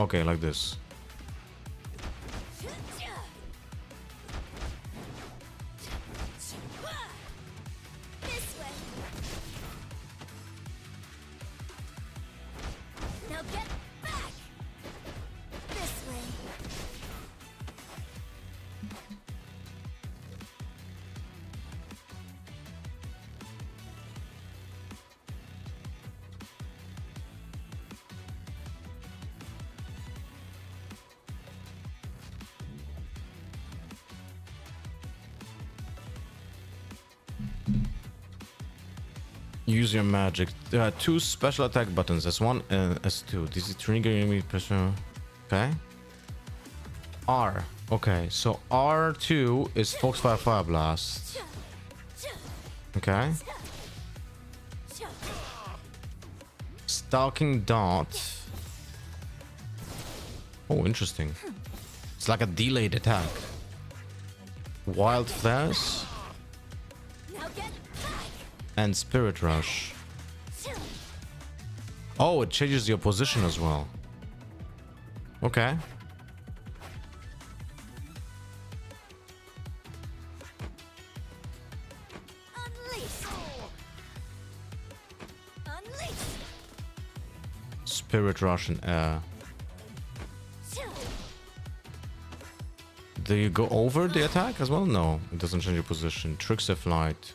Okay, like this. Use your magic. There are 2 special attack buttons, S1 and S2. This is triggering me pressure. Okay. R. Okay, so R2 is Foxfire Fire Blast. Okay. Stalking Dart. Oh, interesting. It's like a delayed attack. Wild Flares. And Spirit Rush. Oh, it changes your position as well. Okay. Spirit Rush and air. Do you go over the attack as well? No, it doesn't change your position. Tricks of Flight.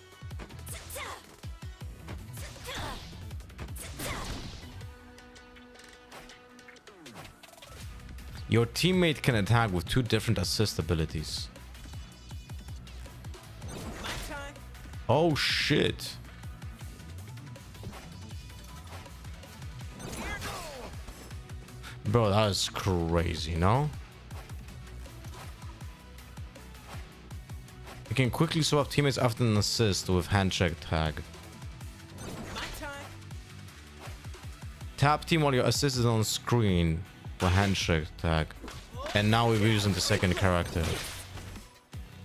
Your teammate can attack with 2 different assist abilities. Oh shit. Bro, that is crazy, no? You can quickly swap teammates after an assist with handshake tag. Tap team while your assist is on screen for handshake tag. And now we're using the second character.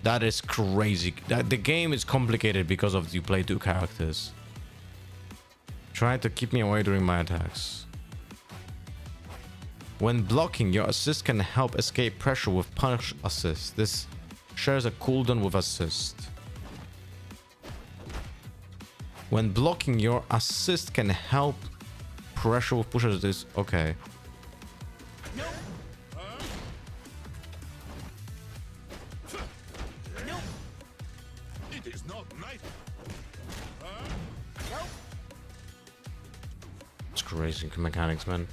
That is crazy. The game is complicated because of you play 2 characters. Try to keep me away during my attacks. When blocking, your assist can help escape pressure with punch assist. This shares a cooldown with assist. When blocking, your assist can help pressure with push assist. Okay. It is not nice. It's crazy mechanics, man.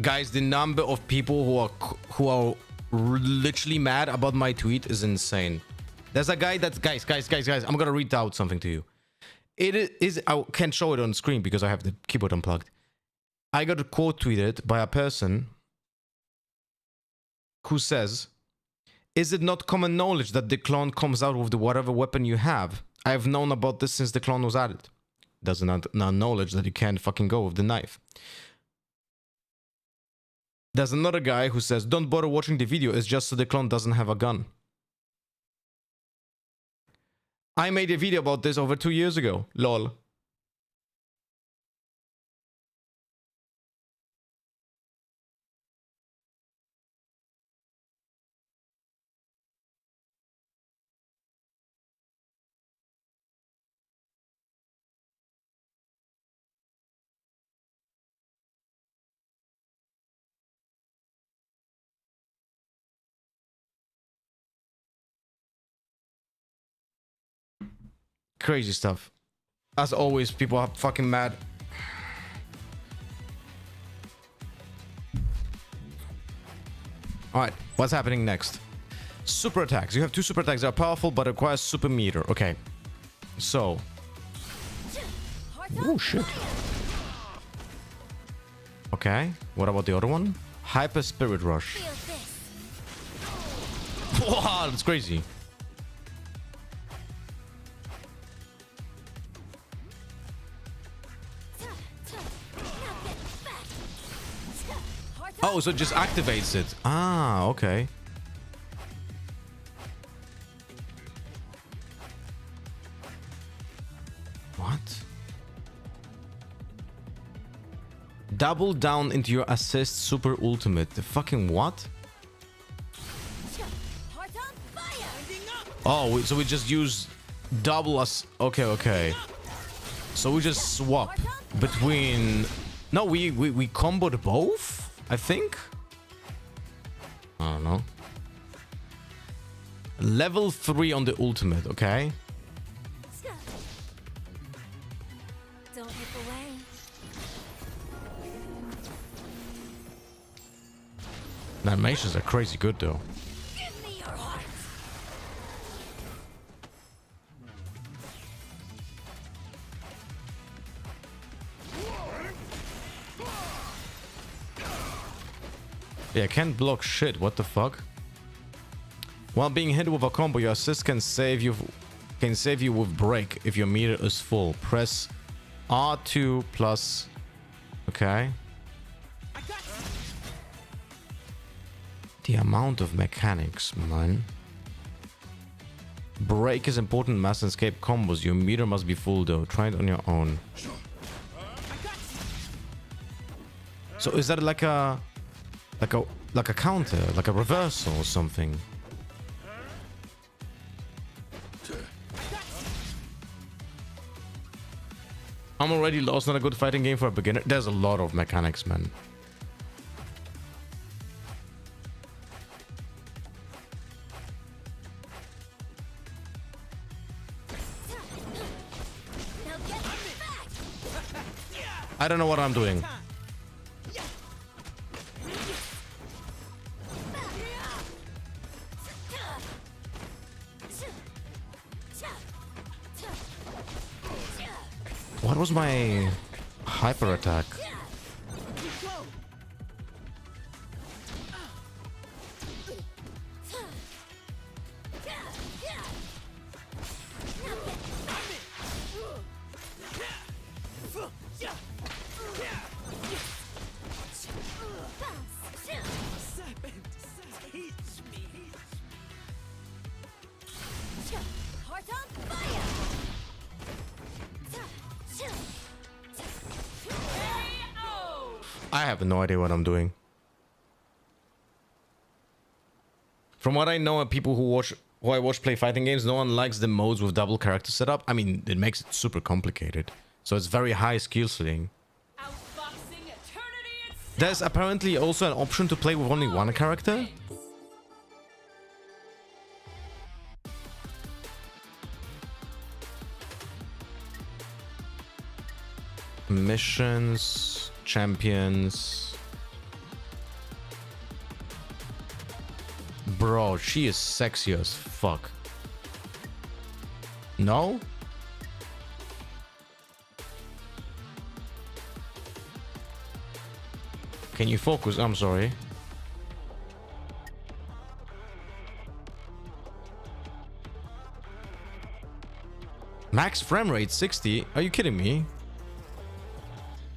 Guys, the number of people who are literally mad about my tweet is insane. There's a guy that's guys. I'm gonna read out something to you. It is I can't show it on screen because I have the keyboard unplugged. I got a quote tweeted by a person who says, "Is it not common knowledge that the clone comes out with whatever weapon you have? I have known about this since the clone was added. Does not knowledge that you can't fucking go with the knife." There's another guy who says, "Don't bother watching the video, it's just so the clone doesn't have a gun." I made a video about this over 2 years ago. Lol. Crazy stuff. As always, people are fucking mad. Alright, what's happening next? Super attacks. You have 2 super attacks that are powerful but require super meter. Okay. So. Oh shit. Okay. What about the other one? Hyper Spirit Rush. Wow, that's crazy. Oh, so it just activates it. Ah, okay. What? Double down into your assist super ultimate. The fucking what? Oh, so we just use double us. Okay, okay. So we just swap between. No, we comboed both. I think. I don't know. Level 3 on the ultimate, okay? Don't hit the way. The animations are crazy good though. Give me your heart. Yeah, I can't block shit. What the fuck? While being hit with a combo, your assist can save you with break if your meter is full. Press R2 plus. Okay. The amount of mechanics, man. Break is important. Mass and escape combos. Your meter must be full though. Try it on your own. So is that like a counter, like a reversal or something? I'm already lost. Not a good fighting game for a beginner. There's a lot of mechanics, man. I don't know what I'm doing. What was my hyper attack? I have no idea what I'm doing. From what I know of people who I watch play fighting games, no one likes the modes with double character setup. I mean, it makes it super complicated. So it's very high skill ceiling. There's apparently also an option to play with only one character. Missions, champions. Bro, she is sexy as fuck. No? Can you focus? I'm sorry. Max frame rate 60? Are you kidding me?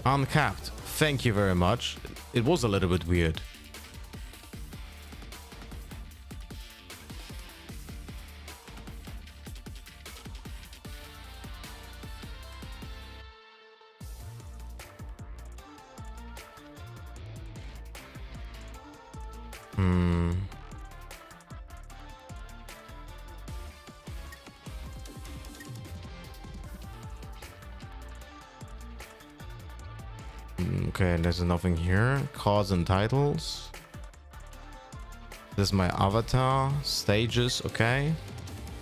Uncapped. Thank you very much. It was a little bit weird. Okay, there's nothing here. Cards and titles. This is my avatar. Stages, okay.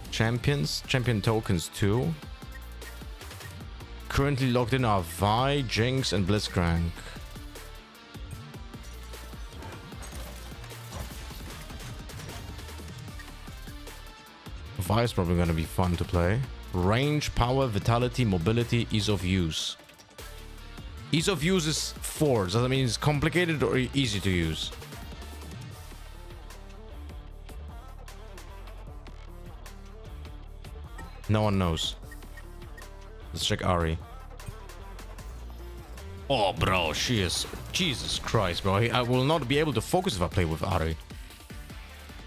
Champions. Champion tokens too. Currently logged in are Vi, Jinx, and Blitzcrank. Vi is probably going to be fun to play. Range, power, vitality, mobility, ease of use. Ease of use is 4. Does that mean it's complicated or easy to use? No one knows. Let's check Ari. Oh, bro, she is... Jesus Christ, bro. I will not be able to focus if I play with Ari.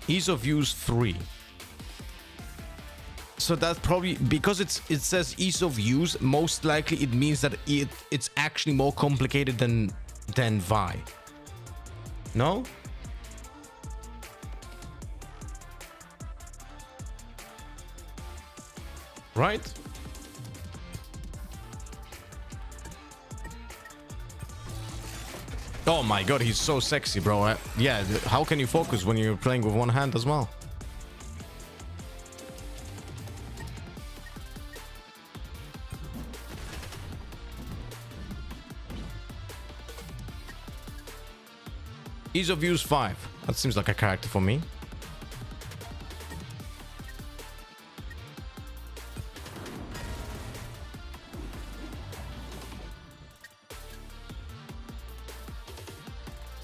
Ease of use 3. So that's probably because it says ease of use. Most likely it means that it's actually more complicated than Vi. No? Right? Oh my god, he's so sexy, bro. Yeah, how can you focus when you're playing with one hand as well? Ease of use 5. That seems like a character for me.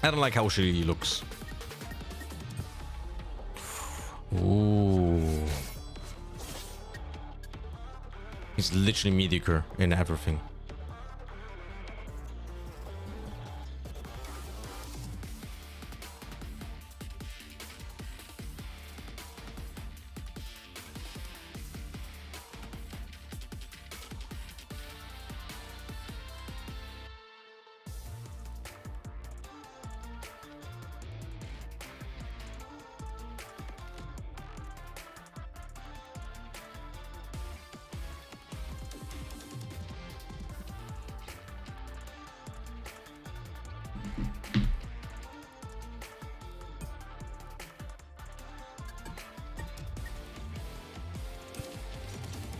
I don't like how she looks. Ooh. He's literally mediocre in everything.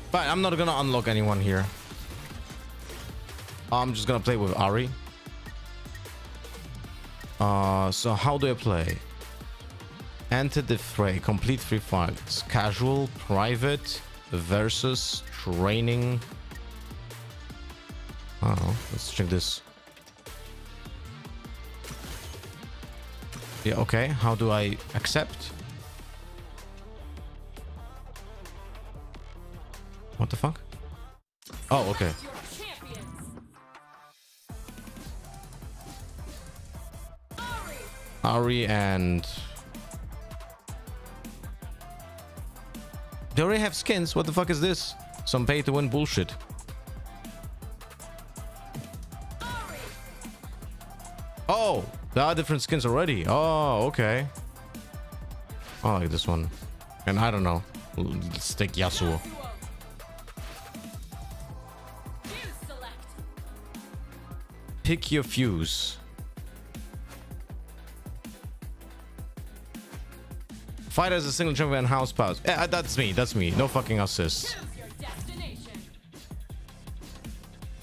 But I'm not gonna unlock anyone here. I'm just gonna play with Ari. So how do I play? Enter the fray. Complete 3 fights. Casual, private, versus, training. Oh, let's check this. Yeah, okay. How do I accept? What the fuck? Oh, okay. Ari and... They already have skins. What the fuck is this? Some pay to win bullshit. Oh, there are different skins already. Oh, okay. I like this one. And I don't know. Let's take Yasuo. Pick your fuse. Fight as a single champion and house pass. Yeah, that's me. That's me. No fucking assists.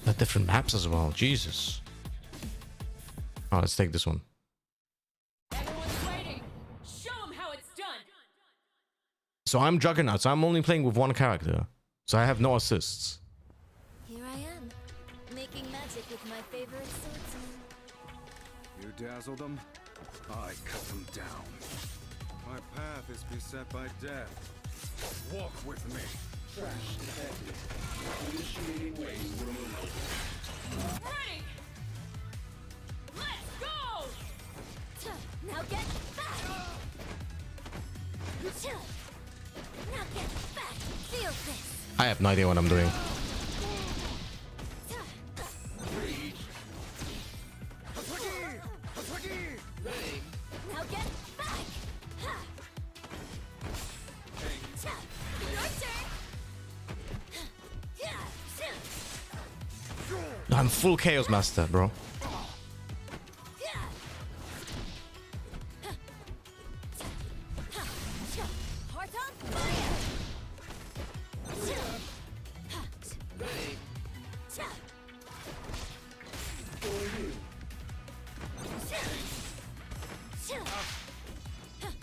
There are different maps as well. Jesus. Oh, let's take this one. So I'm Juggernaut. So I'm only playing with one character. So I have no assists. Here I am, making magic with my favorite swordsman. You dazzle them, I cut them down. My path is beset by death. Walk with me. Trash detected. Initiating waste removal. Ready! Let's go! Now get back! Now get back! Feel this! I have no idea what I'm doing. Now get back! I'm full Chaos Master, bro.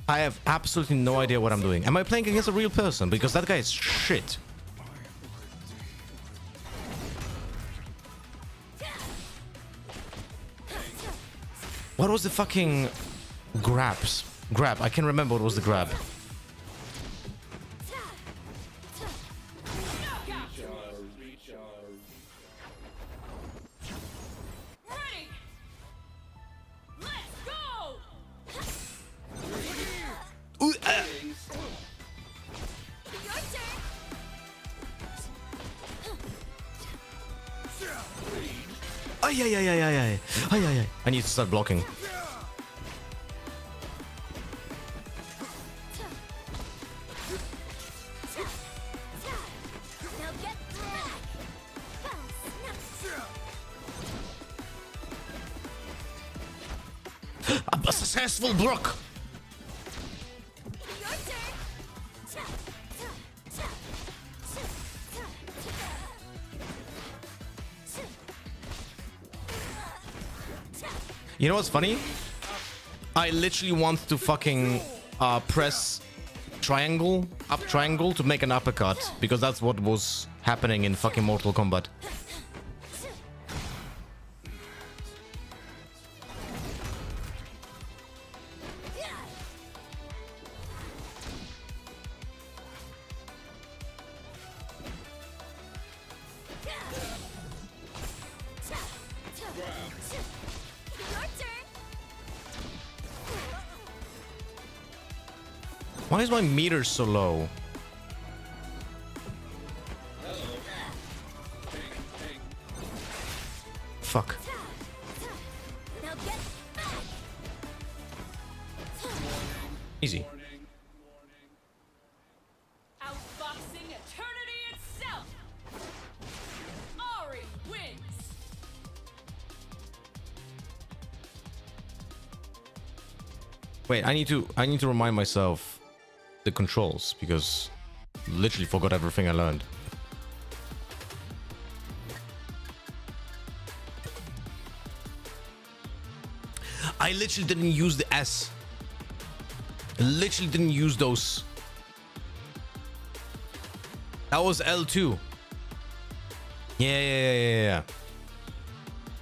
I have absolutely no idea what I'm doing. Am I playing against a real person? Because that guy is shit. What was the fucking grabs? Grab. I can remember what was the grab. I need to start blocking. A successful block. You know what's funny? I literally want to fucking press triangle, up triangle to make an uppercut, because that's what was happening in fucking Mortal Kombat. Why is my meter so low? Fuck. Easy. Outboxing eternity itself. Ari wins. Wait, I need to remind myself the controls, because literally forgot everything I learned. I literally didn't use the S. I literally didn't use those. That was L2. Yeah.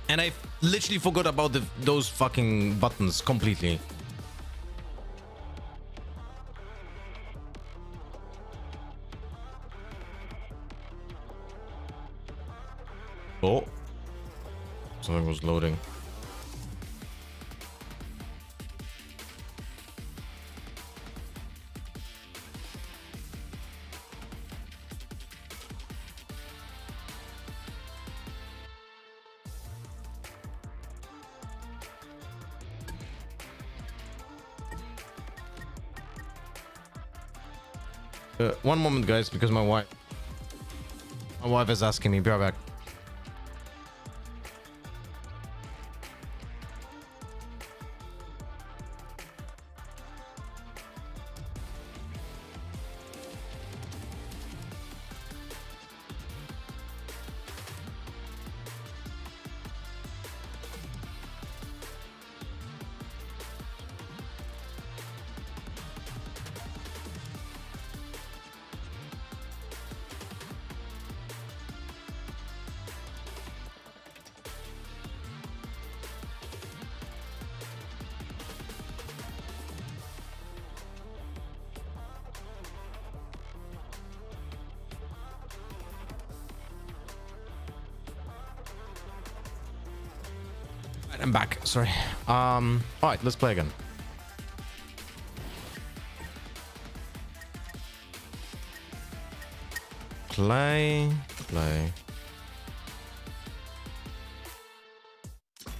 And I literally forgot about those fucking buttons completely. Oh, something was loading. One moment, guys, because my wife is asking me. Be right back. I'm back. Sorry. All right, let's play again. Play.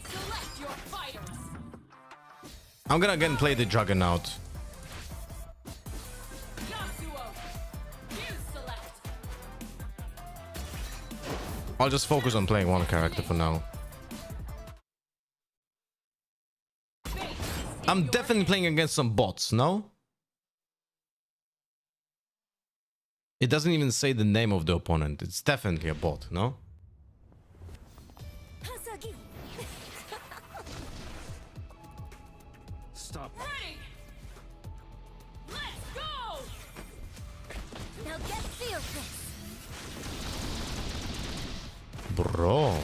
Select your fighters. I'm gonna again play the Juggernaut. I'll just focus on playing one character for now. I'm definitely playing against some bots, no? It doesn't even say the name of the opponent. It's definitely a bot, no? Stop. Ready. Let's go. Now get feel this. Bro.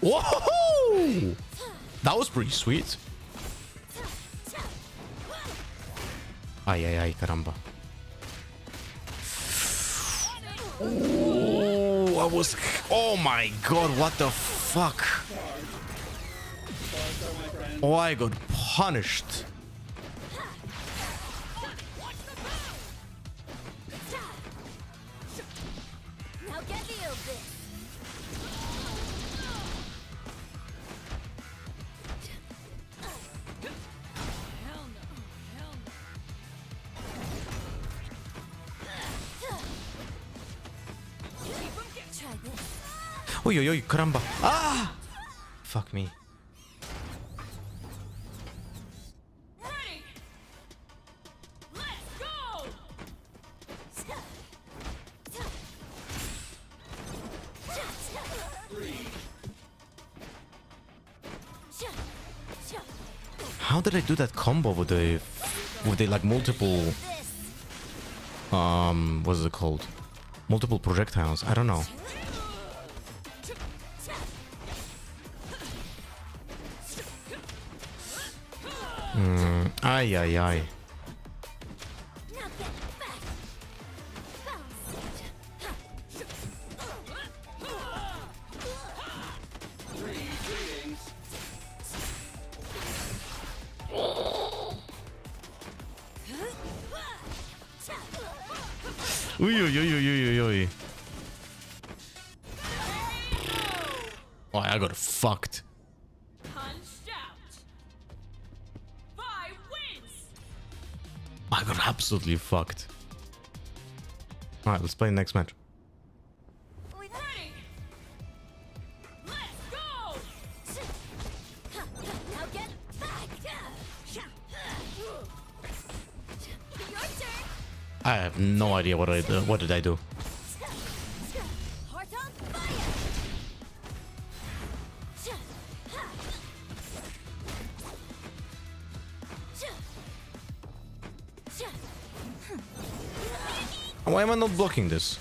Whoa! That was pretty sweet. Ay, caramba. Oh, I was... Oh my god, what the fuck? Oh, I got punished. Now get feel this. Try Oi, oi, oi, caramba. Ah! Fuck me. How did I do that combo with the like multiple what is it called? Multiple projectiles? I don't know. Ay ay ay. Oi, oi, oi, oi, oi, oi. Oh, I got fucked. I got absolutely fucked. Alright, let's play the next match. I have no idea what I did. What did I do? Why am I not blocking this?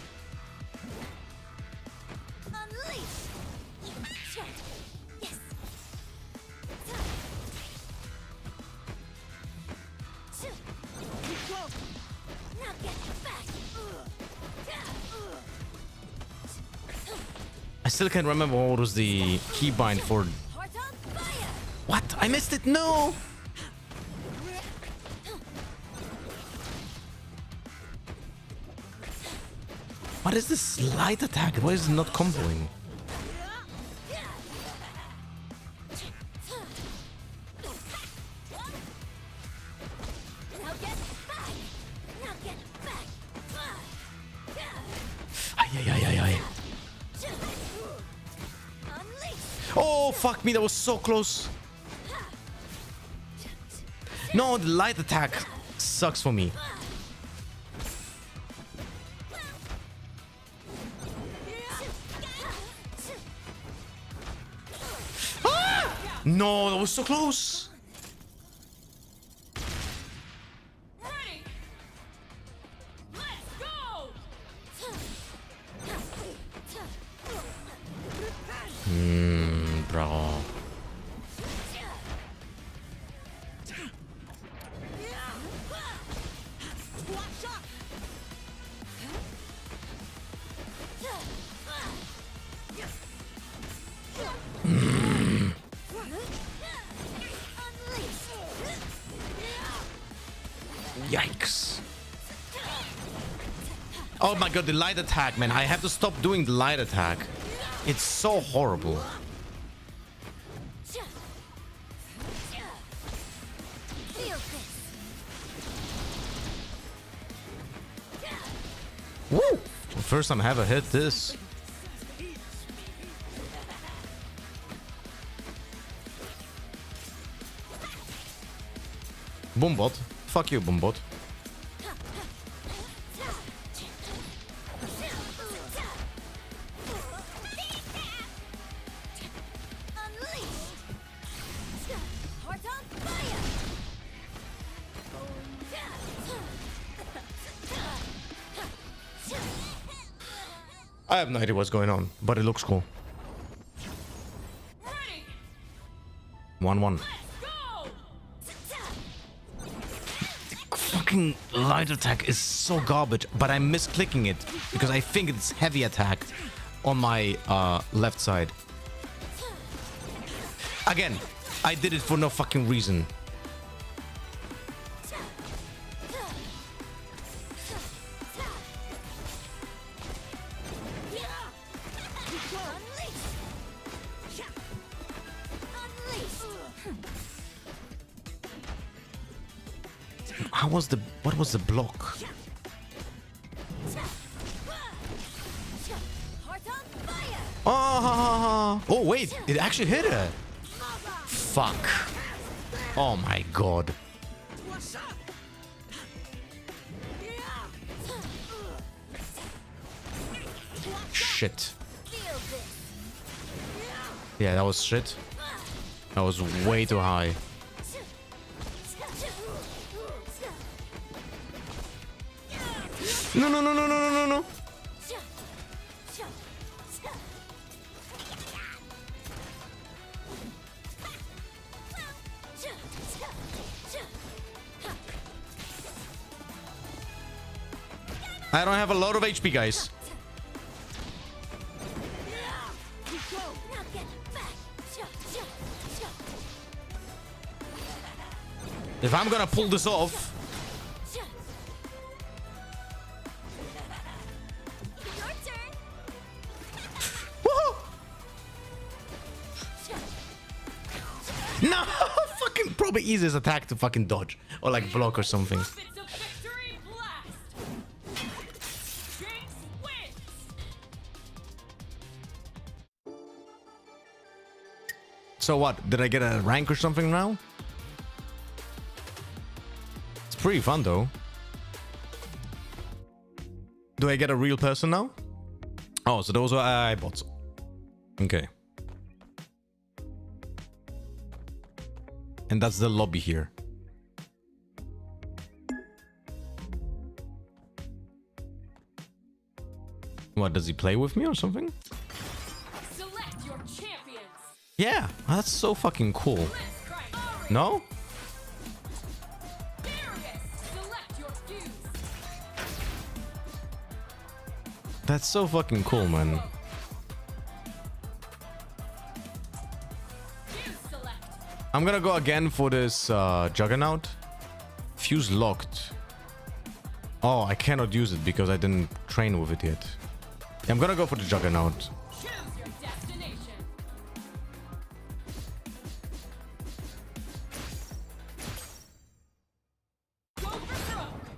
I still can't remember what was the keybind for. What? I missed it. No. What is this light attack? Why is it not comboing? Oh, fuck me. That was so close. No, the light attack sucks for me. No, that was so close. Bro. Yikes. Oh my god, the light attack, man. I have to stop doing the light attack. It's so horrible. Woo! First time I ever hit this. Boombot. Fuck you, Boombot. I have no idea what's going on, but it looks cool. 1-1. Fucking light attack is so garbage, but I'm misclicking it because I think it's heavy attack on my left side. Again, I did it for no fucking reason. What was the block? Oh, oh wait, it actually hit her. Fuck. Oh my god. Shit. Yeah, that was shit. That was way too high. No, no, no, no, no, no, no, no. I don't have a lot of HP, guys. If I'm gonna pull this off... No! Fucking probably easiest attack to fucking dodge. Or like block or something. So what? Did I get a rank or something now? It's pretty fun though. Do I get a real person now? Oh, so those are AI bots. Okay. And that's the lobby here. What, does he play with me or something? Select your champions. Yeah, that's so fucking cool. No? Select your fuse. That's so fucking cool, man. I'm gonna go again for this Juggernaut. Fuse locked. Oh, I cannot use it because I didn't train with it yet. I'm gonna go for the Juggernaut. Choose your destination. Go for broke.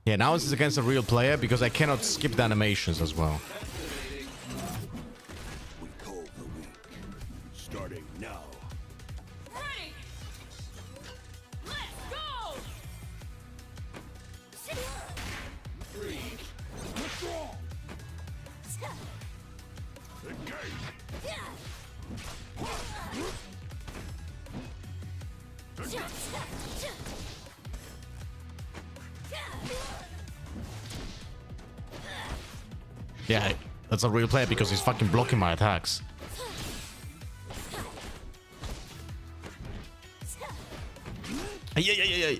Yeah, now this is against a real player because I cannot skip the animations as well. We call the week. Starting now. Ready. Let's go. Three. Withdraw. Engage. Yeah, that's a real player because he's fucking blocking my attacks. Yeah, yeah, yeah, yeah.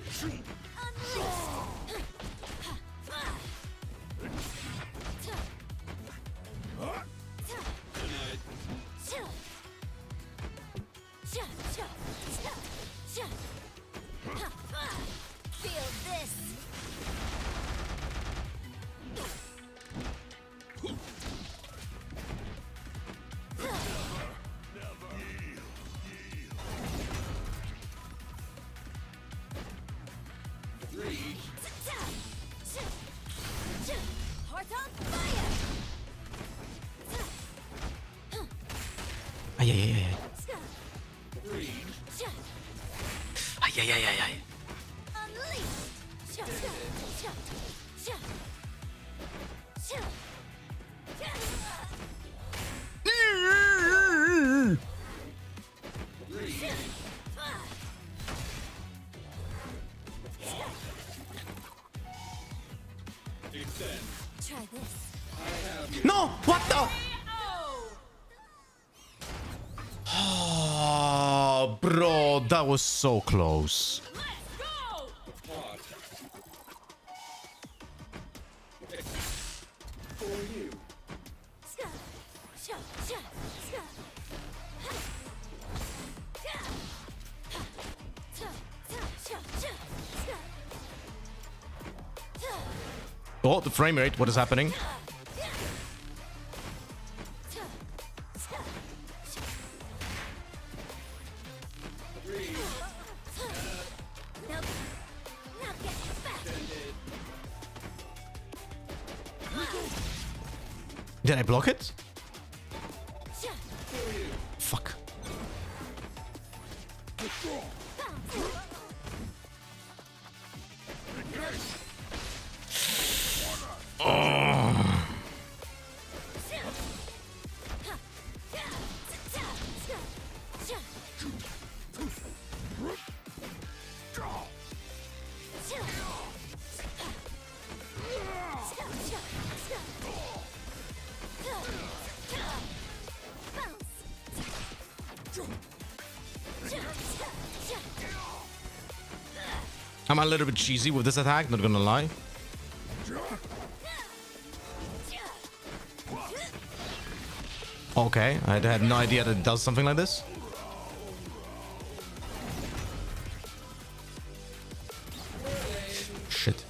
Feel this. Heart on fire. Ay, ay, ay, ay. Ay, ay, ay, ay, ay. Try this. No! What the? Oh, bro, that was so close. Oh, the frame rate, what is happening? Did I block it? Fuck. Oh. I'm a little bit cheesy with this attack, not gonna lie. Okay, I had no idea that it does something like this. Shit.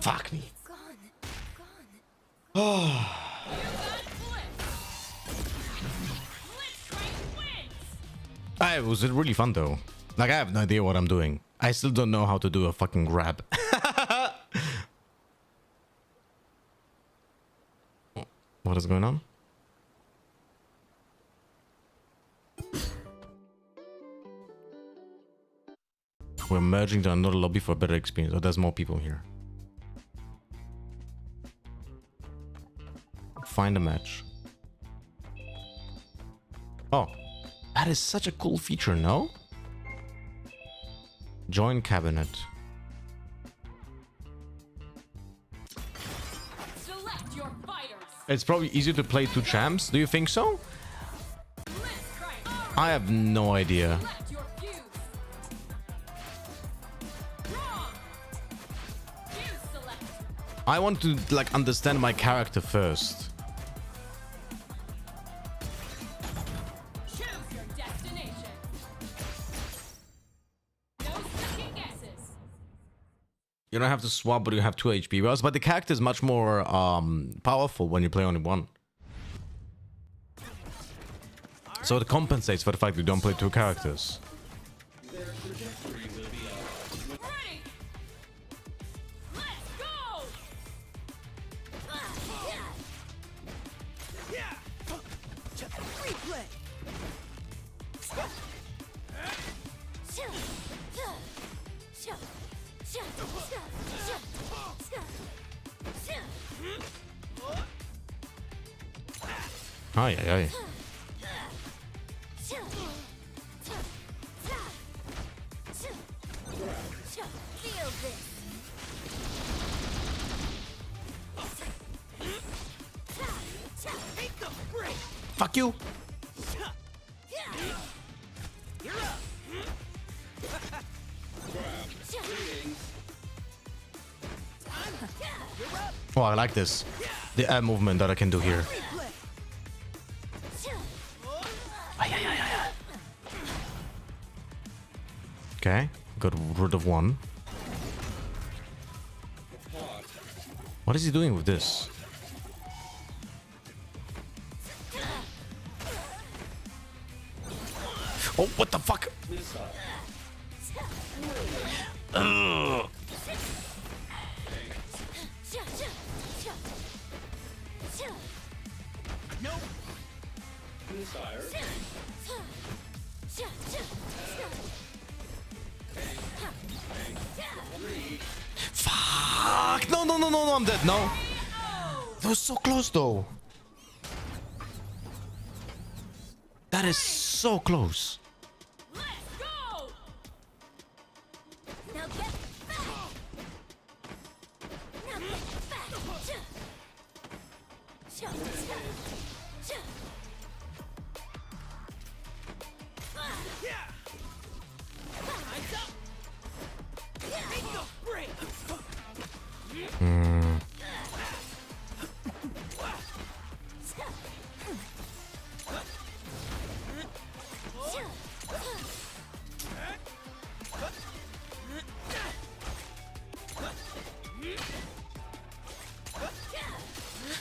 Fuck me. Oh. It was really fun though. Like, I have no idea what I'm doing. I still don't know how to do a fucking grab. What is going on? We're merging to another lobby for a better experience. Oh, there's more people here. Find a match. Oh, that is such a cool feature, no? Join cabinet. Select your fighters. It's probably easier to play two champs. Do you think so? I have no idea. I want to like understand my character first. You don't have to swap, but you have 2 HP. But the character is much more powerful when you play only one. So it compensates for the fact that you don't play 2 characters. Ay, ay, ay. Fuck you. Oh, I like this. The air movement that I can do here. Okay, got rid of one. What is he doing with this? Oh, what the fuck? Ugh. Fuck! No, no, no, no, no, I'm dead. No. That was so close, though. That is so close.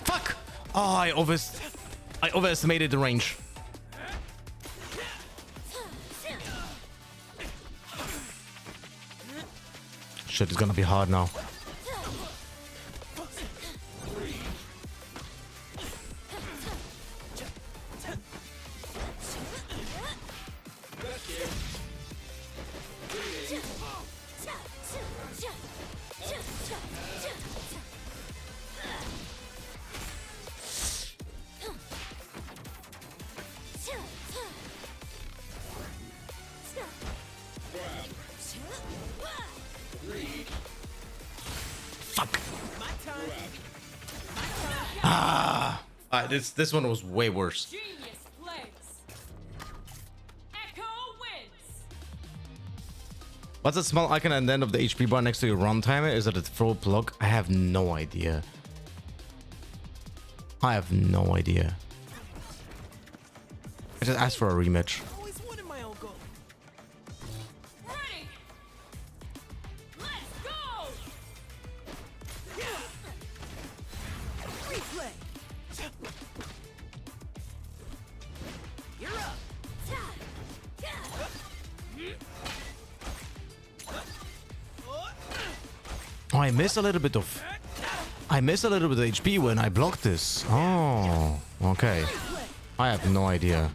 Fuck! Oh, I overestimated the range. Shit, it's gonna be hard now. This one was way worse. What's that small icon at the end of the HP bar next to your run timer? Is it a throw plug? I have no idea. I have no idea. I just asked for a rematch. Always wanted my own goal. Ready. Let's go. Replay. You're up. Oh, I miss a little bit of HP when I blocked this. Oh, okay. I have no idea.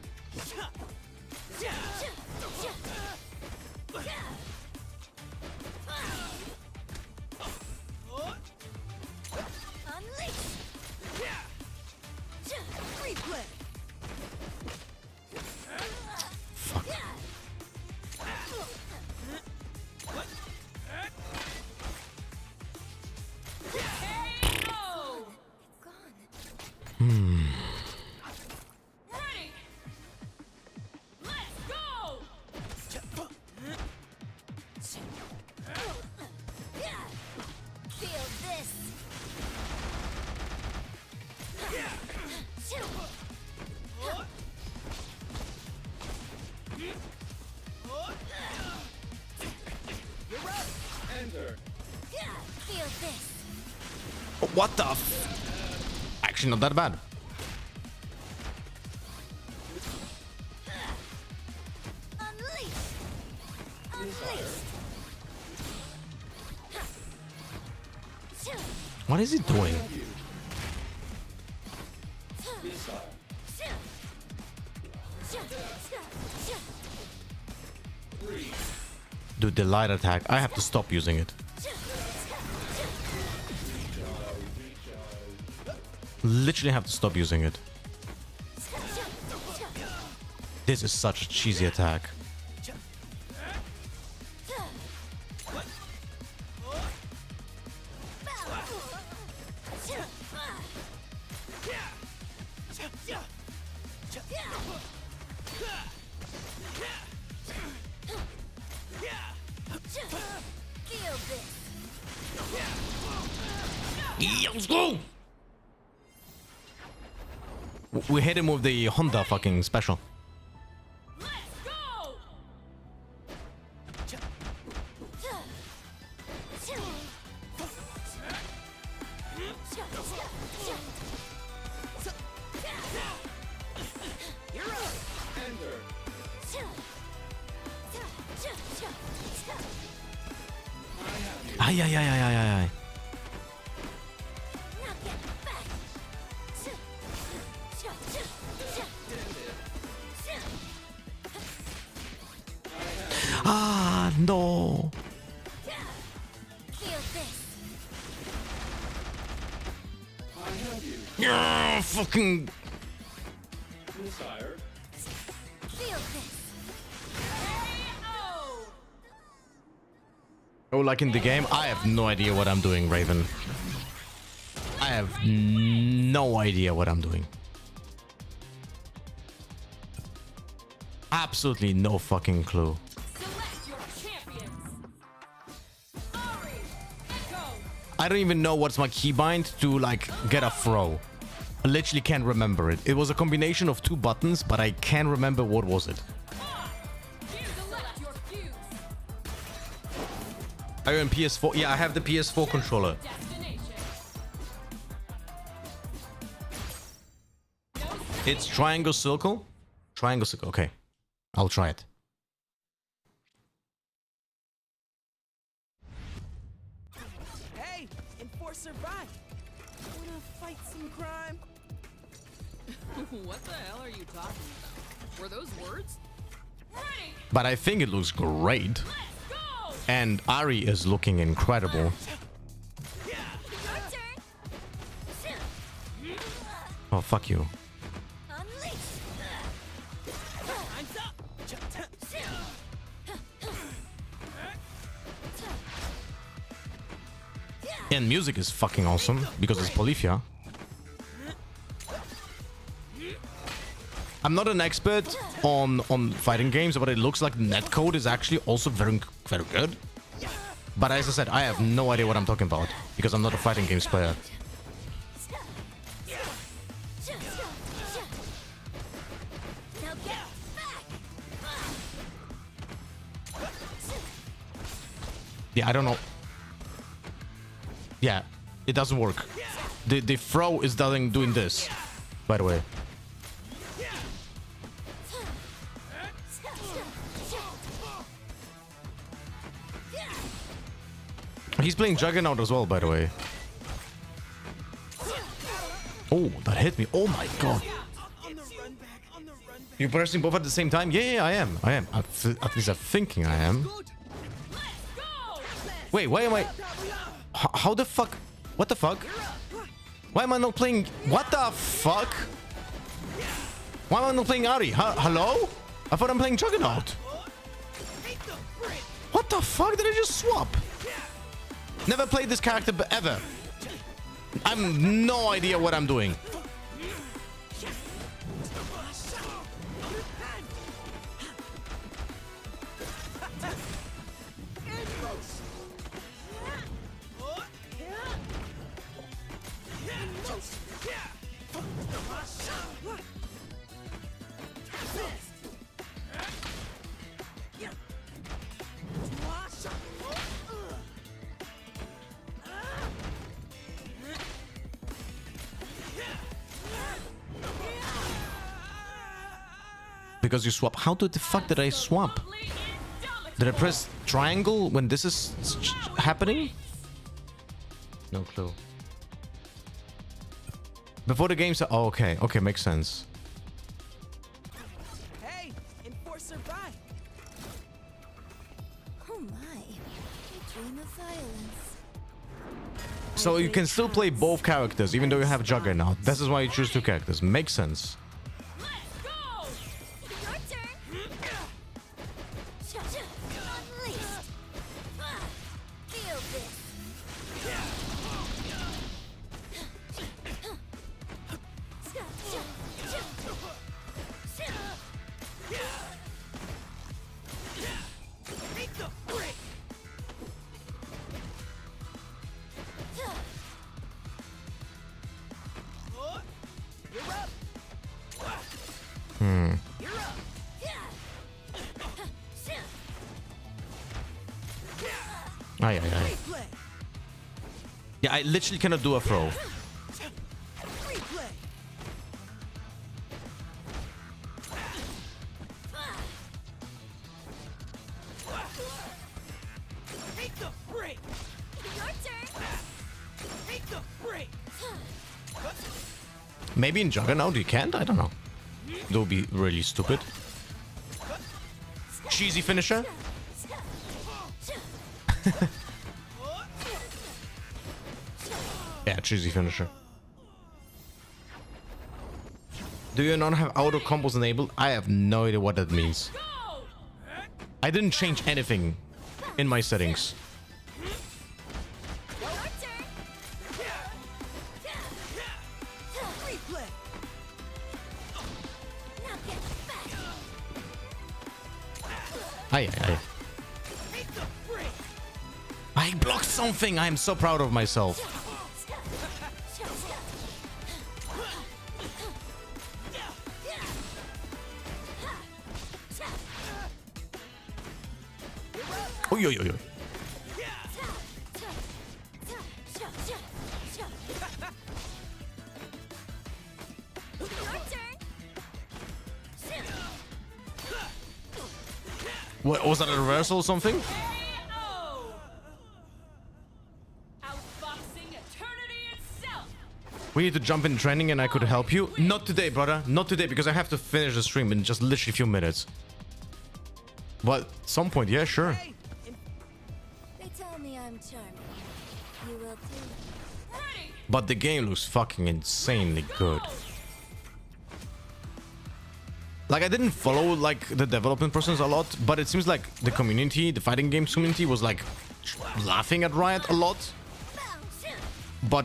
What the f? Actually, not that bad. What is he doing? Dude, the light attack. I have to stop using it. Literally have to stop using it. This is such a cheesy attack. Let's go! We hit him with the Honda fucking special. Ay, ay, ay, ay, ay, ay. Ah, no. Yeah, fucking. Oh, like in the game, I have no idea what I'm doing, Raven. I have no idea what I'm doing. Absolutely no fucking clue. I don't even know what's my keybind to like get a throw. I literally can't remember it. It was a combination of two buttons, but I can't remember what was it. Are you on PS4? Yeah, I have the PS4 controller. It's triangle circle. Triangle circle. Okay, I'll try it. Hey, enforcer right. Wanna fight some crime? What the hell are you talking about? Were those words? But I think it looks great. And Ari is looking incredible. Oh, fuck you. And music is fucking awesome because it's Polyphia. I'm not an expert on fighting games, but it looks like netcode is actually also very good. But as I said, I have no idea what I'm talking about because I'm not a fighting games player. Yeah, I don't know. Yeah, it doesn't work. The throw is doing this, by the way. He's playing Juggernaut as well, by the way. Oh, that hit me. Oh my god. You're pressing both at the same time? Yeah, I am. At least I'm thinking I am. Wait, why am I... How the fuck? What the fuck? Why am I not playing... What the fuck? Why am I not playing Ari? Hello? I thought I'm playing Juggernaut. What the fuck? Did I just swap? Never played this character ever. I have no idea what I'm doing. Because you swap. How the fuck did I swap? Did I press triangle when this is happening? No clue. Before the game. Oh, okay. Okay, makes sense. Hey, enforcer by. Oh my, dream of violence. So you can still play both characters even though you have Juggernaut. This is why you choose two characters. Makes sense. Yeah, I literally cannot do a throw. Maybe in Juggernaut you can't? I don't know. That would be really stupid. Cheesy finisher. Yeah, cheesy finisher. Do you not have auto combos enabled? I have no idea what that means. I didn't change anything in my settings. I blocked something. I am so proud of myself. Oi, oi, oi, oi. What was that, a reversal or something? We need to jump in training and I could help you. Not today, brother. Not today, because I have to finish the stream in just literally a few minutes. But at some point, yeah, sure. They tell me I'm charming. You will too. But the game looks fucking insanely good. Like, I didn't follow like the development process a lot, but it seems like the community, the fighting games community, was like laughing at Riot a lot. But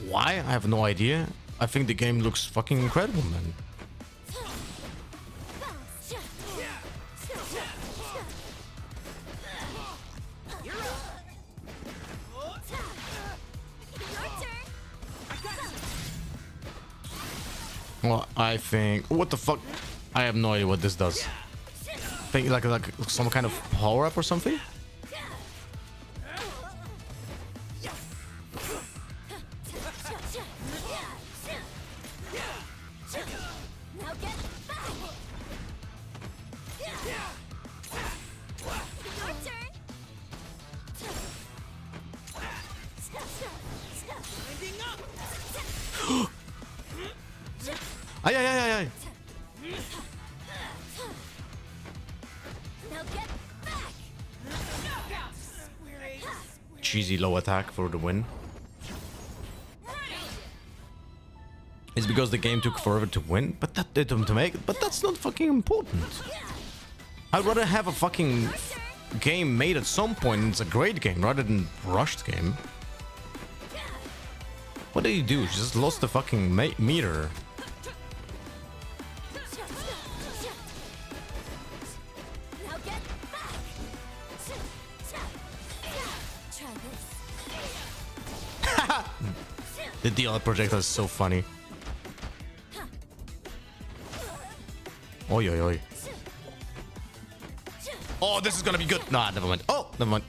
why? I have no idea. I think the game looks fucking incredible, man. Well, I think... What the fuck? I have no idea what this does. I think like some kind of power-up or something? Ay, ay, ay, ay, ay. Cheesy low attack for the win. It's because the game took forever to win, but that did them to make. But that's not fucking important. I'd rather have a fucking game made at some point and it's a great game rather than rushed game. What did you do? You just lost the fucking meter. The DL projectile is so funny. Oi, oi, oi. Oh, this is gonna be good. Nah, never mind. Oh, never mind.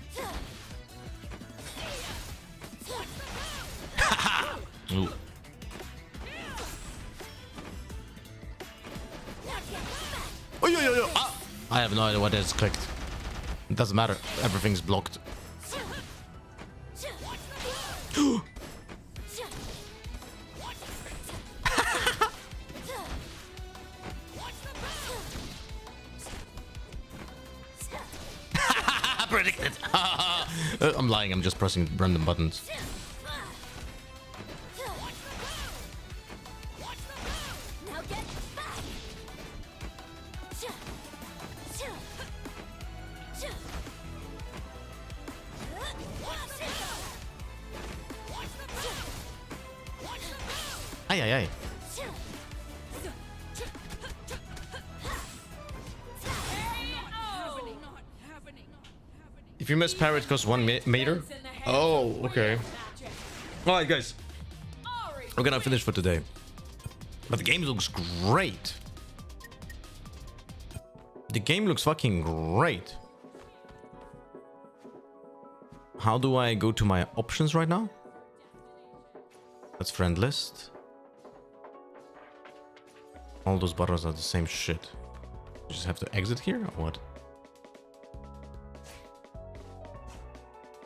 Ooh. Oh, yo, yo, yo. Ah. I have no idea what is clicked. It doesn't matter. Everything's blocked. Predicted. I'm lying. I'm just pressing random buttons. Ay, ay, ay. If you miss parry, it costs 1 meter. Oh, okay. Alright, guys. We're gonna finish for today. But the game looks great. The game looks fucking great. How do I go to my options right now? That's friend list. All those buttons are the same shit. You just have to exit here or what?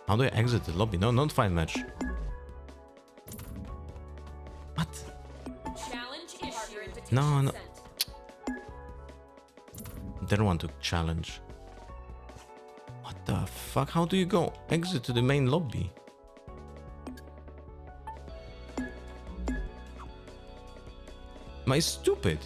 How do I exit the lobby? No, not find match. What? No, no. Didn't want to challenge. What the fuck? How do you go exit to the main lobby? Am I stupid?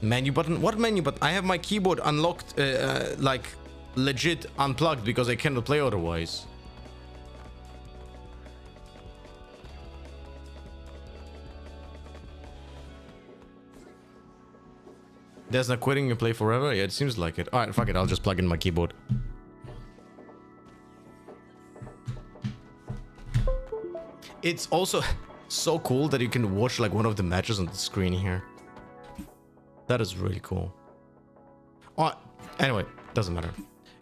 Menu button? What menu button? I have my keyboard unlocked, like legit unplugged because I cannot play otherwise. There's no quitting, you play forever? Yeah, it seems like it. Alright, fuck it, I'll just plug in my keyboard. It's also so cool that you can watch like one of the matches on the screen here. That is really cool. Alright, anyway, doesn't matter.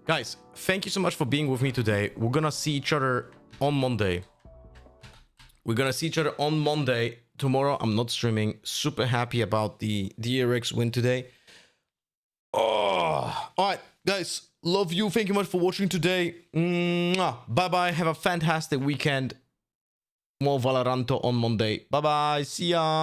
Guys, thank you so much for being with me today. We're gonna see each other on Monday. Tomorrow I'm not streaming. Super happy about the DRX win today. Oh, alright, guys. Love you. Thank you much for watching today. Bye-bye. Have a fantastic weekend. More Valoranto on Monday. Bye-bye. See ya.